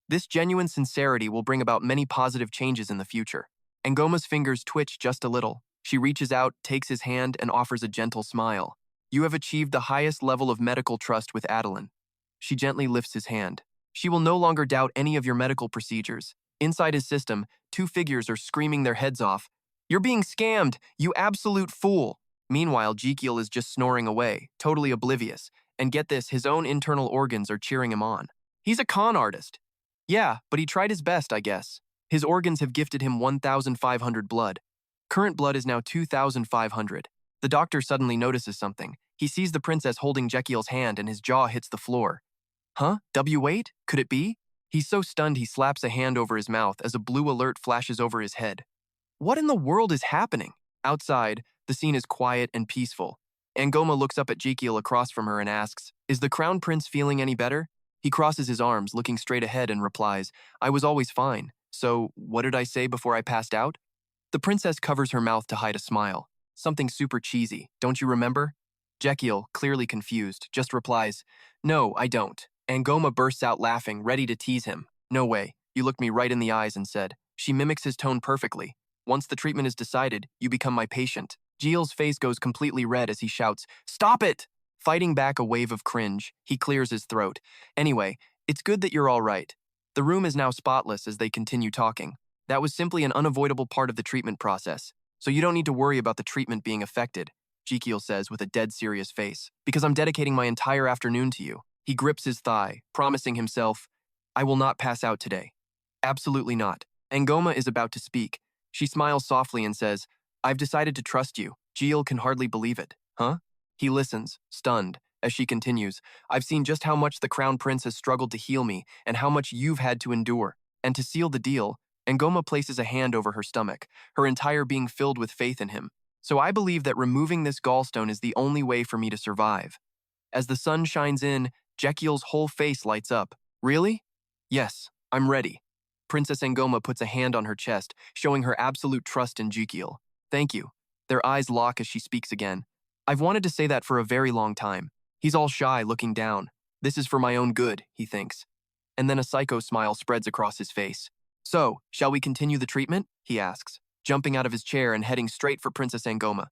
This genuine sincerity will bring about many positive changes in the future. Angoma's fingers twitch just a little. She reaches out, takes his hand, and offers a gentle smile. You have achieved the highest level of medical trust with Adeline. She gently lifts his hand. She will no longer doubt any of your medical procedures. Inside his system, two figures are screaming their heads off. You're being scammed, you absolute fool! Meanwhile, Jekiel is just snoring away, totally oblivious. And get this, his own internal organs are cheering him on. He's a con artist. Yeah, but he tried his best, I guess. His organs have gifted him 1,500 blood. Current blood is now 2,500. The doctor suddenly notices something. He sees the princess holding Jekiel's hand and his jaw hits the floor. Huh? W8? Could it be? He's so stunned he slaps a hand over his mouth as a blue alert flashes over his head. What in the world is happening? Outside, the scene is quiet and peaceful. Angoma looks up at Jekiel across from her and asks, Is the Crown Prince feeling any better? He crosses his arms, looking straight ahead and replies, I was always fine. So, what did I say before I passed out? The princess covers her mouth to hide a smile. Something super cheesy, don't you remember? Jekiel, clearly confused, just replies, No, I don't. Angoma bursts out laughing, ready to tease him. No way. You looked me right in the eyes and said, She mimics his tone perfectly. Once the treatment is decided, you become my patient. Jiel's face goes completely red as he shouts, Stop it! Fighting back a wave of cringe, he clears his throat. Anyway, it's good that you're all right. The room is now spotless as they continue talking. That was simply an unavoidable part of the treatment process, so you don't need to worry about the treatment being affected, Jekiel says with a dead serious face, because I'm dedicating my entire afternoon to you. He grips his thigh, promising himself, I will not pass out today. Absolutely not. Angoma is about to speak. She smiles softly and says, I've decided to trust you. Jiel can hardly believe it. Huh? He listens, stunned, as she continues. I've seen just how much the Crown Prince has struggled to heal me and how much you've had to endure. And to seal the deal, Ngoma places a hand over her stomach, her entire being filled with faith in him. So I believe that removing this gallstone is the only way for me to survive. As the sun shines in, Jekyll's whole face lights up. Really? Yes, I'm ready. Princess Ngoma puts a hand on her chest, showing her absolute trust in Jekyll. Thank you. Their eyes lock as she speaks again. I've wanted to say that for a very long time. He's all shy, looking down. This is for my own good, he thinks. And then a psycho smile spreads across his face. So, shall we continue the treatment? He asks, jumping out of his chair and heading straight for Princess Ngoma.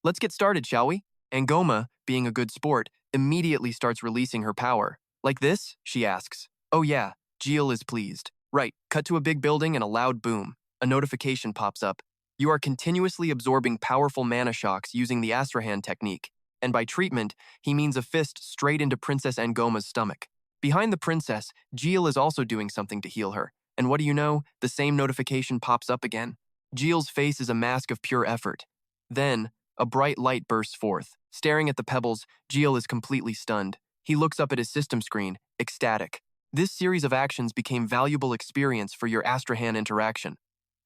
Let's get started, shall we? Ngoma, being a good sport, immediately starts releasing her power. Like this? She asks. Oh yeah, Jiel is pleased. Right, cut to a big building and a loud boom. A notification pops up. You are continuously absorbing powerful mana shocks using the Astrahan technique. And by treatment, he means a fist straight into Princess Ngoma's stomach. Behind the princess, Jiel is also doing something to heal her. And what do you know? The same notification pops up again. Jiel's face is a mask of pure effort. Then, a bright light bursts forth. Staring at the pebbles, Jiel is completely stunned. He looks up at his system screen, ecstatic. This series of actions became valuable experience for your Astrahan interaction.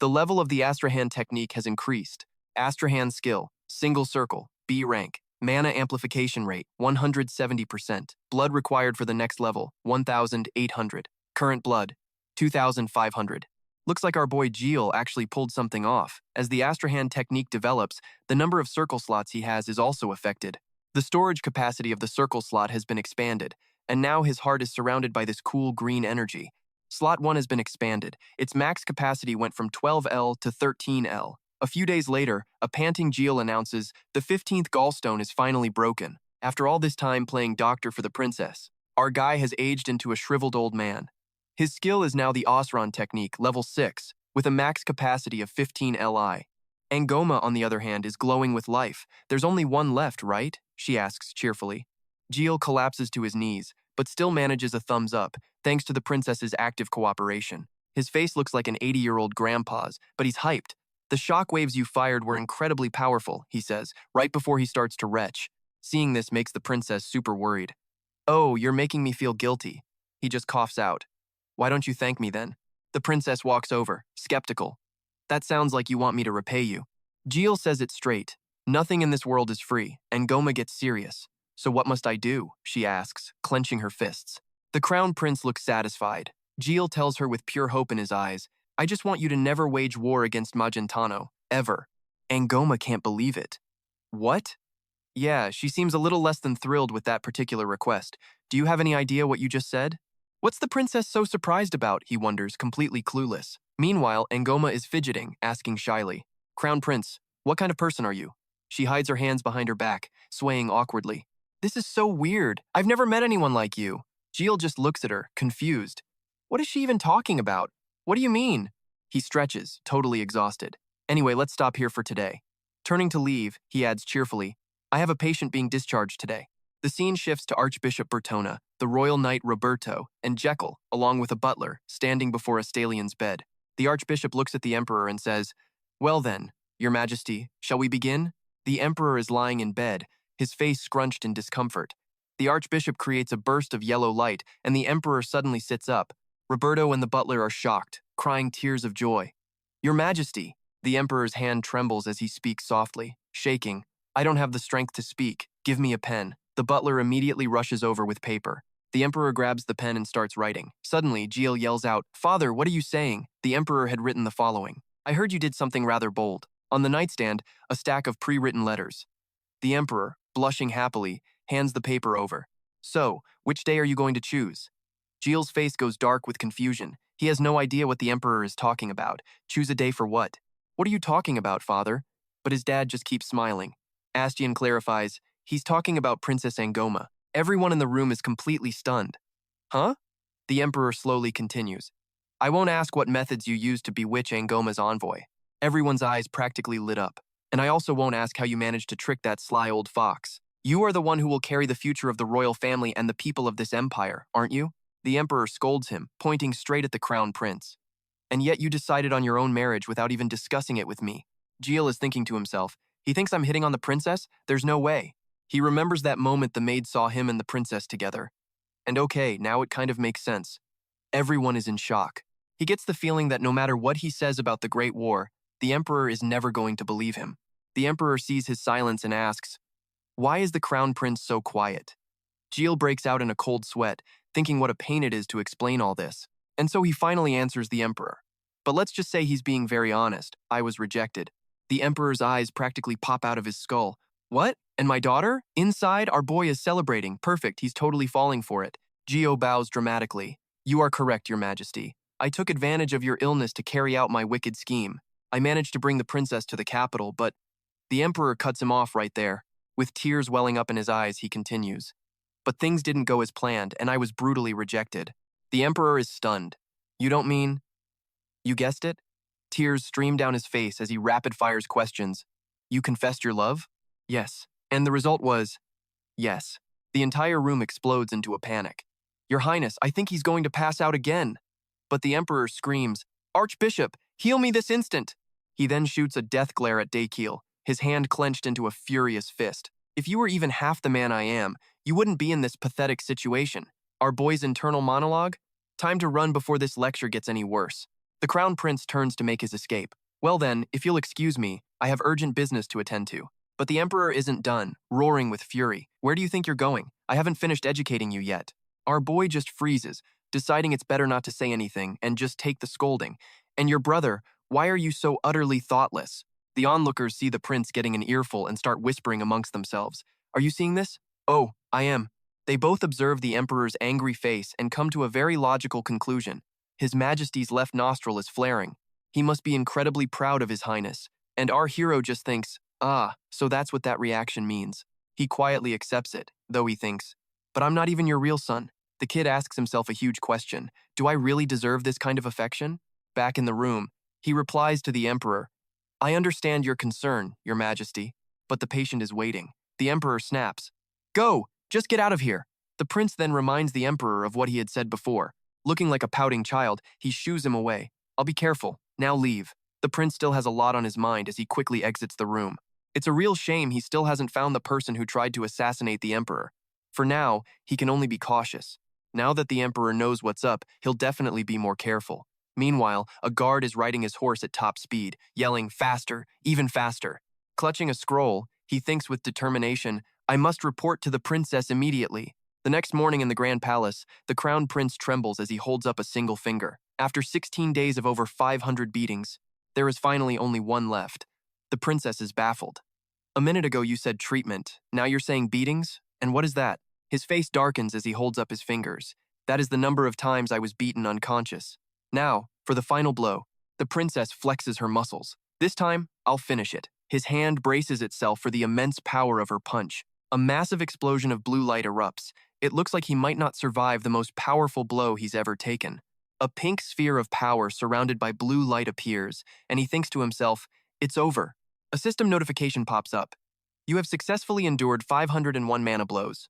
The level of the Astrahan technique has increased. Astrahan skill, single circle, B rank. Mana amplification rate, 170%. Blood required for the next level, 1,800. Current blood, 2,500. Looks like our boy Jiel actually pulled something off. As the Astrahan technique develops, the number of circle slots he has is also affected. The storage capacity of the circle slot has been expanded, and now his heart is surrounded by this cool green energy. Slot 1 has been expanded. Its max capacity went from 12L to 13L. A few days later, a panting Jiel announces the 15th gallstone is finally broken. After all this time playing doctor for the princess, our guy has aged into a shriveled old man. His skill is now the Osran technique, level 6, with a max capacity of 15 Li. Ngoma, on the other hand, is glowing with life. There's only one left, right? She asks cheerfully. Jiel collapses to his knees, but still manages a thumbs up, thanks to the princess's active cooperation. His face looks like an 80-year-old grandpa's, but he's hyped. The shockwaves you fired were incredibly powerful, he says, right before he starts to retch. Seeing this makes the princess super worried. Oh, you're making me feel guilty. He just coughs out. Why don't you thank me then? The princess walks over, skeptical. That sounds like you want me to repay you. Jiel says it straight. Nothing in this world is free, and Ngoma gets serious. So what must I do? She asks, clenching her fists. The Crown Prince looks satisfied. Jiel tells her with pure hope in his eyes, I just want you to never wage war against Magentano, ever. Ngoma can't believe it. What? Yeah, she seems a little less than thrilled with that particular request. Do you have any idea what you just said? What's the princess so surprised about, he wonders, completely clueless. Meanwhile, Ngoma is fidgeting, asking shyly, Crown Prince, what kind of person are you? She hides her hands behind her back, swaying awkwardly. This is so weird. I've never met anyone like you. Jiel just looks at her, confused. What is she even talking about? What do you mean? He stretches, totally exhausted. Anyway, let's stop here for today. Turning to leave, he adds cheerfully, I have a patient being discharged today. The scene shifts to Archbishop Bertona, the royal knight Roberto, and Jekyll, along with a butler, standing before Astalion's bed. The Archbishop looks at the Emperor and says, Well then, Your Majesty, shall we begin? The Emperor is lying in bed, his face scrunched in discomfort. The Archbishop creates a burst of yellow light, and the Emperor suddenly sits up. Roberto and the butler are shocked, crying tears of joy. Your Majesty! The Emperor's hand trembles as he speaks softly, shaking. I don't have the strength to speak. Give me a pen. The butler immediately rushes over with paper. The Emperor grabs the pen and starts writing. Suddenly, Jiel yells out, Father, what are you saying? The Emperor had written the following. I heard you did something rather bold. On the nightstand, a stack of pre-written letters. The Emperor, blushing happily, hands the paper over. So, which day are you going to choose? Jiel's face goes dark with confusion. He has no idea what the Emperor is talking about. Choose a day for what? What are you talking about, Father? But his dad just keeps smiling. Astian clarifies, he's talking about Princess Ngoma. Everyone in the room is completely stunned. Huh? The Emperor slowly continues. I won't ask what methods you used to bewitch Ngoma's envoy. Everyone's eyes practically lit up. And I also won't ask how you managed to trick that sly old fox. You are the one who will carry the future of the royal family and the people of this empire, aren't you? The Emperor scolds him, pointing straight at the Crown Prince. And yet you decided on your own marriage without even discussing it with me. Jiel is thinking to himself, he thinks I'm hitting on the princess? There's no way. He remembers that moment the maid saw him and the princess together. And okay, now it kind of makes sense. Everyone is in shock. He gets the feeling that no matter what he says about the Great War, the Emperor is never going to believe him. The Emperor sees his silence and asks, why is the Crown Prince so quiet? Jiel breaks out in a cold sweat, thinking what a pain it is to explain all this. And so he finally answers the Emperor. But let's just say he's being very honest. I was rejected. The Emperor's eyes practically pop out of his skull. What? And my daughter? Inside, our boy is celebrating. Perfect, he's totally falling for it. Jiel bows dramatically. You are correct, Your Majesty. I took advantage of your illness to carry out my wicked scheme. I managed to bring the princess to the capital, but the Emperor cuts him off right there. With tears welling up in his eyes, he continues. But things didn't go as planned, and I was brutally rejected. The Emperor is stunned. You don't mean... You guessed it? Tears stream down his face as he rapid-fires questions. You confessed your love? Yes. And the result was... Yes. The entire room explodes into a panic. Your Highness, I think he's going to pass out again. But the Emperor screams, Archbishop, heal me this instant! He then shoots a death glare at Rakiel, his hand clenched into a furious fist. If you were even half the man I am, you wouldn't be in this pathetic situation. Our boy's internal monologue? Time to run before this lecture gets any worse. The Crown Prince turns to make his escape. Well then, if you'll excuse me, I have urgent business to attend to. But the Emperor isn't done, roaring with fury. Where do you think you're going? I haven't finished educating you yet. Our boy just freezes, deciding it's better not to say anything and just take the scolding. And your brother, why are you so utterly thoughtless? The onlookers see the prince getting an earful and start whispering amongst themselves. Are you seeing this? Oh, I am. They both observe the Emperor's angry face and come to a very logical conclusion. His Majesty's left nostril is flaring. He must be incredibly proud of His Highness. And our hero just thinks, ah, so that's what that reaction means. He quietly accepts it, though he thinks, but I'm not even your real son. The kid asks himself a huge question. Do I really deserve this kind of affection? Back in the room, he replies to the Emperor, I understand your concern, Your Majesty, but the patient is waiting. The Emperor snaps. Go! Just get out of here! The prince then reminds the Emperor of what he had said before. Looking like a pouting child, he shoos him away. I'll be careful. Now leave. The prince still has a lot on his mind as he quickly exits the room. It's a real shame he still hasn't found the person who tried to assassinate the Emperor. For now, he can only be cautious. Now that the Emperor knows what's up, he'll definitely be more careful. Meanwhile, a guard is riding his horse at top speed, yelling, faster, even faster. Clutching a scroll, he thinks with determination, I must report to the princess immediately. The next morning in the Grand Palace, the Crown Prince trembles as he holds up a single finger. After 16 days of over 500 beatings, there is finally only one left. The princess is baffled. A minute ago you said treatment, now you're saying beatings? And what is that? His face darkens as he holds up his fingers. That is the number of times I was beaten unconscious. Now, for the final blow, the princess flexes her muscles. This time, I'll finish it. His hand braces itself for the immense power of her punch. A massive explosion of blue light erupts. It looks like he might not survive the most powerful blow he's ever taken. A pink sphere of power surrounded by blue light appears, and he thinks to himself, it's over. A system notification pops up. You have successfully endured 501 mana blows.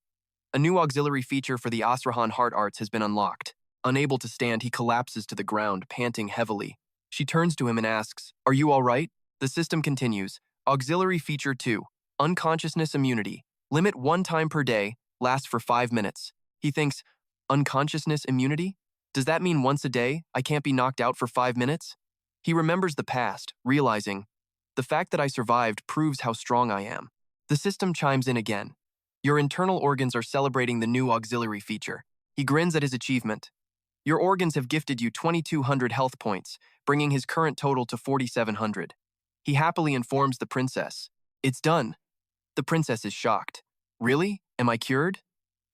A new auxiliary feature for the Asrahan Heart Arts has been unlocked. Unable to stand, he collapses to the ground, panting heavily. She turns to him and asks, Are you all right? The system continues. Auxiliary feature 2. Unconsciousness immunity. Limit 1 time per day. Lasts for 5 minutes. He thinks, unconsciousness immunity? Does that mean once a day I can't be knocked out for 5 minutes? He remembers the past, realizing, the fact that I survived proves how strong I am. The system chimes in again. Your internal organs are celebrating the new auxiliary feature. He grins at his achievement. Your organs have gifted you 2,200 health points, bringing his current total to 4,700. He happily informs the princess. It's done. The princess is shocked. Really? Am I cured?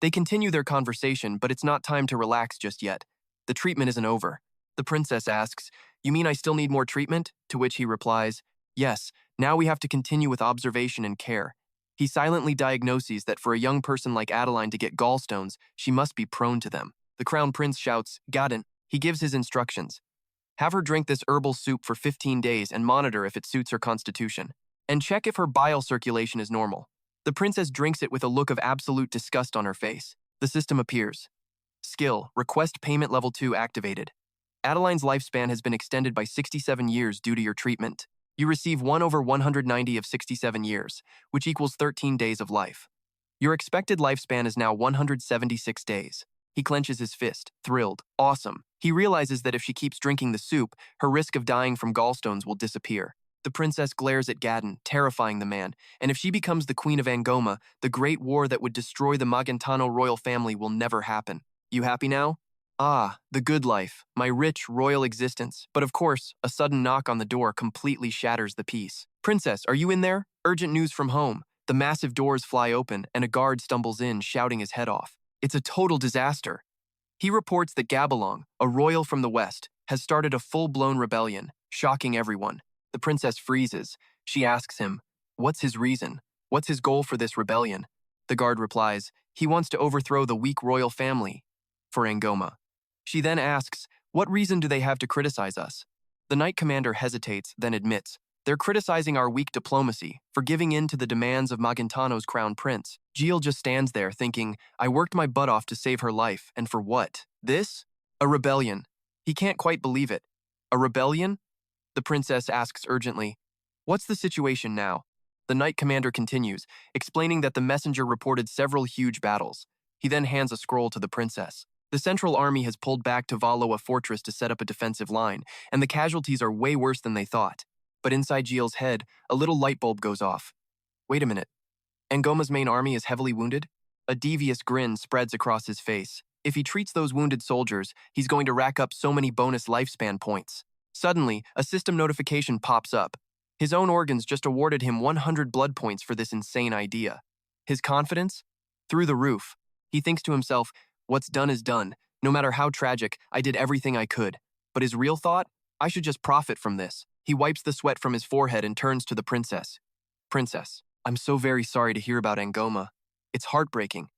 They continue their conversation, but it's not time to relax just yet. The treatment isn't over. The princess asks, You mean I still need more treatment? To which he replies, Yes, now we have to continue with observation and care. He silently diagnoses that for a young person like Adeline to get gallstones, she must be prone to them. The Crown Prince shouts, Gardin. He gives his instructions. Have her drink this herbal soup for 15 days and monitor if it suits her constitution. And check if her bile circulation is normal. The princess drinks it with a look of absolute disgust on her face. The system appears. Skill, request payment level 2 activated. Adeline's lifespan has been extended by 67 years due to your treatment. You receive 1 over 190 of 67 years, which equals 13 days of life. Your expected lifespan is now 176 days. He clenches his fist, thrilled, awesome. He realizes that if she keeps drinking the soup, her risk of dying from gallstones will disappear. The princess glares at Gardin, terrifying the man, and if she becomes the queen of Angoma, the great war that would destroy the Magentano royal family will never happen. You happy now? Ah, the good life, my rich royal existence. But of course, a sudden knock on the door completely shatters the peace. Princess, are you in there? Urgent news from home. The massive doors fly open, and a guard stumbles in, shouting his head off. It's a total disaster. He reports that Gabalong, a royal from the west, has started a full-blown rebellion, shocking everyone. The princess freezes. She asks him, what's his reason? What's his goal for this rebellion? The guard replies, he wants to overthrow the weak royal family for Angoma. She then asks, what reason do they have to criticize us? The knight commander hesitates, then admits, they're criticizing our weak diplomacy for giving in to the demands of Magentano's crown prince. Jiel just stands there thinking, I worked my butt off to save her life, and for what? This? A rebellion. He can't quite believe it. A rebellion? The princess asks urgently, what's the situation now? The knight commander continues, explaining that the messenger reported several huge battles. He then hands a scroll to the princess. The central army has pulled back to Valoa fortress to set up a defensive line, and the casualties are way worse than they thought. But inside Jiel's head, a little light bulb goes off. Wait a minute. Angoma's main army is heavily wounded? A devious grin spreads across his face. If he treats those wounded soldiers, he's going to rack up so many bonus lifespan points. Suddenly, a system notification pops up. His own organs just awarded him 100 blood points for this insane idea. His confidence? Through the roof. He thinks to himself, what's done is done. No matter how tragic, I did everything I could. But his real thought? I should just profit from this. He wipes the sweat from his forehead and turns to the princess. Princess, I'm so very sorry to hear about Angoma. It's heartbreaking.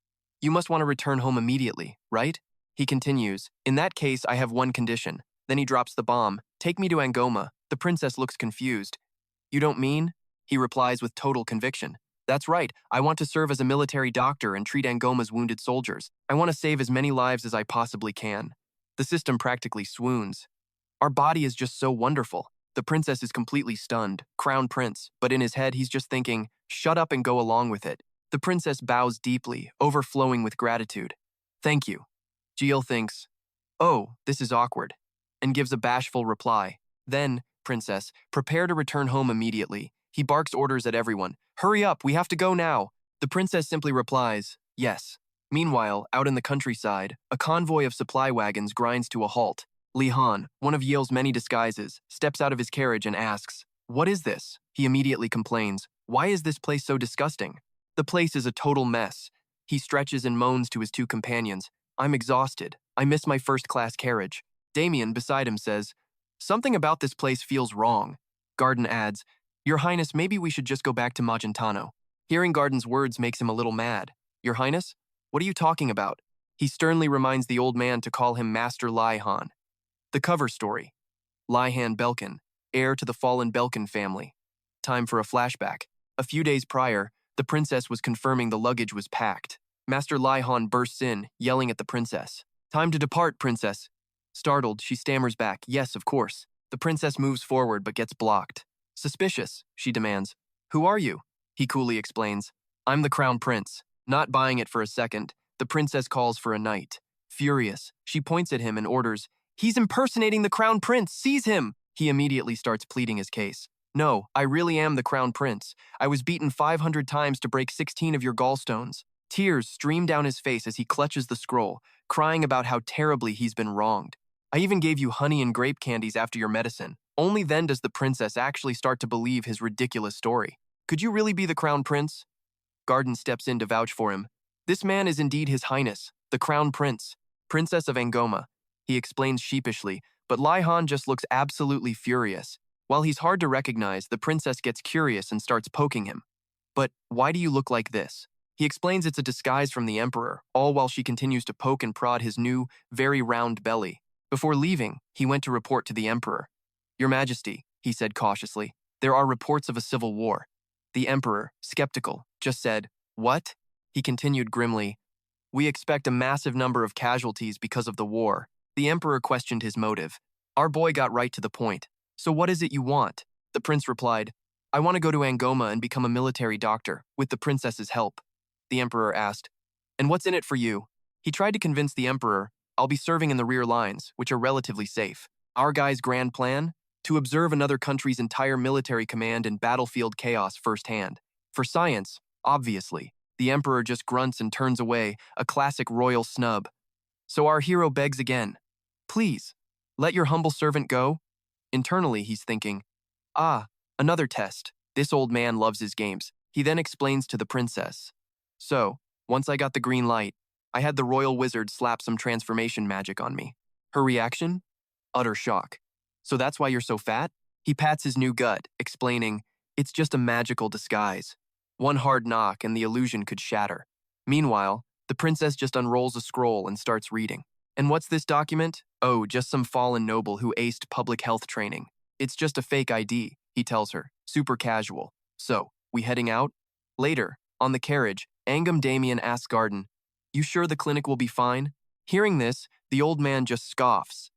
You must want to return home immediately, right? He continues, in that case, I have one condition. Then he drops the bomb. Take me to Angoma. The princess looks confused. You don't mean? He replies with total conviction. That's right. I want to serve as a military doctor and treat Angoma's wounded soldiers. I want to save as many lives as I possibly can. The system practically swoons. Our body is just so wonderful. The princess is completely stunned, crown prince, but in his head he's just thinking, shut up and go along with it. The princess bows deeply, overflowing with gratitude. Thank you. Jiel thinks, oh, this is awkward, and gives a bashful reply. Then, princess, prepare to return home immediately. He barks orders at everyone. Hurry up, we have to go now. The princess simply replies, yes. Meanwhile, out in the countryside, a convoy of supply wagons grinds to a halt. Li Han, one of Yiel's many disguises, steps out of his carriage and asks, what is this? He immediately complains, why is this place so disgusting? The place is a total mess. He stretches and moans to his two companions, I'm exhausted. I miss my first-class carriage. Damien, beside him, says, something about this place feels wrong. Gardin adds, Your Highness, maybe we should just go back to Magentano. Hearing Gardin's words makes him a little mad. Your Highness? What are you talking about? He sternly reminds the old man to call him Master Lai Han. The cover story. Lai Han Belkin, heir to the fallen Belkin family. Time for a flashback. A few days prior, the princess was confirming the luggage was packed. Master Lai Han bursts in, yelling at the princess. Time to depart, princess. Startled, she stammers back, yes, of course. The princess moves forward but gets blocked. Suspicious, she demands. Who are you? He coolly explains. I'm the crown prince. Not buying it for a second, the princess calls for a knight. Furious, she points at him and orders, he's impersonating the crown prince, seize him! He immediately starts pleading his case. No, I really am the crown prince. I was beaten 500 times to break 16 of your gallstones. Tears stream down his face as he clutches the scroll, crying about how terribly he's been wronged. I even gave you honey and grape candies after your medicine. Only then does the princess actually start to believe his ridiculous story. Could you really be the crown prince? Gardin steps in to vouch for him. This man is indeed his highness, the crown prince, princess of Angoma. He explains sheepishly, but Lai Han just looks absolutely furious. While he's hard to recognize, the princess gets curious and starts poking him. But why do you look like this? He explains it's a disguise from the emperor, all while she continues to poke and prod his new, very round belly. Before leaving, he went to report to the emperor. Your Majesty, he said cautiously, there are reports of a civil war. The emperor, skeptical, just said, what? He continued grimly, we expect a massive number of casualties because of the war. The emperor questioned his motive. Our boy got right to the point. So what is it you want? The prince replied, I want to go to Angoma and become a military doctor, with the princess's help. The emperor asked, and what's in it for you? He tried to convince the emperor, I'll be serving in the rear lines, which are relatively safe. Our guy's grand plan? To observe another country's entire military command and battlefield chaos firsthand. For science, obviously. The emperor just grunts and turns away, a classic royal snub. So our hero begs again. Please, let your humble servant go. Internally, he's thinking, ah, another test. This old man loves his games. He then explains to the princess. So, once I got the green light, I had the royal wizard slap some transformation magic on me. Her reaction? Utter shock. So that's why you're so fat? He pats his new gut, explaining, it's just a magical disguise. One hard knock and the illusion could shatter. Meanwhile, the princess just unrolls a scroll and starts reading. And what's this document? Oh, just some fallen noble who aced public health training. It's just a fake ID, he tells her, super casual. So, we heading out? Later, on the carriage, Angam Damien asks Gardin, you sure the clinic will be fine? Hearing this, the old man just scoffs.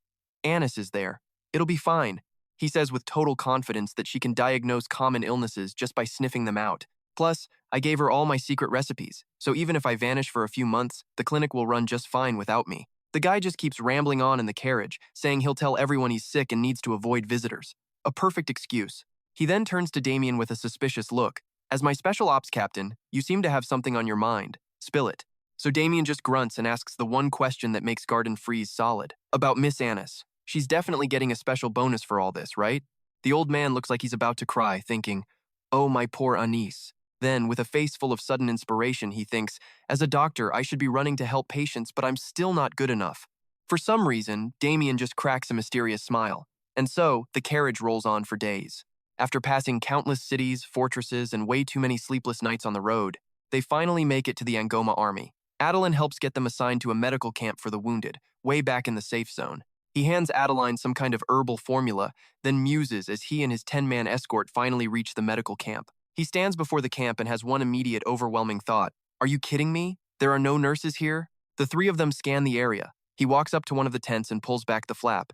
Annis is there. It'll be fine. He says with total confidence that she can diagnose common illnesses just by sniffing them out. Plus, I gave her all my secret recipes, so even if I vanish for a few months, the clinic will run just fine without me. The guy just keeps rambling on in the carriage, saying he'll tell everyone he's sick and needs to avoid visitors. A perfect excuse. He then turns to Damien with a suspicious look. As my special ops captain, you seem to have something on your mind. Spill it. So Damien just grunts and asks the one question that makes Gardin freeze solid. About Miss Annis. She's definitely getting a special bonus for all this, right? The old man looks like he's about to cry, thinking, oh, my poor Anis. Then, with a face full of sudden inspiration, he thinks, as a doctor, I should be running to help patients, but I'm still not good enough. For some reason, Damien just cracks a mysterious smile. And so, the carriage rolls on for days. After passing countless cities, fortresses, and way too many sleepless nights on the road, they finally make it to the Angoma army. Adeline helps get them assigned to a medical camp for the wounded, way back in the safe zone. He hands Adeline some kind of herbal formula, then muses as he and his 10-man escort finally reach the medical camp. He stands before the camp and has one immediate, overwhelming thought. Are you kidding me? There are no nurses here? The three of them scan the area. He walks up to one of the tents and pulls back the flap,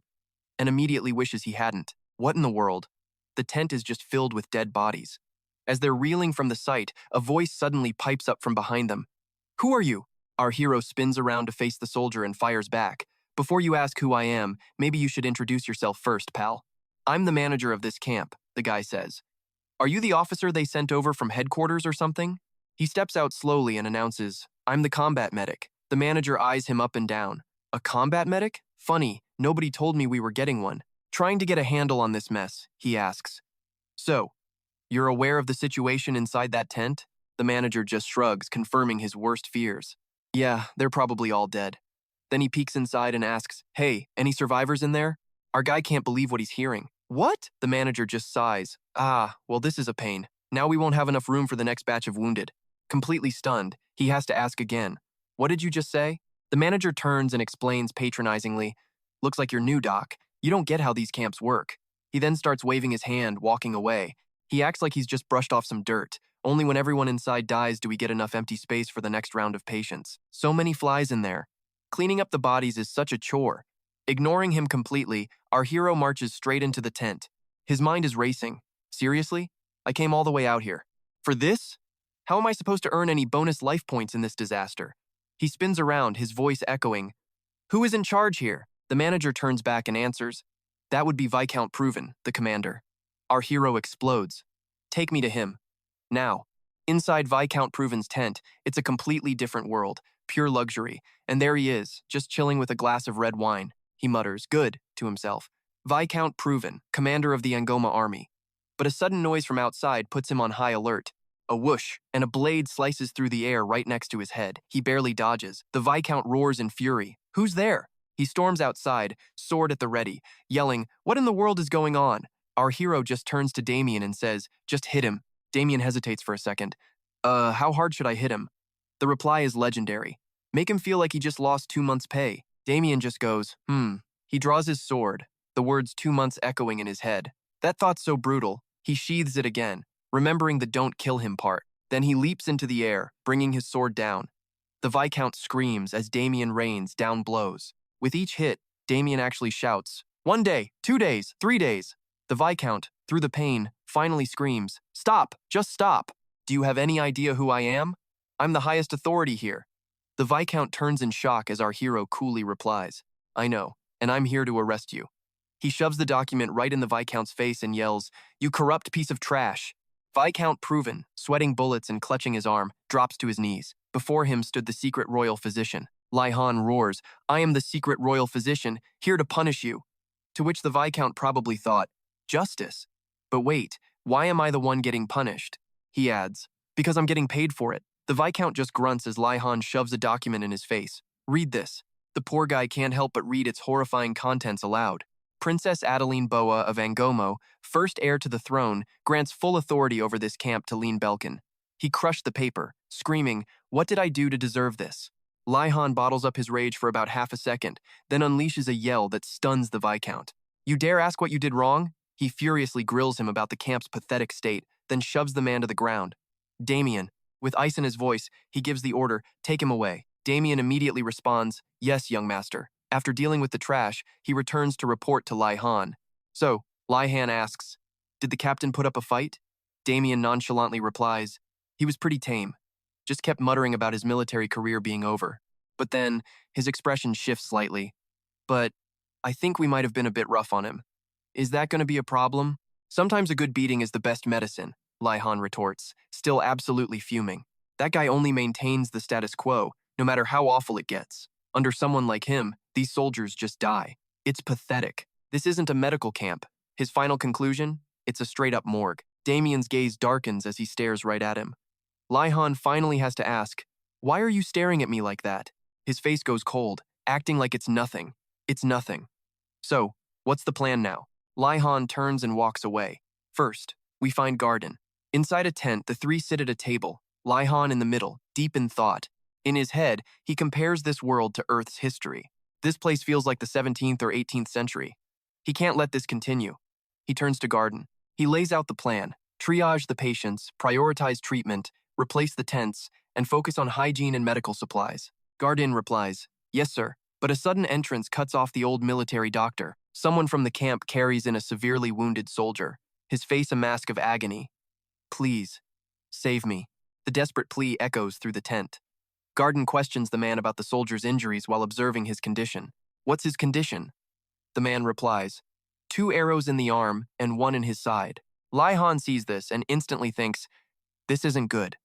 and immediately wishes he hadn't. What in the world? The tent is just filled with dead bodies. As they're reeling from the sight, a voice suddenly pipes up from behind them. Who are you? Our hero spins around to face the soldier and fires back. Before you ask who I am, maybe you should introduce yourself first, pal. I'm the manager of this camp, the guy says. Are you the officer they sent over from headquarters or something? He steps out slowly and announces, I'm the combat medic. The manager eyes him up and down. A combat medic? Funny, nobody told me we were getting one. Trying to get a handle on this mess, he asks. So, you're aware of the situation inside that tent? The manager just shrugs, confirming his worst fears. Yeah, they're probably all dead. Then he peeks inside and asks, hey, any survivors in there? Our guy can't believe what he's hearing. What? The manager just sighs. Ah, well this is a pain. Now we won't have enough room for the next batch of wounded. Completely stunned, he has to ask again. What did you just say? The manager turns and explains patronizingly. Looks like you're new, Doc. You don't get how these camps work. He then starts waving his hand, walking away. He acts like he's just brushed off some dirt. Only when everyone inside dies do we get enough empty space for the next round of patients. So many flies in there. Cleaning up the bodies is such a chore. Ignoring him completely, our hero marches straight into the tent. His mind is racing. Seriously? I came all the way out here. For this? How am I supposed to earn any bonus life points in this disaster? He spins around, his voice echoing. Who is in charge here? The manager turns back and answers. That would be Viscount Proven, the commander. Our hero explodes. Take me to him. Now. Inside Viscount Proven's tent, it's a completely different world, pure luxury, and there he is, just chilling with a glass of red wine. He mutters, good, to himself. Viscount Proven, commander of the Angoma army. But a sudden noise from outside puts him on high alert. A whoosh, and a blade slices through the air right next to his head. He barely dodges. The Viscount roars in fury. Who's there? He storms outside, sword at the ready, yelling, what in the world is going on? Our hero just turns to Damien and says, just hit him. Damien hesitates for a second. How hard should I hit him? The reply is legendary. Make him feel like he just lost 2 months' pay. Damien just goes, He draws his sword, the words 2 months echoing in his head. That thought's so brutal, he sheathes it again, remembering the don't kill him part. Then he leaps into the air, bringing his sword down. The Viscount screams as Damien rains down blows. With each hit, Damien actually shouts, 1 day, 2 days, 3 days. The Viscount, Through the pain, finally screams, "Stop! Just stop! Do you have any idea who I am? I'm the highest authority here." The Viscount turns in shock as our hero coolly replies, "I know, and I'm here to arrest you." He shoves the document right in the Viscount's face and yells, "You corrupt piece of trash!" Viscount Proven, sweating bullets and clutching his arm, drops to his knees. Before him stood the secret royal physician. Lai Han roars, "I am the secret royal physician, here to punish you." To which the Viscount probably thought, "Justice? But wait, why am I the one getting punished?" He adds, "Because I'm getting paid for it." The Viscount just grunts as Lai Han shoves a document in his face. "Read this." The poor guy can't help but read its horrifying contents aloud. Princess Adeline Boa of Angomo, first heir to the throne, grants full authority over this camp to Lean Belkin. He crushed the paper, screaming, "What did I do to deserve this?" Lai Han bottles up his rage for about half a second, then unleashes a yell that stuns the Viscount. "You dare ask what you did wrong?" He furiously grills him about the camp's pathetic state, then shoves the man to the ground. "Damien." With ice in his voice, he gives the order, "Take him away." Damien immediately responds, "Yes, young master." After dealing with the trash, he returns to report to Lai Han. So, Lai Han asks, "Did the captain put up a fight?" Damien nonchalantly replies, "He was pretty tame. Just kept muttering about his military career being over." But then, his expression shifts slightly. "But I think we might have been a bit rough on him. Is that going to be a problem?" "Sometimes a good beating is the best medicine," Lai Han retorts, still absolutely fuming. "That guy only maintains the status quo, no matter how awful it gets. Under someone like him, these soldiers just die. It's pathetic. This isn't a medical camp." His final conclusion? It's a straight-up morgue. Damien's gaze darkens as he stares right at him. Lai Han finally has to ask, "Why are you staring at me like that?" His face goes cold, acting like it's nothing. It's nothing. "So, what's the plan now?" Lai Han turns and walks away. First, we find Gardin. Inside a tent, the three sit at a table, Lai Han in the middle, deep in thought. In his head, he compares this world to Earth's history. This place feels like the 17th or 18th century. He can't let this continue. He turns to Gardin. He lays out the plan: triage the patients, prioritize treatment, replace the tents, and focus on hygiene and medical supplies. Gardin replies, "Yes, sir," but a sudden entrance cuts off the old military doctor. Someone from the camp carries in a severely wounded soldier, his face a mask of agony. "Please, save me." The desperate plea echoes through the tent. Gardin questions the man about the soldier's injuries while observing his condition. "What's his condition?" The man replies, "2 arrows in the arm and 1 in his side." Lai Han sees this and instantly thinks, "This isn't good."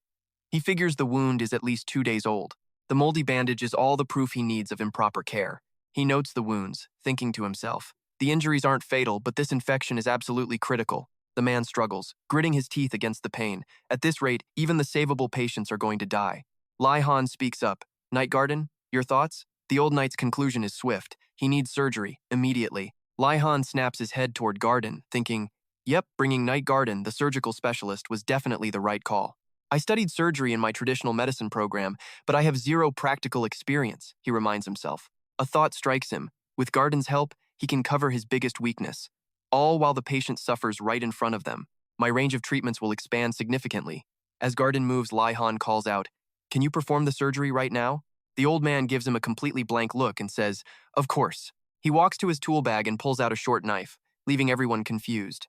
He figures the wound is at least 2 days old. The moldy bandage is all the proof he needs of improper care. He notes the wounds, thinking to himself, "The injuries aren't fatal, but this infection is absolutely critical." The man struggles, gritting his teeth against the pain. At this rate, even the savable patients are going to die. Lai Han speaks up, "Knight Gardin, your thoughts?" The old knight's conclusion is swift. He needs surgery, immediately. Lai Han snaps his head toward Gardin, thinking, "Yep, bringing Knight Gardin, the surgical specialist, was definitely the right call. I studied surgery in my traditional medicine program, but I have 0 practical experience," he reminds himself. A thought strikes him. With Gardin's help, he can cover his biggest weakness. All while the patient suffers right in front of them. My range of treatments will expand significantly. As Gardin moves, Lai Han calls out, "Can you perform the surgery right now?" The old man gives him a completely blank look and says, "Of course." He walks to his tool bag and pulls out a short knife, leaving everyone confused.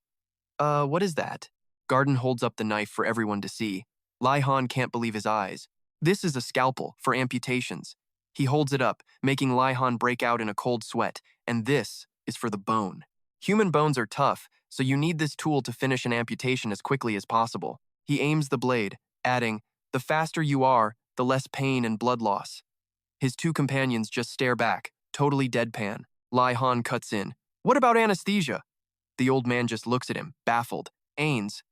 What is that?" Gardin holds up the knife for everyone to see. Lai Han can't believe his eyes. "This is a scalpel for amputations." He holds it up, making Lai Han break out in a cold sweat, "And this is for the bone. Human bones are tough, so you need this tool to finish an amputation as quickly as possible." He aims the blade, adding, "The faster you are, the less pain and blood loss." His 2 companions just stare back, totally deadpan. Lai Han cuts in, "What about anesthesia?" The old man just looks at him, baffled. "Ains?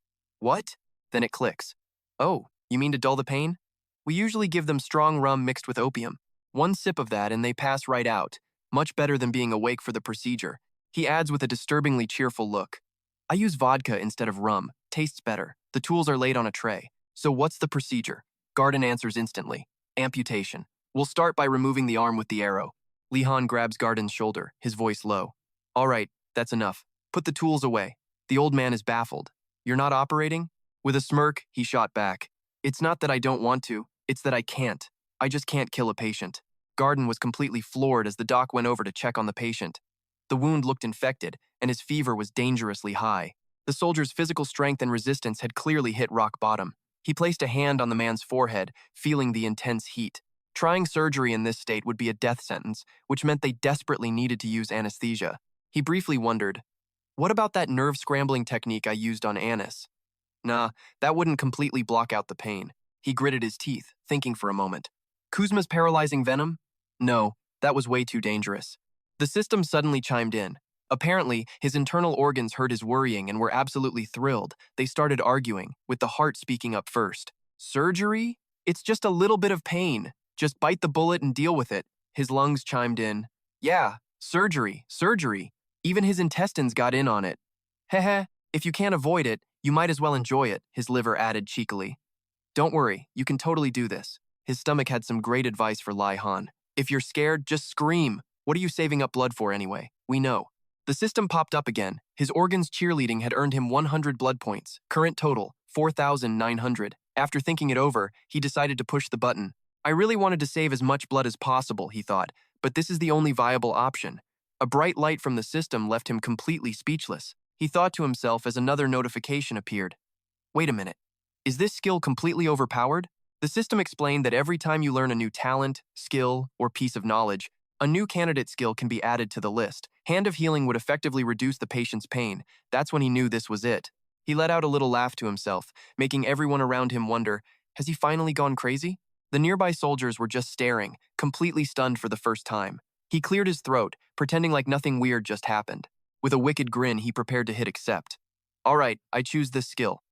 What?" Then it clicks. "Oh, you mean to dull the pain? We usually give them strong rum mixed with opium. 1 sip of that and they pass right out. Much better than being awake for the procedure." He adds with a disturbingly cheerful look, "I use vodka instead of rum. Tastes better." The tools are laid on a tray. "So what's the procedure?" Gardin answers instantly, "Amputation. We'll start by removing the arm with the arrow." Lai Han grabs Gardin's shoulder, his voice low. "All right, that's enough. Put the tools away." The old man is baffled. "You're not operating?" With a smirk, he shot back, "It's not that I don't want to, it's that I can't. I just can't kill a patient." Gardin was completely floored as the doc went over to check on the patient. The wound looked infected, and his fever was dangerously high. The soldier's physical strength and resistance had clearly hit rock bottom. He placed a hand on the man's forehead, feeling the intense heat. Trying surgery in this state would be a death sentence, which meant they desperately needed to use anesthesia. He briefly wondered, what about that nerve-scrambling technique I used on Anis? Nah, that wouldn't completely block out the pain. He gritted his teeth, thinking for a moment. Kuzma's paralyzing venom? No, that was way too dangerous. The system suddenly chimed in. Apparently, his internal organs heard his worrying and were absolutely thrilled. They started arguing, with the heart speaking up first. Surgery? It's just a little bit of pain. Just bite the bullet and deal with it. His lungs chimed in. Yeah, surgery. Even his intestines got in on it. Heh, if you can't avoid it, you might as well enjoy it, his liver added cheekily. Don't worry, you can totally do this. His stomach had some great advice for Lai Han. If you're scared, just scream. What are you saving up blood for anyway? We know. The system popped up again. His organs cheerleading had earned him 100 blood points. Current total, 4,900. After thinking it over, he decided to push the button. I really wanted to save as much blood as possible, he thought, but this is the only viable option. A bright light from the system left him completely speechless. He thought to himself as another notification appeared. Wait a minute. Is this skill completely overpowered? The system explained that every time you learn a new talent, skill, or piece of knowledge, a new candidate skill can be added to the list. Hand of Healing would effectively reduce the patient's pain. That's when he knew this was it. He let out a little laugh to himself, making everyone around him wonder, has he finally gone crazy? The nearby soldiers were just staring, completely stunned for the first time. He cleared his throat, pretending like nothing weird just happened. With a wicked grin, he prepared to hit accept. All right, I choose this skill.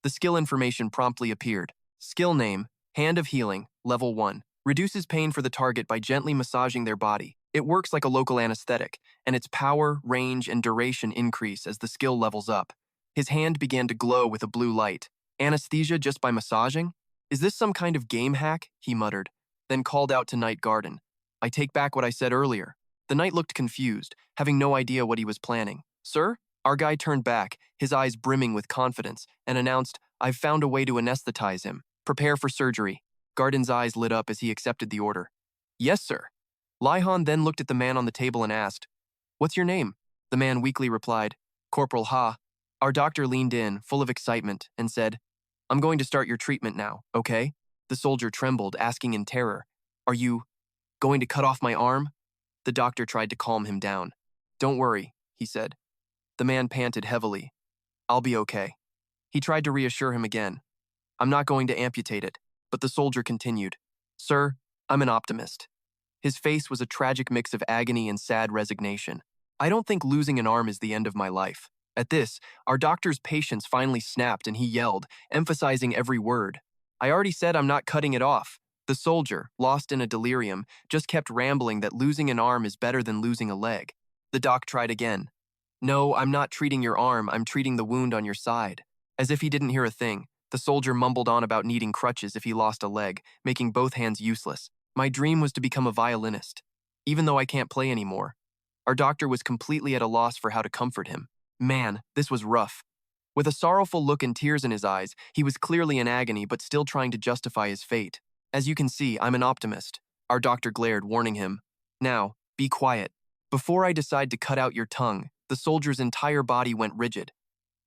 The skill information promptly appeared. Skill name, Hand of Healing, Level 1. Reduces pain for the target by gently massaging their body. It works like a local anesthetic, and its power, range, and duration increase as the skill levels up. His hand began to glow with a blue light. Anesthesia just by massaging? Is this some kind of game hack? He muttered, then called out to Knight Gardin. I take back what I said earlier. The knight looked confused, having no idea what he was planning. Sir? Our guy turned back, his eyes brimming with confidence, and announced, I've found a way to anesthetize him. Prepare for surgery. Gardin's eyes lit up as he accepted the order. Yes, sir. Lai Han then looked at the man on the table and asked, What's your name? The man weakly replied, Corporal Ha. Our doctor leaned in, full of excitement, and said, I'm going to start your treatment now, okay? The soldier trembled, asking in terror, Are you going to cut off my arm? The doctor tried to calm him down. Don't worry, he said. The man panted heavily. I'll be okay. He tried to reassure him again. I'm not going to amputate it, but the soldier continued. Sir, I'm an optimist. His face was a tragic mix of agony and sad resignation. I don't think losing an arm is the end of my life. At this, our doctor's patience finally snapped and he yelled, emphasizing every word. I already said I'm not cutting it off. The soldier, lost in a delirium, just kept rambling that losing an arm is better than losing a leg. The doc tried again. No, I'm not treating your arm, I'm treating the wound on your side. As if he didn't hear a thing, the soldier mumbled on about needing crutches if he lost a leg, making both hands useless. My dream was to become a violinist, even though I can't play anymore. Our doctor was completely at a loss for how to comfort him. Man, this was rough. With a sorrowful look and tears in his eyes, he was clearly in agony but still trying to justify his fate. As you can see, I'm an optimist. Our doctor glared, warning him. Now, be quiet. Before I decide to cut out your tongue, the soldier's entire body went rigid.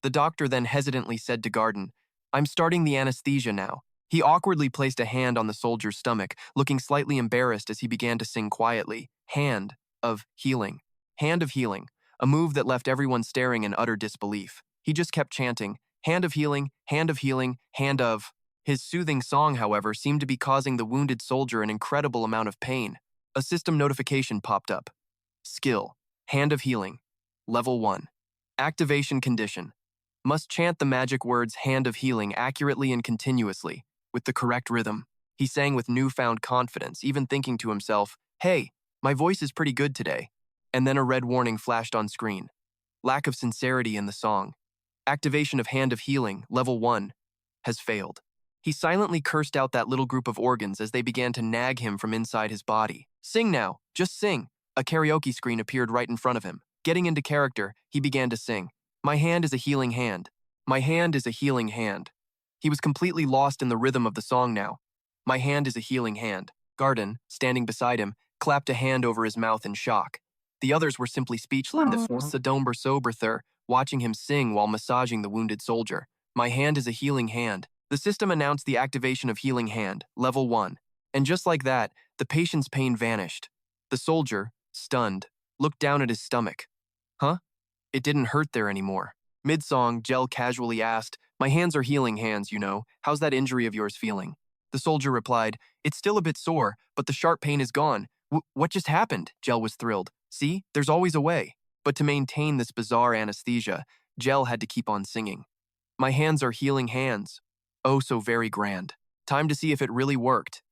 The doctor then hesitantly said to Gardin, I'm starting the anesthesia now. He awkwardly placed a hand on the soldier's stomach, looking slightly embarrassed as he began to sing quietly, Hand of Healing. Hand of Healing, a move that left everyone staring in utter disbelief. He just kept chanting, Hand of Healing, Hand of Healing, Hand of... His soothing song, however, seemed to be causing the wounded soldier an incredible amount of pain. A system notification popped up. Skill, Hand of Healing, Level 1. Activation condition. Must chant the magic words Hand of Healing accurately and continuously, with the correct rhythm. He sang with newfound confidence, even thinking to himself, Hey, my voice is pretty good today. And then a red warning flashed on screen. Lack of sincerity in the song. Activation of Hand of Healing, Level 1, has failed. He silently cursed out that little group of organs as they began to nag him from inside his body. Sing now, just sing. A karaoke screen appeared right in front of him. Getting into character, he began to sing. My hand is a healing hand. My hand is a healing hand. He was completely lost in the rhythm of the song now. My hand is a healing hand. Gardin, standing beside him, clapped a hand over his mouth in shock. The others were simply speechless. The Sadomber Soberther, watching him sing while massaging the wounded soldier. My hand is a healing hand. The system announced the activation of Healing Hand, Level 1. And just like that, the patient's pain vanished. The soldier, stunned, looked down at his stomach. Huh? It didn't hurt there anymore. Mid-song, Jiel casually asked, "My hands are healing hands, you know. How's that injury of yours feeling?" The soldier replied, "It's still a bit sore, but the sharp pain is gone." What just happened?" Jiel was thrilled. "See, there's always a way." But to maintain this bizarre anesthesia, Jiel had to keep on singing. "My hands are healing hands. Oh, so very grand. Time to see if it really worked."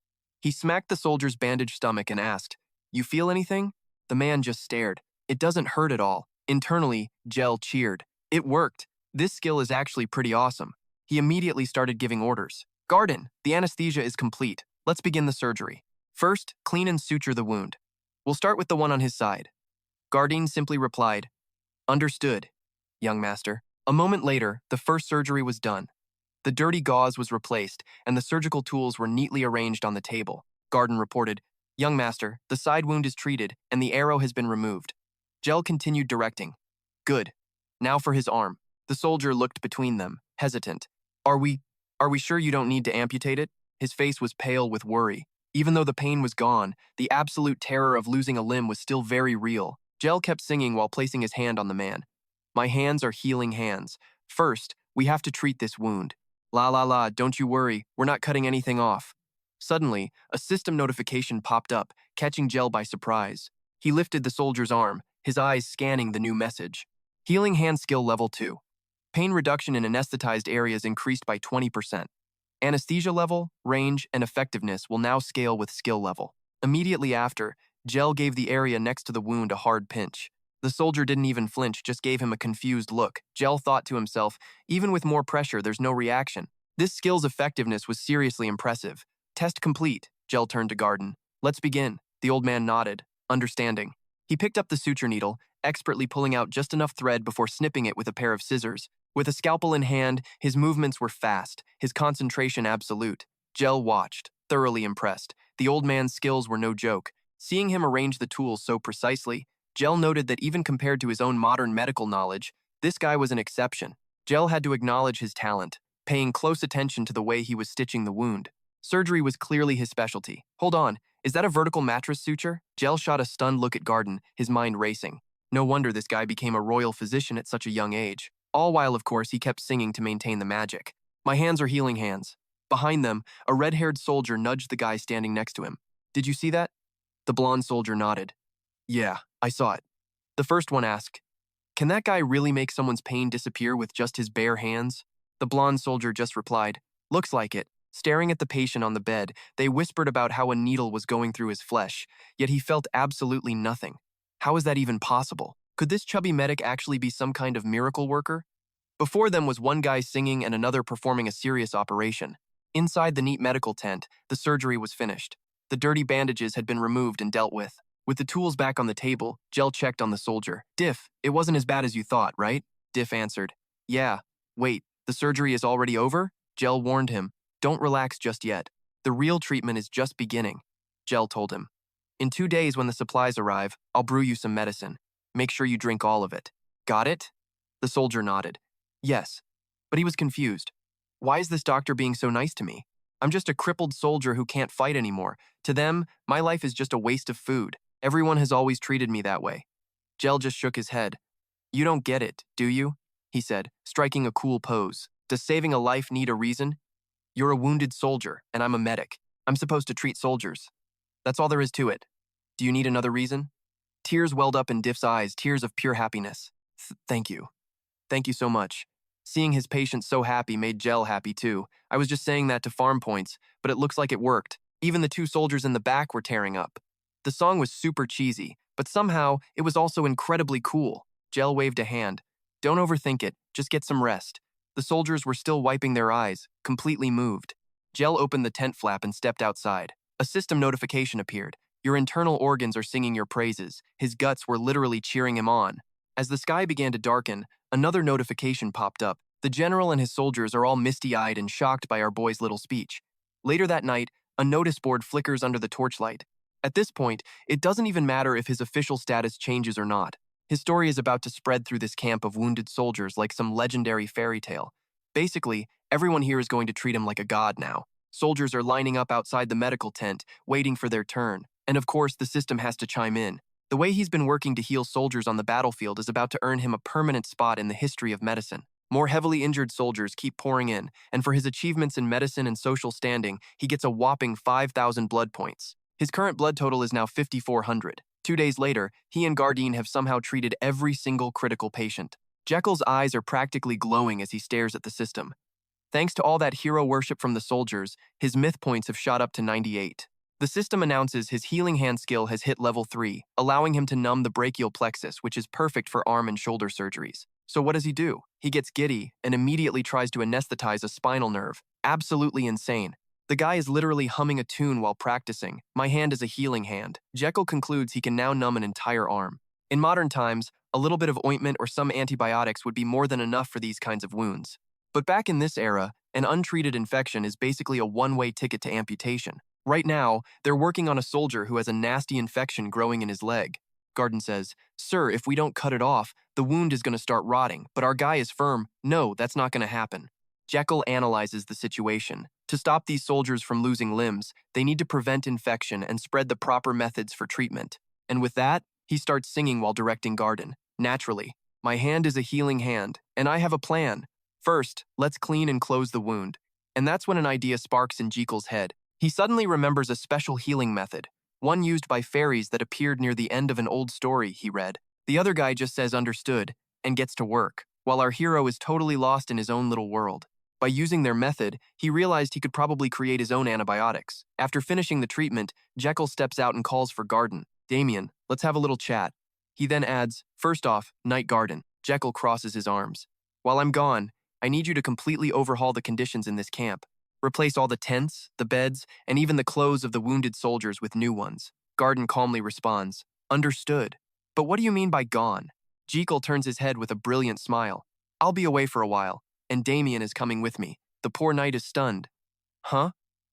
He smacked the soldier's bandaged stomach and asked, "You feel anything?" The man just stared. "It doesn't hurt at all." Internally, Jiel cheered. It worked. This skill is actually pretty awesome. He immediately started giving orders. "Gardin, the anesthesia is complete. Let's begin the surgery. First, clean and suture the wound. We'll start with the one on his side." Gardin simply replied, "Understood, young master." A moment later, the first surgery was done. The dirty gauze was replaced, and the surgical tools were neatly arranged on the table. Gardin reported, "Young master, the side wound is treated, and the arrow has been removed." Jiel continued directing. "Good. Now for his arm." The soldier looked between them, hesitant. Are we sure you don't need to amputate it?" His face was pale with worry. Even though the pain was gone, the absolute terror of losing a limb was still very real. Jiel kept singing while placing his hand on the man. "My hands are healing hands. First, we have to treat this wound. La la la, don't you worry, we're not cutting anything off." Suddenly, a system notification popped up, catching Jiel by surprise. He lifted the soldier's arm, his eyes scanning the new message. Healing Hand Skill Level 2. Pain reduction in anesthetized areas increased by 20%. Anesthesia level, range, and effectiveness will now scale with skill level. Immediately after, Jiel gave the area next to the wound a hard pinch. The soldier didn't even flinch, just gave him a confused look. Jiel thought to himself, even with more pressure, there's no reaction. This skill's effectiveness was seriously impressive. "Test complete," Jiel turned to Gardin. "Let's begin." The old man nodded, understanding. He picked up the suture needle, expertly pulling out just enough thread before snipping it with a pair of scissors. With a scalpel in hand, his movements were fast, his concentration absolute. Jiel watched, thoroughly impressed. The old man's skills were no joke. Seeing him arrange the tools so precisely, Jiel noted that even compared to his own modern medical knowledge, this guy was an exception. Jiel had to acknowledge his talent, paying close attention to the way he was stitching the wound. Surgery was clearly his specialty. "Hold on, is that a vertical mattress suture?" Jiel shot a stunned look at Gardin, his mind racing. No wonder this guy became a royal physician at such a young age. All while, of course, he kept singing to maintain the magic. "My hands are healing hands." Behind them, a red-haired soldier nudged the guy standing next to him. "Did you see that?" The blonde soldier nodded. "Yeah, I saw it." The first one asked, "Can that guy really make someone's pain disappear with just his bare hands?" The blonde soldier just replied, "Looks like it." Staring at the patient on the bed, they whispered about how a needle was going through his flesh, yet he felt absolutely nothing. How is that even possible? Could this chubby medic actually be some kind of miracle worker? Before them was one guy singing and another performing a serious operation. Inside the neat medical tent, the surgery was finished. The dirty bandages had been removed and dealt with. With the tools back on the table, Jiel checked on the soldier. "Diff, it wasn't as bad as you thought, right?" Diff answered, "Yeah. Wait, the surgery is already over?" Jiel warned him, "Don't relax just yet. The real treatment is just beginning." Jiel told him, "In 2 days when the supplies arrive, I'll brew you some medicine. Make sure you drink all of it. Got it?" The soldier nodded. "Yes." But he was confused. "Why is this doctor being so nice to me? I'm just a crippled soldier who can't fight anymore. To them, my life is just a waste of food. Everyone has always treated me that way." Jiel just shook his head. "You don't get it, do you?" he said, striking a cool pose. "Does saving a life need a reason? You're a wounded soldier, and I'm a medic. I'm supposed to treat soldiers. That's all there is to it. Do you need another reason?" Tears welled up in Diff's eyes, tears of pure happiness. Thank you. Thank you so much." Seeing his patient so happy made Jiel happy too. "I was just saying that to farm points, but it looks like it worked. Even the 2 soldiers in the back were tearing up." The song was super cheesy, but somehow it was also incredibly cool. Jiel waved a hand. "Don't overthink it, just get some rest." The soldiers were still wiping their eyes, completely moved. Jiel opened the tent flap and stepped outside. A system notification appeared. "Your internal organs are singing your praises." His guts were literally cheering him on. As the sky began to darken, another notification popped up. "The general and his soldiers are all misty-eyed and shocked by our boy's little speech." Later that night, a notice board flickers under the torchlight. At this point, it doesn't even matter if his official status changes or not. His story is about to spread through this camp of wounded soldiers like some legendary fairy tale. Basically, everyone here is going to treat him like a god now. Soldiers are lining up outside the medical tent, waiting for their turn. And of course, the system has to chime in. The way he's been working to heal soldiers on the battlefield is about to earn him a permanent spot in the history of medicine. More heavily injured soldiers keep pouring in, and for his achievements in medicine and social standing, he gets a whopping 5,000 blood points. His current blood total is now 5,400. 2 days later, he and Gardin have somehow treated every single critical patient. Jekyll's eyes are practically glowing as he stares at the system. Thanks to all that hero worship from the soldiers, his myth points have shot up to 98. The system announces his healing hand skill has hit level 3, allowing him to numb the brachial plexus, which is perfect for arm and shoulder surgeries. So what does he do? He gets giddy and immediately tries to anesthetize a spinal nerve. Absolutely insane. The guy is literally humming a tune while practicing. My hand is a healing hand. Jekyll concludes he can now numb an entire arm. In modern times, a little bit of ointment or some antibiotics would be more than enough for these kinds of wounds. But back in this era, an untreated infection is basically a one-way ticket to amputation. Right now, they're working on a soldier who has a nasty infection growing in his leg. Gardin says, "Sir, if we don't cut it off, the wound is going to start rotting, but our guy is firm. No, that's not going to happen." Jekyll analyzes the situation. To stop these soldiers from losing limbs, they need to prevent infection and spread the proper methods for treatment. And with that, he starts singing while directing Gardin. Naturally, "My hand is a healing hand, and I have a plan. First, let's clean and close the wound." And that's when an idea sparks in Jekyll's head. He suddenly remembers a special healing method, one used by fairies that appeared near the end of an old story he read. The other guy just says understood and gets to work, while our hero is totally lost in his own little world. By using their method, he realized he could probably create his own antibiotics. After finishing the treatment, Jekyll steps out and calls for Gardin. "Damien, let's have a little chat." He then adds, "First off, Night Gardin." Jekyll crosses his arms. "While I'm gone, I need you to completely overhaul the conditions in this camp. Replace all the tents, the beds, and even the clothes of the wounded soldiers with new ones." Gardin calmly responds, "Understood. But what do you mean by gone?" Jekyll turns his head with a brilliant smile. "I'll be away for a while, and Damien is coming with me." The poor knight is stunned. "Huh?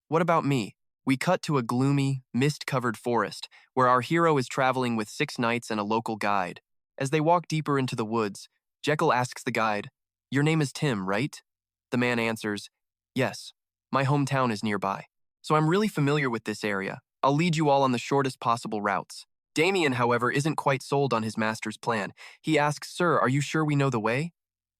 What about me?" We cut to a gloomy, mist-covered forest, where our hero is traveling with 6 knights and a local guide. As they walk deeper into the woods, Jekyll asks the guide, "Your name is Tim, right?" The man answers, "Yes. My hometown is nearby, so I'm really familiar with this area. I'll lead you all on the shortest possible routes." Damien, however, isn't quite sold on his master's plan. He asks, "Sir, are you sure we know the way?"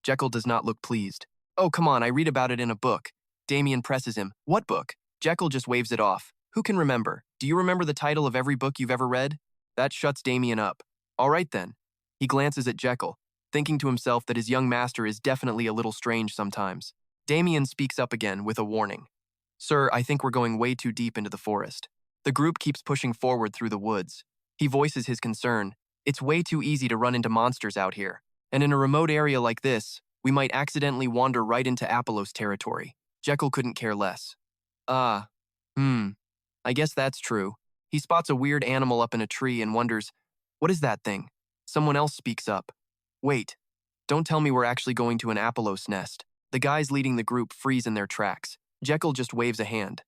Jekyll does not look pleased. "Oh, come on, I read about it in a book." Damien presses him. "What book?" Jekyll just waves it off. "Who can remember? Do you remember the title of every book you've ever read?" That shuts Damien up. "All right then." He glances at Jekyll, thinking to himself that his young master is definitely a little strange sometimes. Damien speaks up again with a warning. "Sir, I think we're going way too deep into the forest." The group keeps pushing forward through the woods. He voices his concern. "It's way too easy to run into monsters out here. And in a remote area like this, we might accidentally wander right into Apollos territory." Jekyll couldn't care less. I guess that's true." He spots a weird animal up in a tree and wonders, "What is that thing?" Someone else speaks up. "Wait, don't tell me we're actually going to an Apollos nest." The guys leading the group freeze in their tracks. Jekyll just waves a hand.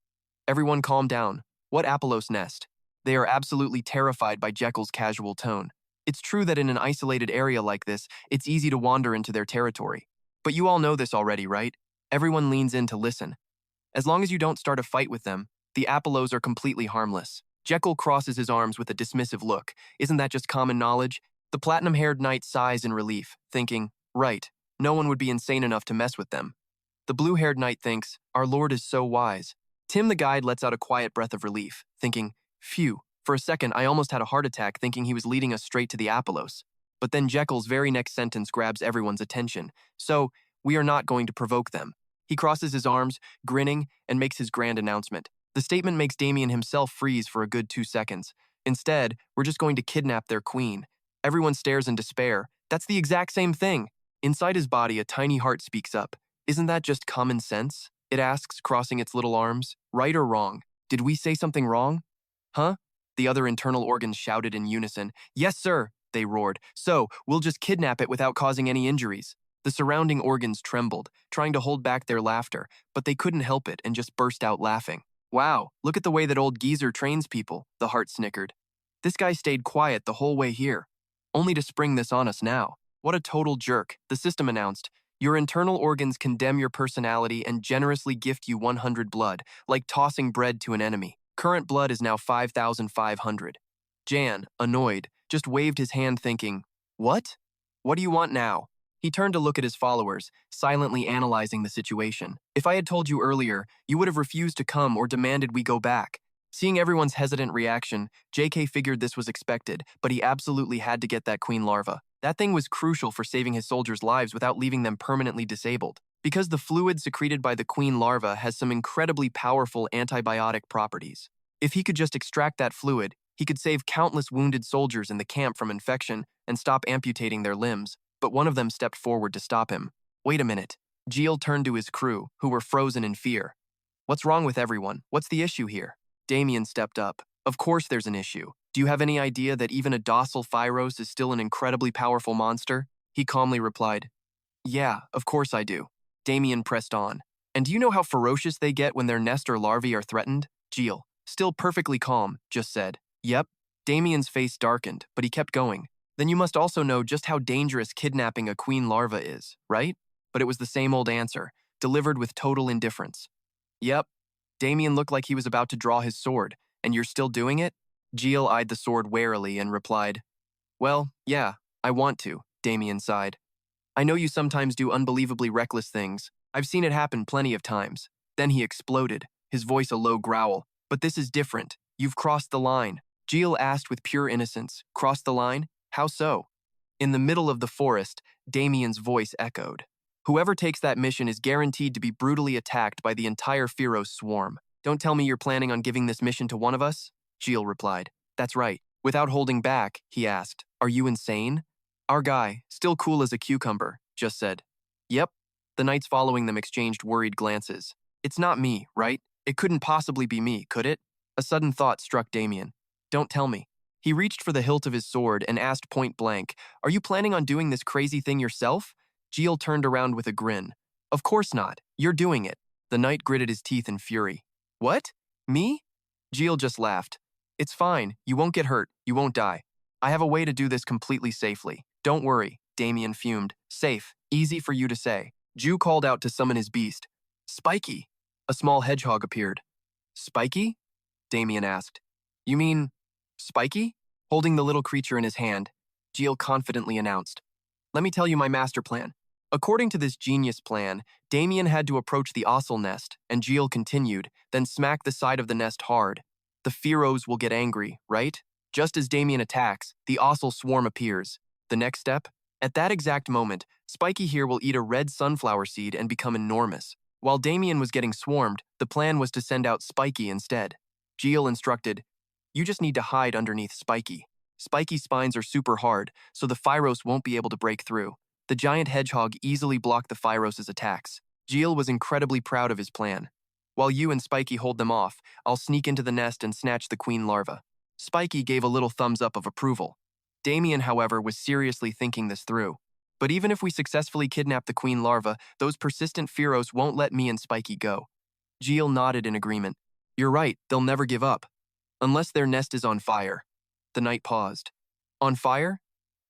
"Everyone calm down. What Apollos nest?" They are absolutely terrified by Jekyll's casual tone. It's true that in an isolated area like this, it's easy to wander into their territory. But you all know this already, right? Everyone leans in to listen. As long as you don't start a fight with them, the Apollos are completely harmless. Jekyll crosses his arms with a dismissive look. Isn't that just common knowledge? The platinum-haired knight sighs in relief, thinking, right, no one would be insane enough to mess with them. The blue-haired knight thinks, our lord is so wise. Tim the guide lets out a quiet breath of relief, thinking, phew, for a second I almost had a heart attack thinking he was leading us straight to the Apollos. But then Jekyll's very next sentence grabs everyone's attention. So, we are not going to provoke them. He crosses his arms, grinning, and makes his grand announcement. The statement makes Damien himself freeze for a good 2 seconds. Instead, we're just going to kidnap their queen. Everyone stares in despair. That's the exact same thing. Inside his body, a tiny heart speaks up. Isn't that just common sense? It asks, crossing its little arms. Right or wrong? Did we say something wrong? Huh? The other internal organs shouted in unison. Yes, sir, they roared. So, we'll just kidnap it without causing any injuries. The surrounding organs trembled, trying to hold back their laughter, but they couldn't help it and just burst out laughing. Wow, look at the way that old geezer trains people, the heart snickered. This guy stayed quiet the whole way here. only to spring this on us now. What a total jerk, the system announced. Your internal organs condemn your personality and generously gift you 100 blood, like tossing bread to an enemy. Current blood is now 5,500. Jan, annoyed, just waved his hand thinking, what? What do you want now? He turned to look at his followers, silently analyzing the situation. If I had told you earlier, you would have refused to come or demanded we go back. Seeing everyone's hesitant reaction, JK figured this was expected, but he absolutely had to get that queen larva. That thing was crucial for saving his soldiers' lives without leaving them permanently disabled. Because the fluid secreted by the queen larva has some incredibly powerful antibiotic properties. If he could just extract that fluid, he could save countless wounded soldiers in the camp from infection and stop amputating their limbs. But one of them stepped forward to stop him. Wait a minute. Jiel turned to his crew, who were frozen in fear. What's wrong with everyone? What's the issue here? Damien stepped up. Of course there's an issue. Do you have any idea that even a docile Phyros is still an incredibly powerful monster? He calmly replied. Yeah, of course I do. Damien pressed on. And do you know how ferocious they get when their nest or larvae are threatened? Jiel, still perfectly calm, just said. Yep. Damien's face darkened, but he kept going. Then you must also know just how dangerous kidnapping a queen larva is, right? But it was the same old answer, delivered with total indifference. Yep. Damien looked like he was about to draw his sword. And you're still doing it? Jiel eyed the sword warily and replied, well, yeah, I want to, Damien sighed. I know you sometimes do unbelievably reckless things. I've seen it happen plenty of times. Then he exploded, his voice a low growl. But this is different. You've crossed the line. Jiel asked with pure innocence. Crossed the line? How so? In the middle of the forest, Damien's voice echoed. Whoever takes that mission is guaranteed to be brutally attacked by the entire Phyros swarm. Don't tell me you're planning on giving this mission to one of us? Jiel replied. That's right. Without holding back, he asked, are you insane? Our guy, still cool as a cucumber, just said. Yep. The knights following them exchanged worried glances. It's not me, right? It couldn't possibly be me, could it? A sudden thought struck Damien. Don't tell me. He reached for the hilt of his sword and asked point blank, are you planning on doing this crazy thing yourself? Jiel turned around with a grin. Of course not. You're doing it. The knight gritted his teeth in fury. What? Me? Jiel just laughed. It's fine. You won't get hurt. You won't die. I have a way to do this completely safely. Don't worry, Damien fumed. Safe. Easy for you to say. Ju called out to summon his beast. Spiky. A small hedgehog appeared. Spiky? Damien asked. You mean Spiky? Holding the little creature in his hand, Jiel confidently announced. Let me tell you my master plan. According to this genius plan, Damien had to approach the ossel nest, and Jiel continued, then smack the side of the nest hard. The Phyros will get angry, right? Just as Damien attacks, the ossel swarm appears. The next step? At that exact moment, Spiky here will eat a red sunflower seed and become enormous. While Damien was getting swarmed, the plan was to send out Spiky instead. Jiel instructed, you just need to hide underneath Spiky. Spiky's spines are super hard, so the Phyros won't be able to break through. The giant hedgehog easily blocked the Phyros' attacks. Jiel was incredibly proud of his plan. While you and Spiky hold them off, I'll sneak into the nest and snatch the queen larva. Spiky gave a little thumbs up of approval. Damien, however, was seriously thinking this through. But even if we successfully kidnap the queen larva, those persistent Phyros won't let me and Spiky go. Jiel nodded in agreement. You're right, they'll never give up. Unless their nest is on fire. The knight paused. On fire?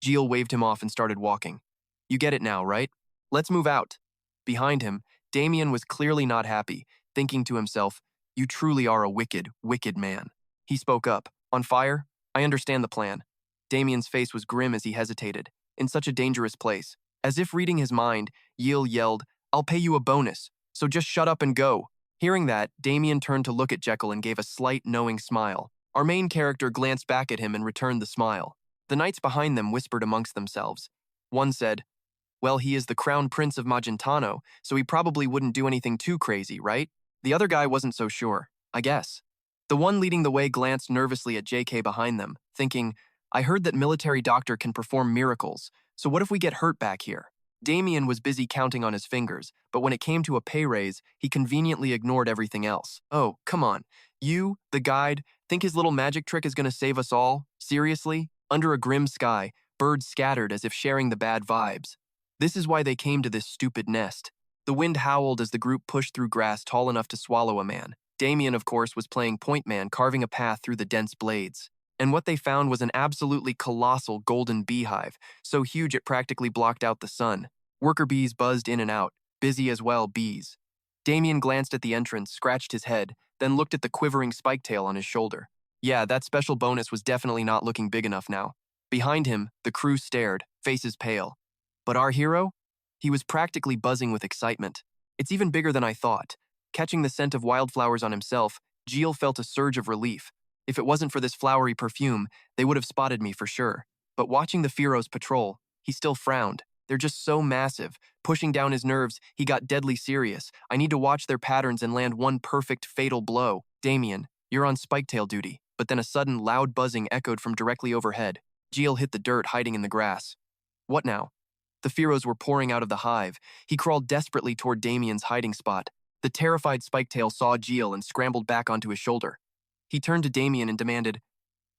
Jiel waved him off and started walking. You get it now, right? Let's move out. Behind him, Damien was clearly not happy, thinking to himself, you truly are a wicked, wicked man. He spoke up. On fire? I understand the plan. Damien's face was grim as he hesitated. In such a dangerous place. As if reading his mind, Jiel yelled, I'll pay you a bonus, so just shut up and go. Hearing that, Damien turned to look at Jekyll and gave a slight, knowing smile. Our main character glanced back at him and returned the smile. The knights behind them whispered amongst themselves. One said, well, he is the Crown Prince of Magentano, so he probably wouldn't do anything too crazy, right? The other guy wasn't so sure, I guess. The one leading the way glanced nervously at JK behind them, thinking, I heard that military doctor can perform miracles, so what if we get hurt back here? Damien was busy counting on his fingers, but when it came to a pay raise, he conveniently ignored everything else. Oh, come on. You, the guide, think his little magic trick is going to save us all? Seriously? Under a grim sky, birds scattered as if sharing the bad vibes. This is why they came to this stupid nest. The wind howled as the group pushed through grass tall enough to swallow a man. Damien, of course, was playing point man, carving a path through the dense blades. And what they found was an absolutely colossal golden beehive, so huge it practically blocked out the sun. Worker bees buzzed in and out, busy as well bees. Damien glanced at the entrance, scratched his head, then looked at the quivering spike tail on his shoulder. Yeah, that special bonus was definitely not looking big enough now. Behind him, the crew stared, faces pale. But our hero? He was practically buzzing with excitement. It's even bigger than I thought. Catching the scent of wildflowers on himself, Jiel felt a surge of relief. If it wasn't for this flowery perfume, they would have spotted me for sure. But watching the Fearos patrol, he still frowned. They're just so massive. Pushing down his nerves, he got deadly serious. I need to watch their patterns and land one perfect, fatal blow. Damien, you're on spiketail duty. But then a sudden, loud buzzing echoed from directly overhead. Jiel hit the dirt hiding in the grass. What now? The Fearos were pouring out of the hive. He crawled desperately toward Damien's hiding spot. The terrified spiketail saw Jiel and scrambled back onto his shoulder. He turned to Damien and demanded,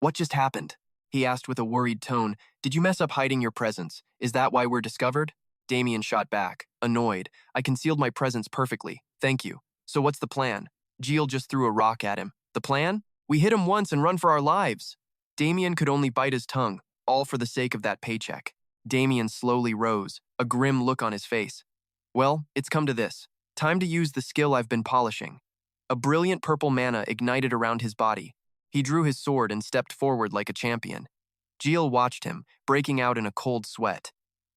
"What just happened?" He asked with a worried tone, "Did you mess up hiding your presence? Is that why we're discovered?" Damien shot back, annoyed. "I concealed my presence perfectly, thank you. So what's the plan?" Jiel just threw a rock at him. "The plan? We hit him once and run for our lives." Damien could only bite his tongue, all for the sake of that paycheck. Damien slowly rose, a grim look on his face. "Well, it's come to this. Time to use the skill I've been polishing." A brilliant purple mana ignited around his body. He drew his sword and stepped forward like a champion. Jiel watched him, breaking out in a cold sweat.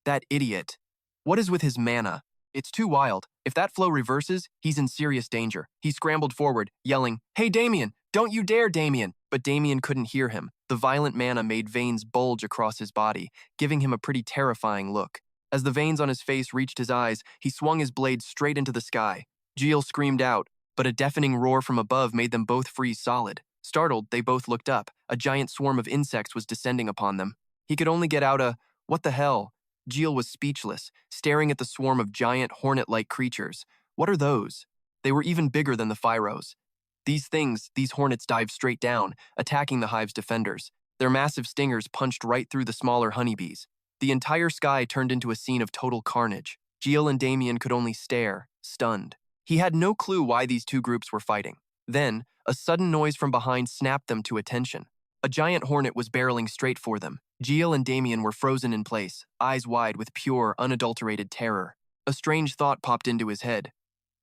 That idiot. What is with his mana? It's too wild. If that flow reverses, he's in serious danger. He scrambled forward, yelling, "Hey Damien, don't you dare Damien!" But Damien couldn't hear him. The violent mana made veins bulge across his body, giving him a pretty terrifying look. As the veins on his face reached his eyes, he swung his blade straight into the sky. Jiel screamed out, but a deafening roar from above made them both freeze solid. Startled, they both looked up. A giant swarm of insects was descending upon them. He could only get out a, "What the hell?" Jiel was speechless, staring at the swarm of giant hornet-like creatures. What are those? They were even bigger than the Fearos. These hornets dived straight down, attacking the hive's defenders. Their massive stingers punched right through the smaller honeybees. The entire sky turned into a scene of total carnage. Jiel and Damien could only stare, stunned. He had no clue why these two groups were fighting. Then, a sudden noise from behind snapped them to attention. A giant hornet was barreling straight for them. Jiel and Damien were frozen in place, eyes wide with pure, unadulterated terror. A strange thought popped into his head.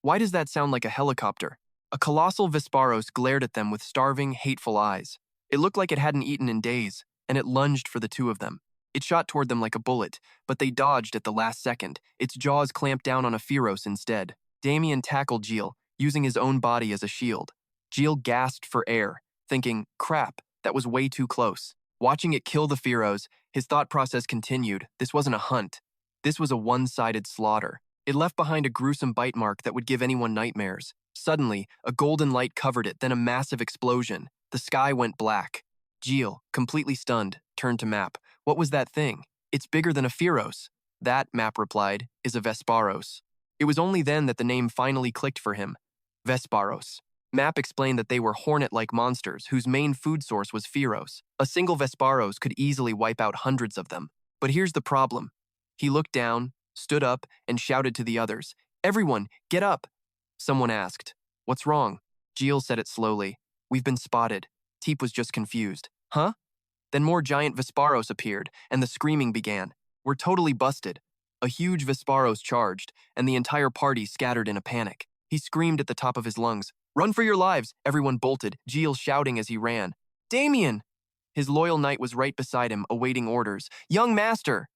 Why does that sound like a helicopter? A colossal Vesparos glared at them with starving, hateful eyes. It looked like it hadn't eaten in days, and it lunged for the two of them. It shot toward them like a bullet, but they dodged at the last second. Its jaws clamped down on a Fearos instead. Damien tackled Jiel, using his own body as a shield. Jiel gasped for air, thinking, "Crap, that was way too close." Watching it kill the Fearos, his thought process continued. This wasn't a hunt. This was a one-sided slaughter. It left behind a gruesome bite mark that would give anyone nightmares. Suddenly, a golden light covered it, then a massive explosion. The sky went black. Jiel, completely stunned, turned to Map. "What was that thing?" "It's bigger than a Fearos." "That," Map replied, "is a Vesparos." It was only then that the name finally clicked for him. Vesparos. Map explained that they were hornet-like monsters whose main food source was Fearos. A single Vesparos could easily wipe out hundreds of them. But here's the problem. He looked down, stood up, and shouted to the others, "Everyone, get up!" Someone asked, "What's wrong?" Jiel said it slowly. "We've been spotted." Teep was just confused. "Huh?" Then more giant Vesparos appeared, and the screaming began. "We're totally busted." A huge Vesparos charged, and the entire party scattered in a panic. He screamed at the top of his lungs, "Run for your lives!" Everyone bolted, Jiel shouting as he ran. "Damien!" His loyal knight was right beside him, awaiting orders. "Young master!"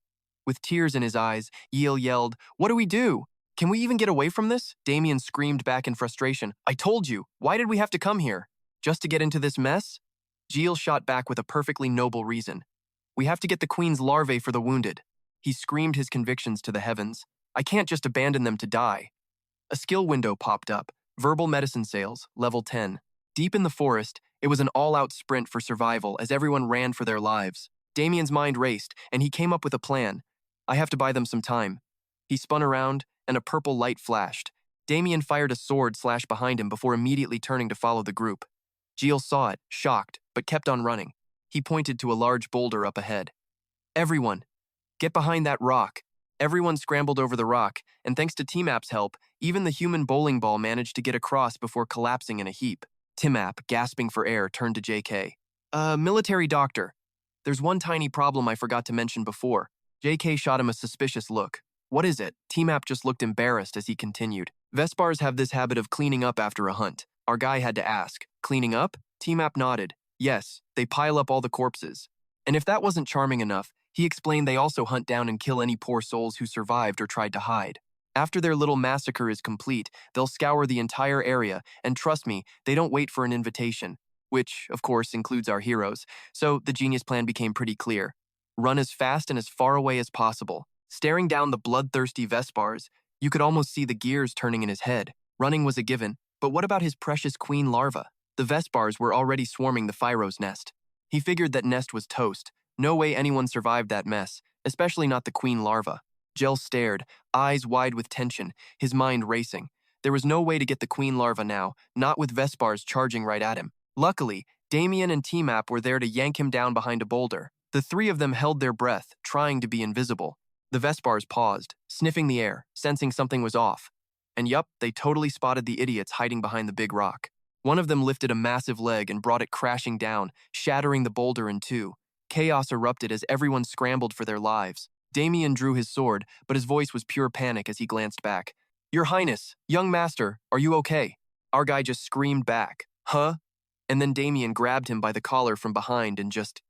With tears in his eyes, Jiel yelled, "What do we do? Can we even get away from this?" Damien screamed back in frustration, "I told you! Why did we have to come here? Just to get into this mess?" Jiel shot back with a perfectly noble reason. "We have to get the queen's larvae for the wounded." He screamed his convictions to the heavens. "I can't just abandon them to die." A skill window popped up. Verbal medicine sales, level 10. Deep in the forest, it was an all-out sprint for survival as everyone ran for their lives. Damien's mind raced, and he came up with a plan. "I have to buy them some time." He spun around, and a purple light flashed. Damien fired a sword slash behind him before immediately turning to follow the group. Jiel saw it, shocked, but kept on running. He pointed to a large boulder up ahead. "Everyone, get behind that rock." Everyone scrambled over the rock, and thanks to T-Map's help, even the human bowling ball managed to get across before collapsing in a heap. T-Map, gasping for air, turned to JK. Military doctor. There's one tiny problem I forgot to mention before. JK shot him a suspicious look. What is it? T-Map just looked embarrassed as he continued. Vespars have this habit of cleaning up after a hunt. Our guy had to ask, cleaning up? T-Map nodded. Yes, they pile up all the corpses. And if that wasn't charming enough, he explained they also hunt down and kill any poor souls who survived or tried to hide. After their little massacre is complete, they'll scour the entire area, and trust me, they don't wait for an invitation. Which, of course, includes our heroes, so the genius plan became pretty clear. Run as fast and as far away as possible. Staring down the bloodthirsty Vespars, you could almost see the gears turning in his head. Running was a given, but what about his precious queen larva? The Vespars were already swarming the Phyro's nest. He figured that nest was toast. No way anyone survived that mess, especially not the queen larva. Jiel stared, eyes wide with tension, his mind racing. There was no way to get the queen larva now, not with Vespars charging right at him. Luckily, Damien and T-Map were there to yank him down behind a boulder. The three of them held their breath, trying to be invisible. The Vespars paused, sniffing the air, sensing something was off. And yup, they totally spotted the idiots hiding behind the big rock. One of them lifted a massive leg and brought it crashing down, shattering the boulder in two. Chaos erupted as everyone scrambled for their lives. Damien drew his sword, but his voice was pure panic as he glanced back. Your Highness, young master, are you okay? Our guy just screamed back. Huh? And then Damien grabbed him by the collar from behind and just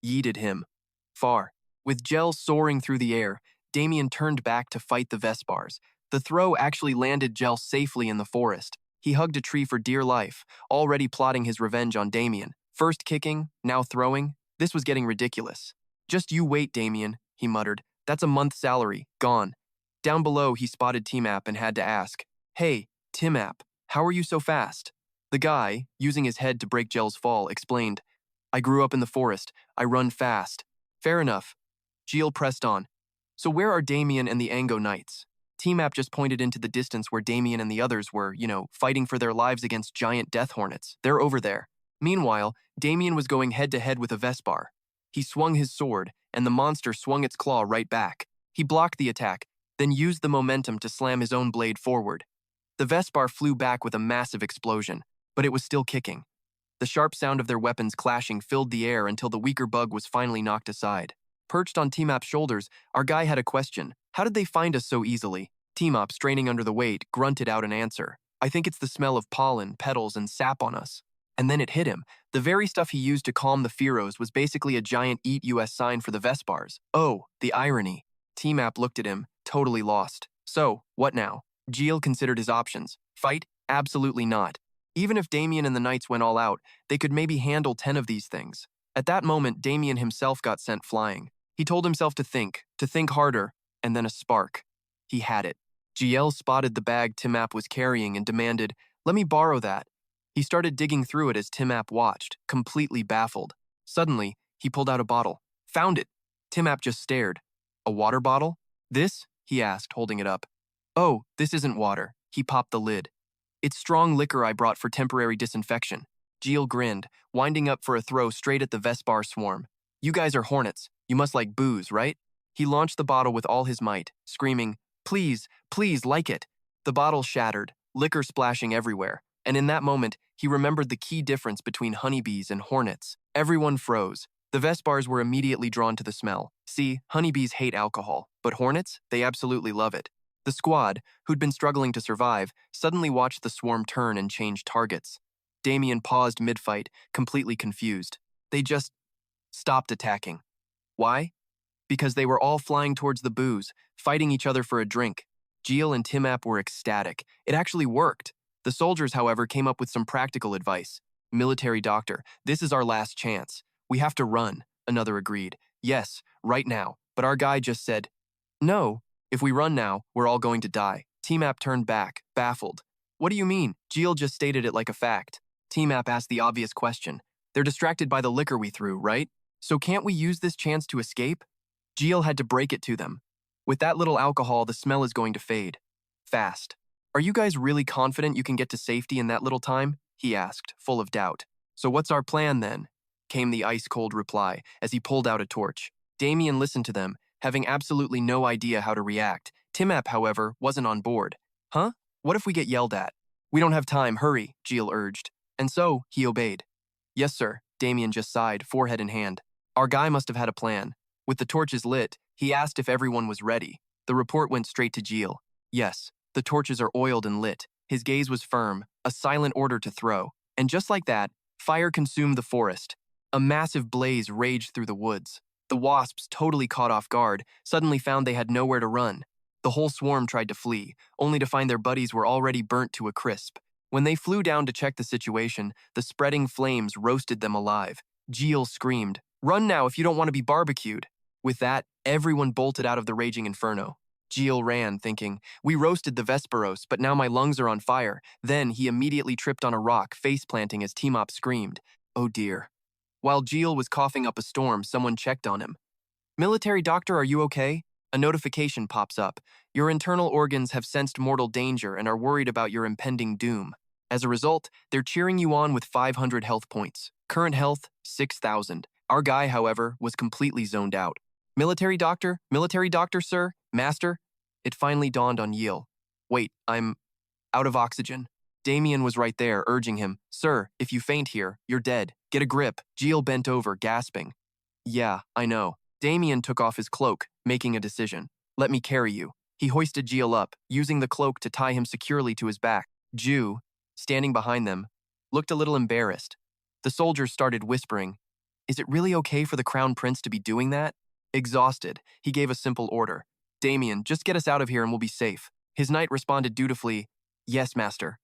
yeeted him. Far. With Jiel soaring through the air, Damien turned back to fight the Vespars. The throw actually landed Jiel safely in the forest. He hugged a tree for dear life, already plotting his revenge on Damien. First kicking, now throwing. This was getting ridiculous. Just you wait, Damien, he muttered. That's a month's salary, gone. Down below, he spotted T-Map and had to ask, Hey, T-Map, how are you so fast? The guy, using his head to break Jiel's fall, explained, I grew up in the forest. I run fast. Fair enough. Jiel pressed on. So where are Damien and the Ango Knights? T-Map just pointed into the distance where Damien and the others were, fighting for their lives against giant death hornets. They're over there. Meanwhile, Damien was going head-to-head with a Vespar. He swung his sword, and the monster swung its claw right back. He blocked the attack, then used the momentum to slam his own blade forward. The Vespar flew back with a massive explosion, but it was still kicking. The sharp sound of their weapons clashing filled the air until the weaker bug was finally knocked aside. Perched on T-Map's shoulders, our guy had a question. How did they find us so easily? T-Map, straining under the weight, grunted out an answer. I think it's the smell of pollen, petals, and sap on us. And then it hit him. The very stuff he used to calm the Phyros was basically a giant Eat US sign for the Vespars. Oh, the irony. T-Map looked at him, totally lost. So, what now? Jiel considered his options. Fight? Absolutely not. Even if Damien and the Knights went all out, they could maybe handle 10 of these things. At that moment, Damien himself got sent flying. He told himself to think harder, and then a spark. He had it. Jiel spotted the bag T-Map was carrying and demanded, Let me borrow that. He started digging through it as T-Map watched, completely baffled. Suddenly, he pulled out a bottle. Found it. T-Map just stared. A water bottle? This? He asked, holding it up. Oh, this isn't water. He popped the lid. It's strong liquor I brought for temporary disinfection. Jiel grinned, winding up for a throw straight at the Vespar swarm. You guys are hornets. You must like booze, right? He launched the bottle with all his might, screaming, Please, please, like it. The bottle shattered, liquor splashing everywhere, and in that moment, he remembered the key difference between honeybees and hornets. Everyone froze. The Vespars were immediately drawn to the smell. See, honeybees hate alcohol, but hornets, they absolutely love it. The squad, who'd been struggling to survive, suddenly watched the swarm turn and change targets. Damien paused mid-fight, completely confused. They just stopped attacking. Why? Because they were all flying towards the booze, fighting each other for a drink. Jiel and T-Map were ecstatic. It actually worked. The soldiers, however, came up with some practical advice. Military doctor, this is our last chance. We have to run, another agreed. Yes, right now. But our guy just said, No, if we run now, we're all going to die. T-Map turned back, baffled. What do you mean? Jiel just stated it like a fact. T-Map asked the obvious question. They're distracted by the liquor we threw, right? So can't we use this chance to escape? Jiel had to break it to them. With that little alcohol, the smell is going to fade. Fast. Are you guys really confident you can get to safety in that little time? He asked, full of doubt. So what's our plan then? Came the ice-cold reply as he pulled out a torch. Damien listened to them, having absolutely no idea how to react. T-Map, however, wasn't on board. Huh? What if we get yelled at? We don't have time, hurry, Jiel urged. And so, he obeyed. Yes, sir. Damien just sighed, forehead in hand. Our guy must have had a plan. With the torches lit, he asked if everyone was ready. The report went straight to Jiel. Yes, the torches are oiled and lit. His gaze was firm, a silent order to throw. And just like that, fire consumed the forest. A massive blaze raged through the woods. The wasps, totally caught off guard, suddenly found they had nowhere to run. The whole swarm tried to flee, only to find their buddies were already burnt to a crisp. When they flew down to check the situation, the spreading flames roasted them alive. Jiel screamed, "Run now if you don't want to be barbecued." With that, everyone bolted out of the raging inferno. Jiel ran, thinking, "We roasted the Vesperos, but now my lungs are on fire." Then he immediately tripped on a rock, face-planting as Timop screamed, "Oh dear." While Jiel was coughing up a storm, someone checked on him. "Military doctor, are you okay?" A notification pops up. "Your internal organs have sensed mortal danger and are worried about your impending doom. As a result, they're cheering you on with 500 health points. Current health, 6,000. Our guy, however, was completely zoned out. Military doctor, sir, master?" It finally dawned on Jiel. "Wait, I'm out of oxygen." Damien was right there, urging him, "Sir, if you faint here, you're dead. Get a grip." Jiel bent over, gasping. "Yeah, I know." Damien took off his cloak, making a decision. "Let me carry you." He hoisted Jiel up, using the cloak to tie him securely to his back. Ju, standing behind them, looked a little embarrassed. The soldiers started whispering, "Is it really okay for the Crown Prince to be doing that?" Exhausted, he gave a simple order. "Damien, just get us out of here and we'll be safe." His knight responded dutifully, "Yes, master."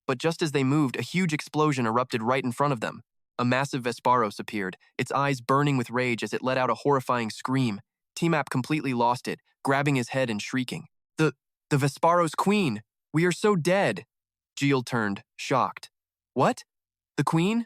But just as they moved, a huge explosion erupted right in front of them. A massive Vesparos appeared, its eyes burning with rage as it let out a horrifying scream. Timap completely lost it, grabbing his head and shrieking, The Vesparos queen! We are so dead!" Jiel turned, shocked. "What? The queen?"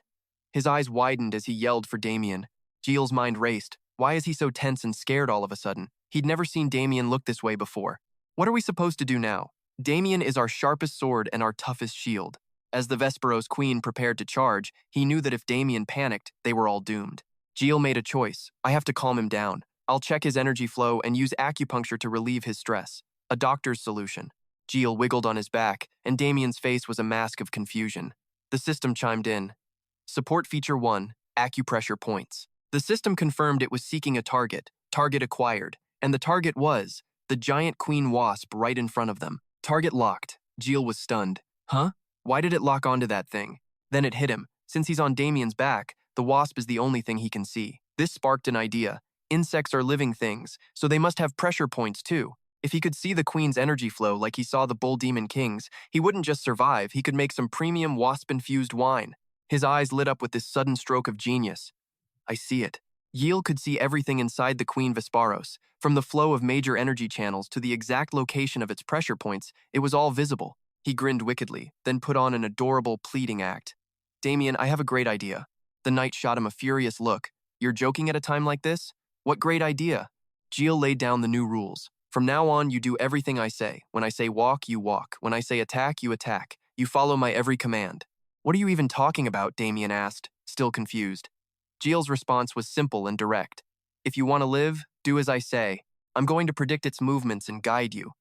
His eyes widened as he yelled for Damien. Jiel's mind raced. Why is he so tense and scared all of a sudden? He'd never seen Damien look this way before. What are we supposed to do now? Damien is our sharpest sword and our toughest shield. As the Vesperos queen prepared to charge, he knew that if Damien panicked, they were all doomed. Jiel made a choice. I have to calm him down. I'll check his energy flow and use acupuncture to relieve his stress. A doctor's solution. Jiel wiggled on his back, and Damien's face was a mask of confusion. The system chimed in. Support feature 1, acupressure points. The system confirmed it was seeking a target acquired, and the target was the giant queen wasp right in front of them. Target locked. Jiel was stunned. Huh? Why did it lock onto that thing? Then it hit him. Since he's on Damien's back, the wasp is the only thing he can see. This sparked an idea. Insects are living things, so they must have pressure points too. If he could see the queen's energy flow like he saw the bull demon king's, he wouldn't just survive, he could make some premium wasp-infused wine. His eyes lit up with this sudden stroke of genius. I see it. Jiel could see everything inside the Queen Vesparos. From the flow of major energy channels to the exact location of its pressure points, it was all visible. He grinned wickedly, then put on an adorable, pleading act. Damien, I have a great idea. The knight shot him a furious look. You're joking at a time like this? What great idea? Jiel laid down the new rules. From now on, you do everything I say. When I say walk, you walk. When I say attack, you attack. You follow my every command. What are you even talking about? Damien asked, still confused. Jiel's response was simple and direct. If you want to live, do as I say. I'm going to predict its movements and guide you.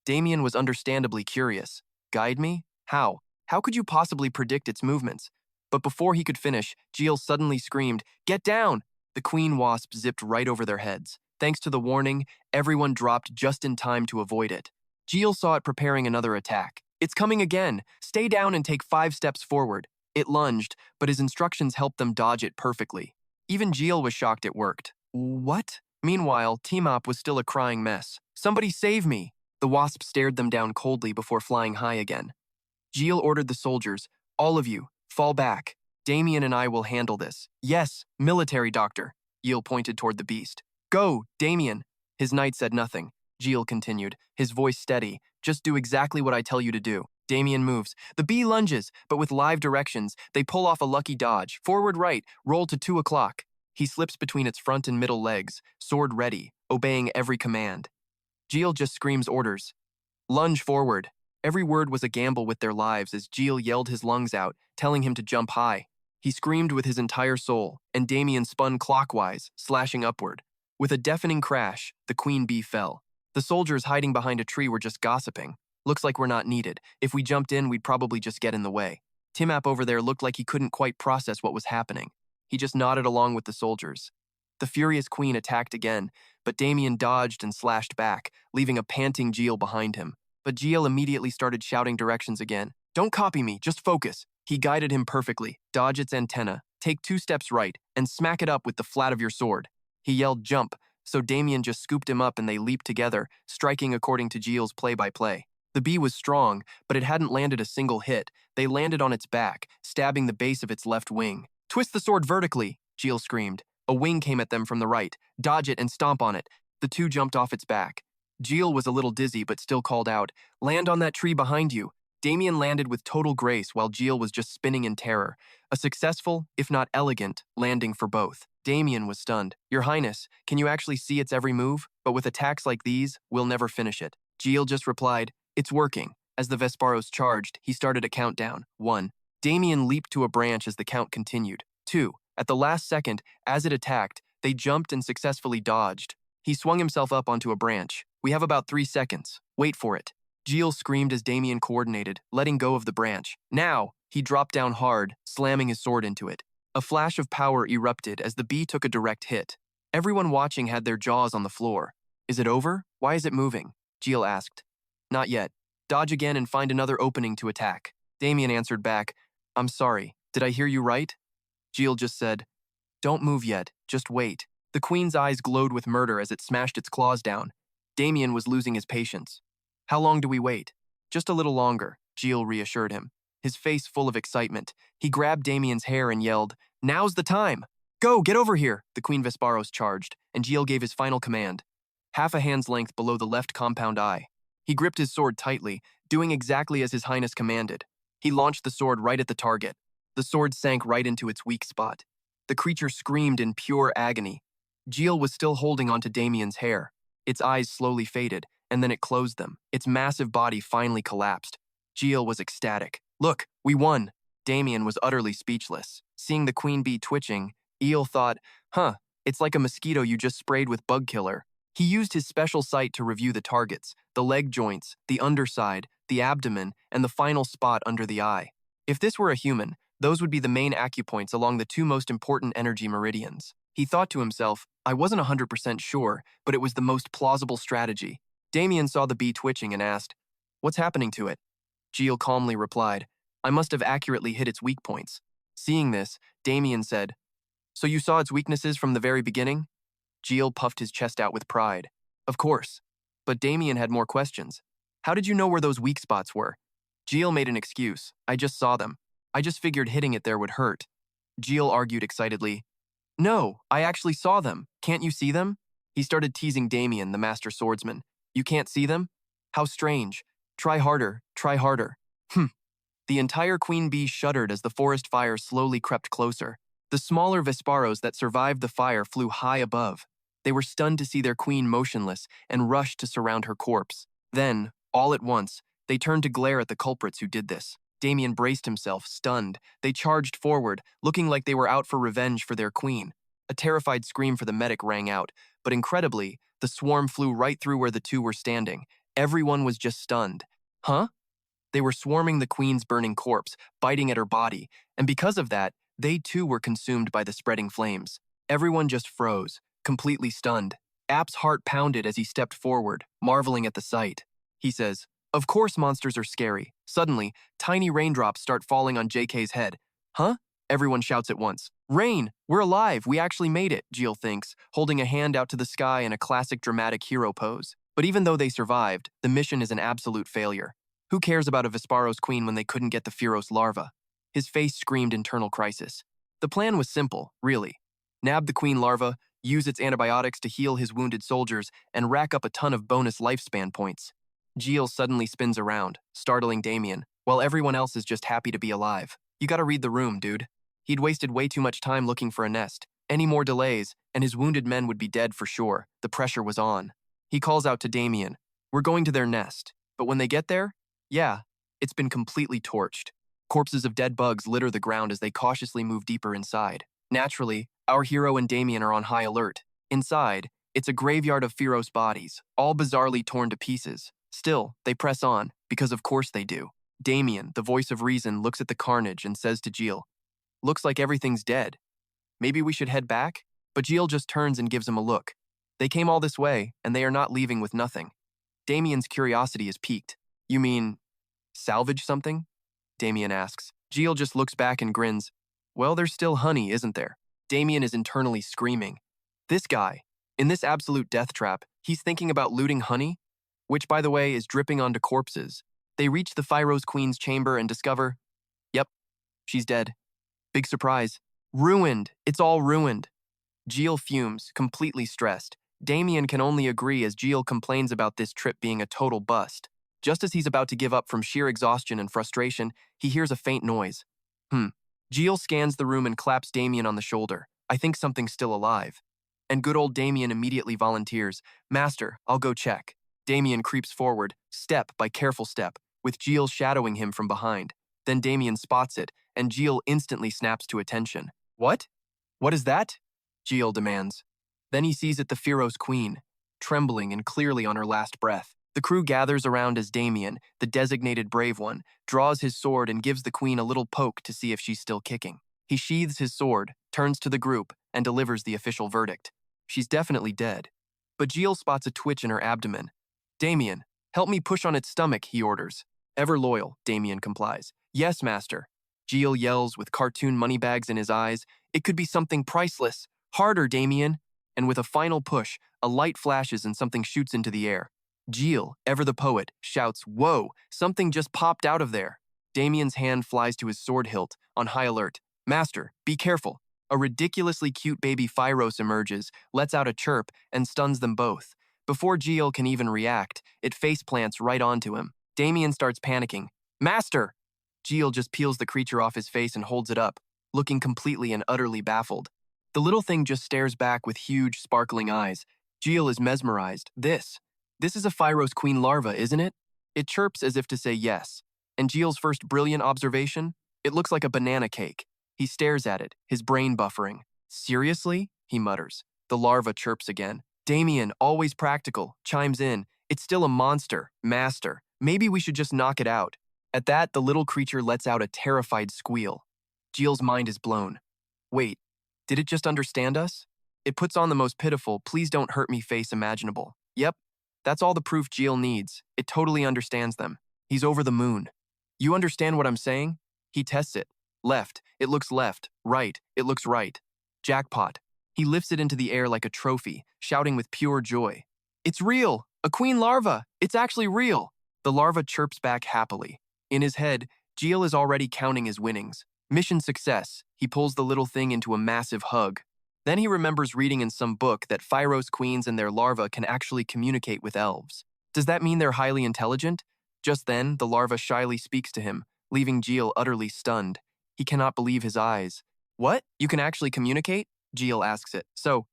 Damien was understandably curious. Guide me? How? How could you possibly predict its movements? But before he could finish, Jiel suddenly screamed, Get down! The queen wasp zipped right over their heads. Thanks to the warning, everyone dropped just in time to avoid it. Jiel saw it preparing another attack. It's coming again. Stay down and take 5 steps forward. It lunged, but his instructions helped them dodge it perfectly. Even Jiel was shocked it worked. What? Meanwhile, Timop was still a crying mess. Somebody save me! The wasp stared them down coldly before flying high again. Jiel ordered the soldiers, all of you, fall back. Damien and I will handle this. Yes, military doctor. Jiel pointed toward the beast. Go, Damien. His knight said nothing. Jiel continued, his voice steady. Just do exactly what I tell you to do. Damien moves. The bee lunges, but with live directions, they pull off a lucky dodge. Forward right, roll to 2 o'clock. He slips between its front and middle legs, sword ready, obeying every command. Jiel just screams orders. Lunge forward. Every word was a gamble with their lives as Jiel yelled his lungs out, telling him to jump high. He screamed with his entire soul, and Damien spun clockwise, slashing upward. With a deafening crash, the queen bee fell. The soldiers hiding behind a tree were just gossiping. Looks like we're not needed. If we jumped in, we'd probably just get in the way. Timap over there looked like he couldn't quite process what was happening. He just nodded along with the soldiers. The furious queen attacked again, but Damien dodged and slashed back, leaving a panting Jiel behind him. But Jiel immediately started shouting directions again. Don't copy me, just focus. He guided him perfectly. Dodge its antenna, take 2 steps right, and smack it up with the flat of your sword. He yelled jump, so Damien just scooped him up and they leaped together, striking according to Jiel's play-by-play. The bee was strong, but it hadn't landed a single hit. They landed on its back, stabbing the base of its left wing. Twist the sword vertically, Jiel screamed. A wing came at them from the right. Dodge it and stomp on it. The two jumped off its back. Jiel was a little dizzy but still called out, land on that tree behind you. Damien landed with total grace while Jiel was just spinning in terror. A successful, if not elegant, landing for both. Damien was stunned. Your Highness, can you actually see its every move? But with attacks like these, we'll never finish it. Jiel just replied, it's working. As the Vesparos charged, he started a countdown. 1. Damien leaped to a branch as the count continued. 2. At the last second, as it attacked, they jumped and successfully dodged. He swung himself up onto a branch. We have about 3 seconds. Wait for it. Jiel screamed as Damien coordinated, letting go of the branch. Now, he dropped down hard, slamming his sword into it. A flash of power erupted as the bee took a direct hit. Everyone watching had their jaws on the floor. Is it over? Why is it moving? Jiel asked. Not yet. Dodge again and find another opening to attack. Damien answered back, I'm sorry. Did I hear you right? Jiel just said, don't move yet, just wait. The queen's eyes glowed with murder as it smashed its claws down. Damien was losing his patience. How long do we wait? Just a little longer, Jiel reassured him. His face full of excitement, he grabbed Damien's hair and yelled, now's the time! Go, get over here! The Queen Vesparos charged, and Jiel gave his final command. Half a hand's length below the left compound eye. He gripped his sword tightly, doing exactly as His Highness commanded. He launched the sword right at the target. The sword sank right into its weak spot. The creature screamed in pure agony. Jiel was still holding onto Damien's hair. Its eyes slowly faded, and then it closed them. Its massive body finally collapsed. Jiel was ecstatic. Look, we won! Damien was utterly speechless. Seeing the queen bee twitching, Jiel thought, it's like a mosquito you just sprayed with bug killer. He used his special sight to review the targets, the leg joints, the underside, the abdomen, and the final spot under the eye. If this were a human, those would be the main acupoints along the 2 most important energy meridians. He thought to himself, I wasn't 100% sure, but it was the most plausible strategy. Damien saw the bee twitching and asked, what's happening to it? Jiel calmly replied, I must have accurately hit its weak points. Seeing this, Damien said, so you saw its weaknesses from the very beginning? Jiel puffed his chest out with pride. Of course. But Damien had more questions. How did you know where those weak spots were? Jiel made an excuse. I just saw them. I just figured hitting it there would hurt. Jiel argued excitedly. No, I actually saw them. Can't you see them? He started teasing Damien, the master swordsman. You can't see them? How strange. Try harder, try harder. The entire queen bee shuddered as the forest fire slowly crept closer. The smaller Vesparos that survived the fire flew high above. They were stunned to see their queen motionless and rushed to surround her corpse. Then, all at once, they turned to glare at the culprits who did this. Damien braced himself, stunned. They charged forward, looking like they were out for revenge for their queen. A terrified scream for the medic rang out, but incredibly, the swarm flew right through where the two were standing. Everyone was just stunned. Huh? They were swarming the queen's burning corpse, biting at her body, and because of that, they too were consumed by the spreading flames. Everyone just froze, completely stunned. App's heart pounded as he stepped forward, marveling at the sight. He says, of course monsters are scary. Suddenly, tiny raindrops start falling on JK's head. Huh? Everyone shouts at once. Rain! We're alive! We actually made it, Jiel thinks, holding a hand out to the sky in a classic dramatic hero pose. But even though they survived, the mission is an absolute failure. Who cares about a Vesparos queen when they couldn't get the Pheros larva? His face screamed internal crisis. The plan was simple, really. Nab the queen larva, use its antibiotics to heal his wounded soldiers, and rack up a ton of bonus lifespan points. Jiel suddenly spins around, startling Damien, while everyone else is just happy to be alive. You gotta read the room, dude. He'd wasted way too much time looking for a nest. Any more delays, and his wounded men would be dead for sure. The pressure was on. He calls out to Damien, we're going to their nest. But when they get there, yeah, it's been completely torched. Corpses of dead bugs litter the ground as they cautiously move deeper inside. Naturally, our hero and Damien are on high alert. Inside, it's a graveyard of Pheros bodies, all bizarrely torn to pieces. Still, they press on, because of course they do. Damien, the voice of reason, looks at the carnage and says to Jiel, looks like everything's dead. Maybe we should head back? But Jiel just turns and gives him a look. They came all this way, and they are not leaving with nothing. Damien's curiosity is piqued. You mean, salvage something? Damien asks. Jiel just looks back and grins. Well, there's still honey, isn't there? Damien is internally screaming. This guy, in this absolute death trap, he's thinking about looting honey? Which, by the way, is dripping onto corpses. They reach the Pharaoh's queen's chamber and discover, yep, she's dead. Big surprise. Ruined. It's all ruined. Jiel fumes, completely stressed. Damien can only agree as Jiel complains about this trip being a total bust. Just as he's about to give up from sheer exhaustion and frustration, he hears a faint noise. Jiel scans the room and claps Damien on the shoulder. I think something's still alive. And good old Damien immediately volunteers. Master, I'll go check. Damien creeps forward, step by careful step, with Jiel shadowing him from behind. Then Damien spots it, and Jiel instantly snaps to attention. What? What is that? Jiel demands. Then he sees it the Pharaoh's queen, trembling and clearly on her last breath. The crew gathers around as Damien, the designated brave one, draws his sword and gives the queen a little poke to see if she's still kicking. He sheathes his sword, turns to the group, and delivers the official verdict. She's definitely dead. But Jiel spots a twitch in her abdomen. Damien, help me push on its stomach, he orders. Ever loyal, Damien complies. Yes, master. Jiel yells with cartoon moneybags in his eyes. It could be something priceless. Harder, Damien. And with a final push, a light flashes and something shoots into the air. Jiel, ever the poet, shouts, Whoa, something just popped out of there. Damien's hand flies to his sword hilt, on high alert. Master, be careful. A ridiculously cute baby Phyros emerges, lets out a chirp, and stuns them both. Before Jiel can even react, it faceplants right onto him. Damien starts panicking. Master! Jiel just peels the creature off his face and holds it up, looking completely and utterly baffled. The little thing just stares back with huge, sparkling eyes. Jiel is mesmerized. This is a Pharaoh's queen larva, isn't it? It chirps as if to say yes. And Jiel's first brilliant observation? It looks like a banana cake. He stares at it, his brain buffering. Seriously? He mutters. The larva chirps again. Damien, always practical, chimes in. It's still a monster, master. Maybe we should just knock it out. At that, the little creature lets out a terrified squeal. Jiel's mind is blown. Wait, did it just understand us? It puts on the most pitiful, please don't hurt me face imaginable. Yep, that's all the proof Jiel needs. It totally understands them. He's over the moon. You understand what I'm saying? He tests it. Left, it looks left. Right, it looks right. Jackpot. He lifts it into the air like a trophy, shouting with pure joy. It's real! A queen larva! It's actually real! The larva chirps back happily. In his head, Jiel is already counting his winnings. Mission success. He pulls the little thing into a massive hug. Then he remembers reading in some book that Pharaoh's queens and their larvae can actually communicate with elves. Does that mean they're highly intelligent? Just then, the larva shyly speaks to him, leaving Jiel utterly stunned. He cannot believe his eyes. What? You can actually communicate? Jiel asks it. So,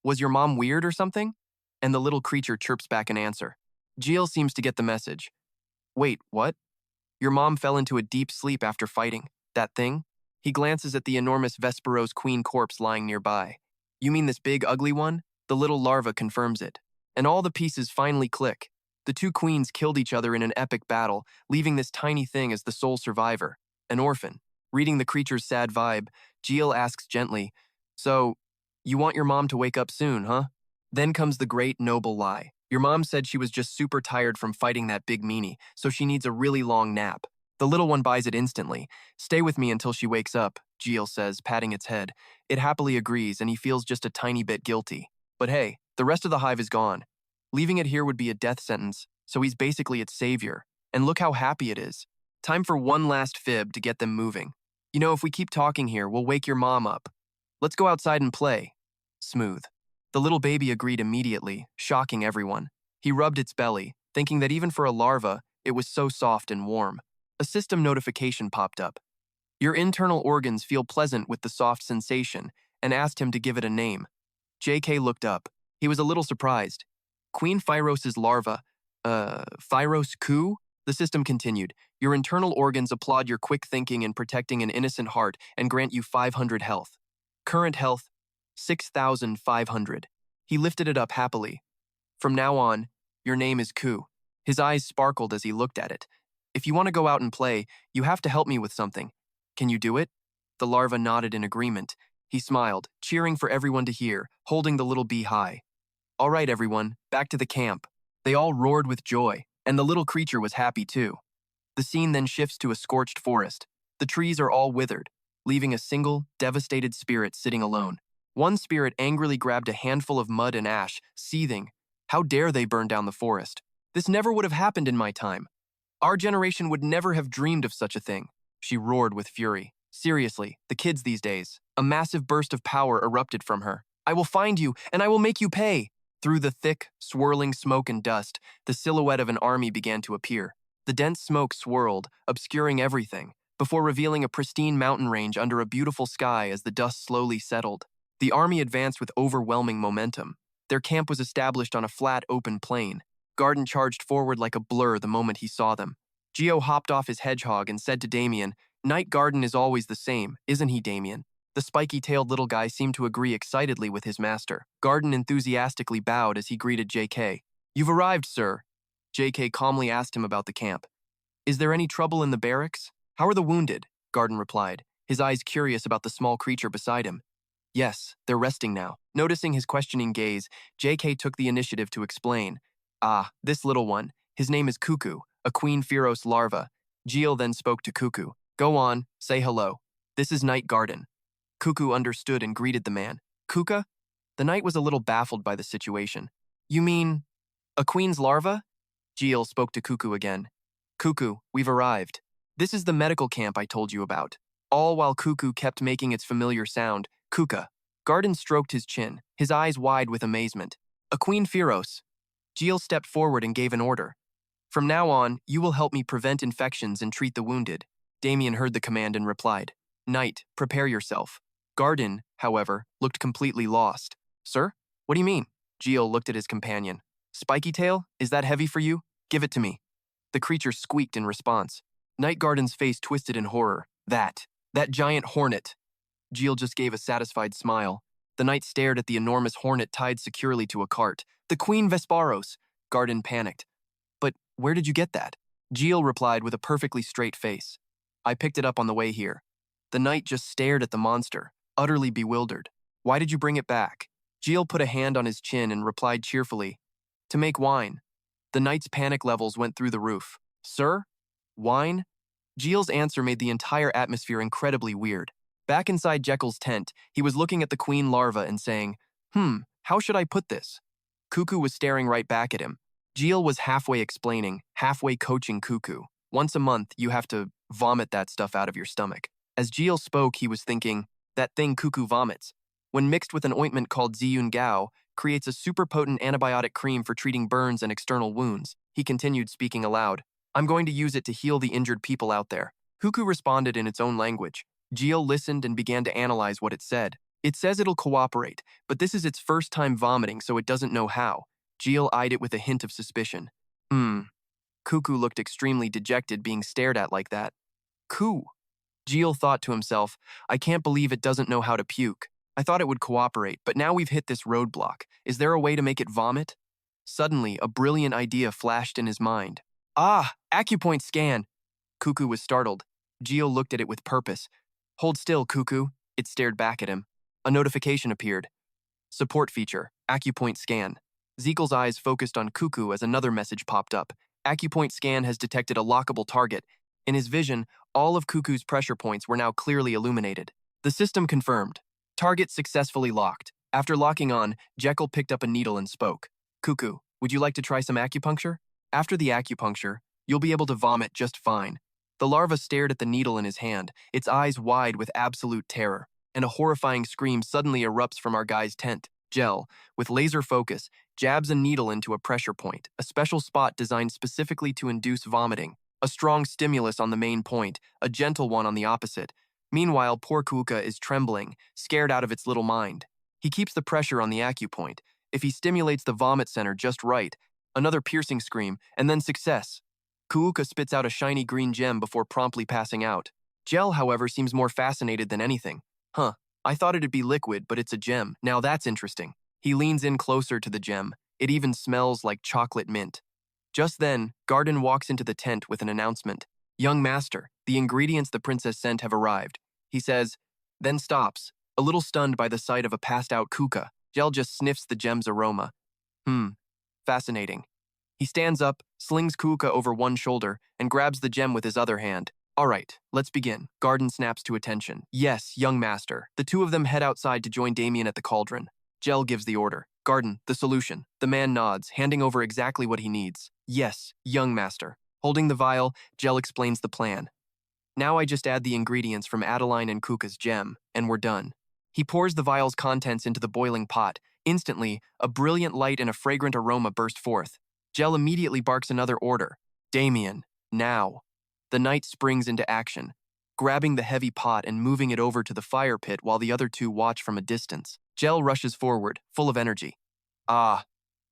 was your mom weird or something? And the little creature chirps back an answer. Jiel seems to get the message. Wait, what? Your mom fell into a deep sleep after fighting. That thing? He glances at the enormous Vesperos queen corpse lying nearby. You mean this big, ugly one? The little larva confirms it. And all the pieces finally click. The two queens killed each other in an epic battle, leaving this tiny thing as the sole survivor, an orphan. Reading the creature's sad vibe, Jiel asks gently, So, you want your mom to wake up soon, huh? Then comes the great, noble lie. Your mom said she was just super tired from fighting that big meanie, so she needs a really long nap. The little one buys it instantly. Stay with me until she wakes up, Jiel says, patting its head. It happily agrees, and he feels just a tiny bit guilty. But hey, the rest of the hive is gone. Leaving it here would be a death sentence, so he's basically its savior. And look how happy it is. Time for one last fib to get them moving. You know, if we keep talking here, we'll wake your mom up. Let's go outside and play. Smooth. The little baby agreed immediately, shocking everyone. He rubbed its belly, thinking that even for a larva, it was so soft and warm. A system notification popped up. Your internal organs feel pleasant with the soft sensation, and asked him to give it a name. JK looked up. He was a little surprised. Queen Phyros's larva, Phyros Ku? The system continued. Your internal organs applaud your quick thinking in protecting an innocent heart and grant you 500 health. Current health, 6,500. He lifted it up happily. From now on, your name is Ku. His eyes sparkled as he looked at it. If you want to go out and play, you have to help me with something. Can you do it? The larva nodded in agreement. He smiled, cheering for everyone to hear, holding the little bee high. All right, everyone, back to the camp. They all roared with joy, and the little creature was happy too. The scene then shifts to a scorched forest. The trees are all withered, leaving a single, devastated spirit sitting alone. One spirit angrily grabbed a handful of mud and ash, seething. How dare they burn down the forest? This never would have happened in my time. Our generation would never have dreamed of such a thing. She roared with fury. Seriously, the kids these days. A massive burst of power erupted from her. I will find you, and I will make you pay. Through the thick, swirling smoke and dust, the silhouette of an army began to appear. The dense smoke swirled, obscuring everything, before revealing a pristine mountain range under a beautiful sky as the dust slowly settled. The army advanced with overwhelming momentum. Their camp was established on a flat, open plain. Gardin charged forward like a blur the moment he saw them. Jiel hopped off his hedgehog and said to Damien, Knight Gardin is always the same, isn't he, Damien? The spiky-tailed little guy seemed to agree excitedly with his master. Gardin enthusiastically bowed as he greeted JK. You've arrived, sir. JK calmly asked him about the camp. Is there any trouble in the barracks? How are the wounded? Gardin replied, his eyes curious about the small creature beside him. Yes, they're resting now. Noticing his questioning gaze, JK took the initiative to explain. Ah, this little one. His name is Cuckoo, a Queen Pheros larva. Jiel then spoke to Cuckoo. Go on, say hello. This is Knight Gardin. Cuckoo understood and greeted the man. Kuka? The knight was a little baffled by the situation. You mean a queen's larva? Jiel spoke to Cuckoo again. Cuckoo, we've arrived. This is the medical camp I told you about. All while Cuckoo kept making its familiar sound, Kuka. Gardin stroked his chin, his eyes wide with amazement. A Queen Pheros. Jiel stepped forward and gave an order. From now on, you will help me prevent infections and treat the wounded. Damien heard the command and replied. Knight, prepare yourself. Gardin, however, looked completely lost. Sir? What do you mean? Jiel looked at his companion. Spiky tail? Is that heavy for you? Give it to me. The creature squeaked in response. Knight Gardin's face twisted in horror. That giant hornet. Jiel just gave a satisfied smile. The knight stared at the enormous hornet tied securely to a cart. The Queen Vesparos. Gardin panicked. But where did you get that? Jiel replied with a perfectly straight face. I picked it up on the way here. The knight just stared at the monster, utterly bewildered. Why did you bring it back? Jiel put a hand on his chin and replied cheerfully. To make wine. The knight's panic levels went through the roof. Sir? Wine? Jiel's answer made the entire atmosphere incredibly weird. Back inside Jekyll's tent, he was looking at the queen larva and saying, how should I put this? Cuckoo was staring right back at him. Jiel was halfway explaining, halfway coaching Cuckoo. Once a month, you have to vomit that stuff out of your stomach. As Jiel spoke, he was thinking, that thing Cuckoo vomits, when mixed with an ointment called Ziyun Gao, creates a super potent antibiotic cream for treating burns and external wounds. He continued speaking aloud. I'm going to use it to heal the injured people out there. Cuckoo responded in its own language. Jiel listened and began to analyze what it said. It says it'll cooperate, but this is its first time vomiting, so it doesn't know how. Jiel eyed it with a hint of suspicion. Cuckoo looked extremely dejected being stared at like that. Coo. Jiel thought to himself, I can't believe it doesn't know how to puke. I thought it would cooperate, but now we've hit this roadblock. Is there a way to make it vomit? Suddenly, a brilliant idea flashed in his mind. Ah, acupoint scan. Cuckoo was startled. Jiel looked at it with purpose. Hold still, Cuckoo. It stared back at him. A notification appeared. Support feature, acupoint scan. Zekel's eyes focused on Cuckoo as another message popped up. Acupoint scan has detected a lockable target. In his vision, all of Cuckoo's pressure points were now clearly illuminated. The system confirmed. Target successfully locked. After locking on, Jekyll picked up a needle and spoke. Cuckoo, would you like to try some acupuncture? After the acupuncture, you'll be able to vomit just fine. The larva stared at the needle in his hand, its eyes wide with absolute terror, and a horrifying scream suddenly erupts from our guy's tent. Jiel, with laser focus, jabs a needle into a pressure point, a special spot designed specifically to induce vomiting. A strong stimulus on the main point, a gentle one on the opposite. Meanwhile, poor Kuka is trembling, scared out of its little mind. He keeps the pressure on the acupoint. If he stimulates the vomit center just right, another piercing scream, and then success. Kuuka spits out a shiny green gem before promptly passing out. Jiel, however, seems more fascinated than anything. I thought it'd be liquid, but it's a gem. Now that's interesting. He leans in closer to the gem. It even smells like chocolate mint. Just then, Gardin walks into the tent with an announcement. Young master, the ingredients the princess sent have arrived. He says, then stops. A little stunned by the sight of a passed-out Kuka, Jiel just sniffs the gem's aroma. Fascinating. He stands up, slings Kuka over one shoulder, and grabs the gem with his other hand. All right, let's begin. Gardin snaps to attention. Yes, young master. The two of them head outside to join Damien at the cauldron. Jiel gives the order. Gardin, the solution. The man nods, handing over exactly what he needs. Yes, young master. Holding the vial, Jiel explains the plan. Now I just add the ingredients from Adeline and Kuka's gem, and we're done. He pours the vial's contents into the boiling pot. Instantly, a brilliant light and a fragrant aroma burst forth. Jiel immediately barks another order. Damien, now. The knight springs into action, grabbing the heavy pot and moving it over to the fire pit while the other two watch from a distance. Jiel rushes forward, full of energy.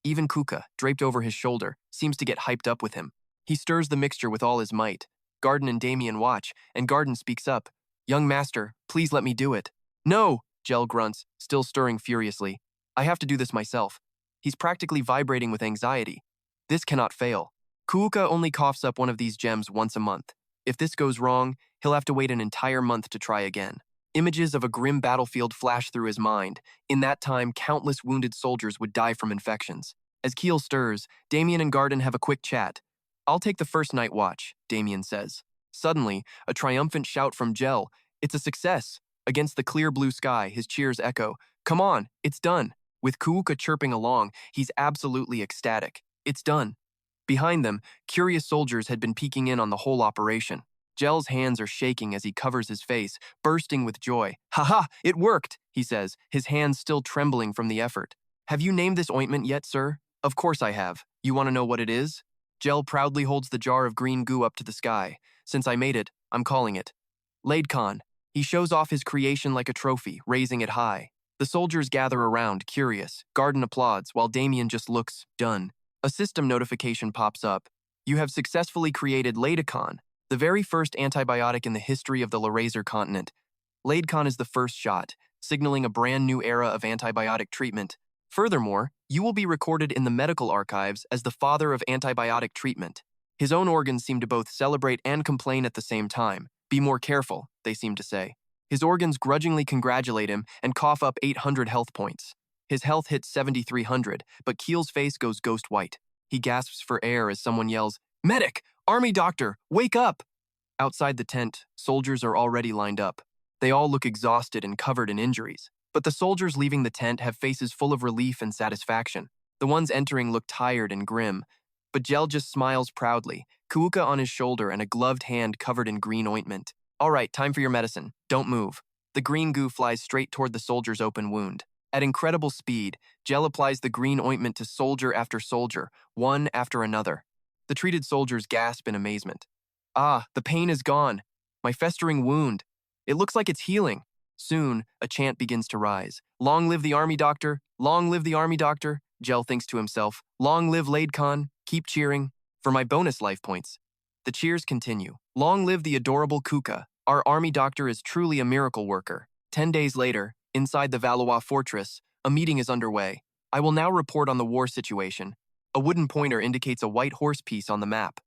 Even Kuka, draped over his shoulder, seems to get hyped up with him. He stirs the mixture with all his might. Gardin and Damien watch, and Gardin speaks up. Young master, please let me do it. No, Jiel grunts, still stirring furiously. I have to do this myself. He's practically vibrating with anxiety. This cannot fail. Kuka only coughs up one of these gems once a month. If this goes wrong, he'll have to wait an entire month to try again. Images of a grim battlefield flash through his mind. In that time, countless wounded soldiers would die from infections. As Kiel stirs, Damien and Gardin have a quick chat. I'll take the first night watch, Damien says. Suddenly, a triumphant shout from Jiel. It's a success. Against the clear blue sky, his cheers echo. Come on, it's done. With Kuka chirping along, he's absolutely ecstatic. It's done. Behind them, curious soldiers had been peeking in on the whole operation. Jiel's hands are shaking as he covers his face, bursting with joy. Ha! It worked, he says, his hands still trembling from the effort. Have you named this ointment yet, sir? Of course I have. You want to know what it is? Jiel proudly holds the jar of green goo up to the sky. Since I made it, I'm calling it Laidkon. He shows off his creation like a trophy, raising it high. The soldiers gather around, curious. Gardin applauds, while Damien just looks done. A system notification pops up. You have successfully created Laidkon, the very first antibiotic in the history of the Larazor continent. Laidkon is the first shot, signaling a brand new era of antibiotic treatment. Furthermore, you will be recorded in the medical archives as the father of antibiotic treatment. His own organs seem to both celebrate and complain at the same time. Be more careful, they seem to say. His organs grudgingly congratulate him and cough up 800 health points. His health hits 7,300, but Kiel's face goes ghost white. He gasps for air as someone yells, Medic! Army doctor! Wake up! Outside the tent, soldiers are already lined up. They all look exhausted and covered in injuries. But the soldiers leaving the tent have faces full of relief and satisfaction. The ones entering look tired and grim. But Jiel just smiles proudly, Kuka on his shoulder and a gloved hand covered in green ointment. All right, time for your medicine. Don't move. The green goo flies straight toward the soldier's open wound. At incredible speed, Jiel applies the green ointment to soldier after soldier, one after another. The treated soldiers gasp in amazement. The pain is gone. My festering wound. It looks like it's healing. Soon, a chant begins to rise. Long live the army doctor! Long live the army doctor! Jiel thinks to himself. Long live Laidkon! Keep cheering. For my bonus life points. The cheers continue. Long live the adorable Kuka. Our army doctor is truly a miracle worker. 10 days later, inside the Valois fortress, a meeting is underway. I will now report on the war situation. A wooden pointer indicates a white horse piece on the map.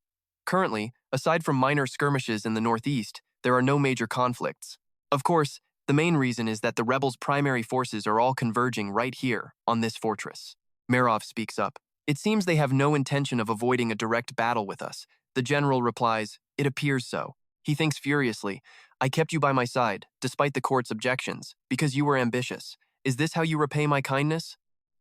Currently, aside from minor skirmishes in the northeast, there are no major conflicts. Of course, the main reason is that the rebels' primary forces are all converging right here, on this fortress. Merov speaks up. It seems they have no intention of avoiding a direct battle with us. The general replies, it appears so. He thinks furiously, I kept you by my side, despite the court's objections, because you were ambitious. Is this how you repay my kindness?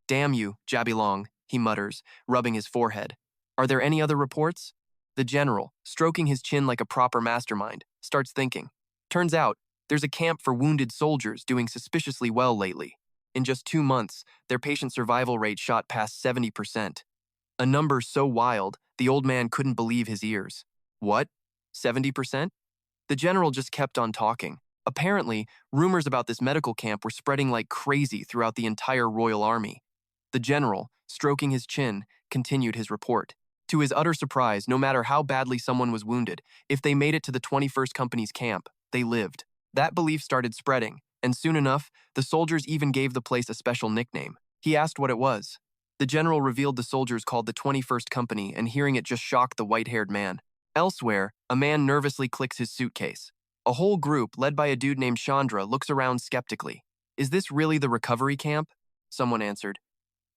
Damn you, Jabilong, he mutters, rubbing his forehead. Are there any other reports? The general, stroking his chin like a proper mastermind, starts thinking. Turns out, there's a camp for wounded soldiers doing suspiciously well lately. In just 2 months, their patient survival rate shot past 70%. A number so wild, the old man couldn't believe his ears. What? 70%? The general just kept on talking. Apparently, rumors about this medical camp were spreading like crazy throughout the entire royal army. The general, stroking his chin, continued his report. To his utter surprise, no matter how badly someone was wounded, if they made it to the 21st Company's camp, they lived. That belief started spreading, and soon enough, the soldiers even gave the place a special nickname. He asked what it was. The general revealed the soldiers called the 21st Company, and hearing it just shocked the white-haired man. Elsewhere, a man nervously clicks his suitcase. A whole group, led by a dude named Chandra, looks around skeptically. is this really the recovery camp? Someone answered.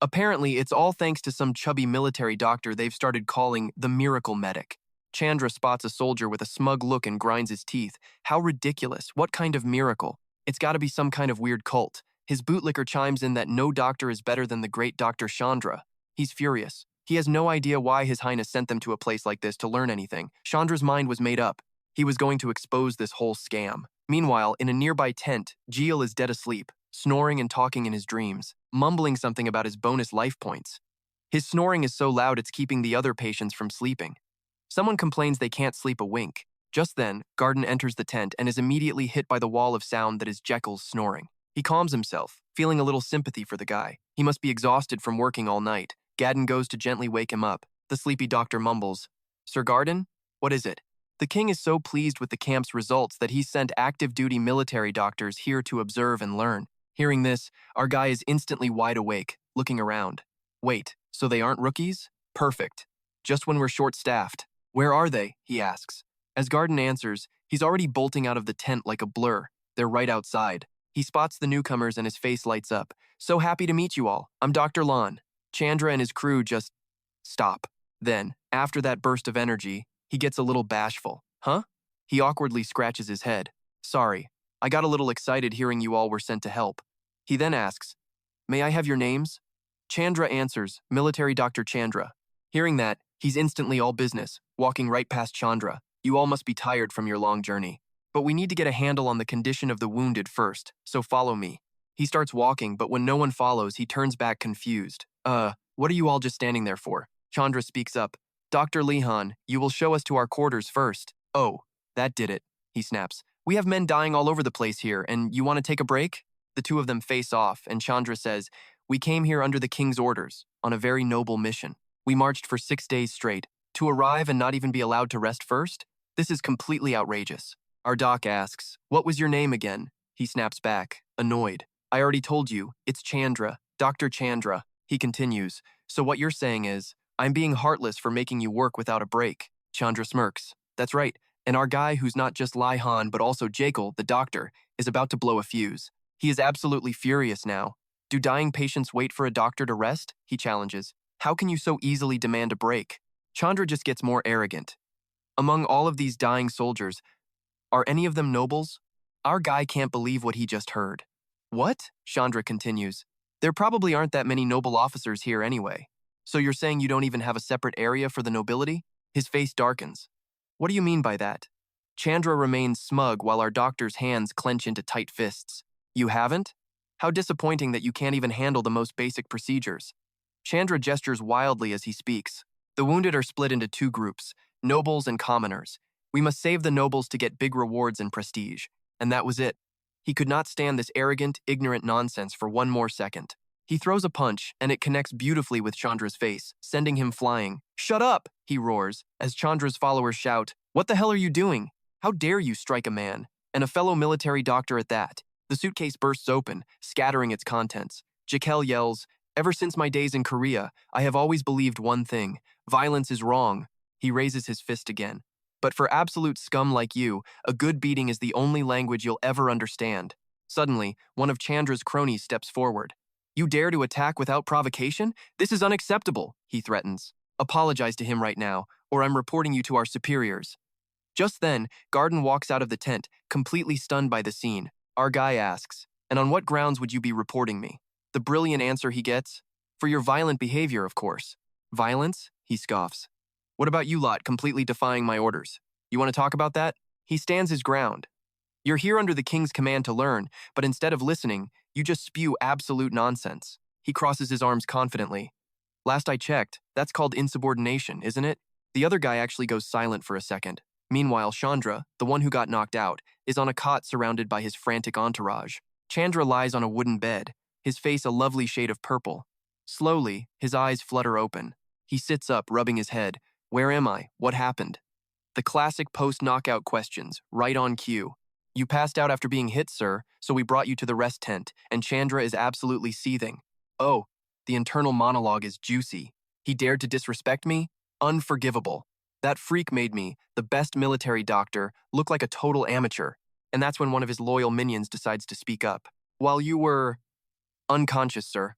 Apparently, it's all thanks to some chubby military doctor they've started calling the miracle medic. Chandra spots a soldier with a smug look and grinds his teeth. How ridiculous. What kind of miracle? It's gotta be some kind of weird cult. His bootlicker chimes in that no doctor is better than the great Dr. Chandra. He's furious. He has no idea why His Highness sent them to a place like this to learn anything. Chandra's mind was made up. He was going to expose this whole scam. Meanwhile, in a nearby tent, Jiel is dead asleep, snoring and talking in his dreams, mumbling something about his bonus life points. His snoring is so loud it's keeping the other patients from sleeping. Someone complains they can't sleep a wink. Just then, Gardin enters the tent and is immediately hit by the wall of sound that is Jekyll's snoring. He calms himself, feeling a little sympathy for the guy. He must be exhausted from working all night. Gardin goes to gently wake him up. The sleepy doctor mumbles, "Sir Gardin? What is it?" The king is so pleased with the camp's results that he sent active-duty military doctors here to observe and learn. Hearing this, our guy is instantly wide awake, looking around. Wait, so they aren't rookies? Perfect. Just when we're short-staffed. Where are they? He asks. As Gardin answers, he's already bolting out of the tent like a blur. They're right outside. He spots the newcomers and his face lights up. "So happy to meet you all. I'm Dr. Lon." Chandra and his crew just stop. Then, after that burst of energy, he gets a little bashful. Huh? He awkwardly scratches his head. "Sorry, I got a little excited hearing you all were sent to help." He then asks, "May I have your names?" Chandra answers, "Military Dr. Chandra." Hearing that, he's instantly all business, walking right past Chandra. "You all must be tired from your long journey. But we need to get a handle on the condition of the wounded first, so follow me." He starts walking, but when no one follows, he turns back confused. What are you all just standing there for?" Chandra speaks up. "Dr. Lihan, you will show us to our quarters first." "Oh, that did it," he snaps. "We have men dying all over the place here, and you want to take a break?" The two of them face off, and Chandra says, "We came here under the king's orders, on a very noble mission. We marched for 6 days straight. To arrive and not even be allowed to rest first? This is completely outrageous." Our doc asks, "What was your name again?" He snaps back, annoyed. "I already told you, it's Chandra, Dr. Chandra." He continues, "So what you're saying is, I'm being heartless for making you work without a break." Chandra smirks. "That's right, and our guy who's not just Lihan but also Jekyll, the doctor, is about to blow a fuse. He is absolutely furious now. Do dying patients wait for a doctor to rest? He challenges. How can you so easily demand a break? Chandra just gets more arrogant. Among all of these dying soldiers, are any of them nobles? Our guy can't believe what he just heard. What? Chandra continues. There probably aren't that many noble officers here anyway. So you're saying you don't even have a separate area for the nobility? His face darkens. What do you mean by that? Chandra remains smug while our doctor's hands clench into tight fists. You haven't? How disappointing that you can't even handle the most basic procedures. Chandra gestures wildly as he speaks. The wounded are split into two groups, nobles and commoners. We must save the nobles to get big rewards and prestige. And that was it. He could not stand this arrogant, ignorant nonsense for one more second. He throws a punch, and it connects beautifully with Chandra's face, sending him flying. Shut up, he roars, as Chandra's followers shout, What the hell are you doing? How dare you strike a man? And a fellow military doctor at that. The suitcase bursts open, scattering its contents. Jiel yells, Ever since my days in Korea, I have always believed one thing. Violence is wrong. He raises his fist again. But for absolute scum like you, a good beating is the only language you'll ever understand. Suddenly, one of Chandra's cronies steps forward. You dare to attack without provocation? This is unacceptable, he threatens. Apologize to him right now, or I'm reporting you to our superiors. Just then, Gardin walks out of the tent, completely stunned by the scene. Our guy asks, And on what grounds would you be reporting me? The brilliant answer he gets? For your violent behavior, of course. Violence? He scoffs. What about you lot completely defying my orders? You want to talk about that? He stands his ground. You're here under the king's command to learn, but instead of listening, you just spew absolute nonsense. He crosses his arms confidently. Last I checked, that's called insubordination, isn't it? The other guy actually goes silent for a second. Meanwhile, Chandra, the one who got knocked out, is on a cot surrounded by his frantic entourage. Chandra lies on a wooden bed, his face a lovely shade of purple. Slowly, his eyes flutter open. He sits up, rubbing his head. Where am I? What happened? The classic post-knockout questions, right on cue. You passed out after being hit, sir, so we brought you to the rest tent, and Chandra is absolutely seething. Oh, the internal monologue is juicy. He dared to disrespect me? Unforgivable. That freak made me, the best military doctor, look like a total amateur. And that's when one of his loyal minions decides to speak up. While you were unconscious, sir.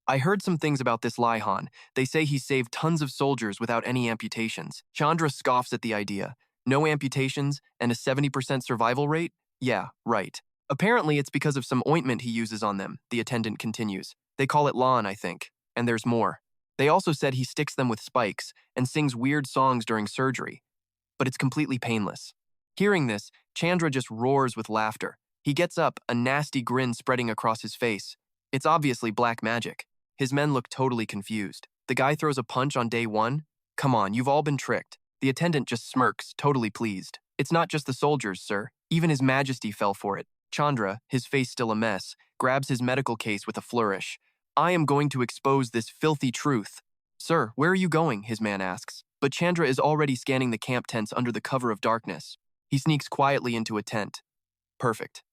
I heard some things about this Laihan. They say he saved tons of soldiers without any amputations. Chandra scoffs at the idea. No amputations and a 70% survival rate? Yeah, right. Apparently, it's because of some ointment he uses on them, the attendant continues. They call it Lan, I think. And there's more. They also said he sticks them with spikes and sings weird songs during surgery. But it's completely painless. Hearing this, Chandra just roars with laughter. He gets up, a nasty grin spreading across his face. It's obviously black magic. His men look totally confused. The guy throws a punch on day one? Come on, you've all been tricked. The attendant just smirks, totally pleased. It's not just the soldiers, sir. Even His Majesty fell for it. Chandra, his face still a mess, grabs his medical case with a flourish. I am going to expose this filthy truth. Sir, where are you going? His man asks. But Chandra is already scanning the camp tents under the cover of darkness. He sneaks quietly into a tent. Perfect.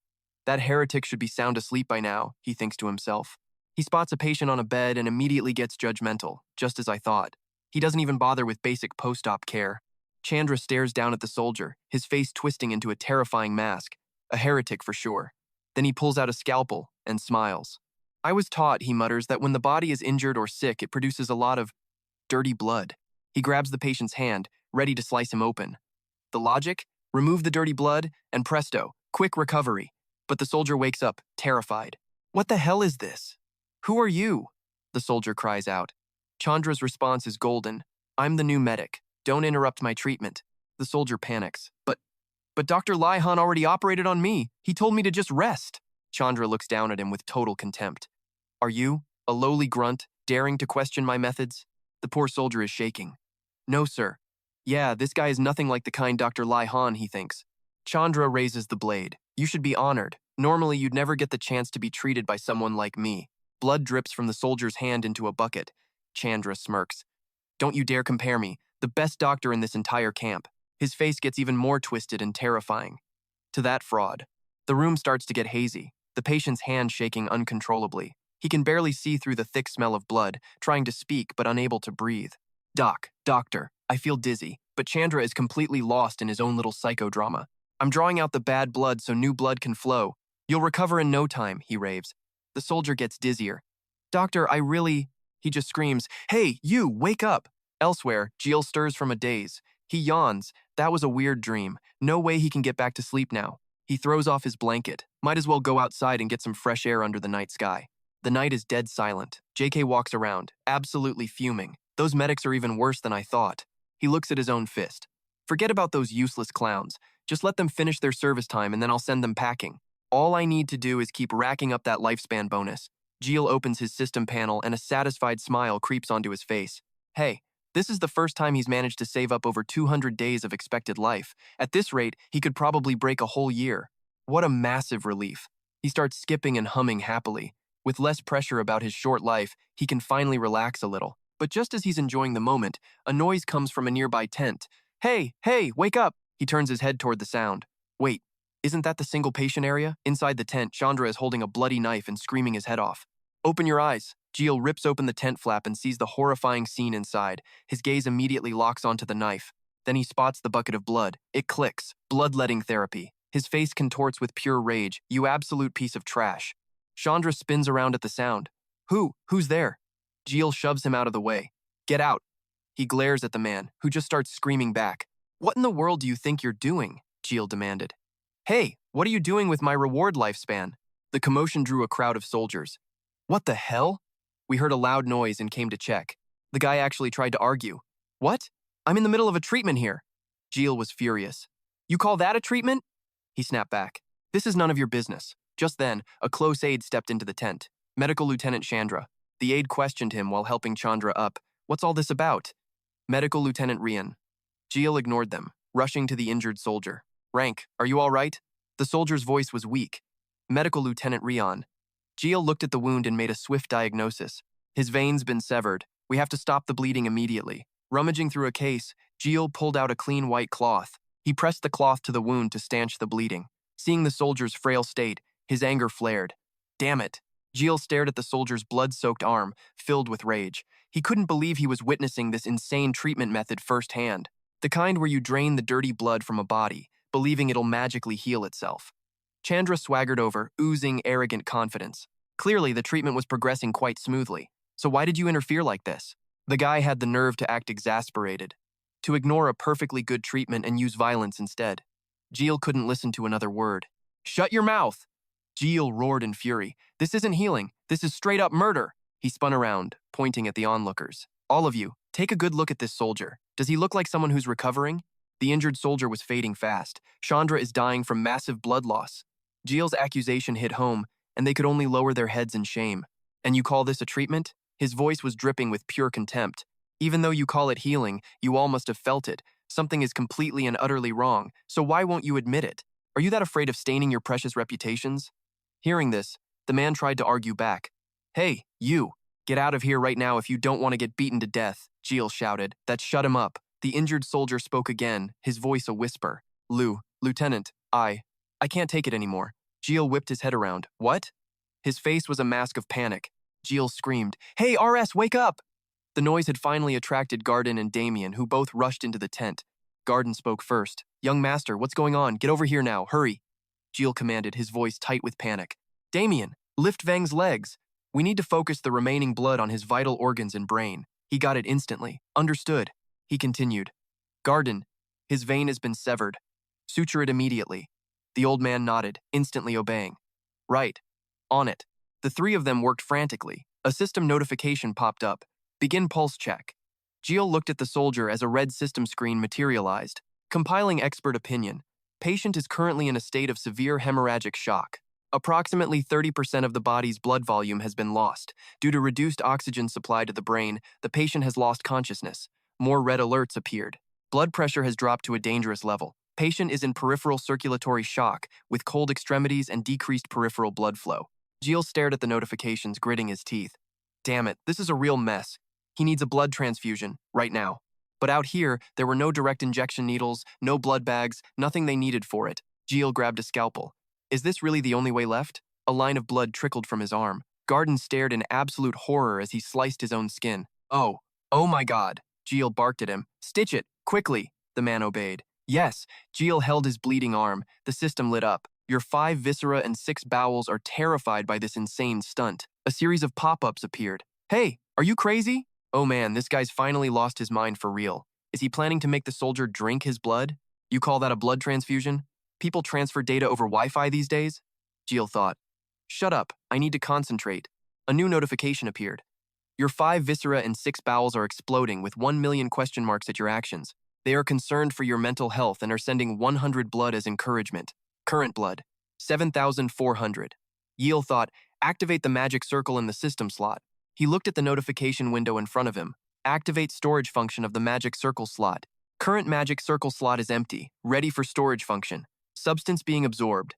That heretic should be sound asleep by now, he thinks to himself. He spots a patient on a bed and immediately gets judgmental, just as I thought. He doesn't even bother with basic post-op care. Chandra stares down at the soldier, his face twisting into a terrifying mask. A heretic for sure. Then he pulls out a scalpel and smiles. I was taught, he mutters, that when the body is injured or sick, it produces a lot of dirty blood. He grabs the patient's hand, ready to slice him open. The logic? Remove the dirty blood, and presto, quick recovery. But the soldier wakes up, terrified. What the hell is this? Who are you? The soldier cries out. Chandra's response is golden. I'm the new medic. Don't interrupt my treatment. The soldier panics. But Dr. Laihan already operated on me. He told me to just rest. Chandra looks down at him with total contempt. Are you, a lowly grunt, daring to question my methods? The poor soldier is shaking. No, sir. Yeah, this guy is nothing like the kind Dr. Laihan, he thinks. Chandra raises the blade. You should be honored. Normally, you'd never get the chance to be treated by someone like me. Blood drips from the soldier's hand into a bucket. Chandra smirks. Don't you dare compare me. The best doctor in this entire camp. His face gets even more twisted and terrifying. To that fraud. The room starts to get hazy, the patient's hand shaking uncontrollably. He can barely see through the thick smell of blood, trying to speak but unable to breathe. Doctor, I feel dizzy, but Chandra is completely lost in his own little psychodrama. I'm drawing out the bad blood so new blood can flow. You'll recover in no time, he raves. The soldier gets dizzier. Doctor, He just screams, Hey, you, wake up! Elsewhere, Jiel stirs from a daze. He yawns. That was a weird dream. No way he can get back to sleep now. He throws off his blanket. Might as well go outside and get some fresh air under the night sky. The night is dead silent. JK walks around, absolutely fuming. Those medics are even worse than I thought. He looks at his own fist. Forget about those useless clowns. Just let them finish their service time and then I'll send them packing. All I need to do is keep racking up that lifespan bonus. Jiel opens his system panel and a satisfied smile creeps onto his face. Hey, this is the first time he's managed to save up over 200 days of expected life. At this rate, he could probably break a whole year. What a massive relief. He starts skipping and humming happily. With less pressure about his short life, he can finally relax a little. But just as he's enjoying the moment, a noise comes from a nearby tent. Hey, wake up! He turns his head toward the sound. Wait, isn't that the single patient area? Inside the tent, Chandra is holding a bloody knife and screaming his head off. Open your eyes. Jiel rips open the tent flap and sees the horrifying scene inside. His gaze immediately locks onto the knife. Then he spots the bucket of blood. It clicks. Bloodletting therapy. His face contorts with pure rage. You absolute piece of trash. Chandra spins around at the sound. Who's there? Jiel shoves him out of the way. Get out. He glares at the man, who just starts screaming back. What in the world do you think you're doing? Jiel demanded. Hey, what are you doing with my reward lifespan? The commotion drew a crowd of soldiers. What the hell? We heard a loud noise and came to check. The guy actually tried to argue. What? I'm in the middle of a treatment here. Jiel was furious. You call that a treatment? He snapped back. This is none of your business. Just then, a close aide stepped into the tent. Medical Lieutenant Chandra. The aide questioned him while helping Chandra up. What's all this about? Medical Lieutenant Rian. Jiel ignored them, rushing to the injured soldier. Rank, are you all right? The soldier's voice was weak. Medical Lieutenant Rian. Jiel looked at the wound and made a swift diagnosis. His veins been severed. We have to stop the bleeding immediately. Rummaging through a case, Jiel pulled out a clean white cloth. He pressed the cloth to the wound to stanch the bleeding. Seeing the soldier's frail state, his anger flared. Damn it. Jiel stared at the soldier's blood-soaked arm, filled with rage. He couldn't believe he was witnessing this insane treatment method firsthand. The kind where you drain the dirty blood from a body, believing it'll magically heal itself. Chandra swaggered over, oozing arrogant confidence. Clearly, the treatment was progressing quite smoothly. So why did you interfere like this? The guy had the nerve to act exasperated, to ignore a perfectly good treatment and use violence instead. Jiel couldn't listen to another word. Shut your mouth! Jiel roared in fury. This isn't healing. This is straight-up murder. He spun around, pointing at the onlookers. All of you, take a good look at this soldier. Does he look like someone who's recovering? The injured soldier was fading fast. Chandra is dying from massive blood loss. Jiel's accusation hit home, and they could only lower their heads in shame. And you call this a treatment? His voice was dripping with pure contempt. Even though you call it healing, you all must have felt it. Something is completely and utterly wrong, so why won't you admit it? Are you that afraid of staining your precious reputations? Hearing this, the man tried to argue back. Hey, you! Get out of here right now if you don't want to get beaten to death, Jiel shouted. That shut him up. The injured soldier spoke again, his voice a whisper. Lieutenant, I can't take it anymore. Jiel whipped his head around. What? His face was a mask of panic. Jiel screamed, Hey, RS, wake up! The noise had finally attracted Gardin and Damien, who both rushed into the tent. Gardin spoke first. Young master, what's going on? Get over here now, hurry! Jiel commanded, his voice tight with panic. Damien, lift Vang's legs. We need to focus the remaining blood on his vital organs and brain. He got it instantly. Understood. He continued. Gardin, his vein has been severed. Suture it immediately. The old man nodded, instantly obeying. Right. On it. The three of them worked frantically. A system notification popped up. Begin pulse check. Jiel looked at the soldier as a red system screen materialized. Compiling expert opinion. Patient is currently in a state of severe hemorrhagic shock. Approximately 30% of the body's blood volume has been lost. Due to reduced oxygen supply to the brain, the patient has lost consciousness. More red alerts appeared. Blood pressure has dropped to a dangerous level. Patient is in peripheral circulatory shock, with cold extremities and decreased peripheral blood flow. Jiel stared at the notifications, gritting his teeth. Damn it, this is a real mess. He needs a blood transfusion, right now. But out here, there were no direct injection needles, no blood bags, nothing they needed for it. Jiel grabbed a scalpel. Is this really the only way left? A line of blood trickled from his arm. Gardin stared in absolute horror as he sliced his own skin. Oh my god. Jiel barked at him. Stitch it, quickly. The man obeyed. Yes, Jiel held his bleeding arm. The system lit up. Your 5 viscera and 6 bowels are terrified by this insane stunt. A series of pop-ups appeared. Hey, are you crazy? Oh man, this guy's finally lost his mind for real. Is he planning to make the soldier drink his blood? You call that a blood transfusion? People transfer data over Wi-Fi these days? Jiel thought. Shut up, I need to concentrate. A new notification appeared. Your 5 viscera and 6 bowels are exploding with 1 million question marks at your actions. They are concerned for your mental health and are sending 100 blood as encouragement. Current blood, 7,400. Jiel thought, activate the magic circle in the system slot. He looked at the notification window in front of him. Activate storage function of the magic circle slot. Current magic circle slot is empty, ready for storage function. Substance being absorbed.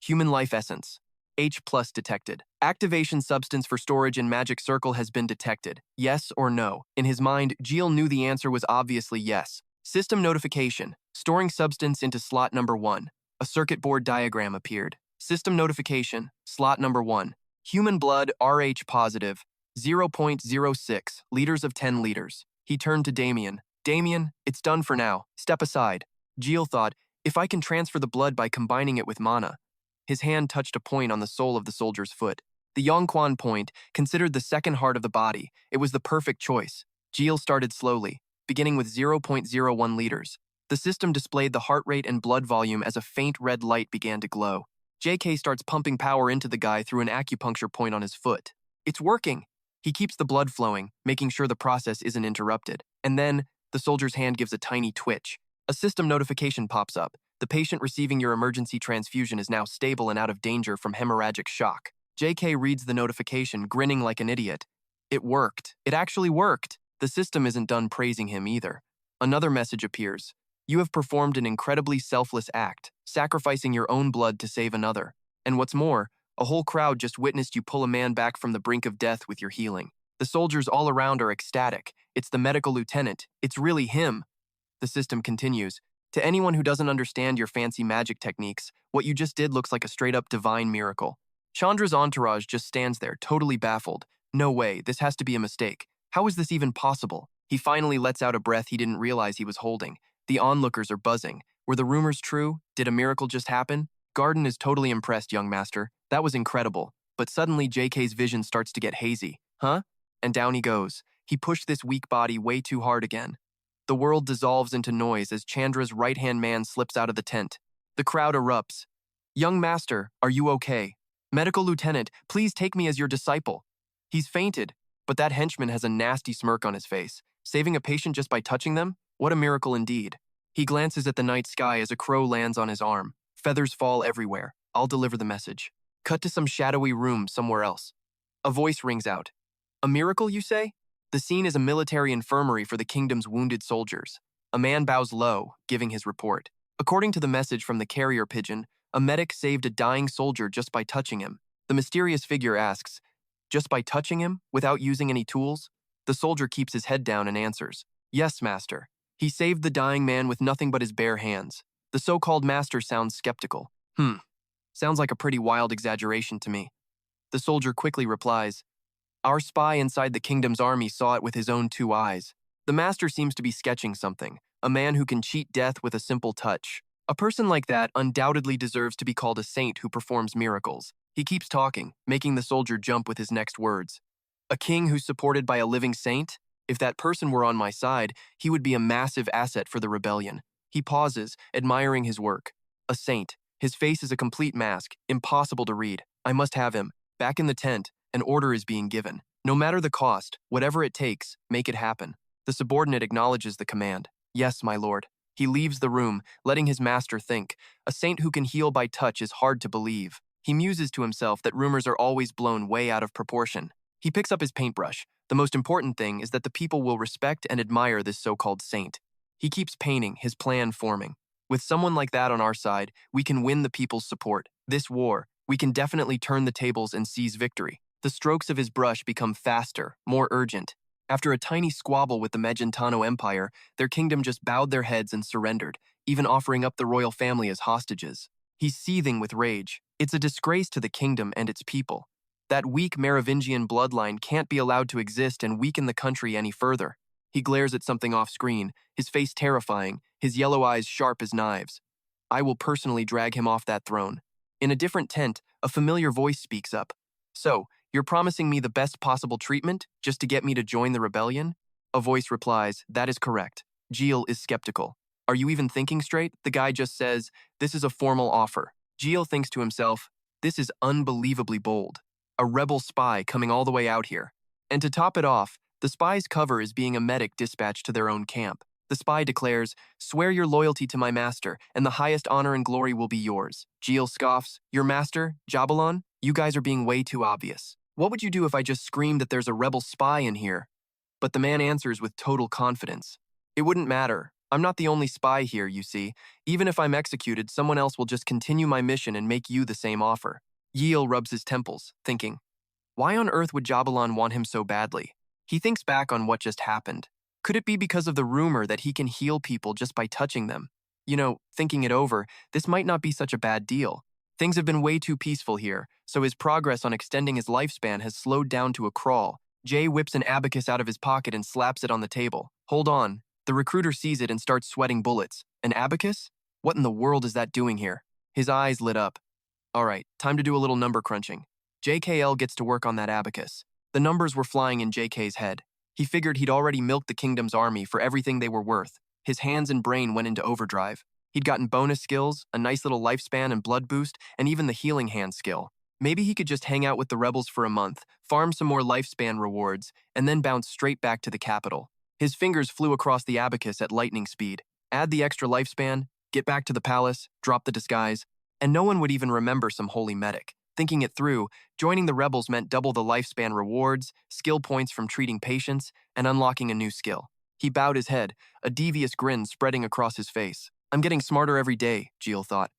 Human life essence. H+ detected. Activation substance for storage in magic circle has been detected. Yes or no? In his mind, Jiel knew the answer was obviously yes. System notification. Storing substance into slot number 1. A circuit board diagram appeared. System notification. Slot number 1. Human blood Rh positive. 0.06 liters of 10 liters. He turned to Damien. Damien, it's done for now. Step aside. Jiel thought, if I can transfer the blood by combining it with mana. His hand touched a point on the sole of the soldier's foot. The Yongquan point, considered the second heart of the body, it was the perfect choice. Jiel started slowly, beginning with 0.01 liters. The system displayed the heart rate and blood volume as a faint red light began to glow. JK starts pumping power into the guy through an acupuncture point on his foot. It's working. He keeps the blood flowing, making sure the process isn't interrupted. And then, the soldier's hand gives a tiny twitch. A system notification pops up. The patient receiving your emergency transfusion is now stable and out of danger from hemorrhagic shock. JK reads the notification, grinning like an idiot. It worked. It actually worked. The system isn't done praising him either. Another message appears. You have performed an incredibly selfless act, sacrificing your own blood to save another. And what's more, a whole crowd just witnessed you pull a man back from the brink of death with your healing. The soldiers all around are ecstatic. It's the medical lieutenant. It's really him. The system continues. To anyone who doesn't understand your fancy magic techniques, what you just did looks like a straight-up divine miracle. Chandra's entourage just stands there, totally baffled. No way, this has to be a mistake. How is this even possible? He finally lets out a breath he didn't realize he was holding. The onlookers are buzzing. Were the rumors true? Did a miracle just happen? Gardin is totally impressed, young master. That was incredible. But suddenly JK's vision starts to get hazy. Huh? And down he goes. He pushed this weak body way too hard again. The world dissolves into noise as Chandra's right-hand man slips out of the tent. The crowd erupts. Young master, are you okay? Medical lieutenant, please take me as your disciple. He's fainted, but that henchman has a nasty smirk on his face. Saving a patient just by touching them? What a miracle indeed. He glances at the night sky as a crow lands on his arm. Feathers fall everywhere. I'll deliver the message. Cut to some shadowy room somewhere else. A voice rings out. A miracle, you say? The scene is a military infirmary for the kingdom's wounded soldiers. A man bows low, giving his report. According to the message from the carrier pigeon, a medic saved a dying soldier just by touching him. The mysterious figure asks, just by touching him, without using any tools? The soldier keeps his head down and answers, yes, master. He saved the dying man with nothing but his bare hands. The so-called master sounds skeptical. Sounds like a pretty wild exaggeration to me. The soldier quickly replies, our spy inside the kingdom's army saw it with his own 2 eyes. The master seems to be sketching something, a man who can cheat death with a simple touch. A person like that undoubtedly deserves to be called a saint who performs miracles. He keeps talking, making the soldier jump with his next words. A king who's supported by a living saint? If that person were on my side, he would be a massive asset for the rebellion. He pauses, admiring his work. A saint. His face is a complete mask, impossible to read. I must have him. Back in the tent, an order is being given. No matter the cost, whatever it takes, make it happen. The subordinate acknowledges the command. Yes, my lord. He leaves the room, letting his master think. A saint who can heal by touch is hard to believe. He muses to himself that rumors are always blown way out of proportion. He picks up his paintbrush. The most important thing is that the people will respect and admire this so-called saint. He keeps painting, his plan forming. With someone like that on our side, we can win the people's support. This war, we can definitely turn the tables and seize victory. The strokes of his brush become faster, more urgent. After a tiny squabble with the Megentano Empire, their kingdom just bowed their heads and surrendered, even offering up the royal family as hostages. He's seething with rage. It's a disgrace to the kingdom and its people. That weak Merovingian bloodline can't be allowed to exist and weaken the country any further. He glares at something off-screen, his face terrifying, his yellow eyes sharp as knives. I will personally drag him off that throne. In a different tent, a familiar voice speaks up. So, you're promising me the best possible treatment, just to get me to join the rebellion? A voice replies, that is correct. Jiel is skeptical. Are you even thinking straight? The guy just says, this is a formal offer. Jiel thinks to himself, this is unbelievably bold. A rebel spy coming all the way out here. And to top it off, the spy's cover is being a medic dispatched to their own camp. The spy declares, swear your loyalty to my master, and the highest honor and glory will be yours. Jiel scoffs, your master, Jabalon? You guys are being way too obvious. What would you do if I just screamed that there's a rebel spy in here? But the man answers with total confidence. It wouldn't matter. I'm not the only spy here, you see. Even if I'm executed, someone else will just continue my mission and make you the same offer. Jiel rubs his temples, thinking, why on earth would Jabalon want him so badly? He thinks back on what just happened. Could it be because of the rumor that he can heal people just by touching them? You know, thinking it over, this might not be such a bad deal. Things have been way too peaceful here, so his progress on extending his lifespan has slowed down to a crawl. Jay whips an abacus out of his pocket and slaps it on the table. Hold on. The recruiter sees it and starts sweating bullets. An abacus? What in the world is that doing here? His eyes lit up. All right, time to do a little number crunching. JKL gets to work on that abacus. The numbers were flying in JK's head. He figured he'd already milked the kingdom's army for everything they were worth. His hands and brain went into overdrive. He'd gotten bonus skills, a nice little lifespan and blood boost, and even the healing hand skill. Maybe he could just hang out with the rebels for a month, farm some more lifespan rewards, and then bounce straight back to the capital. His fingers flew across the abacus at lightning speed. Add the extra lifespan, get back to the palace, drop the disguise, and no one would even remember some holy medic. Thinking it through, joining the rebels meant double the lifespan rewards, skill points from treating patients, and unlocking a new skill. He bowed his head, a devious grin spreading across his face. I'm getting smarter every day, Jiel thought.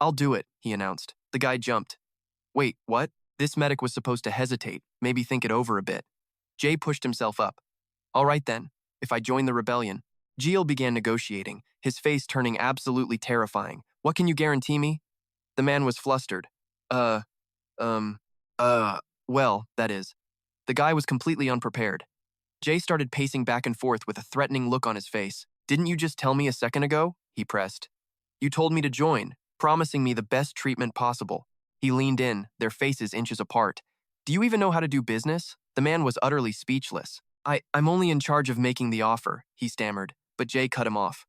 I'll do it, he announced. The guy jumped. Wait, what? This medic was supposed to hesitate, maybe think it over a bit. Jay pushed himself up. All right then, if I join the rebellion. Jiel began negotiating, his face turning absolutely terrifying. What can you guarantee me? The man was flustered. Well, that is. The guy was completely unprepared. Jay started pacing back and forth with a threatening look on his face. Didn't you just tell me a second ago? He pressed. You told me to join. promising me the best treatment possible. He leaned in, their faces inches apart. Do you even know how to do business? The man was utterly speechless. I'm only in charge of making the offer, he stammered, but Jay cut him off.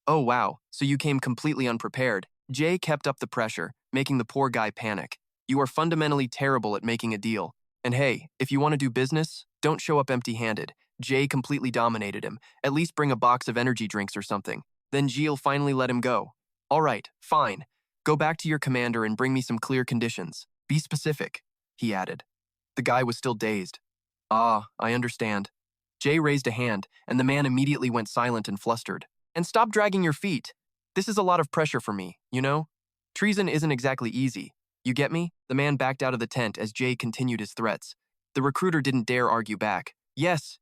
Oh wow, so you came completely unprepared. Jay kept up the pressure, making the poor guy panic. You are fundamentally terrible at making a deal. And hey, if you want to do business, don't show up empty-handed. Jay completely dominated him. At least bring a box of energy drinks or something. Then Jiel finally let him go. All right, fine. Go back to your commander and bring me some clear conditions. Be specific, he added. The guy was still dazed. Ah, I understand. Jay raised a hand, and the man immediately went silent and flustered. And stop dragging your feet. This is a lot of pressure for me, you know? Treason isn't exactly easy. You get me? The man backed out of the tent as Jay continued his threats. The recruiter didn't dare argue back. Yes,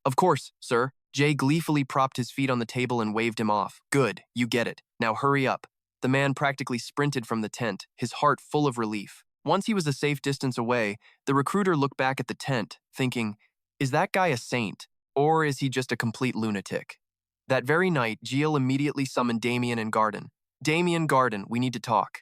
of course, sir. Jay gleefully propped his feet on the table and waved him off. Good, you get it. Now hurry up. The man practically sprinted from the tent, his heart full of relief. Once he was a safe distance away, the recruiter looked back at the tent, thinking, is that guy a saint, or is he just a complete lunatic? That very night, Jiel immediately summoned Damien and Gardin. Damien, Gardin, we need to talk.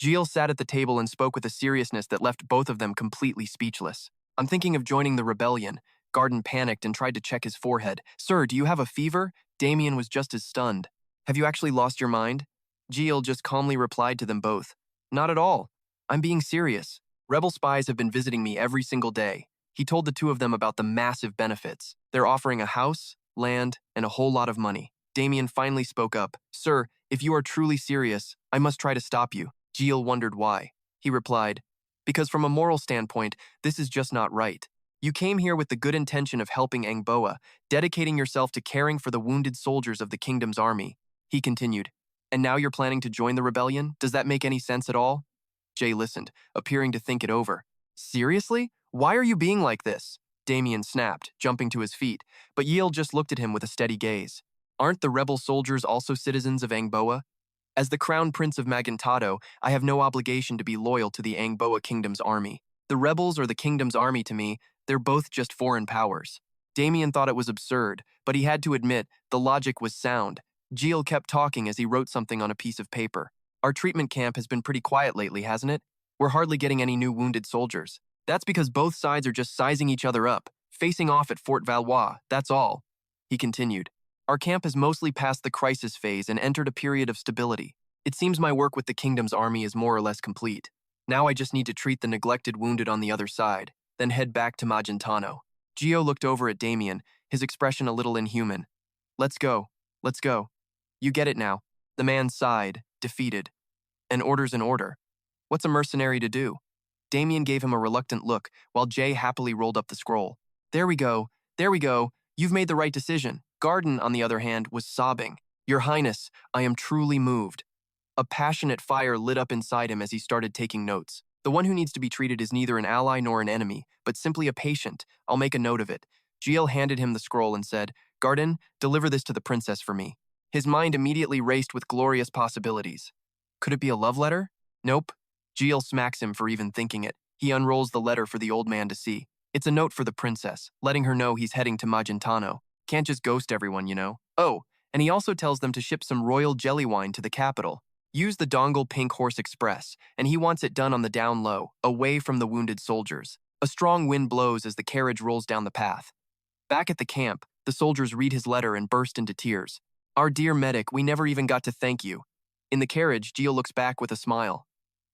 Jiel sat at the table and spoke with a seriousness that left both of them completely speechless. I'm thinking of joining the rebellion. Gardin panicked and tried to check his forehead. Sir, do you have a fever? Damien was just as stunned. Have you actually lost your mind? Jiel just calmly replied to them both. Not at all. I'm being serious. Rebel spies have been visiting me every single day. He told the two of them about the massive benefits. They're offering a house, land, and a whole lot of money. Damien finally spoke up. Sir, if you are truly serious, I must try to stop you. Jiel wondered why. He replied, because from a moral standpoint, this is just not right. You came here with the good intention of helping Angboa, dedicating yourself to caring for the wounded soldiers of the kingdom's army. He continued, and now you're planning to join the rebellion? Does that make any sense at all? Jay listened, appearing to think it over. Seriously? Why are you being like this? Damien snapped, jumping to his feet, but Jiel just looked at him with a steady gaze. Aren't the rebel soldiers also citizens of Angboa? As the Crown Prince of Magentado, I have no obligation to be loyal to the Angboa Kingdom's army. The rebels or the kingdom's army to me, they're both just foreign powers. Damien thought it was absurd, but he had to admit the logic was sound. Jiel kept talking as he wrote something on a piece of paper. Our treatment camp has been pretty quiet lately, hasn't it? We're hardly getting any new wounded soldiers. That's because both sides are just sizing each other up, facing off at Fort Valois, that's all. He continued. Our camp has mostly passed the crisis phase and entered a period of stability. It seems my work with the kingdom's army is more or less complete. Now I just need to treat the neglected wounded on the other side, then head back to Magentano. Gio looked over at Damien, his expression a little inhuman. Let's go. You get it now. The man sighed, defeated. An order's an order. What's a mercenary to do? Damien gave him a reluctant look, while Jay happily rolled up the scroll. There we go. You've made the right decision. Gardin, on the other hand, was sobbing. Your Highness, I am truly moved. A passionate fire lit up inside him as he started taking notes. The one who needs to be treated is neither an ally nor an enemy, but simply a patient. I'll make a note of it. Jiel handed him the scroll and said, Gardin, deliver this to the princess for me. His mind immediately raced with glorious possibilities. Could it be a love letter? Nope. Jiel smacks him for even thinking it. He unrolls the letter for the old man to see. It's a note for the princess, letting her know he's heading to Magentano. Can't just ghost everyone, you know. Oh, and he also tells them to ship some royal jelly wine to the capital. Use the Dongle Pink Horse Express, and he wants it done on the down low, away from the wounded soldiers. A strong wind blows as the carriage rolls down the path. Back at the camp, the soldiers read his letter and burst into tears. Our dear medic, we never even got to thank you. In the carriage, Jiel looks back with a smile.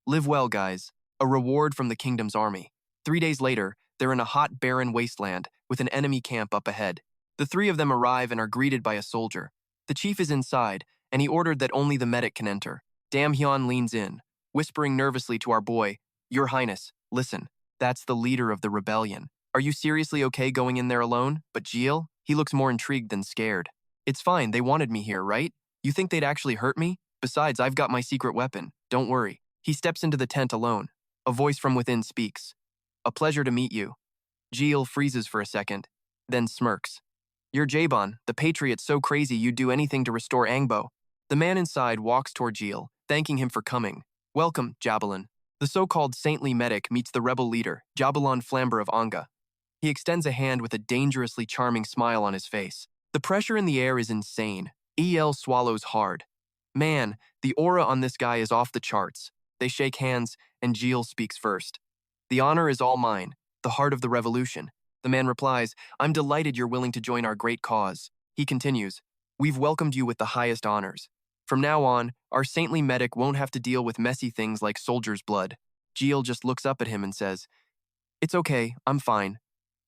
Live well, guys. A reward from the kingdom's army. 3 days later, they're in a hot, barren wasteland with an enemy camp up ahead. The three of them arrive and are greeted by a soldier. The chief is inside, and he ordered that only the medic can enter. Dam Hyun leans in, whispering nervously to our boy, Your Highness, listen, that's the leader of the rebellion. Are you seriously okay going in there alone? But Jiel, he looks more intrigued than scared. It's fine, they wanted me here, right? You think they'd actually hurt me? Besides, I've got my secret weapon. Don't worry. He steps into the tent alone. A voice from within speaks. A pleasure to meet you. Jiel freezes for a second, then smirks. You're Jabon, the patriot so crazy you'd do anything to restore Angbo. The man inside walks toward Jiel, thanking him for coming. Welcome, Jabalon. The so-called saintly medic meets the rebel leader, Jabalon Flamber of Anga. He extends a hand with a dangerously charming smile on his face. The pressure in the air is insane. El swallows hard. Man, the aura on this guy is off the charts. They shake hands, and Jiel speaks first. The honor is all mine, the heart of the revolution. The man replies, I'm delighted you're willing to join our great cause. He continues, we've welcomed you with the highest honors. From now on, our saintly medic won't have to deal with messy things like soldier's blood. Jiel just looks up at him and says, it's okay, I'm fine.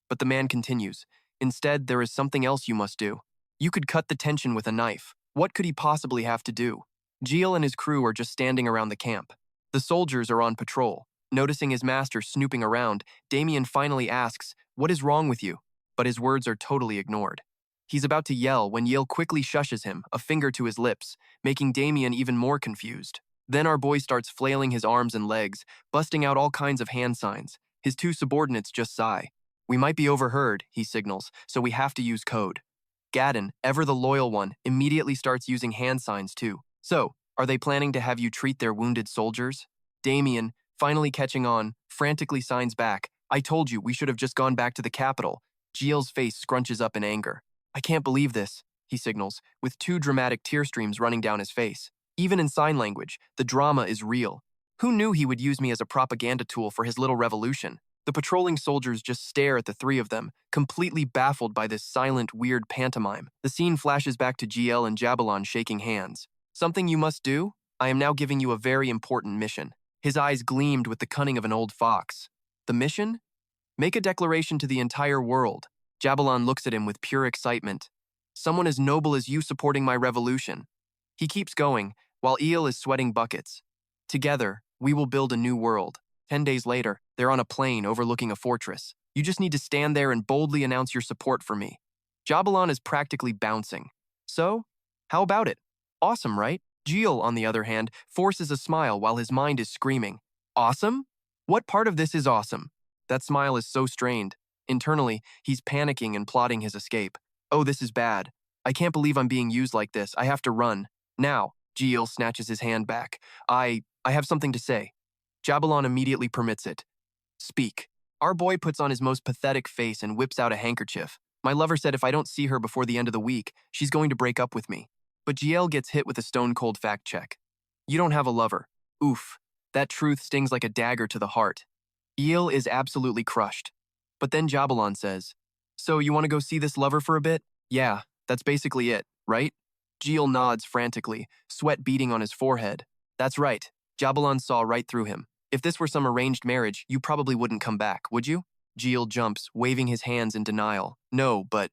But the man continues, instead, there is something else you must do. You could cut the tension with a knife. What could he possibly have to do? Jiel and his crew are just standing around the camp. The soldiers are on patrol. Noticing his master snooping around, Damien finally asks, what is wrong with you? But his words are totally ignored. He's about to yell when Jiel quickly shushes him, a finger to his lips, making Damien even more confused. Then our boy starts flailing his arms and legs, busting out all kinds of hand signs. His two subordinates just sigh. We might be overheard, he signals, so we have to use code. Gardin, ever the loyal one, immediately starts using hand signs too. So, are they planning to have you treat their wounded soldiers? Damien, finally catching on, frantically signs back, I told you we should have just gone back to the capital. Jiel's face scrunches up in anger. I can't believe this, he signals, with two dramatic tear streams running down his face. Even in sign language, the drama is real. Who knew he would use me as a propaganda tool for his little revolution? The patrolling soldiers just stare at the three of them, completely baffled by this silent, weird pantomime. The scene flashes back to Jiel and Jabalon shaking hands. Something you must do? I am now giving you a very important mission. His eyes gleamed with the cunning of an old fox. The mission? Make a declaration to the entire world. Jabalon looks at him with pure excitement. Someone as noble as you supporting my revolution. He keeps going, while Jiel is sweating buckets. Together, we will build a new world. 10 days later, they're on a plain overlooking a fortress. You just need to stand there and boldly announce your support for me. Jabalon is practically bouncing. So, how about it? Awesome, right? Jiel, on the other hand, forces a smile while his mind is screaming. Awesome? What part of this is awesome? That smile is so strained. Internally, he's panicking and plotting his escape. Oh, this is bad. I can't believe I'm being used like this. I have to run. Now, Jiel snatches his hand back. I have something to say. Jabalon immediately permits it. Speak. Our boy puts on his most pathetic face and whips out a handkerchief. My lover said if I don't see her before the end of the week, she's going to break up with me. But Jiel gets hit with a stone-cold fact check. You don't have a lover. Oof. That truth stings like a dagger to the heart. Jiel is absolutely crushed. But then Jabalon says, so you want to go see this lover for a bit? Yeah, that's basically it, right? Jiel nods frantically, sweat beading on his forehead. That's right. Jabalon saw right through him. If this were some arranged marriage, you probably wouldn't come back, would you? Jiel jumps, waving his hands in denial. No, but...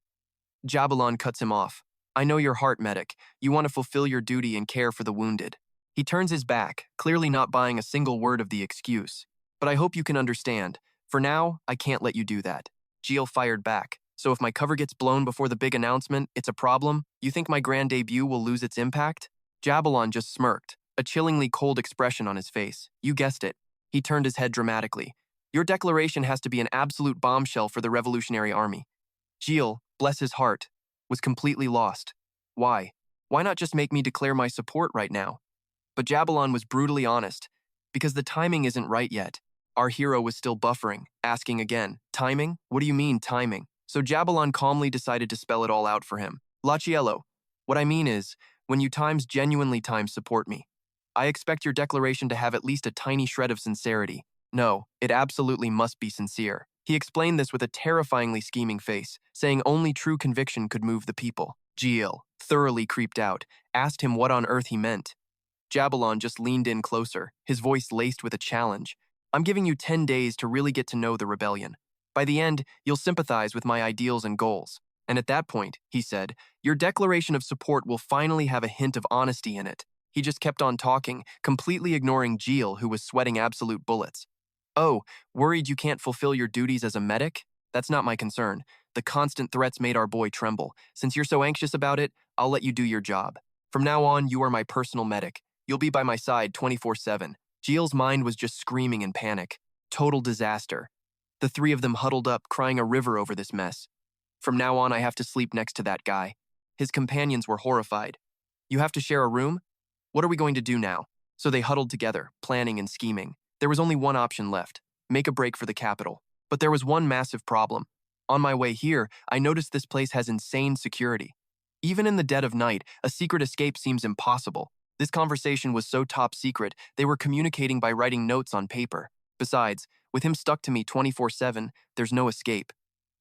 Jabalon cuts him off. I know your heart, medic. You want to fulfill your duty and care for the wounded. He turns his back, clearly not buying a single word of the excuse. But I hope you can understand. For now, I can't let you do that. Jiel fired back. So if my cover gets blown before the big announcement, it's a problem? You think my grand debut will lose its impact? Jabalon just smirked, a chillingly cold expression on his face. You guessed it. He turned his head dramatically. Your declaration has to be an absolute bombshell for the Revolutionary Army. Jiel, bless his heart, was completely lost. Why? Why not just make me declare my support right now? But Jabalon was brutally honest. Because the timing isn't right yet. Our hero was still buffering, asking again, timing? What do you mean, timing? So Jabalon calmly decided to spell it all out for him. Lachiello, what I mean is, when you genuinely support me. I expect your declaration to have at least a tiny shred of sincerity. No, it absolutely must be sincere. He explained this with a terrifyingly scheming face, saying only true conviction could move the people. Jiel, thoroughly creeped out, asked him what on earth he meant. Jabalon just leaned in closer, his voice laced with a challenge. I'm giving you 10 days to really get to know the rebellion. By the end, you'll sympathize with my ideals and goals. And at that point, he said, your declaration of support will finally have a hint of honesty in it. He just kept on talking, completely ignoring Jiel, who was sweating absolute bullets. Oh, worried you can't fulfill your duties as a medic? That's not my concern. The constant threats made our boy tremble. Since you're so anxious about it, I'll let you do your job. From now on, you are my personal medic. You'll be by my side 24/7. Jiel's mind was just screaming in panic. Total disaster. The three of them huddled up, crying a river over this mess. From now on, I have to sleep next to that guy. His companions were horrified. You have to share a room? What are we going to do now? So they huddled together, planning and scheming. There was only one option left, make a break for the capital. But there was one massive problem. On my way here, I noticed this place has insane security. Even in the dead of night, a secret escape seems impossible. This conversation was so top secret, they were communicating by writing notes on paper. Besides, with him stuck to me 24/7, there's no escape.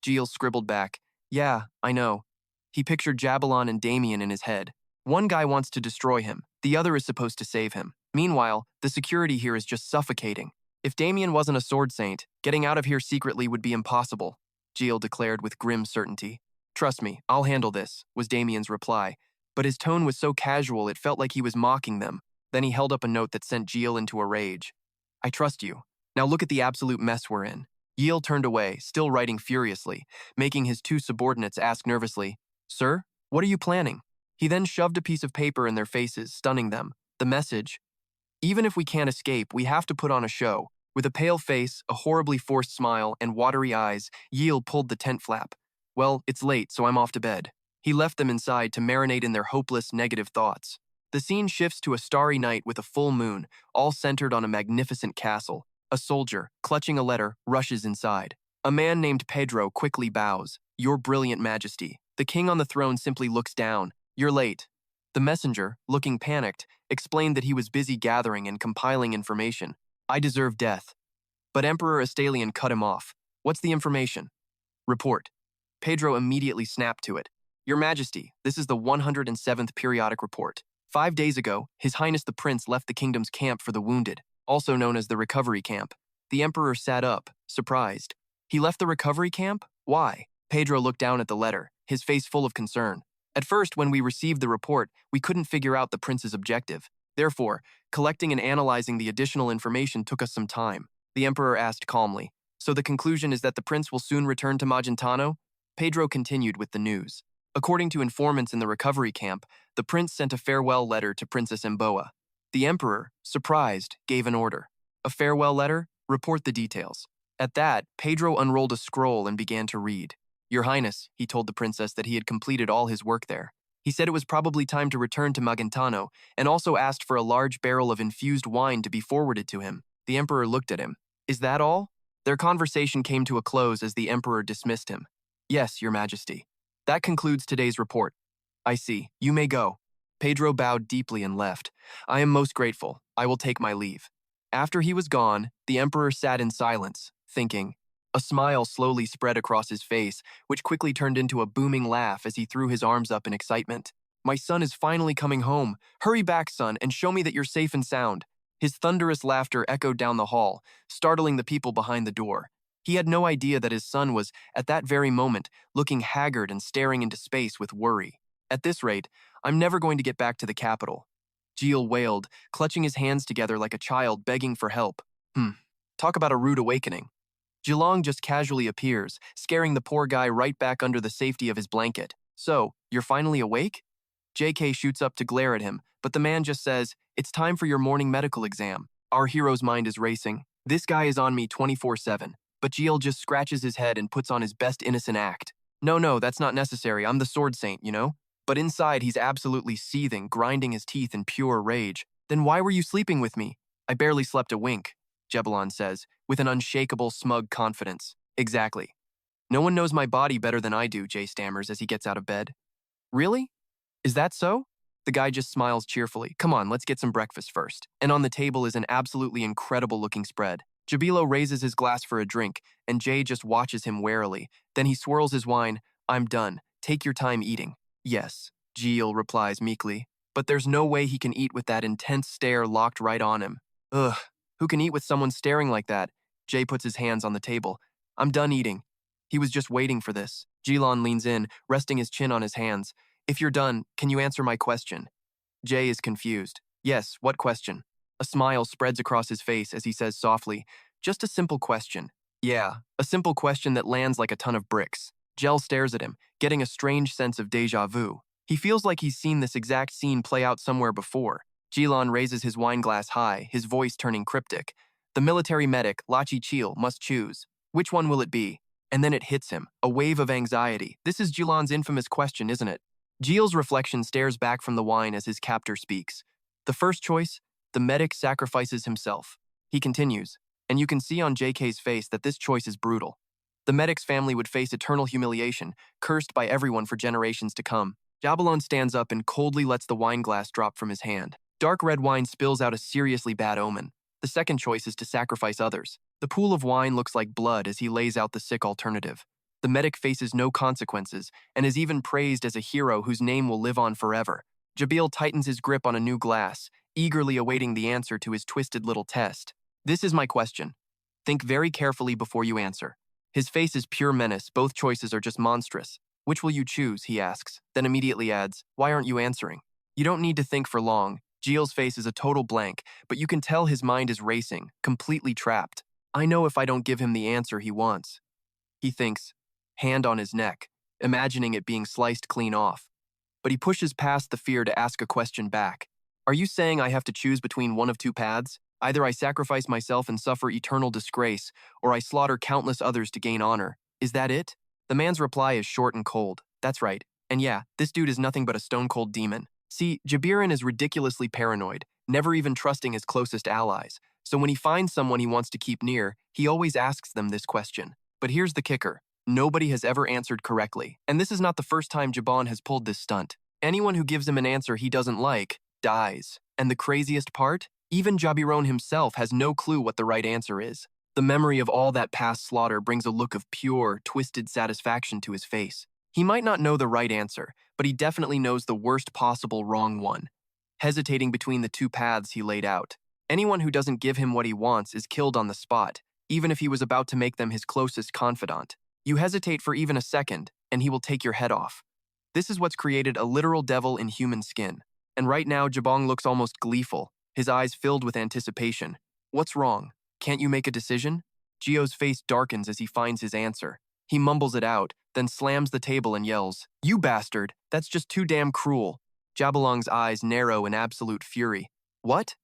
Jiel scribbled back, "Yeah, I know." He pictured Jabalon and Damien in his head. One guy wants to destroy him, the other is supposed to save him. Meanwhile, the security here is just suffocating. If Damien wasn't a sword saint, getting out of here secretly would be impossible, Jiel declared with grim certainty. "Trust me, I'll handle this," was Damien's reply, but his tone was so casual it felt like he was mocking them. Then he held up a note that sent Jiel into a rage. "I trust you. Now look at the absolute mess we're in." Jiel turned away, still writing furiously, making his two subordinates ask nervously, "Sir, what are you planning?" He then shoved a piece of paper in their faces, stunning them. The message: "Even if we can't escape, we have to put on a show." With a pale face, a horribly forced smile, and watery eyes, Jiel pulled the tent flap. "Well, it's late, so I'm off to bed." He left them inside to marinate in their hopeless, negative thoughts. The scene shifts to a starry night with a full moon, all centered on a magnificent castle. A soldier, clutching a letter, rushes inside. A man named Pedro quickly bows. "Your brilliant majesty." The king on the throne simply looks down. "You're late." The messenger, looking panicked, explained that he was busy gathering and compiling information. "I deserve death." But Emperor Astalion cut him off. "What's the information?" "Report." Pedro immediately snapped to it. "Your Majesty, this is the 107th periodic report. 5 days ago, His Highness the Prince left the kingdom's camp for the wounded, also known as the recovery camp." The Emperor sat up, surprised. "He left the recovery camp? Why?" Pedro looked down at the letter, his face full of concern. "At first, when we received the report, we couldn't figure out the prince's objective. Therefore, collecting and analyzing the additional information took us some time." The Emperor asked calmly, "So the conclusion is that the prince will soon return to Magentano?" Pedro continued with the news. According to informants in the recovery camp, the prince sent a farewell letter to Princess Mboa. The Emperor, surprised, gave an order. "A farewell letter? Report the details." At that, Pedro unrolled a scroll and began to read. "Your Highness," he told the princess that he had completed all his work there. He said it was probably time to return to Magentano, and also asked for a large barrel of infused wine to be forwarded to him. The Emperor looked at him. "Is that all?" Their conversation came to a close as the Emperor dismissed him. "Yes, Your Majesty. That concludes today's report." "I see. You may go." Pedro bowed deeply and left. "I am most grateful. I will take my leave." After he was gone, the Emperor sat in silence, thinking. A smile slowly spread across his face, which quickly turned into a booming laugh as he threw his arms up in excitement. "My son is finally coming home. Hurry back, son, and show me that you're safe and sound." His thunderous laughter echoed down the hall, startling the people behind the door. He had no idea that his son was, at that very moment, looking haggard and staring into space with worry. "At this rate, I'm never going to get back to the capital." Jiel wailed, clutching his hands together like a child begging for help. Talk about a rude awakening. Jilong just casually appears, scaring the poor guy right back under the safety of his blanket. "So, you're finally awake?" JK shoots up to glare at him, but the man just says, "It's time for your morning medical exam." Our hero's mind is racing. This guy is on me 24/7. But Jiel just scratches his head and puts on his best innocent act. No, that's not necessary. I'm the sword saint, you know? But inside, he's absolutely seething, grinding his teeth in pure rage. "Then why were you sleeping with me?" "I barely slept a wink," Jabalon says, with an unshakable, smug confidence. "Exactly. No one knows my body better than I do," Jay stammers as he gets out of bed. "Really? Is that so?" The guy just smiles cheerfully. "Come on, let's get some breakfast first." And on the table is an absolutely incredible-looking spread. Jabilo raises his glass for a drink, and Jay just watches him warily. Then he swirls his wine. "I'm done. Take your time eating." "Yes," Jiel replies meekly. But there's no way he can eat with that intense stare locked right on him. Ugh, who can eat with someone staring like that? Jay puts his hands on the table. "I'm done eating." He was just waiting for this. Jilon leans in, resting his chin on his hands. "If you're done, can you answer my question?" Jay is confused. "Yes, what question?" A smile spreads across his face as he says softly, "Just a simple question." "Yeah, a simple question that lands like a ton of bricks." Jiel stares at him, getting a strange sense of déjà vu. He feels like he's seen this exact scene play out somewhere before. Jilon raises his wine glass high, his voice turning cryptic. "The military medic, Lachi Chiel, must choose. Which one will it be?" And then it hits him, a wave of anxiety. This is Jilon's infamous question, isn't it? Jiel's reflection stares back from the wine as his captor speaks. "The first choice, the medic sacrifices himself." He continues, and you can see on JK's face that this choice is brutal. The medic's family would face eternal humiliation, cursed by everyone for generations to come. Jabalon stands up and coldly lets the wine glass drop from his hand. Dark red wine spills out a seriously bad omen. The second choice is to sacrifice others. The pool of wine looks like blood as he lays out the sick alternative. The medic faces no consequences and is even praised as a hero whose name will live on forever. Jiel tightens his grip on a new glass, eagerly awaiting the answer to his twisted little test. This is my question. Think very carefully before you answer. His face is pure menace, both choices are just monstrous. Which will you choose, he asks, then immediately adds, why aren't you answering? You don't need to think for long. Jiel's face is a total blank, but you can tell his mind is racing, completely trapped. I know if I don't give him the answer he wants. He thinks, hand on his neck, imagining it being sliced clean off. But he pushes past the fear to ask a question back. Are you saying I have to choose between one of two paths? Either I sacrifice myself and suffer eternal disgrace, or I slaughter countless others to gain honor. Is that it? The man's reply is short and cold. That's right. And yeah, this dude is nothing but a stone-cold demon. See, Gardin is ridiculously paranoid, never even trusting his closest allies. So when he finds someone he wants to keep near, he always asks them this question. But here's the kicker. Nobody has ever answered correctly. And this is not the first time Gardin has pulled this stunt. Anyone who gives him an answer he doesn't like, dies. And the craziest part? Even Gardin himself has no clue what the right answer is. The memory of all that past slaughter brings a look of pure, twisted satisfaction to his face. He might not know the right answer, but he definitely knows the worst possible wrong one. Hesitating between the two paths he laid out. Anyone who doesn't give him what he wants is killed on the spot, even if he was about to make them his closest confidant. You hesitate for even a second, and he will take your head off. This is what's created a literal devil in human skin. And right now, Jabong looks almost gleeful, his eyes filled with anticipation. What's wrong? Can't you make a decision? Gio's face darkens as he finds his answer. He mumbles it out, then slams the table and yells, "You bastard! That's just too damn cruel." Jabalong's eyes narrow in absolute fury. What?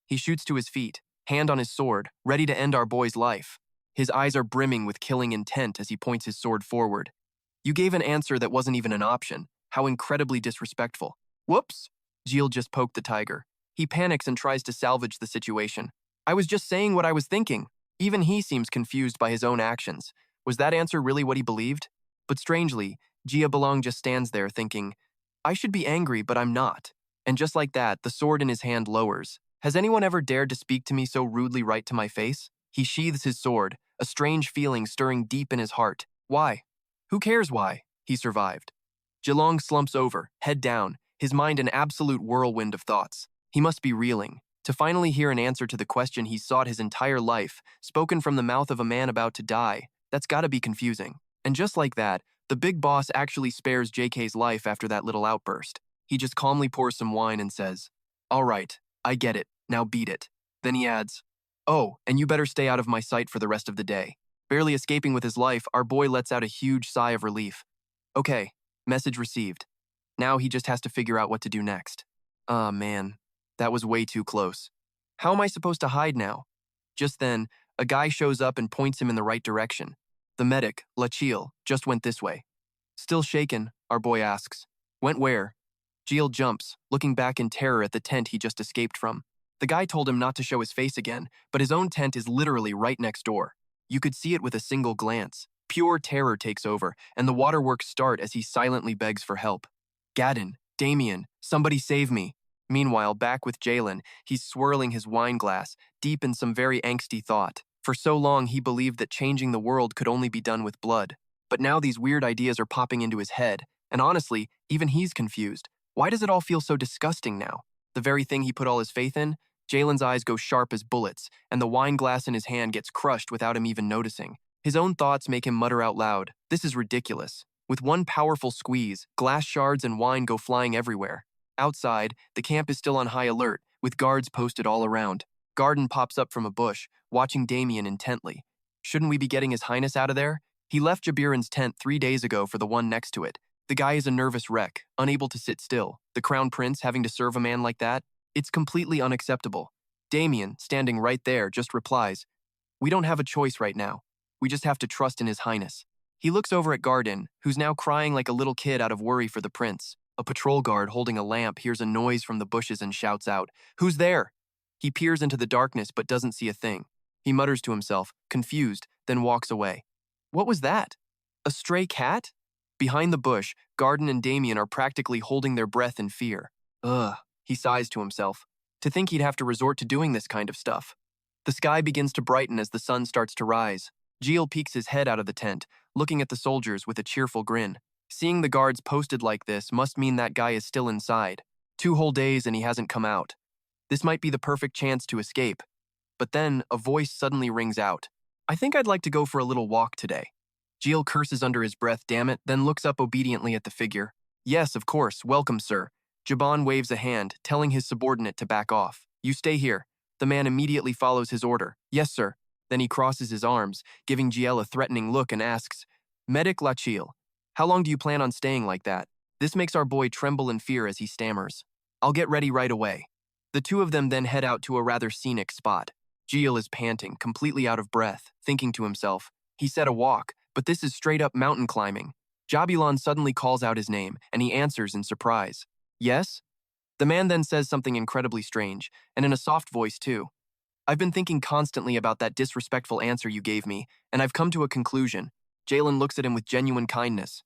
He shoots to his feet, hand on his sword, ready to end our boy's life. His eyes are brimming with killing intent as he points his sword forward. You gave an answer that wasn't even an option. How incredibly disrespectful. Whoops! Jiel just poked the tiger. He panics and tries to salvage the situation. I was just saying what I was thinking. Even he seems confused by his own actions. Was that answer really what he believed? But strangely, Jiel just stands there thinking, I should be angry, but I'm not. And just like that, the sword in his hand lowers. Has anyone ever dared to speak to me so rudely right to my face? He sheathes his sword, a strange feeling stirring deep in his heart. Why? Who cares why? He survived. Jiel slumps over, head down, his mind an absolute whirlwind of thoughts. He must be reeling. To finally hear an answer to the question he sought his entire life, spoken from the mouth of a man about to die, that's gotta be confusing. And just like that, the big boss actually spares JK's life after that little outburst. He just calmly pours some wine and says, All right, I get it, now beat it. Then he adds, Oh, and you better stay out of my sight for the rest of the day. Barely escaping with his life, our boy lets out a huge sigh of relief. Okay, message received. Now he just has to figure out what to do next. Ah, man, that was way too close. How am I supposed to hide now? Just then, a guy shows up and points him in the right direction. The medic, Rakiel, just went this way. Still shaken, our boy asks. Went where? Jiel jumps, looking back in terror at the tent he just escaped from. The guy told him not to show his face again, but his own tent is literally right next door. You could see it with a single glance. Pure terror takes over, and the waterworks start as he silently begs for help. Gardin, Damien, somebody save me. Meanwhile, back with Jalen, he's swirling his wine glass, deep in some very angsty thought. For so long, he believed that changing the world could only be done with blood. But now these weird ideas are popping into his head, and honestly, even he's confused. Why does it all feel so disgusting now? The very thing he put all his faith in? Jalen's eyes go sharp as bullets, and the wine glass in his hand gets crushed without him even noticing. His own thoughts make him mutter out loud, This is ridiculous. With one powerful squeeze, glass shards and wine go flying everywhere. Outside, the camp is still on high alert, with guards posted all around. Gardin pops up from a bush, watching Damien intently. Shouldn't we be getting His Highness out of there? He left Jabirin's tent 3 days ago for the one next to it. The guy is a nervous wreck, unable to sit still. The Crown Prince having to serve a man like that? It's completely unacceptable. Damien, standing right there, just replies, We don't have a choice right now. We just have to trust in His Highness. He looks over at Gardin, who's now crying like a little kid out of worry for the prince. A patrol guard holding a lamp hears a noise from the bushes and shouts out, Who's there? He peers into the darkness but doesn't see a thing. He mutters to himself, confused, then walks away. What was that? A stray cat? Behind the bush, Gardin and Damien are practically holding their breath in fear. Ugh, he sighs to himself. To think he'd have to resort to doing this kind of stuff. The sky begins to brighten as the sun starts to rise. Jiel peeks his head out of the tent, looking at the soldiers with a cheerful grin. Seeing the guards posted like this must mean that guy is still inside. 2 whole days and he hasn't come out. This might be the perfect chance to escape. But then, a voice suddenly rings out. I think I'd like to go for a little walk today. Jiel curses under his breath, damn it, then looks up obediently at the figure. Yes, of course, welcome, sir. Jaban waves a hand, telling his subordinate to back off. You stay here. The man immediately follows his order. Yes, sir. Then he crosses his arms, giving Jiel a threatening look and asks, Medic Rakiel, how long do you plan on staying like that? This makes our boy tremble in fear as he stammers. I'll get ready right away. The two of them then head out to a rather scenic spot. Jiel is panting, completely out of breath, thinking to himself, he said a walk, but this is straight up mountain climbing. Jabulan suddenly calls out his name, and he answers in surprise. Yes? The man then says something incredibly strange, and in a soft voice too. I've been thinking constantly about that disrespectful answer you gave me, and I've come to a conclusion. Jalen looks at him with genuine kindness.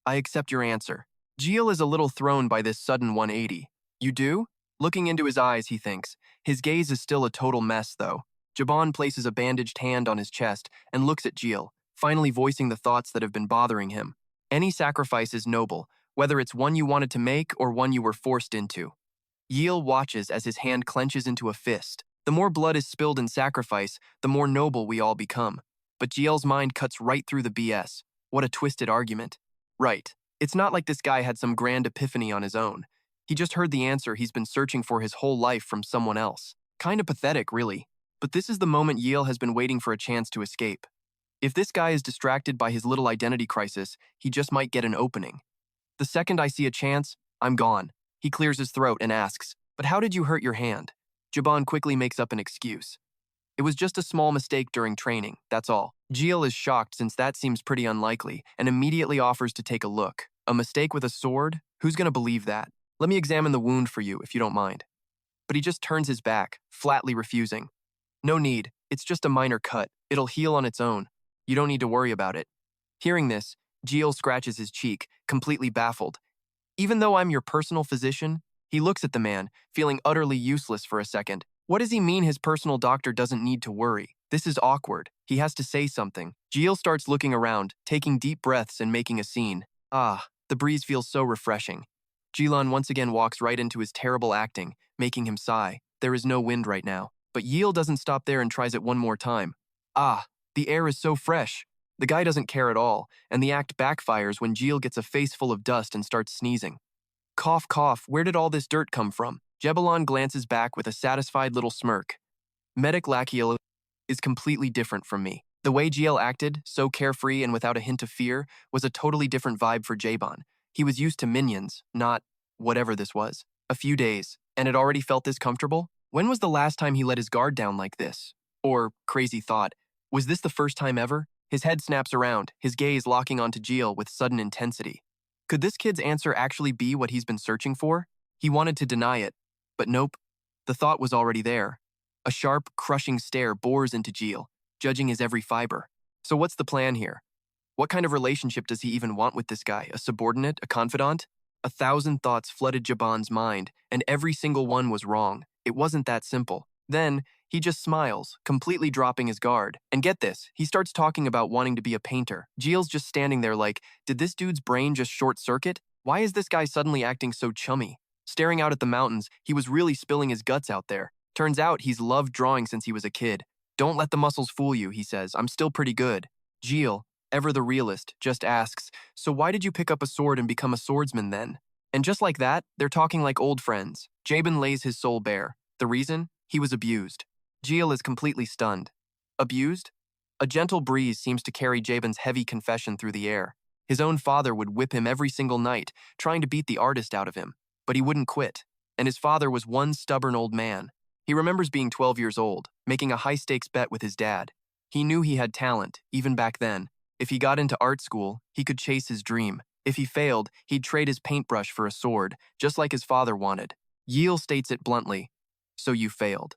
I accept your answer. Jiel is a little thrown by this sudden 180. You do? Looking into his eyes, he thinks. His gaze is still a total mess, though. Jaban places a bandaged hand on his chest and looks at Jiel, finally voicing the thoughts that have been bothering him. Any sacrifice is noble, whether it's one you wanted to make or one you were forced into. Jiel watches as his hand clenches into a fist. The more blood is spilled in sacrifice, the more noble we all become. But Jiel's mind cuts right through the BS. What a twisted argument. Right. It's not like this guy had some grand epiphany on his own. He just heard the answer he's been searching for his whole life from someone else. Kinda pathetic, really. But this is the moment Jiel has been waiting for a chance to escape. If this guy is distracted by his little identity crisis, he just might get an opening. The second I see a chance, I'm gone. He clears his throat and asks, but how did you hurt your hand? Jaban quickly makes up an excuse. It was just a small mistake during training, that's all. Jiel is shocked since that seems pretty unlikely and immediately offers to take a look. A mistake with a sword? Who's gonna believe that? Let me examine the wound for you, if you don't mind. But he just turns his back, flatly refusing. No need, it's just a minor cut. It'll heal on its own. You don't need to worry about it. Hearing this, Jiel scratches his cheek, completely baffled. Even though I'm your personal physician, he looks at the man, feeling utterly useless for a second. What does he mean his personal doctor doesn't need to worry? This is awkward. He has to say something. Jiel starts looking around, taking deep breaths and making a scene. Ah, the breeze feels so refreshing. Jilan once again walks right into his terrible acting, making him sigh. There is no wind right now. But Jiel doesn't stop there and tries it one more time. Ah, the air is so fresh. The guy doesn't care at all, and the act backfires when Jiel gets a face full of dust and starts sneezing. Cough, cough, where did all this dirt come from? Jebalon glances back with a satisfied little smirk. Medic Rakiel is completely different from me. The way Jiel acted, so carefree and without a hint of fear, was a totally different vibe for Jaban. He was used to minions, not whatever this was. A few days, and it already felt this comfortable? When was the last time he let his guard down like this? Or, crazy thought, was this the first time ever? His head snaps around, his gaze locking onto Jiel with sudden intensity. Could this kid's answer actually be what he's been searching for? He wanted to deny it, but nope. The thought was already there. A sharp, crushing stare bores into Jiel, judging his every fiber. So what's the plan here? What kind of relationship does he even want with this guy? A subordinate? A confidant? 1,000 thoughts flooded Jaban's mind, and every single one was wrong. It wasn't that simple. Then, he just smiles, completely dropping his guard. And get this, he starts talking about wanting to be a painter. Jiel's just standing there like, did this dude's brain just short-circuit? Why is this guy suddenly acting so chummy? Staring out at the mountains, he was really spilling his guts out there. Turns out he's loved drawing since he was a kid. Don't let the muscles fool you, he says. I'm still pretty good. Jiel, ever the realist, just asks, so why did you pick up a sword and become a swordsman then? And just like that, they're talking like old friends. Jabin lays his soul bare. The reason? He was abused. Jiel is completely stunned. Abused? A gentle breeze seems to carry Jabin's heavy confession through the air. His own father would whip him every single night, trying to beat the artist out of him. But he wouldn't quit. And his father was one stubborn old man. He remembers being 12 years old, making a high-stakes bet with his dad. He knew he had talent, even back then. If he got into art school, he could chase his dream. If he failed, he'd trade his paintbrush for a sword, just like his father wanted. Jiel states it bluntly, so you failed.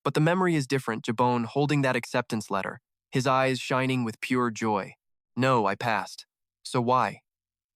But the memory is different, Jabon holding that acceptance letter, his eyes shining with pure joy. No, I passed. So why?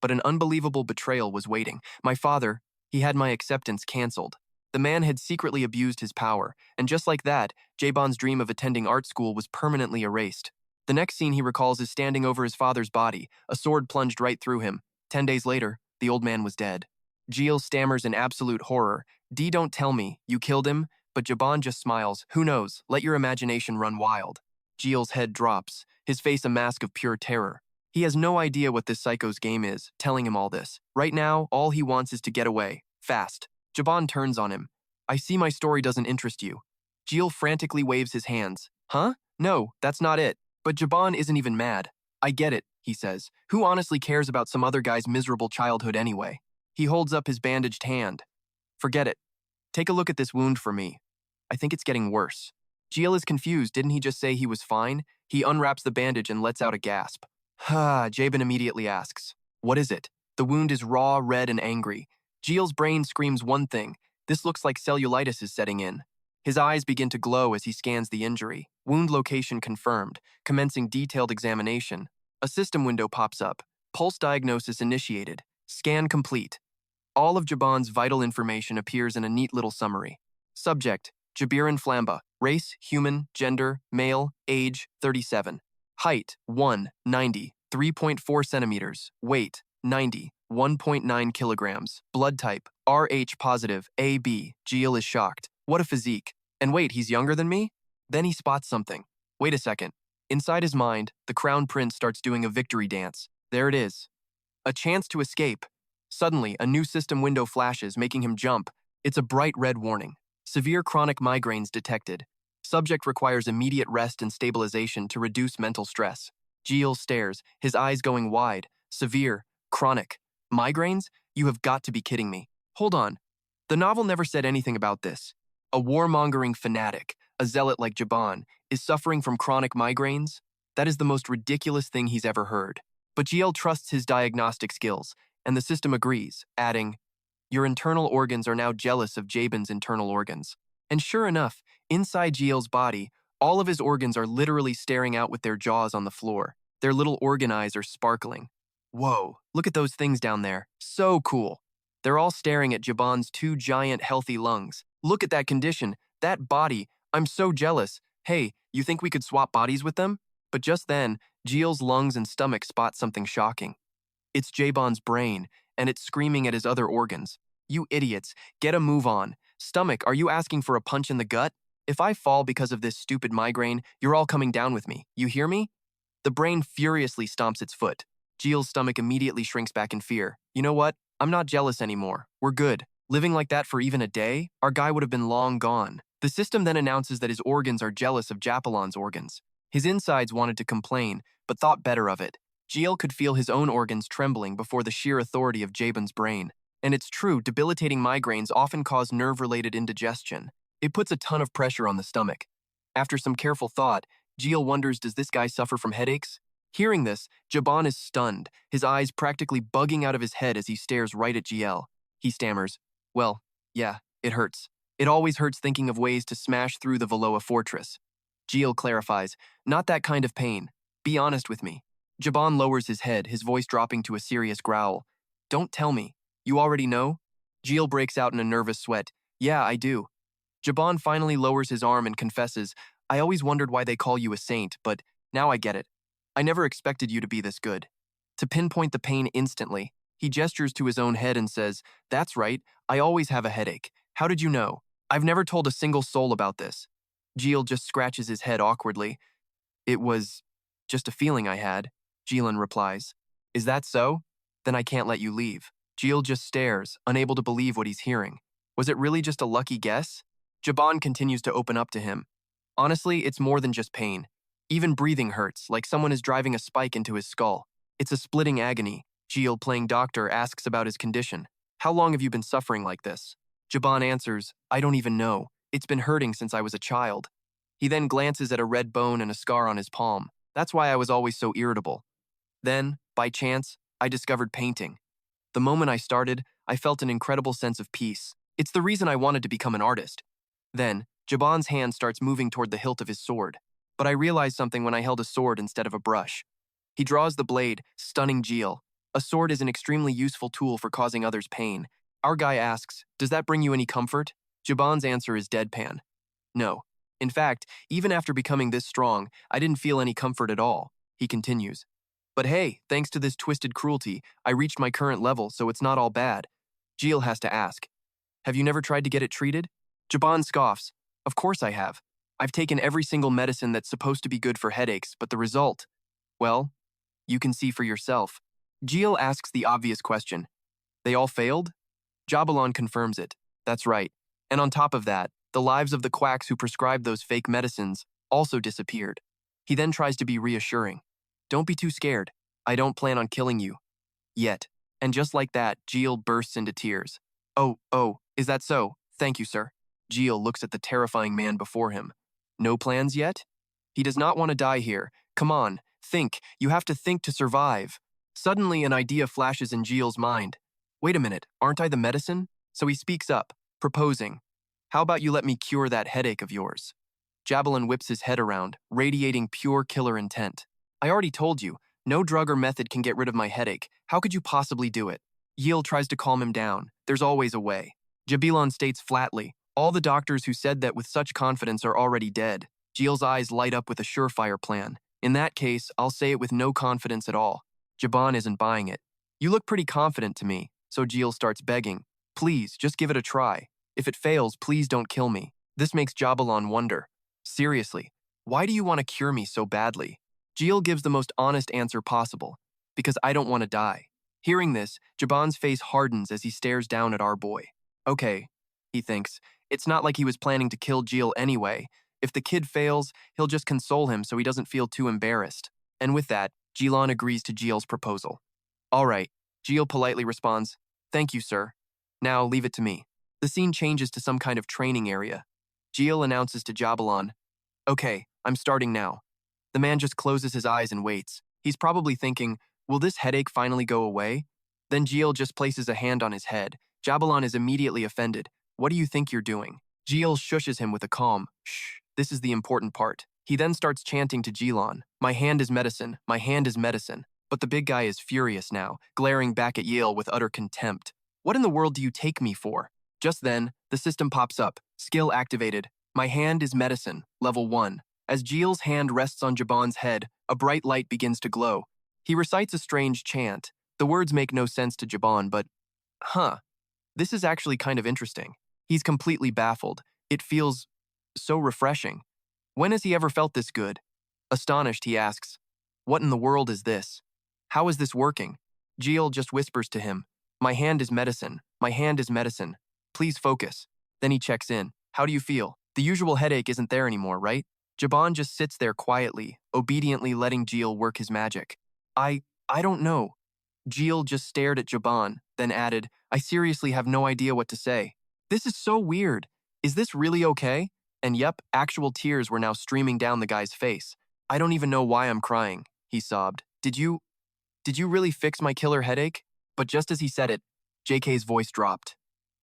But an unbelievable betrayal was waiting. My father, he had my acceptance canceled. The man had secretly abused his power, and just like that, Jaebon's dream of attending art school was permanently erased. The next scene he recalls is standing over his father's body, a sword plunged right through him. 10 days later, the old man was dead. Jiel stammers in absolute horror. Don't tell me, you killed him? But Jaebon just smiles. Who knows? Let your imagination run wild. Jiel's head drops, his face a mask of pure terror. He has no idea what this psycho's game is, telling him all this. Right now, all he wants is to get away. Fast. Jaebon turns on him. I see my story doesn't interest you. Jiel frantically waves his hands. Huh? No, that's not it. But Jaebon isn't even mad. I get it, he says. Who honestly cares about some other guy's miserable childhood anyway? He holds up his bandaged hand. Forget it. Take a look at this wound for me. I think it's getting worse. Jiel is confused. Didn't he just say he was fine? He unwraps the bandage and lets out a gasp. Jaebon immediately asks, what is it? The wound is raw, red, and angry. Jiel's brain screams one thing. This looks like cellulitis is setting in. His eyes begin to glow as he scans the injury. Wound location confirmed. Commencing detailed examination. A system window pops up. Pulse diagnosis initiated. Scan complete. All of Jaebon's vital information appears in a neat little summary. Subject, Jabiran Flamba. Race, human. Gender, male. Age, 37. Height, 190, 3.4 centimeters. Weight, 90, 1.9 kilograms. Blood type, Rh positive, AB. Jiel is shocked. What a physique. And wait, he's younger than me? Then he spots something. Wait a second. Inside his mind, the Crown Prince starts doing a victory dance. There it is. A chance to escape. Suddenly, a new system window flashes, making him jump. It's a bright red warning. Severe chronic migraines detected. Subject requires immediate rest and stabilization to reduce mental stress. Jiel stares, his eyes going wide. Severe, chronic. Migraines? You have got to be kidding me. Hold on. The novel never said anything about this. A warmongering fanatic, a zealot like Jaebon, is suffering from chronic migraines? That is the most ridiculous thing he's ever heard. But Jiel trusts his diagnostic skills, and the system agrees, adding, your internal organs are now jealous of Jaebon's internal organs. And sure enough, inside Jiel's body, all of his organs are literally staring out with their jaws on the floor. Their little organ eyes are sparkling. Whoa, look at those things down there. So cool. They're all staring at Jaebon's two giant healthy lungs. Look at that condition, that body. I'm so jealous. Hey, you think we could swap bodies with them? But just then, Jiel's lungs and stomach spot something shocking. It's Jaebon's brain, and it's screaming at his other organs. You idiots, get a move on. Stomach, are you asking for a punch in the gut? If I fall because of this stupid migraine, you're all coming down with me. You hear me? The brain furiously stomps its foot. Jiel's stomach immediately shrinks back in fear. You know what? I'm not jealous anymore. We're good. Living like that for even a day, our guy would have been long gone. The system then announces that his organs are jealous of Japelon's organs. His insides wanted to complain, but thought better of it. Jiel could feel his own organs trembling before the sheer authority of Jaebon's brain. And it's true, debilitating migraines often cause nerve-related indigestion. It puts a ton of pressure on the stomach. After some careful thought, Jiel wonders, does this guy suffer from headaches? Hearing this, Jaebon is stunned, his eyes practically bugging out of his head as he stares right at Jiel. He stammers, well, yeah, it hurts. It always hurts thinking of ways to smash through the Valoa fortress. Jiel clarifies, not that kind of pain. Be honest with me. Jaebon lowers his head, his voice dropping to a serious growl. Don't tell me. You already know? Jiel breaks out in a nervous sweat. Yeah, I do. Jaebon finally lowers his arm and confesses, I always wondered why they call you a saint, but now I get it. I never expected you to be this good. To pinpoint the pain instantly, he gestures to his own head and says, that's right, I always have a headache. How did you know? I've never told a single soul about this. Jiel just scratches his head awkwardly. It was just a feeling I had, Jielen replies. Is that so? Then I can't let you leave. Jiel just stares, unable to believe what he's hearing. Was it really just a lucky guess? Jaebon continues to open up to him. Honestly, it's more than just pain. Even breathing hurts, like someone is driving a spike into his skull. It's a splitting agony. Jiel, playing doctor, asks about his condition. How long have you been suffering like this? Jaebon answers, I don't even know. It's been hurting since I was a child. He then glances at a red bone and a scar on his palm. That's why I was always so irritable. Then, by chance, I discovered painting. The moment I started, I felt an incredible sense of peace. It's the reason I wanted to become an artist. Then, Jaebon's hand starts moving toward the hilt of his sword. But I realized something when I held a sword instead of a brush. He draws the blade, stunning Jiel. A sword is an extremely useful tool for causing others pain. Our guy asks, does that bring you any comfort? Jaban's answer is deadpan. No. In fact, even after becoming this strong, I didn't feel any comfort at all. He continues. But hey, thanks to this twisted cruelty, I reached my current level, so it's not all bad. Jiel has to ask. Have you never tried to get it treated? Jaban scoffs. Of course I have. I've taken every single medicine that's supposed to be good for headaches, but the result? Well, you can see for yourself. Jiel asks the obvious question. They all failed? Jabalon confirms it. That's right. And on top of that, the lives of the quacks who prescribed those fake medicines also disappeared. He then tries to be reassuring. Don't be too scared. I don't plan on killing you. Yet. And just like that, Jiel bursts into tears. Oh, is that so? Thank you, sir. Jiel looks at the terrifying man before him. No plans yet? He does not want to die here. Come on, think. You have to think to survive. Suddenly, an idea flashes in Jiel's mind. Wait a minute, aren't I the medicine? So he speaks up, proposing. How about you let me cure that headache of yours? Jabalon whips his head around, radiating pure killer intent. I already told you, no drug or method can get rid of my headache. How could you possibly do it? Jiel tries to calm him down. There's always a way. Jabalon states flatly, all the doctors who said that with such confidence are already dead. Jiel's eyes light up with a surefire plan. In that case, I'll say it with no confidence at all. Jaban isn't buying it. You look pretty confident to me, so Jiel starts begging. Please, just give it a try. If it fails, please don't kill me. This makes Jabalon wonder. Seriously, why do you want to cure me so badly? Jiel gives the most honest answer possible. Because I don't want to die. Hearing this, Jaban's face hardens as he stares down at our boy. Okay, he thinks. It's not like he was planning to kill Jiel anyway. If the kid fails, he'll just console him so he doesn't feel too embarrassed. And with that, Jielon agrees to Jiel's proposal. All right, Jiel politely responds, thank you, sir. Now leave it to me. The scene changes to some kind of training area. Jiel announces to Jabalon, okay, I'm starting now. The man just closes his eyes and waits. He's probably thinking, will this headache finally go away? Then Jiel just places a hand on his head. Jabalon is immediately offended. What do you think you're doing? Jiel shushes him with a calm, shh, this is the important part. He then starts chanting to Jielon, my hand is medicine, my hand is medicine. But the big guy is furious now, glaring back at Jiel with utter contempt. What in the world do you take me for? Just then, the system pops up, skill activated. My hand is medicine, level 1. As Jiel's hand rests on Jaban's head, a bright light begins to glow. He recites a strange chant. The words make no sense to Jaban, but, this is actually kind of interesting. He's completely baffled. It feels so refreshing. When has he ever felt this good? Astonished, he asks, what in the world is this? How is this working? Jiel just whispers to him, my hand is medicine, my hand is medicine. Please focus. Then he checks in. How do you feel? The usual headache isn't there anymore, right? Jaban just sits there quietly, obediently letting Jiel work his magic. I don't know. Jiel just stared at Jaban, then added, I seriously have no idea what to say. This is so weird. Is this really okay? And yep, actual tears were now streaming down the guy's face. I don't even know why I'm crying, he sobbed. Did you really fix my killer headache? But just as he said it, JK's voice dropped.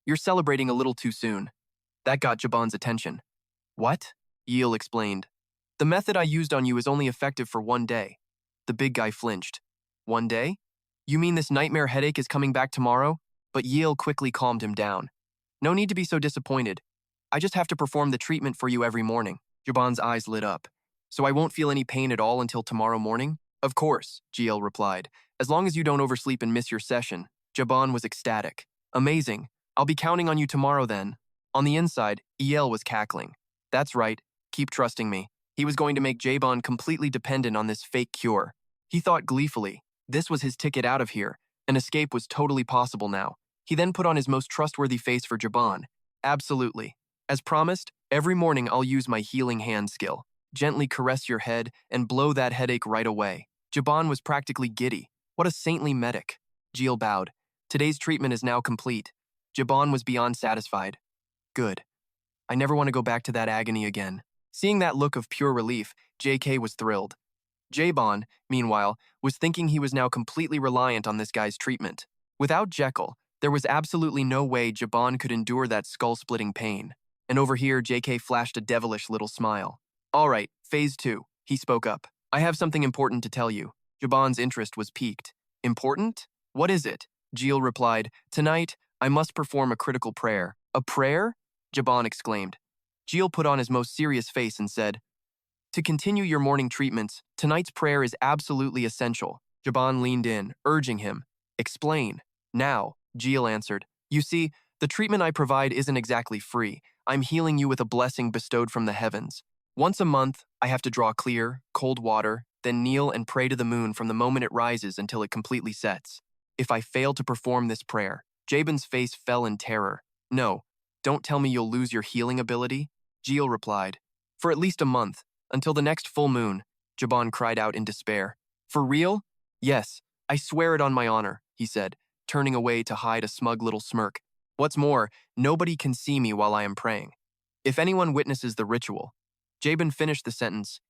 You're celebrating a little too soon. That got Jaban's attention. What? Jiel explained. The method I used on you is only effective for 1 day. The big guy flinched. 1 day? You mean this nightmare headache is coming back tomorrow? But Jiel quickly calmed him down. No need to be so disappointed. I just have to perform the treatment for you every morning. Jaban's eyes lit up. So I won't feel any pain at all until tomorrow morning? Of course, Jiel replied. As long as you don't oversleep and miss your session. Jaban was ecstatic. Amazing. I'll be counting on you tomorrow then. On the inside, Jiel was cackling. That's right. Keep trusting me. He was going to make Jaban completely dependent on this fake cure. He thought gleefully. This was his ticket out of here. An escape was totally possible now. He then put on his most trustworthy face for Jaban. Absolutely. As promised, every morning I'll use my healing hand skill. Gently caress your head and blow that headache right away. Jaban was practically giddy. What a saintly medic. Jiel bowed. Today's treatment is now complete. Jaban was beyond satisfied. Good. I never want to go back to that agony again. Seeing that look of pure relief, JK was thrilled. Jaban, meanwhile, was thinking he was now completely reliant on this guy's treatment. Without Jekyll, there was absolutely no way Jaban could endure that skull-splitting pain. And over here, JK flashed a devilish little smile. All right, phase 2, he spoke up. I have something important to tell you. Jaban's interest was piqued. Important? What is it? Jiel replied, tonight, I must perform a critical prayer. A prayer? Jiban exclaimed. Jiel put on his most serious face and said, "To continue your morning treatments, tonight's prayer is absolutely essential." Jiban leaned in, urging him. "Explain." "Now," Jiel answered. "You see, the treatment I provide isn't exactly free. I'm healing you with a blessing bestowed from the heavens. Once a month, I have to draw clear, cold water, then kneel and pray to the moon from the moment it rises until it completely sets. If I fail to perform this prayer," Jabin's face fell in terror. "No, don't tell me you'll lose your healing ability," Jiel replied. "For at least a month, until the next full moon," Jiban cried out in despair. "For real?" "Yes, I swear it on my honor," he said, turning away to hide a smug little smirk. "What's more, nobody can see me while I am praying. If anyone witnesses the ritual..." Jabin finished the sentence.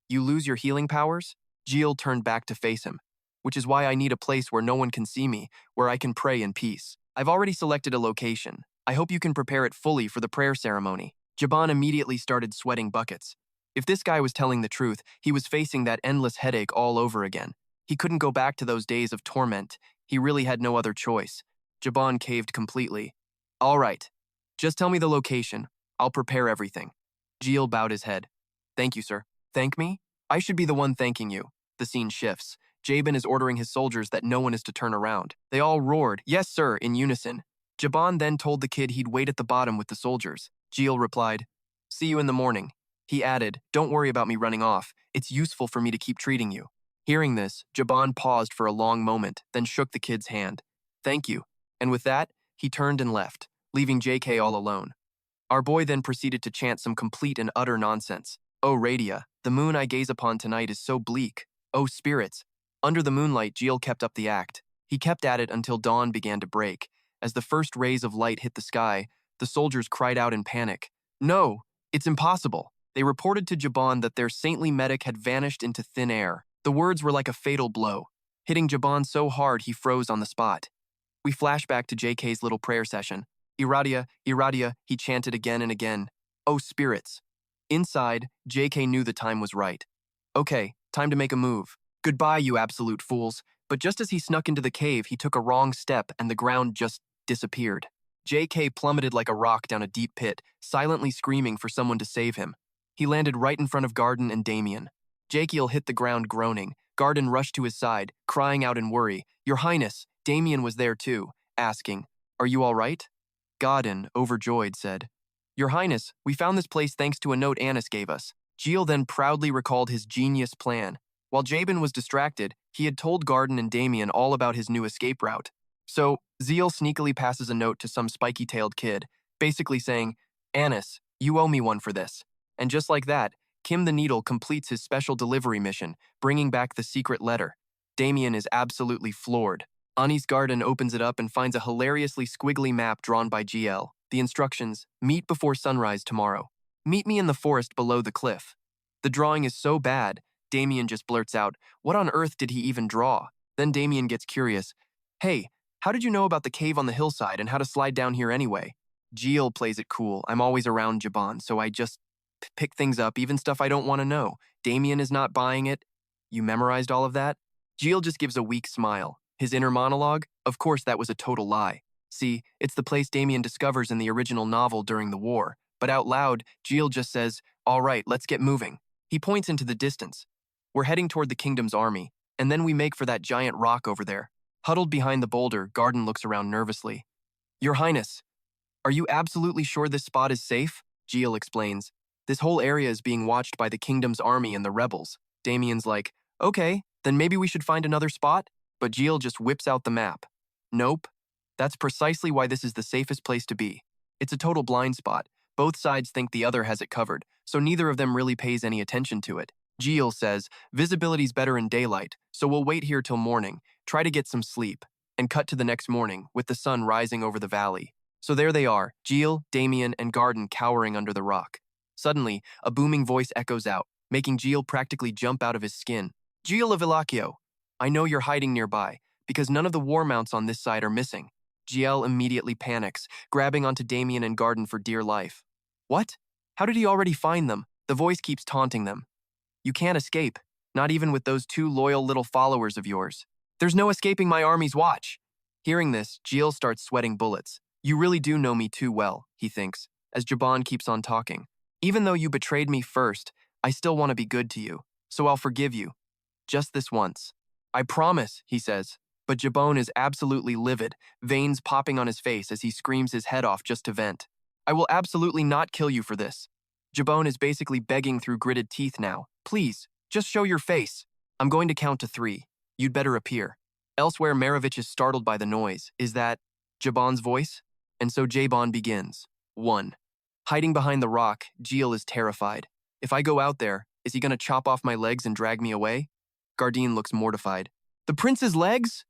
"You lose your healing powers?" Jiel turned back to face him. "Which is why I need a place where no one can see me, where I can pray in peace. I've already selected a location. I hope you can prepare it fully for the prayer ceremony." Jiban immediately started sweating buckets. If this guy was telling the truth, he was facing that endless headache all over again. He couldn't go back to those days of torment. He really had no other choice. Jiban caved completely. "All right. Just tell me the location. I'll prepare everything." Jiel bowed his head. "Thank you, sir." "Thank me? I should be the one thanking you." The scene shifts. Jabin is ordering his soldiers that no one is to turn around. They all roared, "Yes, sir," in unison. Jiban then told the kid he'd wait at the bottom with the soldiers. Jiel replied, "See you in the morning." He added, "Don't worry about me running off. It's useful for me to keep treating you." Hearing this, Jiban paused for a long moment, then shook the kid's hand. "Thank you." And with that, he turned and left, leaving JK all alone. Our boy then proceeded to chant some complete and utter nonsense. "Oh, Radia, the moon I gaze upon tonight is so bleak. Oh, spirits." Under the moonlight, Jiel kept up the act. He kept at it until dawn began to break. As the first rays of light hit the sky, the soldiers cried out in panic. "No, it's impossible." They reported to Jiban that their saintly medic had vanished into thin air. The words were like a fatal blow, hitting Jiban so hard he froze on the spot. We flash back to JK's little prayer session. "Iradia, Iradia," he chanted again and again. "Oh, spirits." Inside, JK knew the time was right. "Okay, time to make a move. Goodbye, you absolute fools." But just as he snuck into the cave, he took a wrong step and the ground just disappeared. JK plummeted like a rock down a deep pit, silently screaming for someone to save him. He landed right in front of Gardin and Damien. Jakiel hit the ground groaning. Gardin rushed to his side, crying out in worry. "Your Highness!" Damien was there too, asking, "Are you all right?" Gardin, overjoyed, said, "Your Highness, we found this place thanks to a note Anis gave us." Jiel then proudly recalled his genius plan. While Jabin was distracted, he had told Gardin and Damien all about his new escape route. So, Jiel sneakily passes a note to some spiky-tailed kid, basically saying, "Anis, you owe me one for this." And just like that, Kim the Needle completes his special delivery mission, bringing back the secret letter. Damien is absolutely floored. Ani's Gardin opens it up and finds a hilariously squiggly map drawn by Jiel. The instructions, "Meet before sunrise tomorrow. Meet me in the forest below the cliff." The drawing is so bad, Damien just blurts out, "What on earth did he even draw?" Then Damien gets curious. "Hey, how did you know about the cave on the hillside and how to slide down here anyway?" Jiel plays it cool. "I'm always around Jiban, so I just pick things up, even stuff I don't want to know." Damien is not buying it. "You memorized all of that?" Jiel just gives a weak smile. His inner monologue? Of course that was a total lie. See, it's the place Damien discovers in the original novel during the war. But out loud, Jiel just says, "All right, let's get moving." He points into the distance. "We're heading toward the kingdom's army, and then we make for that giant rock over there." Huddled behind the boulder, Gardin looks around nervously. "Your Highness, are you absolutely sure this spot is safe?" Jiel explains. "This whole area is being watched by the kingdom's army and the rebels." Damien's like, "Okay, then maybe we should find another spot?" But Jiel just whips out the map. "Nope. That's precisely why this is the safest place to be. It's a total blind spot. Both sides think the other has it covered, so neither of them really pays any attention to it." Jiel says, "Visibility's better in daylight, so we'll wait here till morning, try to get some sleep," and cut to the next morning, with the sun rising over the valley. So there they are, Jiel, Damien, and Gardin cowering under the rock. Suddenly, a booming voice echoes out, making Jiel practically jump out of his skin. "Jiel of Ilakio, I know you're hiding nearby, because none of the war mounts on this side are missing." Jiel immediately panics, grabbing onto Damien and Gardin for dear life. "What? How did he already find them?" The voice keeps taunting them. "You can't escape, not even with those two loyal little followers of yours. There's no escaping my army's watch." Hearing this, Jiel starts sweating bullets. "You really do know me too well," he thinks. as Jaban keeps on talking. Even though you betrayed me first, I still want to be good to you, so I'll forgive you. Just this once. I promise, he says, but Jabon is absolutely livid, veins popping on his face as he screams his head off just to vent. I will absolutely not kill you for this. Jabon is basically begging through gritted teeth now. Please, just show your face. I'm going to count to 3. You'd better appear. Elsewhere, Maravich is startled by the noise. Is that Jabon's voice? And so Jabon begins. 1. Hiding behind the rock, Jiel is terrified. If I go out there, is he going to chop off my legs and drag me away? Gardin looks mortified. The prince's legs?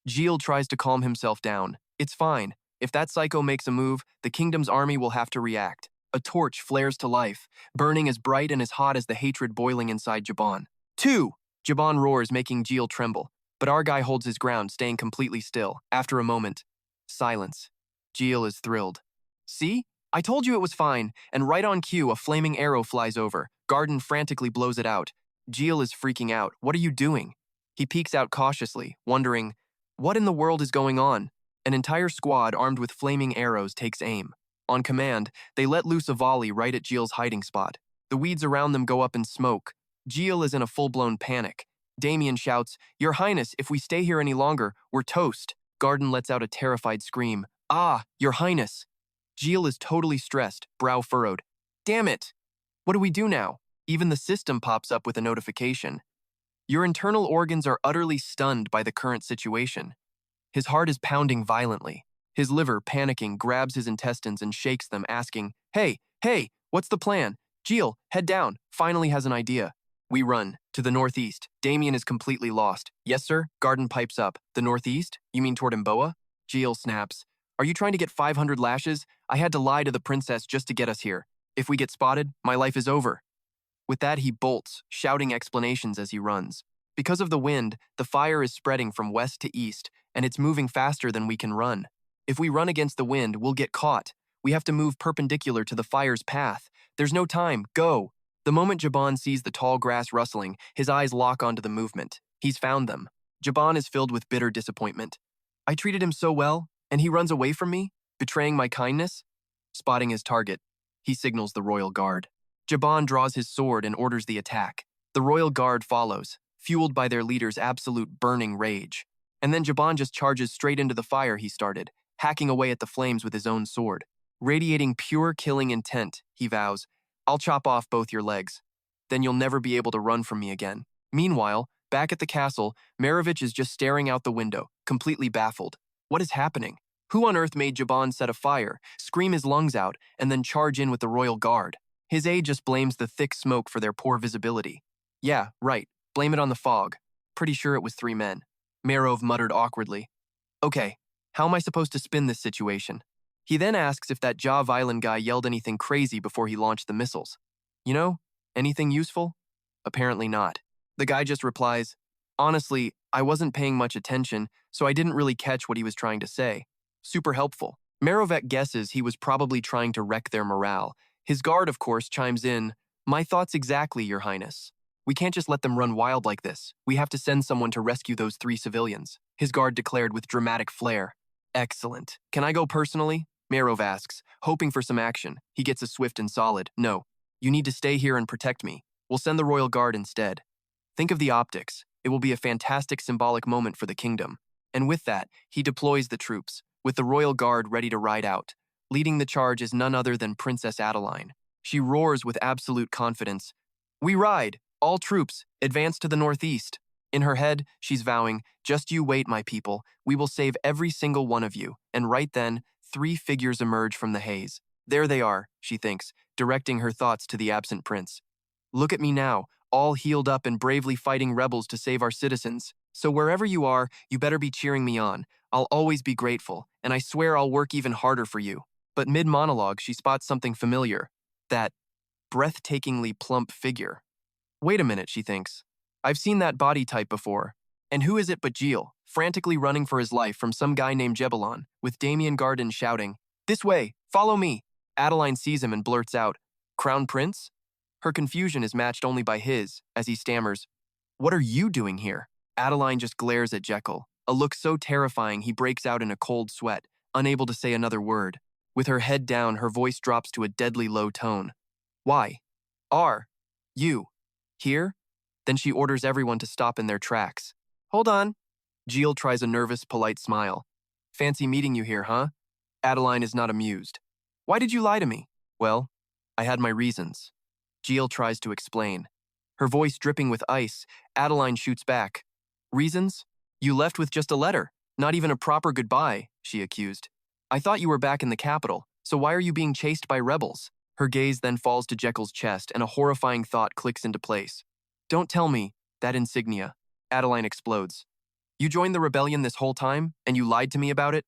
Jiel tries to calm himself down. It's fine. If that psycho makes a move, the kingdom's army will have to react. A torch flares to life, burning as bright and as hot as the hatred boiling inside Jabon. 2. Jabon roars, making Jiel tremble. But our guy holds his ground, staying completely still. After a moment, silence. Jiel is thrilled. See? I told you it was fine, and right on cue, a flaming arrow flies over. Gardin frantically blows it out. Jiel is freaking out. What are you doing? He peeks out cautiously, wondering, what in the world is going on? An entire squad armed with flaming arrows takes aim. On command, they let loose a volley right at Jiel's hiding spot. The weeds around them go up in smoke. Jiel is in a full-blown panic. Damien shouts, Your Highness, if we stay here any longer, we're toast. Gardin lets out a terrified scream. Ah, Your Highness. Jiel is totally stressed, brow furrowed. Damn it! What do we do now? Even the system pops up with a notification. Your internal organs are utterly stunned by the current situation. His heart is pounding violently. His liver, panicking, grabs his intestines and shakes them, asking, Hey, what's the plan? Jiel, head down, finally has an idea. We run. To the northeast. Damien is completely lost. Yes, sir? Gardin pipes up. The northeast? You mean toward Mboa? Jiel snaps. Are you trying to get 500 lashes? I had to lie to the princess just to get us here. If we get spotted, my life is over. With that, he bolts, shouting explanations as he runs. Because of the wind, the fire is spreading from west to east, and it's moving faster than we can run. If we run against the wind, we'll get caught. We have to move perpendicular to the fire's path. There's no time. Go! The moment Jabon sees the tall grass rustling, his eyes lock onto the movement. He's found them. Jabon is filled with bitter disappointment. I treated him so well, and he runs away from me, betraying my kindness? Spotting his target, he signals the royal guard. Jabon draws his sword and orders the attack. The royal guard follows, fueled by their leader's absolute burning rage. And then Jabon just charges straight into the fire he started, hacking away at the flames with his own sword. Radiating pure killing intent, he vows, I'll chop off both your legs. Then you'll never be able to run from me again. Meanwhile, back at the castle, Maravich is just staring out the window, completely baffled. What is happening? Who on earth made Jabon set a fire, scream his lungs out, and then charge in with the royal guard? His aide just blames the thick smoke for their poor visibility. Yeah, right. Blame it on the fog. Pretty sure it was 3 men. Marov muttered awkwardly. Okay, how am I supposed to spin this situation? He then asks if that Jaw Island guy yelled anything crazy before he launched the missiles. You know, anything useful? Apparently not. The guy just replies, Honestly, I wasn't paying much attention, so I didn't really catch what he was trying to say. Super helpful. Marovec guesses he was probably trying to wreck their morale. His guard, of course, chimes in, My thoughts exactly, Your Highness. We can't just let them run wild like this. We have to send someone to rescue those 3 civilians, his guard declared with dramatic flair. Excellent. Can I go personally? Marov asks, hoping for some action. He gets a swift and solid, No. You need to stay here and protect me. We'll send the royal guard instead. Think of the optics. It will be a fantastic symbolic moment for the kingdom. And with that, he deploys the troops, with the royal guard ready to ride out. Leading the charge is none other than Princess Adeline. She roars with absolute confidence. We ride! All troops, advance to the northeast. In her head, she's vowing, Just you wait, my people. We will save every single one of you. And right then, 3 figures emerge from the haze. There they are, she thinks, directing her thoughts to the absent prince. Look at me now, all healed up and bravely fighting rebels to save our citizens. So wherever you are, you better be cheering me on. I'll always be grateful, and I swear I'll work even harder for you. But mid-monologue, she spots something familiar. That breathtakingly plump figure. Wait a minute, she thinks. I've seen that body type before. And who is it but Jiel, frantically running for his life from some guy named Jebelon, with Damien Gardin shouting, This way, follow me. Adeline sees him and blurts out, Crown Prince? Her confusion is matched only by his, as he stammers, What are you doing here? Adeline just glares at Jekyll, a look so terrifying he breaks out in a cold sweat, unable to say another word. With her head down, her voice drops to a deadly low tone. Why? Are you here? Then she orders everyone to stop in their tracks. Hold on. Jiel tries a nervous, polite smile. Fancy meeting you here, huh? Adeline is not amused. Why did you lie to me? Well, I had my reasons. Jiel tries to explain. Her voice dripping with ice, Adeline shoots back. Reasons? You left with just a letter, not even a proper goodbye, she accused. I thought you were back in the capital, so why are you being chased by rebels? Her gaze then falls to Jekyll's chest and a horrifying thought clicks into place. Don't tell me, that insignia. Adeline explodes. You joined the rebellion this whole time, and you lied to me about it?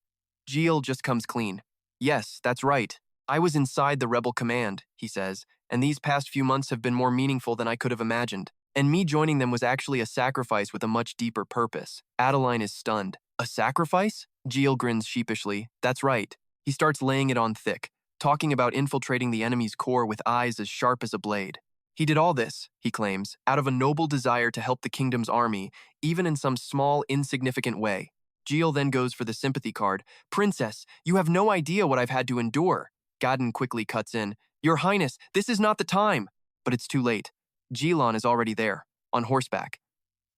Jiel just comes clean. Yes, that's right. I was inside the rebel command, he says, and these past few months have been more meaningful than I could have imagined. And me joining them was actually a sacrifice with a much deeper purpose. Adeline is stunned. A sacrifice? Jiel grins sheepishly. That's right. He starts laying it on thick, talking about infiltrating the enemy's core with eyes as sharp as a blade. He did all this, he claims, out of a noble desire to help the kingdom's army, even in some small, insignificant way. Jiel then goes for the sympathy card. Princess, you have no idea what I've had to endure. Gardin quickly cuts in. Your Highness, this is not the time. But it's too late. Jiel is already there, on horseback.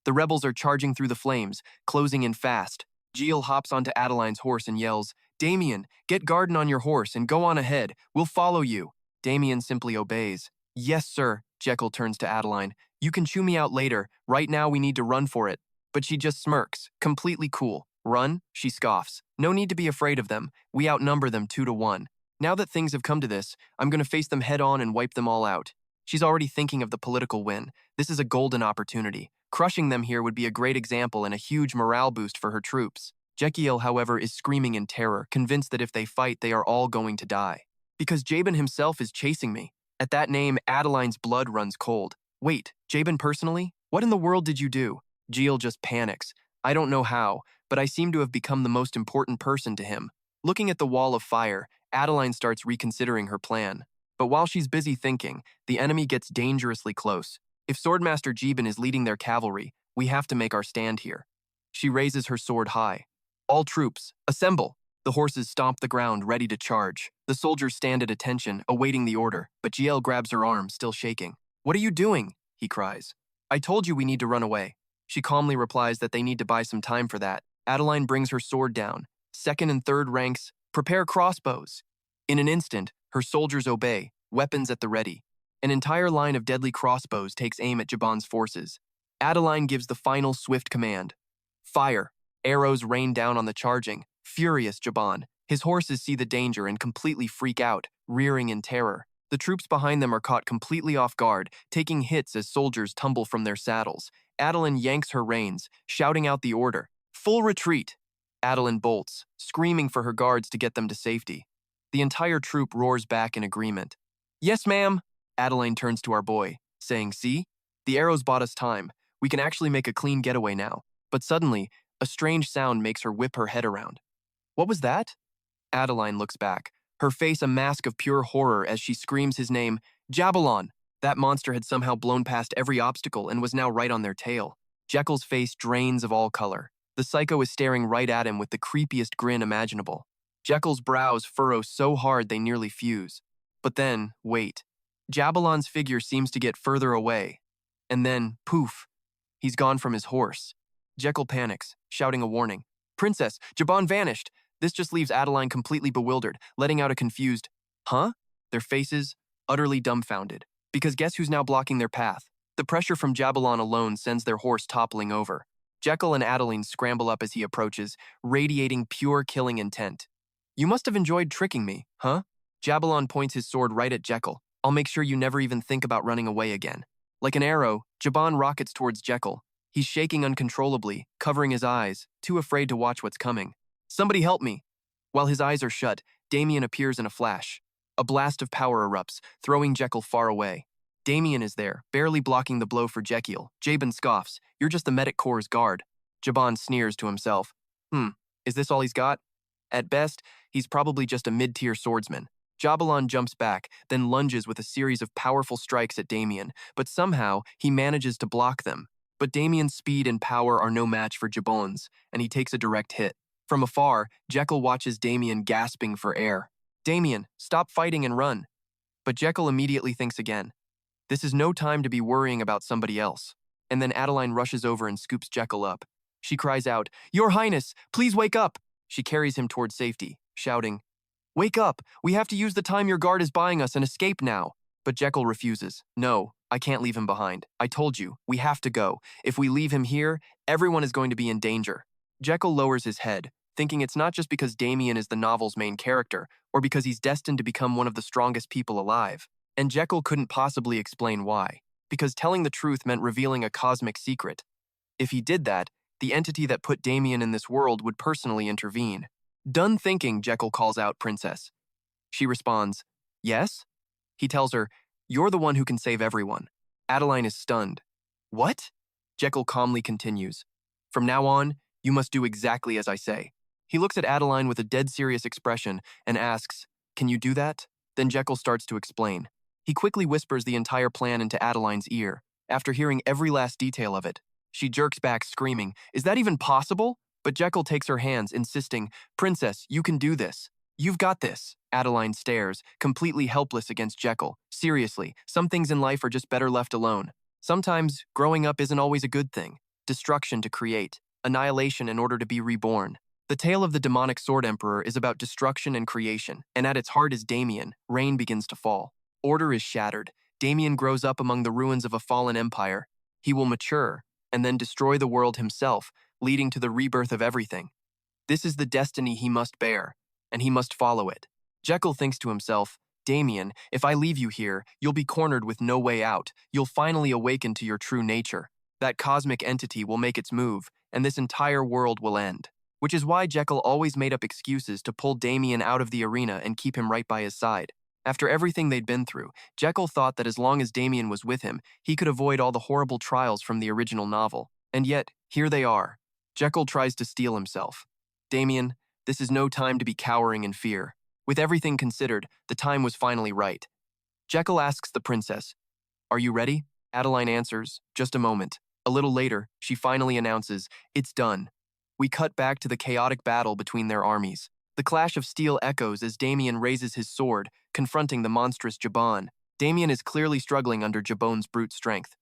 The rebels are charging through the flames, closing in fast. Jiel hops onto Adeline's horse and yells, Damien, get Gardin on your horse and go on ahead. We'll follow you. Damien simply obeys. Yes, sir. Jekyll turns to Adeline. You can chew me out later. Right now we need to run for it. But she just smirks, completely cool. Run? She scoffs. No need to be afraid of them. We outnumber them 2-1. Now that things have come to this, I'm going to face them head on and wipe them all out. She's already thinking of the political win. This is a golden opportunity. Crushing them here would be a great example and a huge morale boost for her troops. Jiel, however, is screaming in terror, convinced that if they fight, they are all going to die. Because Jabin himself is chasing me. At that name, Adeline's blood runs cold. Wait, Jabin personally? What in the world did you do? Jiel just panics. I don't know how, but I seem to have become the most important person to him. Looking at the wall of fire, Adeline starts reconsidering her plan. But while she's busy thinking, the enemy gets dangerously close. If Swordmaster Jabin is leading their cavalry, we have to make our stand here. She raises her sword high. All troops, assemble! The horses stomp the ground, ready to charge. The soldiers stand at attention, awaiting the order, but Jiel grabs her arm, still shaking. What are you doing? He cries. I told you we need to run away. She calmly replies that they need to buy some time for that. Adeline brings her sword down. Second and third ranks, prepare crossbows. In an instant, her soldiers obey, weapons at the ready. An entire line of deadly crossbows takes aim at Jabin's forces. Adeline gives the final swift command. Fire! Arrows rain down on the charging. Furious Jabin. His horses see the danger and completely freak out, rearing in terror. The troops behind them are caught completely off guard, taking hits as soldiers tumble from their saddles. Adeline yanks her reins, shouting out the order. Full retreat! Adeline bolts, screaming for her guards to get them to safety. The entire troop roars back in agreement. Yes, ma'am. Adeline turns to our boy, saying, see? The arrows bought us time. We can actually make a clean getaway now. But suddenly, a strange sound makes her whip her head around. What was that? Adeline looks back, her face a mask of pure horror as she screams his name, Jabalon! That monster had somehow blown past every obstacle and was now right on their tail. Jekyll's face drains of all color. The psycho is staring right at him with the creepiest grin imaginable. Jekyll's brows furrow so hard they nearly fuse. But then, wait. Jabalon's figure seems to get further away. And then, poof, he's gone from his horse. Jekyll panics, shouting a warning. Princess, Jabin vanished! This just leaves Adeline completely bewildered, letting out a confused, huh? Their faces, utterly dumbfounded. Because guess who's now blocking their path? The pressure from Jabalon alone sends their horse toppling over. Jekyll and Adeline scramble up as he approaches, radiating pure killing intent. You must have enjoyed tricking me, huh? Jabalon points his sword right at Jekyll. I'll make sure you never even think about running away again. Like an arrow, Jabin rockets towards Jekyll. He's shaking uncontrollably, covering his eyes, too afraid to watch what's coming. Somebody help me! While his eyes are shut, Damien appears in a flash. A blast of power erupts, throwing Jekyll far away. Damien is there, barely blocking the blow for Jekyll. Jabin scoffs, you're just the medic corps' guard. Jabin sneers to himself. Is this all he's got? At best, he's probably just a mid-tier swordsman. Jabalon jumps back, then lunges with a series of powerful strikes at Damien, but somehow he manages to block them. But Damien's speed and power are no match for Jabin's, and he takes a direct hit. From afar, Jekyll watches Damien gasping for air. Damien, stop fighting and run. But Jekyll immediately thinks again. This is no time to be worrying about somebody else. And then Adeline rushes over and scoops Jekyll up. She cries out, Your Highness, please wake up! She carries him toward safety, shouting, Wake up! We have to use the time your guard is buying us and escape now. But Jekyll refuses. No, I can't leave him behind. I told you, we have to go. If we leave him here, everyone is going to be in danger. Jekyll lowers his head, thinking it's not just because Damien is the novel's main character, or because he's destined to become one of the strongest people alive. And Jekyll couldn't possibly explain why, because telling the truth meant revealing a cosmic secret. If he did that, the entity that put Damien in this world would personally intervene. Done thinking, Jekyll calls out Princess. She responds, Yes? He tells her, You're the one who can save everyone. Adeline is stunned. What? Jekyll calmly continues. From now on, you must do exactly as I say. He looks at Adeline with a dead serious expression and asks, Can you do that? Then Jekyll starts to explain. He quickly whispers the entire plan into Adeline's ear. After hearing every last detail of it, she jerks back screaming, Is that even possible? But Jekyll takes her hands, insisting, Princess, you can do this. You've got this. Adeline stares, completely helpless against Jekyll. Seriously, some things in life are just better left alone. Sometimes, growing up isn't always a good thing. Destruction to create, annihilation in order to be reborn. The tale of the demonic sword emperor is about destruction and creation, and at its heart is Damien. Rain begins to fall. Order is shattered. Damien grows up among the ruins of a fallen empire. He will mature, and then destroy the world himself, leading to the rebirth of everything. This is the destiny he must bear, and he must follow it. Jekyll thinks to himself, Damien, if I leave you here, you'll be cornered with no way out. You'll finally awaken to your true nature. That cosmic entity will make its move, and this entire world will end. Which is why Jekyll always made up excuses to pull Damien out of the arena and keep him right by his side. After everything they'd been through, Jekyll thought that as long as Damien was with him, he could avoid all the horrible trials from the original novel. And yet, here they are. Jekyll tries to steel himself. Damien, this is no time to be cowering in fear. With everything considered, the time was finally right. Jekyll asks the princess, Are you ready? Adeline answers, Just a moment. A little later, she finally announces, It's done. We cut back to the chaotic battle between their armies. The clash of steel echoes as Damien raises his sword, confronting the monstrous Jabon. Damien is clearly struggling under Jabon's brute strength.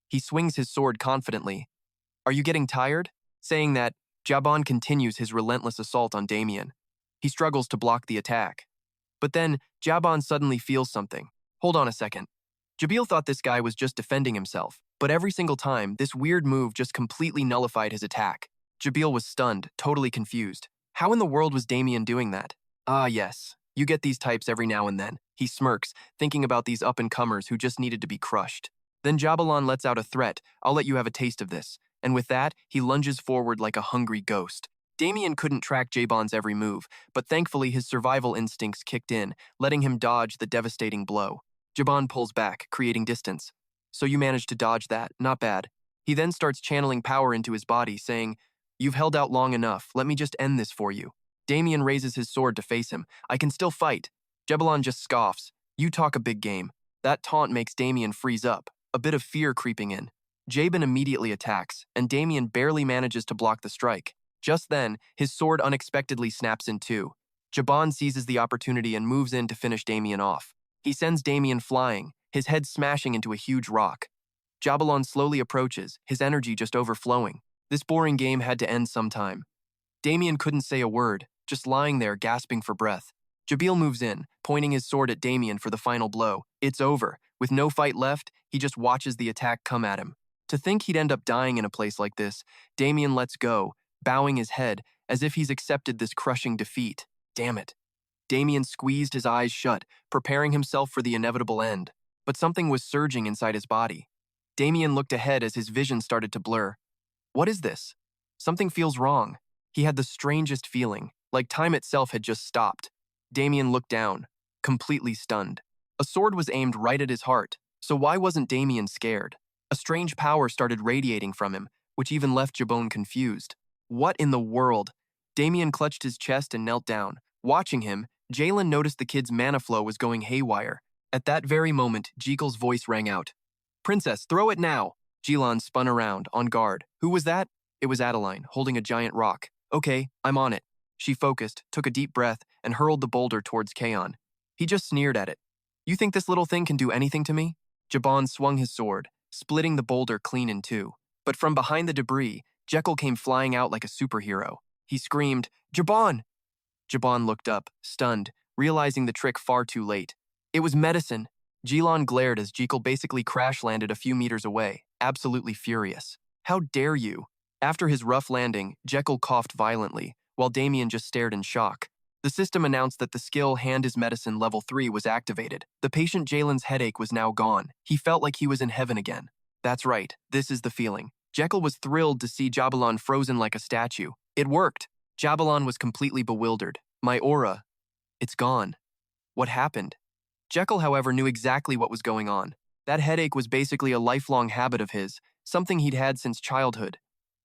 He swings his sword confidently. Are you getting tired? Saying that, Jabon continues his relentless assault on Damien. He struggles to block the attack. But then, Jabon suddenly feels something. Hold on a second. Jiel thought this guy was just defending himself, but every single time, this weird move just completely nullified his attack. Jiel was stunned, totally confused. How in the world was Damien doing that? Ah, yes. You get these types every now and then. He smirks, thinking about these up-and-comers who just needed to be crushed. Then Jabalon lets out a threat, I'll let you have a taste of this. And with that, he lunges forward like a hungry ghost. Damien couldn't track Jabon's every move, but thankfully his survival instincts kicked in, letting him dodge the devastating blow. Jabon pulls back, creating distance. So you managed to dodge that, not bad. He then starts channeling power into his body, saying, You've held out long enough, let me just end this for you. Damien raises his sword to face him. I can still fight. Jabalon just scoffs. You talk a big game. That taunt makes Damien freeze up, a bit of fear creeping in. Jabin immediately attacks, and Damien barely manages to block the strike. Just then, his sword unexpectedly snaps in two. Jabon seizes the opportunity and moves in to finish Damien off. He sends Damien flying, his head smashing into a huge rock. Jabalon slowly approaches, his energy just overflowing. This boring game had to end sometime. Damien couldn't say a word, just lying there gasping for breath. Jiel moves in, pointing his sword at Damien for the final blow. It's over. With no fight left, he just watches the attack come at him. To think he'd end up dying in a place like this, Damien lets go, bowing his head as if he's accepted this crushing defeat. Damn it. Damien squeezed his eyes shut, preparing himself for the inevitable end. But something was surging inside his body. Damien looked ahead as his vision started to blur. What is this? Something feels wrong. He had the strangest feeling, like time itself had just stopped. Damien looked down, completely stunned. A sword was aimed right at his heart, so why wasn't Damien scared? A strange power started radiating from him, which even left Jabon confused. What in the world? Damien clutched his chest and knelt down. Watching him, Jalen noticed the kid's mana flow was going haywire. At that very moment, Jekyll's voice rang out. Princess, throw it now! Jilon spun around, on guard. Who was that? It was Adeline, holding a giant rock. Okay, I'm on it. She focused, took a deep breath, and hurled the boulder towards Kaon. He just sneered at it. You think this little thing can do anything to me? Jabon swung his sword, splitting the boulder clean in two. But from behind the debris, Jekyll came flying out like a superhero. He screamed, Jabon! Jabon looked up, stunned, realizing the trick far too late. It was medicine. Jiel glared as Jekyll basically crash-landed a few meters away, absolutely furious. How dare you? After his rough landing, Jekyll coughed violently, while Damien just stared in shock. The system announced that the skill Hand is Medicine Level 3 was activated. The patient Jalen's headache was now gone. He felt like he was in heaven again. That's right, this is the feeling. Jekyll was thrilled to see Jabalon frozen like a statue. It worked. Jabalon was completely bewildered. My aura, it's gone. What happened? Jekyll, however, knew exactly what was going on. That headache was basically a lifelong habit of his, something he'd had since childhood.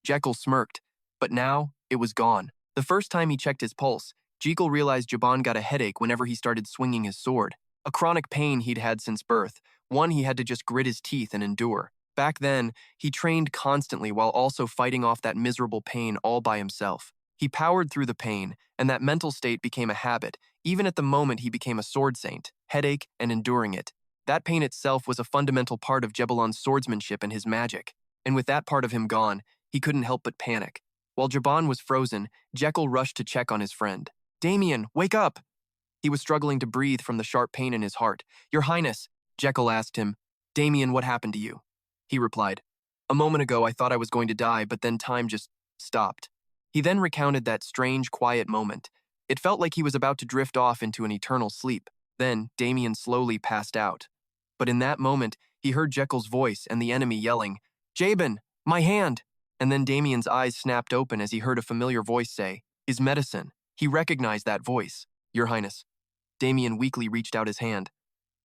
Jekyll smirked, but now it was gone. The first time he checked his pulse, Jekyll realized Jabon got a headache whenever he started swinging his sword. A chronic pain he'd had since birth, one he had to just grit his teeth and endure. Back then, he trained constantly while also fighting off that miserable pain all by himself. He powered through the pain, and that mental state became a habit. Even at the moment he became a sword saint, headache and enduring it. That pain itself was a fundamental part of Jabalon's swordsmanship and his magic. And with that part of him gone, he couldn't help but panic. While Jabon was frozen, Jekyll rushed to check on his friend. Damien, wake up! He was struggling to breathe from the sharp pain in his heart. Your Highness, Jekyll asked him. Damien, what happened to you? He replied. A moment ago I thought I was going to die, but then time just stopped. He then recounted that strange, quiet moment. It felt like he was about to drift off into an eternal sleep. Then Damien slowly passed out. But in that moment, he heard Jekyll's voice and the enemy yelling, Jabin, my hand! And then Damien's eyes snapped open as he heard a familiar voice say, Is medicine. He recognized that voice. Your Highness. Damien weakly reached out his hand.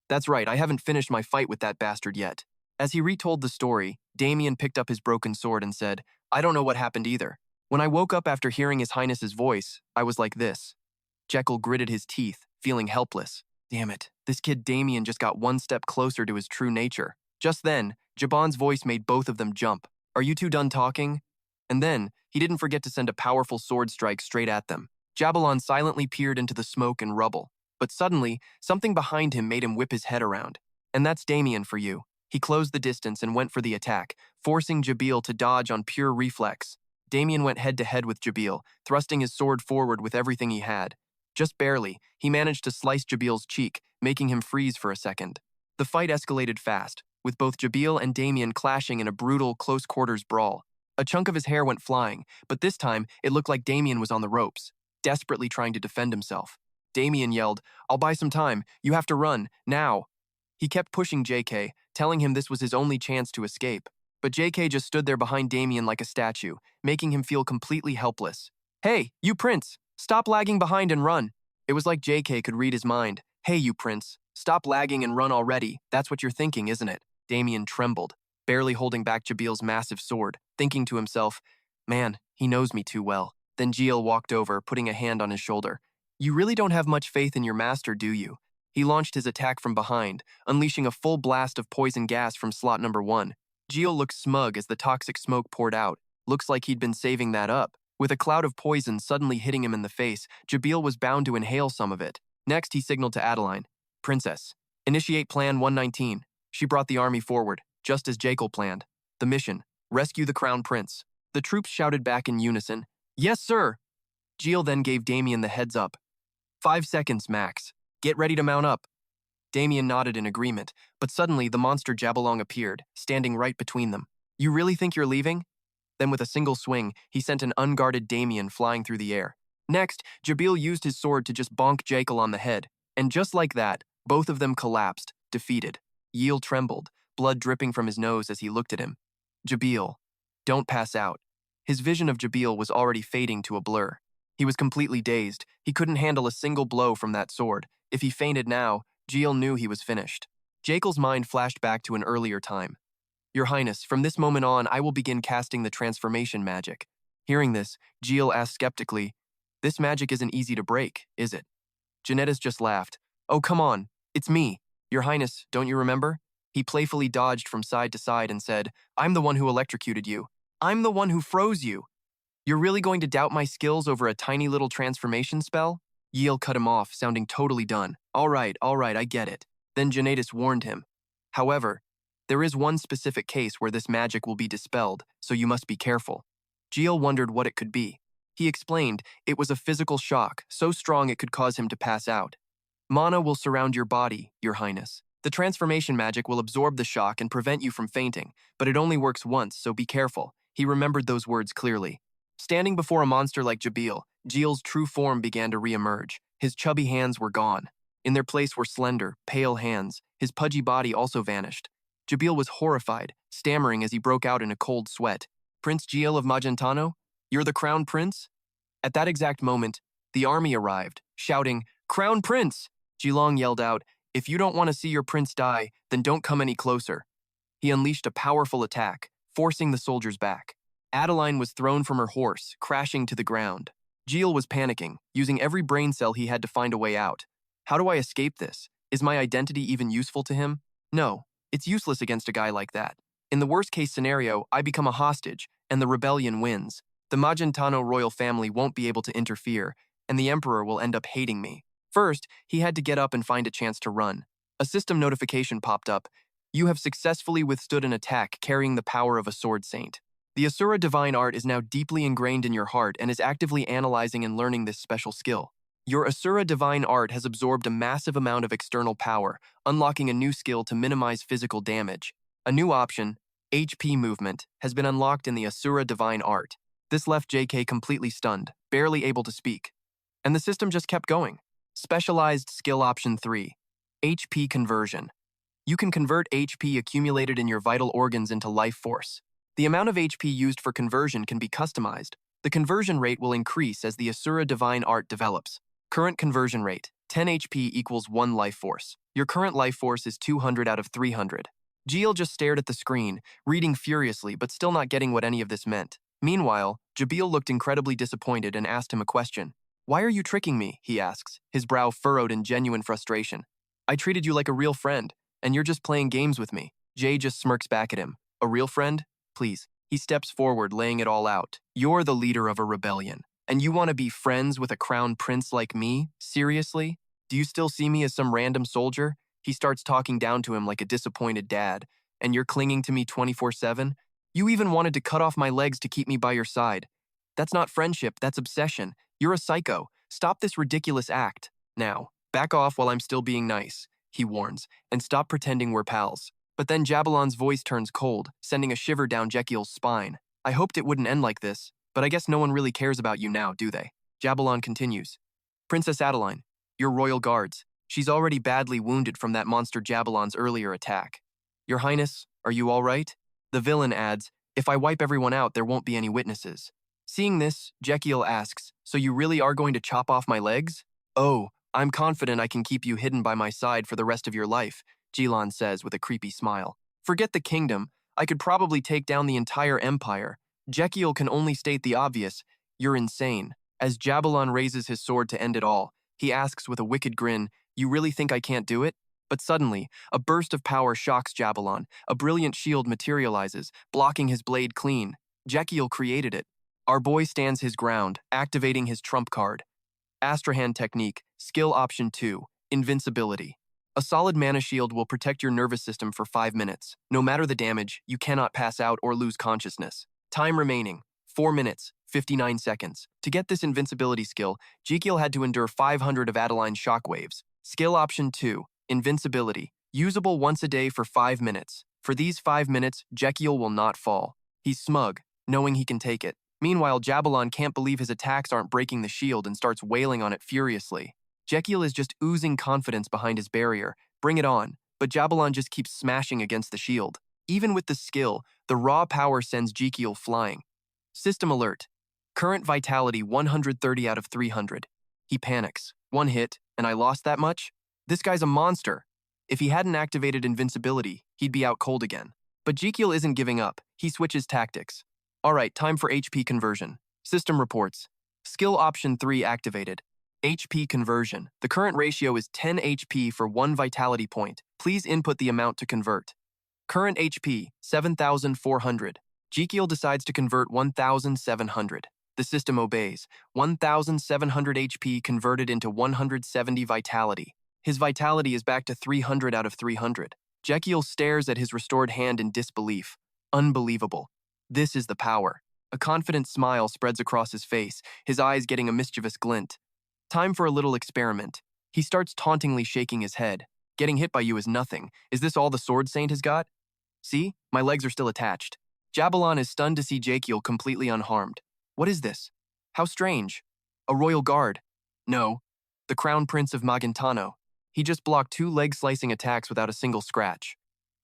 That's right, I haven't finished my fight with that bastard yet. As he retold the story, Damien picked up his broken sword and said, I don't know what happened either. When I woke up after hearing His Highness's voice, I was like this. Jekyll gritted his teeth, feeling helpless. Damn it, this kid Damien just got one step closer to his true nature. Just then, Jabon's voice made both of them jump. Are you two done talking? And then, he didn't forget to send a powerful sword strike straight at them. Jabalon silently peered into the smoke and rubble. But suddenly, something behind him made him whip his head around. And that's Damien for you. He closed the distance and went for the attack, forcing Jiel to dodge on pure reflex. Damien went head-to-head with Jiel, thrusting his sword forward with everything he had. Just barely, he managed to slice Jiel's cheek, making him freeze for a second. The fight escalated fast, with both Jiel and Damien clashing in a brutal, close-quarters brawl. A chunk of his hair went flying, but this time, it looked like Damien was on the ropes, desperately trying to defend himself. Damien yelled, I'll buy some time. You have to run, now. He kept pushing JK, telling him this was his only chance to escape. But JK just stood there behind Damien like a statue, making him feel completely helpless. Hey, you prince! Stop lagging behind and run! It was like JK could read his mind. Hey, you prince! Stop lagging and run already. That's what you're thinking, isn't it? Damien trembled, barely holding back Jiel's massive sword, thinking to himself, man, he knows me too well. Then Jiel walked over, putting a hand on his shoulder. You really don't have much faith in your master, do you? He launched his attack from behind, unleashing a full blast of poison gas from slot number 1. Jiel looked smug as the toxic smoke poured out. Looks like he'd been saving that up. With a cloud of poison suddenly hitting him in the face, Jiel was bound to inhale some of it. Next, he signaled to Adeline. Princess, initiate Plan 119. She brought the army forward, just as Jekyll planned. The mission, rescue the Crown Prince. The troops shouted back in unison, Yes, sir! Jiel then gave Damien the heads up. 5 seconds, max. Get ready to mount up. Damien nodded in agreement, but suddenly the monster Jabalong appeared, standing right between them. You really think you're leaving? Then with a single swing, he sent an unguarded Damien flying through the air. Next, Jiel used his sword to just bonk Jekyll on the head, and just like that, both of them collapsed, defeated. Jiel trembled, blood dripping from his nose as he looked at him. Jiel, don't pass out. His vision of Jiel was already fading to a blur. He was completely dazed. He couldn't handle a single blow from that sword. If he fainted now, Jiel knew he was finished. Jekyll's mind flashed back to an earlier time. Your Highness, from this moment on, I will begin casting the transformation magic. Hearing this, Jiel asked skeptically, This magic isn't easy to break, is it? Janetta's just laughed. Oh, come on. It's me. Your Highness, don't you remember? He playfully dodged from side to side and said, I'm the one who electrocuted you. I'm the one who froze you. You're really going to doubt my skills over a tiny little transformation spell? Jiel cut him off, sounding totally done. All right, I get it. Then Janatus warned him. However, there is one specific case where this magic will be dispelled, so you must be careful. Jiel wondered what it could be. He explained it was a physical shock, so strong it could cause him to pass out. Mana will surround your body, Your Highness. The transformation magic will absorb the shock and prevent you from fainting, but it only works once, so be careful. He remembered those words clearly. Standing before a monster like Jiel's true form began to re-emerge. His chubby hands were gone. In their place were slender, pale hands. His pudgy body also vanished. Jiel was horrified, stammering as he broke out in a cold sweat. Prince Jiel of Magentano? You're the Crown Prince? At that exact moment, the army arrived, shouting, Crown Prince! Jilong yelled out, if you don't want to see your prince die, then don't come any closer. He unleashed a powerful attack, forcing the soldiers back. Adeline was thrown from her horse, crashing to the ground. Jiel was panicking, using every brain cell he had to find a way out. How do I escape this? Is my identity even useful to him? No, it's useless against a guy like that. In the worst-case scenario, I become a hostage, and the rebellion wins. The Magentano royal family won't be able to interfere, and the emperor will end up hating me. First, he had to get up and find a chance to run. A system notification popped up. You have successfully withstood an attack carrying the power of a sword saint. The Asura divine art is now deeply ingrained in your heart and is actively analyzing and learning this special skill. Your Asura divine art has absorbed a massive amount of external power, unlocking a new skill to minimize physical damage. A new option, HP movement, has been unlocked in the Asura divine art. This left JK completely stunned, barely able to speak. And the system just kept going. Specialized skill option 3, HP conversion. You can convert HP accumulated in your vital organs into life force. The amount of HP used for conversion can be customized. The conversion rate will increase as the Asura divine art develops. Current conversion rate, 10 HP equals 1 life force. Your current life force is 200 out of 300. Jiel just stared at the screen, reading furiously but still not getting what any of this meant. Meanwhile, Jiel looked incredibly disappointed and asked him a question. Why are you tricking me? He asks, his brow furrowed in genuine frustration. I treated you like a real friend, and you're just playing games with me. Jay just smirks back at him. A real friend? Please. He steps forward, laying it all out. You're the leader of a rebellion, and you want to be friends with a crown prince like me? Seriously? Do you still see me as some random soldier? He starts talking down to him like a disappointed dad. And you're clinging to me 24/7? You even wanted to cut off my legs to keep me by your side. That's not friendship, that's obsession. You're a psycho. Stop this ridiculous act. Now, back off while I'm still being nice, he warns, and stop pretending we're pals. But then Jabalon's voice turns cold, sending a shiver down Jekyll's spine. I hoped it wouldn't end like this, but I guess no one really cares about you now, do they? Jabalon continues. Princess Adeline, your royal guards. She's already badly wounded from that monster Jabalon's earlier attack. Your Highness, are you all right? The villain adds, if I wipe everyone out, there won't be any witnesses. Seeing this, Jekyll asks, so you really are going to chop off my legs? Oh, I'm confident I can keep you hidden by my side for the rest of your life, Jilon says with a creepy smile. Forget the kingdom. I could probably take down the entire empire. Jekyll can only state the obvious. You're insane. As Jabalon raises his sword to end it all, he asks with a wicked grin, you really think I can't do it? But suddenly, a burst of power shocks Jabalon. A brilliant shield materializes, blocking his blade clean. Jekyll created it. Our boy stands his ground, activating his trump card. Astrahan technique, skill option 2, invincibility. A solid mana shield will protect your nervous system for 5 minutes. No matter the damage, you cannot pass out or lose consciousness. Time remaining, 4 minutes, 59 seconds. To get this invincibility skill, Jekyll had to endure 500 of Adeline's shockwaves. Skill option 2, invincibility. Usable once a day for 5 minutes. For these 5 minutes, Jekyll will not fall. He's smug, knowing he can take it. Meanwhile, Jabalon can't believe his attacks aren't breaking the shield and starts wailing on it furiously. Jekyll is just oozing confidence behind his barrier. Bring it on. But Jabalon just keeps smashing against the shield. Even with the skill, the raw power sends Jekyll flying. System alert. Current vitality 130 out of 300. He panics. One hit, and I lost that much? This guy's a monster. If he hadn't activated invincibility, he'd be out cold again. But Jekyll isn't giving up. He switches tactics. Alright, time for HP conversion. System reports. Skill option 3 activated. HP conversion. The current ratio is 10 HP for 1 vitality point. Please input the amount to convert. Current HP, 7,400. Jekyll decides to convert 1,700. The The system obeys. 1,700 HP converted into 170 vitality. His vitality is back to 300 out of 300. Rakiel stares at his restored hand in disbelief. Unbelievable. This is the power. A confident smile spreads across his face, his eyes getting a mischievous glint. Time for a little experiment. He starts tauntingly shaking his head. Getting hit by you is nothing. Is this all the Sword Saint has got? See? My legs are still attached. Jabalon is stunned to see Rakiel completely unharmed. What is this? How strange. A royal guard. No. The Crown Prince of Magintano. He just blocked 2 leg-slicing attacks without a single scratch.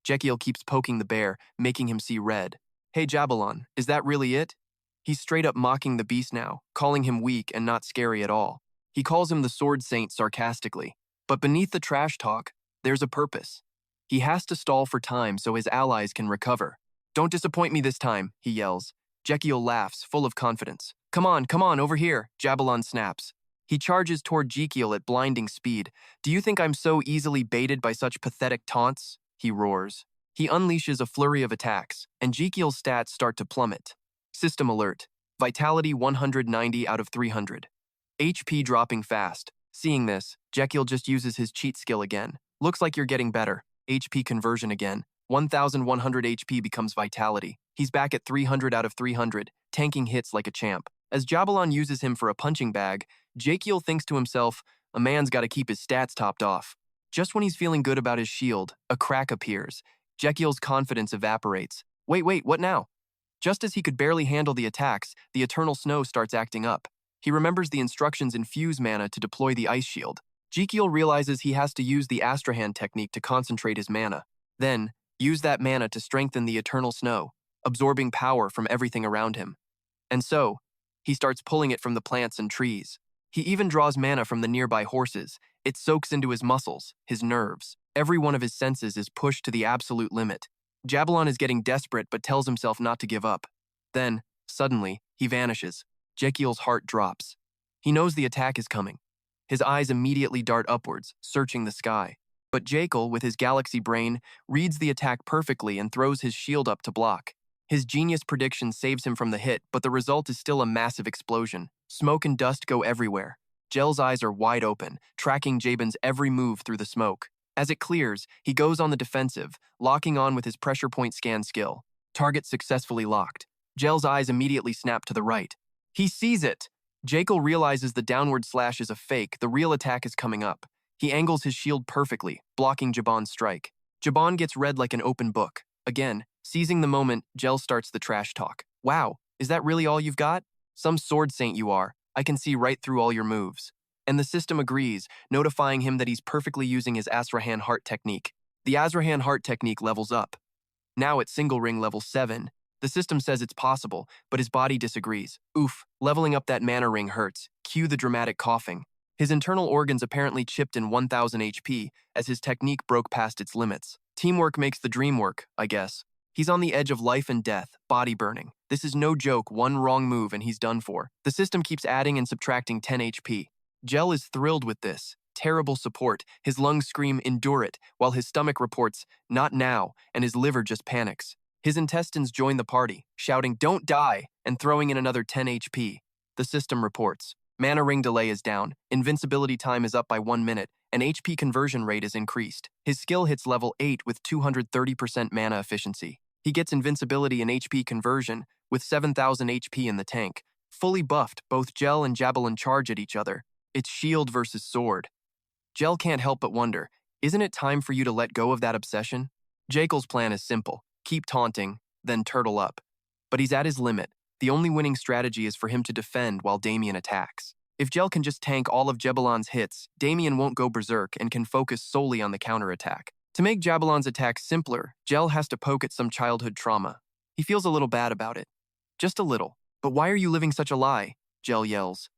Rakiel keeps poking the bear, making him see red. Hey Jabalon, is that really it? He's straight up mocking the beast now, calling him weak and not scary at all. He calls him the Sword Saint sarcastically. But beneath the trash talk, there's a purpose. He has to stall for time so his allies can recover. Don't disappoint me this time, he yells. Rakiel laughs, full of confidence. Come on, over here, Jabalon snaps. He charges toward Rakiel at blinding speed. Do you think I'm so easily baited by such pathetic taunts? He roars. He unleashes a flurry of attacks, and Rakiel's stats start to plummet. System alert. Vitality 190 out of 300. HP dropping fast. Seeing this, Rakiel just uses his cheat skill again. Looks like you're getting better. HP conversion again. 1,100 HP becomes vitality. He's back at 300 out of 300, tanking hits like a champ. As Jabalon uses him for a punching bag, Rakiel thinks to himself, a man's got to keep his stats topped off. Just when he's feeling good about his shield, a crack appears. Rakiel's confidence evaporates. Wait, what now? Just as he could barely handle the attacks, the eternal snow starts acting up. He remembers the instructions in Fuse mana to deploy the ice shield. Rakiel realizes he has to use the Astrahan technique to concentrate his mana. Then, use that mana to strengthen the eternal snow, absorbing power from everything around him. And so, he starts pulling it from the plants and trees. He even draws mana from the nearby horses. It soaks into his muscles, his nerves. Every one of his senses is pushed to the absolute limit. Jabalon is getting desperate but tells himself not to give up. Then, suddenly, he vanishes. Rakiel's heart drops. He knows the attack is coming. His eyes immediately dart upwards, searching the sky. But Rakiel, with his galaxy brain, reads the attack perfectly and throws his shield up to block. His genius prediction saves him from the hit, but the result is still a massive explosion. Smoke and dust go everywhere. Jiel's eyes are wide open, tracking Jabin's every move through the smoke. As it clears, he goes on the defensive, locking on with his pressure point scan skill. Target successfully locked. Jiel's eyes immediately snap to the right. He sees it! Rakiel realizes the downward slash is a fake, the real attack is coming up. He angles his shield perfectly, blocking Jaban's strike. Jaban gets read like an open book. Again, seizing the moment, Jiel starts the trash talk. Wow, is that really all you've got? Some sword saint you are. I can see right through all your moves. And the system agrees, notifying him that he's perfectly using his Azrahan Heart technique. The Azrahan Heart technique levels up. Now at single ring level 7, the system says it's possible, but his body disagrees. Oof, leveling up that mana ring hurts. Cue the dramatic coughing. His internal organs apparently chipped in 1,000 HP as his technique broke past its limits. Teamwork makes the dream work, I guess. He's on the edge of life and death, body burning. This is no joke, one wrong move and he's done for. The system keeps adding and subtracting 10 HP. Jiel is thrilled with this. Terrible support. His lungs scream, endure it, while his stomach reports, not now, and his liver just panics. His intestines join the party, shouting, don't die, and throwing in another 10 HP. The system reports. Mana ring delay is down, invincibility time is up by 1 minute, and HP conversion rate is increased. His skill hits level 8 with 230% mana efficiency. He gets invincibility and HP conversion with 7,000 HP in the tank. Fully buffed, both Jiel and Jabalon charge at each other. It's shield versus sword. Jiel can't help but wonder, isn't it time for you to let go of that obsession? Rakiel's plan is simple. Keep taunting, then turtle up. But he's at his limit. The only winning strategy is for him to defend while Damien attacks. If Jiel can just tank all of Jabalon's hits, Damien won't go berserk and can focus solely on the counterattack. To make Jabalon's attack simpler, Jiel has to poke at some childhood trauma. He feels a little bad about it. Just a little. But why are you living such a lie? Jiel yells.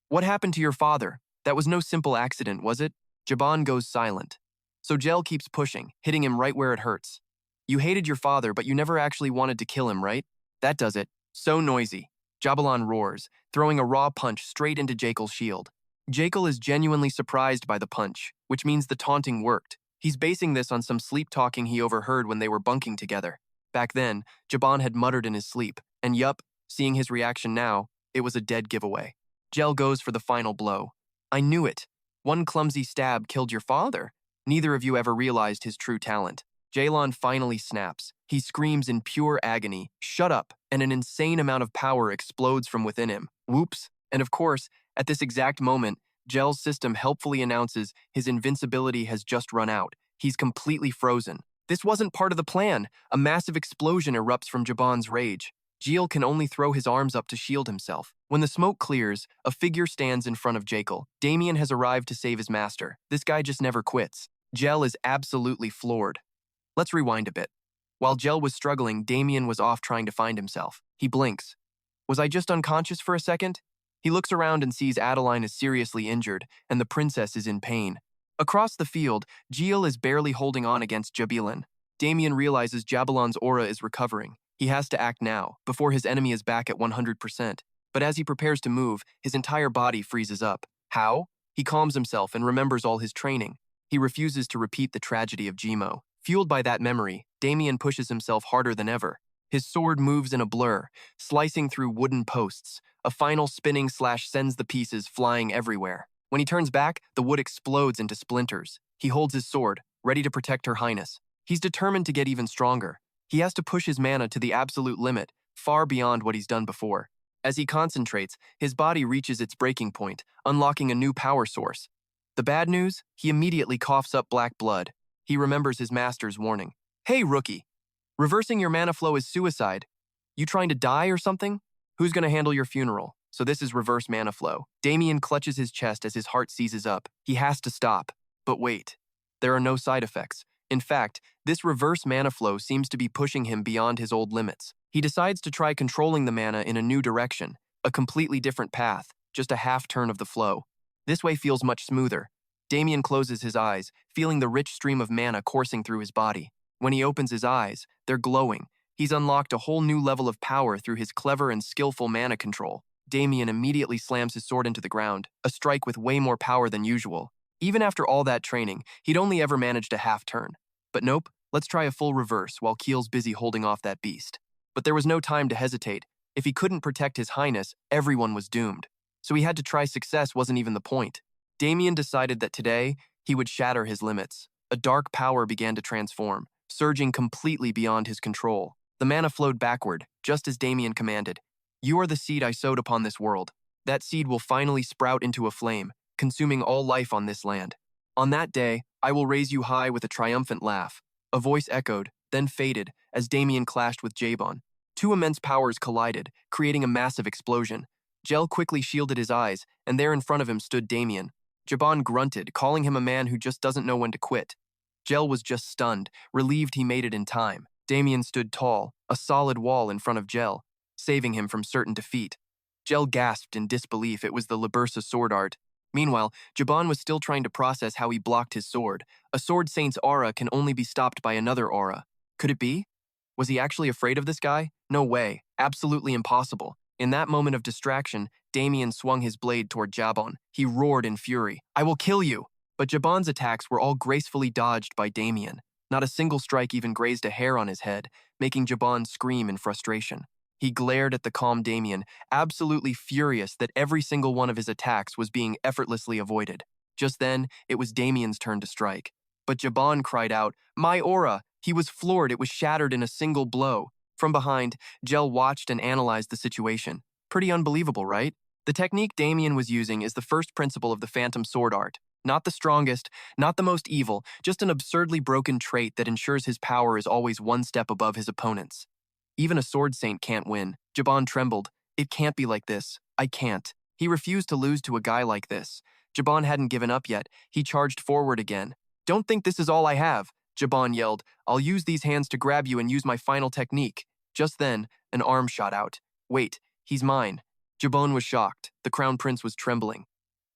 What happened to your father? That was no simple accident, was it? Jaban goes silent. So Jiel keeps pushing, hitting him right where it hurts. You hated your father, but you never actually wanted to kill him, right? That does it. So noisy. Jabalon roars, throwing a raw punch straight into Rakiel's shield. Rakiel is genuinely surprised by the punch, which means the taunting worked. He's basing this on some sleep talking he overheard when they were bunking together. Back then, Jaban had muttered in his sleep, and yup, seeing his reaction now, It was a dead giveaway. Jiel goes for the final blow. I knew it. One clumsy stab killed your father. Neither of you ever realized his true talent. Jaelon finally snaps. He screams in pure agony, "Shut up," and an insane amount of power explodes from within him. Whoops. And of course, at this exact moment, Jiel's system helpfully announces his invincibility has just run out. He's completely frozen. This wasn't part of the plan. A massive explosion erupts from Jaban's rage. Jiel can only throw his arms up to shield himself. When the smoke clears, a figure stands in front of Jael. Damien has arrived to save his master. This guy just never quits. Jiel is absolutely floored. Let's rewind a bit. While Jiel was struggling, Damien was off trying to find himself. He blinks. Was I just unconscious for a second? He looks around and sees Adeline is seriously injured, and the princess is in pain. Across the field, Jiel is barely holding on against Jabilan. Damien realizes Jabilan's aura is recovering. He has to act now, before his enemy is back at 100%. But as he prepares to move, his entire body freezes up. How? He calms himself and remembers all his training. He refuses to repeat the tragedy of Jimo. Fueled by that memory, Damien pushes himself harder than ever. His sword moves in a blur, slicing through wooden posts. A final spinning slash sends the pieces flying everywhere. When he turns back, the wood explodes into splinters. He holds his sword, ready to protect Her Highness. He's determined to get even stronger. He has to push his mana to the absolute limit, far beyond what he's done before. As he concentrates, his body reaches its breaking point, unlocking a new power source. The bad news? He immediately coughs up black blood. He remembers his master's warning. Hey, rookie! Reversing your mana flow is suicide. You trying to die or something? Who's gonna handle your funeral? So this is reverse mana flow. Damien clutches his chest as his heart seizes up. He has to stop. But wait. There are no side effects. In fact, this reverse mana flow seems to be pushing him beyond his old limits. He decides to try controlling the mana in a new direction, a completely different path, just a half turn of the flow. This way feels much smoother. Damien closes his eyes, feeling the rich stream of mana coursing through his body. When he opens his eyes, they're glowing. He's unlocked a whole new level of power through his clever and skillful mana control. Damien immediately slams his sword into the ground, a strike with way more power than usual. Even after all that training, he'd only ever managed a half turn. But nope, let's try a full reverse while Kiel's busy holding off that beast. But there was no time to hesitate. If he couldn't protect his highness, everyone was doomed. So he had to try success wasn't even the point. Damien decided that today, he would shatter his limits. A dark power began to transform, surging completely beyond his control. The mana flowed backward, just as Damien commanded. You are the seed I sowed upon this world. That seed will finally sprout into a flame, consuming all life on this land. On that day, I will raise you high with a triumphant laugh. A voice echoed, then faded, as Damien clashed with Jabon. Two immense powers collided, creating a massive explosion. Jiel quickly shielded his eyes, and there in front of him stood Damien. Jabon grunted, calling him a man who just doesn't know when to quit. Jiel was just stunned, relieved he made it in time. Damien stood tall, a solid wall in front of Jiel, saving him from certain defeat. Jiel gasped in disbelief. It was the Labursa sword art. Meanwhile, Jabon was still trying to process how he blocked his sword. A sword saint's aura can only be stopped by another aura. Could it be? Was he actually afraid of this guy? No way. Absolutely impossible. In that moment of distraction, Damien swung his blade toward Jabon. He roared in fury. I will kill you! But Jabon's attacks were all gracefully dodged by Damien. Not a single strike even grazed a hair on his head, making Jabon scream in frustration. He glared at the calm Damien, absolutely furious that every single one of his attacks was being effortlessly avoided. Just then, it was Damien's turn to strike. But Jabon cried out, My aura! He was floored. It was shattered in a single blow. From behind, Jiel watched and analyzed the situation. Pretty unbelievable, right? The technique Damien was using is the first principle of the Phantom Sword art. Not the strongest, not the most evil, just an absurdly broken trait that ensures his power is always one step above his opponent's. Even a sword saint can't win. Jabon trembled. It can't be like this. I can't. He refused to lose to a guy like this. Jabon hadn't given up yet. He charged forward again. Don't think this is all I have, Jabon yelled. I'll use these hands to grab you and use my final technique. Just then, an arm shot out. Wait, he's mine. Jabon was shocked. The Crown Prince was trembling.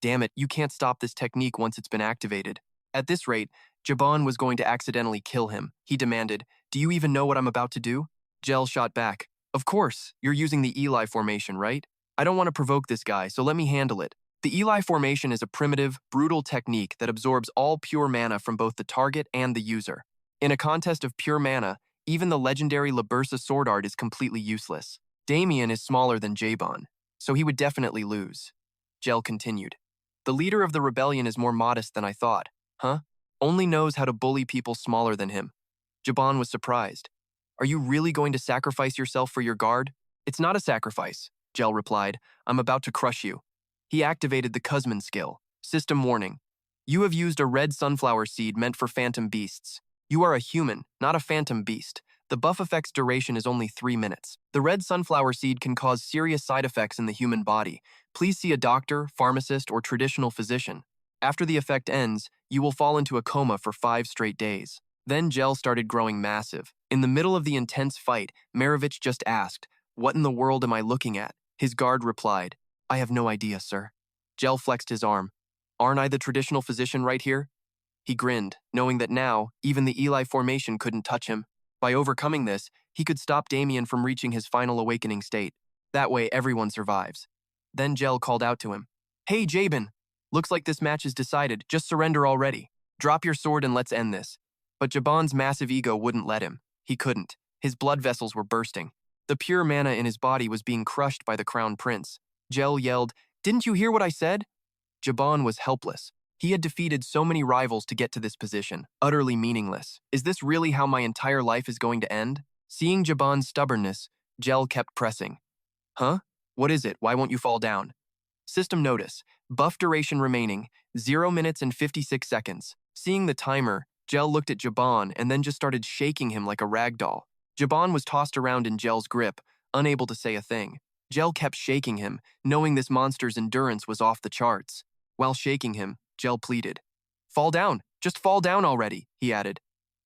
Damn it, you can't stop this technique once it's been activated. At this rate, Jabon was going to accidentally kill him. He demanded, Do you even know what I'm about to do? Jiel shot back. Of course, you're using the Eli formation, right? I don't want to provoke this guy, so let me handle it. The Eli formation is a primitive, brutal technique that absorbs all pure mana from both the target and the user. In a contest of pure mana, even the legendary Labursa sword art is completely useless. Damien is smaller than Jabon. so he would definitely lose. Jiel continued. The leader of the rebellion is more modest than I thought. Huh? Only knows how to bully people smaller than him. Jaban was surprised. Are you really going to sacrifice yourself for your guard? It's not a sacrifice, Jiel replied. I'm about to crush you. He activated the Kuzman skill. System warning. You have used a red sunflower seed meant for phantom beasts. You are a human, not a phantom beast. The buff effect's duration is only 3 minutes. The red sunflower seed can cause serious side effects in the human body. Please see a doctor, pharmacist, or traditional physician. After the effect ends, you will fall into a coma for 5 straight days. Then Jiel started growing massive. In the middle of the intense fight, Maravich just asked, "What in the world am I looking at?" His guard replied, "I have no idea, sir." Jiel flexed his arm. "Aren't I the traditional physician right here?" He grinned, knowing that now, even the Eli formation couldn't touch him. By overcoming this, he could stop Damien from reaching his final awakening state. That way, everyone survives. Then Jiel called out to him, "Hey, Jabin! Looks like this match is decided. Just surrender already. Drop your sword and let's end this." But Jaban's massive ego wouldn't let him. He couldn't. His blood vessels were bursting. The pure mana in his body was being crushed by the Crown Prince. Jiel yelled, "Didn't you hear what I said?" Jaban was helpless. He had defeated so many rivals to get to this position, utterly meaningless. Is this really how my entire life is going to end? Seeing Jaban's stubbornness, Jiel kept pressing. Huh? What is it? Why won't you fall down? System notice. Buff duration remaining, 0 minutes and 56 seconds. Seeing the timer, Jiel looked at Jaban and then just started shaking him like a rag doll. Jaban was tossed around in Jiel's grip, unable to say a thing. Jiel kept shaking him, knowing this monster's endurance was off the charts. While shaking him, Jiel pleaded. "Fall down! Just fall down already," he added.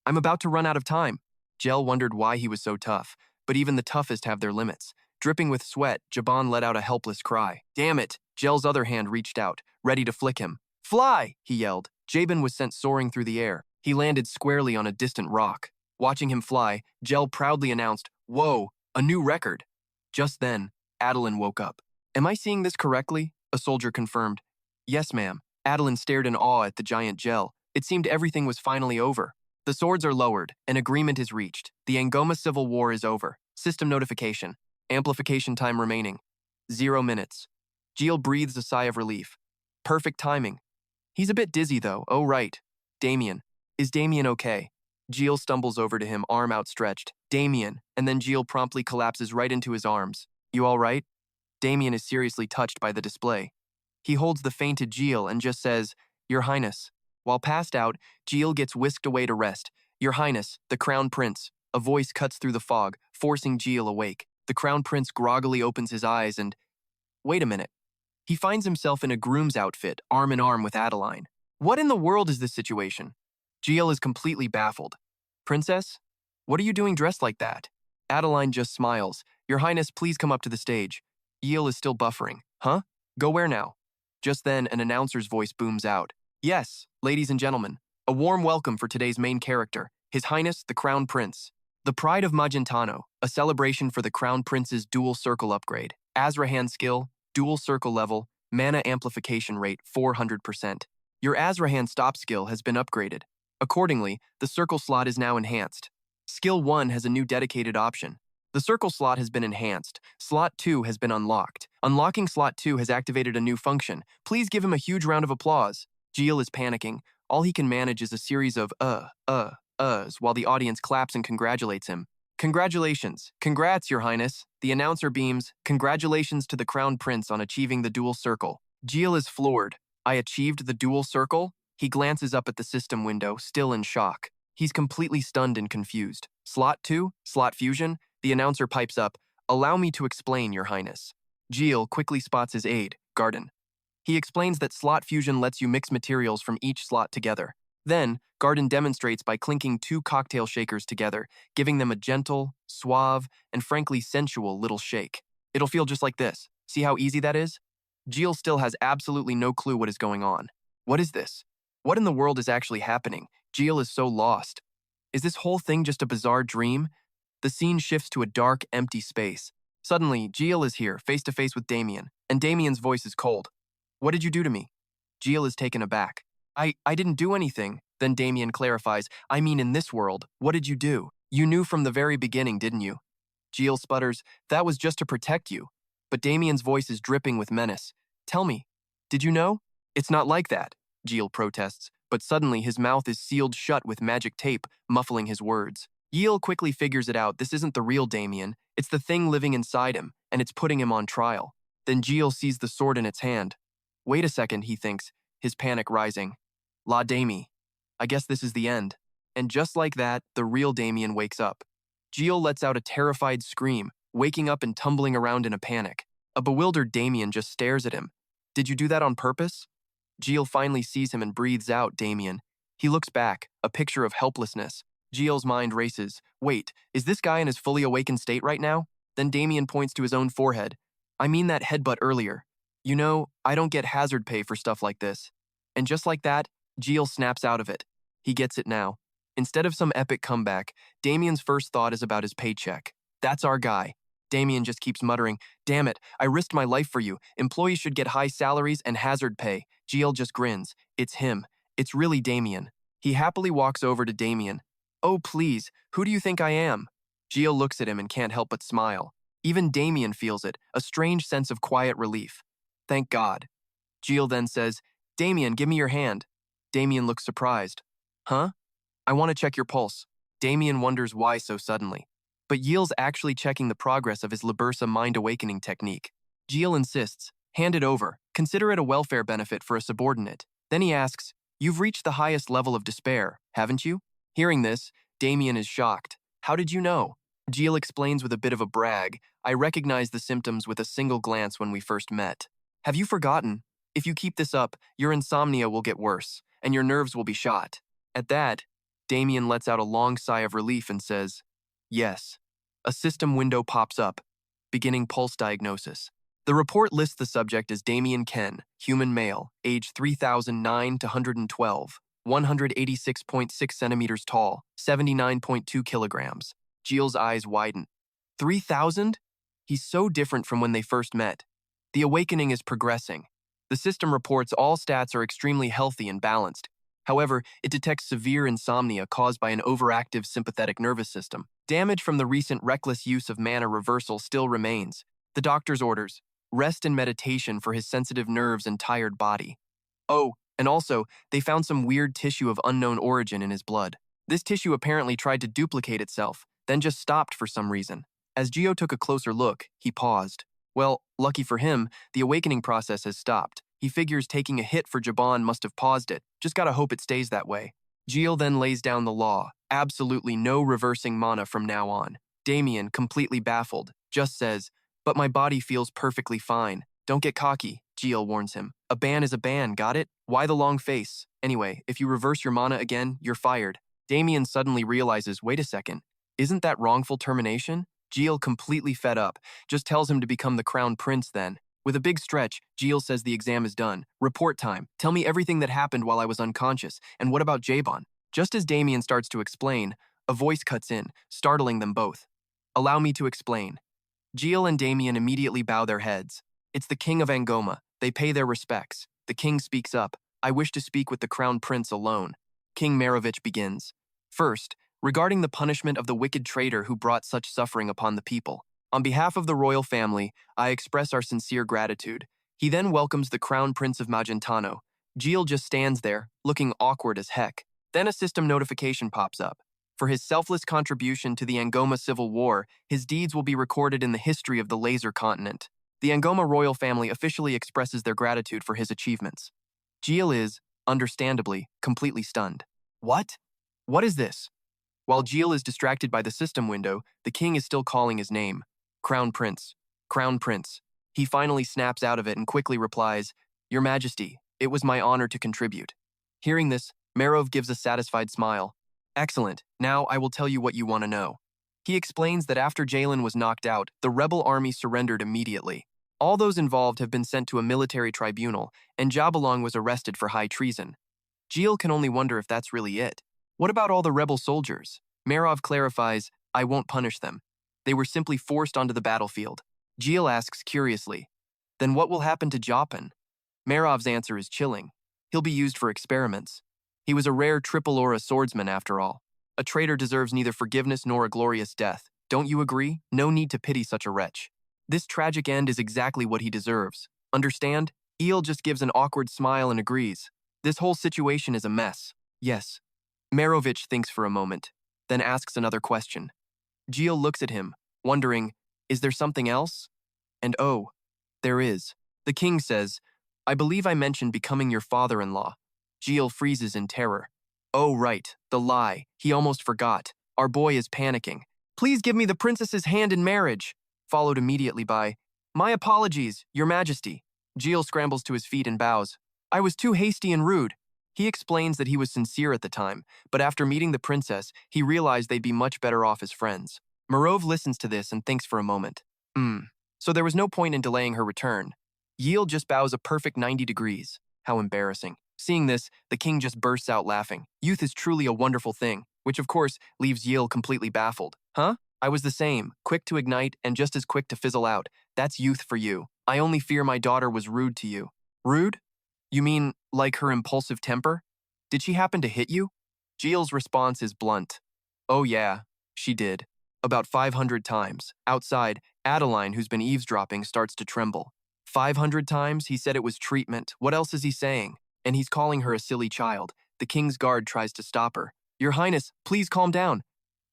"I'm about to run out of time." Jiel wondered why he was so tough, but even the toughest have their limits. Dripping with sweat, Jaban let out a helpless cry. "Damn it!" Jiel's other hand reached out, ready to flick him. "Fly!" he yelled. Jabin was sent soaring through the air. He landed squarely on a distant rock. Watching him fly, Jiel proudly announced, "Whoa, a new record." Just then, Adeline woke up. "Am I seeing this correctly?" a soldier confirmed. "Yes, ma'am." Adeline stared in awe at the giant Jiel. It seemed everything was finally over. The swords are lowered. An agreement is reached. The Angoma Civil War is over. System notification. Amplification time remaining. 0 minutes. Jiel breathes a sigh of relief. Perfect timing. He's a bit dizzy, though. Oh, right. Damien. Is Damien okay? Jiel stumbles over to him, arm outstretched. Damien, and then Jiel promptly collapses right into his arms. You all right? Damien is seriously touched by the display. He holds the fainted Jiel and just says, "Your Highness." While passed out, Jiel gets whisked away to rest. "Your Highness, the Crown Prince." A voice cuts through the fog, forcing Jiel awake. The Crown Prince groggily opens his eyes and... Wait a minute. He finds himself in a groom's outfit, arm in arm with Adeline. What in the world is this situation? Jiel is completely baffled. "Princess? What are you doing dressed like that?" Adeline just smiles. "Your Highness, please come up to the stage." Jiel is still buffering. "Huh? Go where now?" Just then, an announcer's voice booms out. "Yes, ladies and gentlemen, a warm welcome for today's main character, His Highness the Crown Prince. The Pride of Magentano, a celebration for the Crown Prince's dual circle upgrade. Azrahan skill, dual circle level, mana amplification rate 400%. Your Azrahan stop skill has been upgraded. Accordingly, the circle slot is now enhanced. Skill 1 has a new dedicated option. The circle slot has been enhanced. Slot 2 has been unlocked. Unlocking slot 2 has activated a new function. Please give him a huge round of applause. Jiel is panicking. All he can manage is a series of uhs while the audience claps and congratulates him. Congratulations. Congrats, Your Highness. The announcer beams. Congratulations to the Crown Prince on achieving the dual circle. Jiel is floored. I achieved the dual circle? He glances up at the system window, still in shock. He's completely stunned and confused. Slot 2? Slot fusion? The announcer pipes up. Allow me to explain, Your Highness. Jiel quickly spots his aide, Gardin. He explains that slot fusion lets you mix materials from each slot together. Then, Gardin demonstrates by clinking 2 cocktail shakers together, giving them a gentle, suave, and frankly sensual little shake. It'll feel just like this. See how easy that is? Jiel still has absolutely no clue what is going on. What is this? What in the world is actually happening? Jiel is so lost. Is this whole thing just a bizarre dream? The scene shifts to a dark, empty space. Suddenly, Jiel is here, face to face with Damien, and Damien's voice is cold. What did you do to me? Jiel is taken aback. I didn't do anything. Then Damien clarifies, I mean in this world, what did you do? You knew from the very beginning, didn't you? Jiel sputters, that was just to protect you. but Damien's voice is dripping with menace. Tell me, did you know? It's not like that, Jiel protests, but suddenly his mouth is sealed shut with magic tape, muffling his words. Jiel quickly figures it out. This isn't the real Damien, it's the thing living inside him, and it's putting him on trial. Then Jiel sees the sword in its hand. Wait a second, he thinks, his panic rising. La Dami. I guess this is the end. And just like that, the real Damien wakes up. Jiel lets out a terrified scream, waking up and tumbling around in a panic. A bewildered Damien just stares at him. Did you do that on purpose? Jiel finally sees him and breathes out, Damien. He looks back, a picture of helplessness. Jiel's mind races. Wait, is this guy in his fully awakened state right now? Then Damien points to his own forehead. I mean that headbutt earlier. You know, I don't get hazard pay for stuff like this. And just like that, Jiel snaps out of it. He gets it now. Instead of some epic comeback, Damien's first thought is about his paycheck. That's our guy. Damien just keeps muttering, damn it, I risked my life for you. Employees should get high salaries and hazard pay. Jiel just grins. It's him. It's really Damien. He happily walks over to Damien. Oh, please, who do you think I am? Jiel looks at him and can't help but smile. Even Damien feels it, a strange sense of quiet relief. Thank God. Jiel then says, Damien, give me your hand. Damien looks surprised. Huh? I want to check your pulse. Damien wonders why so suddenly. But Jiel's actually checking the progress of his Labursa mind-awakening technique. Jiel insists, hand it over, consider it a welfare benefit for a subordinate. Then he asks, you've reached the highest level of despair, haven't you? Hearing this, Damien is shocked. How did you know? Jiel explains with a bit of a brag, I recognized the symptoms with a single glance when we first met. Have you forgotten? If you keep this up, your insomnia will get worse, and your nerves will be shot. At that, Damien lets out a long sigh of relief and says, yes. A system window pops up, beginning pulse diagnosis. The report lists the subject as Damien Ken, human male, age 3009 to 112, 186.6 centimeters tall, 79.2 kilograms. Jiel's eyes widen. 3,000? He's so different from when they first met. The awakening is progressing. The system reports all stats are extremely healthy and balanced. However, it detects severe insomnia caused by an overactive sympathetic nervous system. Damage from the recent reckless use of mana reversal still remains. The doctor's orders, rest and meditation for his sensitive nerves and tired body. Oh, and also, they found some weird tissue of unknown origin in his blood. This tissue apparently tried to duplicate itself, then just stopped for some reason. As Gio took a closer look, he paused. Well, lucky for him, the awakening process has stopped. He figures taking a hit for Jaban must have paused it. Just gotta hope it stays that way. Jiel then lays down the law. Absolutely no reversing mana from now on. Damien, completely baffled, just says, but my body feels perfectly fine. Don't get cocky, Jiel warns him. A ban is a ban, got it? Why the long face? Anyway, if you reverse your mana again, you're fired. Damien suddenly realizes, wait a second, isn't that wrongful termination? Jiel, completely fed up, just tells him to become the Crown Prince then. With a big stretch, Jiel says the exam is done. Report time. Tell me everything that happened while I was unconscious. And what about Jaban? Just as Damien starts to explain, a voice cuts in, startling them both. Allow me to explain. Jiel and Damien immediately bow their heads. It's the King of Angoma. They pay their respects. The king speaks up. I wish to speak with the Crown Prince alone. King Merovich begins. First, regarding the punishment of the wicked traitor who brought such suffering upon the people. On behalf of the royal family, I express our sincere gratitude. He then welcomes the Crown Prince of Magentano. Jiel just stands there, looking awkward as heck. Then a system notification pops up. For his selfless contribution to the Angoma Civil War, his deeds will be recorded in the history of the Laser Continent. The Angoma royal family officially expresses their gratitude for his achievements. Jiel is, understandably, completely stunned. What? What is this? While Jiel is distracted by the system window, the king is still calling his name. Crown Prince. Crown Prince. He finally snaps out of it and quickly replies, Your Majesty, it was my honor to contribute. Hearing this, Merov gives a satisfied smile. Excellent, now I will tell you what you want to know. He explains that after Jalen was knocked out, the rebel army surrendered immediately. All those involved have been sent to a military tribunal, and Jabalong was arrested for high treason. Jiel can only wonder if that's really it. What about all the rebel soldiers? Merov clarifies, I won't punish them. They were simply forced onto the battlefield. Jiel asks curiously, then what will happen to Japan? Merov's answer is chilling. He'll be used for experiments. He was a rare triple aura swordsman after all. A traitor deserves neither forgiveness nor a glorious death. Don't you agree? No need to pity such a wretch. This tragic end is exactly what he deserves. Understand? Eel just gives an awkward smile and agrees. This whole situation is a mess. Yes. Merovich thinks for a moment, then asks another question. Jiel looks at him, wondering, is there something else? And oh, there is. The king says, I believe I mentioned becoming your father-in-law. Jiel freezes in terror. Oh right, the lie. He almost forgot. Our boy is panicking. Please give me the princess's hand in marriage. Followed immediately by, my apologies, your majesty. Jiel scrambles to his feet and bows. I was too hasty and rude. He explains that he was sincere at the time, but after meeting the princess, he realized they'd be much better off as friends. Morov listens to this and thinks for a moment. So there was no point in delaying her return. Jiel just bows a perfect 90 degrees. How embarrassing. Seeing this, the king just bursts out laughing. Youth is truly a wonderful thing, which of course leaves Jiel completely baffled. Huh? I was the same, quick to ignite and just as quick to fizzle out. That's youth for you. I only fear my daughter was rude to you. Rude? You mean, like her impulsive temper? Did she happen to hit you? Jiel's response is blunt. Oh yeah, she did. About 500 times. Outside, Adeline, who's been eavesdropping, starts to tremble. 500 times? He said it was treatment. What else is he saying? And he's calling her a silly child. The king's guard tries to stop her. Your Highness, please calm down.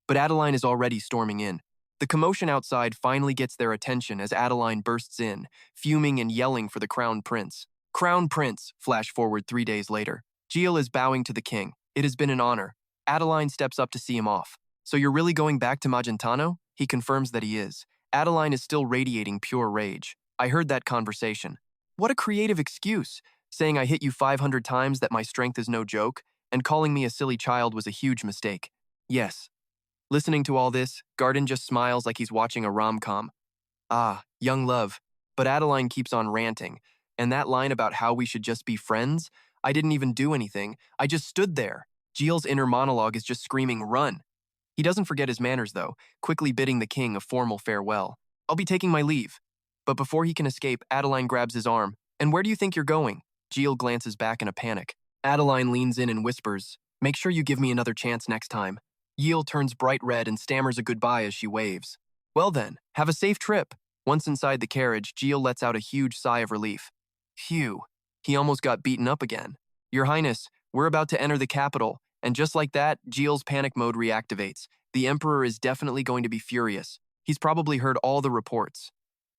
But Adeline is already storming in. The commotion outside finally gets their attention as Adeline bursts in, fuming and yelling for the Crown Prince. Crown Prince, flash forward 3 days later. Jiel is bowing to the king. It has been an honor. Adeline steps up to see him off. So you're really going back to Magentano? He confirms that he is. Adeline is still radiating pure rage. I heard that conversation. What a creative excuse, saying I hit you 500 times that my strength is no joke, and calling me a silly child was a huge mistake. Yes. Listening to all this, Gardin just smiles like he's watching a rom-com. Ah, young love. But Adeline keeps on ranting, and that line about how we should just be friends? I didn't even do anything. I just stood there. Jiel's inner monologue is just screaming, run. He doesn't forget his manners, though, quickly bidding the king a formal farewell. I'll be taking my leave. But before he can escape, Adeline grabs his arm. And where do you think you're going? Jiel glances back in a panic. Adeline leans in and whispers, make sure you give me another chance next time. Jiel turns bright red and stammers a goodbye as she waves. Well then, have a safe trip. Once inside the carriage, Jiel lets out a huge sigh of relief. Phew, he almost got beaten up again. Your Highness, we're about to enter the capital, and just like that, Jiel's panic mode reactivates. The Emperor is definitely going to be furious. He's probably heard all the reports.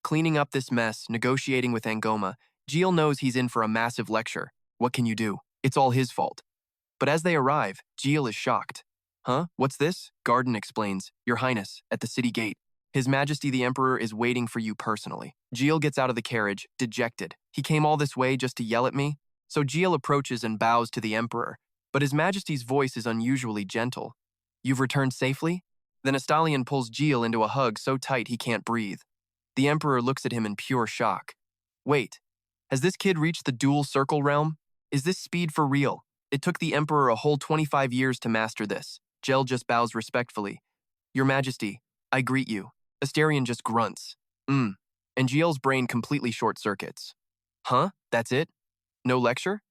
Cleaning up this mess, negotiating with Angoma, Jiel knows he's in for a massive lecture. What can you do? It's all his fault. But as they arrive, Jiel is shocked. Huh? What's this? Gardin explains. Your Highness, at the city gate. His Majesty the Emperor is waiting for you personally. Jiel gets out of the carriage, dejected. He came all this way just to yell at me? So Jiel approaches and bows to the Emperor, but His Majesty's voice is unusually gentle. You've returned safely? Then Astalion pulls Jiel into a hug so tight he can't breathe. The Emperor looks at him in pure shock. Wait, has this kid reached the dual circle realm? Is this speed for real? It took the Emperor a whole 25 years to master this. Jiel just bows respectfully. Your Majesty, I greet you. Astarion just grunts. And Jiel's brain completely short-circuits. Huh? That's it? No lecture?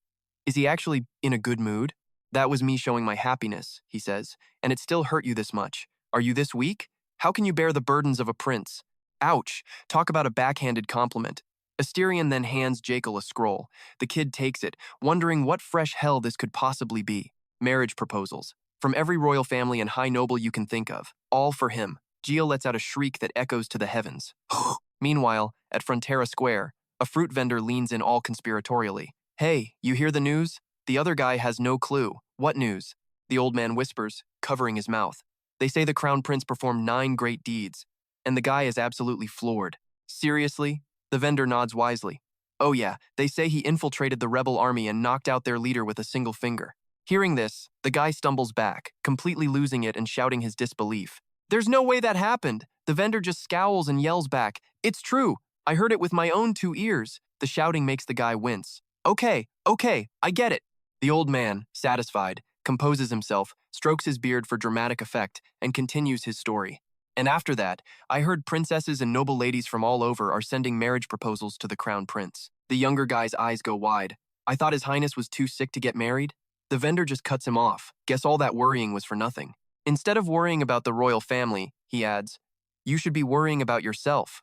Is he actually in a good mood? That was me showing my happiness, he says, and it still hurt you this much. Are you this weak? How can you bear the burdens of a prince? Ouch! Talk about a backhanded compliment. Astarion then hands Jakel a scroll. The kid takes it, wondering what fresh hell this could possibly be. Marriage proposals. From every royal family and high noble you can think of. All for him. Jiel lets out a shriek that echoes to the heavens. Meanwhile, at Frontera Square, a fruit vendor leans in all conspiratorially. Hey, you hear the news? The other guy has no clue. What news? The old man whispers, covering his mouth. They say the Crown Prince performed 9 great deeds, and the guy is absolutely floored. Seriously? The vendor nods wisely. Oh yeah, they say he infiltrated the rebel army and knocked out their leader with a single finger. Hearing this, the guy stumbles back, completely losing it and shouting his disbelief. There's no way that happened. The vendor just scowls and yells back, it's true. I heard it with my own 2 ears. The shouting makes the guy wince. Okay, I get it. The old man, satisfied, composes himself, strokes his beard for dramatic effect, and continues his story. And after that, I heard princesses and noble ladies from all over are sending marriage proposals to the Crown Prince. The younger guy's eyes go wide. I thought His Highness was too sick to get married? The vendor just cuts him off. Guess all that worrying was for nothing. Instead of worrying about the royal family, he adds, you should be worrying about yourself.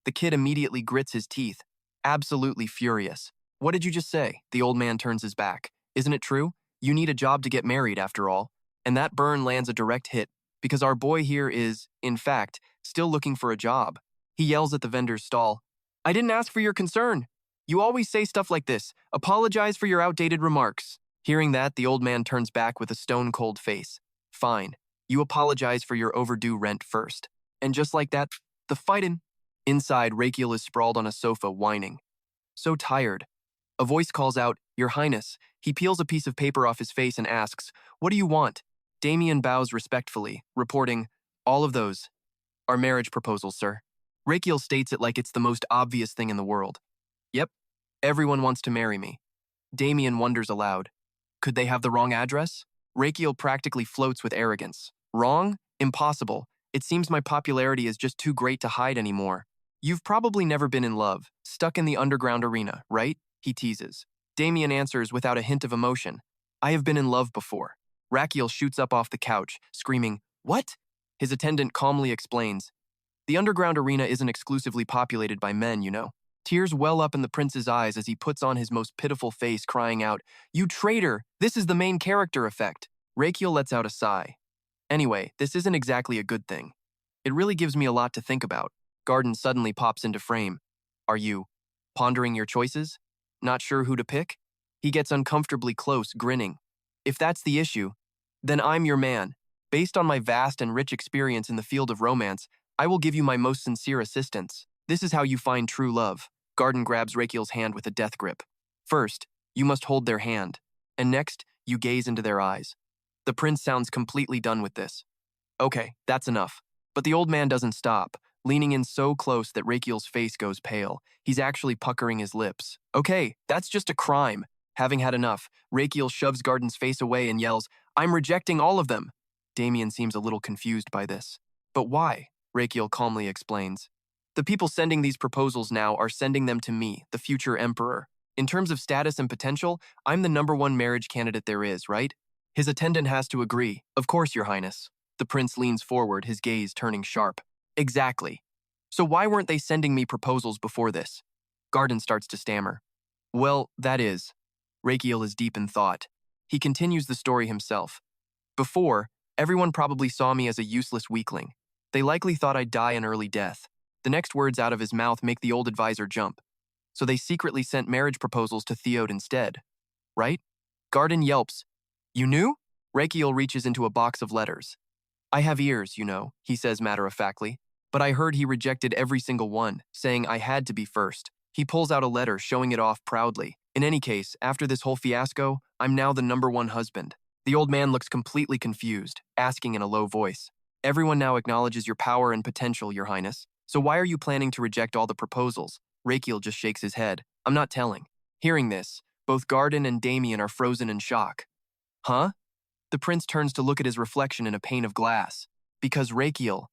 The kid immediately grits his teeth, absolutely furious. What did you just say? The old man turns his back. Isn't it true? You need a job to get married, after all. And that burn lands a direct hit, because our boy here is, in fact, still looking for a job. He yells at the vendor's stall. I didn't ask for your concern. You always say stuff like this. Apologize for your outdated remarks. Hearing that, the old man turns back with a stone-cold face. Fine. You apologize for your overdue rent first. And just like that, the fightin'. Inside, Rakiel is sprawled on a sofa, whining. So tired. A voice calls out, Your Highness. He peels a piece of paper off his face and asks, What do you want? Damien bows respectfully, reporting, All of those are marriage proposals, sir. Rakiel states it like it's the most obvious thing in the world. Yep, everyone wants to marry me. Damien wonders aloud. Could they have the wrong address? Rakiel practically floats with arrogance. Wrong? Impossible. It seems my popularity is just too great to hide anymore. You've probably never been in love, stuck in the underground arena, right? He teases. Damien answers without a hint of emotion. I have been in love before. Rakiel shoots up off the couch, screaming, What? His attendant calmly explains. The underground arena isn't exclusively populated by men, you know. Tears well up in the prince's eyes as he puts on his most pitiful face, crying out, You traitor! This is the main character effect. Rakiel lets out a sigh. Anyway, this isn't exactly a good thing. It really gives me a lot to think about. Gardin suddenly pops into frame. Are you pondering your choices? Not sure who to pick? He gets uncomfortably close, grinning. If that's the issue, then I'm your man. Based on my vast and rich experience in the field of romance, I will give you my most sincere assistance. This is how you find true love. Gardin grabs Rakiel's hand with a death grip. First, you must hold their hand, and next, you gaze into their eyes. The prince sounds completely done with this. Okay, that's enough. But the old man doesn't stop, leaning in so close that Rakiel's face goes pale. He's actually puckering his lips. Okay, that's just a crime. Having had enough, Rakiel shoves Gardin's face away and yells, I'm rejecting all of them. Damien seems a little confused by this. But why? Rakiel calmly explains. The people sending these proposals now are sending them to me, the future emperor. In terms of status and potential, I'm the #1 marriage candidate there is, right? His attendant has to agree. Of course, Your Highness. The prince leans forward, his gaze turning sharp. Exactly. So why weren't they sending me proposals before this? Gardin starts to stammer. Well, that is. Rakiel is deep in thought. He continues the story himself. Before, everyone probably saw me as a useless weakling. They likely thought I'd die an early death. The next words out of his mouth make the old advisor jump. So they secretly sent marriage proposals to Theod instead. Right? Gardin yelps. You knew? Rakiel reaches into a box of letters. I have ears, you know, he says matter-of-factly. But I heard he rejected every single one, saying I had to be first. He pulls out a letter, showing it off proudly. In any case, after this whole fiasco, I'm now the #1 husband. The old man looks completely confused, asking in a low voice. Everyone now acknowledges your power and potential, Your Highness. So why are you planning to reject all the proposals? Rakiel just shakes his head. I'm not telling. Hearing this, both Gardin and Damien are frozen in shock. Huh? The prince turns to look at his reflection in a pane of glass. Because Rakiel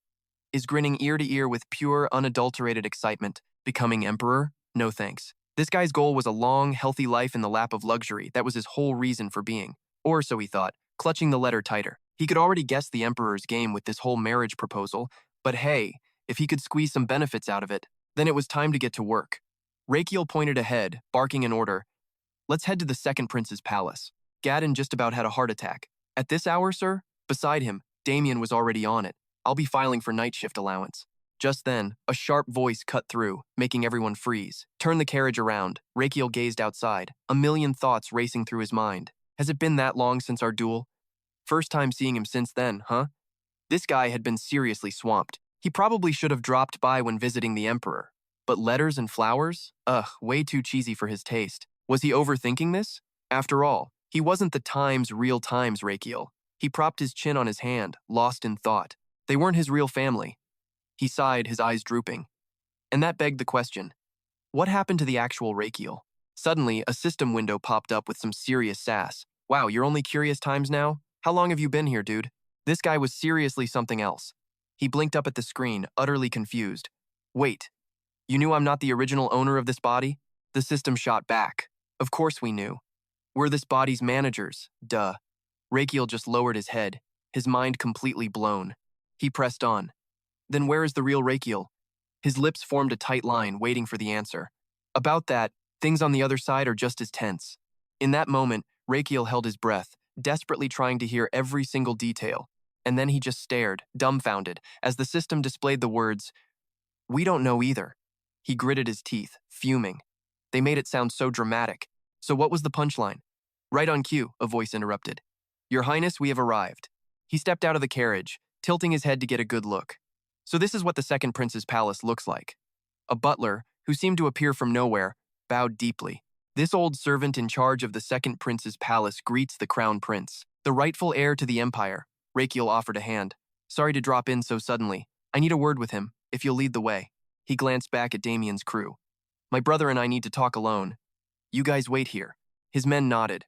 is grinning ear to ear with pure, unadulterated excitement. Becoming emperor? No thanks. This guy's goal was a long, healthy life in the lap of luxury. That was his whole reason for being. Or so he thought, clutching the letter tighter. He could already guess the emperor's game with this whole marriage proposal, but hey, if he could squeeze some benefits out of it, then it was time to get to work. Rakiel pointed ahead, barking an order. Let's head to the second prince's palace. Gardin just about had a heart attack. At this hour, sir? Beside him, Damien was already on it. I'll be filing for night shift allowance. Just then, a sharp voice cut through, making everyone freeze. Turn the carriage around. Rakiel gazed outside, a million thoughts racing through his mind. Has it been that long since our duel? First time seeing him since then, huh? This guy had been seriously swamped. He probably should have dropped by when visiting the emperor. But letters and flowers? Ugh, way too cheesy for his taste. Was he overthinking this? After all, he wasn't the Times' real Times Rakiel. He propped his chin on his hand, lost in thought. They weren't his real family. He sighed, his eyes drooping. And that begged the question, what happened to the actual Rakiel? Suddenly, a system window popped up with some serious sass. Wow, you're only curious times now? How long have you been here, dude? This guy was seriously something else. He blinked up at the screen, utterly confused. Wait, you knew I'm not the original owner of this body? The system shot back. Of course we knew. We're this body's managers, duh. Rakiel just lowered his head, his mind completely blown. He pressed on. Then where is the real Rakiel? His lips formed a tight line, waiting for the answer. About that, things on the other side are just as tense. In that moment, Rakiel held his breath, desperately trying to hear every single detail. And then he just stared, dumbfounded, as the system displayed the words, "We don't know either." He gritted his teeth, fuming. They made it sound so dramatic. So what was the punchline? Right on cue, a voice interrupted. "Your Highness, we have arrived." He stepped out of the carriage, tilting his head to get a good look. So this is what the second prince's palace looks like. A butler, who seemed to appear from nowhere, bowed deeply. This old servant in charge of the second prince's palace greets the crown prince, the rightful heir to the empire. Rakiel offered a hand. "Sorry to drop in so suddenly. I need a word with him, if you'll lead the way." He glanced back at Damien's crew. "My brother and I need to talk alone. You guys wait here." His men nodded.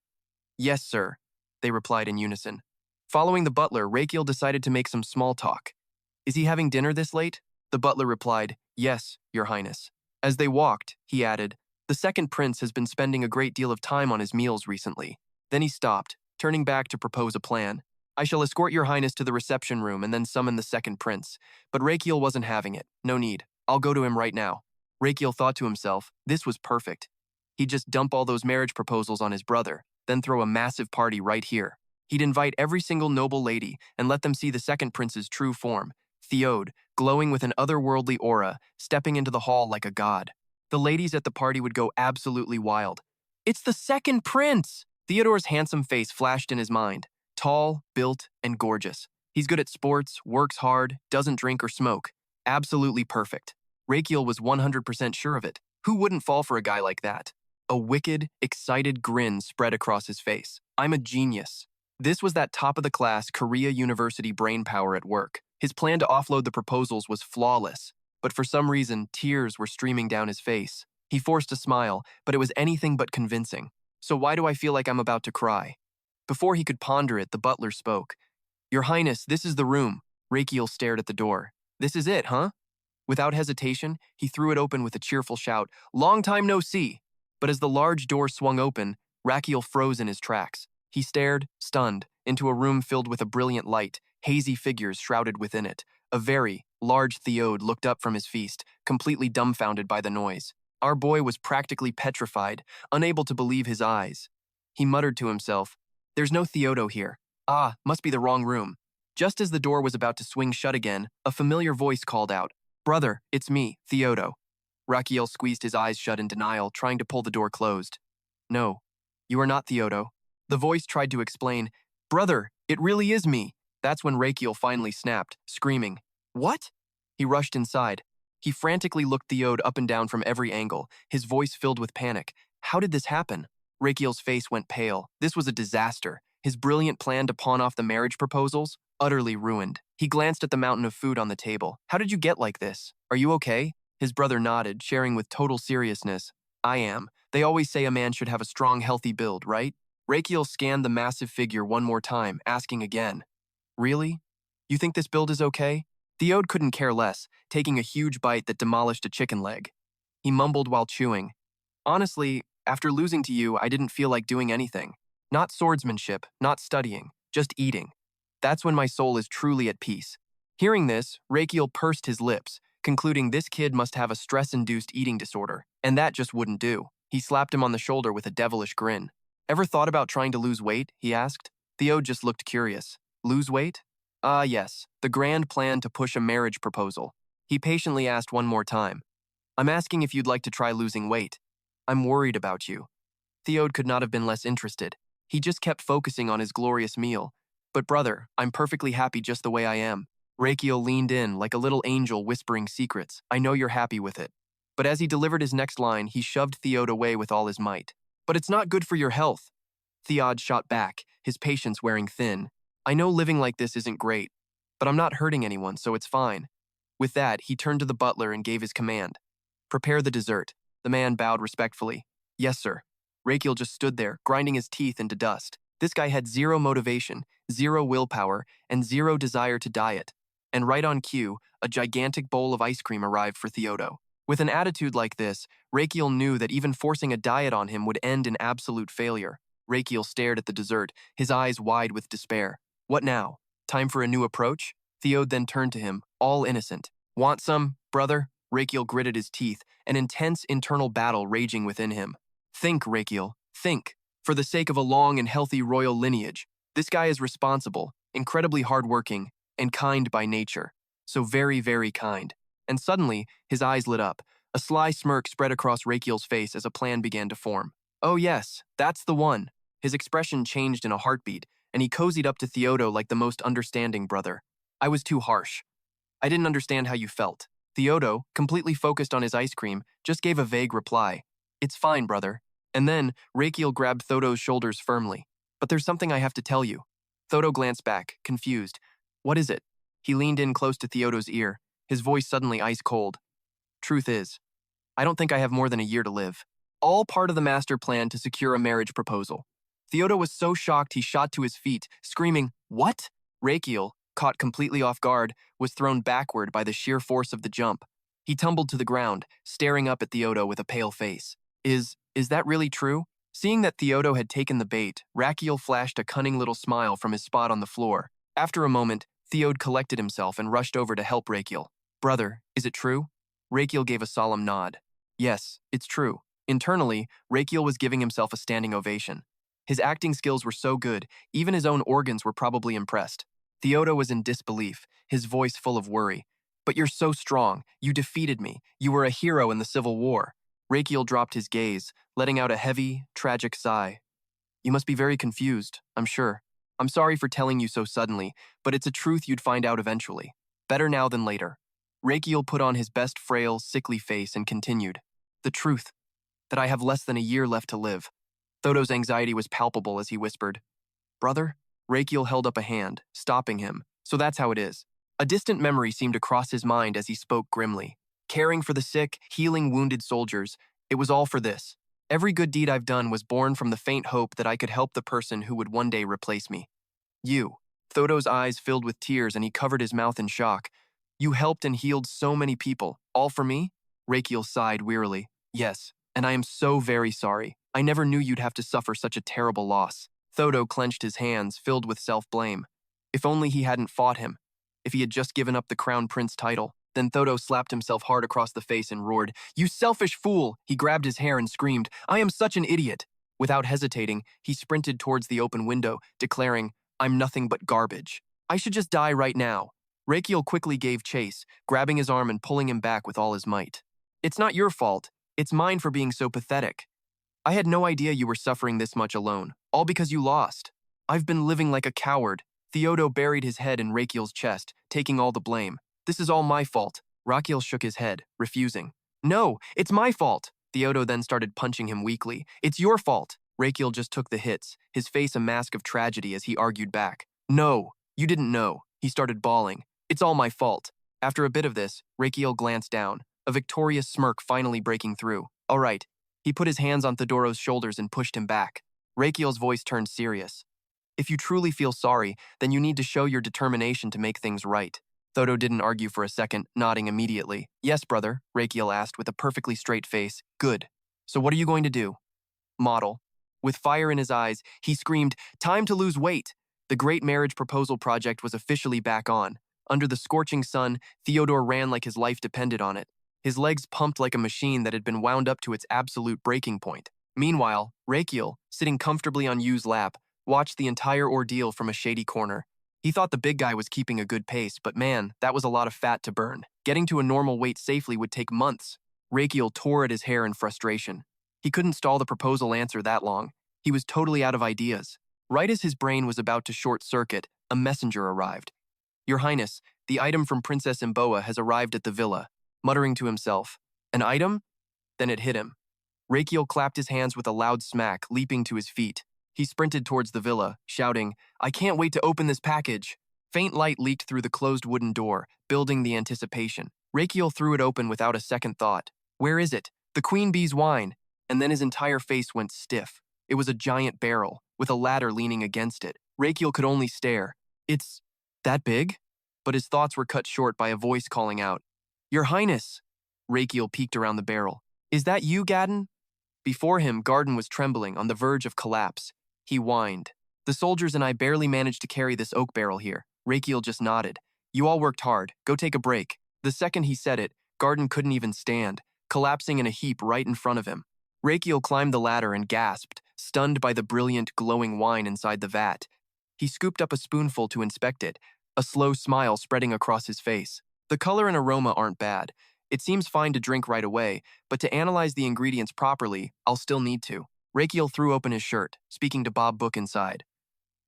"Yes, sir," they replied in unison. Following the butler, Rakiel decided to make some small talk. "Is he having dinner this late?" The butler replied, "Yes, Your Highness." As they walked, he added, "The second prince has been spending a great deal of time on his meals recently." Then he stopped, turning back to propose a plan. "I shall escort Your Highness to the reception room and then summon the second prince." But Rakiel wasn't having it. "No need. I'll go to him right now." Rakiel thought to himself, this was perfect. He'd just dump all those marriage proposals on his brother, then throw a massive party right here. He'd invite every single noble lady and let them see the second prince's true form, Theode, glowing with an otherworldly aura, stepping into the hall like a god. The ladies at the party would go absolutely wild. "It's the second prince!" Theodore's handsome face flashed in his mind. Tall, built, and gorgeous. He's good at sports, works hard, doesn't drink or smoke. Absolutely perfect. Rakiel was 100% sure of it. Who wouldn't fall for a guy like that? A wicked, excited grin spread across his face. "I'm a genius." This was that top-of-the-class Korea University brainpower at work. His plan to offload the proposals was flawless, but for some reason, tears were streaming down his face. He forced a smile, but it was anything but convincing. "So why do I feel like I'm about to cry?" Before he could ponder it, the butler spoke. "Your Highness, this is the room." Rakiel stared at the door. "This is it, huh?" Without hesitation, he threw it open with a cheerful shout, "Long time no see!" But as the large door swung open, Rakiel froze in his tracks. He stared, stunned, into a room filled with a brilliant light, hazy figures shrouded within it. A very large Theode looked up from his feast, completely dumbfounded by the noise. Our boy was practically petrified, unable to believe his eyes. He muttered to himself, "There's no Theodo here. Ah, must be the wrong room." Just as the door was about to swing shut again, a familiar voice called out, "Brother, it's me, Theodo." Rakiel squeezed his eyes shut in denial, trying to pull the door closed. "No, you are not Theodo." The voice tried to explain, "Brother, it really is me." That's when Rakiel finally snapped, screaming, "What?" He rushed inside. He frantically looked Theode up and down from every angle, his voice filled with panic. How did this happen? Rakiel's face went pale. This was a disaster. His brilliant plan to pawn off the marriage proposals? Utterly ruined. He glanced at the mountain of food on the table. "How did you get like this? Are you okay?" His brother nodded, sharing with total seriousness. "I am. They always say a man should have a strong, healthy build, right?" Rakiel scanned the massive figure one more time, asking again, "Really? You think this build is okay?" Theode couldn't care less, taking a huge bite that demolished a chicken leg. He mumbled while chewing, "Honestly, after losing to you, I didn't feel like doing anything. Not swordsmanship, not studying, just eating. That's when my soul is truly at peace." Hearing this, Rakiel pursed his lips, concluding this kid must have a stress-induced eating disorder, and that just wouldn't do. He slapped him on the shoulder with a devilish grin. "Ever thought about trying to lose weight?" he asked. Theode just looked curious. "Lose weight?" "Ah, yes, the grand plan to push a marriage proposal." He patiently asked one more time, "I'm asking if you'd like to try losing weight. I'm worried about you." Theode could not have been less interested. He just kept focusing on his glorious meal. "But brother, I'm perfectly happy just the way I am." Rakiel leaned in like a little angel whispering secrets. "I know you're happy with it." But as he delivered his next line, he shoved Theode away with all his might. "But it's not good for your health." Theode shot back, his patience wearing thin. "I know living like this isn't great, but I'm not hurting anyone, so it's fine." With that, he turned to the butler and gave his command. "Prepare the dessert." The man bowed respectfully. "Yes, sir." Rakiel just stood there, grinding his teeth into dust. This guy had zero motivation, zero willpower, and zero desire to diet. And right on cue, a gigantic bowl of ice cream arrived for Theodo. With an attitude like this, Rakiel knew that even forcing a diet on him would end in absolute failure. Rakiel stared at the dessert, his eyes wide with despair. What now? Time for a new approach? Theode then turned to him, all innocent. "Want some, brother?" Rakiel gritted his teeth, an intense internal battle raging within him. Think, Rakiel, think. For the sake of a long and healthy royal lineage, this guy is responsible, incredibly hardworking, and kind by nature. So very, very kind. And suddenly, his eyes lit up. A sly smirk spread across Rakiel's face as a plan began to form. Oh yes, that's the one. His expression changed in a heartbeat, and he cozied up to Theodo like the most understanding brother. I was too harsh. I didn't understand how you felt. Theodo, completely focused on his ice cream, just gave a vague reply. It's fine, brother. And then, Rakiel grabbed Thodo's shoulders firmly. But there's something I have to tell you. Thodo glanced back, confused. What is it? He leaned in close to Theodo's ear, his voice suddenly ice cold. Truth is, I don't think I have more than a year to live. All part of the master plan to secure a marriage proposal. Theodo was so shocked he shot to his feet, screaming, What? Rakiel, caught completely off guard, was thrown backward by the sheer force of the jump. He tumbled to the ground, staring up at Theodo with a pale face. Is that really true? Seeing that Theodo had taken the bait, Rakiel flashed a cunning little smile from his spot on the floor. After a moment, Theod collected himself and rushed over to help Rakiel. Brother, is it true? Rakiel gave a solemn nod. Yes, it's true. Internally, Rakiel was giving himself a standing ovation. His acting skills were so good, even his own organs were probably impressed. Theodo was in disbelief, his voice full of worry. But you're so strong. You defeated me. You were a hero in the Civil War. Rakiel dropped his gaze, letting out a heavy, tragic sigh. You must be very confused, I'm sure. I'm sorry for telling you so suddenly, but it's a truth you'd find out eventually. Better now than later. Rakiel put on his best frail, sickly face and continued. The truth, that I have less than a year left to live. Thodo's anxiety was palpable as he whispered. Brother? Rakiel held up a hand, stopping him. So that's how it is. A distant memory seemed to cross his mind as he spoke grimly. Caring for the sick, healing wounded soldiers, it was all for this. Every good deed I've done was born from the faint hope that I could help the person who would one day replace me. You. Thodo's eyes filled with tears and he covered his mouth in shock. You helped and healed so many people, all for me? Rakiel sighed wearily. Yes, and I am so very sorry. I never knew you'd have to suffer such a terrible loss. Thodo clenched his hands, filled with self-blame. If only he hadn't fought him. If he had just given up the Crown Prince title. Then Thodo slapped himself hard across the face and roared, You selfish fool! He grabbed his hair and screamed, I am such an idiot! Without hesitating, he sprinted towards the open window, declaring, I'm nothing but garbage. I should just die right now. Rakiel quickly gave chase, grabbing his arm and pulling him back with all his might. It's not your fault. It's mine for being so pathetic. I had no idea you were suffering this much alone, all because you lost. I've been living like a coward. Theodo buried his head in Rakiel's chest, taking all the blame. This is all my fault. Rakiel shook his head, refusing. No, it's my fault. Theodo then started punching him weakly. It's your fault. Rakiel just took the hits, his face a mask of tragedy as he argued back. No, you didn't know. He started bawling. It's all my fault. After a bit of this, Rakiel glanced down, a victorious smirk finally breaking through. All right. He put his hands on Theodoro's shoulders and pushed him back. Rakiel's voice turned serious. If you truly feel sorry, then you need to show your determination to make things right. Thodo didn't argue for a second, nodding immediately. Yes, brother, Rakiel asked with a perfectly straight face. Good. So what are you going to do? Model. With fire in his eyes, he screamed, Time to lose weight! The great marriage proposal project was officially back on. Under the scorching sun, Theodore ran like his life depended on it. His legs pumped like a machine that had been wound up to its absolute breaking point. Meanwhile, Rakiel, sitting comfortably on Yu's lap, watched the entire ordeal from a shady corner. He thought the big guy was keeping a good pace, but man, that was a lot of fat to burn. Getting to a normal weight safely would take months. Rakiel tore at his hair in frustration. He couldn't stall the proposal answer that long. He was totally out of ideas. Right as his brain was about to short-circuit, a messenger arrived. Your Highness, the item from Princess Imboa has arrived at the villa. Muttering to himself, An item? Then it hit him. Rakiel clapped his hands with a loud smack, leaping to his feet. He sprinted towards the villa, shouting, I can't wait to open this package. Faint light leaked through the closed wooden door, building the anticipation. Rakiel threw it open without a second thought. Where is it? The queen bee's wine. And then his entire face went stiff. It was a giant barrel, with a ladder leaning against it. Rakiel could only stare. It's that big? But his thoughts were cut short by a voice calling out, Your Highness! Rakiel peeked around the barrel. Is that you, Gardin? Before him, Gardin was trembling, on the verge of collapse. He whined. The soldiers and I barely managed to carry this oak barrel here. Rakiel just nodded. You all worked hard. Go take a break. The second he said it, Gardin couldn't even stand, collapsing in a heap right in front of him. Rakiel climbed the ladder and gasped, stunned by the brilliant, glowing wine inside the vat. He scooped up a spoonful to inspect it, a slow smile spreading across his face. The color and aroma aren't bad. It seems fine to drink right away, but to analyze the ingredients properly, I'll still need to. Rakiel threw open his shirt, speaking to Bob Book inside.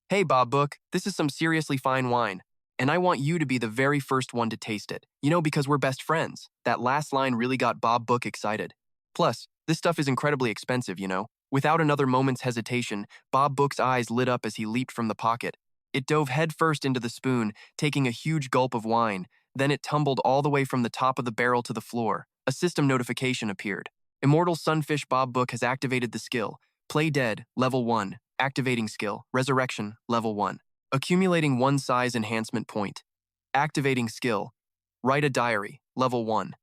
Hey, Bob Book, this is some seriously fine wine, and I want you to be the very first one to taste it. You know, because we're best friends. That last line really got Bob Book excited. Plus, this stuff is incredibly expensive, you know. Without another moment's hesitation, Bob Book's eyes lit up as he leaped from the pocket. It dove headfirst into the spoon, taking a huge gulp of wine. Then it tumbled all the way from the top of the barrel to the floor. A system notification appeared. Immortal Sunfish Bob Book has activated the skill. Play Dead, Level 1. Activating skill. Resurrection, Level 1. Accumulating 1 size enhancement point. Activating skill. Write a diary, Level 1.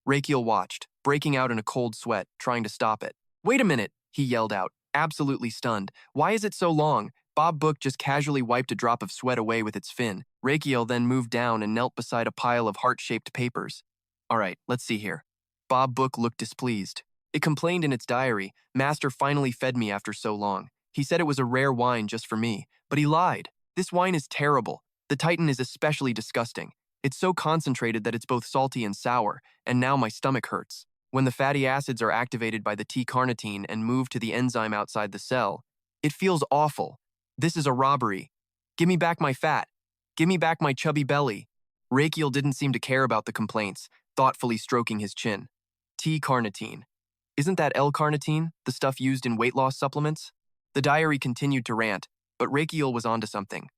Rakiel watched, breaking out in a cold sweat, trying to stop it. Wait a minute, he yelled out, absolutely stunned. Why is it so long? Bob Book just casually wiped a drop of sweat away with its fin. Rakiel then moved down and knelt beside a pile of heart-shaped papers. All right, let's see here. Bob Book looked displeased. It complained in its diary, Master finally fed me after so long. He said it was a rare wine just for me, but he lied. This wine is terrible. The Titan is especially disgusting. It's so concentrated that it's both salty and sour, and now my stomach hurts. When the fatty acids are activated by the T-carnitine and move to the enzyme outside the cell, it feels awful. This is a robbery. Give me back my fat. Give me back my chubby belly. Rakiel didn't seem to care about the complaints, thoughtfully stroking his chin. T-carnitine. Isn't that L-carnitine, the stuff used in weight loss supplements? The diary continued to rant, but Rakiel was onto something.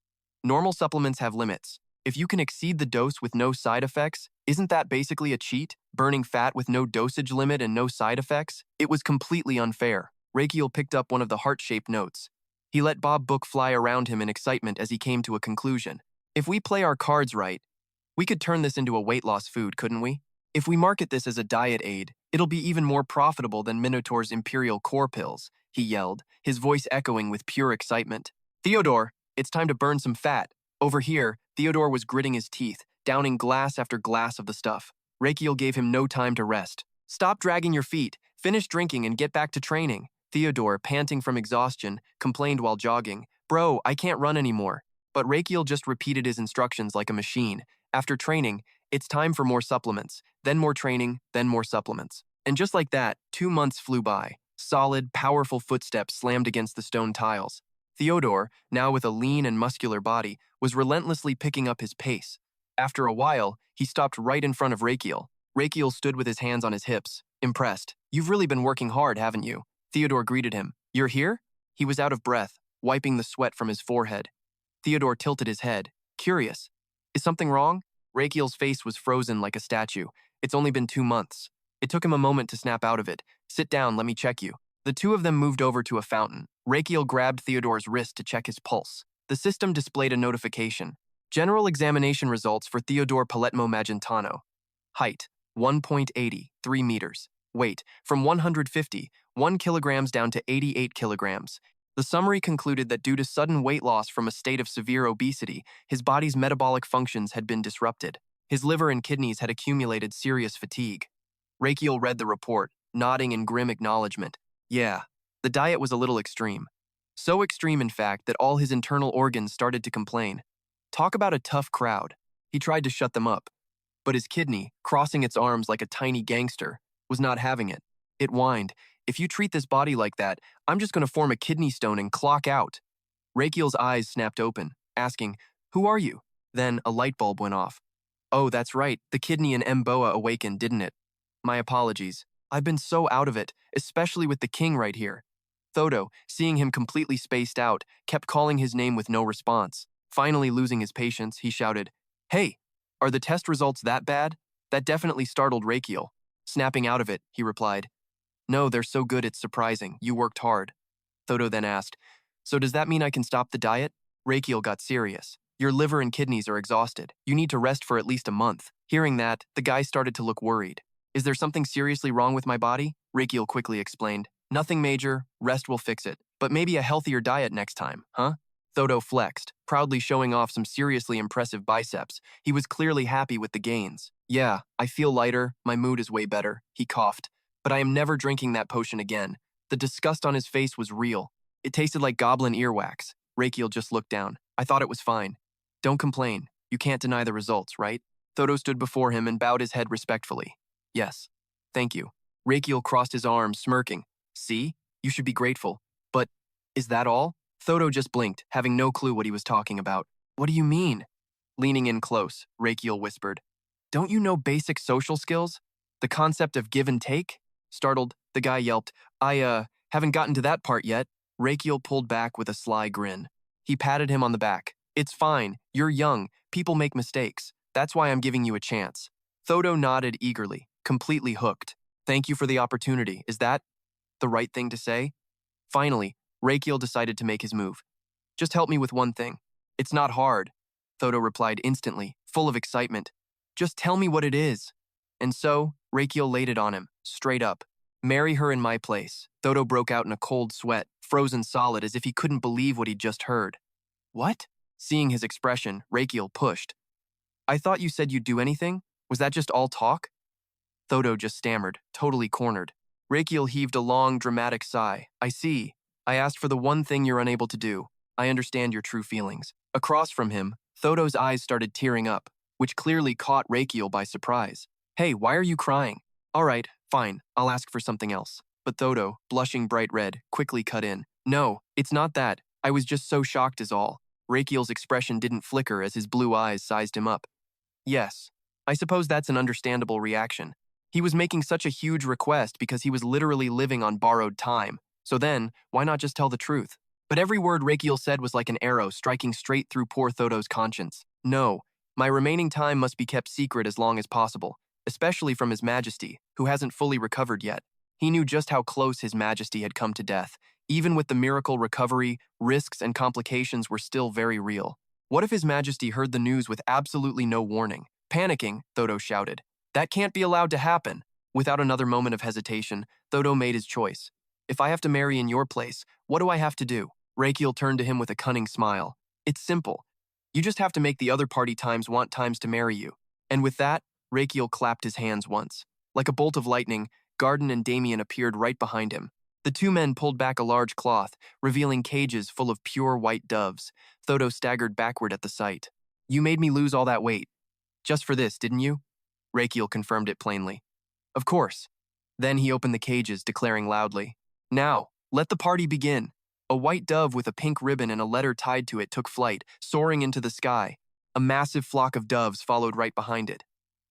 Normal supplements have limits. If you can exceed the dose with no side effects, isn't that basically a cheat? Burning fat with no dosage limit and no side effects? It was completely unfair. Rakiel picked up one of the heart-shaped notes. He let Bob Book fly around him in excitement as he came to a conclusion. If we play our cards right, we could turn this into a weight loss food, couldn't we? If we market this as a diet aid, it'll be even more profitable than Minotaur's Imperial core pills, he yelled, his voice echoing with pure excitement. Theodore, it's time to burn some fat. Over here, Theodore was gritting his teeth, downing glass after glass of the stuff. Rakiel gave him no time to rest. Stop dragging your feet, finish drinking and get back to training. Theodore, panting from exhaustion, complained while jogging. Bro, I can't run anymore. But Rakiel just repeated his instructions like a machine. After training, it's time for more supplements, then more training, then more supplements. And just like that, 2 months flew by. Solid, powerful footsteps slammed against the stone tiles. Theodore, now with a lean and muscular body, was relentlessly picking up his pace. After a while, he stopped right in front of Rakiel. Rakiel stood with his hands on his hips, impressed. You've really been working hard, haven't you? Theodore greeted him. You're here? He was out of breath, wiping the sweat from his forehead. Theodore tilted his head, curious. Is something wrong? Rakiel's face was frozen like a statue. It's only been 2 months. It took him a moment to snap out of it. Sit down, let me check you. The two of them moved over to a fountain. Rakiel grabbed Theodore's wrist to check his pulse. The system displayed a notification. General examination results for Theodore Paletmo Magentano. Height, 1.80, 3 meters. Weight, from 150, 1 kilograms down to 88 kilograms. The summary concluded that due to sudden weight loss from a state of severe obesity, his body's metabolic functions had been disrupted. His liver and kidneys had accumulated serious fatigue. Rakiel read the report, nodding in grim acknowledgement. Yeah, the diet was a little extreme. So extreme, in fact, that all his internal organs started to complain. Talk about a tough crowd. He tried to shut them up. But his kidney, crossing its arms like a tiny gangster, was not having it. It whined, if you treat this body like that, I'm just going to form a kidney stone and clock out. Rakiel's eyes snapped open, asking, who are you? Then a light bulb went off. Oh, that's right, the kidney in Mboa awakened, didn't it? My apologies. I've been so out of it, especially with the king right here. Thodo, seeing him completely spaced out, kept calling his name with no response. Finally losing his patience, he shouted, Hey, are the test results that bad? That definitely startled Rakiel. Snapping out of it, he replied, No, they're so good it's surprising. You worked hard. Thodo then asked, So does that mean I can stop the diet? Rakiel got serious. Your liver and kidneys are exhausted. You need to rest for at least a month. Hearing that, the guy started to look worried. Is there something seriously wrong with my body? Rakiel quickly explained. Nothing major, rest will fix it. But maybe a healthier diet next time, huh? Thodo flexed, proudly showing off some seriously impressive biceps. He was clearly happy with the gains. Yeah, I feel lighter, my mood is way better, he coughed. But I am never drinking that potion again. The disgust on his face was real. It tasted like goblin earwax. Rakiel just looked down. I thought it was fine. Don't complain. You can't deny the results, right? Thodo stood before him and bowed his head respectfully. Yes. Thank you. Rakiel crossed his arms, smirking. See? You should be grateful. But is that all? Thodo just blinked, having no clue what he was talking about. What do you mean? Leaning in close, Rakiel whispered. Don't you know basic social skills? The concept of give and take? Startled, the guy yelped. I haven't gotten to that part yet. Rakiel pulled back with a sly grin. He patted him on the back. It's fine. You're young. People make mistakes. That's why I'm giving you a chance. Thodo nodded eagerly, completely hooked. Thank you for the opportunity. Is that the right thing to say? Finally, Rakiel decided to make his move. Just help me with one thing. It's not hard, Thodo replied instantly, full of excitement. Just tell me what it is. And so, Rakiel laid it on him, straight up. Marry her in my place. Thodo broke out in a cold sweat, frozen solid as if he couldn't believe what he'd just heard. What? Seeing his expression, Rakiel pushed. I thought you said you'd do anything? Was that just all talk? Thodo just stammered, totally cornered. Rakiel heaved a long, dramatic sigh. I see. I asked for the one thing you're unable to do. I understand your true feelings. Across from him, Thodo's eyes started tearing up, which clearly caught Rakiel by surprise. Hey, why are you crying? All right, fine, I'll ask for something else. But Thodo, blushing bright red, quickly cut in. No, it's not that. I was just so shocked is all. Rakiel's expression didn't flicker as his blue eyes sized him up. Yes, I suppose that's an understandable reaction. He was making such a huge request because he was literally living on borrowed time. So then, why not just tell the truth? But every word Rakiel said was like an arrow striking straight through poor Thodo's conscience. No, my remaining time must be kept secret as long as possible, especially from His Majesty, who hasn't fully recovered yet. He knew just how close His Majesty had come to death. Even with the miracle recovery, risks and complications were still very real. What if His Majesty heard the news with absolutely no warning? Panicking, Thodo shouted. That can't be allowed to happen. Without another moment of hesitation, Thodo made his choice. If I have to marry in your place, what do I have to do? Rakiel turned to him with a cunning smile. It's simple. You just have to make the other party times want times to marry you. And with that, Rakiel clapped his hands once. Like a bolt of lightning, Gardin and Damien appeared right behind him. The two men pulled back a large cloth, revealing cages full of pure white doves. Thodo staggered backward at the sight. You made me lose all that weight. Just for this, didn't you? Rakiel confirmed it plainly. Of course. Then he opened the cages, declaring loudly, Now, let the party begin. A white dove with a pink ribbon and a letter tied to it took flight, soaring into the sky. A massive flock of doves followed right behind it.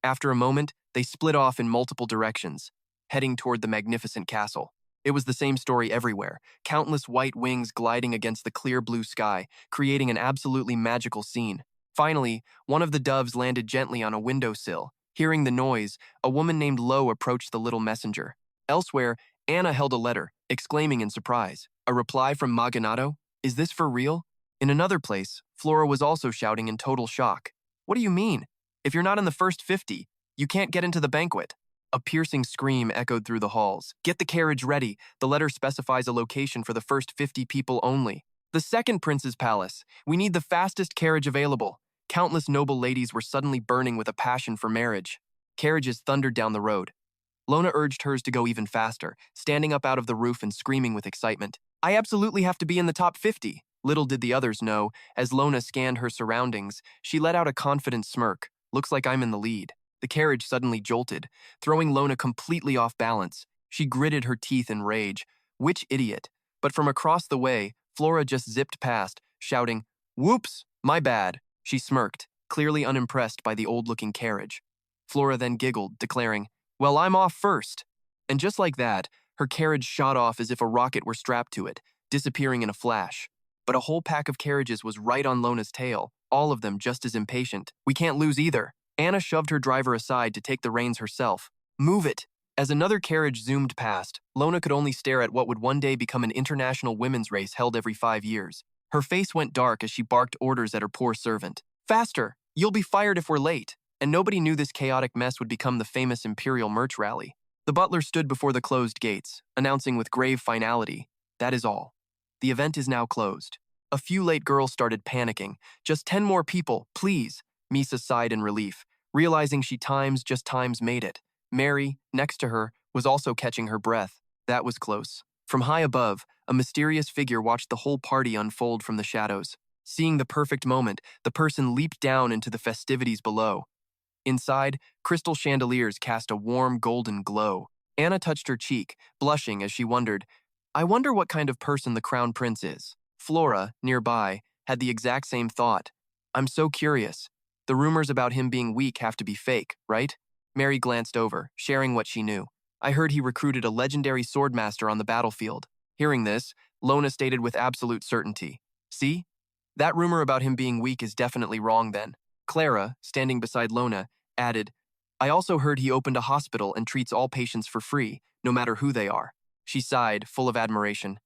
After a moment, they split off in multiple directions, heading toward the magnificent castle. It was the same story everywhere, countless white wings gliding against the clear blue sky, creating an absolutely magical scene. Finally, one of the doves landed gently on a windowsill. Hearing the noise, a woman named Lo approached the little messenger. Elsewhere, Anna held a letter, exclaiming in surprise, A reply from Maganato? Is this for real? In another place, Flora was also shouting in total shock. What do you mean? If you're not in the first 50, you can't get into the banquet. A piercing scream echoed through the halls. Get the carriage ready. The letter specifies a location for the first 50 people only. The second prince's palace. We need the fastest carriage available. Countless noble ladies were suddenly burning with a passion for marriage. Carriages thundered down the road. Lona urged hers to go even faster, standing up out of the roof and screaming with excitement. I absolutely have to be in the top 50. Little did the others know, as Lona scanned her surroundings, she let out a confident smirk. Looks like I'm in the lead. The carriage suddenly jolted, throwing Lona completely off balance. She gritted her teeth in rage. Which idiot? But from across the way, Flora just zipped past, shouting, Whoops, my bad. She smirked, clearly unimpressed by the old-looking carriage. Flora then giggled, declaring, Well, I'm off first. And just like that, her carriage shot off as if a rocket were strapped to it, disappearing in a flash. But a whole pack of carriages was right on Lona's tail, all of them just as impatient. We can't lose either. Anna shoved her driver aside to take the reins herself. Move it! As another carriage zoomed past, Lona could only stare at what would one day become an international women's race held every 5 years. Her face went dark as she barked orders at her poor servant. Faster! You'll be fired if we're late. And nobody knew this chaotic mess would become the famous Imperial merch rally. The butler stood before the closed gates, announcing with grave finality, That is all. The event is now closed. A few late girls started panicking. Just 10 more people, please. Misa sighed in relief, realizing she just times made it. Mary, next to her, was also catching her breath. That was close. From high above, a mysterious figure watched the whole party unfold from the shadows. Seeing the perfect moment, the person leaped down into the festivities below. Inside, crystal chandeliers cast a warm golden glow. Anna touched her cheek, blushing as she wondered, I wonder what kind of person the Crown Prince is. Flora, nearby, had the exact same thought. I'm so curious. The rumors about him being weak have to be fake, right? Mary glanced over, sharing what she knew. I heard he recruited a legendary swordmaster on the battlefield. Hearing this, Lona stated with absolute certainty. See? That rumor about him being weak is definitely wrong then. Clara, standing beside Lona, added, I also heard he opened a hospital and treats all patients for free, no matter who they are. She sighed, full of admiration.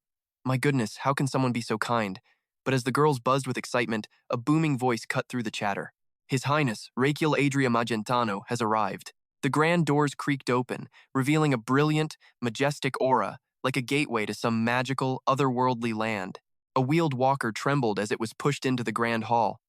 My goodness, how can someone be so kind? But as the girls buzzed with excitement, a booming voice cut through the chatter. His Highness, Rakiel Adria Magentano, has arrived. The grand doors creaked open, revealing a brilliant, majestic aura, like a gateway to some magical, otherworldly land. A wheeled walker trembled as it was pushed into the grand hall.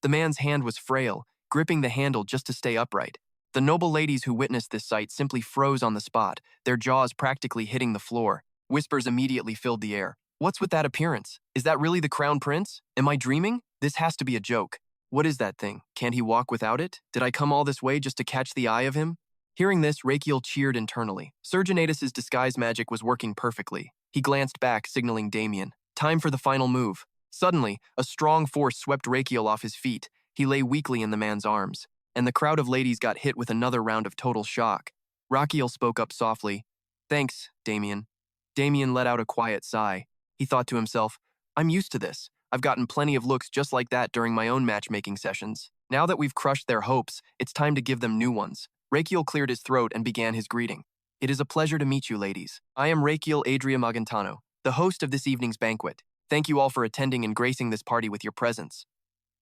The man's hand was frail, gripping the handle just to stay upright. The noble ladies who witnessed this sight simply froze on the spot, their jaws practically hitting the floor. Whispers immediately filled the air. What's with that appearance? Is that really the Crown Prince? Am I dreaming? This has to be a joke. What is that thing? Can't he walk without it? Did I come all this way just to catch the eye of him? Hearing this, Rakiel cheered internally. Sergenatus' disguise magic was working perfectly. He glanced back, signaling Damien. Time for the final move. Suddenly, a strong force swept Rakiel off his feet. He lay weakly in the man's arms, and the crowd of ladies got hit with another round of total shock. Rakiel spoke up softly. Thanks, Damien. Damien let out a quiet sigh. He thought to himself, I'm used to this. I've gotten plenty of looks just like that during my own matchmaking sessions. Now that we've crushed their hopes, it's time to give them new ones. Rakiel cleared his throat and began his greeting. It is a pleasure to meet you, ladies. I am Rakiel Adria Magentano, the host of this evening's banquet. Thank you all for attending and gracing this party with your presence.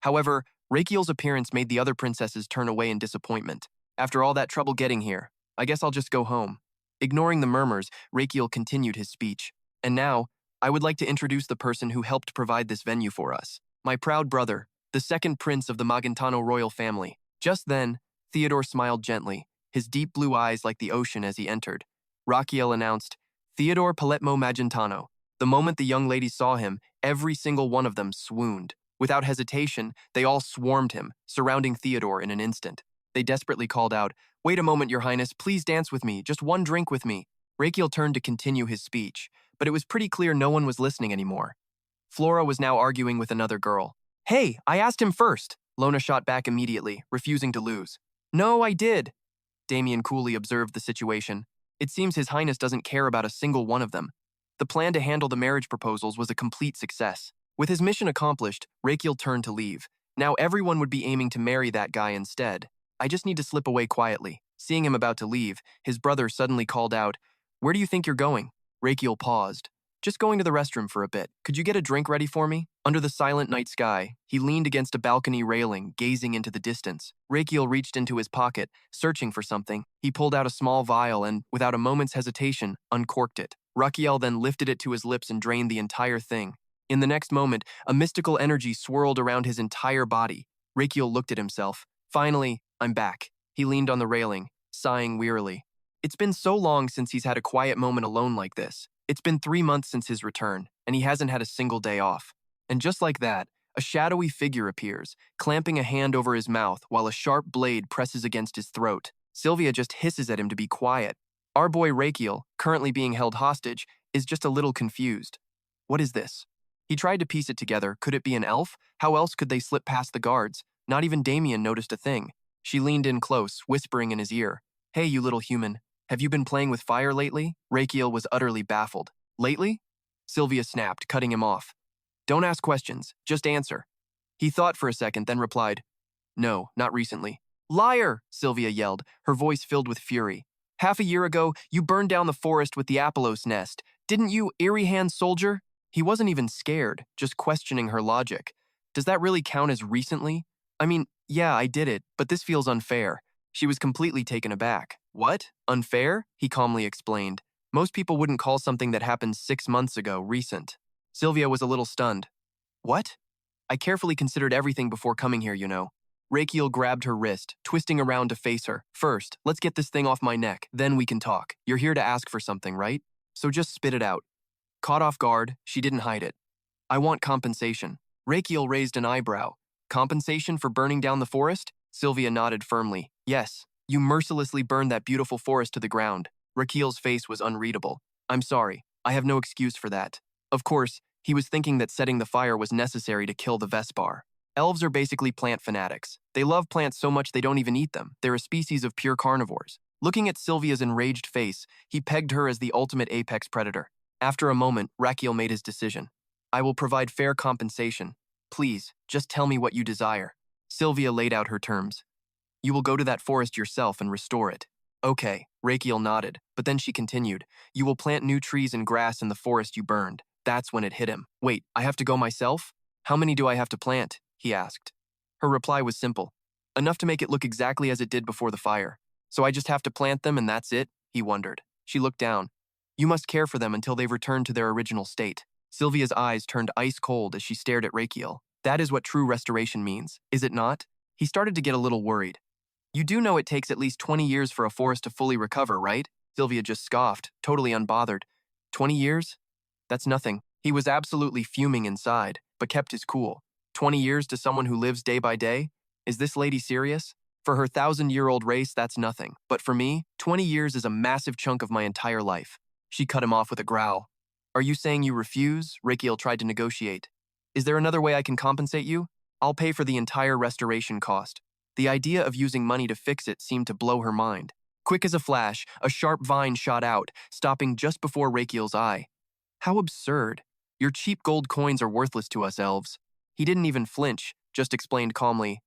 However, Rakiel's appearance made the other princesses turn away in disappointment. After all that trouble getting here, I guess I'll just go home. Ignoring the murmurs, Rakiel continued his speech. And now, I would like to introduce the person who helped provide this venue for us. My proud brother, the second prince of the Magentano royal family. Just then, Theodore smiled gently, his deep blue eyes like the ocean as he entered. Rakiel announced, Theodore Paletmo Magentano. The moment the young ladies saw him, every single one of them swooned. Without hesitation, they all swarmed him, surrounding Theodore in an instant. They desperately called out, Wait a moment, Your Highness, please dance with me, just one drink with me. Rakiel turned to continue his speech, but it was pretty clear no one was listening anymore. Flora was now arguing with another girl. Hey, I asked him first. Lona shot back immediately, refusing to lose. No, I did. Damien coolly observed the situation. It seems His Highness doesn't care about a single one of them. The plan to handle the marriage proposals was a complete success. With his mission accomplished, Rakiel turned to leave. Now everyone would be aiming to marry that guy instead. I just need to slip away quietly. Seeing him about to leave, his brother suddenly called out, Where do you think you're going? Rakiel paused. Just going to the restroom for a bit. Could you get a drink ready for me? Under the silent night sky, he leaned against a balcony railing, gazing into the distance. Rakiel reached into his pocket, searching for something. He pulled out a small vial and, without a moment's hesitation, uncorked it. Rakiel then lifted it to his lips and drained the entire thing. In the next moment, a mystical energy swirled around his entire body. Rakiel looked at himself. Finally, I'm back. He leaned on the railing, sighing wearily. It's been so long since he's had a quiet moment alone like this. It's been 3 months since his return, and he hasn't had a single day off. And just like that, a shadowy figure appears, clamping a hand over his mouth while a sharp blade presses against his throat. Sylvia just hisses at him to be quiet. Our boy Rakiel, currently being held hostage, is just a little confused. What is this? He tried to piece it together. Could it be an elf? How else could they slip past the guards? Not even Damien noticed a thing. She leaned in close, whispering in his ear, Hey, you little human. Have you been playing with fire lately? Rakiel was utterly baffled. Lately? Sylvia snapped, cutting him off. Don't ask questions, just answer. He thought for a second, then replied, No, not recently. Liar! Sylvia yelled, her voice filled with fury. Half a year ago, you burned down the forest with the Apollos nest. Didn't you, eerie hand soldier? He wasn't even scared, just questioning her logic. Does that really count as recently? I mean, yeah, I did it, but this feels unfair. She was completely taken aback. What? Unfair? He calmly explained. Most people wouldn't call something that happened 6 months ago recent. Sylvia was a little stunned. What? I carefully considered everything before coming here, you know. Rakiel grabbed her wrist, twisting around to face her. First, let's get this thing off my neck, then we can talk. You're here to ask for something, right? So just spit it out. Caught off guard, she didn't hide it. I want compensation. Rakiel raised an eyebrow. Compensation for burning down the forest? Sylvia nodded firmly. Yes, you mercilessly burned that beautiful forest to the ground. Rakiel's face was unreadable. I'm sorry, I have no excuse for that. Of course, he was thinking that setting the fire was necessary to kill the Vespar. Elves are basically plant fanatics. They love plants so much they don't even eat them. They're a species of pure carnivores. Looking at Sylvia's enraged face, he pegged her as the ultimate apex predator. After a moment, Rakiel made his decision. I will provide fair compensation. Please, just tell me what you desire. Sylvia laid out her terms. You will go to that forest yourself and restore it. Okay, Rakiel nodded, but then she continued. You will plant new trees and grass in the forest you burned. That's when it hit him. Wait, I have to go myself? How many do I have to plant? He asked. Her reply was simple. Enough to make it look exactly as it did before the fire. So I just have to plant them and that's it? He wondered. She looked down. You must care for them until they've returned to their original state. Sylvia's eyes turned ice cold as she stared at Rakiel. That is what true restoration means, is it not? He started to get a little worried. You do know it takes at least 20 years for a forest to fully recover, right? Sylvia just scoffed, totally unbothered. 20 years? That's nothing. He was absolutely fuming inside, but kept his cool. 20 years to someone who lives day by day? Is this lady serious? For her 1,000-year-old race, that's nothing. But for me, 20 years is a massive chunk of my entire life. She cut him off with a growl. Are you saying you refuse? Rakiel tried to negotiate. Is there another way I can compensate you? I'll pay for the entire restoration cost. The idea of using money to fix it seemed to blow her mind. Quick as a flash, a sharp vine shot out, stopping just before Rakiel's eye. How absurd. Your cheap gold coins are worthless to us elves. He didn't even flinch, just explained calmly.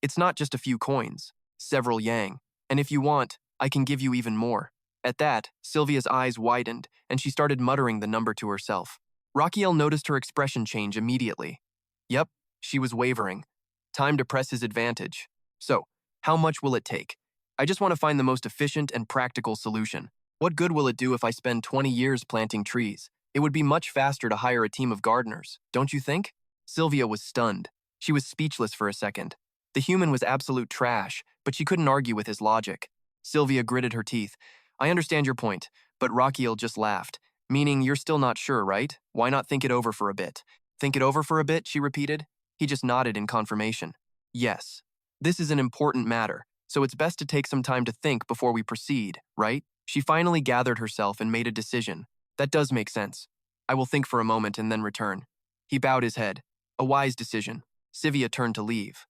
It's not just a few coins, several yang. And if you want, I can give you even more. At that, Sylvia's eyes widened, and she started muttering the number to herself. Rakiel noticed her expression change immediately. Yep, she was wavering. Time to press his advantage. So, how much will it take? I just want to find the most efficient and practical solution. What good will it do if I spend 20 years planting trees? It would be much faster to hire a team of gardeners, don't you think? Sylvia was stunned. She was speechless for a second. The human was absolute trash, but she couldn't argue with his logic. Sylvia gritted her teeth. I understand your point, but Rakiel just laughed. Meaning you're still not sure, right? Why not think it over for a bit? Think it over for a bit, she repeated. He just nodded in confirmation. Yes. This is an important matter, so it's best to take some time to think before we proceed, right? She finally gathered herself and made a decision. That does make sense. I will think for a moment and then return. He bowed his head. A wise decision. Sylvia turned to leave.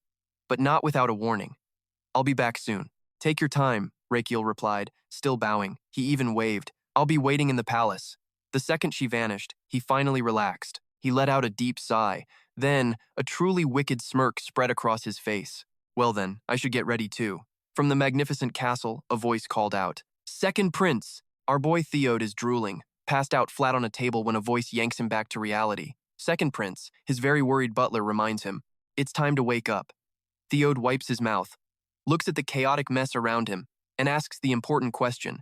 But not without a warning. I'll be back soon. Take your time, Rakiel replied, still bowing. He even waved. I'll be waiting in the palace. The second she vanished, he finally relaxed. He let out a deep sigh. Then, a truly wicked smirk spread across his face. Well then, I should get ready too. From the magnificent castle, a voice called out. Second Prince! Our boy Theod is drooling, passed out flat on a table when a voice yanks him back to reality. Second Prince, his very worried butler reminds him. It's time to wake up. Theod wipes his mouth, looks at the chaotic mess around him, and asks the important question.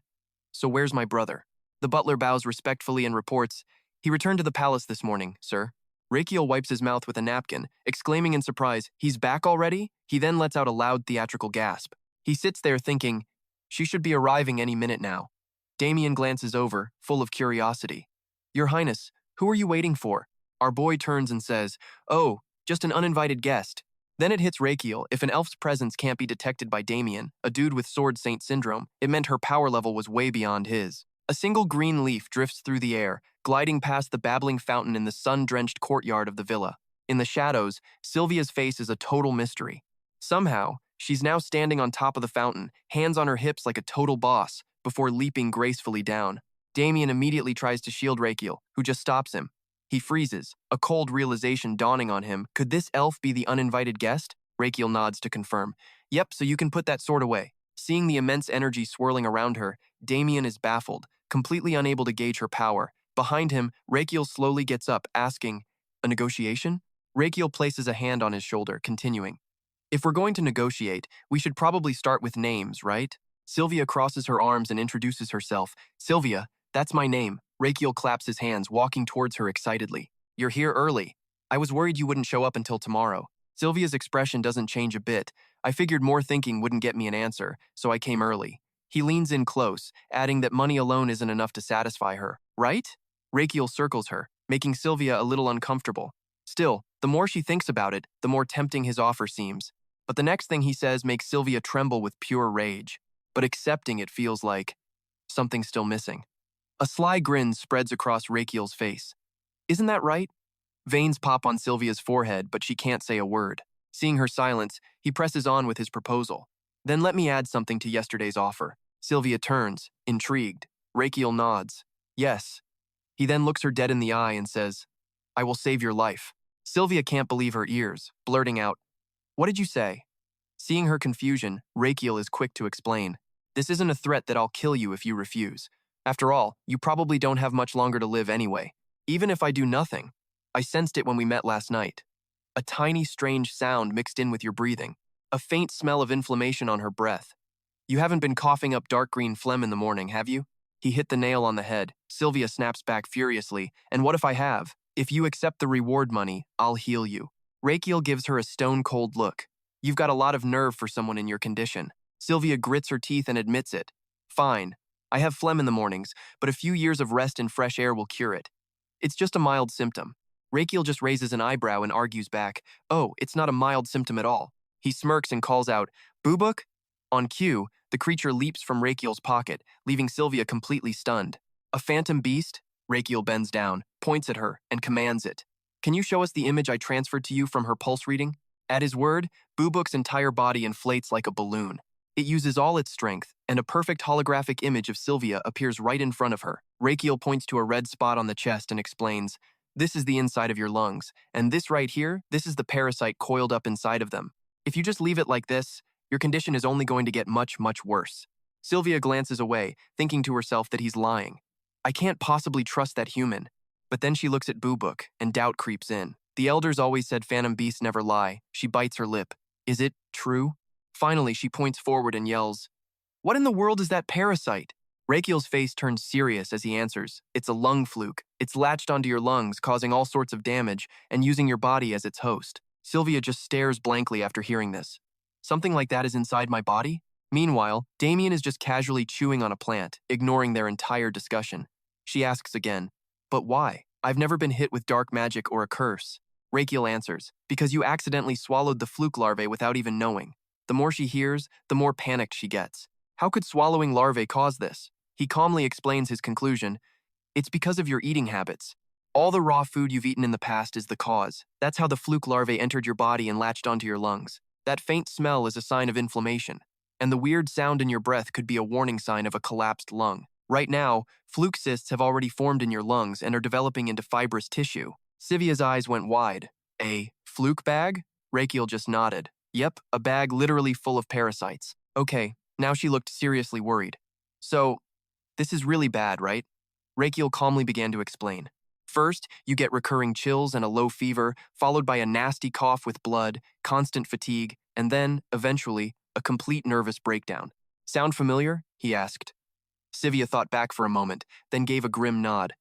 So where's my brother? The butler bows respectfully and reports, he returned to the palace this morning, sir. Rakiel wipes his mouth with a napkin, exclaiming in surprise, he's back already? He then lets out a loud theatrical gasp. He sits there thinking, she should be arriving any minute now. Damien glances over, full of curiosity. Your Highness, who are you waiting for? Our boy turns and says, oh, just an uninvited guest. Then it hits Rakiel, if an elf's presence can't be detected by Damien, a dude with Sword Saint syndrome, it meant her power level was way beyond his. A single green leaf drifts through the air, gliding past the babbling fountain in the sun-drenched courtyard of the villa. In the shadows, Sylvia's face is a total mystery. Somehow, she's now standing on top of the fountain, hands on her hips like a total boss, before leaping gracefully down. Damien immediately tries to shield Rakiel, who just stops him. He freezes, a cold realization dawning on him. Could this elf be the uninvited guest? Rakiel nods to confirm. Yep, so you can put that sword away. Seeing the immense energy swirling around her, Damien is baffled, completely unable to gauge her power. Behind him, Rakiel slowly gets up, asking, a negotiation? Rakiel places a hand on his shoulder, continuing. If we're going to negotiate, we should probably start with names, right? Sylvia crosses her arms and introduces herself. Sylvia, that's my name. Rakiel claps his hands, walking towards her excitedly. You're here early. I was worried you wouldn't show up until tomorrow. Sylvia's expression doesn't change a bit. I figured more thinking wouldn't get me an answer, so I came early. He leans in close, adding that money alone isn't enough to satisfy her, right? Rakiel circles her, making Sylvia a little uncomfortable. Still, the more she thinks about it, the more tempting his offer seems. But the next thing he says makes Sylvia tremble with pure rage. But accepting it feels like something's still missing. A sly grin spreads across Rakiel's face. Isn't that right? Veins pop on Sylvia's forehead, but she can't say a word. Seeing her silence, he presses on with his proposal. Then let me add something to yesterday's offer. Sylvia turns, intrigued. Rakiel nods. Yes. He then looks her dead in the eye and says, I will save your life. Sylvia can't believe her ears, blurting out, What did you say? Seeing her confusion, Rakiel is quick to explain. This isn't a threat that I'll kill you if you refuse. After all, you probably don't have much longer to live anyway. Even if I do nothing. I sensed it when we met last night. A tiny, strange sound mixed in with your breathing. A faint smell of inflammation on her breath. You haven't been coughing up dark green phlegm in the morning, have you? He hit the nail on the head. Sylvia snaps back furiously. And what if I have? If you accept the reward money, I'll heal you. Rakiel gives her a stone-cold look. You've got a lot of nerve for someone in your condition. Sylvia grits her teeth and admits it. Fine. I have phlegm in the mornings, but a few years of rest and fresh air will cure it. It's just a mild symptom. Rakiel just raises an eyebrow and argues back, Oh, it's not a mild symptom at all. He smirks and calls out, Bubuk? On cue, the creature leaps from Rakiel's pocket, leaving Sylvia completely stunned. A phantom beast? Rakiel bends down, points at her, and commands it. Can you show us the image I transferred to you from her pulse reading? At his word, Bubuk's entire body inflates like a balloon. It uses all its strength, and a perfect holographic image of Sylvia appears right in front of her. Rakiel points to a red spot on the chest and explains, This is the inside of your lungs, and this right here, this is the parasite coiled up inside of them. If you just leave it like this, your condition is only going to get much, much worse. Sylvia glances away, thinking to herself that he's lying. I can't possibly trust that human. But then she looks at Bubuk, and doubt creeps in. The elders always said phantom beasts never lie. She bites her lip. Is it true? Finally, she points forward and yells, What in the world is that parasite? Rakiel's face turns serious as he answers, It's a lung fluke. It's latched onto your lungs, causing all sorts of damage, and using your body as its host. Sylvia just stares blankly after hearing this. Something like that is inside my body? Meanwhile, Damien is just casually chewing on a plant, ignoring their entire discussion. She asks again, But why? I've never been hit with dark magic or a curse. Rakiel answers, Because you accidentally swallowed the fluke larvae without even knowing. The more she hears, the more panicked she gets. How could swallowing larvae cause this? He calmly explains his conclusion. It's because of your eating habits. All the raw food you've eaten in the past is the cause. That's how the fluke larvae entered your body and latched onto your lungs. That faint smell is a sign of inflammation. And the weird sound in your breath could be a warning sign of a collapsed lung. Right now, fluke cysts have already formed in your lungs and are developing into fibrous tissue. Sylvia's eyes went wide. A fluke bag? Rakiel just nodded. Yep, a bag literally full of parasites. Okay, now she looked seriously worried. So, this is really bad, right? Rakiel calmly began to explain. First, you get recurring chills and a low fever, followed by a nasty cough with blood, constant fatigue, and then, eventually, a complete nervous breakdown. Sound familiar? He asked. Sylvia thought back for a moment, then gave a grim nod.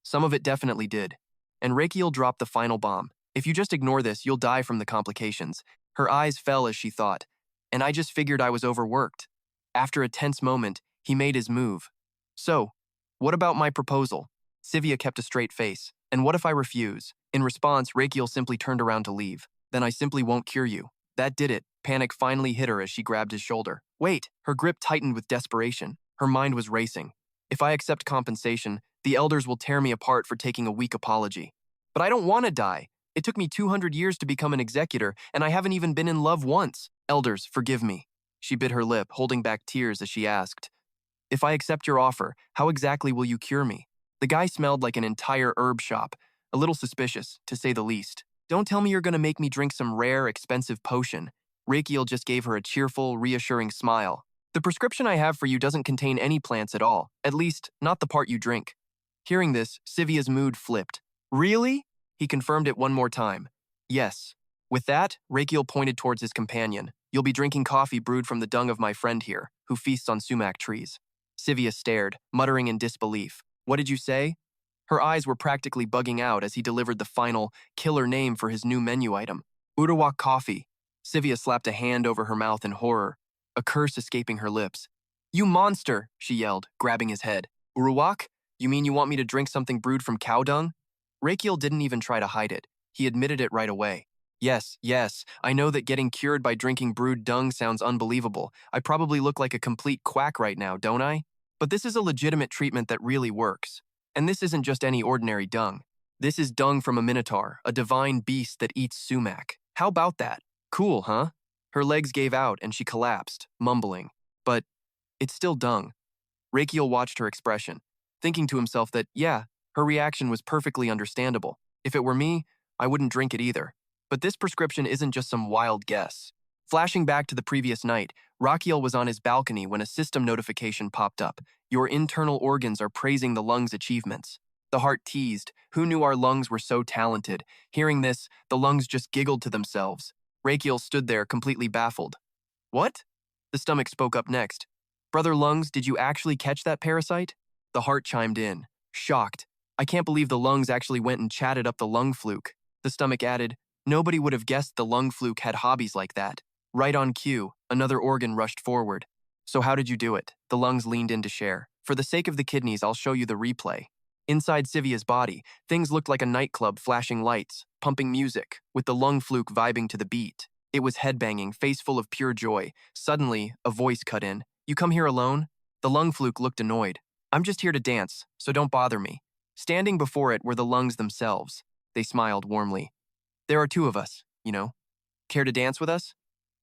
Some of it definitely did. And Rakiel dropped the final bomb. If you just ignore this, you'll die from the complications. Her eyes fell as she thought. And I just figured I was overworked. After a tense moment, he made his move. So, what about my proposal? Sylvia kept a straight face. And what if I refuse? In response, Rakiel simply turned around to leave. Then I simply won't cure you. That did it. Panic finally hit her as she grabbed his shoulder. Wait! Her grip tightened with desperation. Her mind was racing. If I accept compensation, the elders will tear me apart for taking a weak apology. But I don't want to die. It took me 200 years to become an executor, and I haven't even been in love once. Elders, forgive me. She bit her lip, holding back tears as she asked, If I accept your offer, how exactly will you cure me? The guy smelled like an entire herb shop, a little suspicious, to say the least. Don't tell me you're going to make me drink some rare, expensive potion. Rakiel just gave her a cheerful, reassuring smile. The prescription I have for you doesn't contain any plants at all, at least, not the part you drink. Hearing this, Sylvia's mood flipped. Really? He confirmed it one more time. Yes. With that, Rakiel pointed towards his companion. You'll be drinking coffee brewed from the dung of my friend here, who feasts on sumac trees. Sylvia stared, muttering in disbelief. What did you say? Her eyes were practically bugging out as he delivered the final, killer name for his new menu item, Urawak coffee. Sylvia slapped a hand over her mouth in horror, a curse escaping her lips. You monster, she yelled, grabbing his head. Urawak? You mean you want me to drink something brewed from cow dung? Rakiel didn't even try to hide it. He admitted it right away. Yes, I know that getting cured by drinking brewed dung sounds unbelievable. I probably look like a complete quack right now, don't I? But this is a legitimate treatment that really works. And this isn't just any ordinary dung. This is dung from a minotaur, a divine beast that eats sumac. How about that? Cool, huh? Her legs gave out and she collapsed, mumbling. But it's still dung. Rakiel watched her expression, thinking to himself that, yeah, her reaction was perfectly understandable. If it were me, I wouldn't drink it either. But this prescription isn't just some wild guess. Flashing back to the previous night, Rakiel was on his balcony when a system notification popped up. Your internal organs are praising the lungs' achievements. The heart teased. Who knew our lungs were so talented? Hearing this, the lungs just giggled to themselves. Rakiel stood there, completely baffled. What? The stomach spoke up next. Brother Lungs, did you actually catch that parasite? The heart chimed in, shocked. I can't believe the lungs actually went and chatted up the lung fluke. The stomach added, nobody would have guessed the lung fluke had hobbies like that. Right on cue, another organ rushed forward. So how did you do it? The lungs leaned in to share. For the sake of the kidneys, I'll show you the replay. Inside Sylvia's body, things looked like a nightclub flashing lights, pumping music, with the lung fluke vibing to the beat. It was headbanging, face full of pure joy. Suddenly, a voice cut in. You come here alone? The lung fluke looked annoyed. I'm just here to dance, so don't bother me. Standing before it were the lungs themselves. They smiled warmly. There are two of us, you know. Care to dance with us?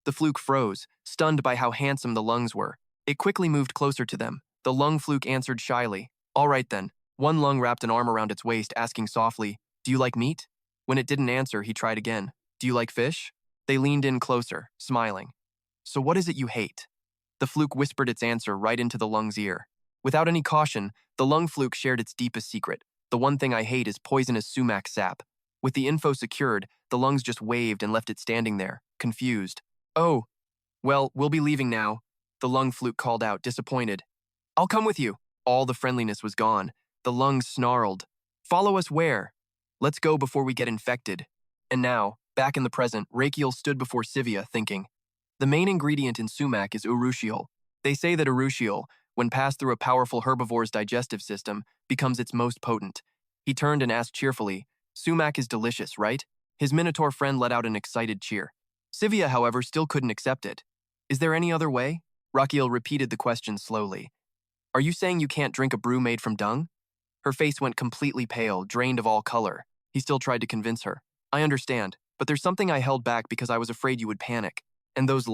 The fluke froze, stunned by how handsome the lungs were. It quickly moved closer to them. The lung fluke answered shyly. All right then. One lung wrapped an arm around its waist, asking softly, do you like meat? When it didn't answer, he tried again. Do you like fish? They leaned in closer, smiling. So what is it you hate? The fluke whispered its answer right into the lung's ear. Without any caution, the lung fluke shared its deepest secret. The one thing I hate is poisonous sumac sap. With the info secured, the lungs just waved and left it standing there, confused. Oh, well, we'll be leaving now, the lung fluke called out, disappointed. I'll come with you. All the friendliness was gone. The lungs snarled. Follow us where? Let's go before we get infected. And now, back in the present, Rakiel stood before Sylvia, thinking. The main ingredient in sumac is urushiol. They say that urushiol, when passed through a powerful herbivore's digestive system, becomes its most potent. He turned and asked cheerfully, Sumac is delicious, right? His minotaur friend let out an excited cheer. Sylvia, however, still couldn't accept it. Is there any other way? Rakiel repeated the question slowly. Are you saying you can't drink a brew made from dung? Her face went completely pale, drained of all color. He still tried to convince her. I understand, but there's something I held back because I was afraid you would panic. And those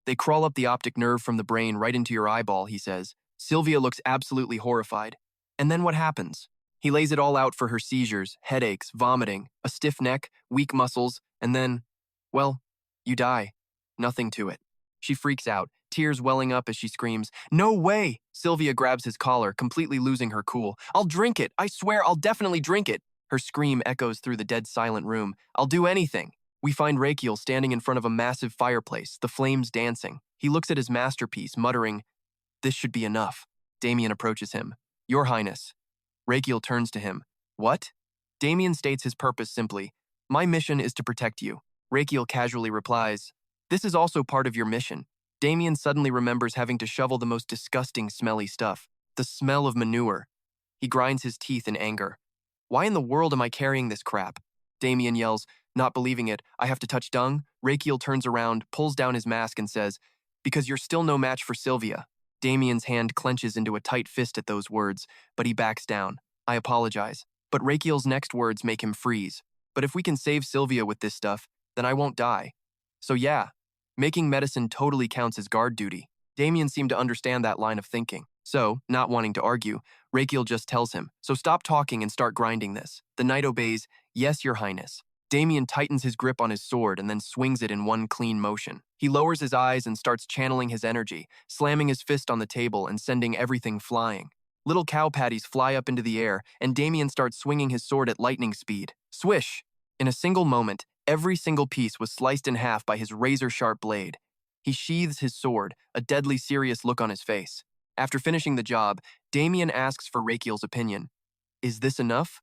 they crawl up the optic nerve from the brain right into your eyeball, he says. Sylvia looks absolutely horrified. And then what happens? He lays it all out for her seizures, headaches, vomiting, a stiff neck, weak muscles, and then, well, you die. Nothing to it. She freaks out, tears welling up as she screams, No way! Sylvia grabs his collar, completely losing her cool. I'll drink it! I swear I'll definitely drink it! Her scream echoes through the dead silent room. I'll do anything! We find Rakiel standing in front of a massive fireplace, the flames dancing. He looks at his masterpiece, muttering, This should be enough. Damien approaches him. Your Highness. Rakiel turns to him. What? Damien states his purpose simply. My mission is to protect you. Rakiel casually replies, This is also part of your mission. Damien suddenly remembers having to shovel the most disgusting smelly stuff. The smell of manure. He grinds his teeth in anger. Why in the world am I carrying this crap? Damien yells, not believing it, I have to touch dung? Rakiel turns around, pulls down his mask and says, Because you're still no match for Sylvia. Damien's hand clenches into a tight fist at those words, but he backs down. I apologize. But Rakiel's next words make him freeze. But if we can save Sylvia with this stuff, then I won't die. So yeah, making medicine totally counts as guard duty. Damien seemed to understand that line of thinking. So, not wanting to argue, Rakiel just tells him, So stop talking and start grinding this. The knight obeys, Yes, Your Highness. Damien tightens his grip on his sword and then swings it in one clean motion. He lowers his eyes and starts channeling his energy, slamming his fist on the table and sending everything flying. Little cow patties fly up into the air, and Damien starts swinging his sword at lightning speed. Swish! In a single moment, every single piece was sliced in half by his razor-sharp blade. He sheathes his sword, a deadly serious look on his face. After finishing the job, Damien asks for Rakiel's opinion. Is this enough?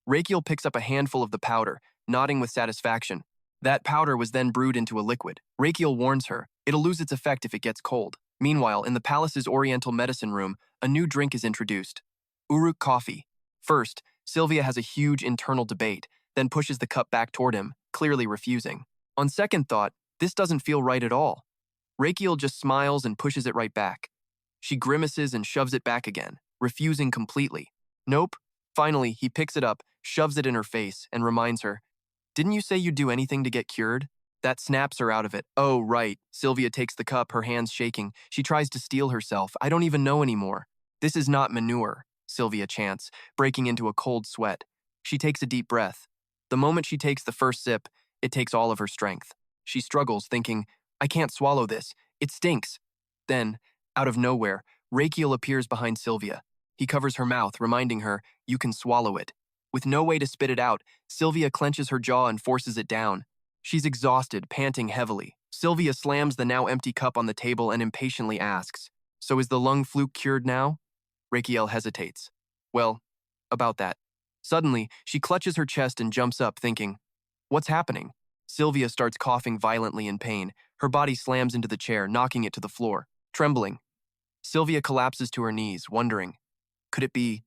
Rakiel picks up a handful of the powder, nodding with satisfaction. That powder was then brewed into a liquid. Rakiel warns her, it'll lose its effect if it gets cold. Meanwhile, in the palace's oriental medicine room, a new drink is introduced. Uruk coffee. First, Sylvia has a huge internal debate, then pushes the cup back toward him, clearly refusing. On second thought, this doesn't feel right at all. Rakiel just smiles and pushes it right back. She grimaces and shoves it back again, refusing completely. Nope. Finally, he picks it up, shoves it in her face, and reminds her, didn't you say you'd do anything to get cured? That snaps her out of it. Oh, right. Sylvia takes the cup, her hands shaking. She tries to steel herself. I don't even know anymore. This is not manure, Sylvia chants, breaking into a cold sweat. She takes a deep breath. The moment she takes the first sip, it takes all of her strength. She struggles, thinking, I can't swallow this. It stinks. Then, out of nowhere, Rakiel appears behind Sylvia. He covers her mouth, reminding her, you can swallow it. With no way to spit it out, Sylvia clenches her jaw and forces it down. She's exhausted, panting heavily. Sylvia slams the now empty cup on the table and impatiently asks, so is the lung fluke cured now? Rakiel hesitates. Well, about that. Suddenly, she clutches her chest and jumps up, thinking, what's happening? Sylvia starts coughing violently in pain. Her body slams into the chair, knocking it to the floor. Trembling, Sylvia collapses to her knees, wondering, could it be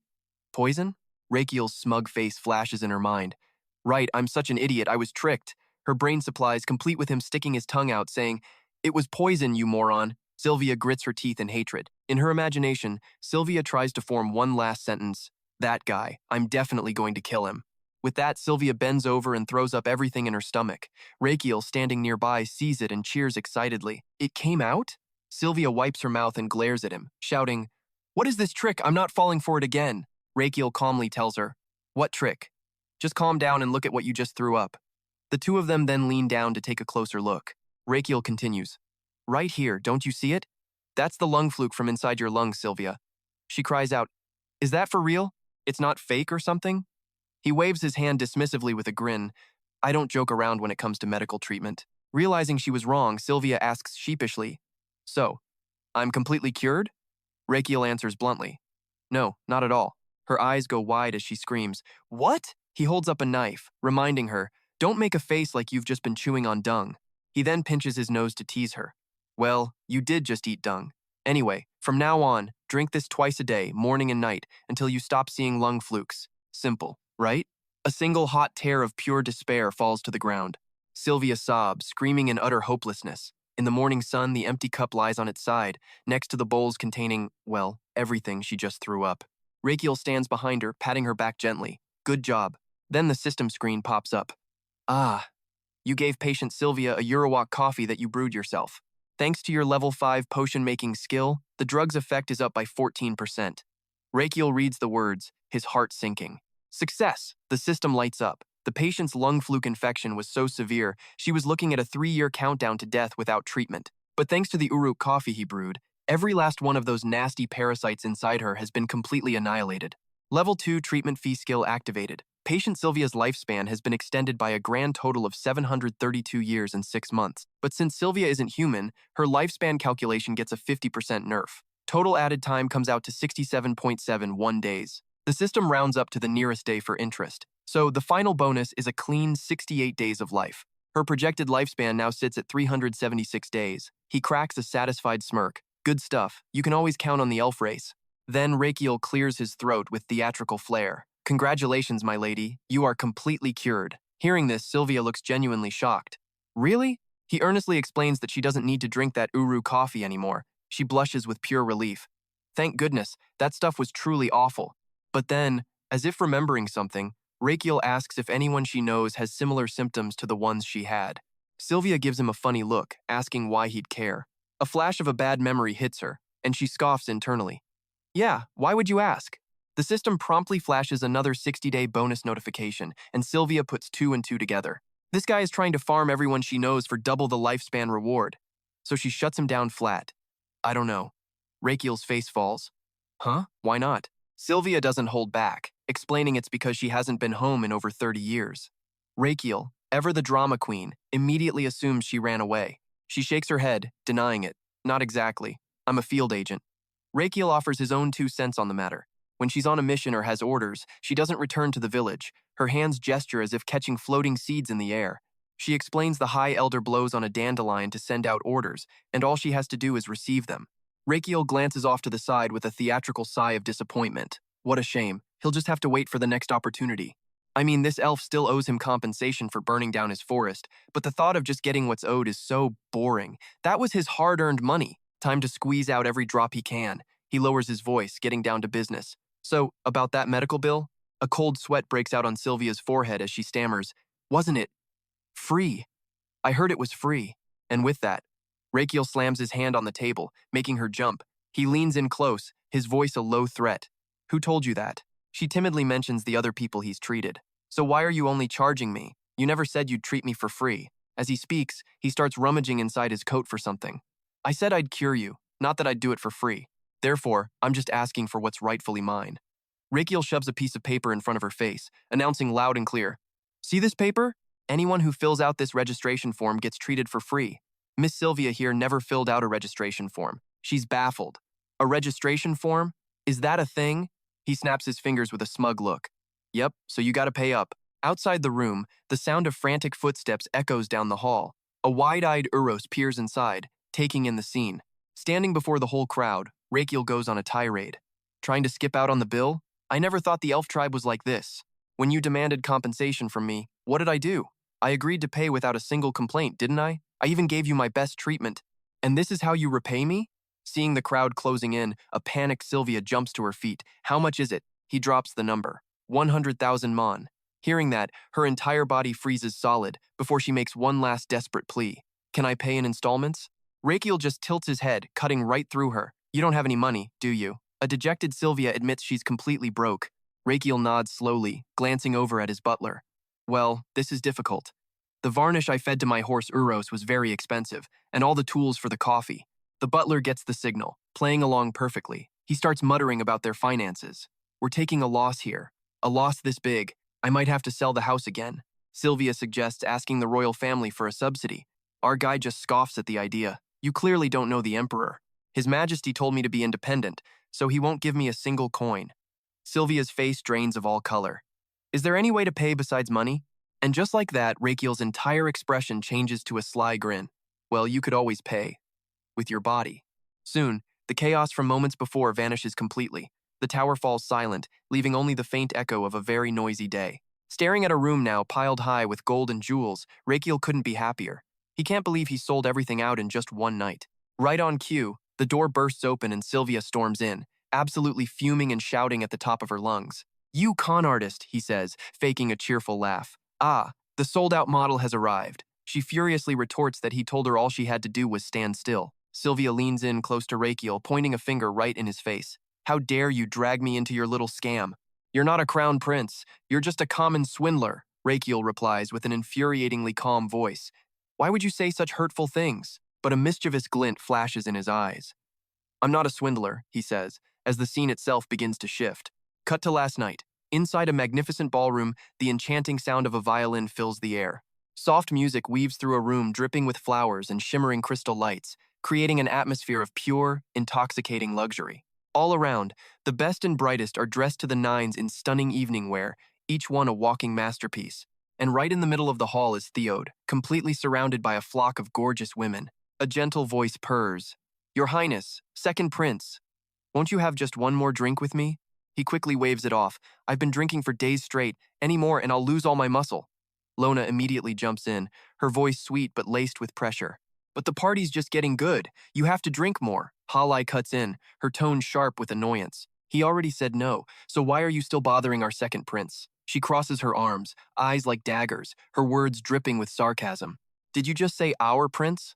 poison? Rakiel's smug face flashes in her mind. Right, I'm such an idiot, I was tricked. Her brain supplies, complete with him sticking his tongue out, saying, it was poison, you moron. Sylvia grits her teeth in hatred. In her imagination, Sylvia tries to form one last sentence. That guy, I'm definitely going to kill him. With that, Sylvia bends over and throws up everything in her stomach. Rakiel, standing nearby, sees it and cheers excitedly. It came out? Sylvia wipes her mouth and glares at him, shouting, what is this trick? I'm not falling for it again. Rakiel calmly tells her, what trick? Just calm down and look at what you just threw up. The two of them then lean down to take a closer look. Rakiel continues, right here, don't you see it? That's the lung fluke from inside your lungs, Sylvia. She cries out, is that for real? It's not fake or something? He waves his hand dismissively with a grin. I don't joke around when it comes to medical treatment. Realizing she was wrong, Sylvia asks sheepishly, so, I'm completely cured? Rakiel answers bluntly, no, not at all. Her eyes go wide as she screams, what? He holds up a knife, reminding her, don't make a face like you've just been chewing on dung. He then pinches his nose to tease her. Well, you did just eat dung. Anyway, from now on, drink this twice a day, morning and night, until you stop seeing lung flukes. Simple, right? A single hot tear of pure despair falls to the ground. Sylvia sobs, screaming in utter hopelessness. In the morning sun, the empty cup lies on its side, next to the bowls containing, well, everything she just threw up. Rakiel stands behind her, patting her back gently. Good job. Then the system screen pops up. Ah, you gave patient Sylvia a Eurowalk coffee that you brewed yourself. Thanks to your level 5 potion-making skill, the drug's effect is up by 14%. Rakiel reads the words, his heart sinking. Success! The system lights up. The patient's lung fluke infection was so severe, she was looking at a 3-year countdown to death without treatment. But thanks to the Uruk coffee he brewed, every last one of those nasty parasites inside her has been completely annihilated. Level 2 treatment fee skill activated. Patient Sylvia's lifespan has been extended by a grand total of 732 years and 6 months. But since Sylvia isn't human, her lifespan calculation gets a 50% nerf. Total added time comes out to 67.71 days. The system rounds up to the nearest day for interest. So the final bonus is a clean 68 days of life. Her projected lifespan now sits at 376 days. He cracks a satisfied smirk. Good stuff. You can always count on the elf race. Then Rakiel clears his throat with theatrical flair. Congratulations, my lady. You are completely cured. Hearing this, Sylvia looks genuinely shocked. Really? He earnestly explains that she doesn't need to drink that Uru coffee anymore. She blushes with pure relief. Thank goodness, that stuff was truly awful. But then, as if remembering something, Rakiel asks if anyone she knows has similar symptoms to the ones she had. Sylvia gives him a funny look, asking why he'd care. A flash of a bad memory hits her, and she scoffs internally. Yeah, why would you ask? The system promptly flashes another 60-day bonus notification, and Sylvia puts 2 and 2 together. This guy is trying to farm everyone she knows for double the lifespan reward. So she shuts him down flat. I don't know. Rakiel's face falls. Huh? Why not? Sylvia doesn't hold back, explaining it's because she hasn't been home in over 30 years. Rakiel, ever the drama queen, immediately assumes she ran away. She shakes her head, denying it. Not exactly. I'm a field agent. Rakiel offers his own 2 cents on the matter. When she's on a mission or has orders, she doesn't return to the village. Her hands gesture as if catching floating seeds in the air. She explains the High Elder blows on a dandelion to send out orders, and all she has to do is receive them. Rakiel glances off to the side with a theatrical sigh of disappointment. What a shame. He'll just have to wait for the next opportunity. I mean, this elf still owes him compensation for burning down his forest, but the thought of just getting what's owed is so boring. That was his hard-earned money. Time to squeeze out every drop he can. He lowers his voice, getting down to business. So, about that medical bill? A cold sweat breaks out on Sylvia's forehead as she stammers. Wasn't it free? I heard it was free. And with that, Rakiel slams his hand on the table, making her jump. He leans in close, his voice a low threat. Who told you that? She timidly mentions the other people he's treated. So why are you only charging me? You never said you'd treat me for free. As he speaks, he starts rummaging inside his coat for something. I said I'd cure you, not that I'd do it for free. Therefore, I'm just asking for what's rightfully mine. Rakiel shoves a piece of paper in front of her face, announcing loud and clear. See this paper? Anyone who fills out this registration form gets treated for free. Miss Sylvia here never filled out a registration form. She's baffled. A registration form? Is that a thing? He snaps his fingers with a smug look. Yep, so you gotta pay up. Outside the room, the sound of frantic footsteps echoes down the hall. A wide-eyed Uros peers inside, taking in the scene. Standing before the whole crowd, Rakiel goes on a tirade. Trying to skip out on the bill? I never thought the elf tribe was like this. When you demanded compensation from me, what did I do? I agreed to pay without a single complaint, didn't I? I even gave you my best treatment. And this is how you repay me? Seeing the crowd closing in, a panicked Sylvia jumps to her feet. How much is it? He drops the number. 100,000 mon. Hearing that, her entire body freezes solid before she makes one last desperate plea. Can I pay in installments? Rakiel just tilts his head, cutting right through her. You don't have any money, do you? A dejected Sylvia admits she's completely broke. Rakiel nods slowly, glancing over at his butler. Well, this is difficult. The varnish I fed to my horse Uros was very expensive, and all the tools for the coffee. The butler gets the signal, playing along perfectly. He starts muttering about their finances. We're taking a loss here. A loss this big. I might have to sell the house again. Sylvia suggests asking the royal family for a subsidy. Our guy just scoffs at the idea. You clearly don't know the emperor. His Majesty told me to be independent, so he won't give me a single coin. Sylvia's face drains of all color. Is there any way to pay besides money? And just like that, Rakiel's entire expression changes to a sly grin. Well, you could always pay. With your body. Soon, the chaos from moments before vanishes completely. The tower falls silent, leaving only the faint echo of a very noisy day. Staring at a room now piled high with gold and jewels, Rakiel couldn't be happier. He can't believe he sold everything out in just one night. Right on cue, the door bursts open and Sylvia storms in, absolutely fuming and shouting at the top of her lungs. You con artist, he says, faking a cheerful laugh. Ah, the sold-out model has arrived. She furiously retorts that he told her all she had to do was stand still. Sylvia leans in close to Rakiel, pointing a finger right in his face. How dare you drag me into your little scam? You're not a crown prince. You're just a common swindler, Rakiel replies with an infuriatingly calm voice. Why would you say such hurtful things? But a mischievous glint flashes in his eyes. I'm not a swindler, he says, as the scene itself begins to shift. Cut to last night. Inside a magnificent ballroom, the enchanting sound of a violin fills the air. Soft music weaves through a room dripping with flowers and shimmering crystal lights, creating an atmosphere of pure, intoxicating luxury. All around, the best and brightest are dressed to the nines in stunning evening wear, each one a walking masterpiece. And right in the middle of the hall is Theode, completely surrounded by a flock of gorgeous women. A gentle voice purrs. Your Highness, Second Prince, won't you have just one more drink with me? He quickly waves it off. I've been drinking for days straight. Any more and I'll lose all my muscle. Lona immediately jumps in, her voice sweet but laced with pressure. But the party's just getting good. You have to drink more. Halai cuts in, her tone sharp with annoyance. He already said no, so why are you still bothering our second prince? She crosses her arms, eyes like daggers, her words dripping with sarcasm. Did you just say our prince?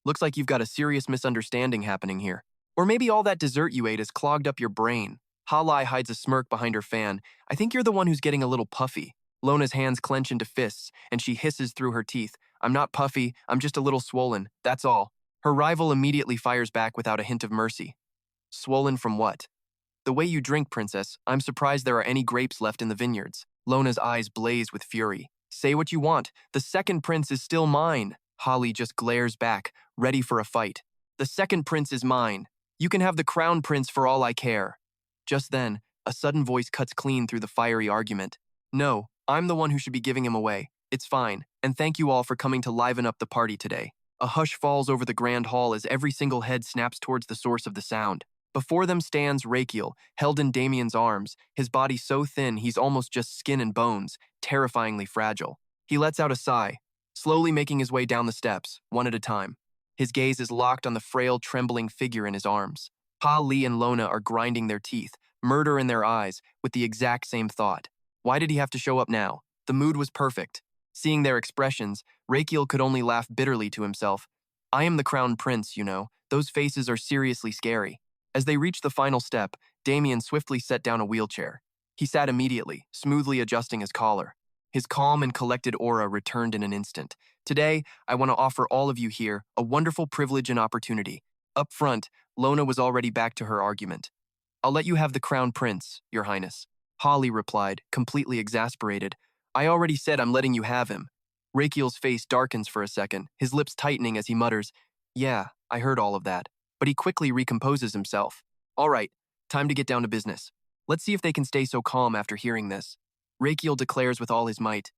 Looks like you've got a serious misunderstanding happening here. Or maybe all that dessert you ate has clogged up your brain. Halai hides a smirk behind her fan. I think you're the one who's getting a little puffy. Lona's hands clench into fists, and she hisses through her teeth. I'm not puffy, I'm just a little swollen, that's all. Her rival immediately fires back without a hint of mercy. Swollen from what? The way you drink, princess, I'm surprised there are any grapes left in the vineyards. Lona's eyes blaze with fury. Say what you want, the second prince is still mine. Holly just glares back, ready for a fight. The second prince is mine. You can have the crown prince for all I care. Just then, A sudden voice cuts clean through the fiery argument. No, I'm the one who should be giving him away. It's fine, and thank you all for coming to liven up the party today. A hush falls over the grand hall as every single head snaps towards the source of the sound. Before them stands Rakiel, held in Damien's arms, his body so thin he's almost just skin and bones, terrifyingly fragile. He lets out a sigh, slowly making his way down the steps, one at a time. His gaze is locked on the frail, trembling figure in his arms. Pa, Lee, and Lona are grinding their teeth, murder in their eyes, with the exact same thought. Why did he have to show up now? The mood was perfect. Seeing their expressions, Rakiel could only laugh bitterly to himself. I am the Crown Prince, you know. Those faces are seriously scary. As they reached the final step, Damien swiftly set down a wheelchair. He sat immediately, smoothly adjusting his collar. His calm and collected aura returned in an instant. Today, I want to offer all of you here a wonderful privilege and opportunity. Up front, Lona was already back to her argument. I'll let you have the Crown Prince, Your Highness. Holly replied, completely exasperated. I already said I'm letting you have him. Rakiel's face darkens for a second, his lips tightening as he mutters, Yeah, I heard all of that. But he quickly recomposes himself. All right, time to get down to business. Let's see if they can stay so calm after hearing this. Rakiel declares with all his might,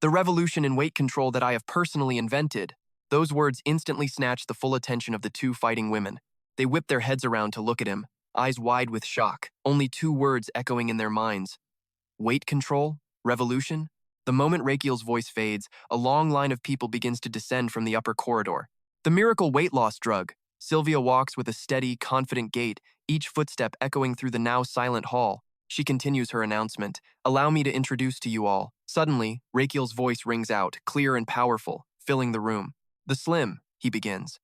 The revolution in weight control that I have personally invented. Those words instantly snatched the full attention of the two fighting women. They whipped their heads around to look at him, eyes wide with shock, only two words echoing in their minds. Weight control? Revolution? The moment Rakiel's voice fades, a long line of people begins to descend from the upper corridor. The miracle weight loss drug. Sylvia walks with a steady, confident gait, each footstep echoing through the now silent hall. She continues her announcement. Allow me to introduce to you all. Suddenly, Rakiel's voice rings out, clear and powerful, filling the room. The Slim, he begins.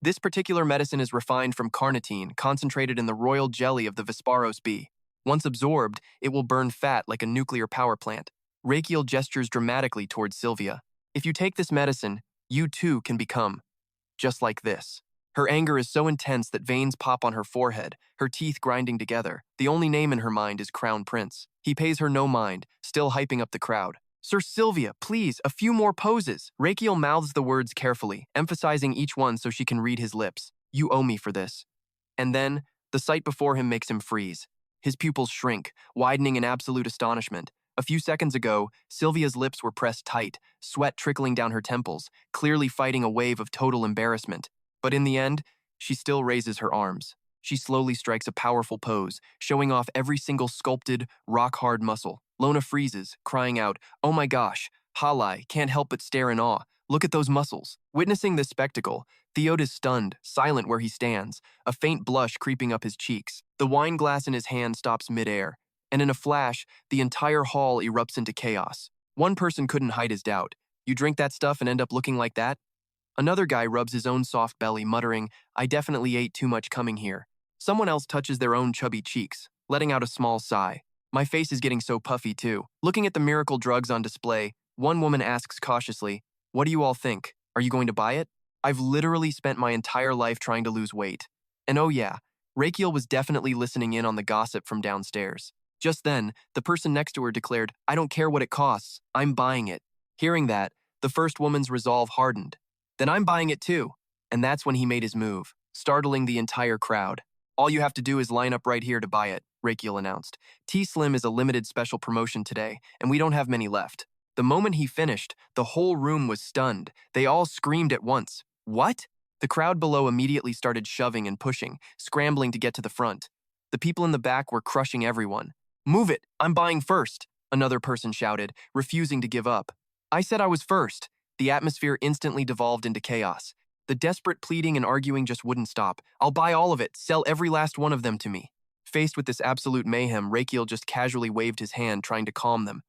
This particular medicine is refined from carnitine, concentrated in the royal jelly of the Vesparos bee. Once absorbed, it will burn fat like a nuclear power plant. Rakiel gestures dramatically towards Sylvia. If you take this medicine, you too can become just like this. Her anger is so intense that veins pop on her forehead, her teeth grinding together. The only name in her mind is Crown Prince. He pays her no mind, still hyping up the crowd. Sir Sylvia, please, a few more poses. Rakiel mouths the words carefully, emphasizing each one so she can read his lips. You owe me for this. And then, the sight before him makes him freeze. His pupils shrink, widening in absolute astonishment. A few seconds ago, Sylvia's lips were pressed tight, sweat trickling down her temples, clearly fighting a wave of total embarrassment. But in the end, she still raises her arms. She slowly strikes a powerful pose, showing off every single sculpted, rock-hard muscle. Lona freezes, crying out, Oh my gosh, Halai can't help but stare in awe. Look at those muscles. Witnessing this spectacle, Theod is stunned, silent where he stands, a faint blush creeping up his cheeks. The wine glass in his hand stops midair, and in a flash, the entire hall erupts into chaos. One person couldn't hide his doubt. You drink that stuff and end up looking like that? Another guy rubs his own soft belly, muttering, I definitely ate too much coming here. Someone else touches their own chubby cheeks, letting out a small sigh. My face is getting so puffy too. Looking at the miracle drugs on display, one woman asks cautiously, What do you all think? Are you going to buy it? I've literally spent my entire life trying to lose weight. And oh yeah, Rakiel was definitely listening in on the gossip from downstairs. Just then, the person next to her declared, I don't care what it costs, I'm buying it. Hearing that, the first woman's resolve hardened. Then I'm buying it too. And that's when he made his move, startling the entire crowd. All you have to do is line up right here to buy it, Rakiel announced. T-Slim is a limited special promotion today, and we don't have many left. The moment he finished, the whole room was stunned. They all screamed at once. What? The crowd below immediately started shoving and pushing, scrambling to get to the front. The people in the back were crushing everyone. Move it! I'm buying first! Another person shouted, refusing to give up. I said I was first. The atmosphere instantly devolved into chaos. The desperate pleading and arguing just wouldn't stop. I'll buy all of it. Sell every last one of them to me. Faced with this absolute mayhem, Rakiel just casually waved his hand, trying to calm them.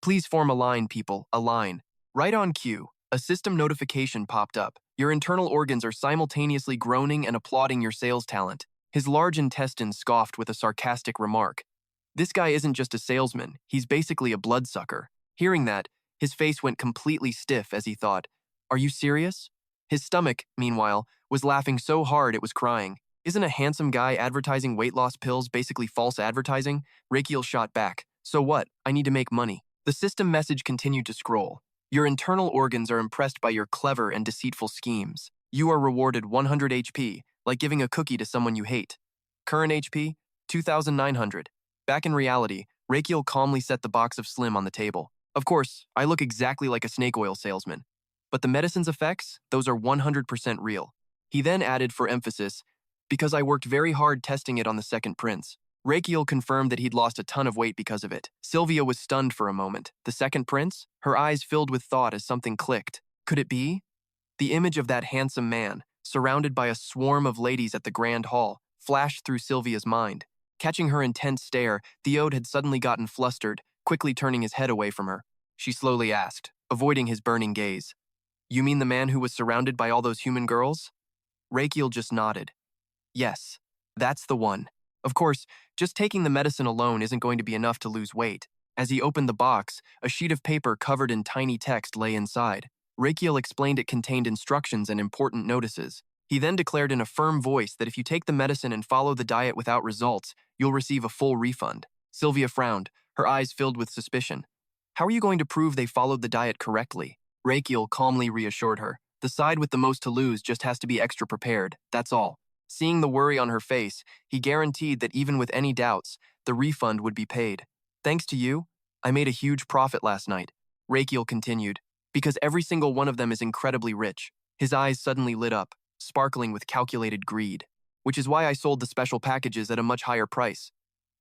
Please form a line, people, a line. Right on cue, a system notification popped up. Your internal organs are simultaneously groaning and applauding your sales talent. His large intestines scoffed with a sarcastic remark. This guy isn't just a salesman, he's basically a bloodsucker. Hearing that, his face went completely stiff as he thought, Are you serious? His stomach, meanwhile, was laughing so hard it was crying. Isn't a handsome guy advertising weight loss pills basically false advertising? Rakiel shot back. So what? I need to make money. The system message continued to scroll. Your internal organs are impressed by your clever and deceitful schemes. You are rewarded 100 HP, like giving a cookie to someone you hate. Current HP, 2,900. Back in reality, Rakiel calmly set the box of Slim on the table. Of course, I look exactly like a snake oil salesman. But the medicine's effects, those are 100% real. He then added for emphasis, because I worked very hard testing it on the second prince. Rakiel confirmed that he'd lost a ton of weight because of it. Sylvia was stunned for a moment. The second prince? Her eyes filled with thought as something clicked. Could it be? The image of that handsome man, surrounded by a swarm of ladies at the grand hall, flashed through Sylvia's mind. Catching her intense stare, Theode had suddenly gotten flustered, quickly turning his head away from her. She slowly asked, avoiding his burning gaze, "You mean the man who was surrounded by all those human girls?" Rakiel just nodded. Yes, that's the one. Of course, just taking the medicine alone isn't going to be enough to lose weight. As he opened the box, a sheet of paper covered in tiny text lay inside. Rakiel explained it contained instructions and important notices. He then declared in a firm voice that if you take the medicine and follow the diet without results, you'll receive a full refund. Sylvia frowned, her eyes filled with suspicion. How are you going to prove they followed the diet correctly? Rakiel calmly reassured her. The side with the most to lose just has to be extra prepared, that's all. Seeing the worry on her face, he guaranteed that even with any doubts, the refund would be paid. Thanks to you, I made a huge profit last night, Rakiel continued, because every single one of them is incredibly rich. His eyes suddenly lit up, sparkling with calculated greed, which is why I sold the special packages at a much higher price.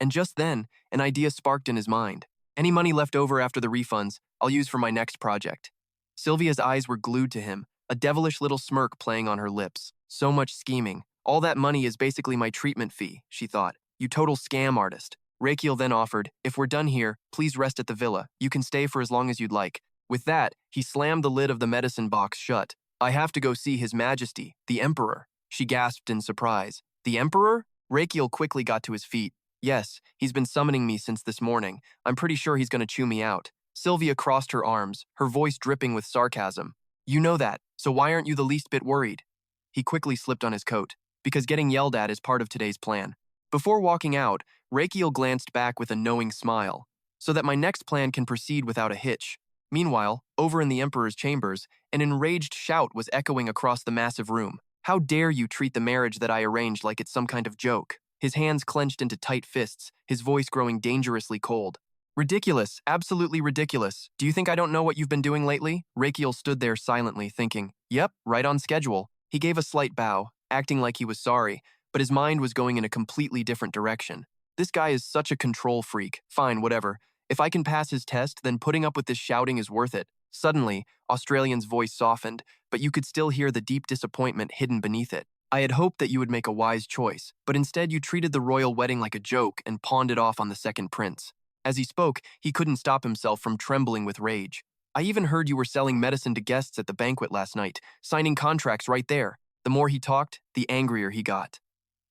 And just then, an idea sparked in his mind. Any money left over after the refunds, I'll use for my next project. Sylvia's eyes were glued to him, a devilish little smirk playing on her lips. So much scheming. All that money is basically my treatment fee, she thought. You total scam artist. Rakiel then offered, if we're done here, please rest at the villa. You can stay for as long as you'd like. With that, he slammed the lid of the medicine box shut. I have to go see His Majesty, the Emperor, she gasped in surprise. The Emperor? Rakiel quickly got to his feet. Yes, he's been summoning me since this morning. I'm pretty sure he's going to chew me out. Sylvia crossed her arms, her voice dripping with sarcasm. You know that, so why aren't you the least bit worried? He quickly slipped on his coat, because getting yelled at is part of today's plan. Before walking out, Rakiel glanced back with a knowing smile, so that my next plan can proceed without a hitch. Meanwhile, over in the Emperor's chambers, an enraged shout was echoing across the massive room. How dare you treat the marriage that I arranged like it's some kind of joke? His hands clenched into tight fists, his voice growing dangerously cold. Ridiculous, absolutely ridiculous. Do you think I don't know what you've been doing lately? Rakiel stood there silently, thinking, yep, right on schedule. He gave a slight bow, acting like he was sorry, but his mind was going in a completely different direction. This guy is such a control freak. Fine, whatever. If I can pass his test, then putting up with this shouting is worth it. Suddenly, Australian's voice softened, but you could still hear the deep disappointment hidden beneath it. I had hoped that you would make a wise choice, but instead you treated the royal wedding like a joke and pawned it off on the second prince. As he spoke, he couldn't stop himself from trembling with rage. I even heard you were selling medicine to guests at the banquet last night, signing contracts right there. The more he talked, the angrier he got.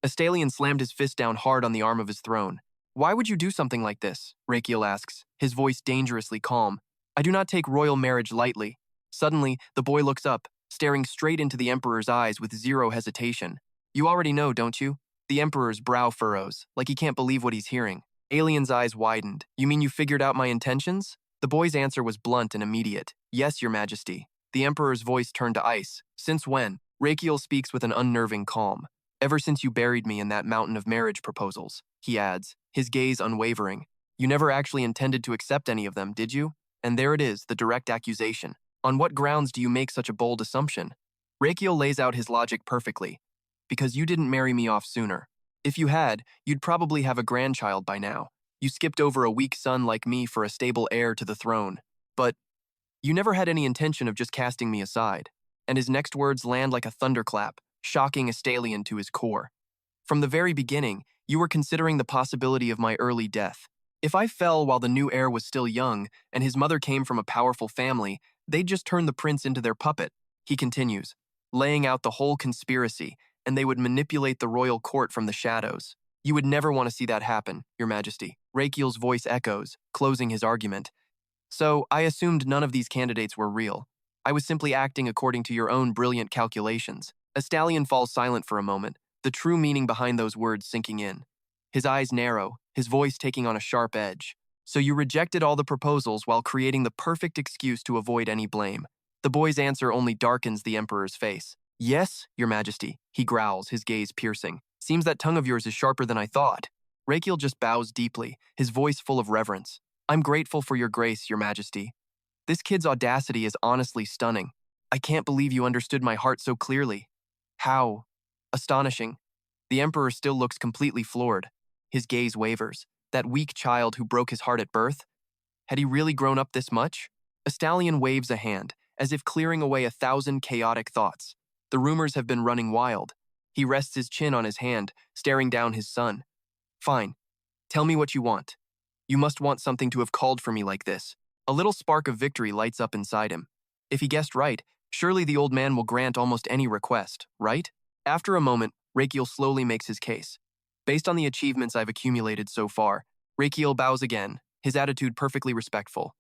Astalion slammed his fist down hard on the arm of his throne. Why would you do something like this? Rakiel asks, his voice dangerously calm. I do not take royal marriage lightly. Suddenly, the boy looks up, staring straight into the Emperor's eyes with zero hesitation. You already know, don't you? The Emperor's brow furrows, like he can't believe what he's hearing. Alien's eyes widened. You mean you figured out my intentions? The boy's answer was blunt and immediate. Yes, Your Majesty. The Emperor's voice turned to ice. Since when? Rakiel speaks with an unnerving calm. Ever since you buried me in that mountain of marriage proposals, he adds, his gaze unwavering. You never actually intended to accept any of them, did you? And there it is, the direct accusation. On what grounds do you make such a bold assumption? Rakiel lays out his logic perfectly. Because you didn't marry me off sooner. If you had, you'd probably have a grandchild by now. You skipped over a weak son like me for a stable heir to the throne. But you never had any intention of just casting me aside. And his next words land like a thunderclap, shocking Astalion to his core. From the very beginning, you were considering the possibility of my early death. If I fell while the new heir was still young, and his mother came from a powerful family, they'd just turn the prince into their puppet. He continues, laying out the whole conspiracy, and they would manipulate the royal court from the shadows. You would never want to see that happen, Your Majesty. Rakiel's voice echoes, closing his argument. So, I assumed none of these candidates were real. I was simply acting according to your own brilliant calculations. Astalion falls silent for a moment, the true meaning behind those words sinking in. His eyes narrow, his voice taking on a sharp edge. So you rejected all the proposals while creating the perfect excuse to avoid any blame. The boy's answer only darkens the Emperor's face. Yes, Your Majesty, he growls, his gaze piercing. Seems that tongue of yours is sharper than I thought. Rakiel just bows deeply, his voice full of reverence. I'm grateful for your grace, your majesty. This kid's audacity is honestly stunning. I can't believe you understood my heart so clearly. How? Astonishing. The emperor still looks completely floored. His gaze wavers. That weak child who broke his heart at birth? Had he really grown up this much? A stallion waves a hand, as if clearing away 1,000 chaotic thoughts. The rumors have been running wild. He rests his chin on his hand, staring down his son. Fine. Tell me what you want. You must want something to have called for me like this. A little spark of victory lights up inside him. If he guessed right, surely the old man will grant almost any request, right? After a moment, Rakiel slowly makes his case. Based on the achievements I've accumulated so far, Rakiel bows again, his attitude perfectly respectful.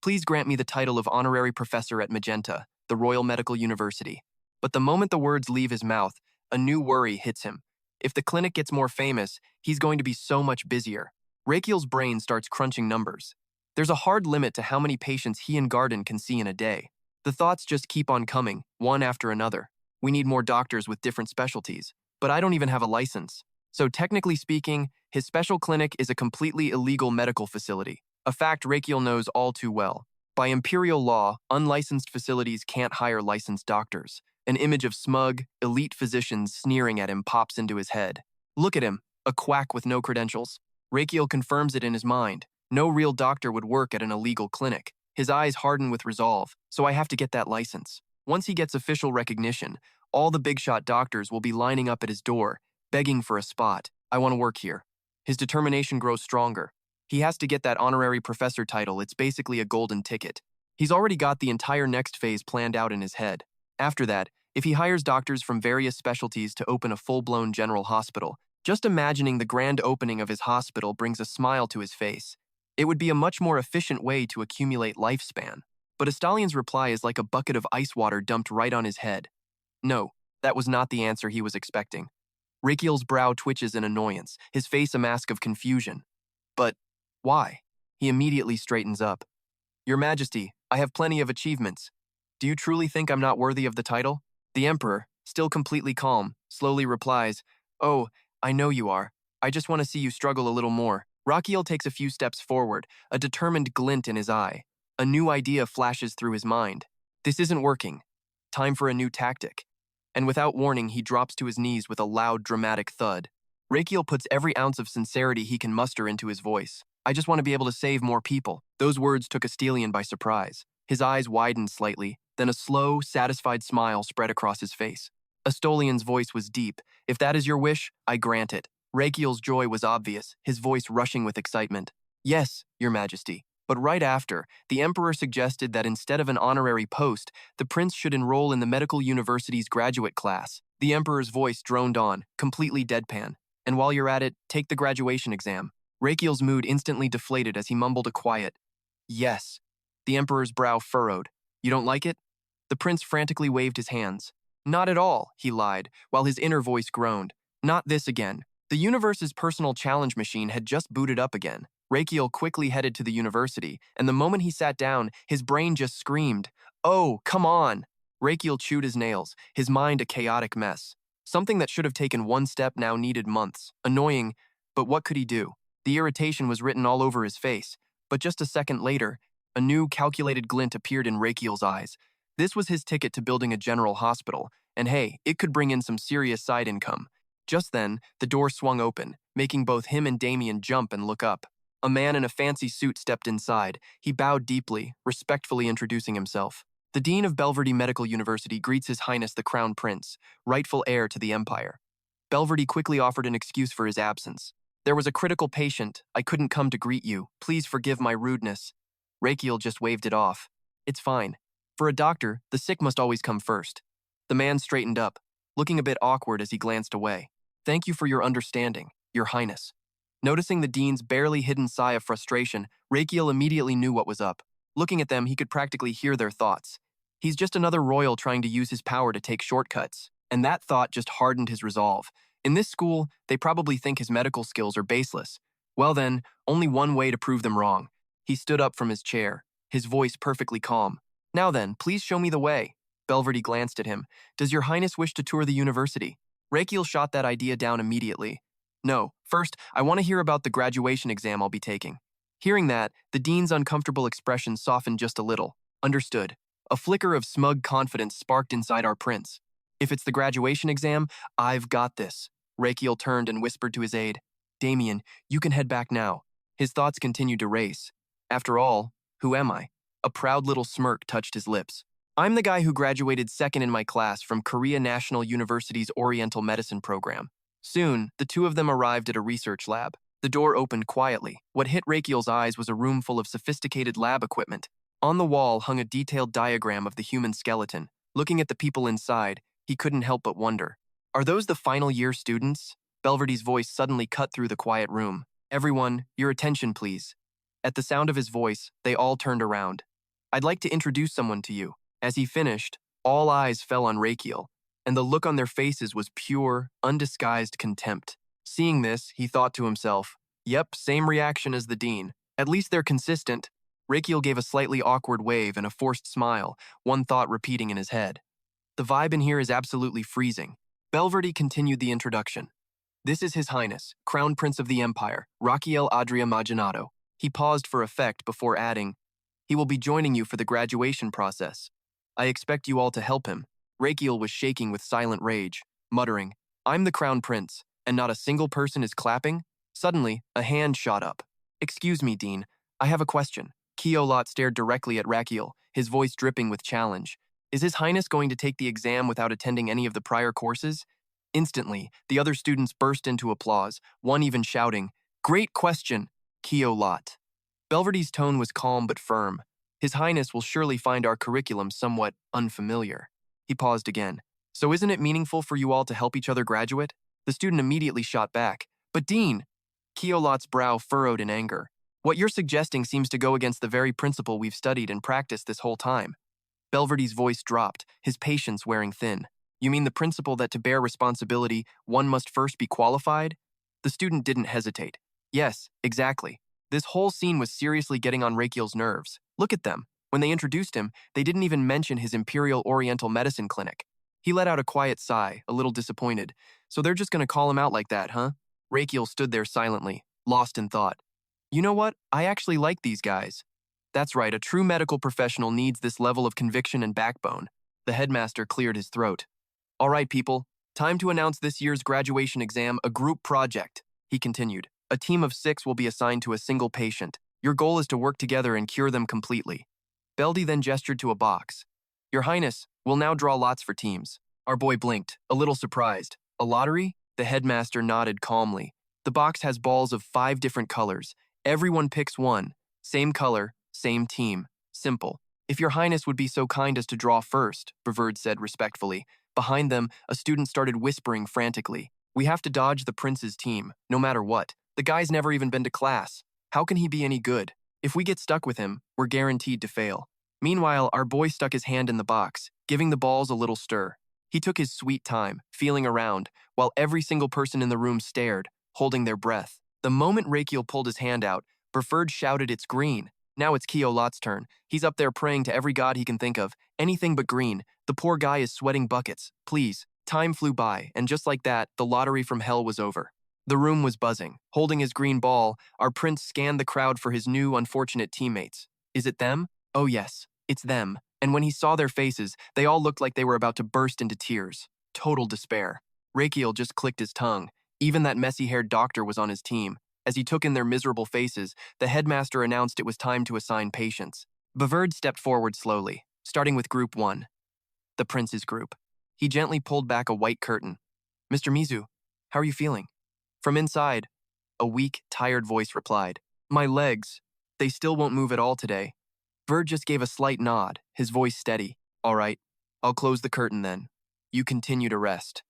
Please grant me the title of honorary professor at Magenta, the Royal Medical University. But the moment the words leave his mouth, a new worry hits him. If the clinic gets more famous, he's going to be so much busier. Rakiel's brain starts crunching numbers. There's a hard limit to how many patients he and Gardin can see in a day. The thoughts just keep on coming, one after another. We need more doctors with different specialties, but I don't even have a license. So technically speaking, his special clinic is a completely illegal medical facility, a fact Rakiel knows all too well. By Imperial law, unlicensed facilities can't hire licensed doctors. An image of smug, elite physicians sneering at him pops into his head. Look at him, a quack with no credentials. Rakiel confirms it in his mind. No real doctor would work at an illegal clinic. His eyes harden with resolve, so I have to get that license. Once he gets official recognition, all the big-shot doctors will be lining up at his door, begging for a spot. I want to work here. His determination grows stronger. He has to get that honorary professor title. It's basically a golden ticket. He's already got the entire next phase planned out in his head. After that, if he hires doctors from various specialties to open a full-blown general hospital, just imagining the grand opening of his hospital brings a smile to his face. It would be a much more efficient way to accumulate lifespan. But Astalian's reply is like a bucket of ice water dumped right on his head. No, that was not the answer he was expecting. Rakiel's brow twitches in annoyance, his face a mask of confusion. But why? He immediately straightens up. Your Majesty, I have plenty of achievements. Do you truly think I'm not worthy of the title? The Emperor, still completely calm, slowly replies, Oh, I know you are. I just want to see you struggle a little more. Rakiel takes a few steps forward, a determined glint in his eye. A new idea flashes through his mind. This isn't working. Time for a new tactic. And without warning, he drops to his knees with a loud, dramatic thud. Rakiel puts every ounce of sincerity he can muster into his voice. I just want to be able to save more people. Those words took Astalian by surprise. His eyes widened slightly, then a slow, satisfied smile spread across his face. Astolian's voice was deep. If that is your wish, I grant it. Rakiel's joy was obvious, his voice rushing with excitement. Yes, Your Majesty. But right after, the Emperor suggested that instead of an honorary post, the prince should enroll in the medical university's graduate class. The Emperor's voice droned on, completely deadpan. And while you're at it, take the graduation exam. Rakiel's mood instantly deflated as he mumbled a quiet, Yes. The Emperor's brow furrowed. You don't like it? The prince frantically waved his hands. Not at all, he lied, while his inner voice groaned. Not this again. The universe's personal challenge machine had just booted up again. Rakiel quickly headed to the university, and the moment he sat down, his brain just screamed, Oh, come on! Rakiel chewed his nails, his mind a chaotic mess. Something that should have taken one step now needed months. Annoying, but what could he do? The irritation was written all over his face, but just a second later, a new, calculated glint appeared in Rakiel's eyes. This was his ticket to building a general hospital, and hey, it could bring in some serious side income. Just then, the door swung open, making both him and Damien jump and look up. A man in a fancy suit stepped inside. He bowed deeply, respectfully introducing himself. The Dean of Belvedere Medical University greets His Highness the Crown Prince, rightful heir to the Empire. Belvedere quickly offered an excuse for his absence. There was a critical patient. I couldn't come to greet you. Please forgive my rudeness. Rakiel just waved it off. It's fine. For a doctor, the sick must always come first. The man straightened up, looking a bit awkward as he glanced away. Thank you for your understanding, Your Highness. Noticing the dean's barely hidden sigh of frustration, Rakiel immediately knew what was up. Looking at them, he could practically hear their thoughts. He's just another royal trying to use his power to take shortcuts. And that thought just hardened his resolve. In this school, they probably think his medical skills are baseless. Well then, only one way to prove them wrong. He stood up from his chair, his voice perfectly calm. Now then, please show me the way. Belvedere glanced at him. Does Your Highness wish to tour the university? Rakiel shot that idea down immediately. No, first, I want to hear about the graduation exam I'll be taking. Hearing that, the dean's uncomfortable expression softened just a little. Understood. A flicker of smug confidence sparked inside our prince. If it's the graduation exam, I've got this. Rakiel turned and whispered to his aide. Damien, you can head back now. His thoughts continued to race. After all, who am I? A proud little smirk touched his lips. I'm the guy who graduated second in my class from Korea National University's Oriental Medicine program. Soon, the two of them arrived at a research lab. The door opened quietly. What hit Rakiel's eyes was a room full of sophisticated lab equipment. On the wall hung a detailed diagram of the human skeleton. Looking at the people inside, he couldn't help but wonder. Are those the final year students? Belverde's voice suddenly cut through the quiet room. Everyone, your attention please. At the sound of his voice, they all turned around. I'd like to introduce someone to you. As he finished, all eyes fell on Rakiel, and the look on their faces was pure, undisguised contempt. Seeing this, he thought to himself, yep, same reaction as the dean. At least they're consistent. Rakiel gave a slightly awkward wave and a forced smile, one thought repeating in his head. The vibe in here is absolutely freezing. Belverde continued the introduction. This is His Highness, Crown Prince of the Empire, Rakiel Adria Maginato. He paused for effect before adding, he will be joining you for the graduation process. I expect you all to help him. Rakiel was shaking with silent rage, muttering, I'm the Crown Prince, and not a single person is clapping? Suddenly, a hand shot up. Excuse me, Dean, I have a question. Keolot stared directly at Rakiel, his voice dripping with challenge. Is His Highness going to take the exam without attending any of the prior courses? Instantly, the other students burst into applause, one even shouting, Great question, Keolot. Belverde's tone was calm but firm. His Highness will surely find our curriculum somewhat unfamiliar. He paused again. So isn't it meaningful for you all to help each other graduate? The student immediately shot back. But Dean! Keolot's brow furrowed in anger. What you're suggesting seems to go against the very principle we've studied and practiced this whole time. Belverde's voice dropped, his patience wearing thin. You mean the principle that to bear responsibility, one must first be qualified? The student didn't hesitate. Yes, exactly. This whole scene was seriously getting on Rakiel's nerves. Look at them. When they introduced him, they didn't even mention his Imperial Oriental Medicine clinic. He let out a quiet sigh, a little disappointed. So they're just going to call him out like that, huh? Rakiel stood there silently, lost in thought. You know what? I actually like these guys. That's right, a true medical professional needs this level of conviction and backbone. The headmaster cleared his throat. All right, people, time to announce this year's graduation exam, a group project, he continued. A team of 6 will be assigned to a single patient. Your goal is to work together and cure them completely. Beldy then gestured to a box. Your Highness, we'll now draw lots for teams. Our boy blinked, a little surprised. A lottery? The headmaster nodded calmly. The box has balls of 5 different colors. Everyone picks one. Same color, same team. Simple. If your Highness would be so kind as to draw first, Brevard said respectfully. Behind them, a student started whispering frantically. We have to dodge the prince's team, no matter what. The guy's never even been to class. How can he be any good? If we get stuck with him, we're guaranteed to fail. Meanwhile, our boy stuck his hand in the box, giving the balls a little stir. He took his sweet time, feeling around, while every single person in the room stared, holding their breath. The moment Rakiel pulled his hand out, Brevard shouted, It's green. Now it's Keolot's turn. He's up there praying to every god he can think of. Anything but green. The poor guy is sweating buckets. Please. Time flew by, and just like that, the lottery from hell was over. The room was buzzing. Holding his green ball, our prince scanned the crowd for his new, unfortunate teammates. Is it them? Oh yes, it's them. And when he saw their faces, they all looked like they were about to burst into tears. Total despair. Rakiel just clicked his tongue. Even that messy-haired doctor was on his team. As he took in their miserable faces, the headmaster announced it was time to assign patients. Brevard stepped forward slowly, starting with Group 1. The prince's group. He gently pulled back a white curtain. Mr. Mizu, how are you feeling? From inside, a weak, tired voice replied, My legs, they still won't move at all today. Brevard just gave a slight nod, his voice steady. All right, I'll close the curtain then. You continue to rest.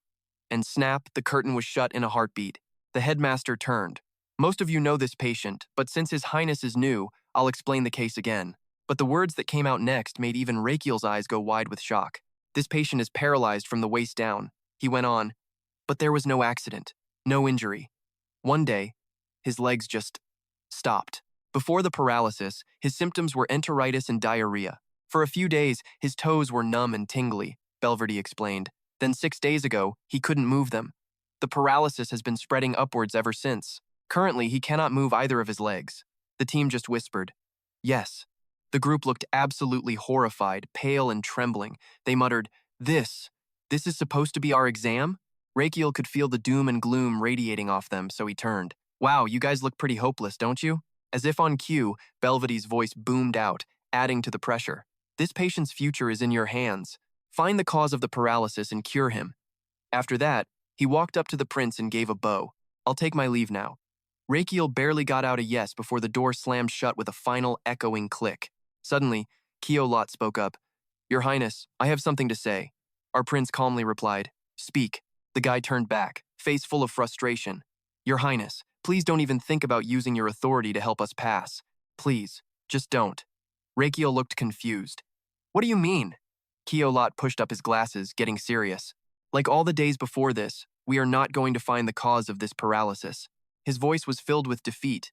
And snap, the curtain was shut in a heartbeat. The headmaster turned. Most of you know this patient, but since His Highness is new, I'll explain the case again. But the words that came out next made even Rakiel's eyes go wide with shock. This patient is paralyzed from the waist down. He went on. But there was no accident. No injury. One day, his legs just stopped. Before the paralysis, his symptoms were enteritis and diarrhea. For a few days, his toes were numb and tingly, Belverde explained. Then 6 days ago, he couldn't move them. The paralysis has been spreading upwards ever since. Currently, he cannot move either of his legs. The team just whispered, "Yes." The group looked absolutely horrified, pale and trembling. They muttered, This is supposed to be our exam?" Rakiel could feel the doom and gloom radiating off them, so he turned. "Wow, you guys look pretty hopeless, don't you?" As if on cue, Belvede's voice boomed out, adding to the pressure. "This patient's future is in your hands. Find the cause of the paralysis and cure him." After that, he walked up to the prince and gave a bow. "I'll take my leave now." Rakiel barely got out a yes before the door slammed shut with a final echoing click. Suddenly, Keolot spoke up. "Your Highness, I have something to say." Our prince calmly replied, "Speak." The guy turned back, face full of frustration. "Your Highness, please don't even think about using your authority to help us pass. Please, just don't." Rakiel looked confused. "What do you mean?" Keolot pushed up his glasses, getting serious. "Like all the days before this, we are not going to find the cause of this paralysis." His voice was filled with defeat.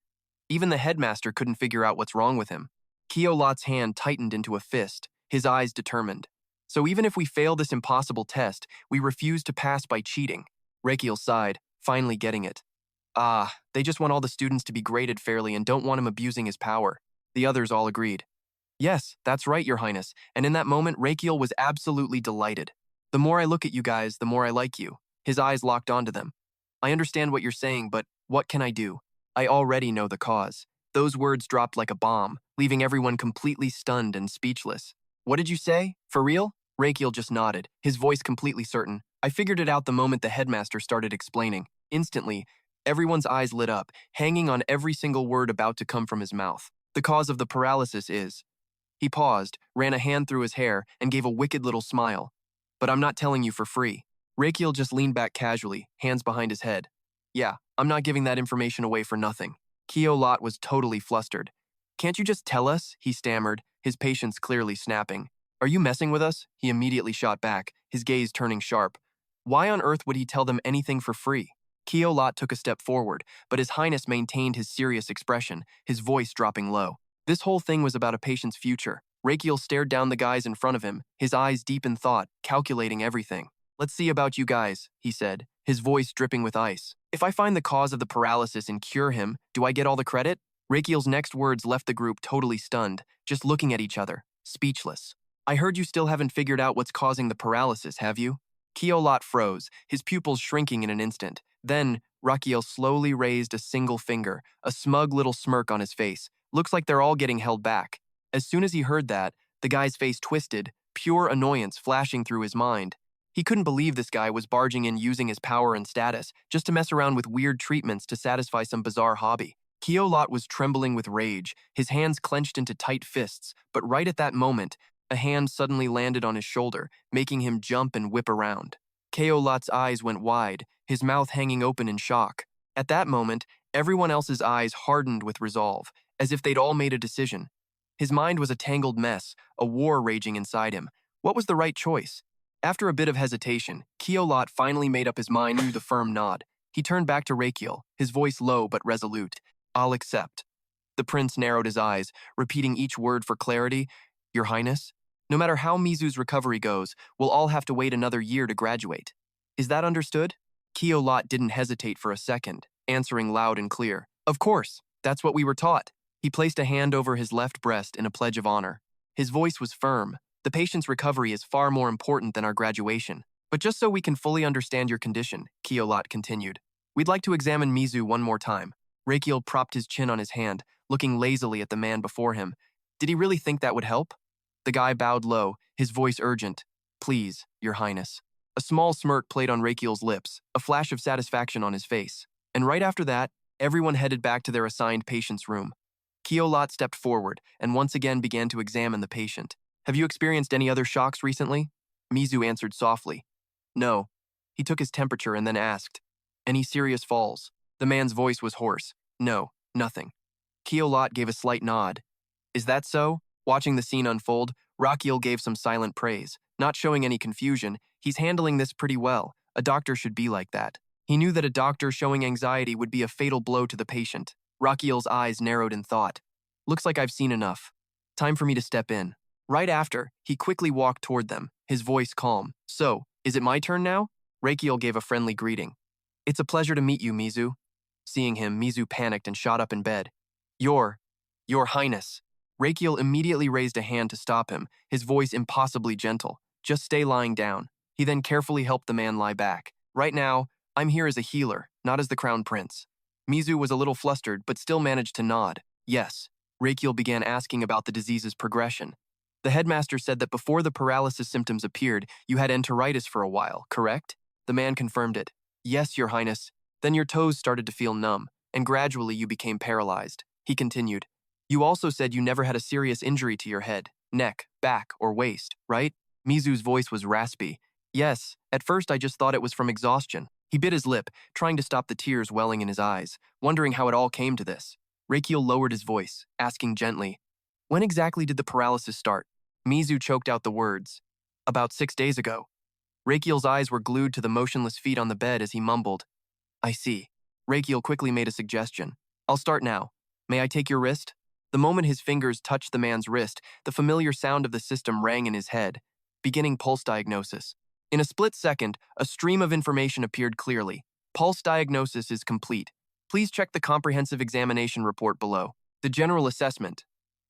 Even the headmaster couldn't figure out what's wrong with him. Keolot's hand tightened into a fist, his eyes determined. "So even if we fail this impossible test, we refuse to pass by cheating." Rakiel sighed, finally getting it. They just want all the students to be graded fairly and don't want him abusing his power. The others all agreed. "Yes, that's right, Your Highness," and in that moment, Rakiel was absolutely delighted. "The more I look at you guys, the more I like you." His eyes locked onto them. "I understand what you're saying, but what can I do? I already know the cause." Those words dropped like a bomb, leaving everyone completely stunned and speechless. "What did you say? For real?" Rakiel just nodded, his voice completely certain. "I figured it out the moment the headmaster started explaining." Instantly, everyone's eyes lit up, hanging on every single word about to come from his mouth. "The cause of the paralysis is..." He paused, ran a hand through his hair, and gave a wicked little smile. "But I'm not telling you for free." Rakiel just leaned back casually, hands behind his head. "Yeah, I'm not giving that information away for nothing." Keolot was totally flustered. "Can't you just tell us?" he stammered, his patience clearly snapping. "Are you messing with us?" He immediately shot back, his gaze turning sharp. Why on earth would he tell them anything for free? Keolot took a step forward, but His Highness maintained his serious expression, his voice dropping low. This whole thing was about a patient's future. Rakiel stared down the guys in front of him, his eyes deep in thought, calculating everything. "Let's see about you guys," he said, his voice dripping with ice. "If I find the cause of the paralysis and cure him, do I get all the credit?" Rakiel's next words left the group totally stunned, just looking at each other, speechless. "I heard you still haven't figured out what's causing the paralysis, have you?" Keolot froze, his pupils shrinking in an instant. Then, Rakiel slowly raised a single finger, a smug little smirk on his face. "Looks like they're all getting held back." As soon as he heard that, the guy's face twisted, pure annoyance flashing through his mind. He couldn't believe this guy was barging in using his power and status just to mess around with weird treatments to satisfy some bizarre hobby. Keolot was trembling with rage, his hands clenched into tight fists, but right at that moment, a hand suddenly landed on his shoulder, making him jump and whip around. Keolot's eyes went wide, his mouth hanging open in shock. At that moment, everyone else's eyes hardened with resolve, as if they'd all made a decision. His mind was a tangled mess, a war raging inside him. What was the right choice? After a bit of hesitation, Keolot finally made up his mind through the firm nod. He turned back to Rakiel, his voice low but resolute. "I'll accept." The prince narrowed his eyes, repeating each word for clarity. "Your Highness, no matter how Mizu's recovery goes, we'll all have to wait another year to graduate. Is that understood?" Keolot didn't hesitate for a second, answering loud and clear. "Of course, that's what we were taught." He placed a hand over his left breast in a pledge of honor. His voice was firm. "The patient's recovery is far more important than our graduation. But just so we can fully understand your condition," Keolot continued, "we'd like to examine Mizu one more time." Rakiel propped his chin on his hand, looking lazily at the man before him. Did he really think that would help? The guy bowed low, his voice urgent. "Please, Your Highness." A small smirk played on Rakiel's lips, a flash of satisfaction on his face. And right after that, everyone headed back to their assigned patient's room. Keolot stepped forward and once again began to examine the patient. "Have you experienced any other shocks recently?" Mizu answered softly. "No." He took his temperature and then asked, "Any serious falls?" The man's voice was hoarse. "No, nothing." Keolot gave a slight nod. "Is that so?" Watching the scene unfold, Rakiel gave some silent praise. Not showing any confusion, he's handling this pretty well. A doctor should be like that. He knew that a doctor showing anxiety would be a fatal blow to the patient. Rakiel's eyes narrowed in thought. "Looks like I've seen enough. Time for me to step in." Right after, he quickly walked toward them, his voice calm. "So, is it my turn now?" Rakiel gave a friendly greeting. It's a pleasure to meet you, Mizu. Seeing him, Mizu panicked and shot up in bed. Your Highness. Rakiel immediately raised a hand to stop him, his voice impossibly gentle. Just stay lying down. He then carefully helped the man lie back. Right now, I'm here as a healer, not as the Crown Prince. Mizu was a little flustered, but still managed to nod. Yes. Rakiel began asking about the disease's progression. The headmaster said that before the paralysis symptoms appeared, you had enteritis for a while, correct? The man confirmed it. Yes, Your Highness. Then your toes started to feel numb, and gradually you became paralyzed. He continued. You also said you never had a serious injury to your head, neck, back, or waist, right? Mizu's voice was raspy. Yes, at first I just thought it was from exhaustion. He bit his lip, trying to stop the tears welling in his eyes, wondering how it all came to this. Rakiel lowered his voice, asking gently, when exactly did the paralysis start? Mizu choked out the words. About 6 days ago. Rakiel's eyes were glued to the motionless feet on the bed as he mumbled. I see. Rakiel quickly made a suggestion. I'll start now. May I take your wrist? The moment his fingers touched the man's wrist, the familiar sound of the system rang in his head, beginning pulse diagnosis. In a split second, a stream of information appeared clearly. Pulse diagnosis is complete. Please check the comprehensive examination report below. The general assessment.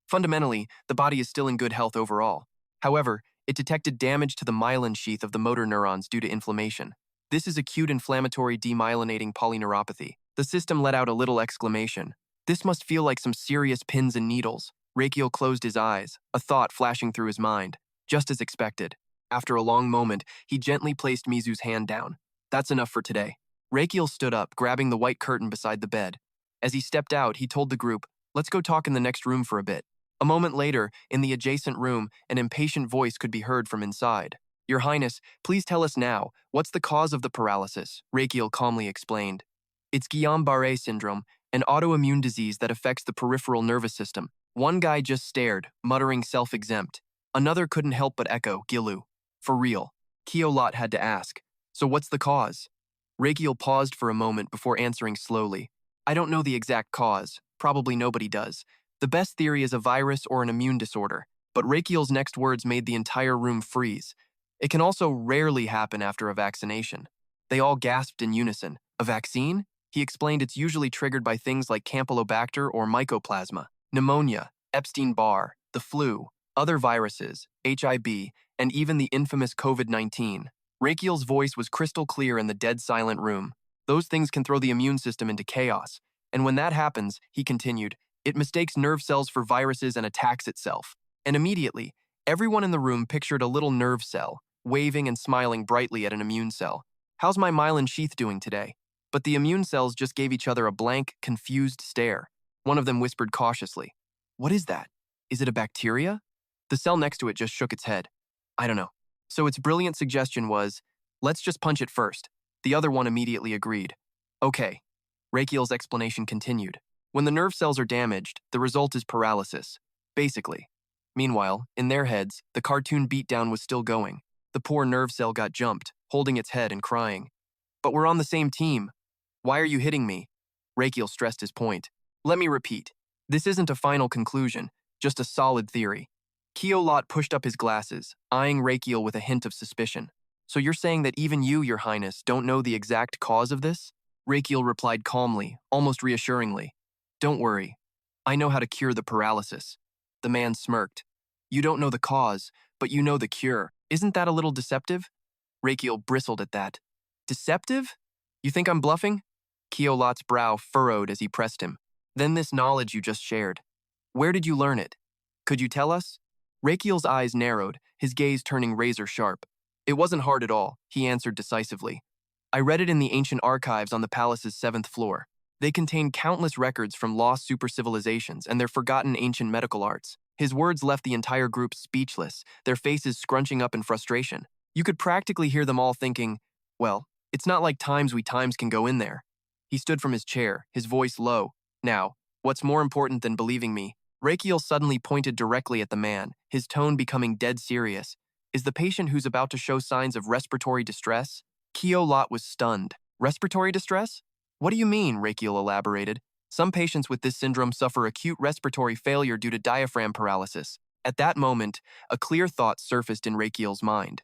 Fundamentally, the body is still in good health overall. However, it detected damage to the myelin sheath of the motor neurons due to inflammation. This is acute inflammatory demyelinating polyneuropathy. The system let out a little exclamation. This must feel like some serious pins and needles. Rakiel closed his eyes, a thought flashing through his mind. Just as expected. After a long moment, he gently placed Mizu's hand down. That's enough for today. Rakiel stood up, grabbing the white curtain beside the bed. As he stepped out, he told the group, let's go talk in the next room for a bit. A moment later, in the adjacent room, an impatient voice could be heard from inside. Your Highness, please tell us now, what's the cause of the paralysis? Rakiel calmly explained. It's Guillain-Barré syndrome, an autoimmune disease that affects the peripheral nervous system. One guy just stared, muttering self-exempt. Another couldn't help but echo, Gilu. For real. Keolot had to ask. So what's the cause? Rakiel paused for a moment before answering slowly. I don't know the exact cause. Probably nobody does. The best theory is a virus or an immune disorder, but Rakiel's next words made the entire room freeze. It can also rarely happen after a vaccination. They all gasped in unison. A vaccine? He explained it's usually triggered by things like Campylobacter or Mycoplasma, pneumonia, Epstein-Barr, the flu, other viruses, HIV, and even the infamous COVID-19. Rakiel's voice was crystal clear in the dead silent room. Those things can throw the immune system into chaos. And when that happens, he continued, it mistakes nerve cells for viruses and attacks itself. And immediately, everyone in the room pictured a little nerve cell, waving and smiling brightly at an immune cell. How's my myelin sheath doing today? But the immune cells just gave each other a blank, confused stare. One of them whispered cautiously, what is that? Is it a bacteria? The cell next to it just shook its head. I don't know. So its brilliant suggestion was, let's just punch it first. The other one immediately agreed. Okay. Rakiel's explanation continued. When the nerve cells are damaged, the result is paralysis. Basically. Meanwhile, in their heads, the cartoon beatdown was still going. The poor nerve cell got jumped, holding its head and crying. But we're on the same team. Why are you hitting me? Rakiel stressed his point. Let me repeat. This isn't a final conclusion, just a solid theory. Keolot pushed up his glasses, eyeing Rakiel with a hint of suspicion. So you're saying that even you, Your Highness, don't know the exact cause of this? Rakiel replied calmly, almost reassuringly. Don't worry. I know how to cure the paralysis. The man smirked. You don't know the cause, but you know the cure. Isn't that a little deceptive? Rakiel bristled at that. Deceptive? You think I'm bluffing? Keolot's brow furrowed as he pressed him. Then this knowledge you just shared. Where did you learn it? Could you tell us? Rakiel's eyes narrowed, his gaze turning razor sharp. It wasn't hard at all, he answered decisively. I read it in the ancient archives on the palace's 7th floor. They contain countless records from lost super-civilizations and their forgotten ancient medical arts. His words left the entire group speechless, their faces scrunching up in frustration. You could practically hear them all thinking, well, it's not like times can go in there. He stood from his chair, his voice low. Now, what's more important than believing me? Rakiel suddenly pointed directly at the man, his tone becoming dead serious. Is the patient who's about to show signs of respiratory distress? Keolot was stunned. Respiratory distress? What do you mean? Rakiel elaborated. Some patients with this syndrome suffer acute respiratory failure due to diaphragm paralysis. At that moment, a clear thought surfaced in Rakiel's mind.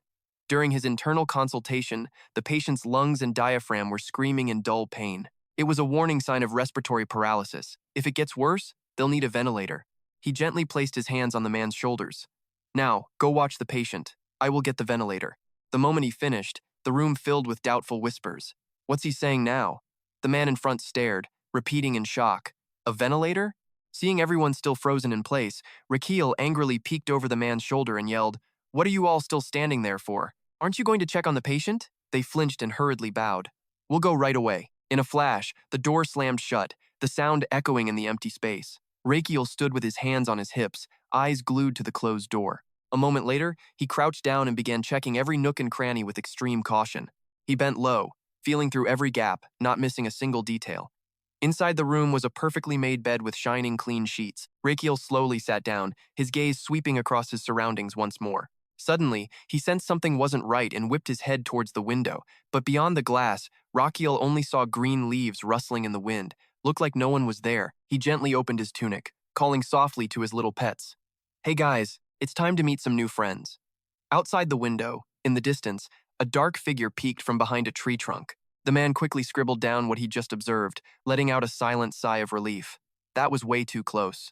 During his internal consultation, the patient's lungs and diaphragm were screaming in dull pain. It was a warning sign of respiratory paralysis. If it gets worse, they'll need a ventilator. He gently placed his hands on the man's shoulders. Now, go watch the patient. I will get the ventilator. The moment he finished, the room filled with doubtful whispers. What's he saying now? The man in front stared, repeating in shock. A ventilator? Seeing everyone still frozen in place, Rakiel angrily peeked over the man's shoulder and yelled, "What are you all still standing there for? Aren't you going to check on the patient?" They flinched and hurriedly bowed. "We'll go right away." In a flash, the door slammed shut, the sound echoing in the empty space. Rakiel stood with his hands on his hips, eyes glued to the closed door. A moment later, he crouched down and began checking every nook and cranny with extreme caution. He bent low, feeling through every gap, not missing a single detail. Inside the room was a perfectly made bed with shining clean sheets. Rakiel slowly sat down, his gaze sweeping across his surroundings once more. Suddenly, he sensed something wasn't right and whipped his head towards the window, but beyond the glass, Rakiel only saw green leaves rustling in the wind. Looked like no one was there. He gently opened his tunic, calling softly to his little pets. "Hey guys, it's time to meet some new friends." Outside the window, in the distance, a dark figure peeked from behind a tree trunk. The man quickly scribbled down what he'd just observed, letting out a silent sigh of relief. That was way too close.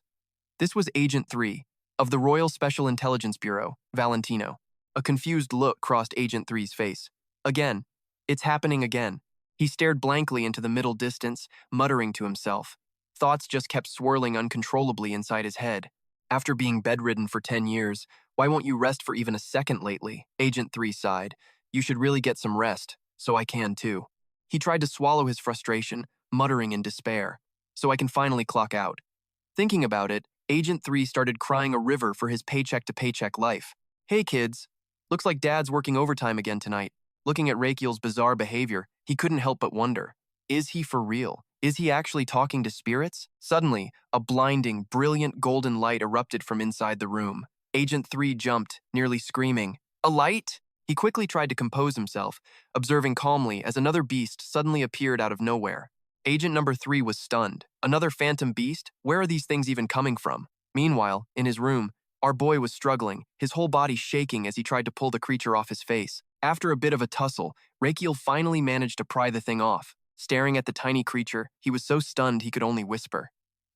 This was Agent 3, of the Royal Special Intelligence Bureau, Valentino. A confused look crossed Agent 3's face. Again. It's happening again. He stared blankly into the middle distance, muttering to himself. Thoughts just kept swirling uncontrollably inside his head. After being bedridden for 10 years, why won't you rest for even a second lately? Agent 3 sighed. You should really get some rest, so I can too. He tried to swallow his frustration, muttering in despair. So I can finally clock out. Thinking about it, Agent 3 started crying a river for his paycheck-to-paycheck life. Hey kids, looks like Dad's working overtime again tonight. Looking at Rakiel's bizarre behavior, he couldn't help but wonder. Is he for real? Is he actually talking to spirits? Suddenly, a blinding, brilliant golden light erupted from inside the room. Agent 3 jumped, nearly screaming, "A light?" He quickly tried to compose himself, observing calmly as another beast suddenly appeared out of nowhere. Agent number 3 was stunned. Another phantom beast? Where are these things even coming from? Meanwhile, in his room, our boy was struggling, his whole body shaking as he tried to pull the creature off his face. After a bit of a tussle, Rakiel finally managed to pry the thing off. Staring at the tiny creature, he was so stunned he could only whisper.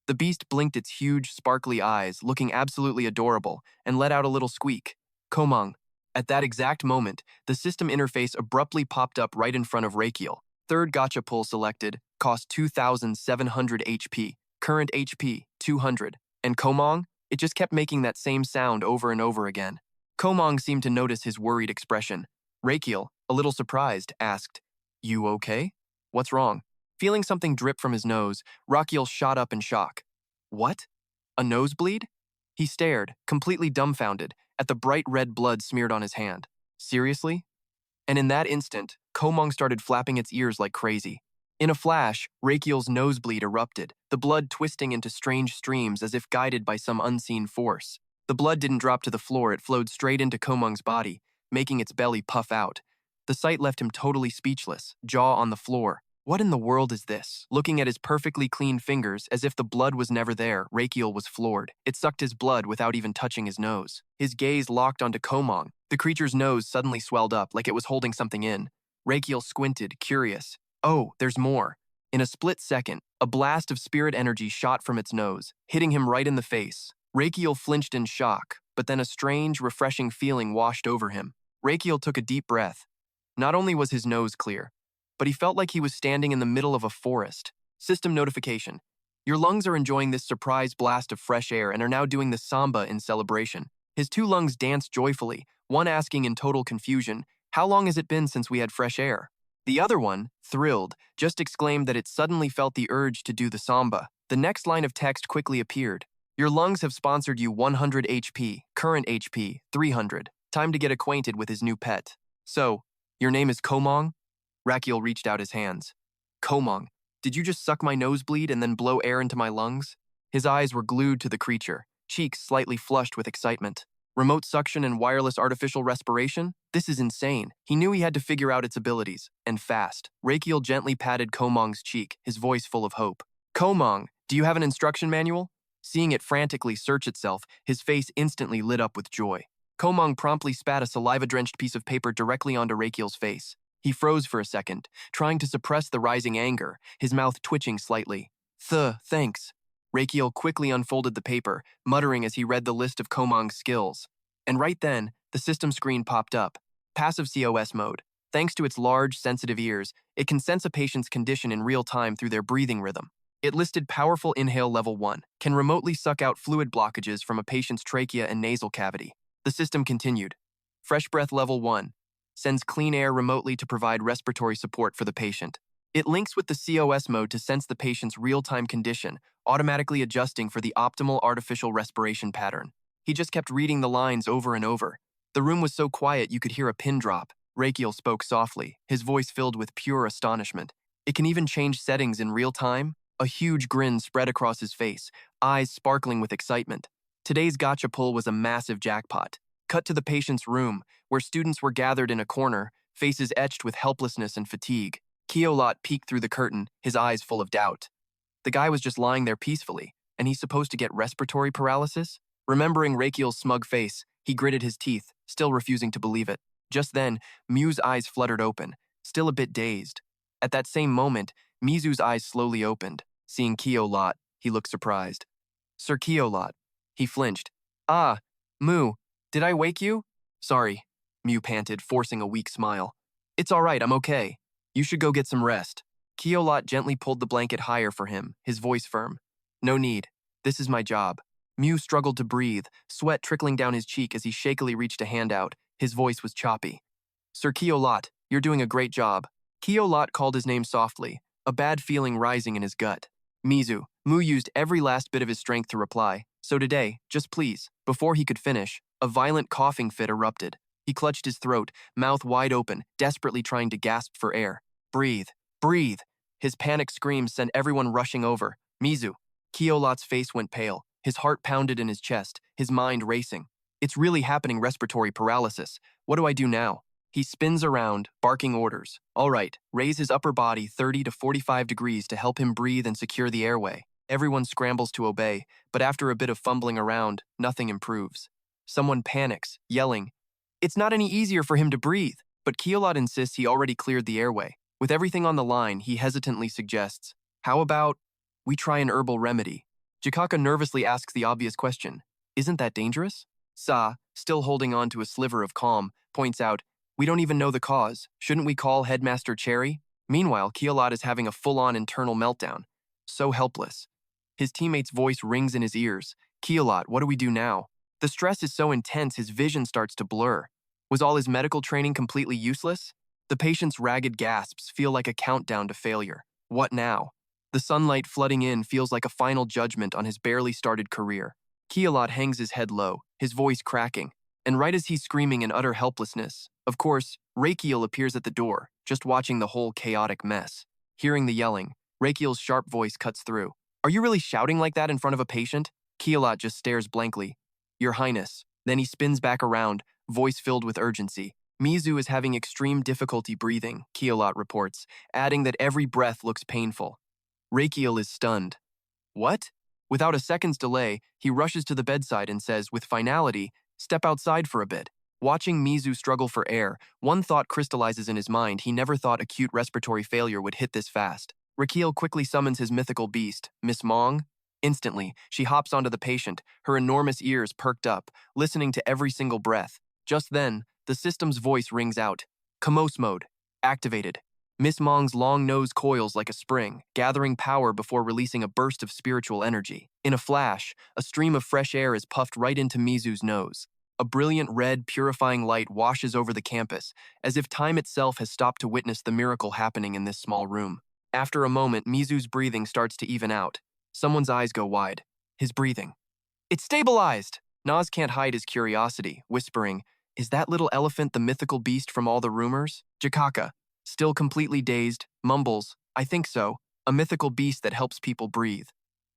The beast blinked its huge, sparkly eyes, looking absolutely adorable, and let out a little squeak. Komang. At that exact moment, the system interface abruptly popped up right in front of Rakiel. Third gotcha pull selected, cost 2,700 HP, current HP, 200. And Komang? It just kept making that same sound over and over again. Komang seemed to notice his worried expression. Rakiel, a little surprised, asked, "You okay? What's wrong?" Feeling something drip from his nose, Rakiel shot up in shock. What? A nosebleed? He stared, completely dumbfounded, at the bright red blood smeared on his hand. Seriously? And in that instant, Komang started flapping its ears like crazy. In a flash, Rakiel's nosebleed erupted, the blood twisting into strange streams as if guided by some unseen force. The blood didn't drop to the floor, it flowed straight into Komang's body, making its belly puff out. The sight left him totally speechless, jaw on the floor. What in the world is this? Looking at his perfectly clean fingers, as if the blood was never there, Rakiel was floored. It sucked his blood without even touching his nose. His gaze locked onto Komang. The creature's nose suddenly swelled up, like it was holding something in. Rakiel squinted, curious. Oh, there's more. In a split second, a blast of spirit energy shot from its nose, hitting him right in the face. Rakiel flinched in shock, but then a strange, refreshing feeling washed over him. Rakiel took a deep breath. Not only was his nose clear, but he felt like he was standing in the middle of a forest. System notification. Your lungs are enjoying this surprise blast of fresh air and are now doing the samba in celebration. His two lungs danced joyfully, one asking in total confusion, "How long has it been since we had fresh air?" The other one, thrilled, just exclaimed that it suddenly felt the urge to do the samba. The next line of text quickly appeared. Your lungs have sponsored you 100 HP, current HP, 300. Time to get acquainted with his new pet. So, your name is Komang? Rakiel reached out his hands. Komang, did you just suck my nosebleed and then blow air into my lungs? His eyes were glued to the creature, cheeks slightly flushed with excitement. Remote suction and wireless artificial respiration? This is insane. He knew he had to figure out its abilities, and fast. Rakiel gently patted Komang's cheek, his voice full of hope. Komang, do you have an instruction manual? Seeing it frantically search itself, his face instantly lit up with joy. Komang promptly spat a saliva-drenched piece of paper directly onto Rakiel's face. He froze for a second, trying to suppress the rising anger, his mouth twitching slightly. Thanks. Rakiel quickly unfolded the paper, muttering as he read the list of Komang's skills. And right then, the system screen popped up. Passive COS mode. Thanks to its large, sensitive ears, it can sense a patient's condition in real time through their breathing rhythm. It listed powerful inhale level 1, can remotely suck out fluid blockages from a patient's trachea and nasal cavity. The system continued. Fresh breath level 1, sends clean air remotely to provide respiratory support for the patient. It links with the COS mode to sense the patient's real-time condition, automatically adjusting for the optimal artificial respiration pattern. He just kept reading the lines over and over. The room was so quiet you could hear a pin drop. Rakiel spoke softly, his voice filled with pure astonishment. It can even change settings in real time? A huge grin spread across his face, eyes sparkling with excitement. Today's gotcha pull was a massive jackpot. Cut to the patient's room, where students were gathered in a corner, faces etched with helplessness and fatigue. Keolot peeked through the curtain, his eyes full of doubt. The guy was just lying there peacefully, and he's supposed to get respiratory paralysis? Remembering Rakiel's smug face, he gritted his teeth, still refusing to believe it. Just then, Mu's eyes fluttered open, still a bit dazed. At that same moment, Mizu's eyes slowly opened. Seeing Keolot, he looked surprised. Sir Keolot. He flinched. Ah, Mu, did I wake you? Sorry, Mu panted, forcing a weak smile. It's all right, I'm okay. You should go get some rest. Keolot gently pulled the blanket higher for him, his voice firm. No need. This is my job. Mu struggled to breathe, sweat trickling down his cheek as he shakily reached a hand out. His voice was choppy. Sir Keolot, you're doing a great job. Keolot called his name softly, a bad feeling rising in his gut. Mu used every last bit of his strength to reply. So today, just please. Before he could finish, a violent coughing fit erupted. He clutched his throat, mouth wide open, desperately trying to gasp for air. Breathe. Breathe. His panic screams sent everyone rushing over. Mizu. Keolot's face went pale. His heart pounded in his chest, his mind racing. It's really happening, respiratory paralysis. What do I do now? He spins around, barking orders. All right, raise his upper body 30 to 45 degrees to help him breathe and secure the airway. Everyone scrambles to obey, but after a bit of fumbling around, nothing improves. Someone panics, yelling. It's not any easier for him to breathe, but Keolot insists he already cleared the airway. With everything on the line, he hesitantly suggests, how about we try an herbal remedy? Jakaka nervously asks the obvious question, isn't that dangerous? Sa, still holding on to a sliver of calm, points out, we don't even know the cause. Shouldn't we call Headmaster Cherry? Meanwhile, Keolot is having a full-on internal meltdown. So helpless. His teammate's voice rings in his ears. Keolot, what do we do now? The stress is so intense his vision starts to blur. Was all his medical training completely useless? The patient's ragged gasps feel like a countdown to failure. What now? The sunlight flooding in feels like a final judgment on his barely started career. Keolot hangs his head low, his voice cracking, and right as he's screaming in utter helplessness, of course, Rakiel appears at the door, just watching the whole chaotic mess. Hearing the yelling, Rakiel's sharp voice cuts through. Are you really shouting like that in front of a patient? Keolot just stares blankly. Your Highness. Then he spins back around, voice filled with urgency. Mizu is having extreme difficulty breathing, Keolot reports, adding that every breath looks painful. Rakiel is stunned. What? Without a second's delay, he rushes to the bedside and says, with finality, step outside for a bit. Watching Mizu struggle for air, one thought crystallizes in his mind. He never thought acute respiratory failure would hit this fast. Rakiel quickly summons his mythical beast, Miss Mong. Instantly, she hops onto the patient, her enormous ears perked up, listening to every single breath. Just then, the system's voice rings out. Kamos mode. Activated. Miss Mong's long nose coils like a spring, gathering power before releasing a burst of spiritual energy. In a flash, a stream of fresh air is puffed right into Mizu's nose. A brilliant red, purifying light washes over the campus, as if time itself has stopped to witness the miracle happening in this small room. After a moment, Mizu's breathing starts to even out. Someone's eyes go wide. His breathing. It's stabilized! Nas can't hide his curiosity, whispering, is that little elephant the mythical beast from all the rumors? Jakaka, still completely dazed, mumbles, I think so, a mythical beast that helps people breathe.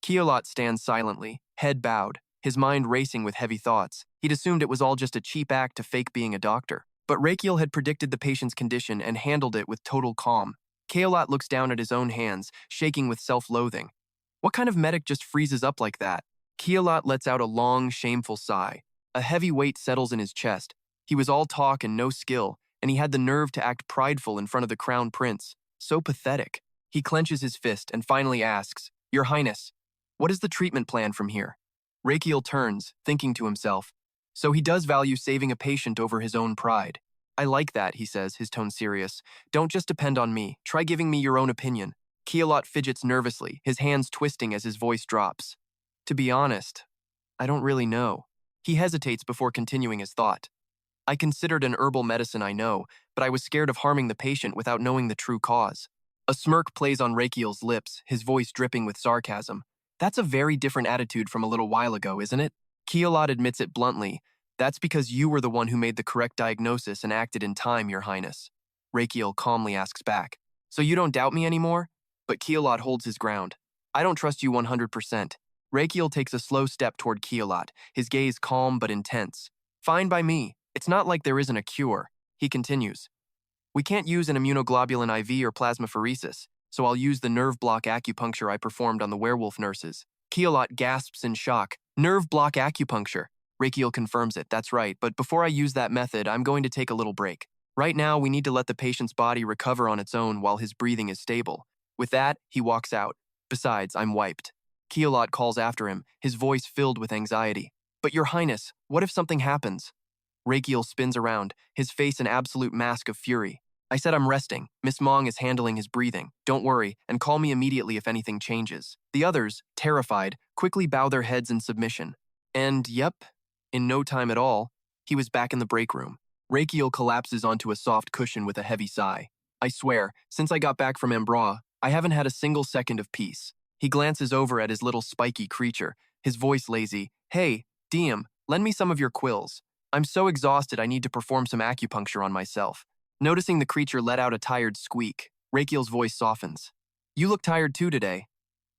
Keolot stands silently, head bowed, his mind racing with heavy thoughts. He'd assumed it was all just a cheap act to fake being a doctor. But Rakiel had predicted the patient's condition and handled it with total calm. Keolot looks down at his own hands, shaking with self-loathing. What kind of medic just freezes up like that? Keolot lets out a long, shameful sigh. A heavy weight settles in his chest. He was all talk and no skill, and he had the nerve to act prideful in front of the Crown Prince. So pathetic. He clenches his fist and finally asks, "Your Highness, what is the treatment plan from here?" Rakiel turns, thinking to himself. So he does value saving a patient over his own pride. "I like that," he says, his tone serious. "Don't just depend on me. Try giving me your own opinion." Kielot fidgets nervously, his hands twisting as his voice drops. "To be honest, I don't really know." He hesitates before continuing his thought. "I considered an herbal medicine, I know, but I was scared of harming the patient without knowing the true cause." A smirk plays on Rakiel's lips, his voice dripping with sarcasm. "That's a very different attitude from a little while ago, isn't it?" Kielot admits it bluntly. "That's because you were the one who made the correct diagnosis and acted in time, Your Highness." Rakiel calmly asks back, "So you don't doubt me anymore?" But Kielot holds his ground. "I don't trust you 100%. Rakiel takes a slow step toward Kielot, his gaze calm but intense. "Fine by me. It's not like there isn't a cure." He continues. "We can't use an immunoglobulin IV or plasmapheresis, so I'll use the nerve block acupuncture I performed on the werewolf nurses." Kielot gasps in shock. "Nerve block acupuncture." Rakiel confirms it, "That's right, but before I use that method, I'm going to take a little break. Right now, we need to let the patient's body recover on its own while his breathing is stable." With that, he walks out. "Besides, I'm wiped." Kielot calls after him, his voice filled with anxiety. "But Your Highness, what if something happens?" Rakiel spins around, his face an absolute mask of fury. "I said I'm resting. Miss Mong is handling his breathing. Don't worry, and call me immediately if anything changes." The others, terrified, quickly bow their heads in submission. And yep, in no time at all, he was back in the break room. Rakiel collapses onto a soft cushion with a heavy sigh. "I swear, since I got back from Ambroise, I haven't had a single second of peace." He glances over at his little spiky creature, his voice lazy. "Hey, Diem, lend me some of your quills. I'm so exhausted I need to perform some acupuncture on myself." Noticing the creature let out a tired squeak, Rakiel's voice softens. "You look tired too today.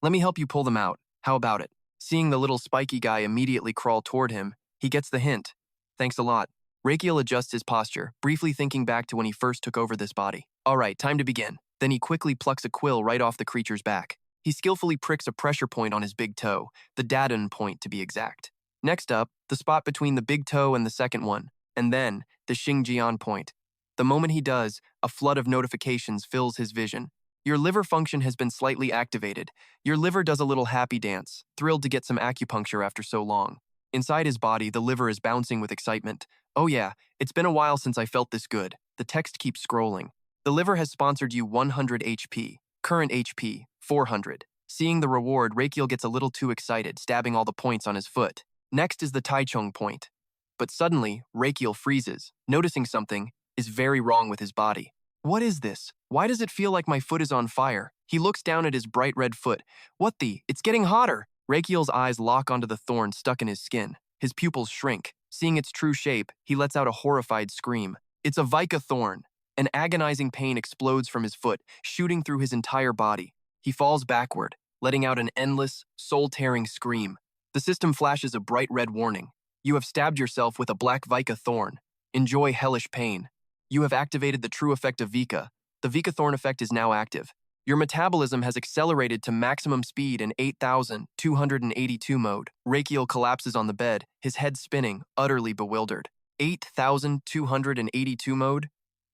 Let me help you pull them out. How about it?" Seeing the little spiky guy immediately crawl toward him, he gets the hint. "Thanks a lot." Rakiel adjusts his posture, briefly thinking back to when he first took over this body. "All right, time to begin." Then he quickly plucks a quill right off the creature's back. He skillfully pricks a pressure point on his big toe, the Dadun point to be exact. Next up, the spot between the big toe and the second one, and then the Xingjian point. The moment he does, a flood of notifications fills his vision. Your liver function has been slightly activated. Your liver does a little happy dance, thrilled to get some acupuncture after so long. Inside his body, the liver is bouncing with excitement. "Oh yeah, it's been a while since I felt this good." The text keeps scrolling. "The liver has sponsored you 100 HP. Current HP, 400. Seeing the reward, Rakiel gets a little too excited, stabbing all the points on his foot. Next is the Taichung point. But suddenly, Rakiel freezes, noticing something is very wrong with his body. "What is this? Why does it feel like my foot is on fire?" He looks down at his bright red foot. "What the? It's getting hotter!" Rakiel's eyes lock onto the thorn stuck in his skin. His pupils shrink. Seeing its true shape, he lets out a horrified scream. It's a Vika thorn. An agonizing pain explodes from his foot, shooting through his entire body. He falls backward, letting out an endless, soul-tearing scream. The system flashes a bright red warning. "You have stabbed yourself with a black Vika thorn. Enjoy hellish pain. You have activated the true effect of Vika. The Vika thorn effect is now active. Your metabolism has accelerated to maximum speed in 8,282 mode." Rakiel collapses on the bed, his head spinning, utterly bewildered. 8,282 mode?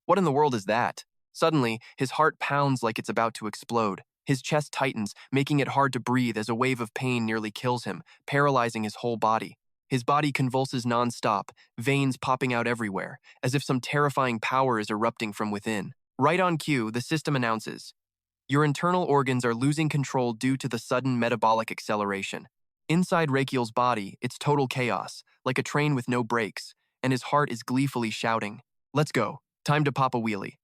What in the world is that? Suddenly, his heart pounds like it's about to explode. His chest tightens, making it hard to breathe as a wave of pain nearly kills him, paralyzing his whole body. His body convulses non-stop, veins popping out everywhere, as if some terrifying power is erupting from within. Right on cue, the system announces, "Your internal organs are losing control due to the sudden metabolic acceleration." Inside Rakiel's body, it's total chaos, like a train with no brakes, and his heart is gleefully shouting, "Let's go. Time to pop a wheelie."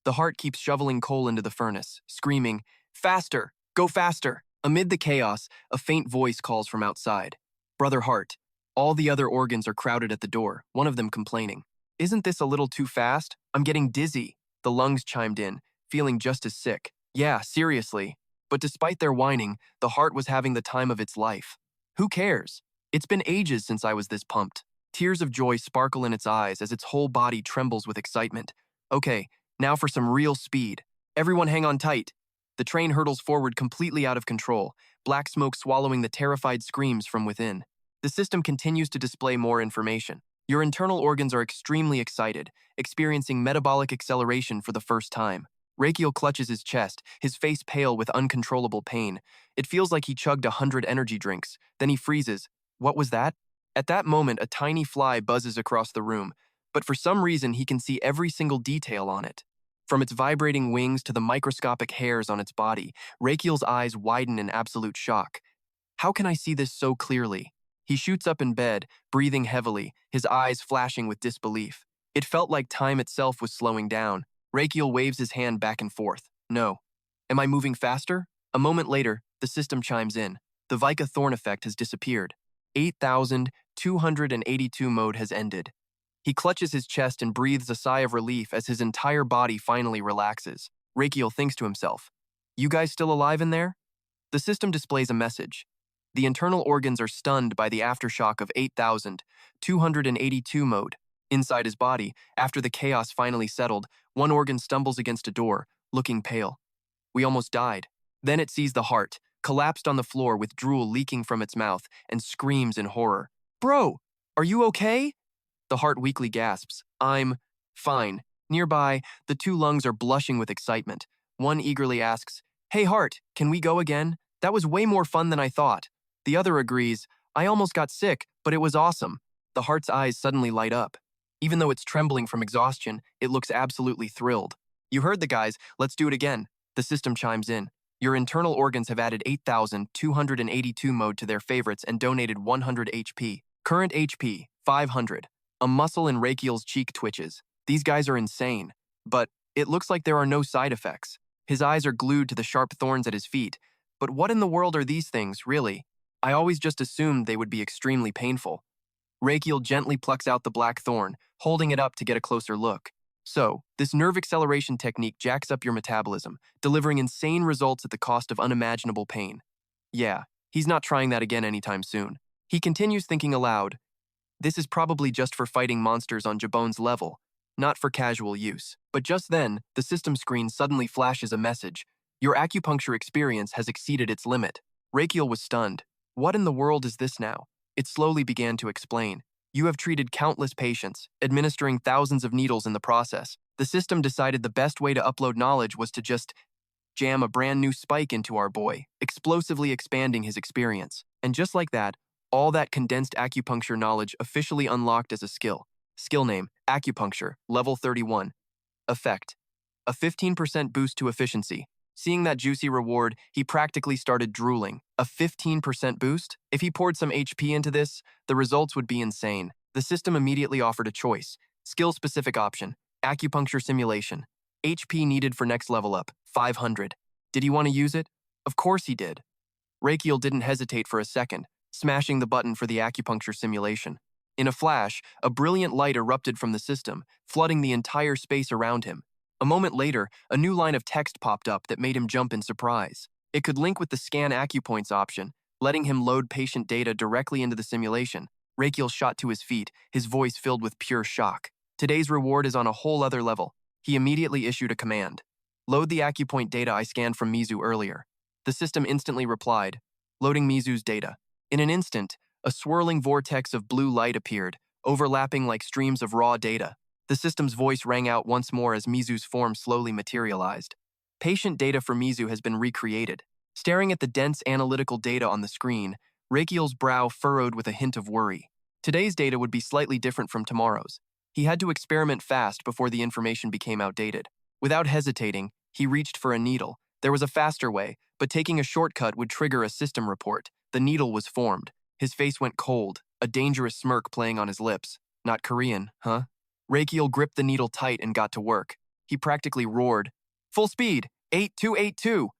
The heart keeps shoveling coal into the furnace, screaming, "Faster! Go faster!" Amid the chaos, a faint voice calls from outside. "Brother Heart." All the other organs are crowded at the door, one of them complaining. "Isn't this a little too fast? I'm getting dizzy." The lungs chimed in, feeling just as sick. "Yeah, seriously." But despite their whining, the heart was having the time of its life. "Who cares? It's been ages since I was this pumped." Tears of joy sparkle in its eyes as its whole body trembles with excitement. "Okay, now for some real speed. Everyone hang on tight." The train hurtles forward completely out of control, black smoke swallowing the terrified screams from within. The system continues to display more information. Your internal organs are extremely excited, experiencing metabolic acceleration for the first time. Rakiel clutches his chest, his face pale with uncontrollable pain. It feels like he chugged 100 energy drinks. Then he freezes. What was that? At that moment, a tiny fly buzzes across the room, but for some reason he can see every single detail on it. From its vibrating wings to the microscopic hairs on its body, Rakiel's eyes widen in absolute shock. How can I see this so clearly? He shoots up in bed, breathing heavily, his eyes flashing with disbelief. It felt like time itself was slowing down. Rakiel waves his hand back and forth. No. Am I moving faster? A moment later, the system chimes in. The Vika Thorn effect has disappeared. 8,282 mode has ended. He clutches his chest and breathes a sigh of relief as his entire body finally relaxes. Rakiel thinks to himself, "You guys still alive in there?" The system displays a message. The internal organs are stunned by the aftershock of 8,282 mode. Inside his body, after the chaos finally settled, one organ stumbles against a door, looking pale. We almost died. Then it sees the heart, collapsed on the floor with drool leaking from its mouth, and screams in horror. "Bro, are you okay?" The heart weakly gasps. "I'm fine." Nearby, the two lungs are blushing with excitement. One eagerly asks, "Hey heart, can we go again? That was way more fun than I thought." The other agrees, "I almost got sick, but it was awesome." The heart's eyes suddenly light up. Even though it's trembling from exhaustion, it looks absolutely thrilled. "You heard the guys, let's do it again." The system chimes in. Your internal organs have added 8,282 mode to their favorites and donated 100 HP. Current HP, 500. A muscle in Rakiel's cheek twitches. These guys are insane. But it looks like there are no side effects. His eyes are glued to the sharp thorns at his feet. But what in the world are these things, really? I always just assumed they would be extremely painful. Rakiel gently plucks out the black thorn, holding it up to get a closer look. So, this nerve acceleration technique jacks up your metabolism, delivering insane results at the cost of unimaginable pain. Yeah, he's not trying that again anytime soon. He continues thinking aloud. This is probably just for fighting monsters on Jabon's level, not for casual use. But just then, the system screen suddenly flashes a message. Your acupuncture experience has exceeded its limit. Rakiel was stunned. What in the world is this now? It slowly began to explain. You have treated countless patients, administering thousands of needles in the process. The system decided the best way to upload knowledge was to just jam a brand new spike into our boy, explosively expanding his experience. And just like that, all that condensed acupuncture knowledge officially unlocked as a skill. Skill name, Acupuncture, level 31. Effect, a 15% boost to efficiency. Seeing that juicy reward, he practically started drooling. A 15% boost? If he poured some HP into this, the results would be insane. The system immediately offered a choice. Skill-specific option, Acupuncture Simulation. HP needed for next level up, 500. Did he want to use it? Of course he did. Rakiel didn't hesitate for a second, smashing the button for the Acupuncture Simulation. In a flash, a brilliant light erupted from the system, flooding the entire space around him. A moment later, a new line of text popped up that made him jump in surprise. It could link with the Scan Acupoints option, letting him load patient data directly into the simulation. Rakiel shot to his feet, his voice filled with pure shock. Today's reward is on a whole other level. He immediately issued a command. Load the Acupoint data I scanned from Mizu earlier. The system instantly replied, loading Mizu's data. In an instant, a swirling vortex of blue light appeared, overlapping like streams of raw data. The system's voice rang out once more as Mizu's form slowly materialized. Patient data for Mizu has been recreated. Staring at the dense analytical data on the screen, Rakiel's brow furrowed with a hint of worry. Today's data would be slightly different from tomorrow's. He had to experiment fast before the information became outdated. Without hesitating, he reached for a needle. There was a faster way, but taking a shortcut would trigger a system report. The needle was formed. His face went cold, a dangerous smirk playing on his lips. Not Korean, huh? Rakiel gripped the needle tight and got to work. He practically roared, "Full speed, 8282!"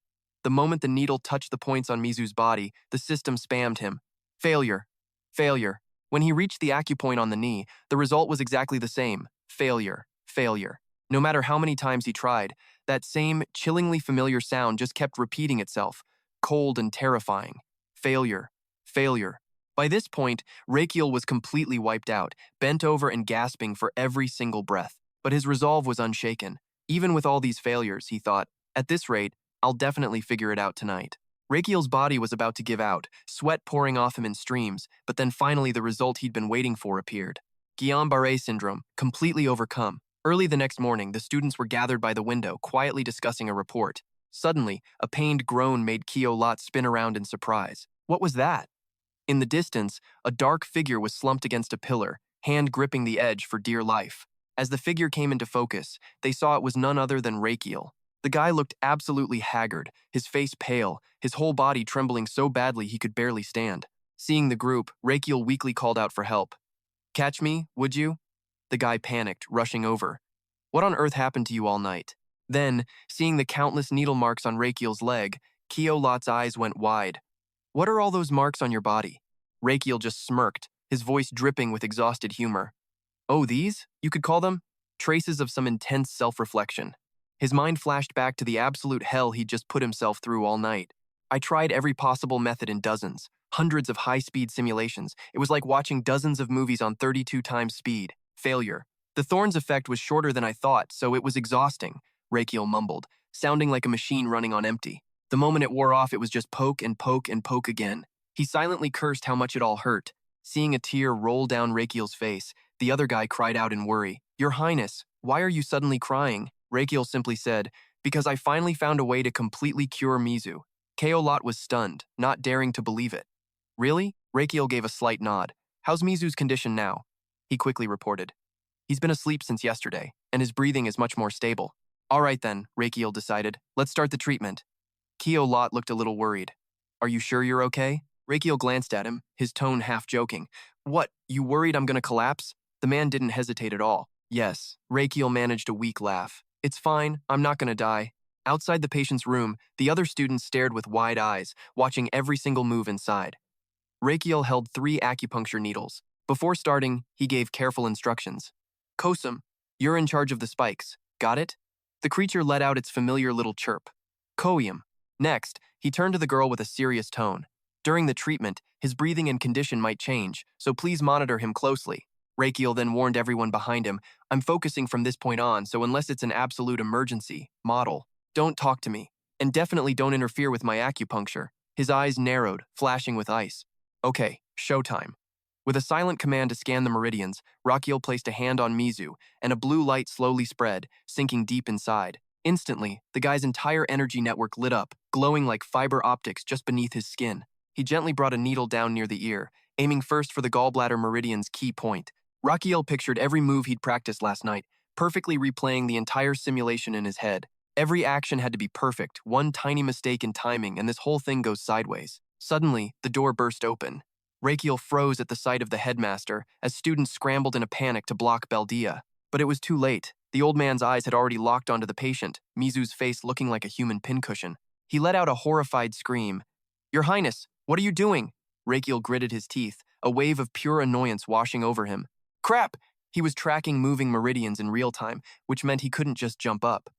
The moment the needle touched the points on Mizu's body, the system spammed him. Failure. Failure. When he reached the acupoint on the knee, the result was exactly the same. Failure. Failure. No matter how many times he tried, that same chillingly familiar sound just kept repeating itself, cold and terrifying. Failure. Failure. By this point, Rakiel was completely wiped out, bent over and gasping for every single breath. But his resolve was unshaken. Even with all these failures, he thought, at this rate, I'll definitely figure it out tonight. Rakiel's body was about to give out, sweat pouring off him in streams, but then finally the result he'd been waiting for appeared. Guillain-Barré syndrome, completely overcome. Early the next morning, the students were gathered by the window, quietly discussing a report. Suddenly, a pained groan made Keolat spin around in surprise. What was that? In the distance, a dark figure was slumped against a pillar, hand gripping the edge for dear life. As the figure came into focus, they saw it was none other than Rakiel. The guy looked absolutely haggard, his face pale, his whole body trembling so badly he could barely stand. Seeing the group, Rakiel weakly called out for help. "Catch me, would you?" The guy panicked, rushing over. "What on earth happened to you all night?" Then, seeing the countless needle marks on Rakiel's leg, Keolat's eyes went wide. "What are all those marks on your body?" Rakiel just smirked, his voice dripping with exhausted humor. "Oh, these? You could call them traces of some intense self-reflection." His mind flashed back to the absolute hell he'd just put himself through all night. "I tried every possible method in dozens, hundreds of high-speed simulations. It was like watching dozens of movies on 32 times speed. Failure. The thorns effect was shorter than I thought, so it was exhausting," Rakiel mumbled, sounding like a machine running on empty. The moment it wore off, it was just poke and poke and poke again. He silently cursed how much it all hurt. Seeing a tear roll down Rakiel's face, the other guy cried out in worry. "Your Highness, why are you suddenly crying?" Rakiel simply said, "Because I finally found a way to completely cure Mizu." Keolat was stunned, not daring to believe it. "Really?" Rakiel gave a slight nod. "How's Mizu's condition now?" He quickly reported. "He's been asleep since yesterday, and his breathing is much more stable." "All right then," Rakiel decided. "Let's start the treatment." Keolat looked a little worried. "Are you sure you're okay?" Rakiel glanced at him, his tone half joking. "What, you worried I'm gonna collapse?" The man didn't hesitate at all. "Yes." Rakiel managed a weak laugh. "It's fine, I'm not gonna die." Outside the patient's room, the other students stared with wide eyes, watching every single move inside. Rakiel held 3 acupuncture needles. Before starting, he gave careful instructions. "Kosum, you're in charge of the spikes. Got it?" The creature let out its familiar little chirp. "Koyum." Next, he turned to the girl with a serious tone. "During the treatment, his breathing and condition might change, so please monitor him closely." Rakiel then warned everyone behind him, "I'm focusing from this point on, so unless it's an absolute emergency, model. Don't talk to me, and definitely don't interfere with my acupuncture." His eyes narrowed, flashing with ice. "Okay, showtime." With a silent command to scan the meridians, Rakiel placed a hand on Mizu, and a blue light slowly spread, sinking deep inside. Instantly, the guy's entire energy network lit up, glowing like fiber optics just beneath his skin. He gently brought a needle down near the ear, aiming first for the gallbladder meridian's key point. Rakiel pictured every move he'd practiced last night, perfectly replaying the entire simulation in his head. Every action had to be perfect, one tiny mistake in timing, and this whole thing goes sideways. Suddenly, the door burst open. Rakiel froze at the sight of the headmaster as students scrambled in a panic to block Beldia. But it was too late. The old man's eyes had already locked onto the patient, Mizu's face looking like a human pincushion. He let out a horrified scream. "Your Highness, what are you doing?" Rakiel gritted his teeth, a wave of pure annoyance washing over him. Crap! He was tracking moving meridians in real time, which meant he couldn't just jump up.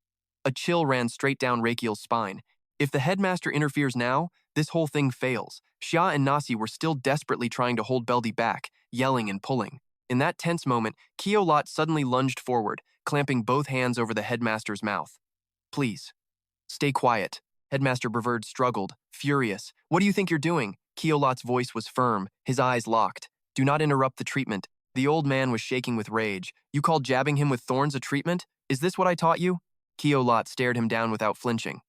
A chill ran straight down Rakiel's spine. If the headmaster interferes now, this whole thing fails. Xia and Nasi were still desperately trying to hold Beldi back, yelling and pulling. In that tense moment, Keolat suddenly lunged forward, clamping both hands over the headmaster's mouth. "Please, stay quiet." Headmaster Brevard struggled, furious. "What do you think you're doing?" Keolat's voice was firm, his eyes locked. "Do not interrupt the treatment." The old man was shaking with rage. "You call jabbing him with thorns a treatment? Is this what I taught you?" Keolat stared him down without flinching.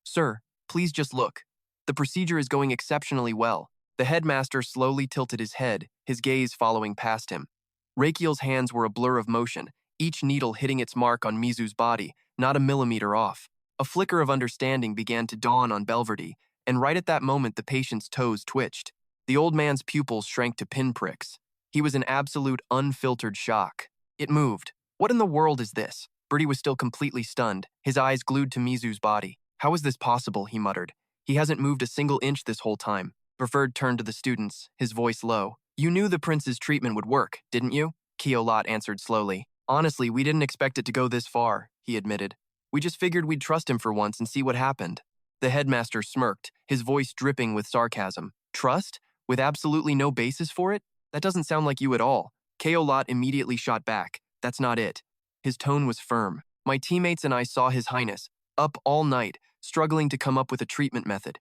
"Sir, please just look. The procedure is going exceptionally well." The headmaster slowly tilted his head, his gaze following past him. Rakiel's hands were a blur of motion, each needle hitting its mark on Mizu's body, not a millimeter off. A flicker of understanding began to dawn on Belverdy, and right at that moment the patient's toes twitched. The old man's pupils shrank to pinpricks. He was in absolute, unfiltered shock. It moved. What in the world is this? Bertie was still completely stunned, his eyes glued to Mizu's body. "How is this possible?" he muttered. "He hasn't moved a single inch this whole time." Brevard turned to the students, his voice low. "You knew the prince's treatment would work, didn't you?" Keolat answered slowly. "Honestly, we didn't expect it to go this far," he admitted. "We just figured we'd trust him for once and see what happened." The headmaster smirked, his voice dripping with sarcasm. "Trust? With absolutely no basis for it? That doesn't sound like you at all." Keolat immediately shot back. "That's not it." His tone was firm. "My teammates and I saw His Highness, up all night, struggling to come up with a treatment method.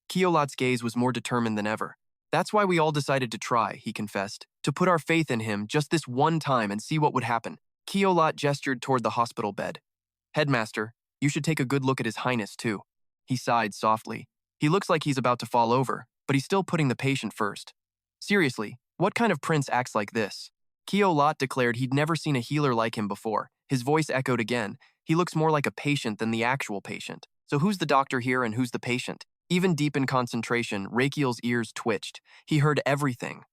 Keolot's gaze was more determined than ever. That's why we all decided to try, he confessed, to put our faith in him just this one time and see what would happen. Keolot gestured toward the hospital bed. Headmaster, you should take a good look at His Highness, too. He sighed softly. He looks like he's about to fall over, but he's still putting the patient first. Seriously, what kind of prince acts like this? Keolot declared he'd never seen a healer like him before. His voice echoed again. He looks more like a patient than the actual patient. So who's the doctor here and who's the patient? Even deep in concentration, Rakiel's ears twitched. He heard everything.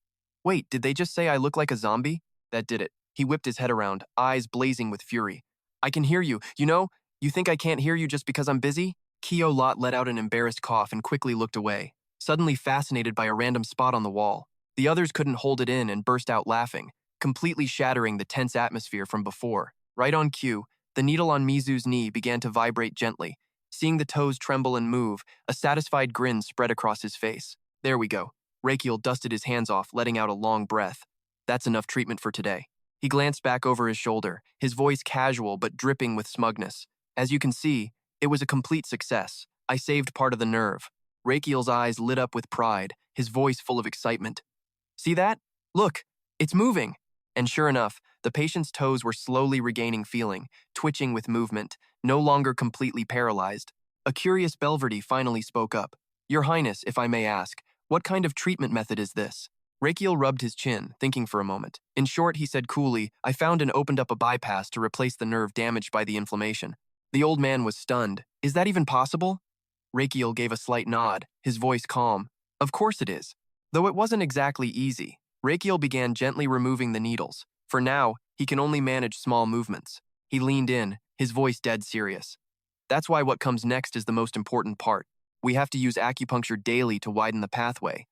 Wait, did they just say I look like a zombie? That did it. He whipped his head around, eyes blazing with fury. I can hear you. You think I can't hear you just because I'm busy? Keolot let out an embarrassed cough and quickly looked away, suddenly fascinated by a random spot on the wall. The others couldn't hold it in and burst out laughing, completely shattering the tense atmosphere from before. Right on cue, the needle on Mizu's knee began to vibrate gently. Seeing the toes tremble and move, a satisfied grin spread across his face. There we go. Rakiel dusted his hands off, letting out a long breath. That's enough treatment for today. He glanced back over his shoulder, his voice casual but dripping with smugness. As you can see, it was a complete success. I saved part of the nerve. Rakiel's eyes lit up with pride, his voice full of excitement. See that? Look, it's moving. And sure enough, the patient's toes were slowly regaining feeling, twitching with movement, no longer completely paralyzed. A curious Belverdy finally spoke up. Your Highness, if I may ask, what kind of treatment method is this? Rakiel rubbed his chin, thinking for a moment. In short, he said coolly, I found and opened up a bypass to replace the nerve damaged by the inflammation. The old man was stunned. Is that even possible? Rakiel gave a slight nod, his voice calm. Of course it is. Though it wasn't exactly easy, Rakiel began gently removing the needles. For now, he can only manage small movements. He leaned in, his voice dead serious. That's why what comes next is the most important part. We have to use acupuncture daily to widen the pathway.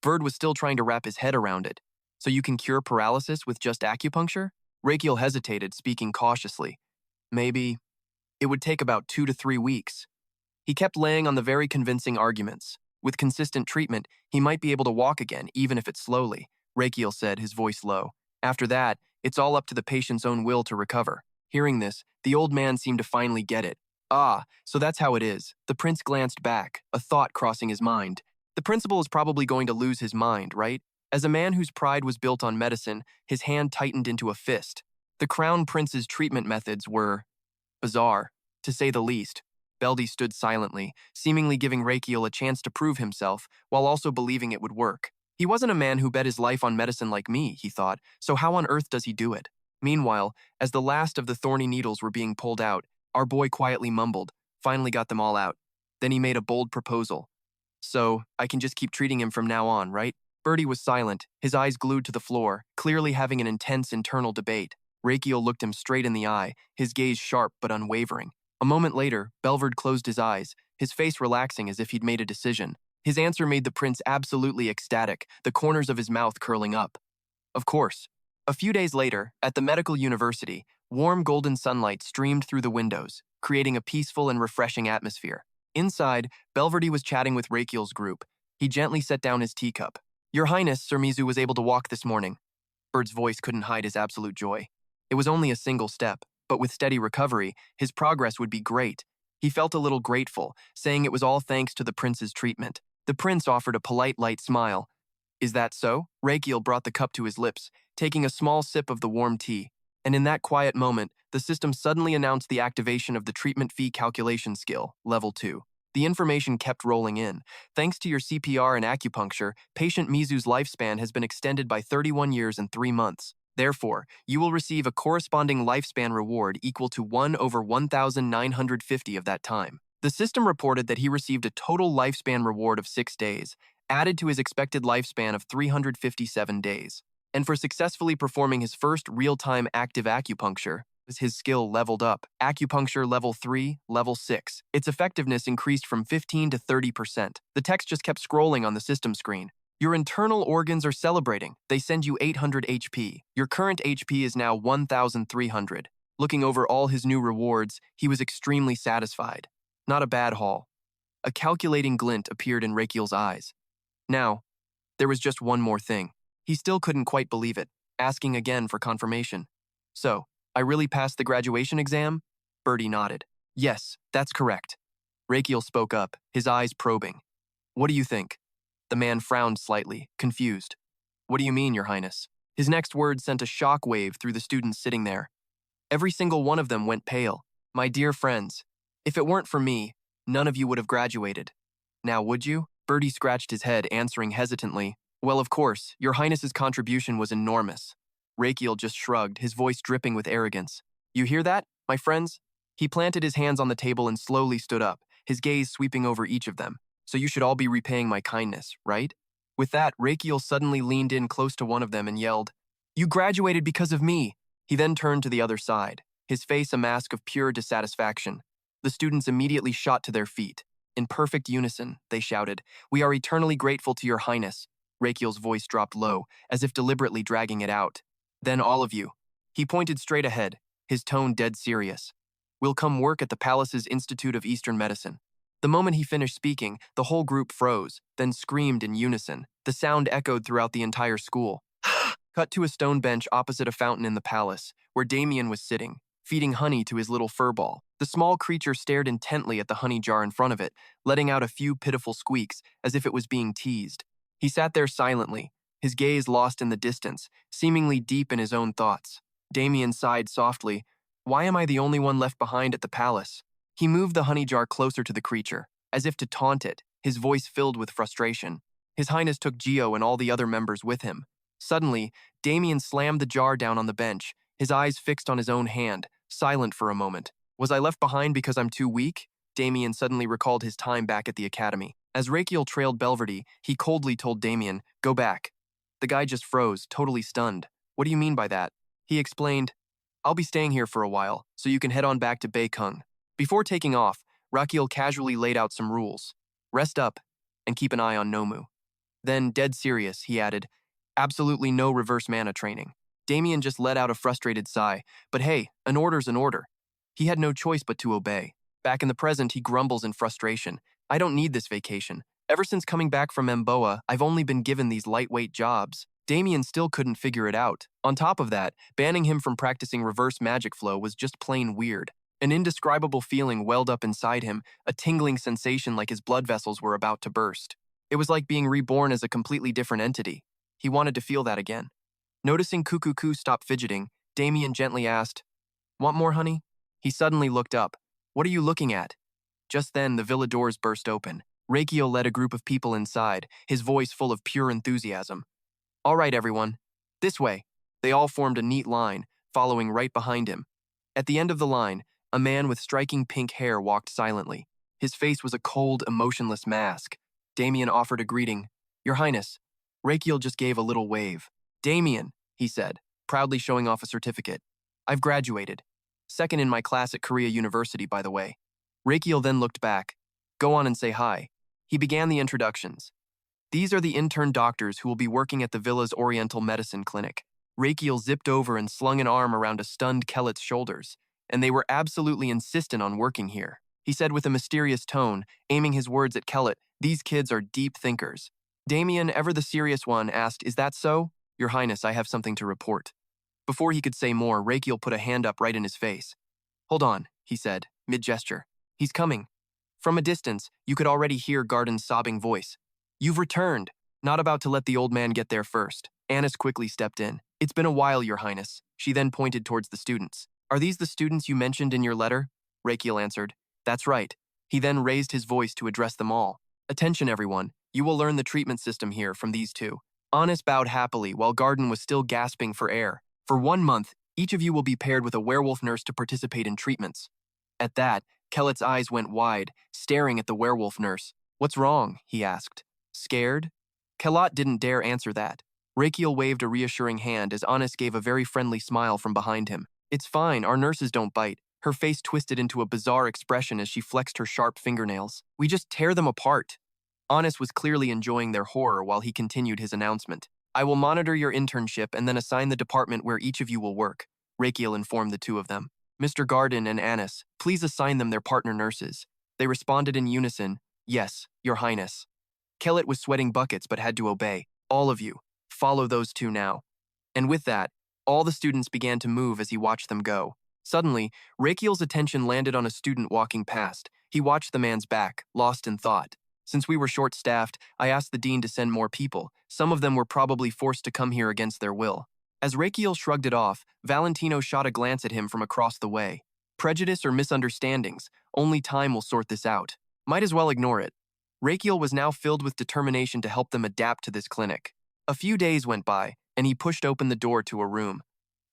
Bird was still trying to wrap his head around it. So you can cure paralysis with just acupuncture? Rakiel hesitated, speaking cautiously. Maybe. It would take about 2 to 3 weeks. He kept laying on the very convincing arguments. With consistent treatment, he might be able to walk again, even if it's slowly, Rakiel said, his voice low. After that, it's all up to the patient's own will to recover. Hearing this, the old man seemed to finally get it. Ah, so that's how it is. The prince glanced back, a thought crossing his mind. The principal is probably going to lose his mind, right? As a man whose pride was built on medicine, his hand tightened into a fist. The Crown Prince's treatment methods were bizarre, to say the least. Beldy stood silently, seemingly giving Rakiel a chance to prove himself, while also believing it would work. He wasn't a man who bet his life on medicine like me, he thought, so how on earth does he do it? Meanwhile, as the last of the thorny needles were being pulled out, our boy quietly mumbled, finally got them all out. Then he made a bold proposal. So, I can just keep treating him from now on, right? Bertie was silent, his eyes glued to the floor, clearly having an intense internal debate. Rakiel looked him straight in the eye, his gaze sharp but unwavering. A moment later, Belverd closed his eyes, his face relaxing as if he'd made a decision. His answer made the prince absolutely ecstatic, the corners of his mouth curling up. Of course. A few days later, at the medical university, warm golden sunlight streamed through the windows, creating a peaceful and refreshing atmosphere. Inside, Belverdy was chatting with Rakiel's group. He gently set down his teacup. Your Highness, Sir Mizu was able to walk this morning. Bird's voice couldn't hide his absolute joy. It was only a single step, but with steady recovery, his progress would be great. He felt a little grateful, saying it was all thanks to the prince's treatment. The prince offered a polite, light smile. Is that so? Rakiel brought the cup to his lips, taking a small sip of the warm tea. And in that quiet moment, the system suddenly announced the activation of the treatment fee calculation skill, level 2. The information kept rolling in. Thanks to your CPR and acupuncture, patient Mizu's lifespan has been extended by 31 years and 3 months. Therefore, you will receive a corresponding lifespan reward equal to 1 over 1,950 of that time. The system reported that he received a total lifespan reward of 6 days, added to his expected lifespan of 357 days. And for successfully performing his first real-time active acupuncture, his skill leveled up. Acupuncture level 3, level 6. Its effectiveness increased from 15 to 30%. The text just kept scrolling on the system screen. Your internal organs are celebrating. They send you 800 HP. Your current HP is now 1,300. Looking over all his new rewards, he was extremely satisfied. Not a bad haul. A calculating glint appeared in Rakiel's eyes. Now, there was just one more thing. He still couldn't quite believe it, asking again for confirmation. So, I really passed the graduation exam? Bertie nodded. Yes, that's correct. Rakiel spoke up, his eyes probing. What do you think? The man frowned slightly, confused. What do you mean, Your Highness? His next words sent a shock wave through the students sitting there. Every single one of them went pale. My dear friends, if it weren't for me, none of you would have graduated. Now, would you? Bertie scratched his head, answering hesitantly. Well, of course, Your Highness's contribution was enormous. Rakiel just shrugged, his voice dripping with arrogance. You hear that, my friends? He planted his hands on the table and slowly stood up, his gaze sweeping over each of them. So you should all be repaying my kindness, right? With that, Rakiel suddenly leaned in close to one of them and yelled, You graduated because of me! He then turned to the other side, his face a mask of pure dissatisfaction. The students immediately shot to their feet. In perfect unison, they shouted, We are eternally grateful to Your Highness. Rakiel's voice dropped low, as if deliberately dragging it out. Then all of you. He pointed straight ahead, his tone dead serious. Will come work at the palace's Institute of Eastern Medicine. The moment he finished speaking, the whole group froze, then screamed in unison. The sound echoed throughout the entire school. Cut to a stone bench opposite a fountain in the palace, where Damien was sitting, feeding honey to his little furball. The small creature stared intently at the honey jar in front of it, letting out a few pitiful squeaks as if it was being teased. He sat there silently, his gaze lost in the distance, seemingly deep in his own thoughts. Damien sighed softly. Why am I the only one left behind at the palace? He moved the honey jar closer to the creature, as if to taunt it, his voice filled with frustration. His Highness took Gio and all the other members with him. Suddenly, Damien slammed the jar down on the bench, his eyes fixed on his own hand, silent for a moment. Was I left behind because I'm too weak? Damien suddenly recalled his time back at the academy. As Rakiel trailed Belverdy, he coldly told Damien, Go back. The guy just froze, totally stunned. What do you mean by that? He explained, I'll be staying here for a while, so you can head on back to Beikung. Before taking off, Rakiel casually laid out some rules. Rest up, and keep an eye on Nomu. Then, dead serious, he added, Absolutely no reverse mana training. Damien just let out a frustrated sigh, but hey, an order's an order. He had no choice but to obey. Back in the present, he grumbles in frustration. I don't need this vacation. Ever since coming back from Mboa, I've only been given these lightweight jobs. Damien still couldn't figure it out. On top of that, banning him from practicing reverse magic flow was just plain weird. An indescribable feeling welled up inside him, a tingling sensation like his blood vessels were about to burst. It was like being reborn as a completely different entity. He wanted to feel that again. Noticing Kukuku stop fidgeting, Damien gently asked, Want more honey? He suddenly looked up. What are you looking at? Just then, the villa doors burst open. Rakiel led a group of people inside, his voice full of pure enthusiasm. All right, everyone. This way. They all formed a neat line, following right behind him. At the end of the line, a man with striking pink hair walked silently. His face was a cold, emotionless mask. Damien offered a greeting. Your Highness. Rakiel just gave a little wave. Damien, he said, proudly showing off a certificate. I've graduated. Second in my class at Korea University, by the way. Rakiel then looked back. Go on and say hi. He began the introductions. These are the intern doctors who will be working at the villa's Oriental Medicine Clinic. Rakiel zipped over and slung an arm around a stunned Kellet's shoulders, and they were absolutely insistent on working here. He said with a mysterious tone, aiming his words at Kellet, These kids are deep thinkers. Damien, ever the serious one, asked, Is that so? Your Highness, I have something to report. Before he could say more, Rakiel put a hand up right in his face. Hold on, he said, mid-gesture. He's coming. From a distance, you could already hear Gardin's sobbing voice. You've returned. Not about to let the old man get there first. Annis quickly stepped in. It's been a while, Your Highness. She then pointed towards the students. Are these the students you mentioned in your letter? Rakiel answered. That's right. He then raised his voice to address them all. Attention, everyone. You will learn the treatment system here from these two. Annis bowed happily while Gardin was still gasping for air. For 1 month, each of you will be paired with a werewolf nurse to participate in treatments. At that, Kellet's eyes went wide, staring at the werewolf nurse. What's wrong? He asked. Scared? Kellet didn't dare answer that. Rakiel waved a reassuring hand as Annis gave a very friendly smile from behind him. It's fine, our nurses don't bite. Her face twisted into a bizarre expression as she flexed her sharp fingernails. We just tear them apart. Annis was clearly enjoying their horror while he continued his announcement. I will monitor your internship and then assign the department where each of you will work, Rakiel informed the two of them. Mr. Gardin and Annis, please assign them their partner nurses. They responded in unison, Yes, Your Highness. Kellet was sweating buckets but had to obey. All of you, follow those two now. And with that, all the students began to move as he watched them go. Suddenly, Rakiel's attention landed on a student walking past. He watched the man's back, lost in thought. Since we were short-staffed, I asked the dean to send more people. Some of them were probably forced to come here against their will. As Rakiel shrugged it off, Valentino shot a glance at him from across the way. Prejudice or misunderstandings, only time will sort this out. Might as well ignore it. Rakiel was now filled with determination to help them adapt to this clinic. A few days went by, and he pushed open the door to a room.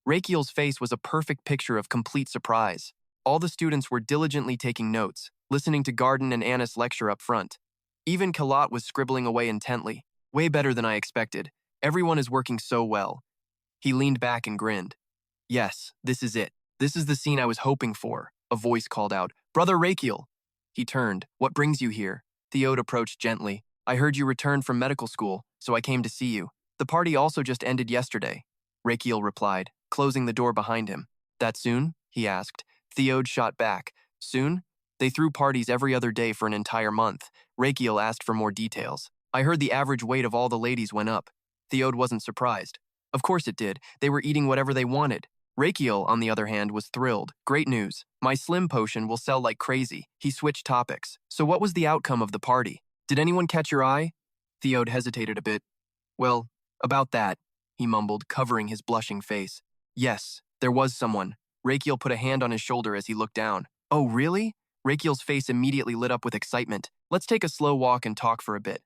Rakiel's face was a perfect picture of complete surprise. All the students were diligently taking notes, listening to Gardin and Annis lecture up front. Even Kalat was scribbling away intently. Way better than I expected. Everyone is working so well. He leaned back and grinned. Yes, this is it. This is the scene I was hoping for. A voice called out, Brother Rakiel. He turned. What brings you here? Theode approached gently. I heard you returned from medical school, so I came to see you. The party also just ended yesterday. Rakiel replied, closing the door behind him. That soon? He asked. Theode shot back. Soon? They threw parties every other day for an entire month. Rakiel asked for more details. I heard the average weight of all the ladies went up. Theode wasn't surprised. Of course it did. They were eating whatever they wanted. Rakiel, on the other hand, was thrilled. Great news. My slim potion will sell like crazy. He switched topics. So what was the outcome of the party? Did anyone catch your eye? Theode hesitated a bit. Well, about that, he mumbled, covering his blushing face. Yes, there was someone. Rakiel put a hand on his shoulder as he looked down. Oh, really? Rakiel's face immediately lit up with excitement. Let's take a slow walk and talk for a bit.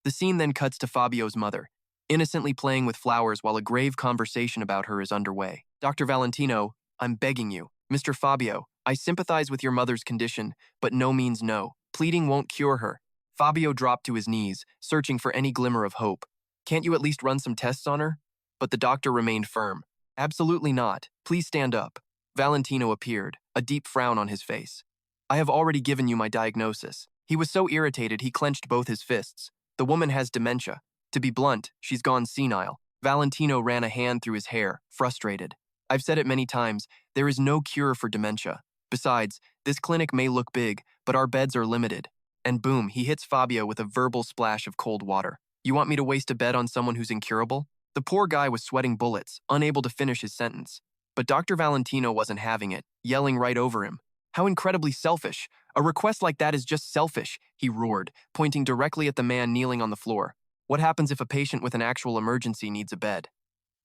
The scene then cuts to Fabio's mother, innocently playing with flowers while a grave conversation about her is underway. Dr. Valentino, I'm begging you. Mr. Fabio, I sympathize with your mother's condition, but no means no. Pleading won't cure her. Fabio dropped to his knees, searching for any glimmer of hope. Can't you at least run some tests on her? But the doctor remained firm. Absolutely not. Please stand up. Valentino appeared, a deep frown on his face. I have already given you my diagnosis. He was so irritated he clenched both his fists. The woman has dementia. To be blunt, she's gone senile. Valentino ran a hand through his hair, frustrated. I've said it many times, there is no cure for dementia. Besides, this clinic may look big, but our beds are limited. And boom, he hits Fabio with a verbal splash of cold water. You want me to waste a bed on someone who's incurable? The poor guy was sweating bullets, unable to finish his sentence. But Dr. Valentino wasn't having it, yelling right over him. How incredibly selfish. A request like that is just selfish, he roared, pointing directly at the man kneeling on the floor. What happens if a patient with an actual emergency needs a bed?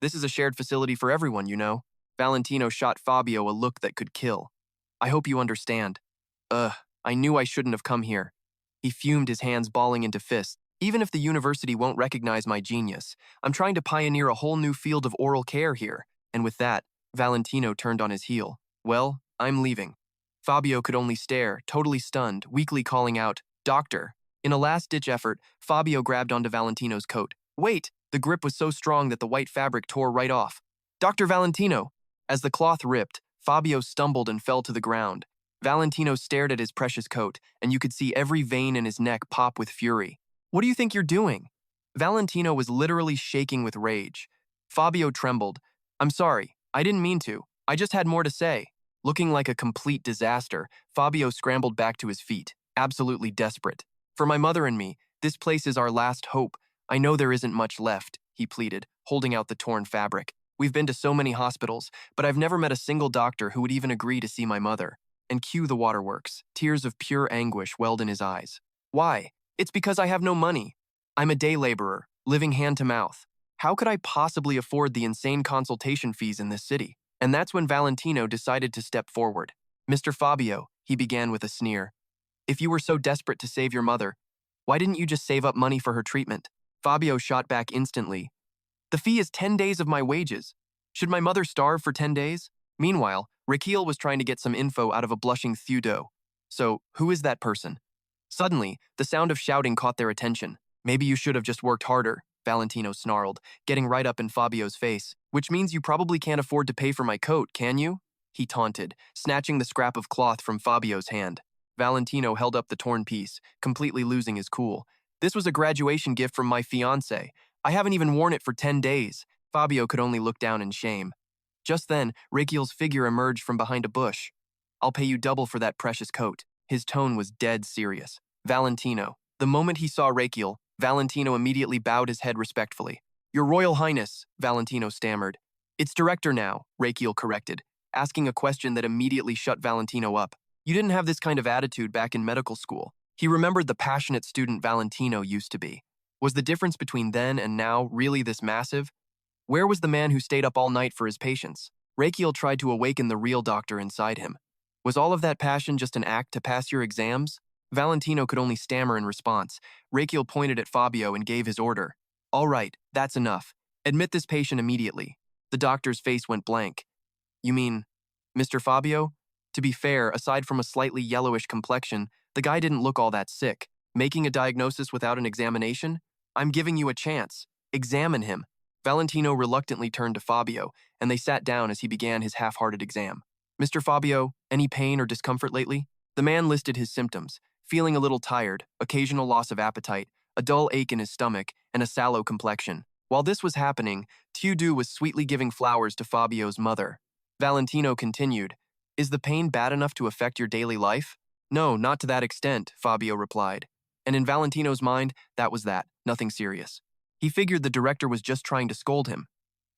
This is a shared facility for everyone, you know. Valentino shot Fabio a look that could kill. I hope you understand. I knew I shouldn't have come here. He fumed, his hands balling into fists. Even if the university won't recognize my genius, I'm trying to pioneer a whole new field of oral care here. And with that, Valentino turned on his heel. Well, I'm leaving. Fabio could only stare, totally stunned, weakly calling out, Doctor. In a last-ditch effort, Fabio grabbed onto Valentino's coat. Wait! The grip was so strong that the white fabric tore right off. Dr. Valentino! As the cloth ripped, Fabio stumbled and fell to the ground. Valentino stared at his precious coat, and you could see every vein in his neck pop with fury. What do you think you're doing? Valentino was literally shaking with rage. Fabio trembled. I'm sorry, I didn't mean to. I just had more to say. Looking like a complete disaster, Fabio scrambled back to his feet, absolutely desperate. For my mother and me, this place is our last hope. I know there isn't much left, he pleaded, holding out the torn fabric. We've been to so many hospitals, but I've never met a single doctor who would even agree to see my mother. And cue the waterworks. Tears of pure anguish welled in his eyes. Why? It's because I have no money. I'm a day laborer, living hand to mouth. How could I possibly afford the insane consultation fees in this city? And that's when Valentino decided to step forward. Mr. Fabio, he began with a sneer. If you were so desperate to save your mother, why didn't you just save up money for her treatment? Fabio shot back instantly. The fee is 10 days of my wages. Should my mother starve for 10 days? Meanwhile, Rakiel was trying to get some info out of a blushing Theode. So, who is that person? Suddenly, the sound of shouting caught their attention. Maybe you should have just worked harder, Valentino snarled, getting right up in Fabio's face. Which means you probably can't afford to pay for my coat, can you? He taunted, snatching the scrap of cloth from Fabio's hand. Valentino held up the torn piece, completely losing his cool. This was a graduation gift from my fiancé. I haven't even worn it for 10 days. Fabio could only look down in shame. Just then, Rakiel's figure emerged from behind a bush. I'll pay you double for that precious coat. His tone was dead serious. Valentino. The moment he saw Rakiel, Valentino immediately bowed his head respectfully. Your Royal Highness, Valentino stammered. It's director now, Rakiel corrected, asking a question that immediately shut Valentino up. You didn't have this kind of attitude back in medical school. He remembered the passionate student Valentino used to be. Was the difference between then and now really this massive? Where was the man who stayed up all night for his patients? Rakiel tried to awaken the real doctor inside him. Was all of that passion just an act to pass your exams? Valentino could only stammer in response. Rakiel pointed at Fabio and gave his order. All right, that's enough. Admit this patient immediately. The doctor's face went blank. You mean, Mr. Fabio? To be fair, aside from a slightly yellowish complexion, the guy didn't look all that sick. Making a diagnosis without an examination? I'm giving you a chance. Examine him. Valentino reluctantly turned to Fabio, and they sat down as he began his half-hearted exam. Mr. Fabio, any pain or discomfort lately? The man listed his symptoms, feeling a little tired, occasional loss of appetite, a dull ache in his stomach, and a sallow complexion. While this was happening, Catu was sweetly giving flowers to Fabio's mother. Valentino continued, Is the pain bad enough to affect your daily life? No, not to that extent, Fabio replied. And in Valentino's mind, that was that, nothing serious. He figured the director was just trying to scold him.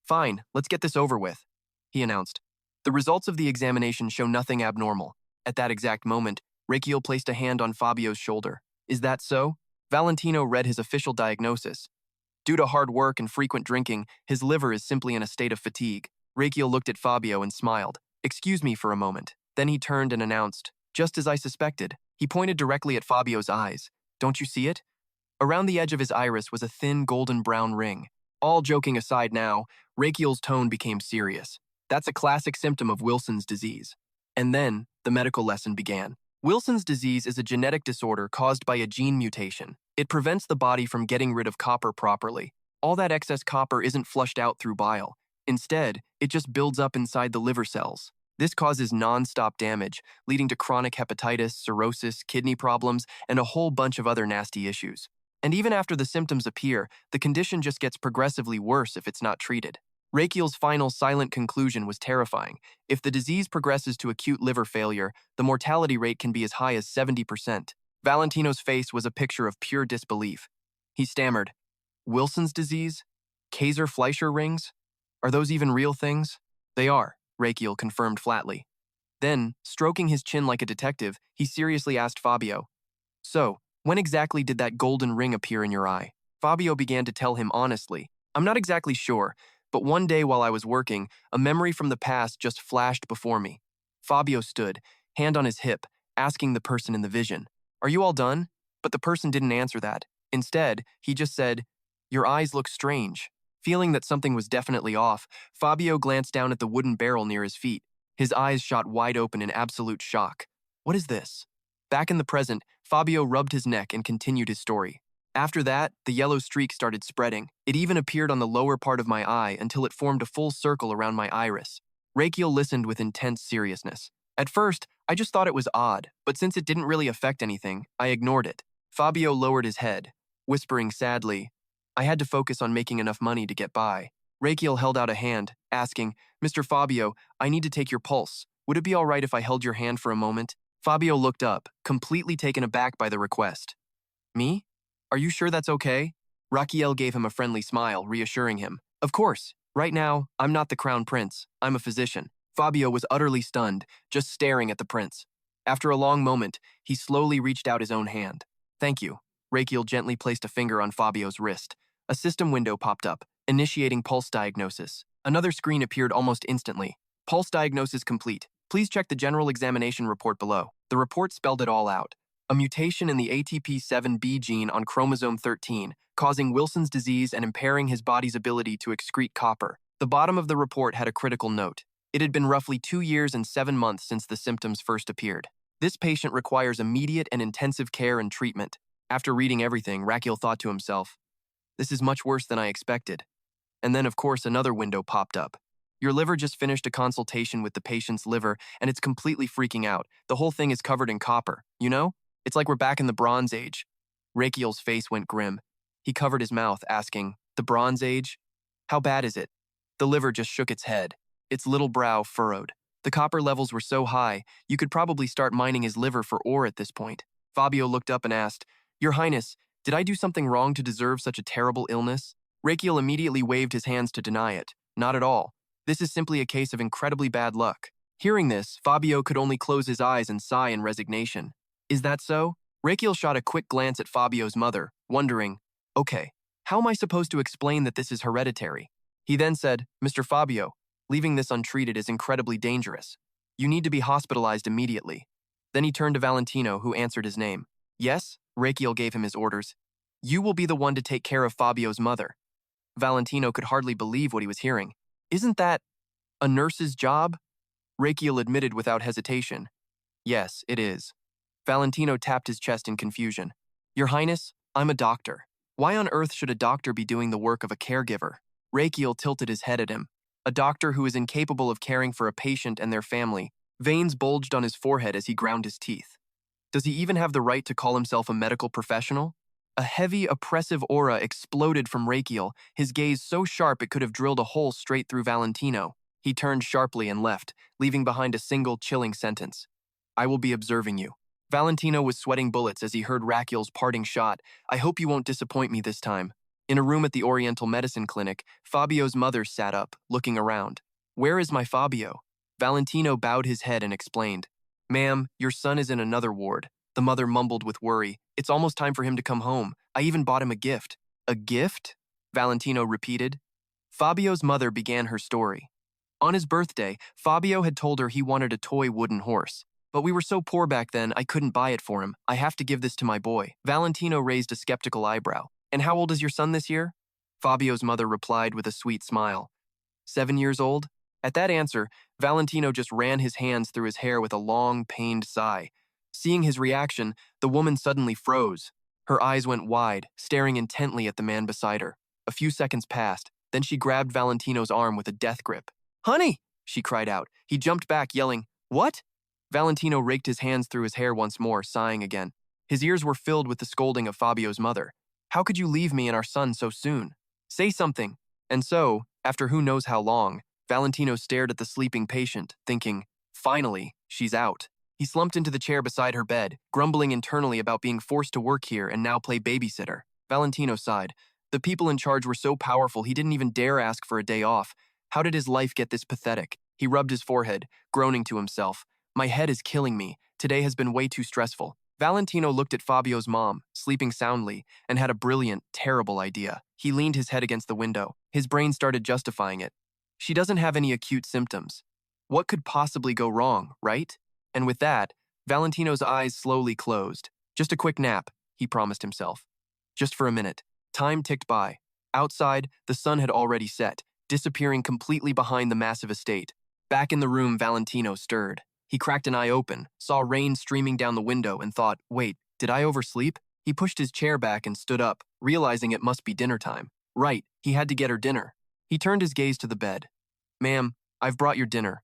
Fine, let's get this over with, he announced. The results of the examination show nothing abnormal. At that exact moment, Rakiel placed a hand on Fabio's shoulder. Is that so? Valentino read his official diagnosis. Due to hard work and frequent drinking, his liver is simply in a state of fatigue. Rakiel looked at Fabio and smiled. Excuse me for a moment. Then he turned and announced, just as I suspected. He pointed directly at Fabio's eyes. Don't you see it? Around the edge of his iris was a thin golden-brown ring. All joking aside now, Rakiel's tone became serious. That's a classic symptom of Wilson's disease. And then, the medical lesson began. Wilson's disease is a genetic disorder caused by a gene mutation. It prevents the body from getting rid of copper properly. All that excess copper isn't flushed out through bile. Instead, it just builds up inside the liver cells. This causes non-stop damage, leading to chronic hepatitis, cirrhosis, kidney problems, and a whole bunch of other nasty issues. And even after the symptoms appear, the condition just gets progressively worse if it's not treated. Rakiel's final silent conclusion was terrifying. If the disease progresses to acute liver failure, the mortality rate can be as high as 70%. Valentino's face was a picture of pure disbelief. He stammered, Wilson's disease? Kaiser-Fleischer rings? Are those even real things? They are, Rakiel confirmed flatly. Then, stroking his chin like a detective, he seriously asked Fabio, So, when exactly did that golden ring appear in your eye? Fabio began to tell him honestly, I'm not exactly sure, but one day while I was working, a memory from the past just flashed before me. Fabio stood, hand on his hip, asking the person in the vision, Are you all done? But the person didn't answer that. Instead, he just said, Your eyes look strange. Feeling that something was definitely off, Fabio glanced down at the wooden barrel near his feet. His eyes shot wide open in absolute shock. What is this? Back in the present, Fabio rubbed his neck and continued his story. After that, the yellow streak started spreading. It even appeared on the lower part of my eye until it formed a full circle around my iris. Rakiel listened with intense seriousness. At first, I just thought it was odd, but since it didn't really affect anything, I ignored it. Fabio lowered his head, whispering sadly, I had to focus on making enough money to get by. Rakiel held out a hand, asking, Mr. Fabio, I need to take your pulse. Would it be all right if I held your hand for a moment? Fabio looked up, completely taken aback by the request. Me? Are you sure that's okay? Rakiel gave him a friendly smile, reassuring him. Of course. Right now, I'm not the Crown Prince. I'm a physician. Fabio was utterly stunned, just staring at the prince. After a long moment, he slowly reached out his own hand. Thank you. Rakiel gently placed a finger on Fabio's wrist. A system window popped up, initiating pulse diagnosis. Another screen appeared almost instantly. Pulse diagnosis complete. Please check the general examination report below. The report spelled it all out. A mutation in the ATP7B gene on chromosome 13, causing Wilson's disease and impairing his body's ability to excrete copper. The bottom of the report had a critical note. It had been roughly 2 years and 7 months since the symptoms first appeared. This patient requires immediate and intensive care and treatment. After reading everything, Rakiel thought to himself, this is much worse than I expected. And then, of course, another window popped up. Your liver just finished a consultation with the patient's liver, and it's completely freaking out. The whole thing is covered in copper, you know? It's like we're back in the Bronze Age. Rakiel's face went grim. He covered his mouth, asking, the Bronze Age? How bad is it? The liver just shook its head, its little brow furrowed. The copper levels were so high, you could probably start mining his liver for ore at this point. Fabio looked up and asked, Your Highness, did I do something wrong to deserve such a terrible illness? Rakiel immediately waved his hands to deny it. Not at all. This is simply a case of incredibly bad luck. Hearing this, Fabio could only close his eyes and sigh in resignation. Is that so? Rakiel shot a quick glance at Fabio's mother, wondering, okay, how am I supposed to explain that this is hereditary? He then said, Mr. Fabio, leaving this untreated is incredibly dangerous. You need to be hospitalized immediately. Then he turned to Valentino, who answered his name. Yes, Rakiel gave him his orders. You will be the one to take care of Fabio's mother. Valentino could hardly believe what he was hearing. Isn't that a nurse's job? Rakiel admitted without hesitation. Yes, it is. Valentino tapped his chest in confusion. Your Highness, I'm a doctor. Why on earth should a doctor be doing the work of a caregiver? Rakiel tilted his head at him. A doctor who is incapable of caring for a patient and their family. Veins bulged on his forehead as he ground his teeth. Does he even have the right to call himself a medical professional? A heavy, oppressive aura exploded from Rakiel, his gaze so sharp it could have drilled a hole straight through Valentino. He turned sharply and left, leaving behind a single chilling sentence. I will be observing you. Valentino was sweating bullets as he heard Rakiel's parting shot. I hope you won't disappoint me this time. In a room at the Oriental Medicine Clinic, Fabio's mother sat up, looking around. Where is my Fabio? Valentino bowed his head and explained. Ma'am, your son is in another ward. The mother mumbled with worry. It's almost time for him to come home. I even bought him a gift. A gift? Valentino repeated. Fabio's mother began her story. On his birthday, Fabio had told her he wanted a toy wooden horse. But we were so poor back then, I couldn't buy it for him. I have to give this to my boy. Valentino raised a skeptical eyebrow. And how old is your son this year? Fabio's mother replied with a sweet smile. 7 years old? At that answer, Valentino just ran his hands through his hair with a long, pained sigh. Seeing his reaction, the woman suddenly froze. Her eyes went wide, staring intently at the man beside her. A few seconds passed, then she grabbed Valentino's arm with a death grip. Honey! She cried out. He jumped back, yelling, What? Valentino raked his hands through his hair once more, sighing again. His ears were filled with the scolding of Fabio's mother. How could you leave me and our son so soon? Say something. And so, after who knows how long, Valentino stared at the sleeping patient, thinking, finally, she's out. He slumped into the chair beside her bed, grumbling internally about being forced to work here and now play babysitter. Valentino sighed. The people in charge were so powerful he didn't even dare ask for a day off. How did his life get this pathetic? He rubbed his forehead, groaning to himself. My head is killing me. Today has been way too stressful. Valentino looked at Fabio's mom, sleeping soundly, and had a brilliant, terrible idea. He leaned his head against the window. His brain started justifying it. She doesn't have any acute symptoms. What could possibly go wrong, right? And with that, Valentino's eyes slowly closed. Just a quick nap, he promised himself. Just for a minute. Time ticked by. Outside, the sun had already set, disappearing completely behind the massive estate. Back in the room, Valentino stirred. He cracked an eye open, saw rain streaming down the window, and thought, wait, did I oversleep? He pushed his chair back and stood up, realizing it must be dinner time. Right, he had to get her dinner. He turned his gaze to the bed. Ma'am, I've brought your dinner.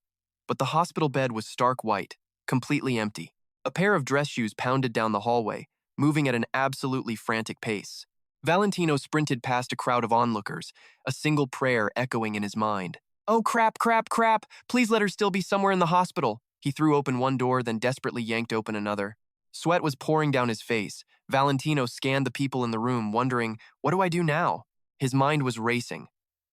But the hospital bed was stark white, completely empty. A pair of dress shoes pounded down the hallway, moving at an absolutely frantic pace. Valentino sprinted past a crowd of onlookers, a single prayer echoing in his mind. Oh crap, crap, crap, please let her still be somewhere in the hospital. He threw open one door, then desperately yanked open another. Sweat was pouring down his face. Valentino scanned the people in the room, wondering, what do I do now? His mind was racing.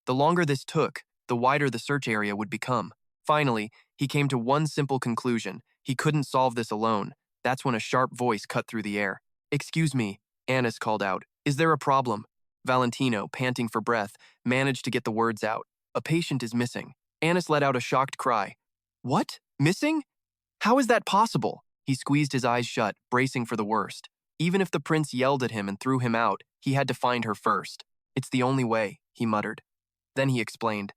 The longer this took, the wider the search area would become. Finally, he came to one simple conclusion. He couldn't solve this alone. That's when a sharp voice cut through the air. Excuse me, Annis called out. Is there a problem? Valentino, panting for breath, managed to get the words out. A patient is missing. Annis let out a shocked cry. What? Missing? How is that possible? He squeezed his eyes shut, bracing for the worst. Even if the prince yelled at him and threw him out, he had to find her first. It's the only way, he muttered. Then he explained.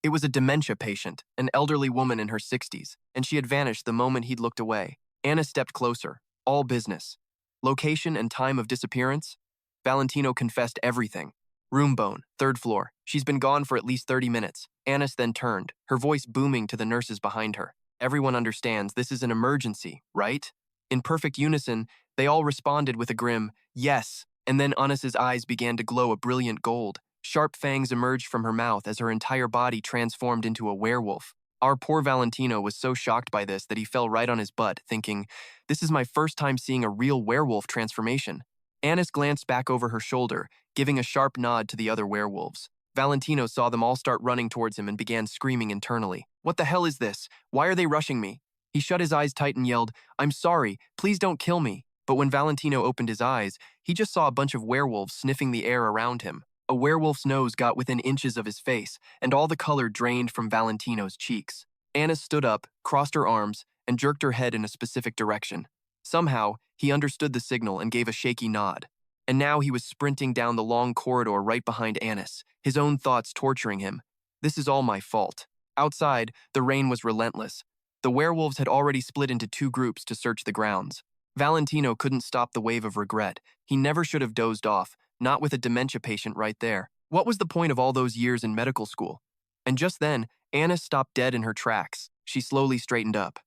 It was a dementia patient, an elderly woman in her 60s, and she had vanished the moment he'd looked away. Anna stepped closer. All business. Location and time of disappearance? Valentino confessed everything. Room bone, 3rd floor. She's been gone for at least 30 minutes. Annis then turned, her voice booming to the nurses behind her. Everyone understands this is an emergency, right? In perfect unison, they all responded with a grim, yes, and then Annis's eyes began to glow a brilliant gold. Sharp fangs emerged from her mouth as her entire body transformed into a werewolf. Our poor Valentino was so shocked by this that he fell right on his butt, thinking, this is my first time seeing a real werewolf transformation. Annis glanced back over her shoulder, giving a sharp nod to the other werewolves. Valentino saw them all start running towards him and began screaming internally. What the hell is this? Why are they rushing me? He shut his eyes tight and yelled, I'm sorry, please don't kill me. But when Valentino opened his eyes, he just saw a bunch of werewolves sniffing the air around him. A werewolf's nose got within inches of his face, and all the color drained from Valentino's cheeks. Anna stood up, crossed her arms, and jerked her head in a specific direction. Somehow, he understood the signal and gave a shaky nod. And now he was sprinting down the long corridor right behind Annis, his own thoughts torturing him. This is all my fault. Outside, the rain was relentless. The werewolves had already split into two groups to search the grounds. Valentino couldn't stop the wave of regret. He never should have dozed off, not with a dementia patient right there. What was the point of all those years in medical school? And just then, Anna stopped dead in her tracks. She slowly straightened up.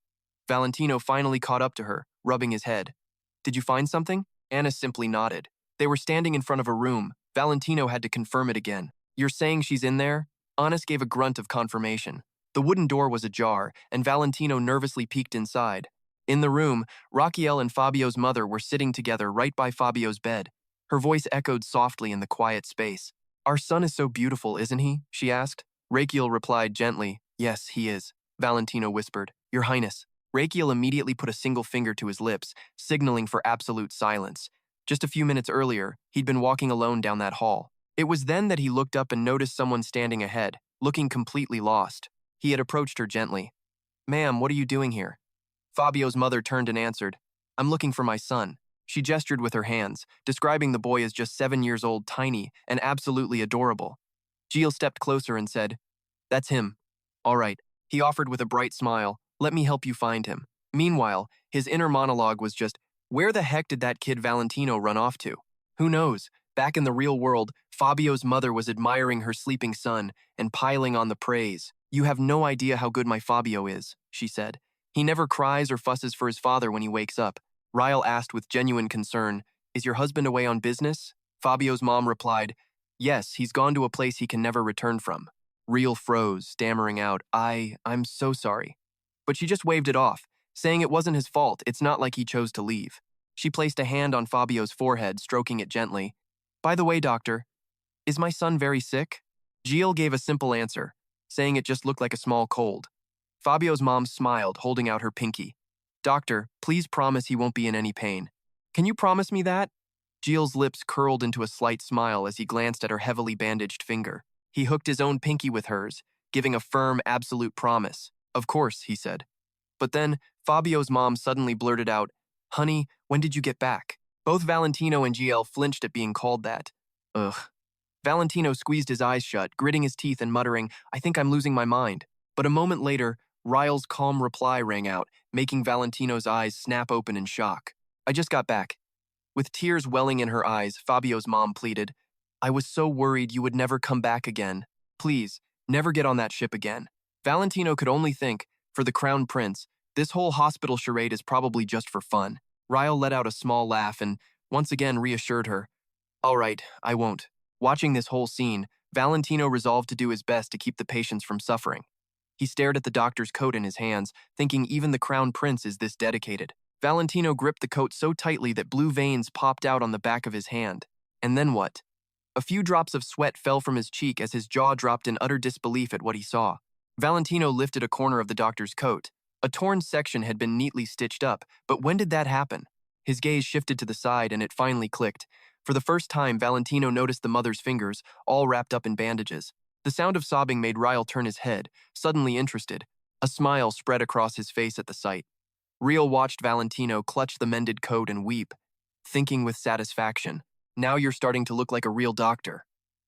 Valentino finally caught up to her, rubbing his head. Did you find something? Anna simply nodded. They were standing in front of a room. Valentino had to confirm it again. You're saying she's in there? Anna gave a grunt of confirmation. The wooden door was ajar, and Valentino nervously peeked inside. In the room, Rakiel and Fabio's mother were sitting together right by Fabio's bed. Her voice echoed softly in the quiet space. Our son is so beautiful, isn't he? She asked. Rakiel replied gently. Yes, he is. Valentino whispered. Your Highness. Rakiel immediately put a single finger to his lips, signaling for absolute silence. Just a few minutes earlier, he'd been walking alone down that hall. It was then that he looked up and noticed someone standing ahead, looking completely lost. He had approached her gently. Ma'am, what are you doing here? Fabio's mother turned and answered, I'm looking for my son. She gestured with her hands, describing the boy as just 7 years old, tiny, and absolutely adorable. Jiel stepped closer and said, That's him. All right, he offered with a bright smile, let me help you find him. Meanwhile, his inner monologue was just, where the heck did that kid Valentino run off to? Who knows? Back in the real world, Fabio's mother was admiring her sleeping son and piling on the praise. You have no idea how good my Fabio is, she said. He never cries or fusses for his father when he wakes up. Rael asked with genuine concern, Is your husband away on business? Fabio's mom replied, Yes, he's gone to a place he can never return from. Rael froze, stammering out, I'm so sorry. But she just waved it off, saying it wasn't his fault, it's not like he chose to leave. She placed a hand on Fabio's forehead, stroking it gently. By the way, doctor, is my son very sick? Jiel gave a simple answer, saying it just looked like a small cold. Fabio's mom smiled, holding out her pinky. Doctor, please promise he won't be in any pain. Can you promise me that? Jiel's lips curled into a slight smile as he glanced at her heavily bandaged finger. He hooked his own pinky with hers, giving a firm, absolute promise. Of course, he said. But then, Fabio's mom suddenly blurted out, Honey, when did you get back? Both Valentino and Jiel flinched at being called that. Ugh. Valentino squeezed his eyes shut, gritting his teeth and muttering, I think I'm losing my mind. But a moment later, Rael's calm reply rang out, making Valentino's eyes snap open in shock. I just got back. With tears welling in her eyes, Fabio's mom pleaded, I was so worried you would never come back again. Please, never get on that ship again. Valentino could only think, for the Crown Prince, this whole hospital charade is probably just for fun. Rael let out a small laugh and once again reassured her. All right, I won't. Watching this whole scene, Valentino resolved to do his best to keep the patients from suffering. He stared at the doctor's coat in his hands, thinking even the Crown Prince is this dedicated. Valentino gripped the coat so tightly that blue veins popped out on the back of his hand. And then what? A few drops of sweat fell from his cheek as his jaw dropped in utter disbelief at what he saw. Valentino lifted a corner of the doctor's coat. A torn section had been neatly stitched up, but when did that happen? His gaze shifted to the side and it finally clicked. For the first time, Valentino noticed the mother's fingers, all wrapped up in bandages. The sound of sobbing made Rael turn his head, suddenly interested. A smile spread across his face at the sight. Rael watched Valentino clutch the mended coat and weep, thinking with satisfaction, now you're starting to look like a real doctor.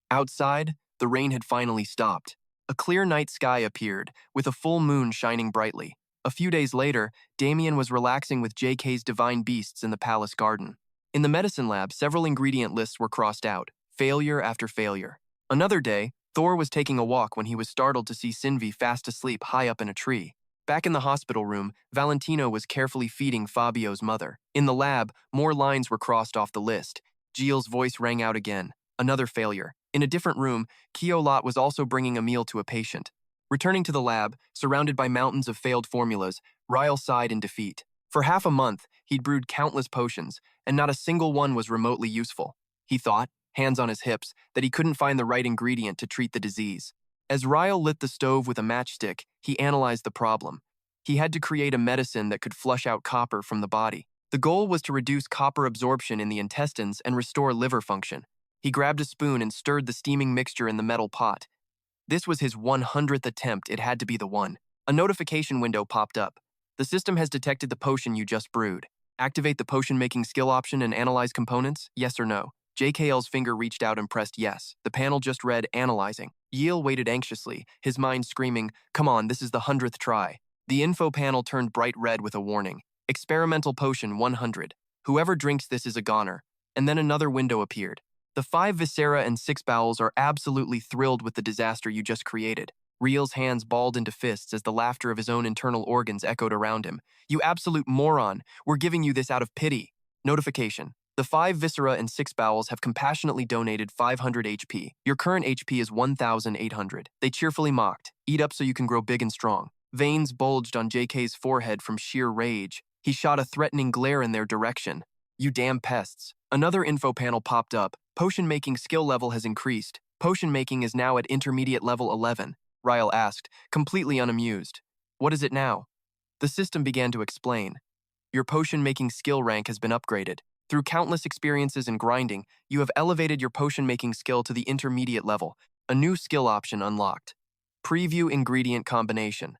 Outside, the rain had finally stopped. A clear night sky appeared, with a full moon shining brightly. A few days later, Damien was relaxing with JK's divine beasts in the palace garden. In the medicine lab, several ingredient lists were crossed out, failure after failure. Another day, Thor was taking a walk when he was startled to see Sinvi fast asleep high up in a tree. Back in the hospital room, Valentino was carefully feeding Fabio's mother. In the lab, more lines were crossed off the list. Jiel's voice rang out again. Another failure. In a different room, Keolat was also bringing a meal to a patient. Returning to the lab, surrounded by mountains of failed formulas, Rael sighed in defeat. For half a month, he'd brewed countless potions, and not a single one was remotely useful. He thought, hands on his hips, that he couldn't find the right ingredient to treat the disease. As Rael lit the stove with a matchstick, he analyzed the problem. He had to create a medicine that could flush out copper from the body. The goal was to reduce copper absorption in the intestines and restore liver function. He grabbed a spoon and stirred the steaming mixture in the metal pot. This was his 100th attempt. It had to be the one. A notification window popped up. The system has detected the potion you just brewed. Activate the potion-making skill option and analyze components, yes or no. JKL's finger reached out and pressed yes. The panel just read, analyzing. Jiel waited anxiously, his mind screaming, come on, this is the 100th try. The info panel turned bright red with a warning. Experimental potion 100. Whoever drinks this is a goner. And then another window appeared. The 5 viscera and 6 bowels are absolutely thrilled with the disaster you just created. Riel's hands balled into fists as the laughter of his own internal organs echoed around him. You absolute moron, we're giving you this out of pity. Notification. The 5 viscera and 6 bowels have compassionately donated 500 HP. Your current HP is 1,800. They cheerfully mocked. Eat up so you can grow big and strong. Veins bulged on JK's forehead from sheer rage. He shot a threatening glare in their direction. You damn pests. Another info panel popped up. Potion-making skill level has increased. Potion-making is now at intermediate level 11. Rakiel asked, completely unamused. What is it now? The system began to explain. Your potion-making skill rank has been upgraded. Through countless experiences in grinding, you have elevated your potion-making skill to the intermediate level. A new skill option unlocked. Preview ingredient combination.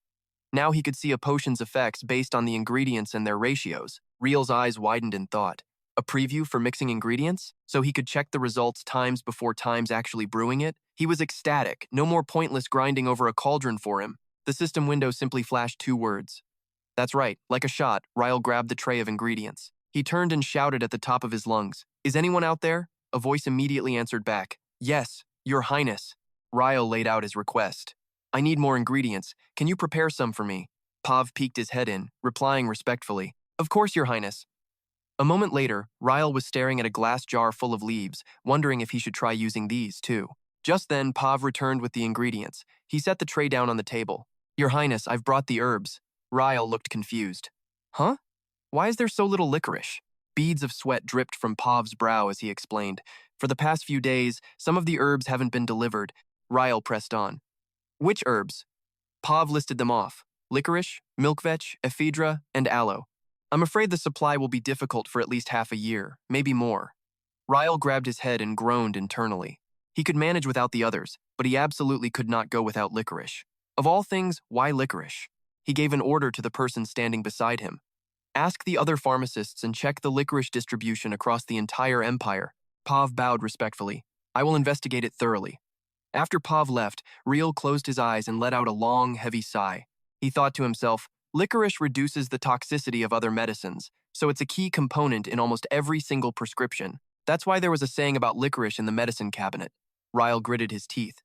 Now he could see a potion's effects based on the ingredients and their ratios. Riel's eyes widened in thought. A preview for mixing ingredients? So he could check the results times before times actually brewing it? He was ecstatic. No more pointless grinding over a cauldron for him. The system window simply flashed 2 words. That's right. Like a shot, Rakiel grabbed the tray of ingredients. He turned and shouted at the top of his lungs. Is anyone out there? A voice immediately answered back. Yes, Your Highness. Rakiel laid out his request. I need more ingredients. Can you prepare some for me? Pav peeked his head in, replying respectfully. Of course, Your Highness. A moment later, Rakiel was staring at a glass jar full of leaves, wondering if he should try using these, too. Just then, Pav returned with the ingredients. He set the tray down on the table. Your Highness, I've brought the herbs. Rakiel looked confused. Huh? Why is there so little licorice? Beads of sweat dripped from Pav's brow as he explained. For the past few days, some of the herbs haven't been delivered. Rakiel pressed on. Which herbs? Pav listed them off. Licorice, milkvetch, ephedra, and aloe. I'm afraid the supply will be difficult for at least half a year, maybe more. Rakiel grabbed his head and groaned internally. He could manage without the others, but he absolutely could not go without licorice. Of all things, why licorice? He gave an order to the person standing beside him. Ask the other pharmacists and check the licorice distribution across the entire empire. Pav bowed respectfully. I will investigate it thoroughly. After Pav left, Riel closed his eyes and let out a long, heavy sigh. He thought to himself, licorice reduces the toxicity of other medicines, so it's a key component in almost every single prescription. That's why there was a saying about licorice in the medicine cabinet. Rakiel gritted his teeth.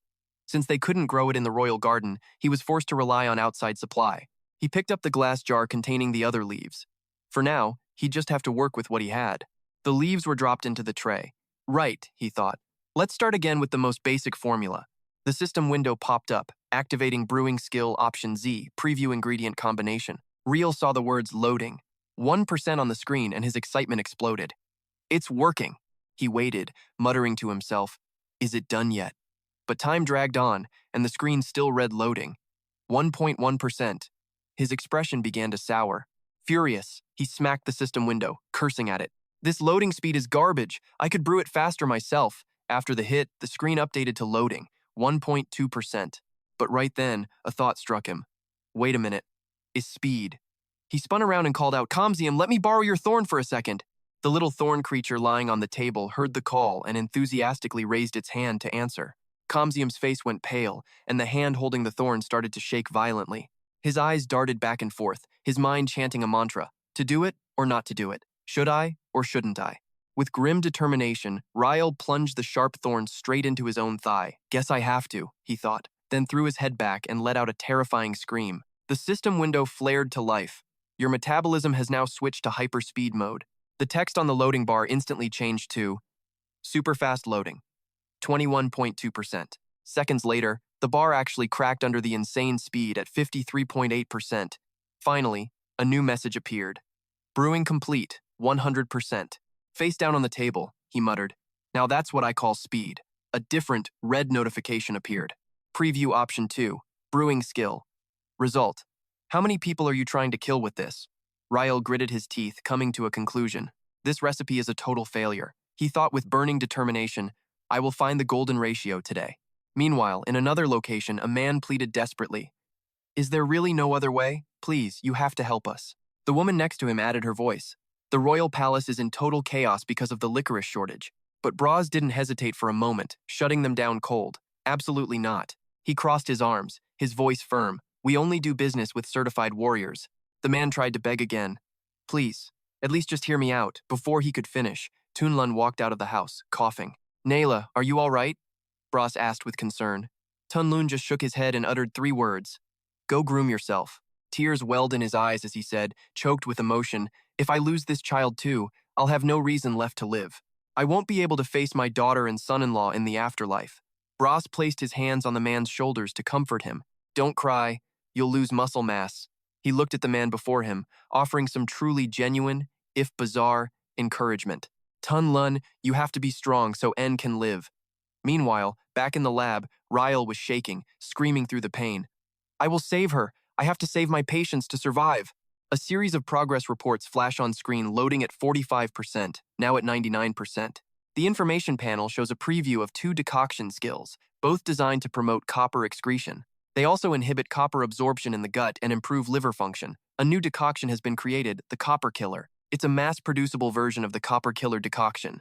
Since they couldn't grow it in the royal garden, he was forced to rely on outside supply. He picked up the glass jar containing the other leaves. For now, he'd just have to work with what he had. The leaves were dropped into the tray. Right, he thought. Let's start again with the most basic formula. The system window popped up, activating brewing skill option Z, preview ingredient combination. Riel saw the words loading. 1% on the screen and his excitement exploded. It's working. He waited, muttering to himself, is it done yet? But time dragged on, and the screen still read loading. 1.1%. His expression began to sour. Furious, he smacked the system window, cursing at it. This loading speed is garbage. I could brew it faster myself. After the hit, the screen updated to loading, 1.2%. But right then, a thought struck him. Wait a minute. Is speed. He spun around and called out, Comsium, let me borrow your thorn for a second. The little thorn creature lying on the table heard the call and enthusiastically raised its hand to answer. Comsium's face went pale, and the hand holding the thorn started to shake violently. His eyes darted back and forth, his mind chanting a mantra. To do it or not to do it? Should I or shouldn't I? With grim determination, Rakiel plunged the sharp thorn straight into his own thigh. Guess I have to, he thought, then threw his head back and let out a terrifying scream. The system window flared to life. Your metabolism has now switched to hyperspeed mode. The text on the loading bar instantly changed to super fast loading, 21.2%. Seconds later, the bar actually cracked under the insane speed at 53.8%. Finally, a new message appeared. Brewing complete, 100%. Face down on the table, he muttered. Now that's what I call speed. A different, red notification appeared. Preview option 2, brewing skill. Result. How many people are you trying to kill with this? Rael gritted his teeth, coming to a conclusion. This recipe is a total failure. He thought with burning determination, I will find the golden ratio today. Meanwhile, in another location, a man pleaded desperately. Is there really no other way? Please, you have to help us. The woman next to him added her voice. The royal palace is in total chaos because of the licorice shortage. But Braz didn't hesitate for a moment, shutting them down cold. Absolutely not. He crossed his arms, his voice firm. We only do business with certified warriors. The man tried to beg again. Please, at least just hear me out. Before he could finish, Tunlun walked out of the house, coughing. Nayla, are you all right? Braz asked with concern. Tunlun just shook his head and uttered 3 words. Go groom yourself. Tears welled in his eyes as he said, choked with emotion, if I lose this child too, I'll have no reason left to live. I won't be able to face my daughter and son-in-law in the afterlife. Braz placed his hands on the man's shoulders to comfort him. Don't cry. You'll lose muscle mass. He looked at the man before him, offering some truly genuine, if bizarre, encouragement. Tunlun, you have to be strong so En can live. Meanwhile, back in the lab, Rael was shaking, screaming through the pain. I will save her. I have to save my patients to survive. A series of progress reports flash on screen loading at 45%, now at 99%. The information panel shows a preview of 2 decoction skills, both designed to promote copper excretion. They also inhibit copper absorption in the gut and improve liver function. A new decoction has been created, the Copper Killer. It's a mass-producible version of the Copper Killer decoction.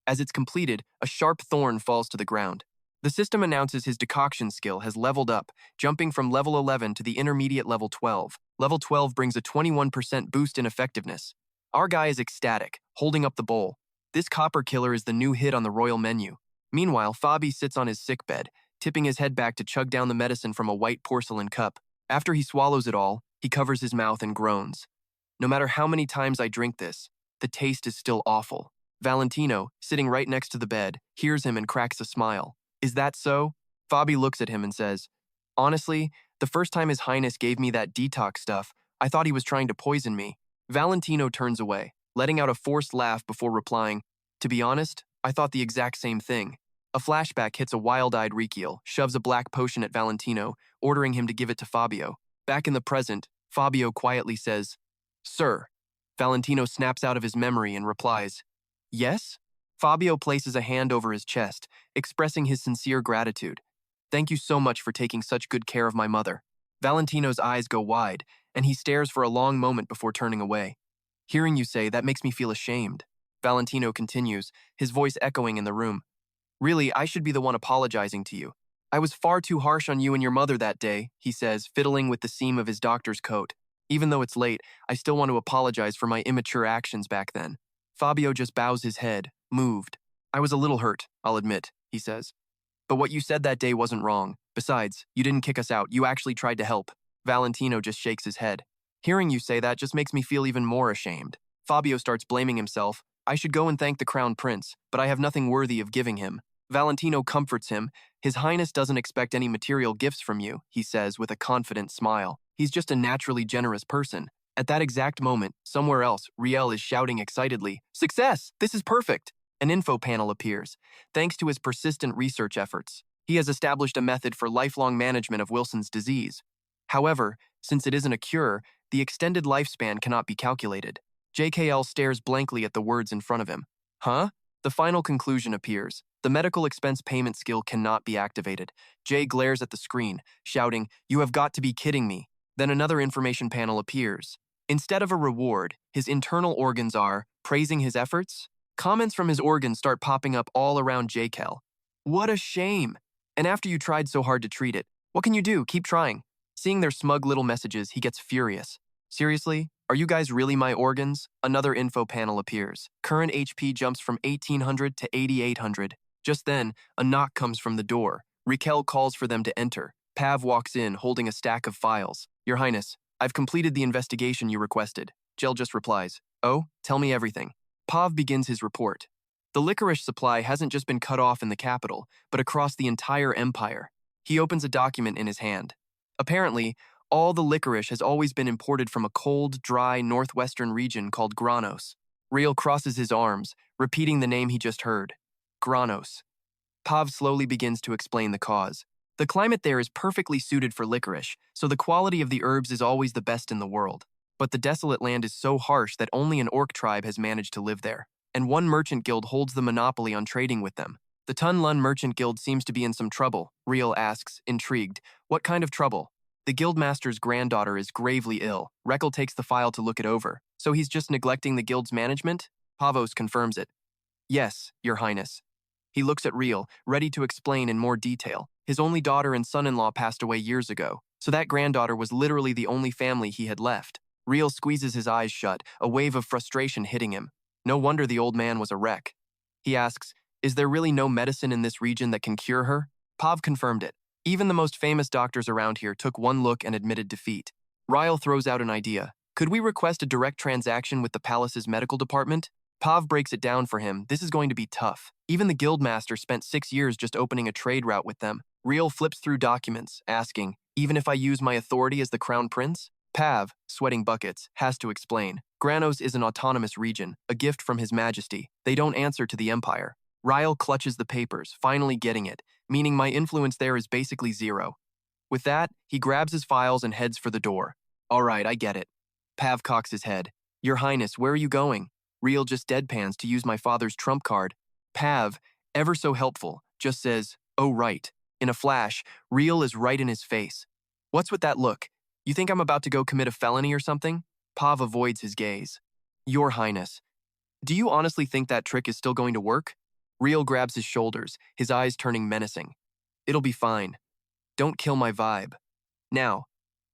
As it's completed, a sharp thorn falls to the ground. The system announces his decoction skill has leveled up, jumping from level 11 to the intermediate level 12. Level 12 brings a 21% boost in effectiveness. Our guy is ecstatic, holding up the bowl. This Copper Killer is the new hit on the royal menu. Meanwhile, Fabi sits on his sickbed, tipping his head back to chug down the medicine from a white porcelain cup. After he swallows it all, he covers his mouth and groans. No matter how many times I drink this, the taste is still awful. Valentino, sitting right next to the bed, hears him and cracks a smile. Is that so? Fabi looks at him and says, honestly, the first time His Highness gave me that detox stuff, I thought he was trying to poison me. Valentino turns away, letting out a forced laugh before replying, to be honest, I thought the exact same thing. A flashback hits a wild-eyed Rakiel, shoves a black potion at Valentino, ordering him to give it to Fabio. Back in the present, Fabio quietly says, Sir. Valentino snaps out of his memory and replies, Yes? Fabio places a hand over his chest, expressing his sincere gratitude. Thank you so much for taking such good care of my mother. Valentino's eyes go wide, and he stares for a long moment before turning away. Hearing you say that makes me feel ashamed. Valentino continues, his voice echoing in the room. Really, I should be the one apologizing to you. I was far too harsh on you and your mother that day, he says, fiddling with the seam of his doctor's coat. Even though it's late, I still want to apologize for my immature actions back then. Fabio just bows his head, moved. I was a little hurt, I'll admit, he says. But what you said that day wasn't wrong. Besides, you didn't kick us out, you actually tried to help. Valentino just shakes his head. Hearing you say that just makes me feel even more ashamed. Fabio starts blaming himself. I should go and thank the Crown Prince, but I have nothing worthy of giving him. Valentino comforts him. His Highness doesn't expect any material gifts from you, he says with a confident smile. He's just a naturally generous person. At that exact moment, somewhere else, Riel is shouting excitedly, Success! This is perfect! An info panel appears. Thanks to his persistent research efforts, he has established a method for lifelong management of Wilson's disease. However, since it isn't a cure, the extended lifespan cannot be calculated. JKL stares blankly at the words in front of him. Huh? The final conclusion appears. The medical expense payment skill cannot be activated. Jay glares at the screen, shouting, You have got to be kidding me. Then another information panel appears. Instead of a reward, his internal organs are praising his efforts. Comments from his organs start popping up all around JKL. What a shame! And after you tried so hard to treat it, what can you do? Keep trying. Seeing their smug little messages, he gets furious. Seriously? Are you guys really my organs? Another info panel appears. Current HP jumps from 1800 to 8800. Just then, a knock comes from the door. Raquel calls for them to enter. Pav walks in, holding a stack of files. Your Highness, I've completed the investigation you requested. Jiel just replies, Oh, tell me everything. Pav begins his report. The licorice supply hasn't just been cut off in the capital, but across the entire empire. He opens a document in his hand. Apparently, all the licorice has always been imported from a cold, dry, northwestern region called Granos. Rael crosses his arms, repeating the name he just heard. Granos. Pav slowly begins to explain the cause. The climate there is perfectly suited for licorice, so the quality of the herbs is always the best in the world. But the desolate land is so harsh that only an orc tribe has managed to live there, and one merchant guild holds the monopoly on trading with them. The Taiyin Lung Merchant Guild seems to be in some trouble, Riel asks, intrigued. What kind of trouble? The guildmaster's granddaughter is gravely ill. Rakiel takes the file to look it over. So he's just neglecting the guild's management? Pavos confirms it. Yes, Your Highness. He looks at Riel, ready to explain in more detail. His only daughter and son-in-law passed away years ago, so that granddaughter was literally the only family he had left. Riel squeezes his eyes shut, a wave of frustration hitting him. No wonder the old man was a wreck. He asks, is there really no medicine in this region that can cure her? Pav confirmed it. Even the most famous doctors around here took one look and admitted defeat. Riel throws out an idea. Could we request a direct transaction with the palace's medical department? Pav breaks it down for him. This is going to be tough. Even the guildmaster spent 6 years just opening a trade route with them. Riel flips through documents, asking, even if I use my authority as the Crown Prince? Pav, sweating buckets, has to explain. Granos is an autonomous region, a gift from His Majesty. They don't answer to the Empire. Riel clutches the papers, finally getting it, meaning my influence there is basically zero. With that, he grabs his files and heads for the door. All right, I get it. Pav cocks his head. Your Highness, where are you going? Riel just deadpans to use my father's trump card. Pav, ever so helpful, just says, oh right. In a flash, Riel is right in his face. What's with that look? You think I'm about to go commit a felony or something? Pav avoids his gaze. Your Highness, do you honestly think that trick is still going to work? Riel grabs his shoulders, his eyes turning menacing. It'll be fine. Don't kill my vibe. Now,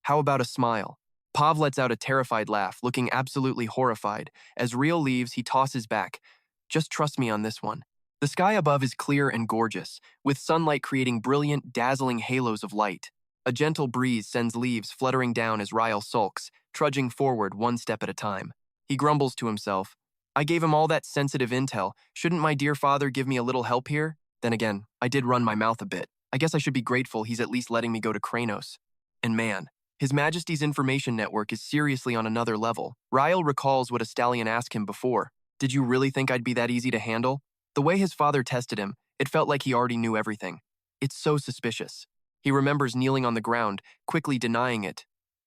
how about a smile? Pav lets out a terrified laugh, looking absolutely horrified. As Riel leaves, he tosses back. Just trust me on this one. The sky above is clear and gorgeous, with sunlight creating brilliant, dazzling halos of light. A gentle breeze sends leaves fluttering down as Riel sulks, trudging forward one step at a time. He grumbles to himself. I gave him all that sensitive intel. Shouldn't my dear father give me a little help here? Then again, I did run my mouth a bit. I guess I should be grateful he's at least letting me go to Kranos. And man, His Majesty's information network is seriously on another level. Riel recalls what a stallion asked him before. Did you really think I'd be that easy to handle? The way his father tested him, it felt like he already knew everything. It's so suspicious. He remembers kneeling on the ground, quickly denying it.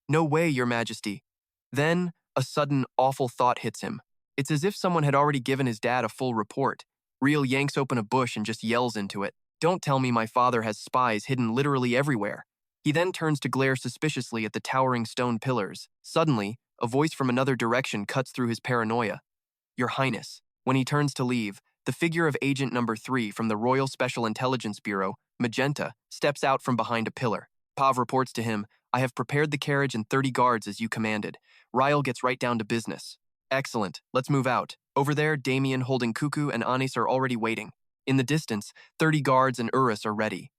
No way, Your Majesty. Then, a sudden, awful thought hits him. It's as if someone had already given his dad a full report. Riel yanks open a bush and just yells into it. Don't tell me my father has spies hidden literally everywhere. He then turns to glare suspiciously at the towering stone pillars. Suddenly, a voice from another direction cuts through his paranoia. Your Highness. When he turns to leave, the figure of Agent Number 3 from the Royal Special Intelligence Bureau, Magenta, steps out from behind a pillar. Pav reports to him, I have prepared the carriage and 30 guards as you commanded. Riel gets right down to business. Excellent, let's move out. Over there, Damien holding Cuckoo and Anis are already waiting. In the distance, 30 guards and Urus are ready.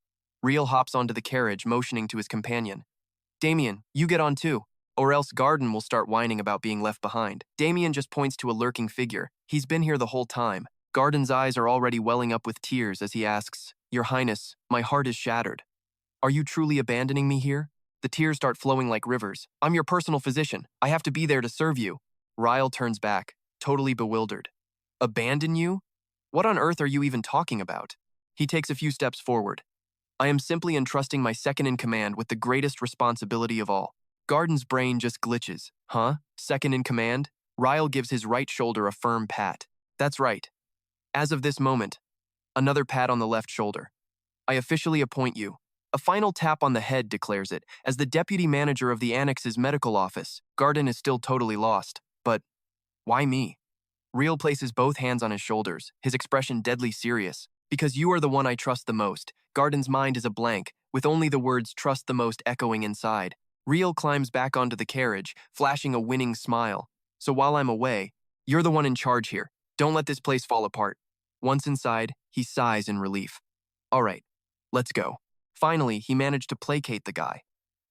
Riel hops onto the carriage, motioning to his companion. Damien, you get on too, or else Gardin will start whining about being left behind. Damien just points to a lurking figure. He's been here the whole time. Gardin's eyes are already welling up with tears as he asks, Your Highness, my heart is shattered. Are you truly abandoning me here? The tears start flowing like rivers. I'm your personal physician. I have to be there to serve you. Riel turns back, totally bewildered. Abandon you? What on earth are you even talking about? He takes a few steps forward. I am simply entrusting my second-in-command with the greatest responsibility of all. Gardin's brain just glitches. Huh? Second-in-command? Riel gives his right shoulder a firm pat. That's right. As of this moment, another pat on the left shoulder. I officially appoint you. A final tap on the head declares it, as the deputy manager of the Annex's medical office. Gardin is still totally lost. But why me? Riel places both hands on his shoulders, his expression deadly serious. Because you are the one I trust the most. Gardin's mind is a blank, with only the words trust the most echoing inside. Riel climbs back onto the carriage, flashing a winning smile. So while I'm away, you're the one in charge here. Don't let this place fall apart. Once inside, he sighs in relief. All right, let's go. Finally, he managed to placate the guy.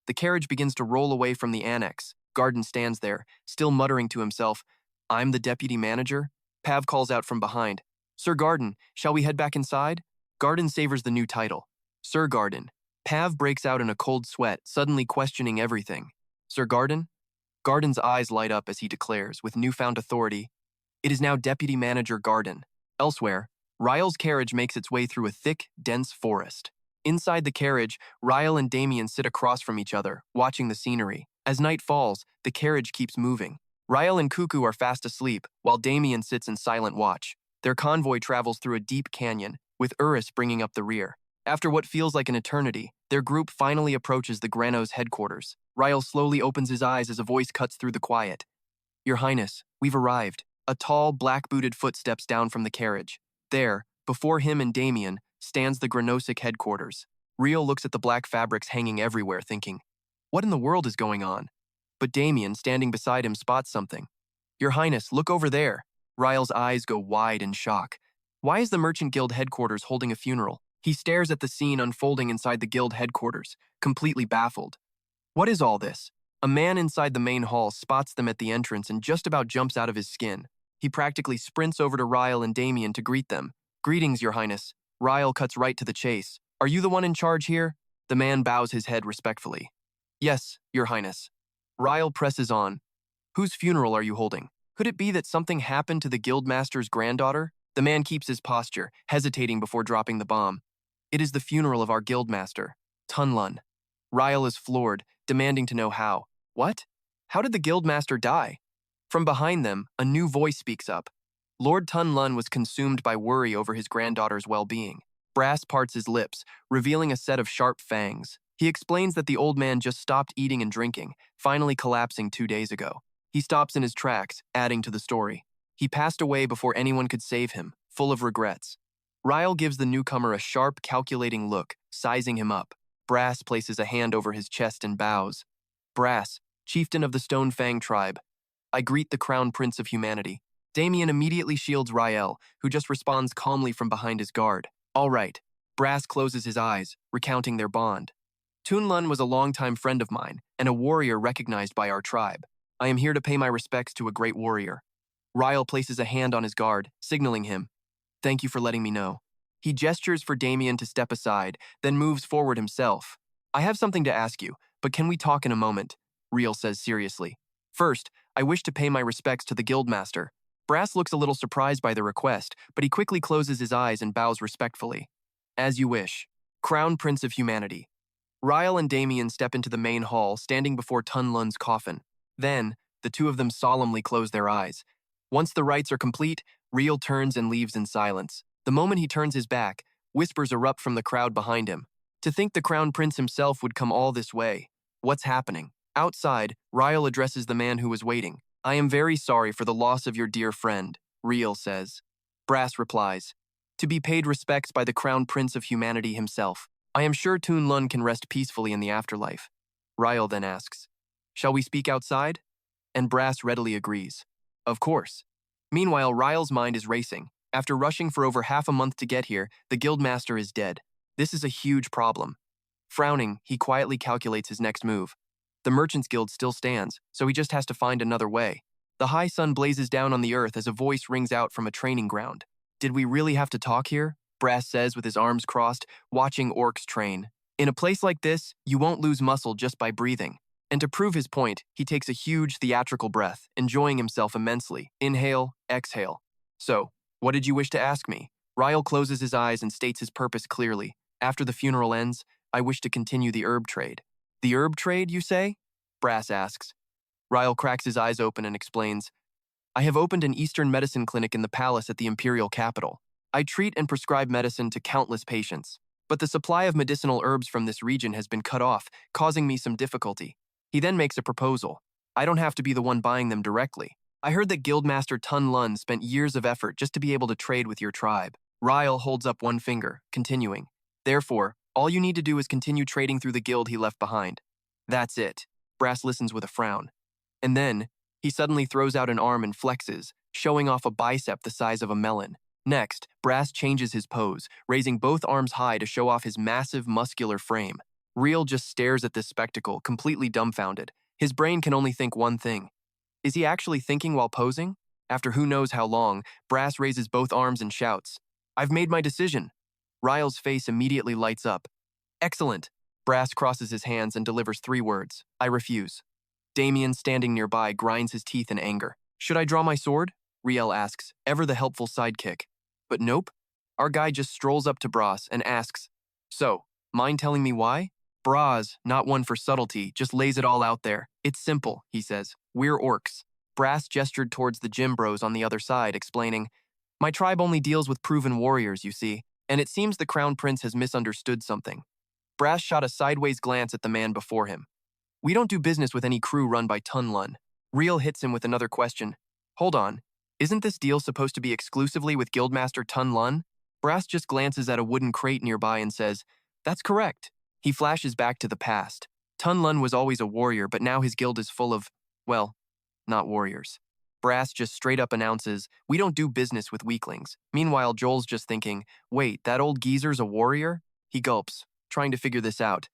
The carriage begins to roll away from the annex. Gardin stands there, still muttering to himself, I'm the deputy manager? Pav calls out from behind. Sir Gardin, shall we head back inside? Gardin savors the new title. Sir Gardin. Pav breaks out in a cold sweat, suddenly questioning everything. Sir Gardin? Gardin's eyes light up as he declares, with newfound authority, it is now Deputy Manager Gardin. Elsewhere, Riel's carriage makes its way through a thick, dense forest. Inside the carriage, Riel and Damien sit across from each other, watching the scenery. As night falls, the carriage keeps moving. Rael and Cuckoo are fast asleep, while Damien sits in silent watch. Their convoy travels through a deep canyon, with Urus bringing up the rear. After what feels like an eternity, their group finally approaches the Granos headquarters. Rael slowly opens his eyes as a voice cuts through the quiet. Your Highness, we've arrived. A tall, black-booted foot steps down from the carriage. There, before him and Damien, stands the Granosic headquarters. Riel looks at the black fabrics hanging everywhere, thinking, what in the world is going on? But Damien, standing beside him, spots something. Your Highness, look over there. Riel's eyes go wide in shock. Why is the Merchant Guild headquarters holding a funeral? He stares at the scene unfolding inside the guild headquarters, completely baffled. What is all this? A man inside the main hall spots them at the entrance and just about jumps out of his skin. He practically sprints over to Riel and Damien to greet them. Greetings, Your Highness. Riel cuts right to the chase. Are you the one in charge here? The man bows his head respectfully. Yes, Your Highness. Riel presses on. Whose funeral are you holding? Could it be that something happened to the guildmaster's granddaughter? The man keeps his posture, hesitating before dropping the bomb. It is the funeral of our guildmaster, Tunlun. Riel is floored, demanding to know how. What? How did the guildmaster die? From behind them, a new voice speaks up. Lord Tunlun was consumed by worry over his granddaughter's well-being. Brass parts his lips, revealing a set of sharp fangs. He explains that the old man just stopped eating and drinking, finally collapsing 2 days ago. He stops in his tracks, adding to the story. He passed away before anyone could save him, full of regrets. Riel gives the newcomer a sharp, calculating look, sizing him up. Brass places a hand over his chest and bows. Brass, chieftain of the Stone Fang tribe. I greet the Crown Prince of Humanity. Damien immediately shields Riel, who just responds calmly from behind his guard. All right. Brass closes his eyes, recounting their bond. Tunlun was a longtime friend of mine, and a warrior recognized by our tribe. I am here to pay my respects to a great warrior. Riel places a hand on his guard, signaling him. Thank you for letting me know. He gestures for Damien to step aside, then moves forward himself. I have something to ask you, but can we talk in a moment? Riel says seriously. First, I wish to pay my respects to the guildmaster. Brass looks a little surprised by the request, but he quickly closes his eyes and bows respectfully. As you wish. Crown Prince of Humanity. Riel and Damien step into the main hall, standing before Tunlun's coffin. Then, the two of them solemnly close their eyes. Once the rites are complete, Riel turns and leaves in silence. The moment he turns his back, whispers erupt from the crowd behind him. To think the Crown Prince himself would come all this way. What's happening? Outside, Riel addresses the man who was waiting. I am very sorry for the loss of your dear friend, Riel says. Brass replies, to be paid respects by the Crown Prince of Humanity himself. I am sure Tunlun can rest peacefully in the afterlife. Riel then asks, shall we speak outside? And Brass readily agrees. Of course. Meanwhile, Riel's mind is racing. After rushing for over half a month to get here, the guildmaster is dead. This is a huge problem. Frowning, he quietly calculates his next move. The Merchants Guild still stands, so he just has to find another way. The high sun blazes down on the earth as a voice rings out from a training ground. Did we really have to talk here? Brass says with his arms crossed, watching orcs train. In a place like this, you won't lose muscle just by breathing. And to prove his point, he takes a huge theatrical breath, enjoying himself immensely. Inhale, exhale. So, what did you wish to ask me? Riel closes his eyes and states his purpose clearly. After the funeral ends, I wish to continue the herb trade. The herb trade, you say? Brass asks. Riel cracks his eyes open and explains, I have opened an Eastern medicine clinic in the palace at the Imperial capital. I treat and prescribe medicine to countless patients. But the supply of medicinal herbs from this region has been cut off, causing me some difficulty. He then makes a proposal. I don't have to be the one buying them directly. I heard that Guildmaster Tunlun spent years of effort just to be able to trade with your tribe. Riel holds up one finger, continuing. Therefore, all you need to do is continue trading through the guild he left behind. That's it. Brass listens with a frown. And then, he suddenly throws out an arm and flexes, showing off a bicep the size of a melon. Next, Brass changes his pose, raising both arms high to show off his massive, muscular frame. Riel just stares at this spectacle, completely dumbfounded. His brain can only think one thing. Is he actually thinking while posing? After who knows how long, Brass raises both arms and shouts, I've made my decision. Riel's face immediately lights up. Excellent. Brass crosses his hands and delivers 3 words. I refuse. Damien, standing nearby, grinds his teeth in anger. Should I draw my sword? Riel asks, ever the helpful sidekick. But nope. Our guy just strolls up to Brass and asks, so, mind telling me why? Bras, not one for subtlety, just lays it all out there. It's simple, he says. We're orcs. Brass gestured towards the gym bros on the other side, explaining, my tribe only deals with proven warriors, you see, and it seems the Crown Prince has misunderstood something. Brass shot a sideways glance at the man before him. We don't do business with any crew run by Taiyin Lung. Real hits him with another question. Hold on, isn't this deal supposed to be exclusively with Guildmaster Taiyin Lung? Brass just glances at a wooden crate nearby and says, that's correct. He flashes back to the past. Taiyin Lung was always a warrior, but now his guild is full of, well, not warriors. Brass just straight up announces, we don't do business with weaklings. Meanwhile, Joel's just thinking, wait, that old geezer's a warrior? He gulps, trying to figure this out.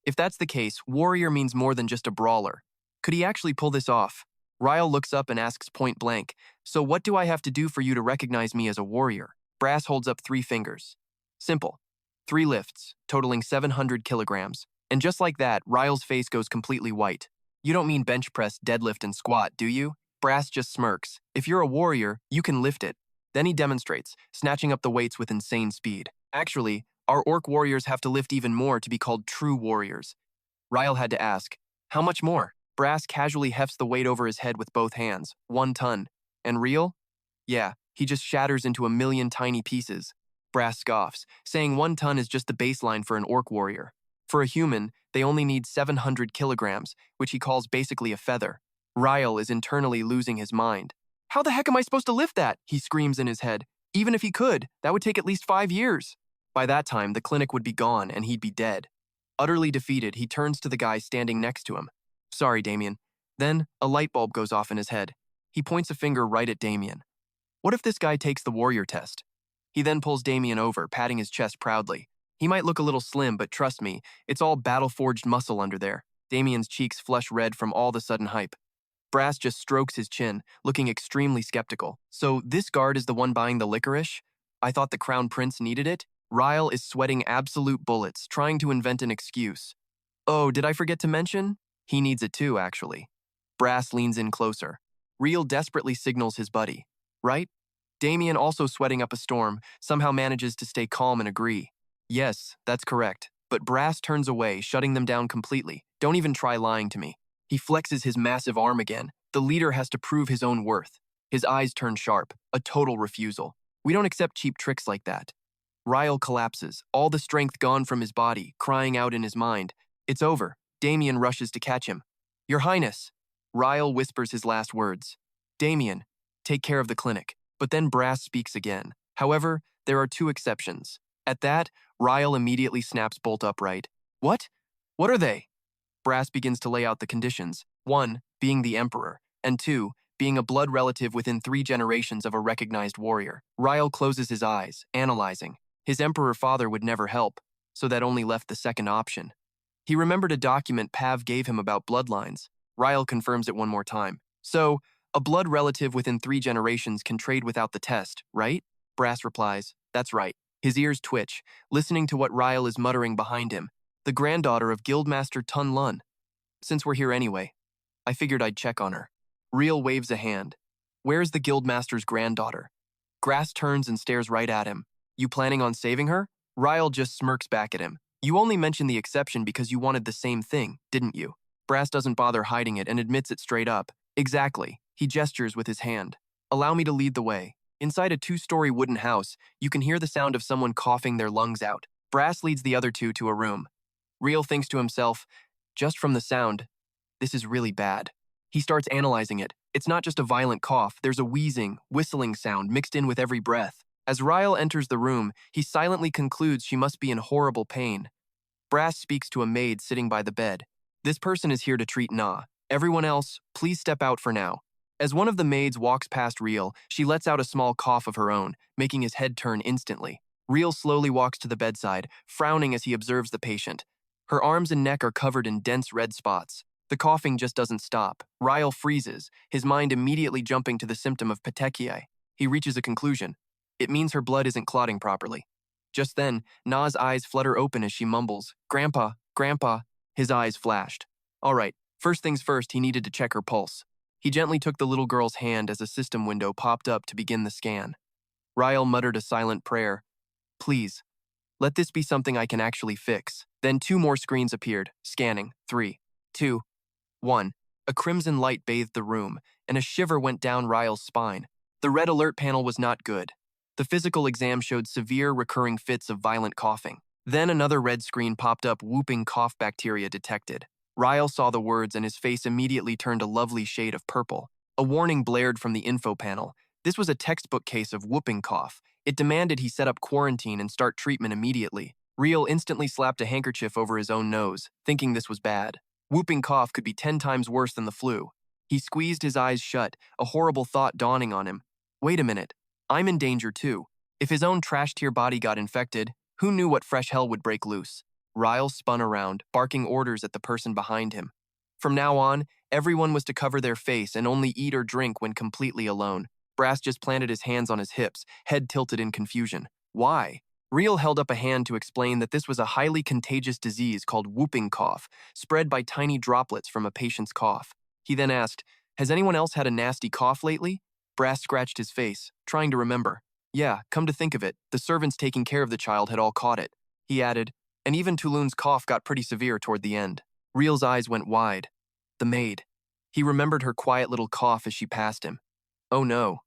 If that's the case, warrior means more than just a brawler. Could he actually pull this off? Rakiel looks up and asks point blank, so what do I have to do for you to recognize me as a warrior? Brass holds up 3 fingers. Simple. 3 lifts, totaling 700 kilograms. And just like that, Rakiel's face goes completely white. You don't mean bench press, deadlift, and squat, do you? Brass just smirks. If you're a warrior, you can lift it. Then he demonstrates, snatching up the weights with insane speed. Actually, our orc warriors have to lift even more to be called true warriors. Rakiel had to ask, how much more? Brass casually hefts the weight over his head with both hands, 1 ton. And Real? Yeah, he just shatters into a million tiny pieces. Brass scoffs, saying 1 ton is just the baseline for an orc warrior. For a human, they only need 700 kilograms, which he calls basically a feather. Rakiel is internally losing his mind. How the heck am I supposed to lift that? He screams in his head. Even if he could, that would take at least 5 years. By that time, the clinic would be gone and he'd be dead. Utterly defeated, he turns to the guy standing next to him. Sorry, Damien. Then, a light bulb goes off in his head. He points a finger right at Damien. What if this guy takes the warrior test? He then pulls Damien over, patting his chest proudly. He might look a little slim, but trust me, it's all battle-forged muscle under there. Damien's cheeks flush red from all the sudden hype. Brass just strokes his chin, looking extremely skeptical. So this guard is the one buying the licorice? I thought the Crown Prince needed it? Rakiel is sweating absolute bullets, trying to invent an excuse. Oh, did I forget to mention? He needs it too, actually. Brass leans in closer. Real desperately signals his buddy. Right? Damien, also sweating up a storm, somehow manages to stay calm and agree. Yes, that's correct. But Brass turns away, shutting them down completely. Don't even try lying to me. He flexes his massive arm again. The leader has to prove his own worth. His eyes turn sharp, a total refusal. We don't accept cheap tricks like that. Rakiel collapses, all the strength gone from his body, crying out in his mind. It's over. Damien rushes to catch him. Your Highness. Rakiel whispers his last words. Damien, take care of the clinic. But then Brass speaks again. However, there are 2 exceptions. At that, Rakiel immediately snaps bolt upright. What? What are they? Brass begins to lay out the conditions. 1, being the Emperor, and 2, being a blood relative within 3 generations of a recognized warrior. Rakiel closes his eyes, analyzing. His Emperor father would never help, so that only left the second option. He remembered a document Pav gave him about bloodlines. Rakiel confirms it one more time. So, a blood relative within 3 generations can trade without the test, right? Brass replies, that's right. His ears twitch, listening to what Rakiel is muttering behind him. The granddaughter of Guildmaster Taiyin Lung. Since we're here anyway, I figured I'd check on her. Real waves a hand. Where's the Guildmaster's granddaughter? Grass turns and stares right at him. You planning on saving her? Rakiel just smirks back at him. You only mentioned the exception because you wanted the same thing, didn't you? Brass doesn't bother hiding it and admits it straight up. Exactly. He gestures with his hand. Allow me to lead the way. Inside a 2-story wooden house, you can hear the sound of someone coughing their lungs out. Brass leads the other 2 to a room. Real thinks to himself, just from the sound, this is really bad. He starts analyzing it. It's not just a violent cough, there's a wheezing, whistling sound mixed in with every breath. As Rakiel enters the room, he silently concludes she must be in horrible pain. Brass speaks to a maid sitting by the bed. This person is here to treat Na. Everyone else, please step out for now. As one of the maids walks past Real, she lets out a small cough of her own, making his head turn instantly. Real slowly walks to the bedside, frowning as he observes the patient. Her arms and neck are covered in dense red spots. The coughing just doesn't stop. Rakiel freezes, his mind immediately jumping to the symptom of petechiae. He reaches a conclusion. It means her blood isn't clotting properly. Just then, Na's eyes flutter open as she mumbles, Grandpa, Grandpa. His eyes flashed. All right, first things first, he needed to check her pulse. He gently took the little girl's hand as a system window popped up to begin the scan. Rakiel muttered a silent prayer. Please, Let this be something I can actually fix. Then 2 more screens appeared, scanning. 3, 2, 1. A crimson light bathed the room, and a shiver went down Ryle's spine. The red alert panel was not good. The physical exam showed severe recurring fits of violent coughing. Then another red screen popped up, whooping cough bacteria detected. Ryle saw the words and his face immediately turned a lovely shade of purple. A warning blared from the info panel. This was a textbook case of whooping cough. It demanded he set up quarantine and start treatment immediately. Riel instantly slapped a handkerchief over his own nose, thinking this was bad. Whooping cough could be 10 times worse than the flu. He squeezed his eyes shut, a horrible thought dawning on him. Wait a minute. I'm in danger too. If his own trash-tier body got infected, who knew what fresh hell would break loose? Ryle spun around, barking orders at the person behind him. From now on, everyone was to cover their face and only eat or drink when completely alone. Brass just planted his hands on his hips, head tilted in confusion. Why? Riel held up a hand to explain that this was a highly contagious disease called whooping cough, spread by tiny droplets from a patient's cough. He then asked, "Has anyone else had a nasty cough lately?" Brass scratched his face, trying to remember. Yeah, come to think of it, the servants taking care of the child had all caught it. He added, and even Tulun's cough got pretty severe toward the end. Riel's eyes went wide. The maid. He remembered her quiet little cough as she passed him. Oh no.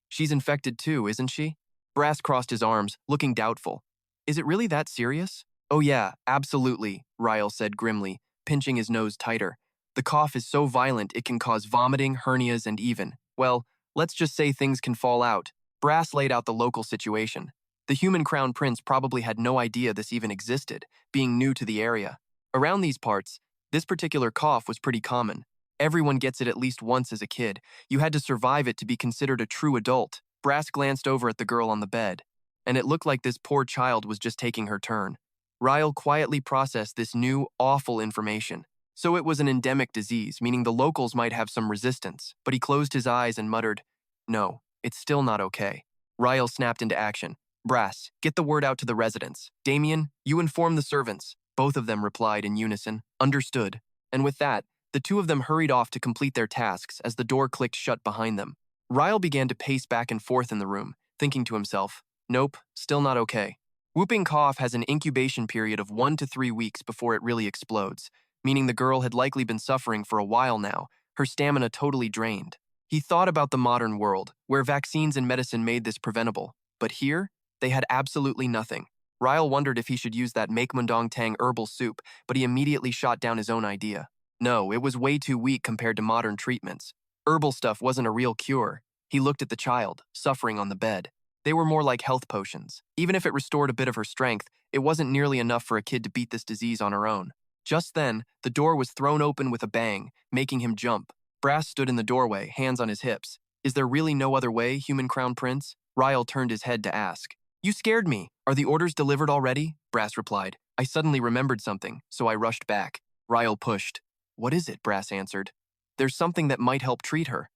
She's infected too, isn't she? Brass crossed his arms, looking doubtful. Is it really that serious? Oh yeah, absolutely, Ryle said grimly, pinching his nose tighter. The cough is so violent it can cause vomiting, hernias, and even, well, let's just say things can fall out. Brass laid out the local situation. The human crown prince probably had no idea this even existed, being new to the area. Around these parts, this particular cough was pretty common. Everyone gets it at least once as a kid. You had to survive it to be considered a true adult. Brass glanced over at the girl on the bed, and it looked like this poor child was just taking her turn. Ryle quietly processed this new, awful information. So it was an endemic disease, meaning the locals might have some resistance, but he closed his eyes and muttered, "No, it's still not okay." Ryle snapped into action. "Brass, get the word out to the residents. Damien, you inform the servants." Both of them replied in unison, "Understood." And with that, the two of them hurried off to complete their tasks as the door clicked shut behind them. Ryle began to pace back and forth in the room, thinking to himself, nope, still not okay. Whooping cough has an incubation period of 1 to 3 weeks before it really explodes, meaning the girl had likely been suffering for a while now, her stamina totally drained. He thought about the modern world, where vaccines and medicine made this preventable, but here, they had absolutely nothing. Ryle wondered if he should use that Make Mundong Tang herbal soup, but he immediately shot down his own idea. No, it was way too weak compared to modern treatments. Herbal stuff wasn't a real cure. He looked at the child, suffering on the bed. They were more like health potions. Even if it restored a bit of her strength, it wasn't nearly enough for a kid to beat this disease on her own. Just then, the door was thrown open with a bang, making him jump. Brass stood in the doorway, hands on his hips. Is there really no other way, human crown prince? Ryle turned his head to ask. You scared me. Are the orders delivered already? Brass replied. I suddenly remembered something, so I rushed back. Ryle pushed. What is it? Brass answered. There's something that might help treat her.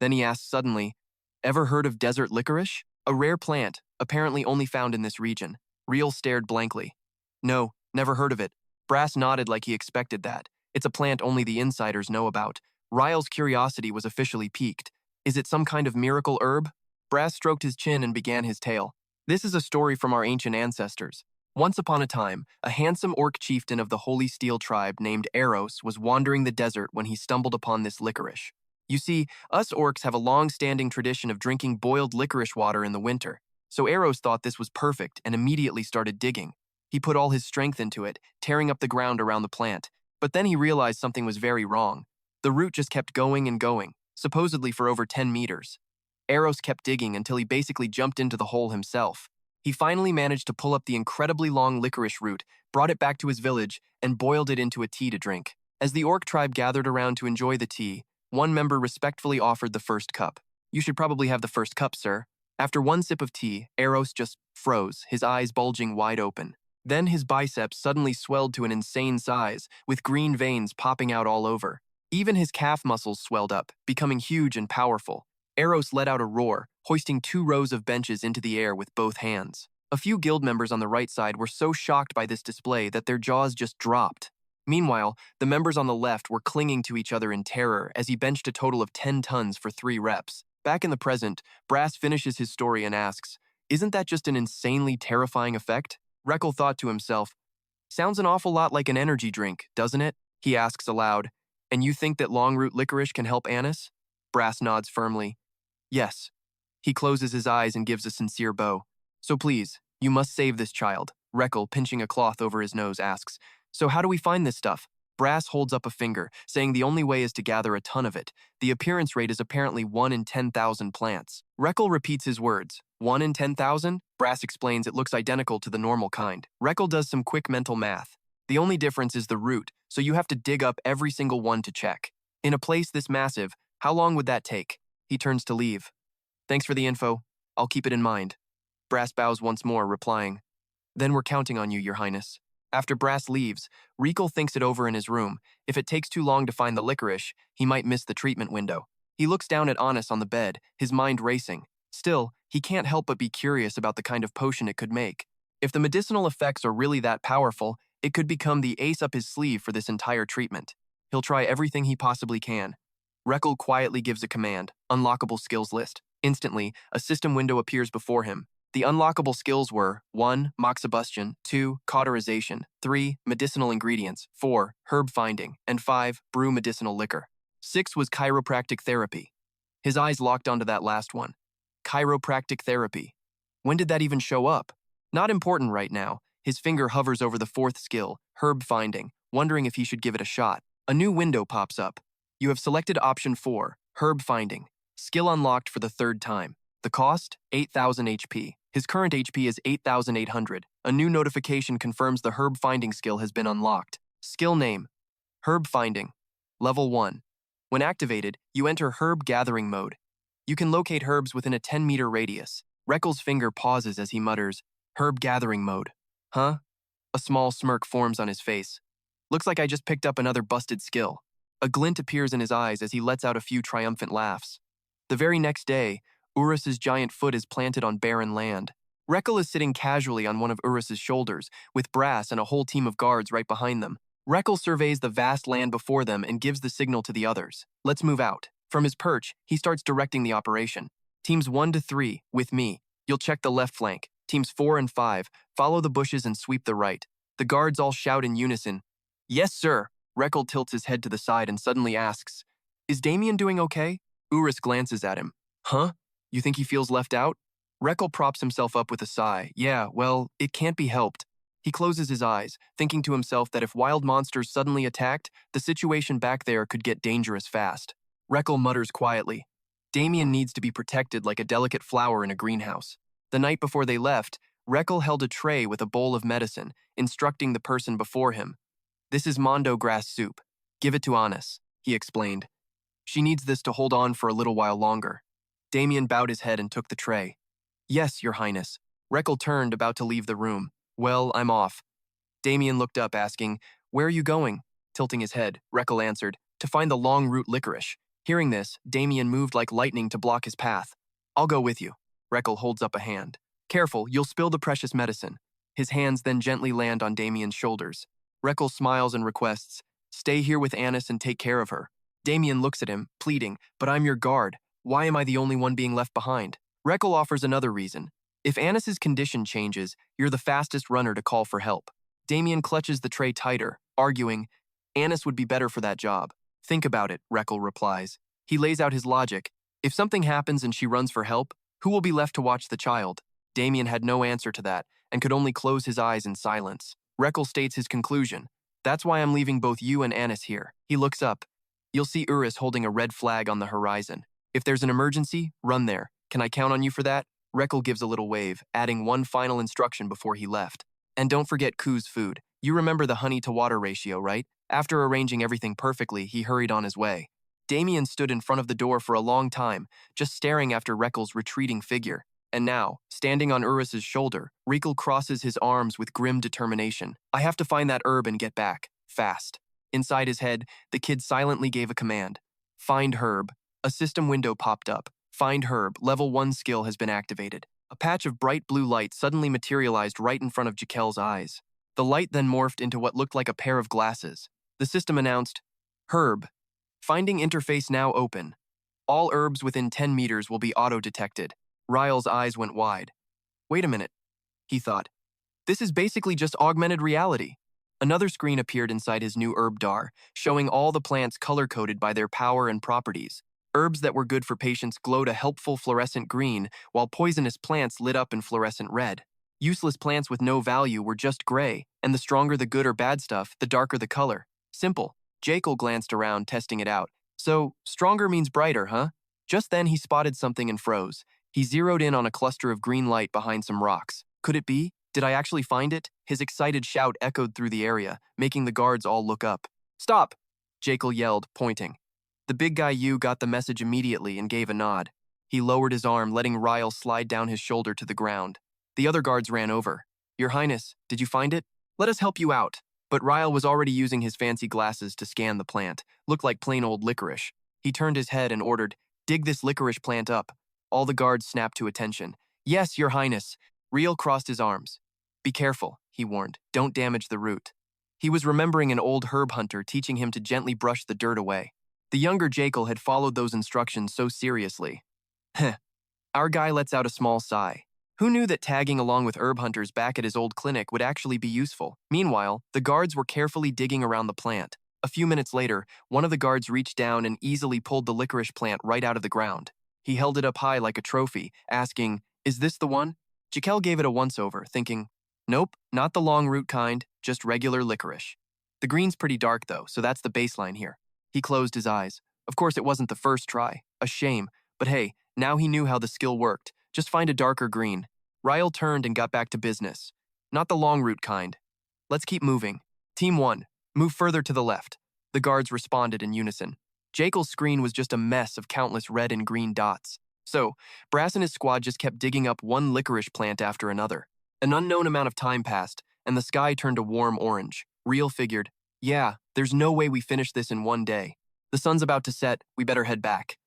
Then he asked suddenly, ever heard of desert licorice? A rare plant, apparently only found in this region. Riel stared blankly. No, never heard of it. Brass nodded like he expected that. It's a plant only the insiders know about. Ryle's curiosity was officially piqued. Is it some kind of miracle herb? Brass stroked his chin and began his tale. This is a story from our ancient ancestors. Once upon a time, a handsome orc chieftain of the Holy Steel tribe named Eros was wandering the desert when he stumbled upon this licorice. You see, us orcs have a long-standing tradition of drinking boiled licorice water in the winter, so Eros thought this was perfect and immediately started digging. He put all his strength into it, tearing up the ground around the plant, but then he realized something was very wrong. The root just kept going and going, supposedly for over 10 meters. Eros kept digging until he basically jumped into the hole himself. He finally managed to pull up the incredibly long licorice root, brought it back to his village, and boiled it into a tea to drink. As the orc tribe gathered around to enjoy the tea, one member respectfully offered the first cup. You should probably have the first cup, sir. After one sip of tea, Eros just froze, his eyes bulging wide open. Then his biceps suddenly swelled to an insane size, with green veins popping out all over. Even his calf muscles swelled up, becoming huge and powerful. Eros let out a roar, hoisting 2 rows of benches into the air with both hands. A few guild members on the right side were so shocked by this display that their jaws just dropped. Meanwhile, the members on the left were clinging to each other in terror as he benched a total of 10 tons for 3 reps. Back in the present, Brass finishes his story and asks, isn't that just an insanely terrifying effect? Rakiel thought to himself, sounds an awful lot like an energy drink, doesn't it? He asks aloud. And you think that long-root licorice can help Anis? Brass nods firmly. Yes. He closes his eyes and gives a sincere bow. So please, you must save this child. Rakiel, pinching a cloth over his nose, asks, so how do we find this stuff? Brass holds up a finger, saying the only way is to gather a ton of it. The appearance rate is apparently 1 in 10,000 plants. Rakiel repeats his words. 1 in 10,000? Brass explains it looks identical to the normal kind. Rakiel does some quick mental math. The only difference is the root, so you have to dig up every single one to check. In a place this massive, how long would that take? He turns to leave. Thanks for the info. I'll keep it in mind. Brass bows once more, replying, then we're counting on you, Your Highness. After Brass leaves, Rakiel thinks it over in his room. If it takes too long to find the licorice, he might miss the treatment window. He looks down at Anis on the bed, his mind racing. Still, he can't help but be curious about the kind of potion it could make. If the medicinal effects are really that powerful, it could become the ace up his sleeve for this entire treatment. He'll try everything he possibly can. Rakiel quietly gives a command, unlockable skills list. Instantly, a system window appears before him. The unlockable skills were 1. Moxibustion, 2. Cauterization, 3. Medicinal ingredients, 4. Herb finding, and 5. Brew medicinal liquor. 6 was chiropractic therapy. His eyes locked onto that last one. Chiropractic therapy. When did that even show up? Not important right now. His finger hovers over the 4th skill, herb finding, wondering if he should give it a shot. A new window pops up. You have selected option 4, herb finding. Skill unlocked for the 3rd time. The cost? 8,000 HP. His current HP is 8,800. A new notification confirms the herb finding skill has been unlocked. Skill name: Herb Finding. Level 1. When activated, you enter herb gathering mode. You can locate herbs within a 10-meter radius. Rakiel's finger pauses as he mutters, herb gathering mode. Huh? A small smirk forms on his face. Looks like I just picked up another busted skill. A glint appears in his eyes as he lets out a few triumphant laughs. The very next day, Urus's giant foot is planted on barren land. Rakiel is sitting casually on one of Urus's shoulders, with Brass and a whole team of guards right behind them. Rakiel surveys the vast land before them and gives the signal to the others. Let's move out. From his perch, he starts directing the operation. Teams 1 to 3, with me. You'll check the left flank. Teams 4 and 5, follow the bushes and sweep the right. The guards all shout in unison. Yes, sir. Rakiel tilts his head to the side and suddenly asks, is Damien doing okay? Urus glances at him. Huh? You think he feels left out? Rakiel props himself up with a sigh. Yeah, well, it can't be helped. He closes his eyes, thinking to himself that if wild monsters suddenly attacked, the situation back there could get dangerous fast. Rakiel mutters quietly. Damien needs to be protected like a delicate flower in a greenhouse. The night before they left, Rakiel held a tray with a bowl of medicine, instructing the person before him. This is mondo grass soup. Give it to Anis, he explained. She needs this to hold on for a little while longer. Damien bowed his head and took the tray. Yes, Your Highness. Rakiel turned, about to leave the room. Well, I'm off. Damien looked up, asking, where are you going? Tilting his head, Rakiel answered, to find the long-root licorice. Hearing this, Damien moved like lightning to block his path. I'll go with you. Rakiel holds up a hand. Careful, you'll spill the precious medicine. His hands then gently land on Damien's shoulders. Rakiel smiles and requests, stay here with Anis and take care of her. Damien looks at him, pleading, but I'm your guard. Why am I the only one being left behind? Rakiel offers another reason. If Anis's condition changes, you're the fastest runner to call for help. Damien clutches the tray tighter, arguing, Anis would be better for that job. Think about it, Rakiel replies. He lays out his logic. If something happens and she runs for help, who will be left to watch the child? Damien had no answer to that and could only close his eyes in silence. Rakiel states his conclusion. That's why I'm leaving both you and Anis here. He looks up. You'll see Urus holding a red flag on the horizon. If there's an emergency, run there. Can I count on you for that? Rakiel gives a little wave, adding one final instruction before he left. And don't forget Ku's food. You remember the honey-to-water ratio, right? After arranging everything perfectly, he hurried on his way. Damien stood in front of the door for a long time, just staring after Rakiel's retreating figure. And now, standing on Urus's shoulder, Rakiel crosses his arms with grim determination. I have to find that herb and get back. Fast. Inside his head, the kid silently gave a command. Find herb. A system window popped up. Find herb. Level 1 skill has been activated. A patch of bright blue light suddenly materialized right in front of Jiel's eyes. The light then morphed into what looked like a pair of glasses. The system announced, Herb. Finding interface now open. All herbs within 10 meters will be auto-detected. Rakiel's eyes went wide. Wait a minute, he thought. This is basically just augmented reality. Another screen appeared inside his new herb dar, showing all the plants color-coded by their power and properties. Herbs that were good for patients glowed a helpful fluorescent green, while poisonous plants lit up in fluorescent red. Useless plants with no value were just gray, and the stronger the good or bad stuff, the darker the color. Simple. Jekyll glanced around, testing it out. So, stronger means brighter, huh? Just then he spotted something and froze. He zeroed in on a cluster of green light behind some rocks. Could it be? Did I actually find it? His excited shout echoed through the area, making the guards all look up. Stop! Jekyll yelled, pointing. The big guy Yu got the message immediately and gave a nod. He lowered his arm, letting Rael slide down his shoulder to the ground. The other guards ran over. Your Highness, did you find it? Let us help you out. But Rael was already using his fancy glasses to scan the plant. Looked like plain old licorice. He turned his head and ordered, dig this licorice plant up. All the guards snapped to attention. Yes, Your Highness. Rael crossed his arms. Be careful, he warned. Don't damage the root. He was remembering an old herb hunter teaching him to gently brush the dirt away. The younger Jekyll had followed those instructions so seriously. Heh. Our guy lets out a small sigh. Who knew that tagging along with herb hunters back at his old clinic would actually be useful? Meanwhile, the guards were carefully digging around the plant. A few minutes later, one of the guards reached down and easily pulled the licorice plant right out of the ground. He held it up high like a trophy, asking, Is this the one? Jekyll gave it a once-over, thinking, Nope, not the long root kind, just regular licorice. The green's pretty dark though, so that's the baseline here. He closed his eyes. Of course it wasn't the first try. A shame. But hey, now he knew how the skill worked. Just find a darker green. Rael turned and got back to business. Not the long root kind. Let's keep moving. Team 1, move further to the left. The guards responded in unison. Jekyll's screen was just a mess of countless red and green dots. So, Brass and his squad just kept digging up one licorice plant after another. An unknown amount of time passed, and the sky turned a warm orange. Rael figured, yeah, there's no way we finish this in one day. The sun's about to set, we better head back.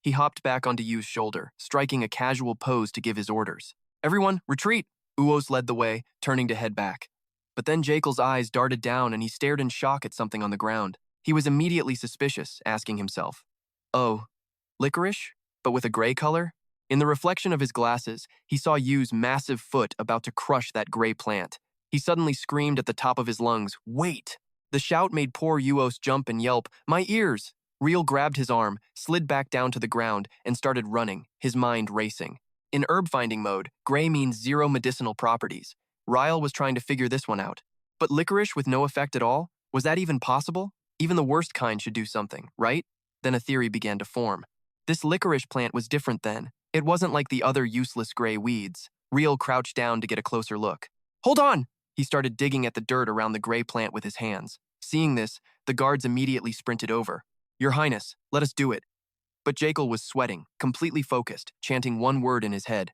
He hopped back onto Yu's shoulder, striking a casual pose to give his orders. Everyone, retreat! Uos led the way, turning to head back. But then Jekyll's eyes darted down and he stared in shock at something on the ground. He was immediately suspicious, asking himself, Oh, licorice? But with a gray color? In the reflection of his glasses, he saw Yu's massive foot about to crush that gray plant. He suddenly screamed at the top of his lungs, Wait! The shout made poor Uos jump and yelp, My ears! Rael grabbed his arm, slid back down to the ground, and started running, his mind racing. In herb-finding mode, gray means zero medicinal properties. Rael was trying to figure this one out. But licorice with no effect at all? Was that even possible? Even the worst kind should do something, right? Then a theory began to form. This licorice plant was different then. It wasn't like the other useless gray weeds. Rael crouched down to get a closer look. Hold on! He started digging at the dirt around the gray plant with his hands. Seeing this, the guards immediately sprinted over. Your Highness, let us do it. But Jekyll was sweating, completely focused, chanting one word in his head.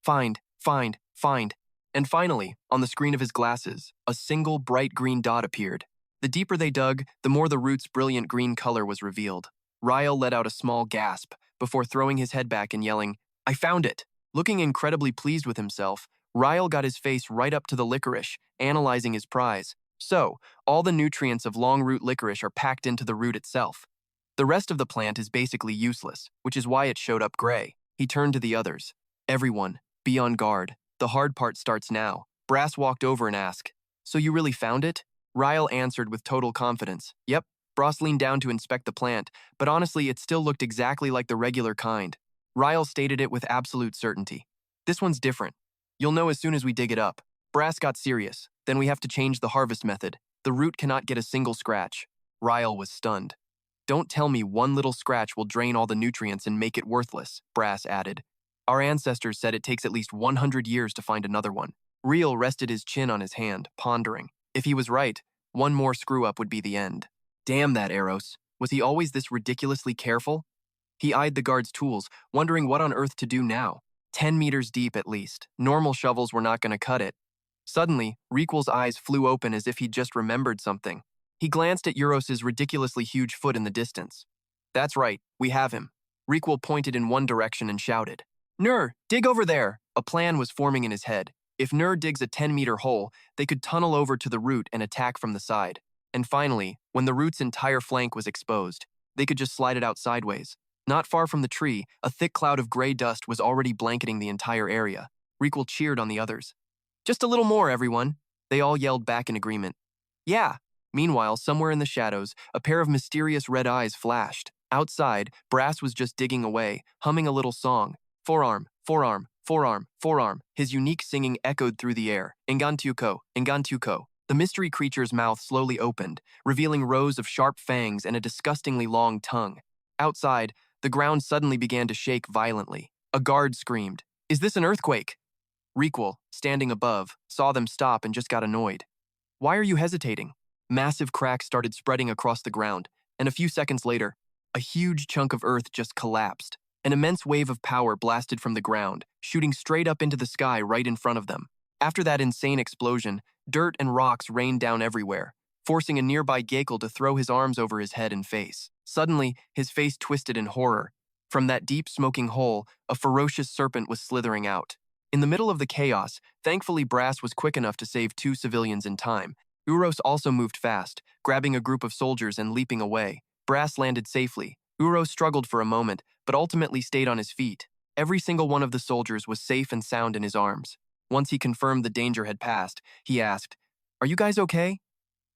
Find, find, find. And finally, on the screen of his glasses, a single bright green dot appeared. The deeper they dug, the more the root's brilliant green color was revealed. Rael let out a small gasp before throwing his head back and yelling, I found it! Looking incredibly pleased with himself, Rael got his face right up to the licorice, analyzing his prize. So, all the nutrients of long root licorice are packed into the root itself. The rest of the plant is basically useless, which is why it showed up gray. He turned to the others. Everyone, be on guard. The hard part starts now. Brass walked over and asked, So you really found it? Rael answered with total confidence. Yep. Brass leaned down to inspect the plant, but honestly it still looked exactly like the regular kind. Rael stated it with absolute certainty. This one's different. You'll know as soon as we dig it up. Brass got serious. Then we have to change the harvest method. The root cannot get a single scratch. Rael was stunned. Don't tell me one little scratch will drain all the nutrients and make it worthless, Brass added. Our ancestors said it takes at least 100 years to find another one. Rael rested his chin on his hand, pondering. If he was right, one more screw-up would be the end. Damn that Eros. Was he always this ridiculously careful? He eyed the guard's tools, wondering what on earth to do now. 10 meters deep at least. Normal shovels were not going to cut it. Suddenly, Rakel's eyes flew open as if he'd just remembered something. He glanced at Euros's ridiculously huge foot in the distance. That's right, we have him. Rakel pointed in one direction and shouted. Nur, dig over there! A plan was forming in his head. If Nur digs a 10-meter hole, they could tunnel over to the root and attack from the side. And finally, when the root's entire flank was exposed, they could just slide it out sideways. Not far from the tree, a thick cloud of gray dust was already blanketing the entire area. Rakel cheered on the others. Just a little more, everyone. They all yelled back in agreement. Yeah. Meanwhile, somewhere in the shadows, a pair of mysterious red eyes flashed. Outside, Brass was just digging away, humming a little song. Forearm, forearm, forearm, forearm. His unique singing echoed through the air. Ingantuko, Ingantuko. The mystery creature's mouth slowly opened, revealing rows of sharp fangs and a disgustingly long tongue. Outside, the ground suddenly began to shake violently. A guard screamed, "Is this an earthquake?" Rakiel, standing above, saw them stop and just got annoyed. Why are you hesitating? Massive cracks started spreading across the ground, and a few seconds later, a huge chunk of earth just collapsed. An immense wave of power blasted from the ground, shooting straight up into the sky right in front of them. After that insane explosion, dirt and rocks rained down everywhere, forcing a nearby Rakiel to throw his arms over his head and face. Suddenly, his face twisted in horror. From that deep smoking hole, a ferocious serpent was slithering out. In the middle of the chaos, thankfully Brass was quick enough to save 2 civilians in time. Uros also moved fast, grabbing a group of soldiers and leaping away. Brass landed safely. Uros struggled for a moment, but ultimately stayed on his feet. Every single one of the soldiers was safe and sound in his arms. Once he confirmed the danger had passed, he asked, "Are you guys okay?"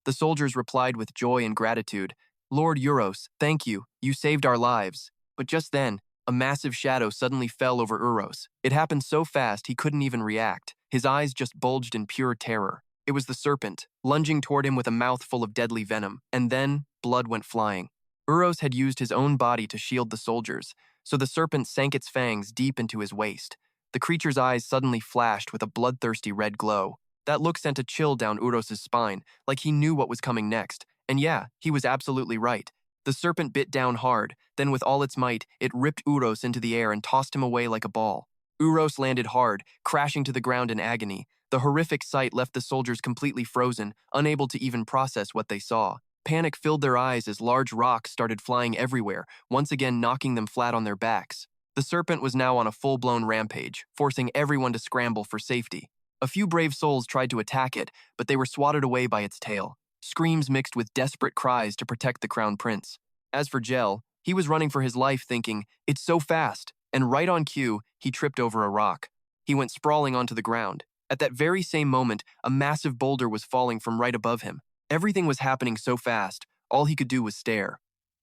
The soldiers replied with joy and gratitude, "Lord Uros, thank you, you saved our lives." But just then, a massive shadow suddenly fell over Uros. It happened so fast he couldn't even react. His eyes just bulged in pure terror. It was the serpent, lunging toward him with a mouth full of deadly venom, and then blood went flying. Uros had used his own body to shield the soldiers, so the serpent sank its fangs deep into his waist. The creature's eyes suddenly flashed with a bloodthirsty red glow. That look sent a chill down Uros's spine, like he knew what was coming next. And yeah, he was absolutely right. The serpent bit down hard, then with all its might, it ripped Uros into the air and tossed him away like a ball. Uros landed hard, crashing to the ground in agony. The horrific sight left the soldiers completely frozen, unable to even process what they saw. Panic filled their eyes as large rocks started flying everywhere, once again knocking them flat on their backs. The serpent was now on a full-blown rampage, forcing everyone to scramble for safety. A few brave souls tried to attack it, but they were swatted away by its tail. Screams mixed with desperate cries to protect the Crown Prince. As for Jiel, he was running for his life thinking, "It's so fast," and right on cue, he tripped over a rock. He went sprawling onto the ground. At that very same moment, a massive boulder was falling from right above him. Everything was happening so fast, all he could do was stare.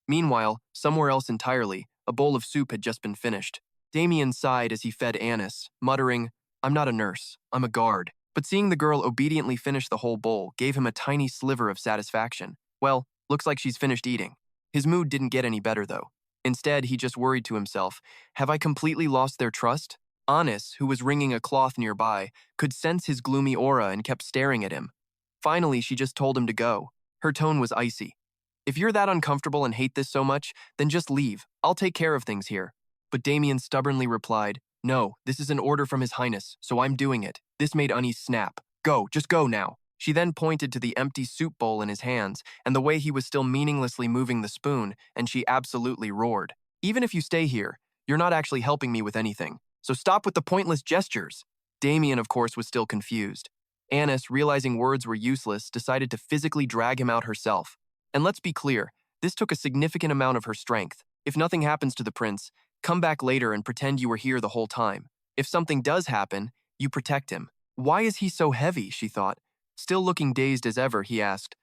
Meanwhile, somewhere else entirely, a bowl of soup had just been finished. Damien sighed as he fed Annis, muttering, "I'm not a nurse, I'm a guard." But seeing the girl obediently finish the whole bowl gave him a tiny sliver of satisfaction. Well, looks like she's finished eating. His mood didn't get any better, though. Instead, he just worried to himself, have I completely lost their trust? Annis, who was wringing a cloth nearby, could sense his gloomy aura and kept staring at him. Finally, she just told him to go. Her tone was icy. "If you're that uncomfortable and hate this so much, then just leave. I'll take care of things here." But Damien stubbornly replied, "No, this is an order from His Highness, so I'm doing it." This made Annis snap. "Go, just go now." She then pointed to the empty soup bowl in his hands and the way he was still meaninglessly moving the spoon, and she absolutely roared. "Even if you stay here, you're not actually helping me with anything, so stop with the pointless gestures." Damien, of course, was still confused. Annis, realizing words were useless, decided to physically drag him out herself. And let's be clear, this took a significant amount of her strength. If nothing happens to the prince, come back later and pretend you were here the whole time. If something does happen, you protect him. Why is he so heavy, she thought. Still looking dazed as ever, he asked,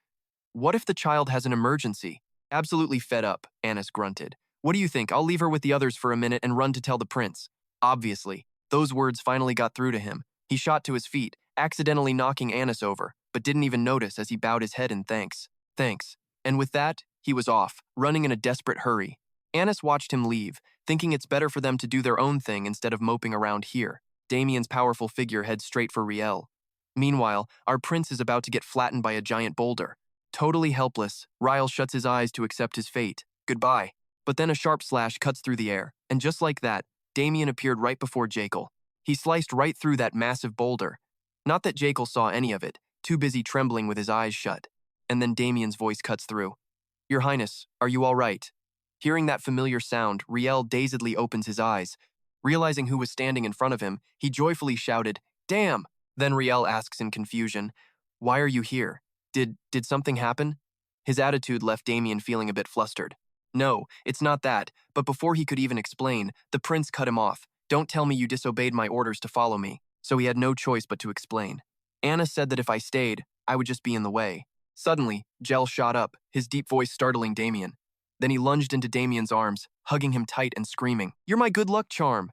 "What if the child has an emergency?" "Absolutely fed up," Annis grunted. "What do you think? I'll leave her with the others for a minute and run to tell the prince." Obviously, those words finally got through to him. He shot to his feet, accidentally knocking Annis over, but didn't even notice as he bowed his head in thanks. "Thanks." And with that, he was off, running in a desperate hurry. Annis watched him leave, thinking it's better for them to do their own thing instead of moping around here. Damien's powerful figure heads straight for Rakiel. Meanwhile, our prince is about to get flattened by a giant boulder. Totally helpless, Rakiel shuts his eyes to accept his fate. Goodbye. But then a sharp slash cuts through the air, and just like that, Damien appeared right before Rakiel. He sliced right through that massive boulder. Not that Rakiel saw any of it, too busy trembling with his eyes shut. And then Damien's voice cuts through. "Your Highness, are you all right?" Hearing that familiar sound, Rakiel dazedly opens his eyes. Realizing who was standing in front of him, he joyfully shouted, "Damn!" Then Rakiel asks in confusion, "Why are you here? Did something happen?" His attitude left Damien feeling a bit flustered. "No, it's not that," but before he could even explain, the prince cut him off. "Don't tell me you disobeyed my orders to follow me." So he had no choice but to explain. Anna said that if I stayed, I would just be in the way. Suddenly, Jiel shot up, his deep voice startling Damien. Then he lunged into Damien's arms, hugging him tight and screaming, "You're my good luck charm!"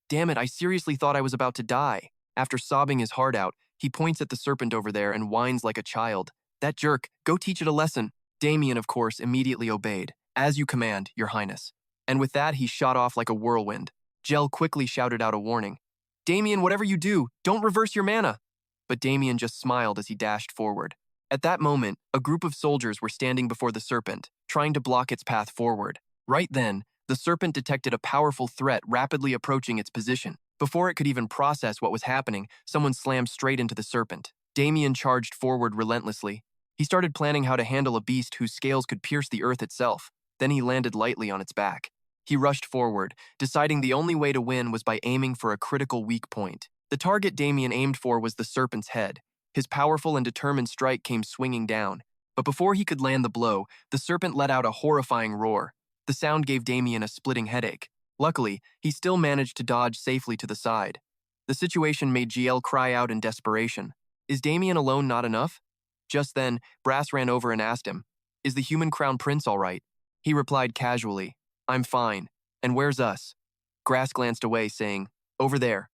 Damn it, I seriously thought I was about to die. After sobbing his heart out, he points at the serpent over there and whines like a child. "That jerk, go teach it a lesson." Damien, of course, immediately obeyed. "As you command, Your Highness." And with that, he shot off like a whirlwind. Jiel quickly shouted out a warning. "Damien, whatever you do, don't reverse your mana." But Damien just smiled as he dashed forward. At that moment, a group of soldiers were standing before the serpent, trying to block its path forward. Right then, the serpent detected a powerful threat rapidly approaching its position. Before it could even process what was happening, someone slammed straight into the serpent. Damien charged forward relentlessly. He started planning how to handle a beast whose scales could pierce the earth itself. Then he landed lightly on its back. He rushed forward, deciding the only way to win was by aiming for a critical weak point. The target Damien aimed for was the serpent's head. His powerful and determined strike came swinging down. But before he could land the blow, the serpent let out a horrifying roar. The sound gave Damien a splitting headache. Luckily, he still managed to dodge safely to the side. The situation made Jiel cry out in desperation. Is Damien alone not enough? Just then, Brass ran over and asked him, "Is the human crown prince all right?" He replied casually, "I'm fine. And where's us?" Grass glanced away, saying, "Over there."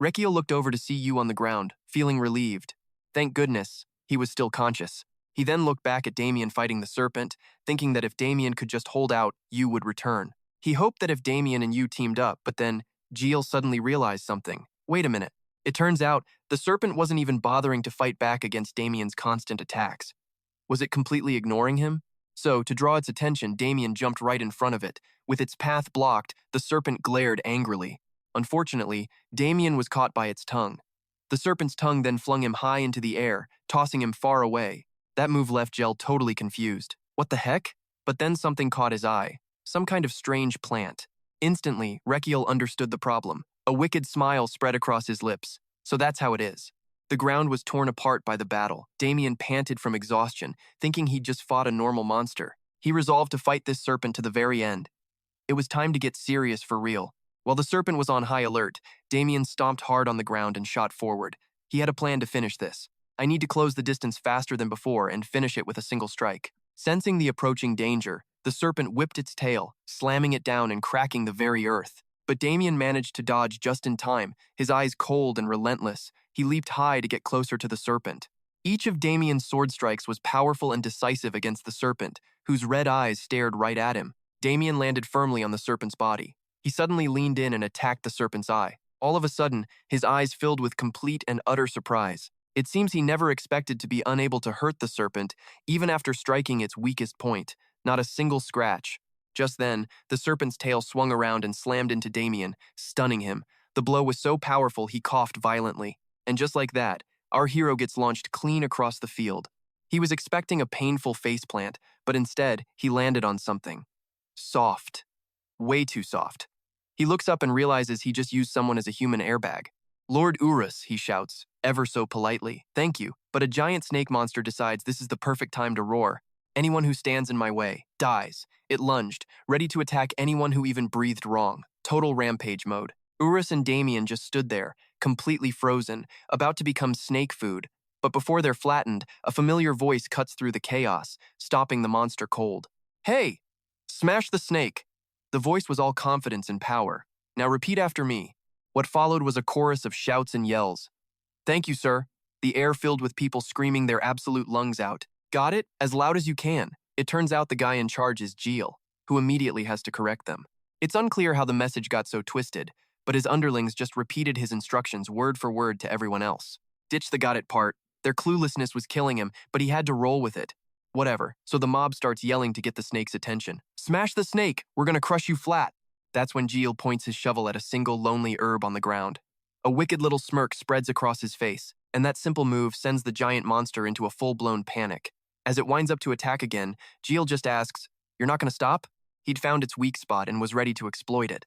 Rakiel looked over to see you on the ground, feeling relieved. Thank goodness, he was still conscious. He then looked back at Damien fighting the serpent, thinking that if Damien could just hold out, you would return. He hoped that if Damien and you teamed up, but then Jiel suddenly realized something. Wait a minute. It turns out the serpent wasn't even bothering to fight back against Damien's constant attacks. Was it completely ignoring him? So, to draw its attention, Damien jumped right in front of it. With its path blocked, the serpent glared angrily. Unfortunately, Damien was caught by its tongue. The serpent's tongue then flung him high into the air, tossing him far away. That move left Jiel totally confused. What the heck? But then something caught his eye. Some kind of strange plant. Instantly, Rakiel understood the problem. A wicked smile spread across his lips. So that's how it is. The ground was torn apart by the battle. Damien panted from exhaustion, thinking he'd just fought a normal monster. He resolved to fight this serpent to the very end. It was time to get serious for real. While the serpent was on high alert, Damien stomped hard on the ground and shot forward. He had a plan to finish this. I need to close the distance faster than before and finish it with a single strike. Sensing the approaching danger, the serpent whipped its tail, slamming it down and cracking the very earth. But Damien managed to dodge just in time, his eyes cold and relentless. He leaped high to get closer to the serpent. Each of Damien's sword strikes was powerful and decisive against the serpent, whose red eyes stared right at him. Damien landed firmly on the serpent's body. He suddenly leaned in and attacked the serpent's eye. All of a sudden, his eyes filled with complete and utter surprise. It seems he never expected to be unable to hurt the serpent, even after striking its weakest point. Not a single scratch. Just then, the serpent's tail swung around and slammed into Damien, stunning him. The blow was so powerful he coughed violently. And just like that, our hero gets launched clean across the field. He was expecting a painful faceplant, but instead, he landed on something. Soft. Way too soft. He looks up and realizes he just used someone as a human airbag. "Lord Urus," he shouts, ever so politely. "Thank you." But a giant snake monster decides this is the perfect time to roar. Anyone who stands in my way dies. It lunged, ready to attack anyone who even breathed wrong. Total rampage mode. Urus and Damien just stood there, completely frozen, about to become snake food. But before they're flattened, a familiar voice cuts through the chaos, stopping the monster cold. "Hey! Smash the snake!" The voice was all confidence and power. "Now repeat after me." What followed was a chorus of shouts and yells. "Thank you, sir." The air filled with people screaming their absolute lungs out. "Got it? As loud as you can." It turns out the guy in charge is Jiel, who immediately has to correct them. It's unclear how the message got so twisted, but his underlings just repeated his instructions word for word to everyone else. Ditch the got it part. Their cluelessness was killing him, but he had to roll with it. Whatever, so the mob starts yelling to get the snake's attention. "Smash the snake! We're gonna crush you flat!" That's when Jiel points his shovel at a single lonely herb on the ground. A wicked little smirk spreads across his face, and that simple move sends the giant monster into a full-blown panic. As it winds up to attack again, Jiel just asks, "You're not gonna stop?" He'd found its weak spot and was ready to exploit it.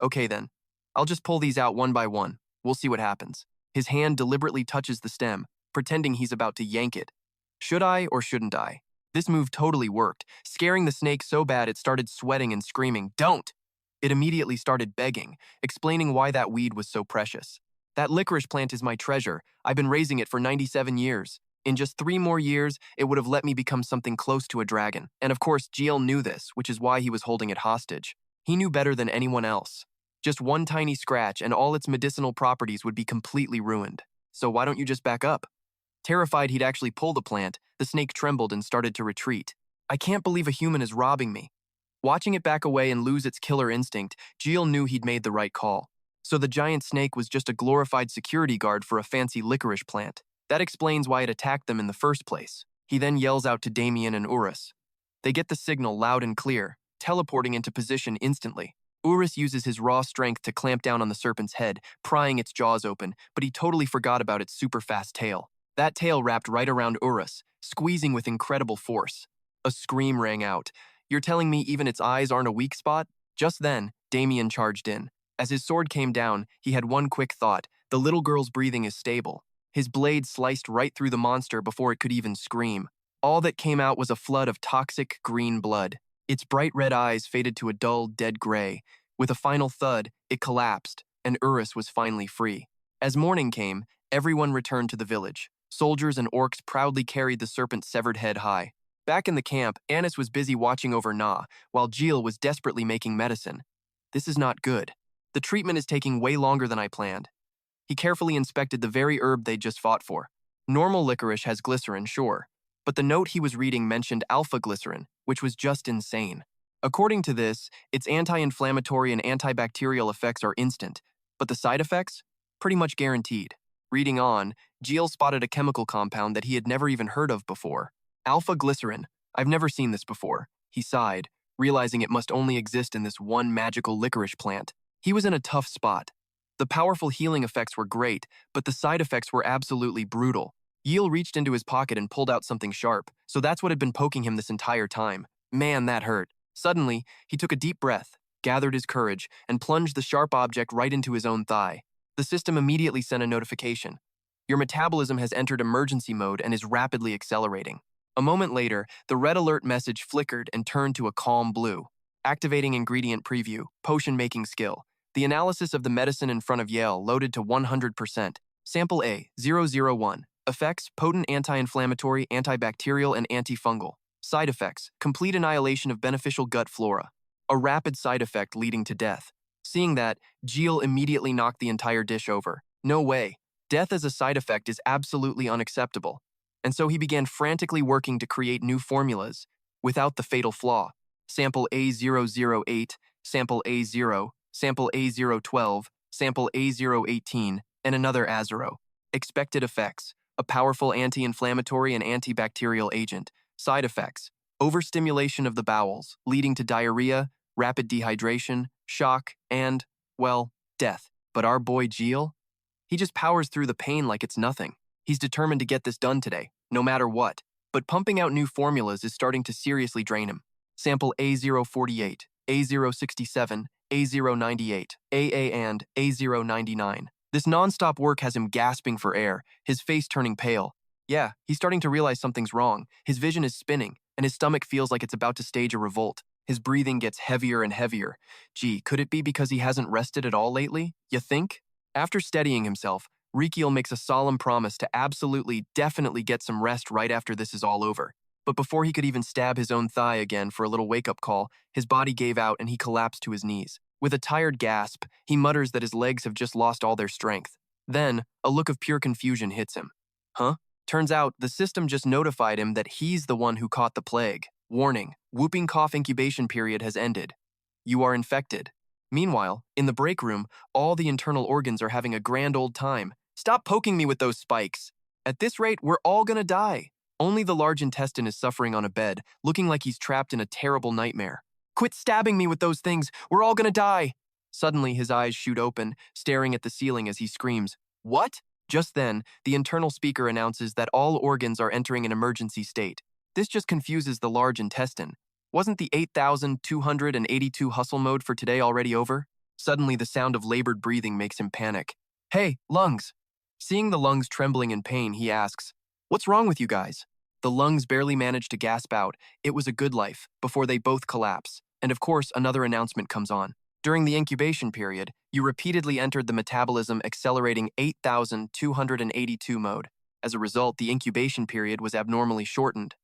"Okay then, I'll just pull these out one by one. We'll see what happens." His hand deliberately touches the stem, pretending he's about to yank it. Should I or shouldn't I? This move totally worked, scaring the snake so bad it started sweating and screaming, "Don't!" It immediately started begging, explaining why that weed was so precious. That licorice plant is my treasure. I've been raising it for 97 years. In just 3 more years, it would have let me become something close to a dragon. And of course, Jiel knew this, which is why he was holding it hostage. He knew better than anyone else. Just one tiny scratch and all its medicinal properties would be completely ruined. So why don't you just back up? Terrified he'd actually pull the plant, the snake trembled and started to retreat. I can't believe a human is robbing me. Watching it back away and lose its killer instinct, Jiel knew he'd made the right call. So the giant snake was just a glorified security guard for a fancy licorice plant. That explains why it attacked them in the first place. He then yells out to Damien and Urus. They get the signal loud and clear, teleporting into position instantly. Urus uses his raw strength to clamp down on the serpent's head, prying its jaws open, but he totally forgot about its super fast tail. That tail wrapped right around Urus, squeezing with incredible force. A scream rang out. You're telling me even its eyes aren't a weak spot? Just then, Damien charged in. As his sword came down, he had one quick thought. The little girl's breathing is stable. His blade sliced right through the monster before it could even scream. All that came out was a flood of toxic green blood. Its bright red eyes faded to a dull, dead gray. With a final thud, it collapsed, and Urus was finally free. As morning came, everyone returned to the village. Soldiers and orcs proudly carried the serpent's severed head high. Back in the camp, Anis was busy watching over Na, while Jiel was desperately making medicine. This is not good. The treatment is taking way longer than I planned. He carefully inspected the very herb they'd just fought for. Normal licorice has glycerin, sure, but the note he was reading mentioned alpha-glycerin, which was just insane. According to this, its anti-inflammatory and antibacterial effects are instant, but the side effects? Pretty much guaranteed. Reading on, Jiel spotted a chemical compound that he had never even heard of before. Alpha-glycerin. I've never seen this before. He sighed, realizing it must only exist in this one magical licorice plant. He was in a tough spot. The powerful healing effects were great, but the side effects were absolutely brutal. Jiel reached into his pocket and pulled out something sharp, so that's what had been poking him this entire time. Man, that hurt. Suddenly, he took a deep breath, gathered his courage, and plunged the sharp object right into his own thigh. The system immediately sent a notification. Your metabolism has entered emergency mode and is rapidly accelerating. A moment later, the red alert message flickered and turned to a calm blue. Activating ingredient preview, potion making skill. The analysis of the medicine in front of Jiel loaded to 100%. Sample A001. Effects: potent anti-inflammatory, antibacterial, and antifungal. Side effects: complete annihilation of beneficial gut flora. A rapid side effect leading to death. Seeing that, Jiel immediately knocked the entire dish over. No way. Death as a side effect is absolutely unacceptable. And so he began frantically working to create new formulas, without the fatal flaw. Sample A008, sample A0, sample A012, sample A018, and another A0. Expected effects: a powerful anti-inflammatory and antibacterial agent. Side effects: overstimulation of the bowels, leading to diarrhea, rapid dehydration, shock, and, well, death. But our boy Jiel? He just powers through the pain like it's nothing. He's determined to get this done today, no matter what. But pumping out new formulas is starting to seriously drain him. Sample A048, A067, A098, AA and A099. This non-stop work has him gasping for air, his face turning pale. Yeah, he's starting to realize something's wrong. His vision is spinning, and his stomach feels like it's about to stage a revolt. His breathing gets heavier and heavier. Gee, could it be because he hasn't rested at all lately? You think? After steadying himself, Rakiel makes a solemn promise to absolutely, definitely get some rest right after this is all over. But before he could even stab his own thigh again for a little wake-up call, his body gave out and he collapsed to his knees. With a tired gasp, he mutters that his legs have just lost all their strength. Then, a look of pure confusion hits him. Huh? Turns out, the system just notified him that he's the one who caught the plague. Warning, whooping cough incubation period has ended. You are infected. Meanwhile, in the break room, all the internal organs are having a grand old time. Stop poking me with those spikes. At this rate, we're all gonna die. Only the large intestine is suffering on a bed, looking like he's trapped in a terrible nightmare. Quit stabbing me with those things, we're all gonna die. Suddenly, his eyes shoot open, staring at the ceiling as he screams, What? Just then, the internal speaker announces that all organs are entering an emergency state. This just confuses the large intestine. Wasn't the 8,282 hustle mode for today already over? Suddenly, the sound of labored breathing makes him panic. Hey, lungs! Seeing the lungs trembling in pain, he asks, What's wrong with you guys? The lungs barely manage to gasp out, It was a good life, before they both collapse. And of course, another announcement comes on. During the incubation period, you repeatedly entered the metabolism accelerating 8,282 mode. As a result, the incubation period was abnormally shortened.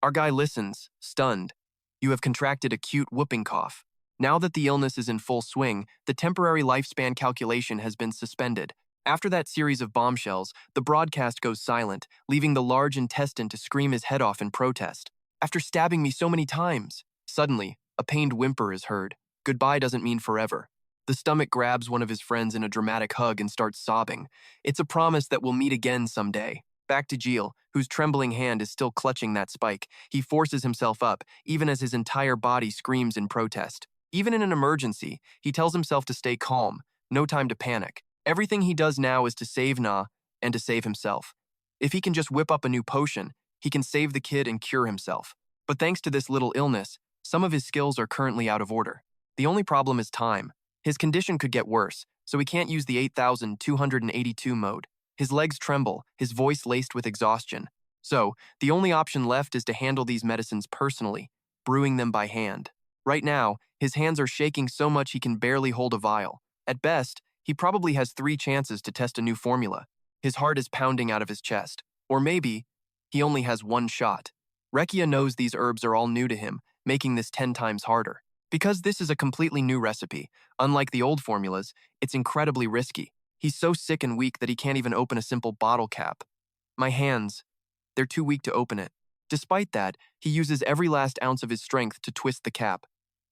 Our guy listens, stunned. You have contracted acute whooping cough. Now that the illness is in full swing, the temporary lifespan calculation has been suspended. After that series of bombshells, the broadcast goes silent, leaving the large intestine to scream his head off in protest. After stabbing me so many times. Suddenly, a pained whimper is heard. Goodbye doesn't mean forever. The stomach grabs one of his friends in a dramatic hug and starts sobbing. It's a promise that we'll meet again someday. Back to Jiel, whose trembling hand is still clutching that spike. He forces himself up, even as his entire body screams in protest. Even in an emergency, he tells himself to stay calm. No time to panic. Everything he does now is to save Na and to save himself. If he can just whip up a new potion, he can save the kid and cure himself. But thanks to this little illness, some of his skills are currently out of order. The only problem is time. His condition could get worse, so he can't use the 8,282 mode. His legs tremble, his voice laced with exhaustion. So, the only option left is to handle these medicines personally, brewing them by hand. Right now, his hands are shaking so much he can barely hold a vial. At best, he probably has 3 chances to test a new formula. His heart is pounding out of his chest. Or maybe, he only has 1 shot. Rakiel knows these herbs are all new to him, making this 10 times harder. Because this is a completely new recipe, unlike the old formulas, it's incredibly risky. He's so sick and weak that he can't even open a simple bottle cap. My hands, they're too weak to open it. Despite that, he uses every last ounce of his strength to twist the cap.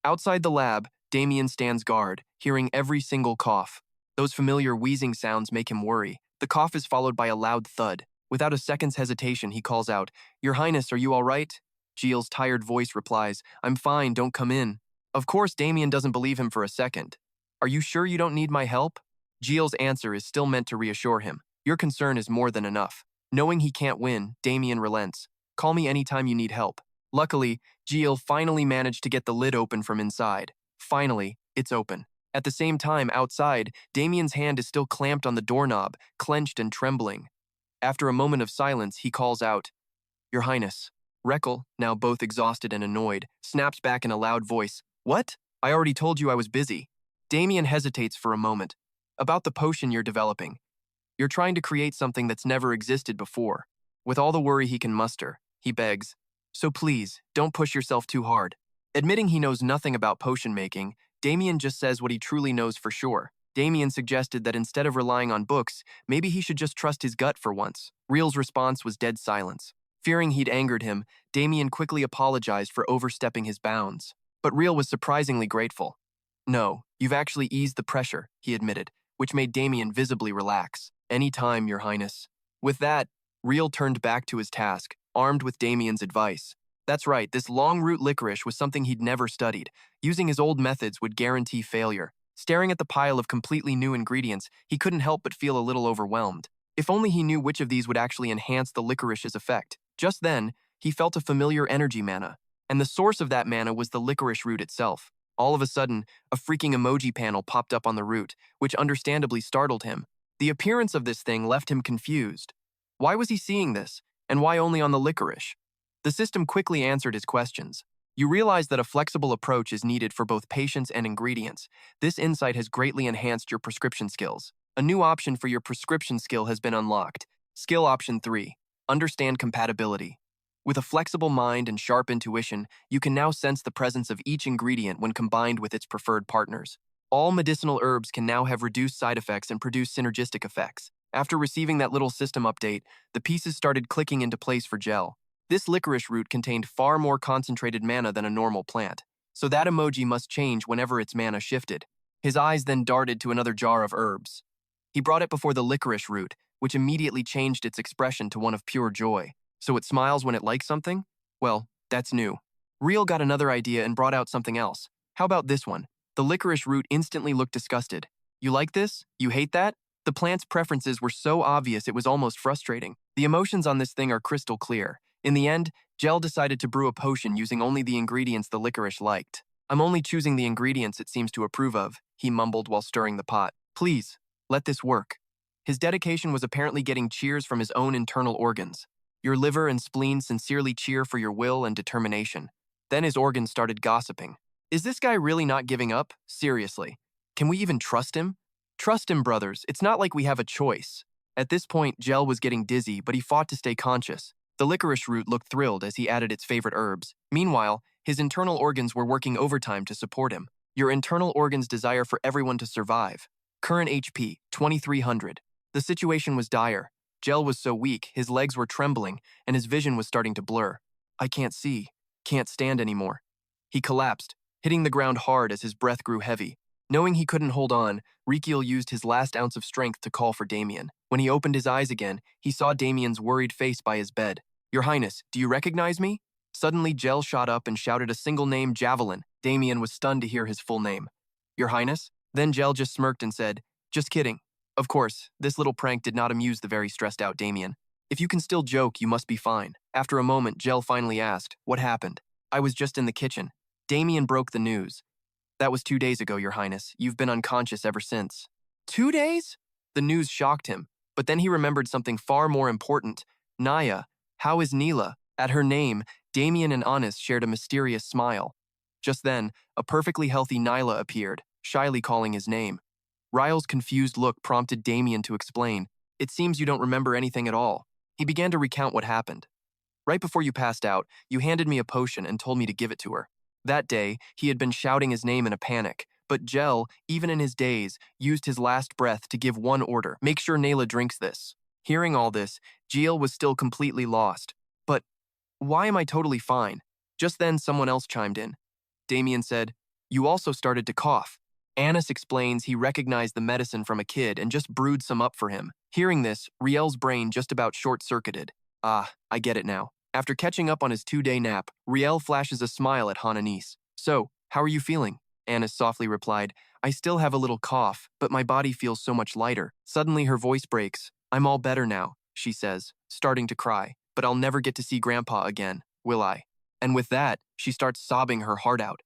Outside the lab, Damien stands guard, hearing every single cough. Those familiar wheezing sounds make him worry. The cough is followed by a loud thud. Without a second's hesitation, he calls out, "Your Highness, are you all right?" Jiel's tired voice replies, "I'm fine, don't come in." Of course, Damien doesn't believe him for a second. "Are you sure you don't need my help?" Jiel's answer is still meant to reassure him. "Your concern is more than enough." Knowing he can't win, Damien relents. "Call me anytime you need help." Luckily, Jiel finally managed to get the lid open from inside. Finally, it's open. At the same time, outside, Damien's hand is still clamped on the doorknob, clenched and trembling. After a moment of silence, he calls out, "Your Highness." Rakiel, now both exhausted and annoyed, snaps back in a loud voice, "What? I already told you I was busy." Damien hesitates for a moment. "About the potion you're developing. You're trying to create something that's never existed before." With all the worry he can muster, he begs, "So please, don't push yourself too hard." Admitting he knows nothing about potion making, Damien just says what he truly knows for sure. Damien suggested that instead of relying on books, maybe he should just trust his gut for once. Real's response was dead silence. Fearing he'd angered him, Damien quickly apologized for overstepping his bounds. But Real was surprisingly grateful. "No, you've actually eased the pressure," he admitted, which made Damien visibly relax. "Any time, Your Highness." With that, Real turned back to his task, armed with Damien's advice. That's right, this long-root licorice was something he'd never studied. Using his old methods would guarantee failure. Staring at the pile of completely new ingredients, he couldn't help but feel a little overwhelmed. If only he knew which of these would actually enhance the licorice's effect. Just then, he felt a familiar energy mana, and the source of that mana was the licorice root itself. All of a sudden, a freaking emoji panel popped up on the root, which understandably startled him. The appearance of this thing left him confused. Why was he seeing this, and why only on the licorice? The system quickly answered his questions. You realize that a flexible approach is needed for both patients and ingredients. This insight has greatly enhanced your prescription skills. A new option for your prescription skill has been unlocked. Skill Option 3. Understand compatibility. With a flexible mind and sharp intuition, you can now sense the presence of each ingredient when combined with its preferred partners. All medicinal herbs can now have reduced side effects and produce synergistic effects. After receiving that little system update, the pieces started clicking into place for Jiel. This licorice root contained far more concentrated mana than a normal plant, so that emoji must change whenever its mana shifted. His eyes then darted to another jar of herbs. He brought it before the licorice root, which immediately changed its expression to one of pure joy. So it smiles when it likes something? Well, that's new. Real got another idea and brought out something else. How about this one? The licorice root instantly looked disgusted. You like this? You hate that? The plant's preferences were so obvious it was almost frustrating. The emotions on this thing are crystal clear. In the end, Jiel decided to brew a potion using only the ingredients the licorice liked. "I'm only choosing the ingredients it seems to approve of," he mumbled while stirring the pot. "Please, let this work." His dedication was apparently getting cheers from his own internal organs. Your liver and spleen sincerely cheer for your will and determination. Then his organs started gossiping. Is this guy really not giving up? Seriously. Can we even trust him? Trust him, brothers. It's not like we have a choice. At this point, Jiel was getting dizzy, but he fought to stay conscious. The licorice root looked thrilled as he added its favorite herbs. Meanwhile, his internal organs were working overtime to support him. Your internal organs desire for everyone to survive. Current HP, 2300. The situation was dire. Jiel was so weak, his legs were trembling, and his vision was starting to blur. I can't see. Can't stand anymore. He collapsed, hitting the ground hard as his breath grew heavy. Knowing he couldn't hold on, Rakiel used his last ounce of strength to call for Damien. When he opened his eyes again, he saw Damien's worried face by his bed. Your Highness, do you recognize me? Suddenly, Jiel shot up and shouted a single name, Javelin. Damien was stunned to hear his full name. Your Highness? Then Jiel just smirked and said, just kidding. Of course, this little prank did not amuse the very stressed out Damien. If you can still joke, you must be fine. After a moment, Jiel finally asked, what happened? I was just in the kitchen. Damien broke the news. That was 2 days ago, Your Highness. You've been unconscious ever since. 2 days? The news shocked him, but then he remembered something far more important. Naya, how is Neela? At her name, Damien and Anis shared a mysterious smile. Just then, a perfectly healthy Nyla appeared, shyly calling his name. Ryle's confused look prompted Damien to explain, it seems you don't remember anything at all. He began to recount what happened. Right before you passed out, you handed me a potion and told me to give it to her. That day, he had been shouting his name in a panic, but Jiel, even in his daze, used his last breath to give one order, make sure Nayla drinks this. Hearing all this, Jiel was still completely lost. But why am I totally fine? Just then, someone else chimed in. Damien said, you also started to cough. Anis explains he recognized the medicine from a kid and just brewed some up for him. Hearing this, Riel's brain just about short-circuited. Ah, I get it now. After catching up on his 2-day nap, Riel flashes a smile at Hananis. So, how are you feeling? Anis softly replied, I still have a little cough, but my body feels so much lighter. Suddenly her voice breaks. I'm all better now, she says, starting to cry. But I'll never get to see Grandpa again, will I? And with that, she starts sobbing her heart out.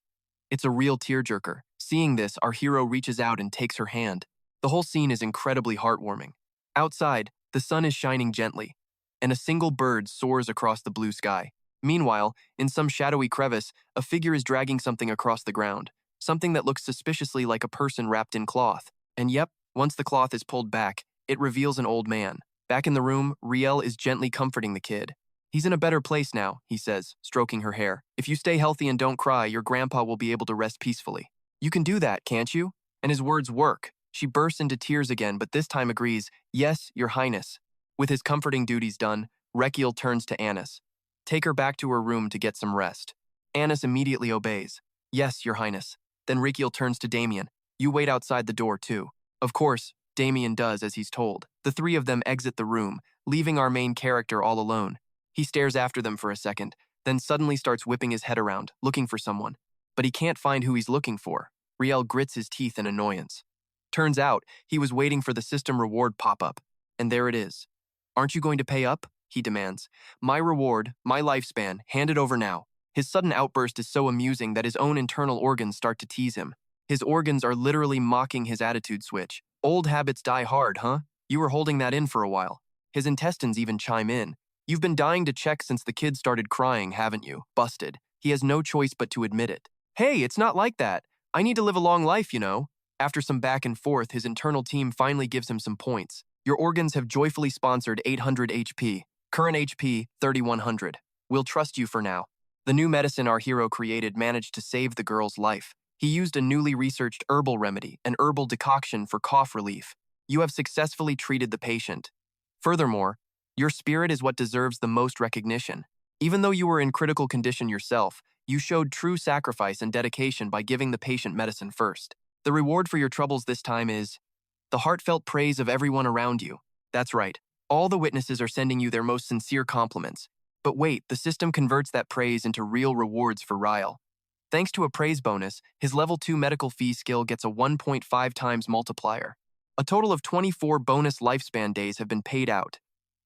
It's a real tearjerker. Seeing this, our hero reaches out and takes her hand. The whole scene is incredibly heartwarming. Outside, the sun is shining gently, and a single bird soars across the blue sky. Meanwhile, in some shadowy crevice, a figure is dragging something across the ground, something that looks suspiciously like a person wrapped in cloth. And yep, once the cloth is pulled back, it reveals an old man. Back in the room, Riel is gently comforting the kid. He's in a better place now, he says, stroking her hair. If you stay healthy and don't cry, your grandpa will be able to rest peacefully. You can do that, can't you? And his words work. She bursts into tears again, but this time agrees, yes, Your Highness. With his comforting duties done, Rakiel turns to Anis. Take her back to her room to get some rest. Anis immediately obeys. Yes, Your Highness. Then Rakiel turns to Damien. You wait outside the door, too. Of course, Damien does as he's told. The three of them exit the room, leaving our main character all alone. He stares after them for a second, then suddenly starts whipping his head around, looking for someone. But he can't find who he's looking for. Riel grits his teeth in annoyance. Turns out, he was waiting for the system reward pop-up. And there it is. Aren't you going to pay up? He demands. My reward, my lifespan, hand it over now. His sudden outburst is so amusing that his own internal organs start to tease him. His organs are literally mocking his attitude switch. Old habits die hard, huh? You were holding that in for a while. His intestines even chime in. You've been dying to check since the kid started crying, haven't you? Busted. He has no choice but to admit it. Hey, it's not like that. I need to live a long life, you know. After some back and forth, his internal team finally gives him some points. Your organs have joyfully sponsored 800 HP. Current HP, 3100. We'll trust you for now. The new medicine our hero created managed to save the girl's life. He used a newly researched herbal remedy, an herbal decoction for cough relief. You have successfully treated the patient. Furthermore, your spirit is what deserves the most recognition. Even though you were in critical condition yourself, you showed true sacrifice and dedication by giving the patient medicine first. The reward for your troubles this time is the heartfelt praise of everyone around you. That's right. All the witnesses are sending you their most sincere compliments. But wait, the system converts that praise into real rewards for Ryle. Thanks to a praise bonus, his level 2 medical fee skill gets a 1.5 times multiplier. A total of 24 bonus lifespan days have been paid out.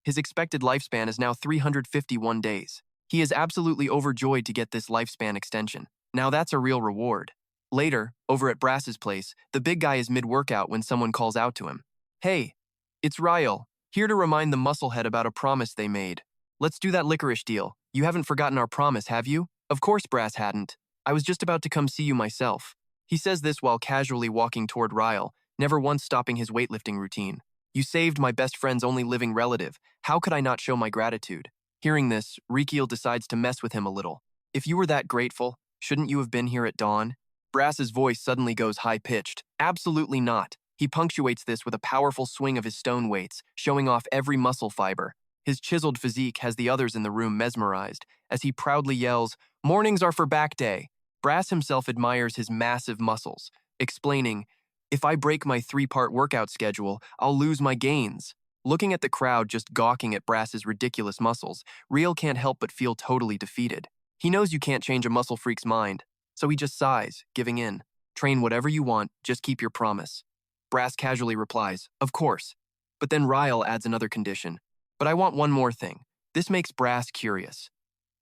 His expected lifespan is now 351 days. He is absolutely overjoyed to get this lifespan extension. Now that's a real reward. Later, over at Brass's place, the big guy is mid-workout when someone calls out to him. Hey, it's Rael, here to remind the musclehead about a promise they made. Let's do that licorice deal. You haven't forgotten our promise, have you? Of course Brass hadn't. I was just about to come see you myself. He says this while casually walking toward Rael, never once stopping his weightlifting routine. You saved my best friend's only living relative. How could I not show my gratitude? Hearing this, Rakiel decides to mess with him a little. If you were that grateful, shouldn't you have been here at dawn? Brass's voice suddenly goes high-pitched. Absolutely not. He punctuates this with a powerful swing of his stone weights, showing off every muscle fiber. His chiseled physique has the others in the room mesmerized, as he proudly yells, "Mornings are for back day." Brass himself admires his massive muscles, explaining, "If I break my 3-part workout schedule, I'll lose my gains." Looking at the crowd just gawking at Brass's ridiculous muscles, Rakiel can't help but feel totally defeated. He knows you can't change a muscle freak's mind, so he just sighs, giving in. Train whatever you want, just keep your promise. Brass casually replies, "Of course." But then Rakiel adds another condition. "But I want one more thing." This makes Brass curious.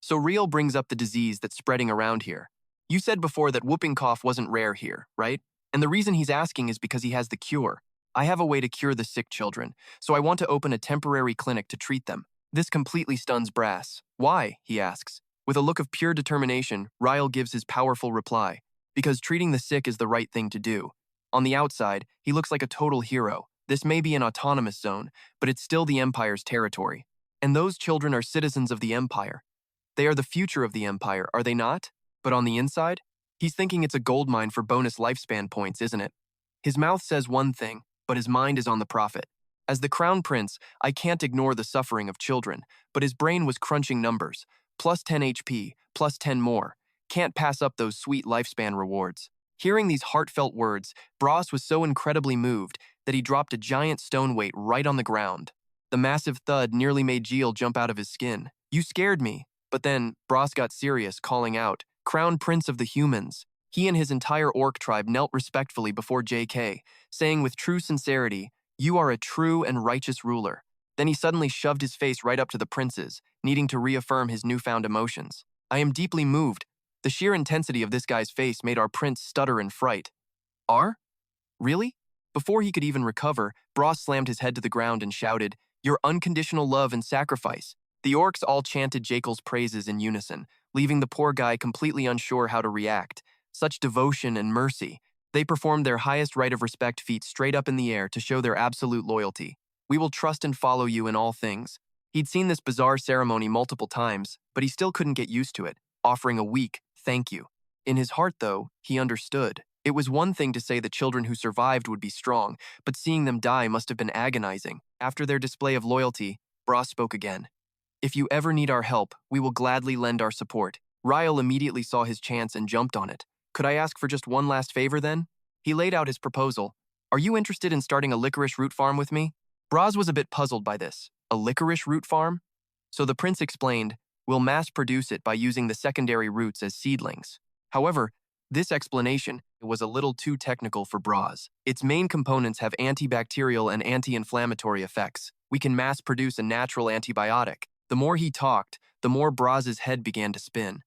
So Rakiel brings up the disease that's spreading around here. You said before that whooping cough wasn't rare here, right? And the reason he's asking is because he has the cure. I have a way to cure the sick children, so I want to open a temporary clinic to treat them. This completely stuns Brass. Why? He asks. With a look of pure determination, Rakiel gives his powerful reply. Because treating the sick is the right thing to do. On the outside, he looks like a total hero. This may be an autonomous zone, but it's still the Empire's territory. And those children are citizens of the Empire. They are the future of the Empire, are they not? But on the inside? He's thinking it's a goldmine for bonus lifespan points, isn't it? His mouth says one thing, but his mind is on the profit. As the Crown Prince, I can't ignore the suffering of children, but his brain was crunching numbers. Plus 10 HP, plus 10 more. Can't pass up those sweet lifespan rewards. Hearing these heartfelt words, Brass was so incredibly moved that he dropped a giant stone weight right on the ground. The massive thud nearly made Jiel jump out of his skin. You scared me. But then, Brass got serious, calling out, "Crown Prince of the Humans." He and his entire orc tribe knelt respectfully before JK, saying with true sincerity, "You are a true and righteous ruler." Then he suddenly shoved his face right up to the prince's, needing to reaffirm his newfound emotions. I am deeply moved. The sheer intensity of this guy's face made our prince stutter in fright. "Are? Really?" Before he could even recover, Brass slammed his head to the ground and shouted, "Your unconditional love and sacrifice." The orcs all chanted Jekyll's praises in unison, leaving the poor guy completely unsure how to react. Such devotion and mercy. They performed their highest rite of respect feat straight up in the air to show their absolute loyalty. "We will trust and follow you in all things." He'd seen this bizarre ceremony multiple times, but he still couldn't get used to it, offering a weak thank you. In his heart, though, he understood. It was one thing to say the children who survived would be strong, but seeing them die must have been agonizing. After their display of loyalty, Brass spoke again. "If you ever need our help, we will gladly lend our support." Rakiel immediately saw his chance and jumped on it. "Could I ask for just one last favor then?" He laid out his proposal. "Are you interested in starting a licorice root farm with me?" Brass was a bit puzzled by this. A licorice root farm? So the prince explained, "We'll mass produce it by using the secondary roots as seedlings." However, this explanation was a little too technical for Brass. Its main components have antibacterial and anti-inflammatory effects. We can mass produce a natural antibiotic. The more he talked, the more Brass's head began to spin.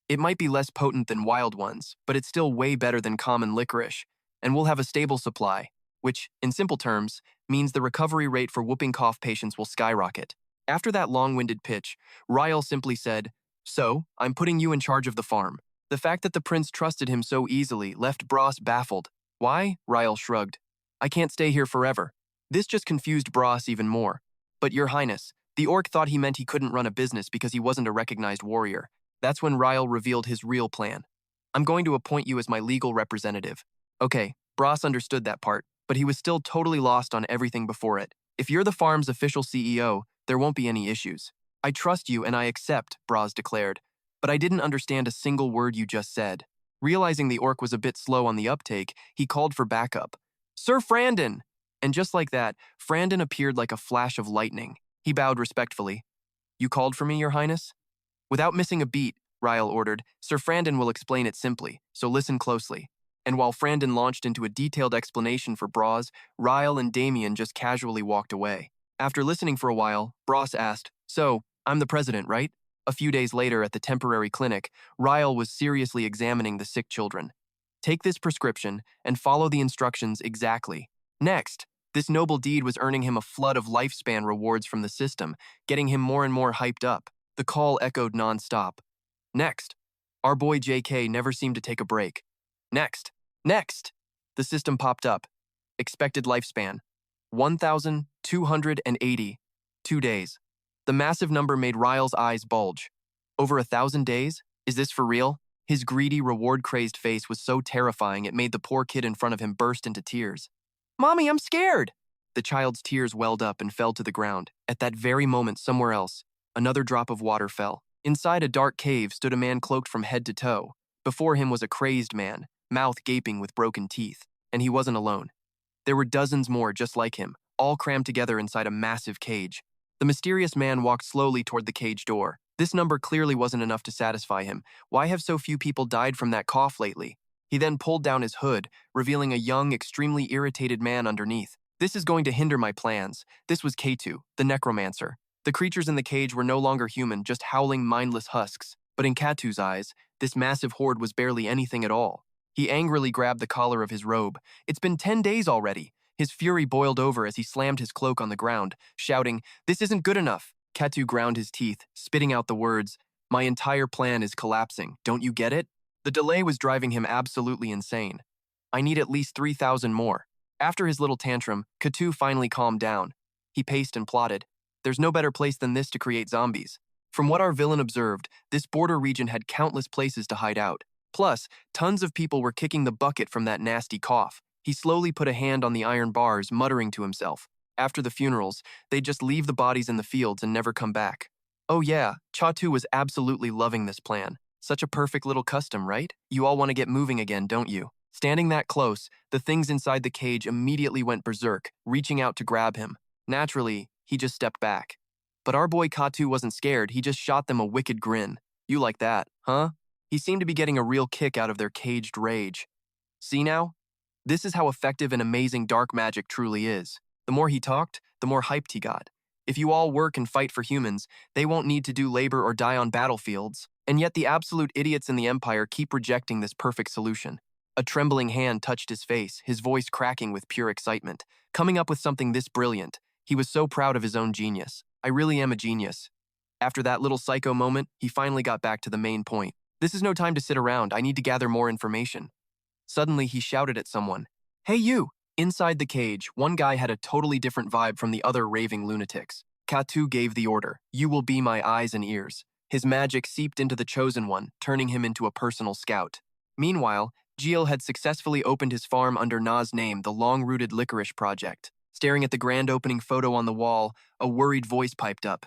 It might be less potent than wild ones, but it's still way better than common licorice, and we'll have a stable supply, which, in simple terms, means the recovery rate for whooping cough patients will skyrocket. After that long-winded pitch, Rakiel simply said, "So, I'm putting you in charge of the farm." The fact that the prince trusted him so easily left Brass baffled. "Why?" Rakiel shrugged. "I can't stay here forever." This just confused Brass even more. "But Your Highness," the orc thought he meant he couldn't run a business because he wasn't a recognized warrior. That's when Rakiel revealed his real plan. "I'm going to appoint you as my legal representative." Okay, Brass understood that part, but he was still totally lost on everything before it. "If you're the farm's official CEO, there won't be any issues." "I trust you and I accept," Brass declared, "but I didn't understand a single word you just said." Realizing the orc was a bit slow on the uptake, he called for backup. "Sir Frandon!" And just like that, Frandon appeared like a flash of lightning. He bowed respectfully. "You called for me, Your Highness?" Without missing a beat, Rakiel ordered, "Sir Frandon will explain it simply, so listen closely." And while Frandon launched into a detailed explanation for Brass, Rakiel and Damien just casually walked away. After listening for a while, Brass asked, "So, I'm the president, right?" A few days later at the temporary clinic, Rakiel was seriously examining the sick children. "Take this prescription and follow the instructions exactly." Next, this noble deed was earning him a flood of lifespan rewards from the system, getting him more and more hyped up. The call echoed non-stop. "Next." Our boy JK never seemed to take a break. Next. Next! The system popped up. Expected lifespan. 1,280. 2 days. The massive number made Ryle's eyes bulge. Over 1,000 days? Is this for real? His greedy, reward-crazed face was so terrifying it made the poor kid in front of him burst into tears. "Mommy, I'm scared!" The child's tears welled up and fell to the ground. At that very moment, somewhere else, another drop of water fell. Inside a dark cave stood a man cloaked from head to toe. Before him was a crazed man, mouth gaping with broken teeth. And he wasn't alone. There were dozens more just like him, all crammed together inside a massive cage. The mysterious man walked slowly toward the cage door. This number clearly wasn't enough to satisfy him. Why have so few people died from that cough lately? He then pulled down his hood, revealing a young, extremely irritated man underneath. This is going to hinder my plans. This was Catu, the necromancer. The creatures in the cage were no longer human, just howling, mindless husks. But in Catu's eyes, this massive horde was barely anything at all. He angrily grabbed the collar of his robe. It's been 10 days already. His fury boiled over as he slammed his cloak on the ground, shouting, "This isn't good enough." Catu ground his teeth, spitting out the words, "My entire plan is collapsing. Don't you get it?" The delay was driving him absolutely insane. "I need at least 3,000 more." After his little tantrum, Catu finally calmed down. He paced and plotted. There's no better place than this to create zombies. From what our villain observed, this border region had countless places to hide out. Plus, tons of people were kicking the bucket from that nasty cough. He slowly put a hand on the iron bars, muttering to himself. After the funerals, they'd just leave the bodies in the fields and never come back. Oh yeah, Catu was absolutely loving this plan. Such a perfect little custom, right? You all want to get moving again, don't you? Standing that close, the things inside the cage immediately went berserk, reaching out to grab him. Naturally, he just stepped back. But our boy Catu wasn't scared, he just shot them a wicked grin. "You like that, huh?" He seemed to be getting a real kick out of their caged rage. See now? This is how effective and amazing dark magic truly is. The more he talked, the more hyped he got. If you all work and fight for humans, they won't need to do labor or die on battlefields. And yet the absolute idiots in the Empire keep rejecting this perfect solution. A trembling hand touched his face, his voice cracking with pure excitement. Coming up with something this brilliant, he was so proud of his own genius. "I really am a genius." After that little psycho moment, he finally got back to the main point. "This is no time to sit around, I need to gather more information." Suddenly, he shouted at someone, "Hey you!" Inside the cage, one guy had a totally different vibe from the other raving lunatics. Catu gave the order, "You will be my eyes and ears." His magic seeped into the chosen one, turning him into a personal scout. Meanwhile, Jiel had successfully opened his farm under Na's name, the Long-Rooted Licorice Project. Staring at the grand opening photo on the wall, a worried voice piped up.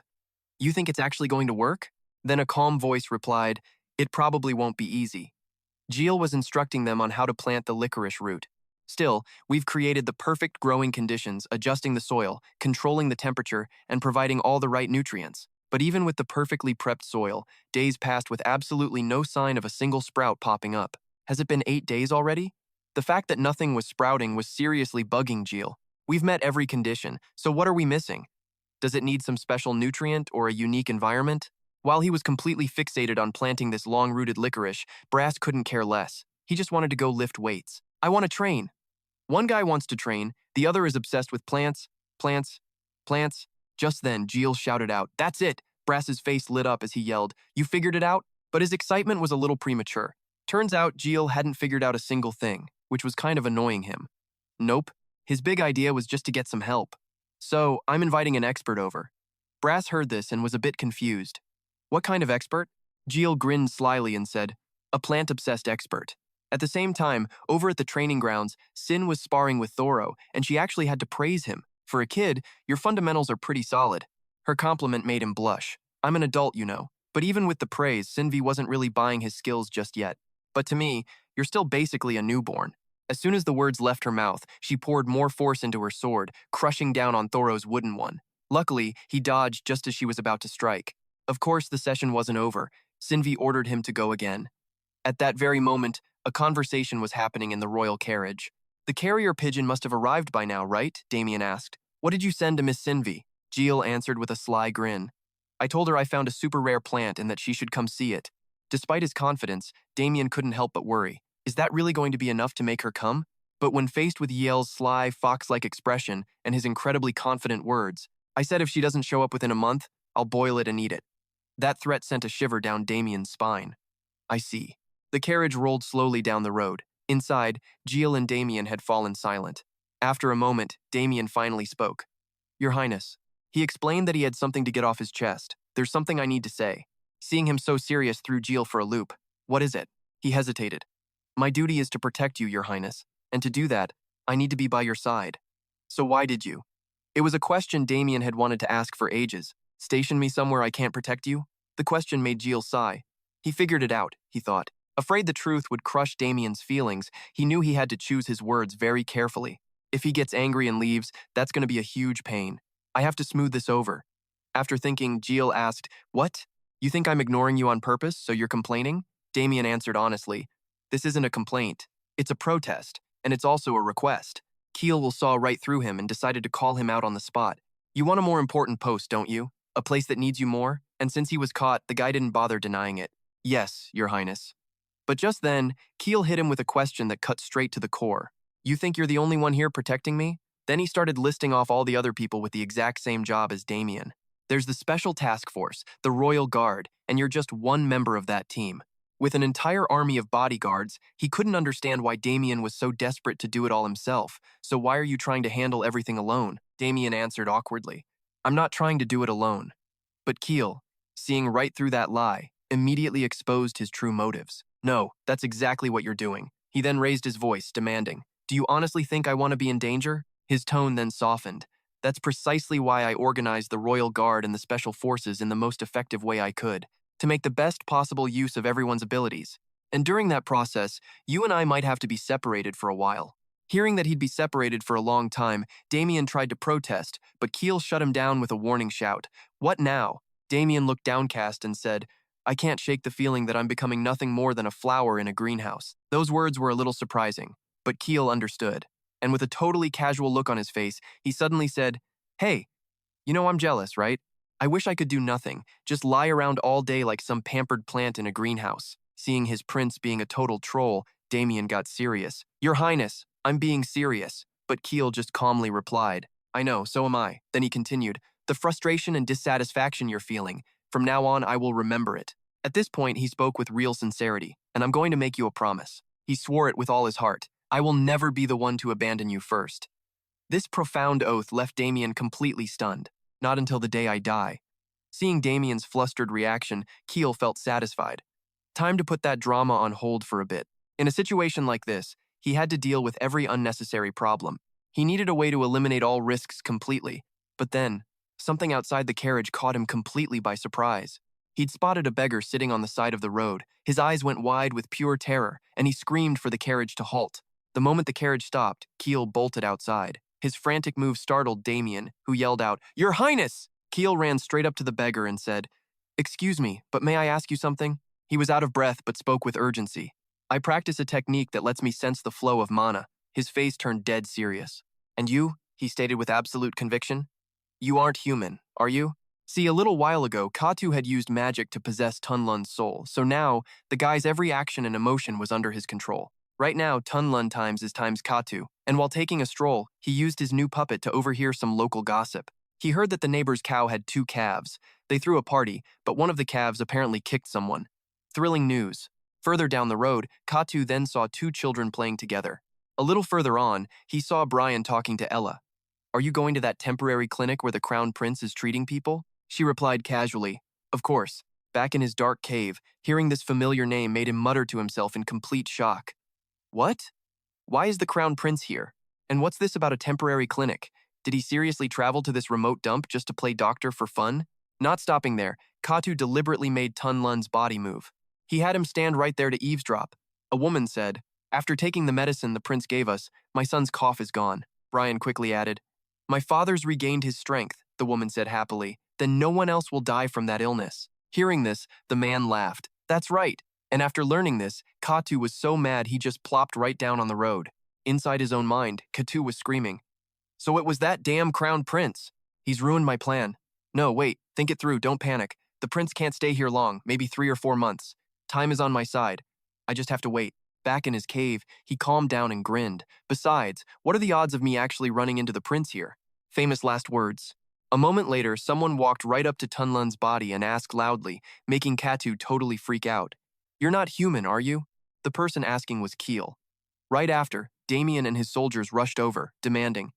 "You think it's actually going to work?" Then a calm voice replied, "It probably won't be easy." Jiel was instructing them on how to plant the licorice root. "Still, we've created the perfect growing conditions, adjusting the soil, controlling the temperature, and providing all the right nutrients." But even with the perfectly prepped soil, days passed with absolutely no sign of a single sprout popping up. Has it been 8 days already? The fact that nothing was sprouting was seriously bugging Jiel. We've met every condition, so what are we missing? Does it need some special nutrient or a unique environment? While he was completely fixated on planting this long-rooted licorice, Brass couldn't care less. He just wanted to go lift weights. "I want to train." One guy wants to train, the other is obsessed with plants, plants, plants. Just then, Jiel shouted out, "That's it!" Brass's face lit up as he yelled, "You figured it out?" But his excitement was a little premature. Turns out Jiel hadn't figured out a single thing, which was kind of annoying him. Nope, his big idea was just to get some help. "So, I'm inviting an expert over." Brass heard this and was a bit confused. "What kind of expert?" Jiel grinned slyly and said, "A plant-obsessed expert." At the same time, over at the training grounds, Sin was sparring with Thoro, and she actually had to praise him. For a kid, your fundamentals are pretty solid. Her compliment made him blush. "I'm an adult, you know." But even with the praise, Sinvi wasn't really buying his skills just yet. "But to me, you're still basically a newborn." As soon as the words left her mouth, she poured more force into her sword, crushing down on Thoro's wooden one. Luckily, he dodged just as she was about to strike. Of course, the session wasn't over. Sinvi ordered him to go again. At that very moment, a conversation was happening in the royal carriage. "The carrier pigeon must have arrived by now, right?" Damien asked. "What did you send to Miss Sinvi?" Jiel answered with a sly grin. "I told her I found a super rare plant and that she should come see it." Despite his confidence, Damien couldn't help but worry. Is that really going to be enough to make her come? But when faced with Jiel's sly, fox-like expression and his incredibly confident words, "I said if she doesn't show up within a month, I'll boil it and eat it." That threat sent a shiver down Damien's spine. I see. The carriage rolled slowly down the road. Inside, Jiel and Damien had fallen silent. After a moment, Damien finally spoke. Your Highness. He explained that he had something to get off his chest. There's something I need to say. Seeing him so serious threw Jiel for a loop. What is it? He hesitated. My duty is to protect you, Your Highness. And to do that, I need to be by your side. So why did you? It was a question Damien had wanted to ask for ages. Station me somewhere I can't protect you? The question made Jiel sigh. He figured it out, he thought. Afraid the truth would crush Damien's feelings, he knew he had to choose his words very carefully. If he gets angry and leaves, that's going to be a huge pain. I have to smooth this over. After thinking, Jiel asked, What? You think I'm ignoring you on purpose, so you're complaining? Damien answered honestly, This isn't a complaint. It's a protest, and it's also a request. Kiel will saw right through him and decided to call him out on the spot. You want a more important post, don't you? A place that needs you more? And since he was caught, the guy didn't bother denying it. Yes, Your Highness. But just then, Kiel hit him with a question that cut straight to the core. You think you're the only one here protecting me? Then he started listing off all the other people with the exact same job as Damien. There's the Special Task Force, the Royal Guard, and you're just one member of that team. With an entire army of bodyguards, he couldn't understand why Damien was so desperate to do it all himself. So why are you trying to handle everything alone? Damien answered awkwardly. I'm not trying to do it alone. But Kiel, seeing right through that lie, immediately exposed his true motives. No, that's exactly what you're doing. He then raised his voice, demanding, Do you honestly think I want to be in danger? His tone then softened. That's precisely why I organized the Royal Guard and the Special Forces in the most effective way I could, to make the best possible use of everyone's abilities. And during that process, you and I might have to be separated for a while. Hearing that he'd be separated for a long time, Damien tried to protest, but Kiel shut him down with a warning shout. What now? Damien looked downcast and said, I can't shake the feeling that I'm becoming nothing more than a flower in a greenhouse. Those words were a little surprising, but Kiel understood. And with a totally casual look on his face, he suddenly said, Hey, you know I'm jealous, right? I wish I could do nothing, just lie around all day like some pampered plant in a greenhouse. Seeing his prince being a total troll, Damien got serious. Your Highness, I'm being serious. But Kiel just calmly replied, I know, so am I. Then he continued, The frustration and dissatisfaction you're feeling, from now on I will remember it. At this point, he spoke with real sincerity, and I'm going to make you a promise. He swore it with all his heart. I will never be the one to abandon you first. This profound oath left Damien completely stunned. Not until the day I die. Seeing Damien's flustered reaction, Kiel felt satisfied. Time to put that drama on hold for a bit. In a situation like this, he had to deal with every unnecessary problem. He needed a way to eliminate all risks completely. But then, something outside the carriage caught him completely by surprise. He'd spotted a beggar sitting on the side of the road. His eyes went wide with pure terror, and he screamed for the carriage to halt. The moment the carriage stopped, Kiel bolted outside. His frantic move startled Damien, who yelled out, Your Highness! Kiel ran straight up to the beggar and said, Excuse me, but may I ask you something? He was out of breath but spoke with urgency. I practice a technique that lets me sense the flow of mana. His face turned dead serious. And you? He stated with absolute conviction. You aren't human, are you? See, a little while ago, Catu had used magic to possess Tunlun's soul, so now, the guy's every action and emotion was under his control. Right now, Tunlun times is times Catu, and while taking a stroll, he used his new puppet to overhear some local gossip. He heard that the neighbor's cow had 2 calves. They threw a party, but one of the calves apparently kicked someone. Thrilling news. Further down the road, Catu then saw 2 children playing together. A little further on, he saw Brian talking to Ella. Are you going to that temporary clinic where the Crown Prince is treating people? She replied casually, Of course. Back in his dark cave, hearing this familiar name made him mutter to himself in complete shock. What? Why is the Crown Prince here? And what's this about a temporary clinic? Did he seriously travel to this remote dump just to play doctor for fun? Not stopping there, Catu deliberately made Tunlun's body move. He had him stand right there to eavesdrop. A woman said, After taking the medicine the prince gave us, my son's cough is gone. Brian quickly added, My father's regained his strength, the woman said happily. Then no one else will die from that illness. Hearing this, the man laughed. That's right. And after learning this, Catu was so mad he just plopped right down on the road. Inside his own mind, Catu was screaming. So it was that damn Crown Prince. He's ruined my plan. No, wait, think it through, don't panic. The prince can't stay here long, maybe 3 or 4 months. Time is on my side. I just have to wait. Back in his cave, he calmed down and grinned. Besides, what are the odds of me actually running into the prince here? Famous last words. A moment later, someone walked right up to Tunlun's body and asked loudly, making Catu totally freak out. "You're not human, are you?" The person asking was Kiel. Right after, Damien and his soldiers rushed over, demanding,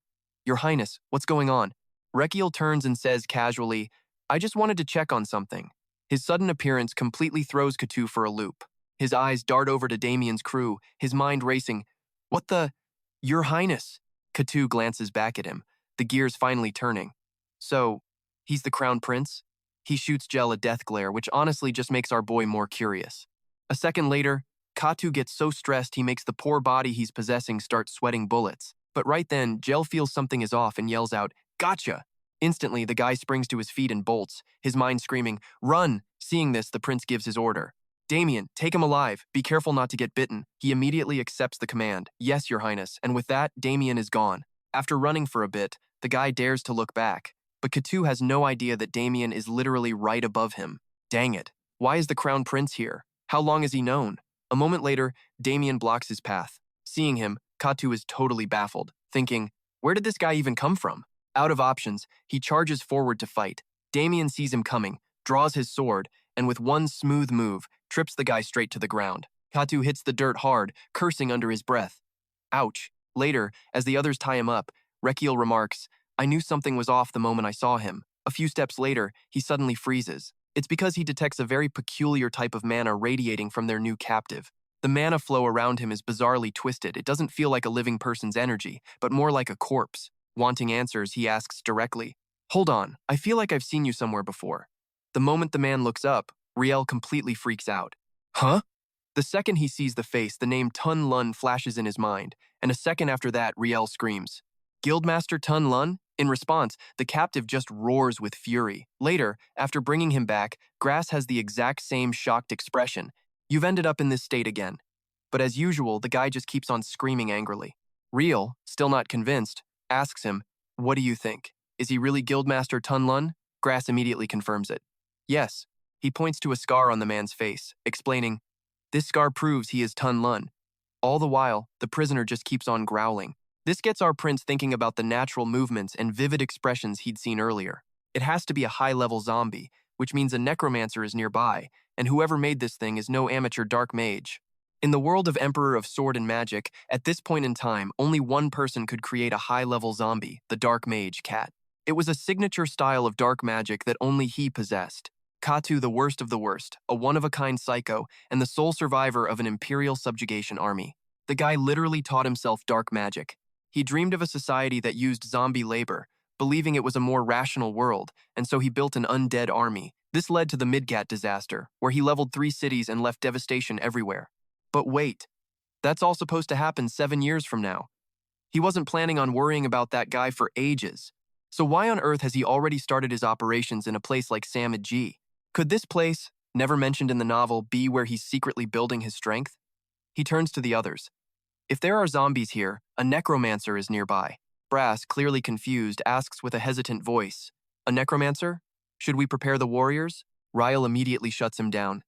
"Your Highness, what's going on?" Rakiel turns and says casually, "I just wanted to check on something." His sudden appearance completely throws Catu for a loop. His eyes dart over to Damien's crew, his mind racing. "What the? Your Highness?" Catu glances back at him, the gears finally turning. "So, he's the Crown Prince?" He shoots Jiel a death glare, which honestly just makes our boy more curious. A second later, Catu gets so stressed he makes the poor body he's possessing start sweating bullets. But right then, Jiel feels something is off and yells out, "Gotcha!" Instantly, the guy springs to his feet and bolts, his mind screaming, "Run!" Seeing this, the prince gives his order. "Damien, take him alive. Be careful not to get bitten." He immediately accepts the command. "Yes, Your Highness," and with that, Damien is gone. After running for a bit, the guy dares to look back. But Catu has no idea that Damien is literally right above him. Dang it. Why is the Crown Prince here? How long has he known? A moment later, Damien blocks his path. Seeing him, Catu is totally baffled, thinking, where did this guy even come from? Out of options, he charges forward to fight. Damien sees him coming, draws his sword, and with one smooth move, trips the guy straight to the ground. Catu hits the dirt hard, cursing under his breath. Ouch. Later, as the others tie him up, Rakiel remarks, "I knew something was off the moment I saw him." A few steps later, he suddenly freezes. It's because he detects a very peculiar type of mana radiating from their new captive. The mana flow around him is bizarrely twisted. It doesn't feel like a living person's energy, but more like a corpse. Wanting answers, he asks directly, "Hold on, I feel like I've seen you somewhere before." The moment the man looks up, Riel completely freaks out. "Huh?" The second he sees the face, the name Tun Lun flashes in his mind, and a second after that, Riel screams, "Guildmaster Tun Lun?" In response, the captive just roars with fury. Later, after bringing him back, Grass has the exact same shocked expression. "You've ended up in this state again." But as usual, the guy just keeps on screaming angrily. Riel, still not convinced, asks him, "What do you think? Is he really Guildmaster Tun Lun?" Grass immediately confirms it. "Yes." He points to a scar on the man's face, explaining, "This scar proves he is Tun Lun." All the while, the prisoner just keeps on growling. This gets our prince thinking about the natural movements and vivid expressions he'd seen earlier. It has to be a high-level zombie, which means a necromancer is nearby, and whoever made this thing is no amateur dark mage. In the world of Emperor of Sword and Magic, at this point in time, only one person could create a high-level zombie, the dark mage, Cat. It was a signature style of dark magic that only he possessed. Catu, the worst of the worst, a one-of-a-kind psycho, and the sole survivor of an Imperial subjugation army. The guy literally taught himself dark magic. He dreamed of a society that used zombie labor, believing it was a more rational world, and so he built an undead army. This led to the Midgat disaster, where he leveled 3 cities and left devastation everywhere. But wait, that's all supposed to happen 7 years from now. He wasn't planning on worrying about that guy for ages. So why on earth has he already started his operations in a place like Samad G? Could this place, never mentioned in the novel, be where he's secretly building his strength? He turns to the others. "If there are zombies here, a necromancer is nearby." Brass, clearly confused, asks with a hesitant voice, "A necromancer? Should we prepare the warriors?" Riel immediately shuts him down.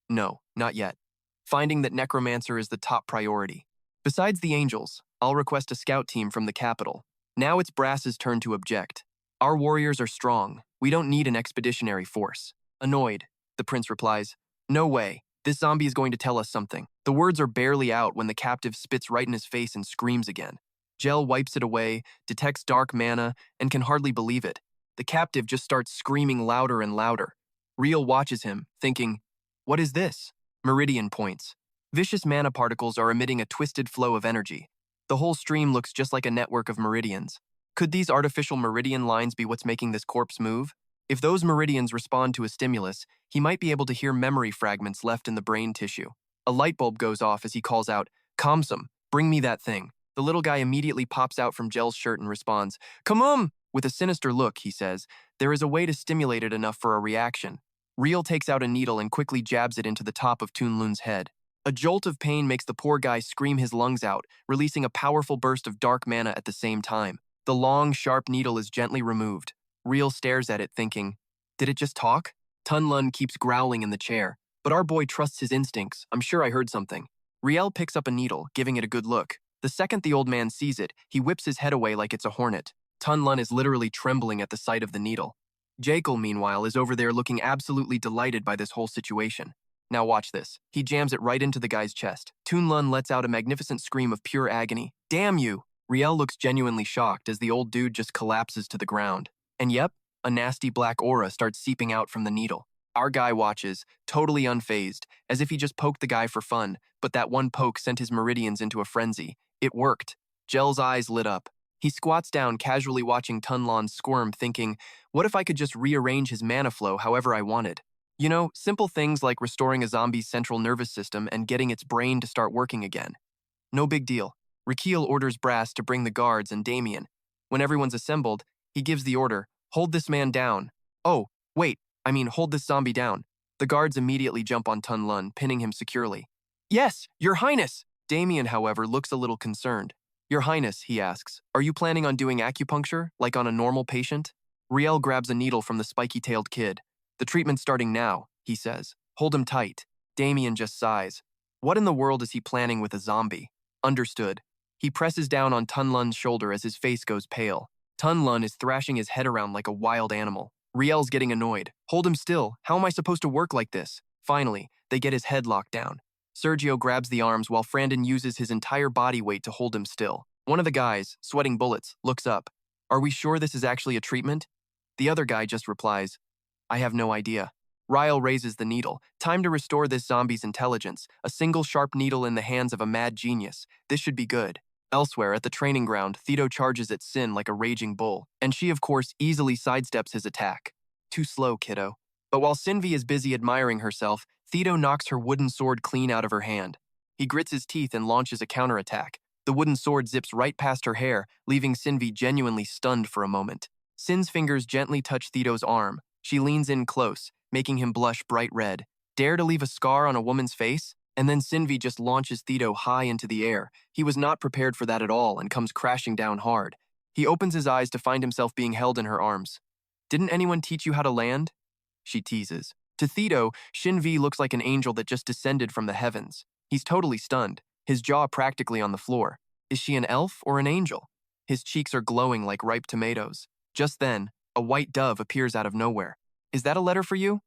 "No, not yet. Finding that necromancer is the top priority. Besides the angels, I'll request a scout team from the capital." Now it's Brass's turn to object. "Our warriors are strong. We don't need an expeditionary force." Annoyed, the prince replies, "No way. This zombie is going to tell us something." The words are barely out when the captive spits right in his face and screams again. Jiel wipes it away, detects dark mana, and can hardly believe it. The captive just starts screaming louder and louder. Riel watches him, thinking, "What is this?" Meridian points. Vicious mana particles are emitting a twisted flow of energy. The whole stream looks just like a network of meridians. Could these artificial meridian lines be what's making this corpse move? If those meridians respond to a stimulus, he might be able to hear memory fragments left in the brain tissue. A light bulb goes off as he calls out, "Kamsum, bring me that thing." The little guy immediately pops out from Jiel's shirt and responds, "Come on!" With a sinister look, he says, "There is a way to stimulate it enough for a reaction." Riel takes out a needle and quickly jabs it into the top of Tun Lun's head. A jolt of pain makes the poor guy scream his lungs out, releasing a powerful burst of dark mana at the same time. The long, sharp needle is gently removed. Riel stares at it, thinking, "Did it just talk?" Tun Lun keeps growling in the chair, but our boy trusts his instincts. "I'm sure I heard something." Riel picks up a needle, giving it a good look. The second the old man sees it, he whips his head away like it's a hornet. Tun Lun is literally trembling at the sight of the needle. Jakel, meanwhile, is over there looking absolutely delighted by this whole situation. Now watch this. He jams it right into the guy's chest. Tun Lun lets out a magnificent scream of pure agony. Damn you! Rakiel looks genuinely shocked as the old dude just collapses to the ground. And yep, a nasty black aura starts seeping out from the needle. Our guy watches, totally unfazed, as if he just poked the guy for fun, but that one poke sent his meridians into a frenzy. It worked. Jiel's eyes lit up. He squats down, casually watching Tun Lun squirm, thinking, what if I could just rearrange his mana flow however I wanted? You know, simple things like restoring a zombie's central nervous system and getting its brain to start working again. No big deal. Rakiel orders Brass to bring the guards and Damien. When everyone's assembled, he gives the order, hold this man down. Oh, wait, hold this zombie down. The guards immediately jump on Tun Lun, pinning him securely. Yes, Your Highness! Damien, however, looks a little concerned. Your Highness, he asks, are you planning on doing acupuncture, like on a normal patient? Rakiel grabs a needle from the spiky-tailed kid. The treatment's starting now, he says. Hold him tight. Damien just sighs. What in the world is he planning with a zombie? Understood. He presses down on Tun Lun's shoulder as his face goes pale. Tun Lun is thrashing his head around like a wild animal. Rakiel's getting annoyed. Hold him still. How am I supposed to work like this? Finally, they get his head locked down. Sergio grabs the arms while Frandon uses his entire body weight to hold him still. One of the guys, sweating bullets, looks up. Are we sure this is actually a treatment? The other guy just replies, I have no idea. Rakiel raises the needle. Time to restore this zombie's intelligence. A single sharp needle in the hands of a mad genius. This should be good. Elsewhere, at the training ground, Theto charges at Sin like a raging bull, and she, of course, easily sidesteps his attack. Too slow, kiddo. But while Sinvi is busy admiring herself, Theto knocks her wooden sword clean out of her hand. He grits his teeth and launches a counterattack. The wooden sword zips right past her hair, leaving Sinvi genuinely stunned for a moment. Sin's fingers gently touch Theto's arm. She leans in close, making him blush bright red. Dare to leave a scar on a woman's face? And then Sinvi just launches Theto high into the air. He was not prepared for that at all and comes crashing down hard. He opens his eyes to find himself being held in her arms. Didn't anyone teach you how to land? She teases. To Theto, Shinvi looks like an angel that just descended from the heavens. He's totally stunned, his jaw practically on the floor. Is she an elf or an angel? His cheeks are glowing like ripe tomatoes. Just then, a white dove appears out of nowhere. Is that a letter for you?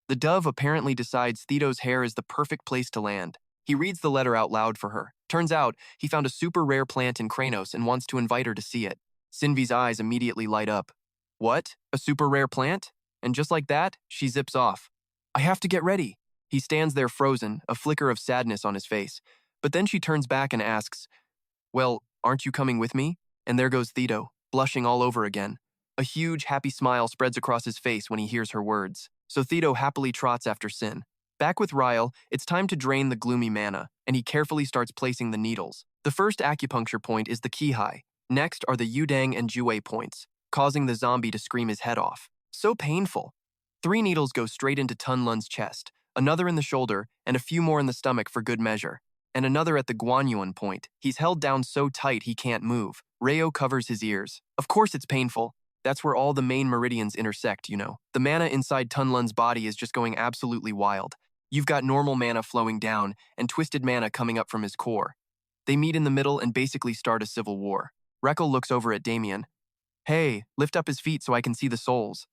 The dove apparently decides Theto's hair is the perfect place to land. He reads the letter out loud for her. Turns out, he found a super rare plant in Kranos and wants to invite her to see it. Sinvi's eyes immediately light up. What? A super rare plant? And just like that, she zips off. I have to get ready. He stands there frozen, a flicker of sadness on his face. But then she turns back and asks, well, aren't you coming with me? And there goes Theto, blushing all over again. A huge, happy smile spreads across his face when he hears her words. So Theto happily trots after Sin. Back with Rakiel, it's time to drain the gloomy mana, and he carefully starts placing the needles. The first acupuncture point is the Kihai. Next are the Yudang and Jue points, causing the zombie to scream his head off. So painful. 3 needles go straight into Tun Lun's chest, another in the shoulder, and a few more in the stomach for good measure. And another at the Guanyuan point. He's held down so tight he can't move. Reo covers his ears. Of course it's painful. That's where all the main meridians intersect, you know. The mana inside Tun Lun's body is just going absolutely wild. You've got normal mana flowing down and twisted mana coming up from his core. They meet in the middle and basically start a civil war. Rakiel looks over at Damien. Hey, lift up his feet so I can see the souls.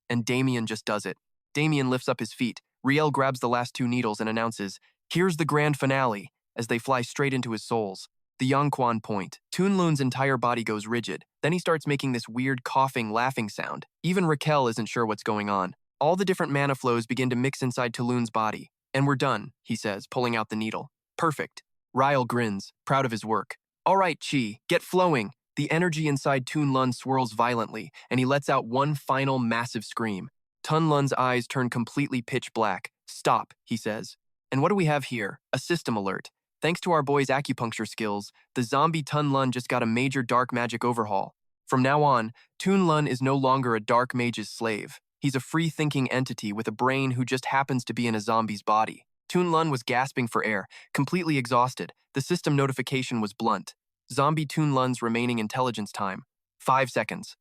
And Damien just does it. Damien lifts up his feet. Rakiel grabs the last 2 needles and announces, here's the grand finale, as they fly straight into his souls. The Yangquan point. Tun Lun's entire body goes rigid. Then he starts making this weird coughing, laughing sound. Even Rakiel isn't sure what's going on. All the different mana flows begin to mix inside Tulun's body. And we're done, he says, pulling out the needle. Perfect. Rakiel grins, proud of his work. All right, Chi, get flowing. The energy inside Tun Lun swirls violently, and he lets out one final massive scream. Tun Lun's eyes turn completely pitch black. Stop, he says. And what do we have here? A system alert. Thanks to our boy's acupuncture skills, the zombie Tun Lun just got a major dark magic overhaul. From now on, Tun Lun is no longer a dark mage's slave. He's a free-thinking entity with a brain who just happens to be in a zombie's body. Tun Lun was gasping for air, completely exhausted. The system notification was blunt. Zombie Tun Lun's remaining intelligence time. 5 seconds.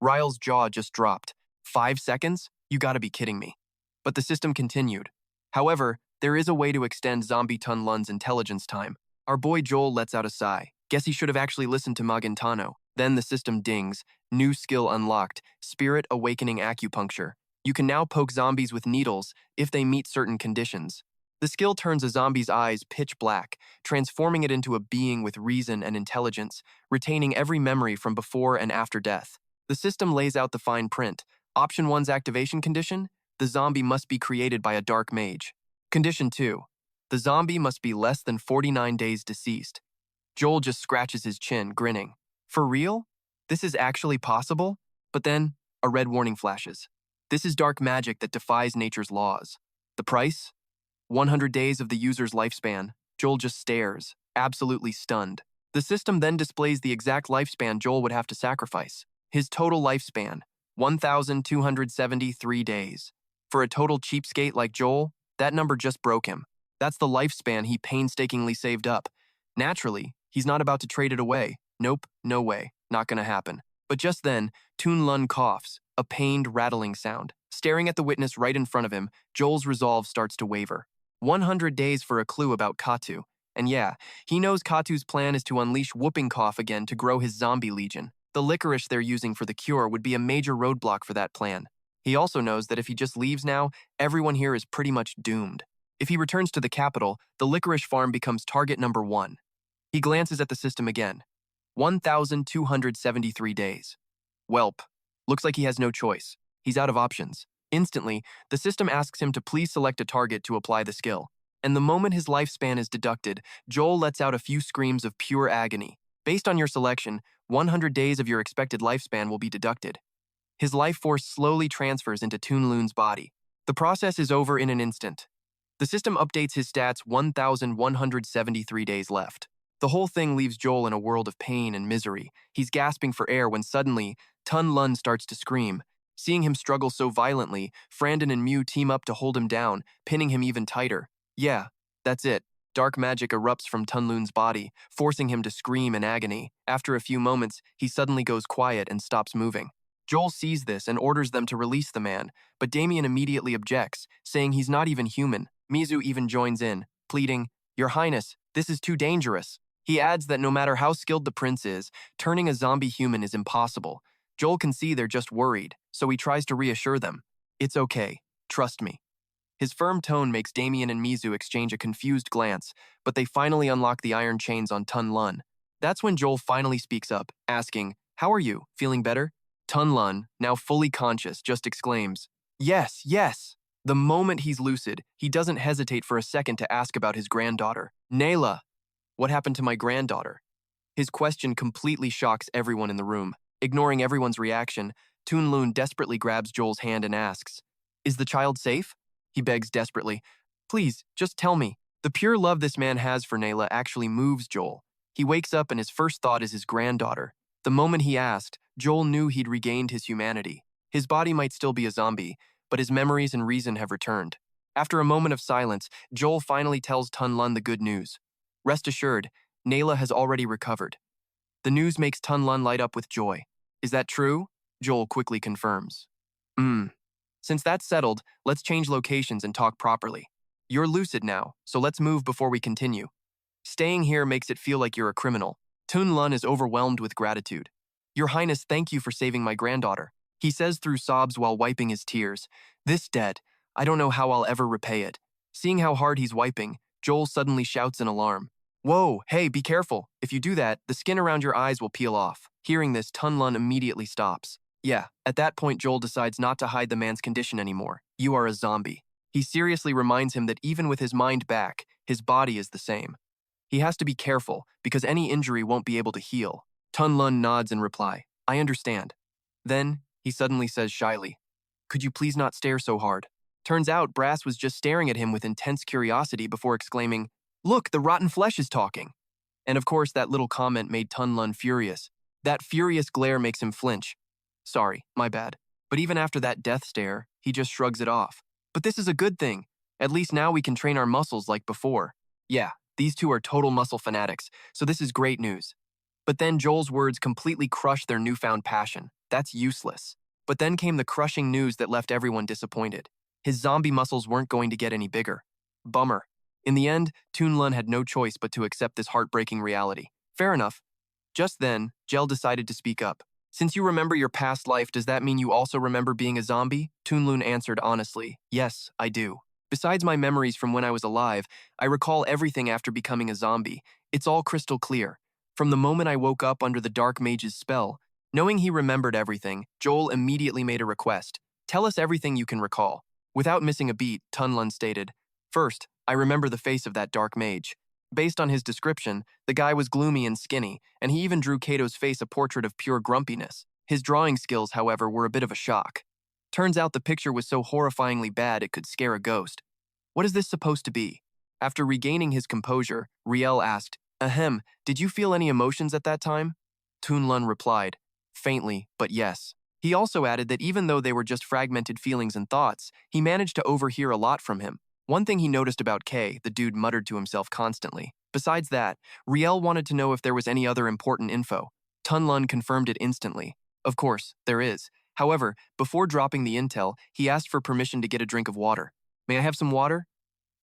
Rakiel's jaw just dropped. 5 seconds? You gotta be kidding me. But the system continued. However, there is a way to extend zombie Tun Lun's intelligence time. Our boy Joel lets out a sigh. Guess he should have actually listened to Magentano. Then the system dings. New skill unlocked. Spirit Awakening Acupuncture. You can now poke zombies with needles if they meet certain conditions. The skill turns a zombie's eyes pitch black, transforming it into a being with reason and intelligence, retaining every memory from before and after death. The system lays out the fine print. Option 1's activation condition: the zombie must be created by a dark mage. Condition 2: the zombie must be less than 49 days deceased. Joel just scratches his chin, grinning. For real? This is actually possible? But then, a red warning flashes. This is dark magic that defies nature's laws. The price? 100 days of the user's lifespan. Joel just stares, absolutely stunned. The system then displays the exact lifespan Joel would have to sacrifice. His total lifespan, 1,273 days. For a total cheapskate like Joel, that number just broke him. That's the lifespan he painstakingly saved up. Naturally, he's not about to trade it away. Nope, no way, not gonna happen. But just then, Taiyin Lung coughs, a pained, rattling sound. Staring at the witness right in front of him, Joel's resolve starts to waver. 100 days for a clue about Catu. And yeah, he knows Catu's plan is to unleash whooping cough again to grow his zombie legion. The licorice they're using for the cure would be a major roadblock for that plan. He also knows that if he just leaves now, everyone here is pretty much doomed. If he returns to the capital, the licorice farm becomes target number 1. He glances at the system again. 1,273 days. Welp. Looks like he has no choice. He's out of options. Instantly, the system asks him to please select a target to apply the skill. And the moment his lifespan is deducted, Joel lets out a few screams of pure agony. Based on your selection, 100 days of your expected lifespan will be deducted. His life force slowly transfers into Taiyin Lung's body. The process is over in an instant. The system updates his stats 1,173 days left. The whole thing leaves Joel in a world of pain and misery. He's gasping for air when suddenly, Taiyin Lung starts to scream. Seeing him struggle so violently, Frandon and Mew team up to hold him down, pinning him even tighter. Yeah, that's it. Dark magic erupts from Taiyin Lung's body, forcing him to scream in agony. After a few moments, he suddenly goes quiet and stops moving. Joel sees this and orders them to release the man, but Damien immediately objects, saying he's not even human. Mizu even joins in, pleading, "Your Highness, this is too dangerous." He adds that no matter how skilled the prince is, turning a zombie human is impossible. Joel can see they're just worried, so he tries to reassure them. It's okay, trust me. His firm tone makes Damien and Mizu exchange a confused glance, but they finally unlock the iron chains on Taiyin Lung. That's when Joel finally speaks up, asking, "How are you? Feeling better?" Taiyin Lung, now fully conscious, just exclaims, "Yes, yes." The moment he's lucid, he doesn't hesitate for a second to ask about his granddaughter. "Nayla, what happened to my granddaughter?" His question completely shocks everyone in the room. Ignoring everyone's reaction, Taiyin Lung desperately grabs Joel's hand and asks, "Is the child safe?" He begs desperately, "Please, just tell me." The pure love this man has for Nayla actually moves Joel. He wakes up and his first thought is his granddaughter. The moment he asked, Joel knew he'd regained his humanity. His body might still be a zombie, but his memories and reason have returned. After a moment of silence, Joel finally tells Taiyin Lung the good news. Rest assured, Nayla has already recovered. The news makes Taiyin Lung light up with joy. "Is that true?" Joel quickly confirms. Since that's settled, let's change locations and talk properly. You're lucid now, so let's move before we continue. Staying here makes it feel like you're a criminal. Taiyin Lung is overwhelmed with gratitude. "Your Highness, thank you for saving my granddaughter," he says through sobs while wiping his tears. "This debt, I don't know how I'll ever repay it." Seeing how hard he's wiping, Joel suddenly shouts in alarm. "Whoa, hey, be careful. If you do that, the skin around your eyes will peel off." Hearing this, Taiyin Lung immediately stops. Yeah, at that point Joel decides not to hide the man's condition anymore. "You are a zombie." He seriously reminds him that even with his mind back, his body is the same. He has to be careful, because any injury won't be able to heal. Taiyin Lung nods in reply, "I understand." Then, he suddenly says shyly, "Could you please not stare so hard?" Turns out Brass was just staring at him with intense curiosity before exclaiming, "Look, the rotten flesh is talking." And of course, that little comment made Taiyin Lung furious. That furious glare makes him flinch. "Sorry, my bad." But even after that death stare, he just shrugs it off. "But this is a good thing. At least now we can train our muscles like before." Yeah, these two are total muscle fanatics, so this is great news. But then Joel's words completely crushed their newfound passion. That's useless. But then came the crushing news that left everyone disappointed. His zombie muscles weren't going to get any bigger. Bummer. In the end, Taiyin Lung had no choice but to accept this heartbreaking reality. Fair enough. Just then, Jiel decided to speak up. "Since you remember your past life, does that mean you also remember being a zombie?" Taiyin Lung answered honestly, "Yes, I do." Besides my memories from when I was alive, I recall everything after becoming a zombie. It's all crystal clear. From the moment I woke up under the Dark Mage's spell, knowing he remembered everything, Joel immediately made a request. Tell us everything you can recall. Without missing a beat, Tunlun stated, First, I remember the face of that Dark Mage. Based on his description, the guy was gloomy and skinny, and he even drew Cato's face a portrait of pure grumpiness. His drawing skills, however, were a bit of a shock. Turns out the picture was so horrifyingly bad it could scare a ghost. What is this supposed to be? After regaining his composure, Riel asked, Ahem, did you feel any emotions at that time? Tunlun replied, faintly, but yes. He also added that even though they were just fragmented feelings and thoughts, he managed to overhear a lot from him. One thing he noticed about Kay, the dude muttered to himself constantly. Besides that, Riel wanted to know if there was any other important info. Tunlun confirmed it instantly. Of course, there is. However, before dropping the intel, he asked for permission to get a drink of water. May I have some water?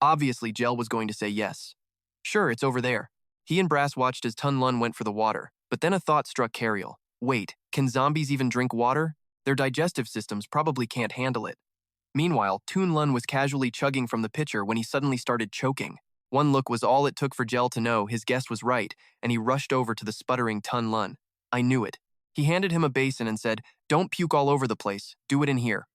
Obviously, Jiel was going to say yes. Sure, it's over there. He and Brass watched as Tunlun went for the water, but then a thought struck Cariel. Wait, can zombies even drink water? Their digestive systems probably can't handle it. Meanwhile, Tunlun was casually chugging from the pitcher when he suddenly started choking. One look was all it took for Jiel to know his guess was right, and he rushed over to the sputtering Tunlun. I knew it. He handed him a basin and said, Don't puke all over the place, do it in here.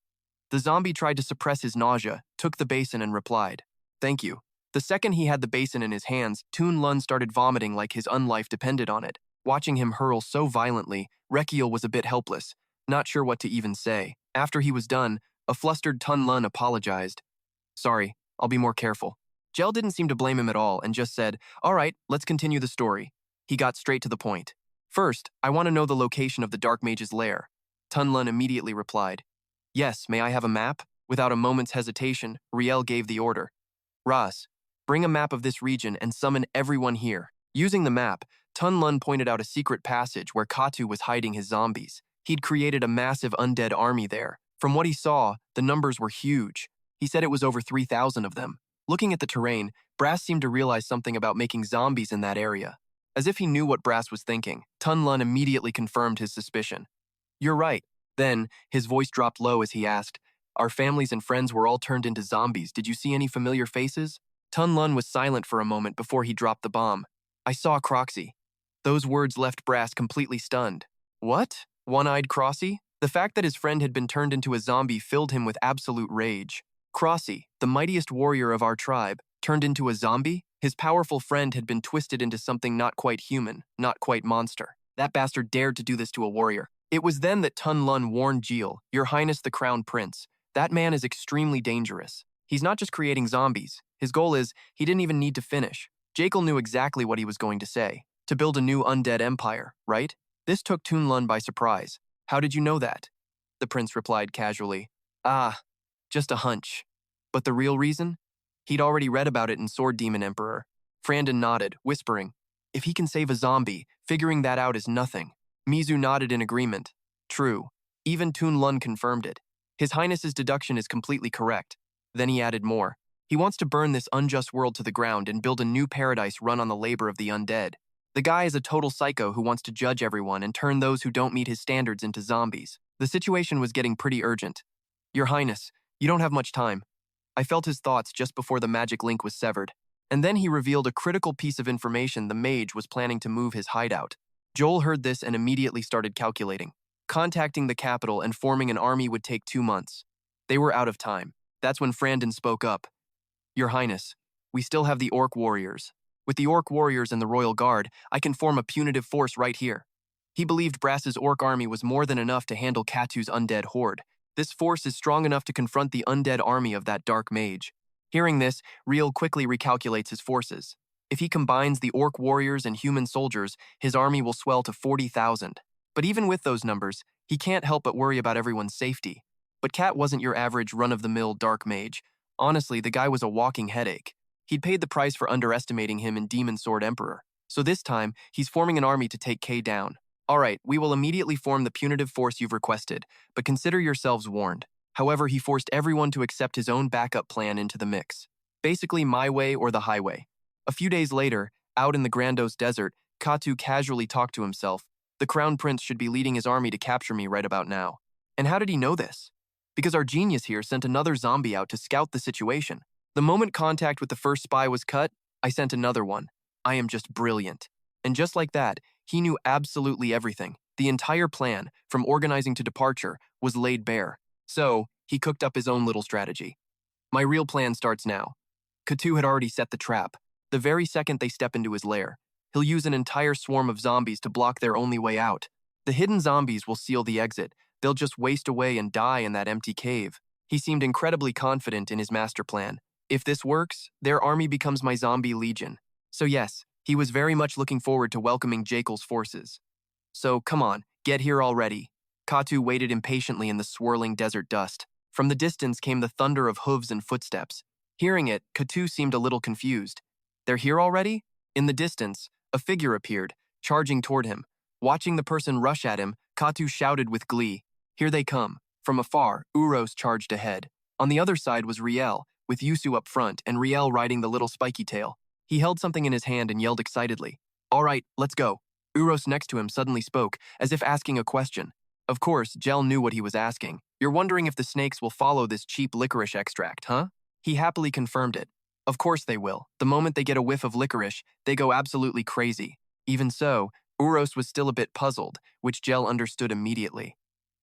The zombie tried to suppress his nausea, took the basin and replied, Thank you. The second he had the basin in his hands, Tunlun started vomiting like his unlife depended on it. Watching him hurl so violently, Rakiel was a bit helpless, not sure what to even say. After he was done, a flustered Tunlun apologized. Sorry, I'll be more careful. Jiel didn't seem to blame him at all and just said, All right, let's continue the story. He got straight to the point. First, I want to know the location of the Dark Mage's lair. Tunlun immediately replied, Yes, may I have a map? Without a moment's hesitation, Riel gave the order. Ras, bring a map of this region and summon everyone here. Using the map, Tunlun pointed out a secret passage where Catu was hiding his zombies. He'd created a massive undead army there. From what he saw, the numbers were huge. He said it was over 3,000 of them. Looking at the terrain, Brass seemed to realize something about making zombies in that area. As if he knew what Brass was thinking, Tunlun immediately confirmed his suspicion. You're right. Then, his voice dropped low as he asked, Our families and friends were all turned into zombies. Did you see any familiar faces? Tunlun was silent for a moment before he dropped the bomb. I saw Croxy. Those words left Brass completely stunned. What? One-eyed Crossy? The fact that his friend had been turned into a zombie filled him with absolute rage. Crossy, the mightiest warrior of our tribe, turned into a zombie? His powerful friend had been twisted into something not quite human, not quite monster. That bastard dared to do this to a warrior. It was then that Tunlun warned Jiel, Your Highness the Crown Prince. That man is extremely dangerous. He's not just creating zombies. His goal is, he didn't even need to finish. Jakel knew exactly what he was going to say. To build a new undead empire, right? This took Tunlun by surprise. How did you know that? The prince replied casually. Just a hunch. But the real reason? He'd already read about it in Sword Demon Emperor. Frandon nodded, whispering, If he can save a zombie, figuring that out is nothing. Mizu nodded in agreement. True. Even Tunlun confirmed it. His Highness's deduction is completely correct. Then he added more. He wants to burn this unjust world to the ground and build a new paradise run on the labor of the undead. The guy is a total psycho who wants to judge everyone and turn those who don't meet his standards into zombies. The situation was getting pretty urgent. Your Highness, you don't have much time. I felt his thoughts just before the magic link was severed. And then he revealed a critical piece of information: the mage was planning to move his hideout. Joel heard this and immediately started calculating. Contacting the capital and forming an army would take 2 months. They were out of time. That's when Frandon spoke up. Your Highness, we still have the Orc Warriors. With the Orc Warriors and the Royal Guard, I can form a punitive force right here. He believed Brass's Orc army was more than enough to handle Catu's undead horde. This force is strong enough to confront the undead army of that dark mage. Hearing this, Riel quickly recalculates his forces. If he combines the Orc Warriors and human soldiers, his army will swell to 40,000. But even with those numbers, he can't help but worry about everyone's safety. But Cat wasn't your average run-of-the-mill dark mage. Honestly, the guy was a walking headache. He'd paid the price for underestimating him in Demon Sword Emperor. So this time, he's forming an army to take K down. Alright, we will immediately form the punitive force you've requested, but consider yourselves warned. However, he forced everyone to accept his own backup plan into the mix. Basically, my way or the highway. A few days later, out in the Grandos Desert, Catu casually talked to himself. The Crown Prince should be leading his army to capture me right about now. And how did he know this? Because our genius here sent another zombie out to scout the situation. The moment contact with the first spy was cut, I sent another one. I am just brilliant. And just like that, he knew absolutely everything. The entire plan, from organizing to departure, was laid bare. So, he cooked up his own little strategy. My real plan starts now. Catu had already set the trap. The very second they step into his lair, he'll use an entire swarm of zombies to block their only way out. The hidden zombies will seal the exit. They'll just waste away and die in that empty cave. He seemed incredibly confident in his master plan. If this works, their army becomes my zombie legion. So yes, he was very much looking forward to welcoming Jekyll's forces. So come on, get here already. Catu waited impatiently in the swirling desert dust. From the distance came the thunder of hooves and footsteps. Hearing it, Catu seemed a little confused. They're here already? In the distance, a figure appeared, charging toward him. Watching the person rush at him, Catu shouted with glee. Here they come. From afar, Uros charged ahead. On the other side was Riel, with Yusu up front and Riel riding the little spiky tail. He held something in his hand and yelled excitedly. All right, let's go. Uros next to him suddenly spoke, as if asking a question. Of course, Jiel knew what he was asking. You're wondering if the snakes will follow this cheap licorice extract, huh? He happily confirmed it. Of course they will. The moment they get a whiff of licorice, they go absolutely crazy. Even so, Uros was still a bit puzzled, which Jiel understood immediately.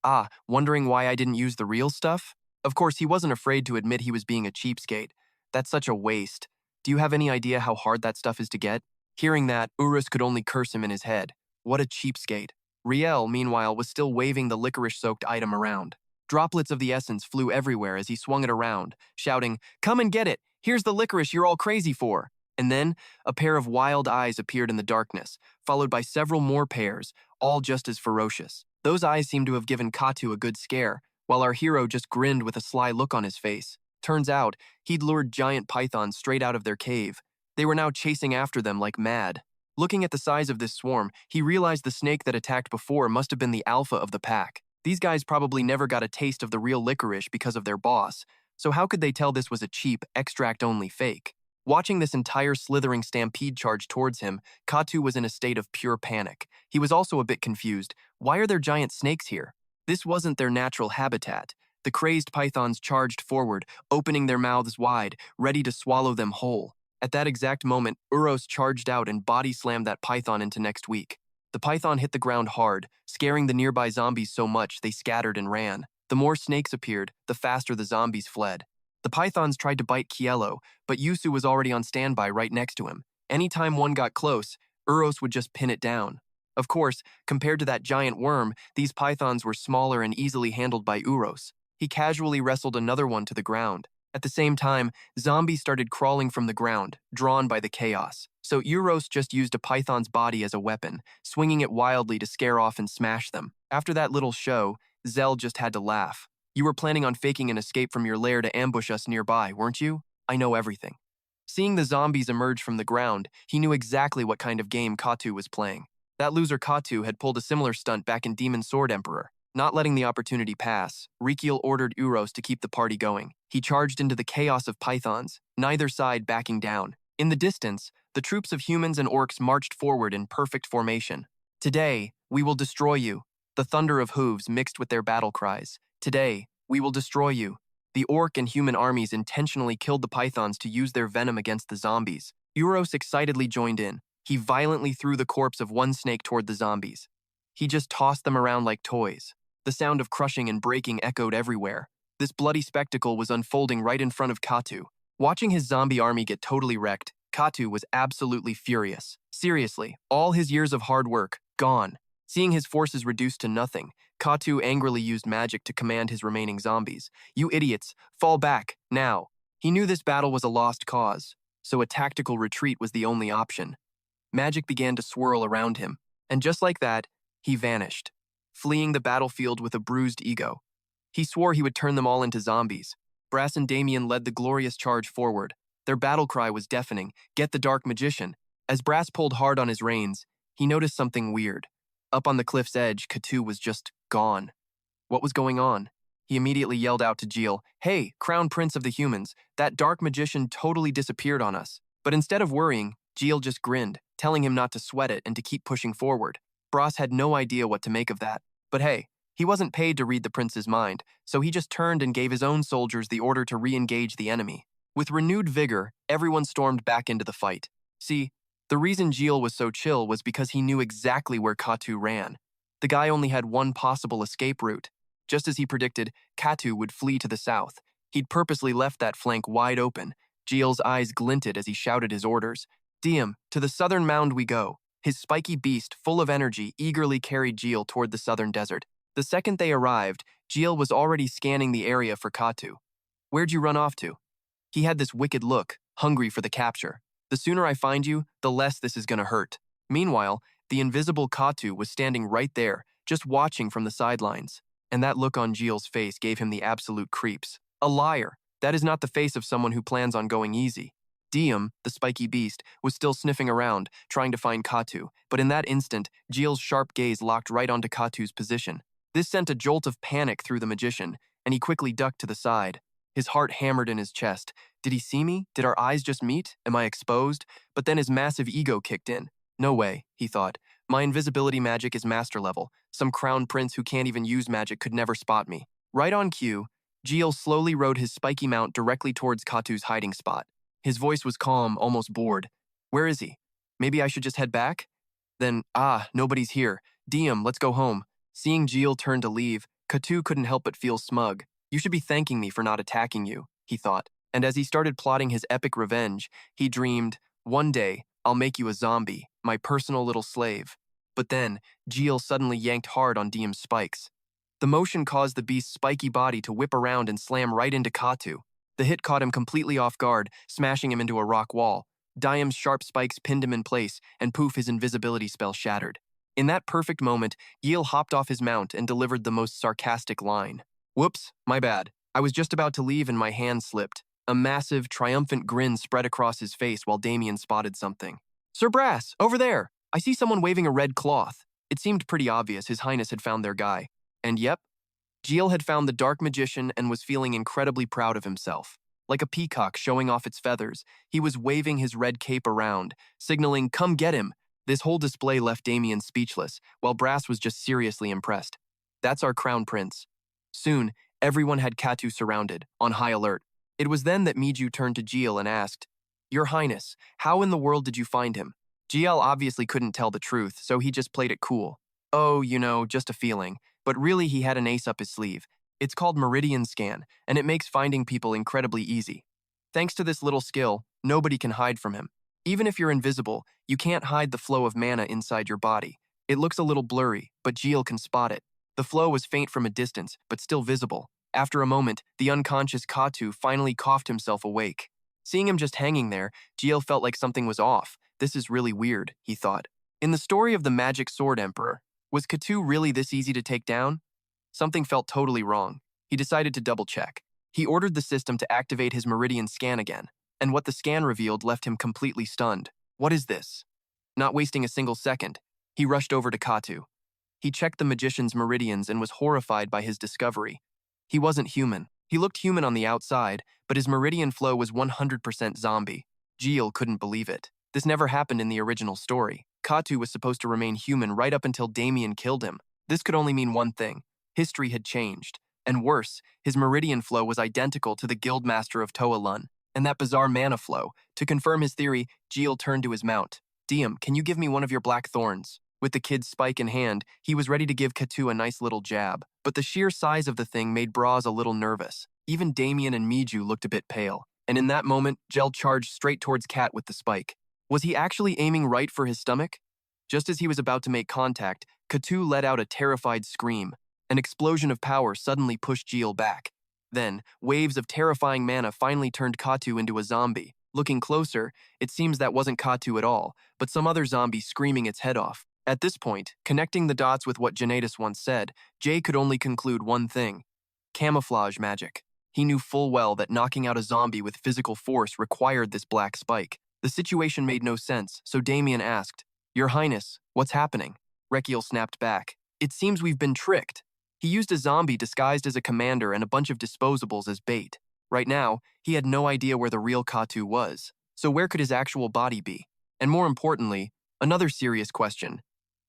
Ah, wondering why I didn't use the real stuff? Of course, he wasn't afraid to admit he was being a cheapskate. That's such a waste. Do you have any idea how hard that stuff is to get? Hearing that, Urus could only curse him in his head. What a cheapskate. Riel, meanwhile, was still waving the licorice-soaked item around. Droplets of the essence flew everywhere as he swung it around, shouting, Come and get it! Here's the licorice you're all crazy for! And then, a pair of wild eyes appeared in the darkness, followed by several more pairs, all just as ferocious. Those eyes seemed to have given Catu a good scare, while our hero just grinned with a sly look on his face. Turns out, he'd lured giant pythons straight out of their cave. They were now chasing after them like mad. Looking at the size of this swarm, he realized the snake that attacked before must have been the alpha of the pack. These guys probably never got a taste of the real licorice because of their boss, so how could they tell this was a cheap, extract-only fake? Watching this entire slithering stampede charge towards him, Catu was in a state of pure panic. He was also a bit confused. Why are there giant snakes here? This wasn't their natural habitat. The crazed pythons charged forward, opening their mouths wide, ready to swallow them whole. At that exact moment, Uros charged out and body slammed that python into next week. The python hit the ground hard, scaring the nearby zombies so much they scattered and ran. The more snakes appeared, the faster the zombies fled. The pythons tried to bite Kielo, but Yusu was already on standby right next to him. Anytime one got close, Uros would just pin it down. Of course, compared to that giant worm, these pythons were smaller and easily handled by Uros. He casually wrestled another one to the ground. At the same time, zombies started crawling from the ground, drawn by the chaos. So Uros just used a python's body as a weapon, swinging it wildly to scare off and smash them. After that little show, Zell just had to laugh. You were planning on faking an escape from your lair to ambush us nearby, weren't you? I know everything. Seeing the zombies emerge from the ground, he knew exactly what kind of game Catu was playing. That loser Catu had pulled a similar stunt back in Demon Sword Emperor. Not letting the opportunity pass, Rakiel ordered Uros to keep the party going. He charged into the chaos of pythons, neither side backing down. In the distance, the troops of humans and orcs marched forward in perfect formation. Today, we will destroy you. The thunder of hooves mixed with their battle cries. Today, we will destroy you. The orc and human armies intentionally killed the pythons to use their venom against the zombies. Uros excitedly joined in. He violently threw the corpse of one snake toward the zombies. He just tossed them around like toys. The sound of crushing and breaking echoed everywhere. This bloody spectacle was unfolding right in front of Catu. Watching his zombie army get totally wrecked, Catu was absolutely furious. Seriously, all his years of hard work, gone. Seeing his forces reduced to nothing, Catu angrily used magic to command his remaining zombies. You idiots, fall back, now. He knew this battle was a lost cause, so a tactical retreat was the only option. Magic began to swirl around him, and just like that, he vanished, fleeing the battlefield with a bruised ego. He swore he would turn them all into zombies. Brass and Damien led the glorious charge forward. Their battle cry was deafening, "Get the Dark Magician." As Brass pulled hard on his reins, he noticed something weird. Up on the cliff's edge, Catu was just gone. What was going on? He immediately yelled out to Jiel, "Hey, Crown Prince of the Humans, that Dark Magician totally disappeared on us." But instead of worrying, Jiel just grinned, telling him not to sweat it and to keep pushing forward. Brass had no idea what to make of that. But hey, he wasn't paid to read the prince's mind, so he just turned and gave his own soldiers the order to re-engage the enemy. With renewed vigor, everyone stormed back into the fight. See, the reason Jiel was so chill was because he knew exactly where Catu ran. The guy only had one possible escape route. Just as he predicted, Catu would flee to the south. He'd purposely left that flank wide open. Jiel's eyes glinted as he shouted his orders. "Diem, to the southern mound we go." His spiky beast, full of energy, eagerly carried Jiel toward the southern desert. The second they arrived, Jiel was already scanning the area for Catu. "Where'd you run off to?" He had this wicked look, hungry for the capture. "The sooner I find you, the less this is gonna hurt." Meanwhile, the invisible Catu was standing right there, just watching from the sidelines. And that look on Jiel's face gave him the absolute creeps. A liar. That is not the face of someone who plans on going easy. Diem, the spiky beast, was still sniffing around, trying to find Catu, but in that instant, Jiel's sharp gaze locked right onto Catu's position. This sent a jolt of panic through the magician, and he quickly ducked to the side. His heart hammered in his chest. Did he see me? Did our eyes just meet? Am I exposed? But then his massive ego kicked in. No way, he thought. My invisibility magic is master level. Some crown prince who can't even use magic could never spot me. Right on cue, Jiel slowly rode his spiky mount directly towards Catu's hiding spot. His voice was calm, almost bored. "Where is he? Maybe I should just head back?" Then, nobody's here. "Diem, let's go home." Seeing Jiel turn to leave, Catu couldn't help but feel smug. "You should be thanking me for not attacking you," he thought. And as he started plotting his epic revenge, he dreamed, "One day, I'll make you a zombie, my personal little slave." But then, Jiel suddenly yanked hard on Diem's spikes. The motion caused the beast's spiky body to whip around and slam right into Catu. The hit caught him completely off guard, smashing him into a rock wall. Diem's sharp spikes pinned him in place, and poof, his invisibility spell shattered. In that perfect moment, Jiel hopped off his mount and delivered the most sarcastic line. "Whoops, my bad. I was just about to leave and my hand slipped." A massive, triumphant grin spread across his face while Damien spotted something. "Sir Brass, over there! I see someone waving a red cloth." It seemed pretty obvious His Highness had found their guy. And yep, Jiel had found the dark magician and was feeling incredibly proud of himself. Like a peacock showing off its feathers, he was waving his red cape around, signaling, "Come get him!" This whole display left Damien speechless, while Brass was just seriously impressed. "That's our crown prince." Soon, everyone had Catu surrounded, on high alert. It was then that Miju turned to Jiel and asked, "Your Highness, how in the world did you find him?" Jiel obviously couldn't tell the truth, so he just played it cool. "Oh, just a feeling." But really, he had an ace up his sleeve. It's called Meridian Scan, and it makes finding people incredibly easy. Thanks to this little skill, nobody can hide from him. Even if you're invisible, you can't hide the flow of mana inside your body. It looks a little blurry, but Jiel can spot it. The flow was faint from a distance, but still visible. After a moment, the unconscious Catu finally coughed himself awake. Seeing him just hanging there, Jiel felt like something was off. This is really weird, he thought. In the story of the Magic Sword Emperor, was Catu really this easy to take down? Something felt totally wrong. He decided to double-check. He ordered the system to activate his Meridian scan again, and what the scan revealed left him completely stunned. What is this? Not wasting a single second, he rushed over to Catu. He checked the magician's meridians and was horrified by his discovery. He wasn't human. He looked human on the outside, but his meridian flow was 100% zombie. Jiel couldn't believe it. This never happened in the original story. Catu was supposed to remain human right up until Damien killed him. This could only mean one thing. History had changed. And worse, his meridian flow was identical to the Guildmaster of Toa Lun, and that bizarre mana flow. To confirm his theory, Jiel turned to his mount. "Diem, can you give me one of your black thorns?" With the kid's spike in hand, he was ready to give Catu a nice little jab. But the sheer size of the thing made Braz a little nervous. Even Damien and Miju looked a bit pale. And in that moment, Jiel charged straight towards Cat with the spike. Was he actually aiming right for his stomach? Just as he was about to make contact, Catu let out a terrified scream. An explosion of power suddenly pushed Jiel back. Then, waves of terrifying mana finally turned Catu into a zombie. Looking closer, it seems that wasn't Catu at all, but some other zombie screaming its head off. At this point, connecting the dots with what Janatus once said, Jay could only conclude one thing: camouflage magic. He knew full well that knocking out a zombie with physical force required this black spike. The situation made no sense, so Damien asked, "Your Highness, what's happening?" Rakiel snapped back, "It seems we've been tricked." He used a zombie disguised as a commander and a bunch of disposables as bait. Right now, he had no idea where the real Catu was. So where could his actual body be? And more importantly, another serious question.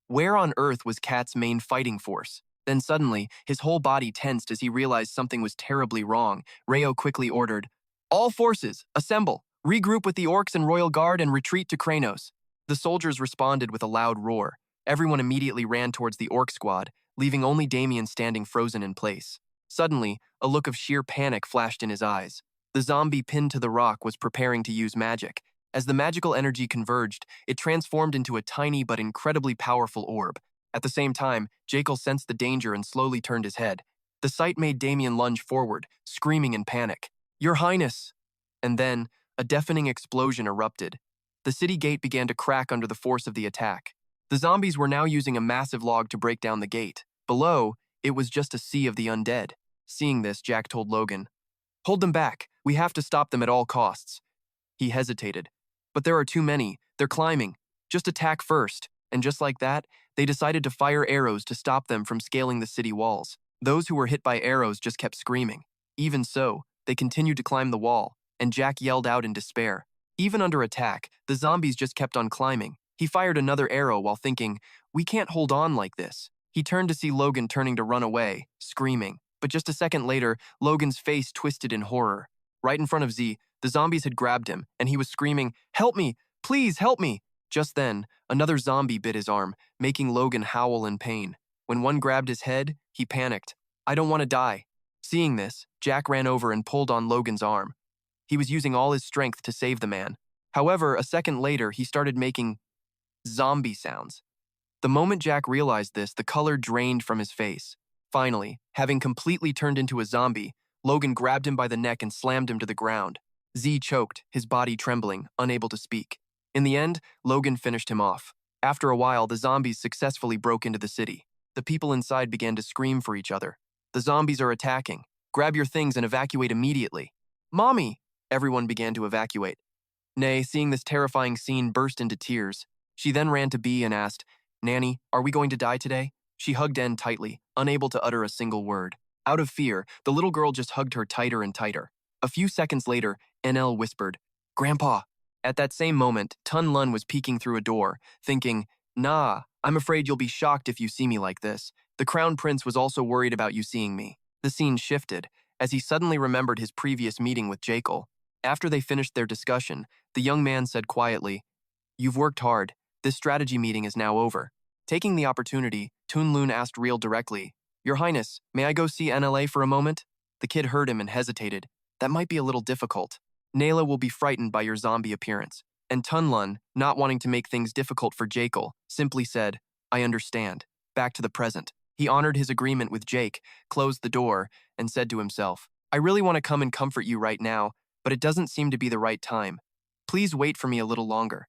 Where on earth was Cat's main fighting force? Then suddenly, his whole body tensed as he realized something was terribly wrong. Rayo quickly ordered, All forces, assemble, regroup with the orcs and royal guard and retreat to Kranos. The soldiers responded with a loud roar. Everyone immediately ran towards the orc squad, leaving only Damien standing frozen in place. Suddenly, a look of sheer panic flashed in his eyes. The zombie pinned to the rock was preparing to use magic. As the magical energy converged, it transformed into a tiny but incredibly powerful orb. At the same time, Jiel sensed the danger and slowly turned his head. The sight made Damien lunge forward, screaming in panic. Your Highness! And then, a deafening explosion erupted. The city gate began to crack under the force of the attack. The zombies were now using a massive log to break down the gate. Below, it was just a sea of the undead. Seeing this, Jack told Logan, "Hold them back. We have to stop them at all costs." He hesitated. "But there are too many. They're climbing. Just attack first." And just like that, they decided to fire arrows to stop them from scaling the city walls. Those who were hit by arrows just kept screaming. Even so, they continued to climb the wall, and Jack yelled out in despair. Even under attack, the zombies just kept on climbing. He fired another arrow while thinking, "We can't hold on like this." He turned to see Logan turning to run away, screaming. But just a second later, Logan's face twisted in horror. Right in front of Z, the zombies had grabbed him, and he was screaming, "Help me! Please help me!" Just then, another zombie bit his arm, making Logan howl in pain. When one grabbed his head, he panicked. "I don't want to die." Seeing this, Jack ran over and pulled on Logan's arm. He was using all his strength to save the man. However, a second later, he started making zombie sounds. The moment Jack realized this, the color drained from his face. Finally, having completely turned into a zombie, Logan grabbed him by the neck and slammed him to the ground. Z choked, his body trembling, unable to speak. In the end, Logan finished him off. After a while, the zombies successfully broke into the city. The people inside began to scream for each other. "The zombies are attacking. Grab your things and evacuate immediately." "Mommy!" Everyone began to evacuate. Nay, seeing this terrifying scene, burst into tears. She then ran to B and asked, "Nanny, are we going to die today?" She hugged N tightly, unable to utter a single word. Out of fear, the little girl just hugged her tighter and tighter. A few seconds later, NL whispered, "Grandpa." At that same moment, Tun Lun was peeking through a door, thinking, "Nah, I'm afraid you'll be shocked if you see me like this. The Crown Prince was also worried about you seeing me." The scene shifted, as he suddenly remembered his previous meeting with Jiel. After they finished their discussion, the young man said quietly, "You've worked hard. This strategy meeting is now over." Taking the opportunity, Tun Lun asked Rakiel directly, "Your Highness, may I go see NLA for a moment?" The kid heard him and hesitated. "That might be a little difficult. Nayla will be frightened by your zombie appearance." And Tun Lun, not wanting to make things difficult for Jiel, simply said, "I understand." Back to the present. He honored his agreement with Jake, closed the door, and said to himself, "I really want to come and comfort you right now, but it doesn't seem to be the right time. Please wait for me a little longer."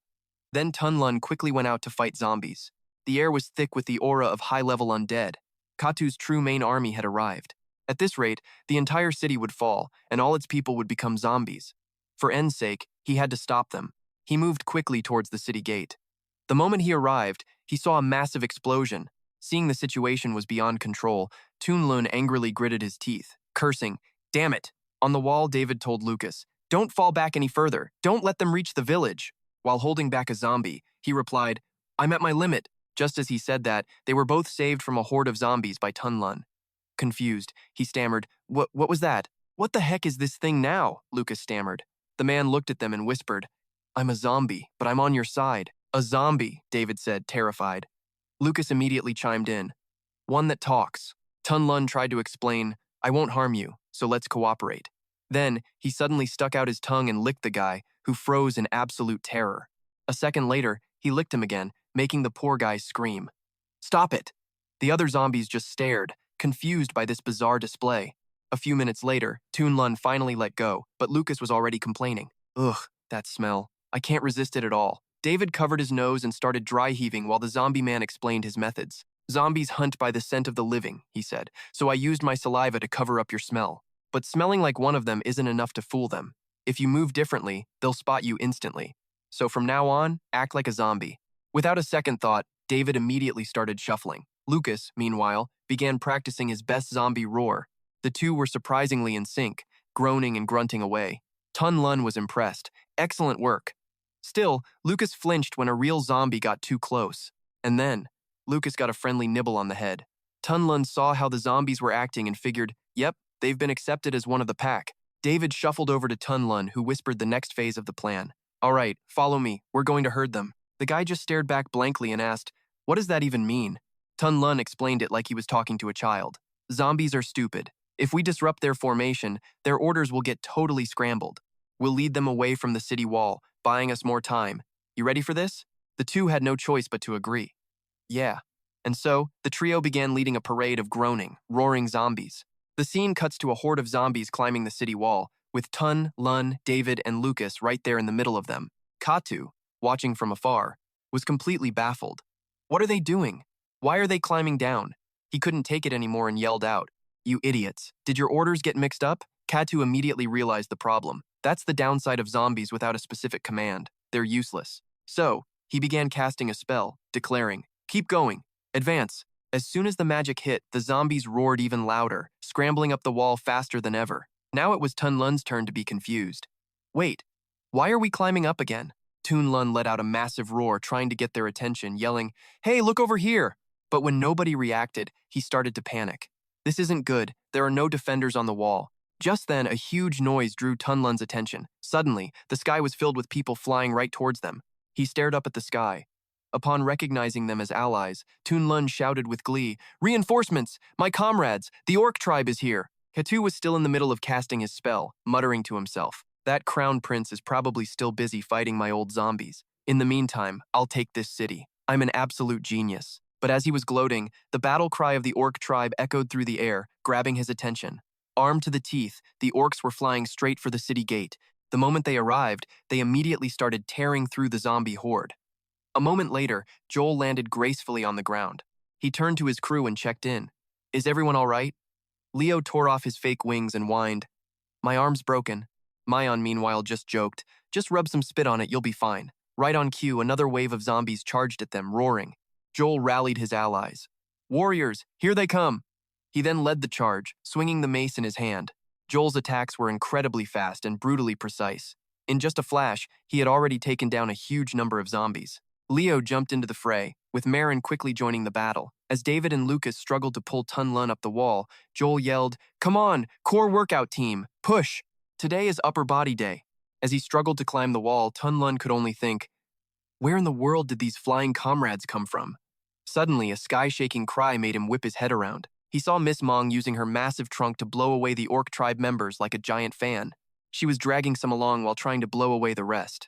Then Tun Lun quickly went out to fight zombies. The air was thick with the aura of high-level undead. Catu's true main army had arrived. At this rate, the entire city would fall, and all its people would become zombies. For N's sake, he had to stop them. He moved quickly towards the city gate. The moment he arrived, he saw a massive explosion. Seeing the situation was beyond control, Tun Lun angrily gritted his teeth, cursing, "Damn it!" On the wall, David told Lucas, "Don't fall back any further. Don't let them reach the village." While holding back a zombie, he replied, "I'm at my limit." Just as he said that, they were both saved from a horde of zombies by Tun Lun. Confused, he stammered, What was that?" "What the heck is this thing now?" Lucas stammered. The man looked at them and whispered, "I'm a zombie, but I'm on your side." "A zombie," David said, terrified. Lucas immediately chimed in, "One that talks." Tun Lun tried to explain, "I won't harm you, so let's cooperate." Then, he suddenly stuck out his tongue and licked the guy, who froze in absolute terror. A second later, he licked him again, making the poor guy scream. "Stop it!" The other zombies just stared, confused by this bizarre display. A few minutes later, Tun Lun finally let go, but Lucas was already complaining. "Ugh, that smell. I can't resist it at all." David covered his nose and started dry heaving while the zombie man explained his methods. "Zombies hunt by the scent of the living," he said, "so I used my saliva to cover up your smell. But smelling like one of them isn't enough to fool them. If you move differently, they'll spot you instantly. So from now on, act like a zombie." Without a second thought, David immediately started shuffling. Lucas, meanwhile, began practicing his best zombie roar. The two were surprisingly in sync, groaning and grunting away. Tun Lun was impressed. "Excellent work." Still, Lucas flinched when a real zombie got too close. And then, Lucas got a friendly nibble on the head. Tun Lun saw how the zombies were acting and figured, yep, they've been accepted as one of the pack. David shuffled over to Tun Lun, who whispered the next phase of the plan. All right, follow me. We're going to herd them. The guy just stared back blankly and asked, what does that even mean? Tun Lun explained it like he was talking to a child. Zombies are stupid. If we disrupt their formation, their orders will get totally scrambled. We'll lead them away from the city wall, buying us more time. You ready for this? The two had no choice but to agree. Yeah. And so, the trio began leading a parade of groaning, roaring zombies. The scene cuts to a horde of zombies climbing the city wall, with Tun, Lun, David, and Lucas right there in the middle of them. Catu, watching from afar, was completely baffled. What are they doing? Why are they climbing down? He couldn't take it anymore and yelled out, You idiots, did your orders get mixed up? Catu immediately realized the problem. That's the downside of zombies without a specific command. They're useless. So, he began casting a spell, declaring, Keep going. Advance. As soon as the magic hit, the zombies roared even louder, scrambling up the wall faster than ever. Now it was Tun Lun's turn to be confused. Wait, why are we climbing up again? Tun Lun let out a massive roar, trying to get their attention, yelling, Hey, look over here! But when nobody reacted, he started to panic. This isn't good. There are no defenders on the wall. Just then, a huge noise drew Tun Lun's attention. Suddenly, the sky was filled with people flying right towards them. He stared up at the sky. Upon recognizing them as allies, Tun Lun shouted with glee, Reinforcements! My comrades! The orc tribe is here! Catu was still in the middle of casting his spell, muttering to himself, That crown prince is probably still busy fighting my old zombies. In the meantime, I'll take this city. I'm an absolute genius. But as he was gloating, the battle cry of the orc tribe echoed through the air, grabbing his attention. Armed to the teeth, the orcs were flying straight for the city gate. The moment they arrived, they immediately started tearing through the zombie horde. A moment later, Jiel landed gracefully on the ground. He turned to his crew and checked in. Is everyone all right? Leo tore off his fake wings and whined. My arm's broken. Mayon, meanwhile, just joked. Just rub some spit on it, you'll be fine. Right on cue, another wave of zombies charged at them, roaring. Jiel rallied his allies. Warriors, here they come! He then led the charge, swinging the mace in his hand. Jiel's attacks were incredibly fast and brutally precise. In just a flash, he had already taken down a huge number of zombies. Leo jumped into the fray, with Marin quickly joining the battle. As David and Lucas struggled to pull Tun Lun up the wall, Jiel yelled, Come on, core workout team, push! Today is upper body day. As he struggled to climb the wall, Tun Lun could only think, Where in the world did these flying comrades come from? Suddenly, a sky-shaking cry made him whip his head around. He saw Miss Mong using her massive trunk to blow away the orc tribe members like a giant fan. She was dragging some along while trying to blow away the rest.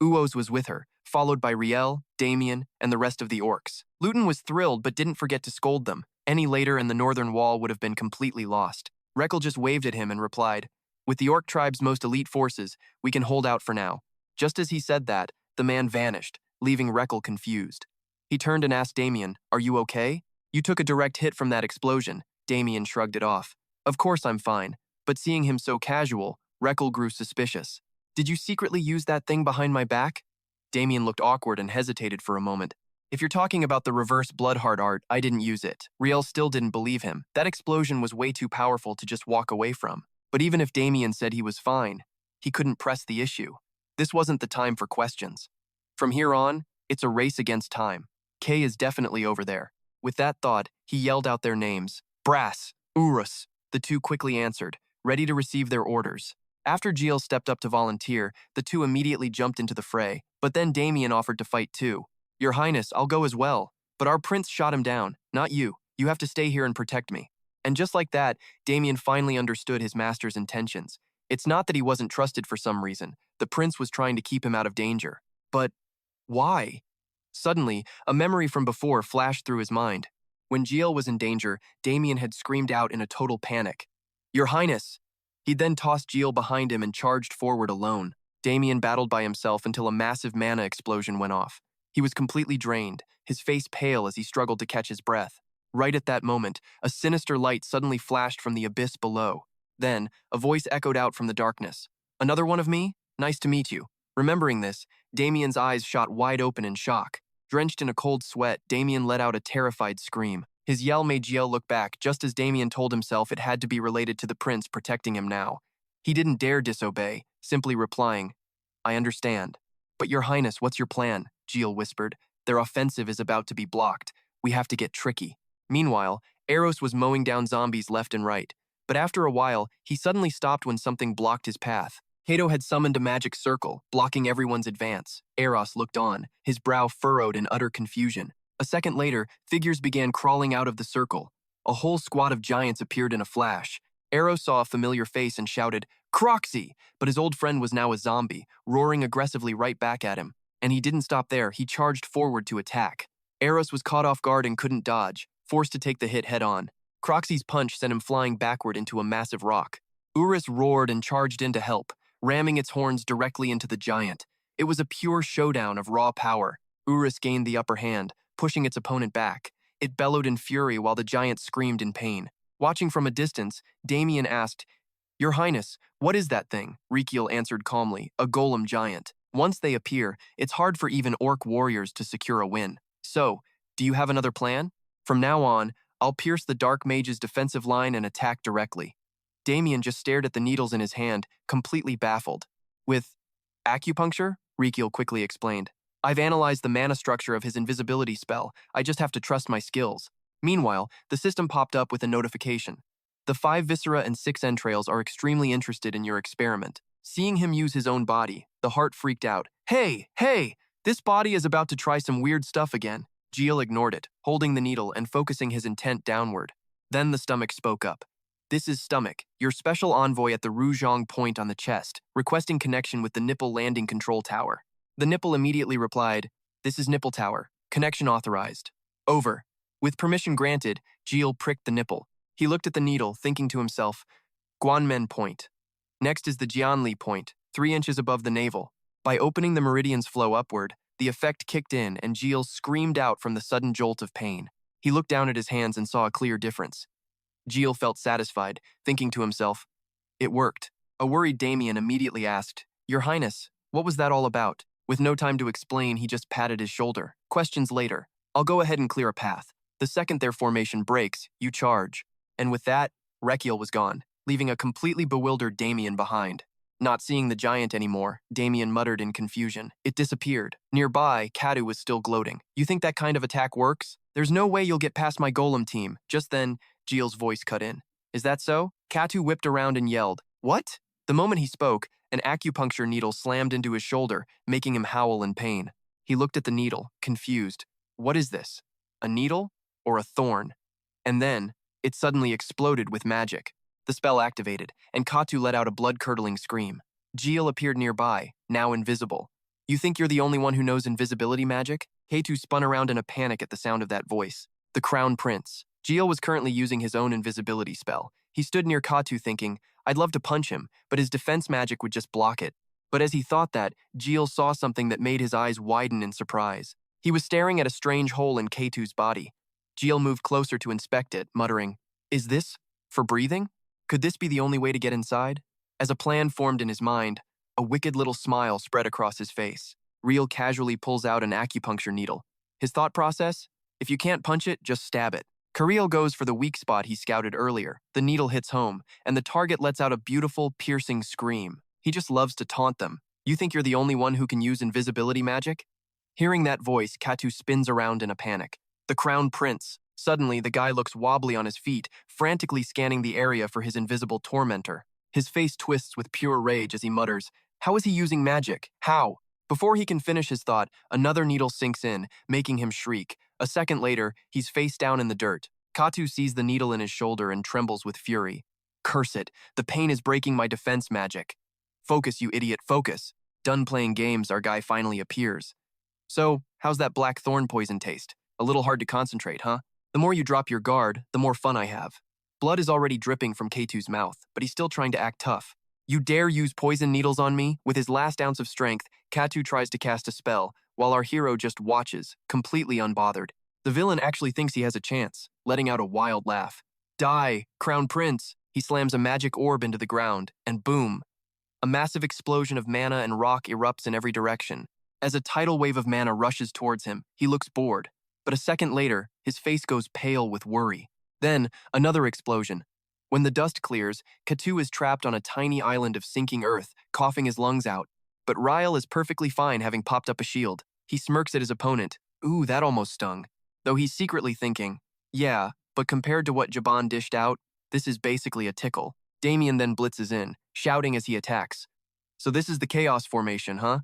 Uos was with her, followed by Riel, Damien, and the rest of the orcs. Luton was thrilled but didn't forget to scold them. Any later and the northern wall would have been completely lost. Rakiel just waved at him and replied, With the orc tribe's most elite forces, we can hold out for now. Just as he said that, the man vanished, leaving Rakiel confused. He turned and asked Damien, Are you okay? You took a direct hit from that explosion. Damien shrugged it off. Of course I'm fine, but seeing him so casual, Rakiel grew suspicious. Did you secretly use that thing behind my back? Damien looked awkward and hesitated for a moment. If you're talking about the reverse bloodheart art, I didn't use it. Riel still didn't believe him. That explosion was way too powerful to just walk away from. But even if Damien said he was fine, he couldn't press the issue. This wasn't the time for questions. From here on, it's a race against time. Kay is definitely over there. With that thought, he yelled out their names. Brass, Urus. The two quickly answered, ready to receive their orders. After Jiel stepped up to volunteer, the two immediately jumped into the fray, but then Damien offered to fight too. Your Highness, I'll go as well, but our prince shot him down, not you. You have to stay here and protect me. And just like that, Damien finally understood his master's intentions. It's not that he wasn't trusted for some reason. The prince was trying to keep him out of danger. But why? Suddenly, a memory from before flashed through his mind. When Jiel was in danger, Damien had screamed out in a total panic. Your Highness! He then tossed Jiel behind him and charged forward alone. Damien battled by himself until a massive mana explosion went off. He was completely drained, his face pale as he struggled to catch his breath. Right at that moment, a sinister light suddenly flashed from the abyss below. Then, a voice echoed out from the darkness. Another one of me? Nice to meet you. Remembering this, Damien's eyes shot wide open in shock. Drenched in a cold sweat, Damien let out a terrified scream. His yell made Jiel look back, just as Damien told himself it had to be related to the prince protecting him now. He didn't dare disobey, simply replying, I understand. But your Highness, what's your plan? Jiel whispered. Their offensive is about to be blocked. We have to get tricky. Meanwhile, Eros was mowing down zombies left and right. but after a while, he suddenly stopped when something blocked his path. Kato had summoned a magic circle, blocking everyone's advance. Eros looked on, his brow furrowed in utter confusion. A second later, figures began crawling out of the circle. A whole squad of giants appeared in a flash. Eros saw a familiar face and shouted, "Croxy!" But his old friend was now a zombie, roaring aggressively right back at him. And he didn't stop there, he charged forward to attack. Eros was caught off guard and couldn't dodge, forced to take the hit head-on. Croxy's punch sent him flying backward into a massive rock. Urus roared and charged in to help, ramming its horns directly into the giant. It was a pure showdown of raw power. Urus gained the upper hand, pushing its opponent back. It bellowed in fury while the giant screamed in pain. Watching from a distance, Damien asked, "Your Highness, what is that thing?" Rakiel answered calmly, "A golem giant. Once they appear, it's hard for even orc warriors to secure a win. So, do you have another plan? From now on, I'll pierce the Dark Mage's defensive line and attack directly." Damien just stared at the needles in his hand, completely baffled. "With acupuncture?" Rakiel quickly explained. "I've analyzed the mana structure of his invisibility spell. I just have to trust my skills." Meanwhile, the system popped up with a notification. "The 5 viscera and 6 entrails are extremely interested in your experiment." Seeing him use his own body, the heart freaked out. Hey! This body is about to try some weird stuff again." Jiel ignored it, holding the needle and focusing his intent downward. Then the stomach spoke up. "This is Stomach, your special envoy at the Ruzhong point on the chest, requesting connection with the Nipple Landing Control Tower." The Nipple immediately replied, "This is Nipple Tower. Connection authorized. Over." With permission granted, Jiel pricked the nipple. He looked at the needle, thinking to himself, "Guanmen Point. Next is the Jianli Point, 3 inches above the navel." By opening the meridian's flow upward, the effect kicked in and Jiel screamed out from the sudden jolt of pain. He looked down at his hands and saw a clear difference. Jiel felt satisfied, thinking to himself, "It worked." A worried Damien immediately asked, "Your Highness, what was that all about?" With no time to explain, he just patted his shoulder. "Questions later. I'll go ahead and clear a path. The second their formation breaks, you charge." And with that, Rakiel was gone, leaving a completely bewildered Damien behind. Not seeing the giant anymore, Damien muttered in confusion. It disappeared. Nearby, Catu was still gloating. "You think that kind of attack works? There's no way you'll get past my golem team." Just then, Jiel's voice cut in. "Is that so?" Catu whipped around and yelled, "What?" The moment he spoke, an acupuncture needle slammed into his shoulder, making him howl in pain. He looked at the needle, confused. What is this? A needle? Or a thorn? And then, it suddenly exploded with magic. The spell activated, and Catu let out a blood-curdling scream. Jiel appeared nearby, now invisible. "You think you're the only one who knows invisibility magic?" Catu spun around in a panic at the sound of that voice. The Crown Prince. Jiel was currently using his own invisibility spell. He stood near Catu thinking, "I'd love to punch him, but his defense magic would just block it." But as he thought that, Jiel saw something that made his eyes widen in surprise. He was staring at a strange hole in Catu's body. Jiel moved closer to inspect it, muttering, "Is this for breathing? Could this be the only way to get inside?" As a plan formed in his mind, a wicked little smile spread across his face. Rakiel casually pulls out an acupuncture needle. His thought process? If you can't punch it, just stab it. Rakiel goes for the weak spot he scouted earlier. The needle hits home, and the target lets out a beautiful, piercing scream. He just loves to taunt them. "You think you're the only one who can use invisibility magic?" Hearing that voice, Catu spins around in a panic. The Crown Prince. Suddenly, the guy looks wobbly on his feet, frantically scanning the area for his invisible tormentor. His face twists with pure rage as he mutters, "How is he using magic? How?" Before he can finish his thought, another needle sinks in, making him shriek. A second later, he's face down in the dirt. Catu sees the needle in his shoulder and trembles with fury. "Curse it, the pain is breaking my defense magic." "Focus, you idiot, focus." Done playing games, our guy finally appears. "So, how's that black thorn poison taste? A little hard to concentrate, huh? The more you drop your guard, the more fun I have." Blood is already dripping from Catu's mouth, but he's still trying to act tough. "You dare use poison needles on me?" With his last ounce of strength, Catu tries to cast a spell, while our hero just watches, completely unbothered. The villain actually thinks he has a chance, letting out a wild laugh. "Die, Crown Prince!" He slams a magic orb into the ground, and boom! A massive explosion of mana and rock erupts in every direction. As a tidal wave of mana rushes towards him, he looks bored. But a second later, his face goes pale with worry. Then, another explosion. When the dust clears, Catu is trapped on a tiny island of sinking earth, coughing his lungs out. But Rakiel is perfectly fine, having popped up a shield. He smirks at his opponent. "Ooh, that almost stung." Though he's secretly thinking, "Yeah, but compared to what Jaban dished out, This is basically a tickle. Damien then blitzes in, shouting as he attacks. So this is the chaos formation, huh?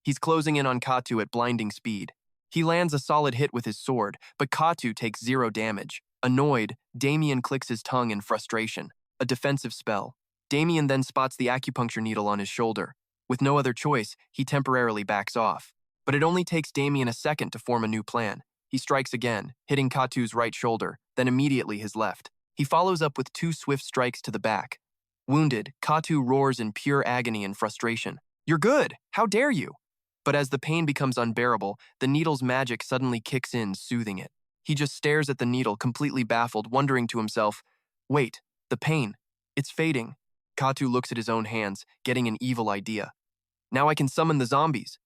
He's closing in on Catu at blinding speed. He lands a solid hit with his sword, but Catu takes 0 damage. Annoyed, Damien clicks his tongue in frustration. A defensive spell. Damien then spots the acupuncture needle on his shoulder. With no other choice, he temporarily backs off. But it only takes Damien a second to form a new plan. He strikes again, hitting Catu's right shoulder, then immediately his left. He follows up with 2 swift strikes to the back. Wounded, Catu roars in pure agony and frustration. "You're good! How dare you!" But as the pain becomes unbearable, the needle's magic suddenly kicks in, soothing it. He just stares at the needle, completely baffled, wondering to himself, "Wait, the pain, it's fading." Catu looks at his own hands, getting an evil idea. "Now I can summon the zombies."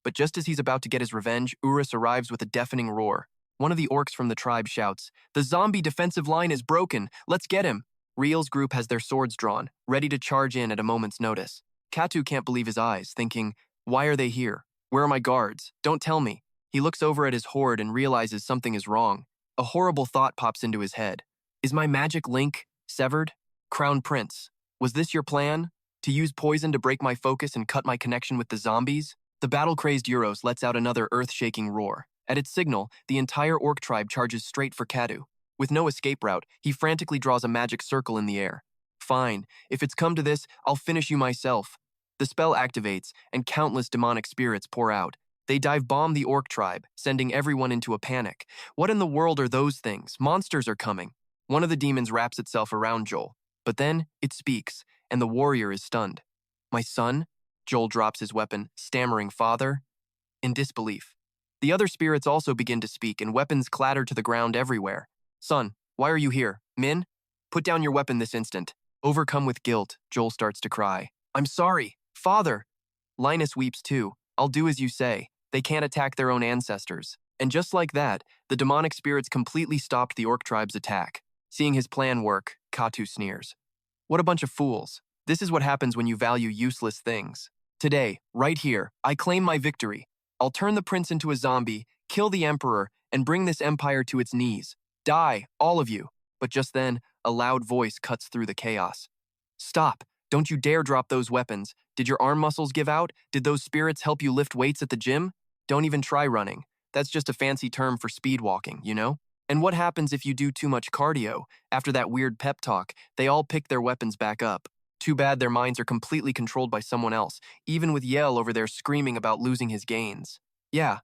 But just as he's about to get his revenge, Urus arrives with a deafening roar. One of the orcs from the tribe shouts, "The zombie defensive line is broken, let's get him." Riel's group has their swords drawn, ready to charge in at a moment's notice. Catu can't believe his eyes, thinking, "Why are they here? Where are my guards? Don't tell me." He looks over at his horde and realizes something is wrong. A horrible thought pops into his head. Is my magic link severed? Crown Prince, was this your plan? To use poison to break my focus and cut my connection with the zombies? The battle-crazed Euros lets out another earth-shaking roar. At its signal, the entire orc tribe charges straight for Catu. With no escape route, he frantically draws a magic circle in the air. "Fine, if it's come to this, I'll finish you myself." The spell activates, and countless demonic spirits pour out. They dive-bomb the orc tribe, sending everyone into a panic. What in the world are those things? Monsters are coming. One of the demons wraps itself around Joel. But then, it speaks, and the warrior is stunned. "My son?" Joel drops his weapon, stammering, "Father?" in disbelief. The other spirits also begin to speak, and weapons clatter to the ground everywhere. "Son, why are you here? Min? Put down your weapon this instant." Overcome with guilt, Joel starts to cry. "I'm sorry, Father." Linus weeps too. "I'll do as you say. They can't attack their own ancestors." And just like that, the demonic spirits completely stopped the orc tribe's attack. Seeing his plan work, Catu sneers. "What a bunch of fools. This is what happens when you value useless things. Today, right here, I claim my victory. I'll turn the prince into a zombie, kill the emperor, and bring this empire to its knees. Die, all of you." But just then, a loud voice cuts through the chaos. "Stop. Don't you dare drop those weapons. Did your arm muscles give out? Did those spirits help you lift weights at the gym? Don't even try running. That's just a fancy term for speed walking, you know? And what happens if you do too much cardio? After that weird pep talk, they all pick their weapons back up. Too bad their minds are completely controlled by someone else, even with Jiel over there screaming about losing his gains. Yeah,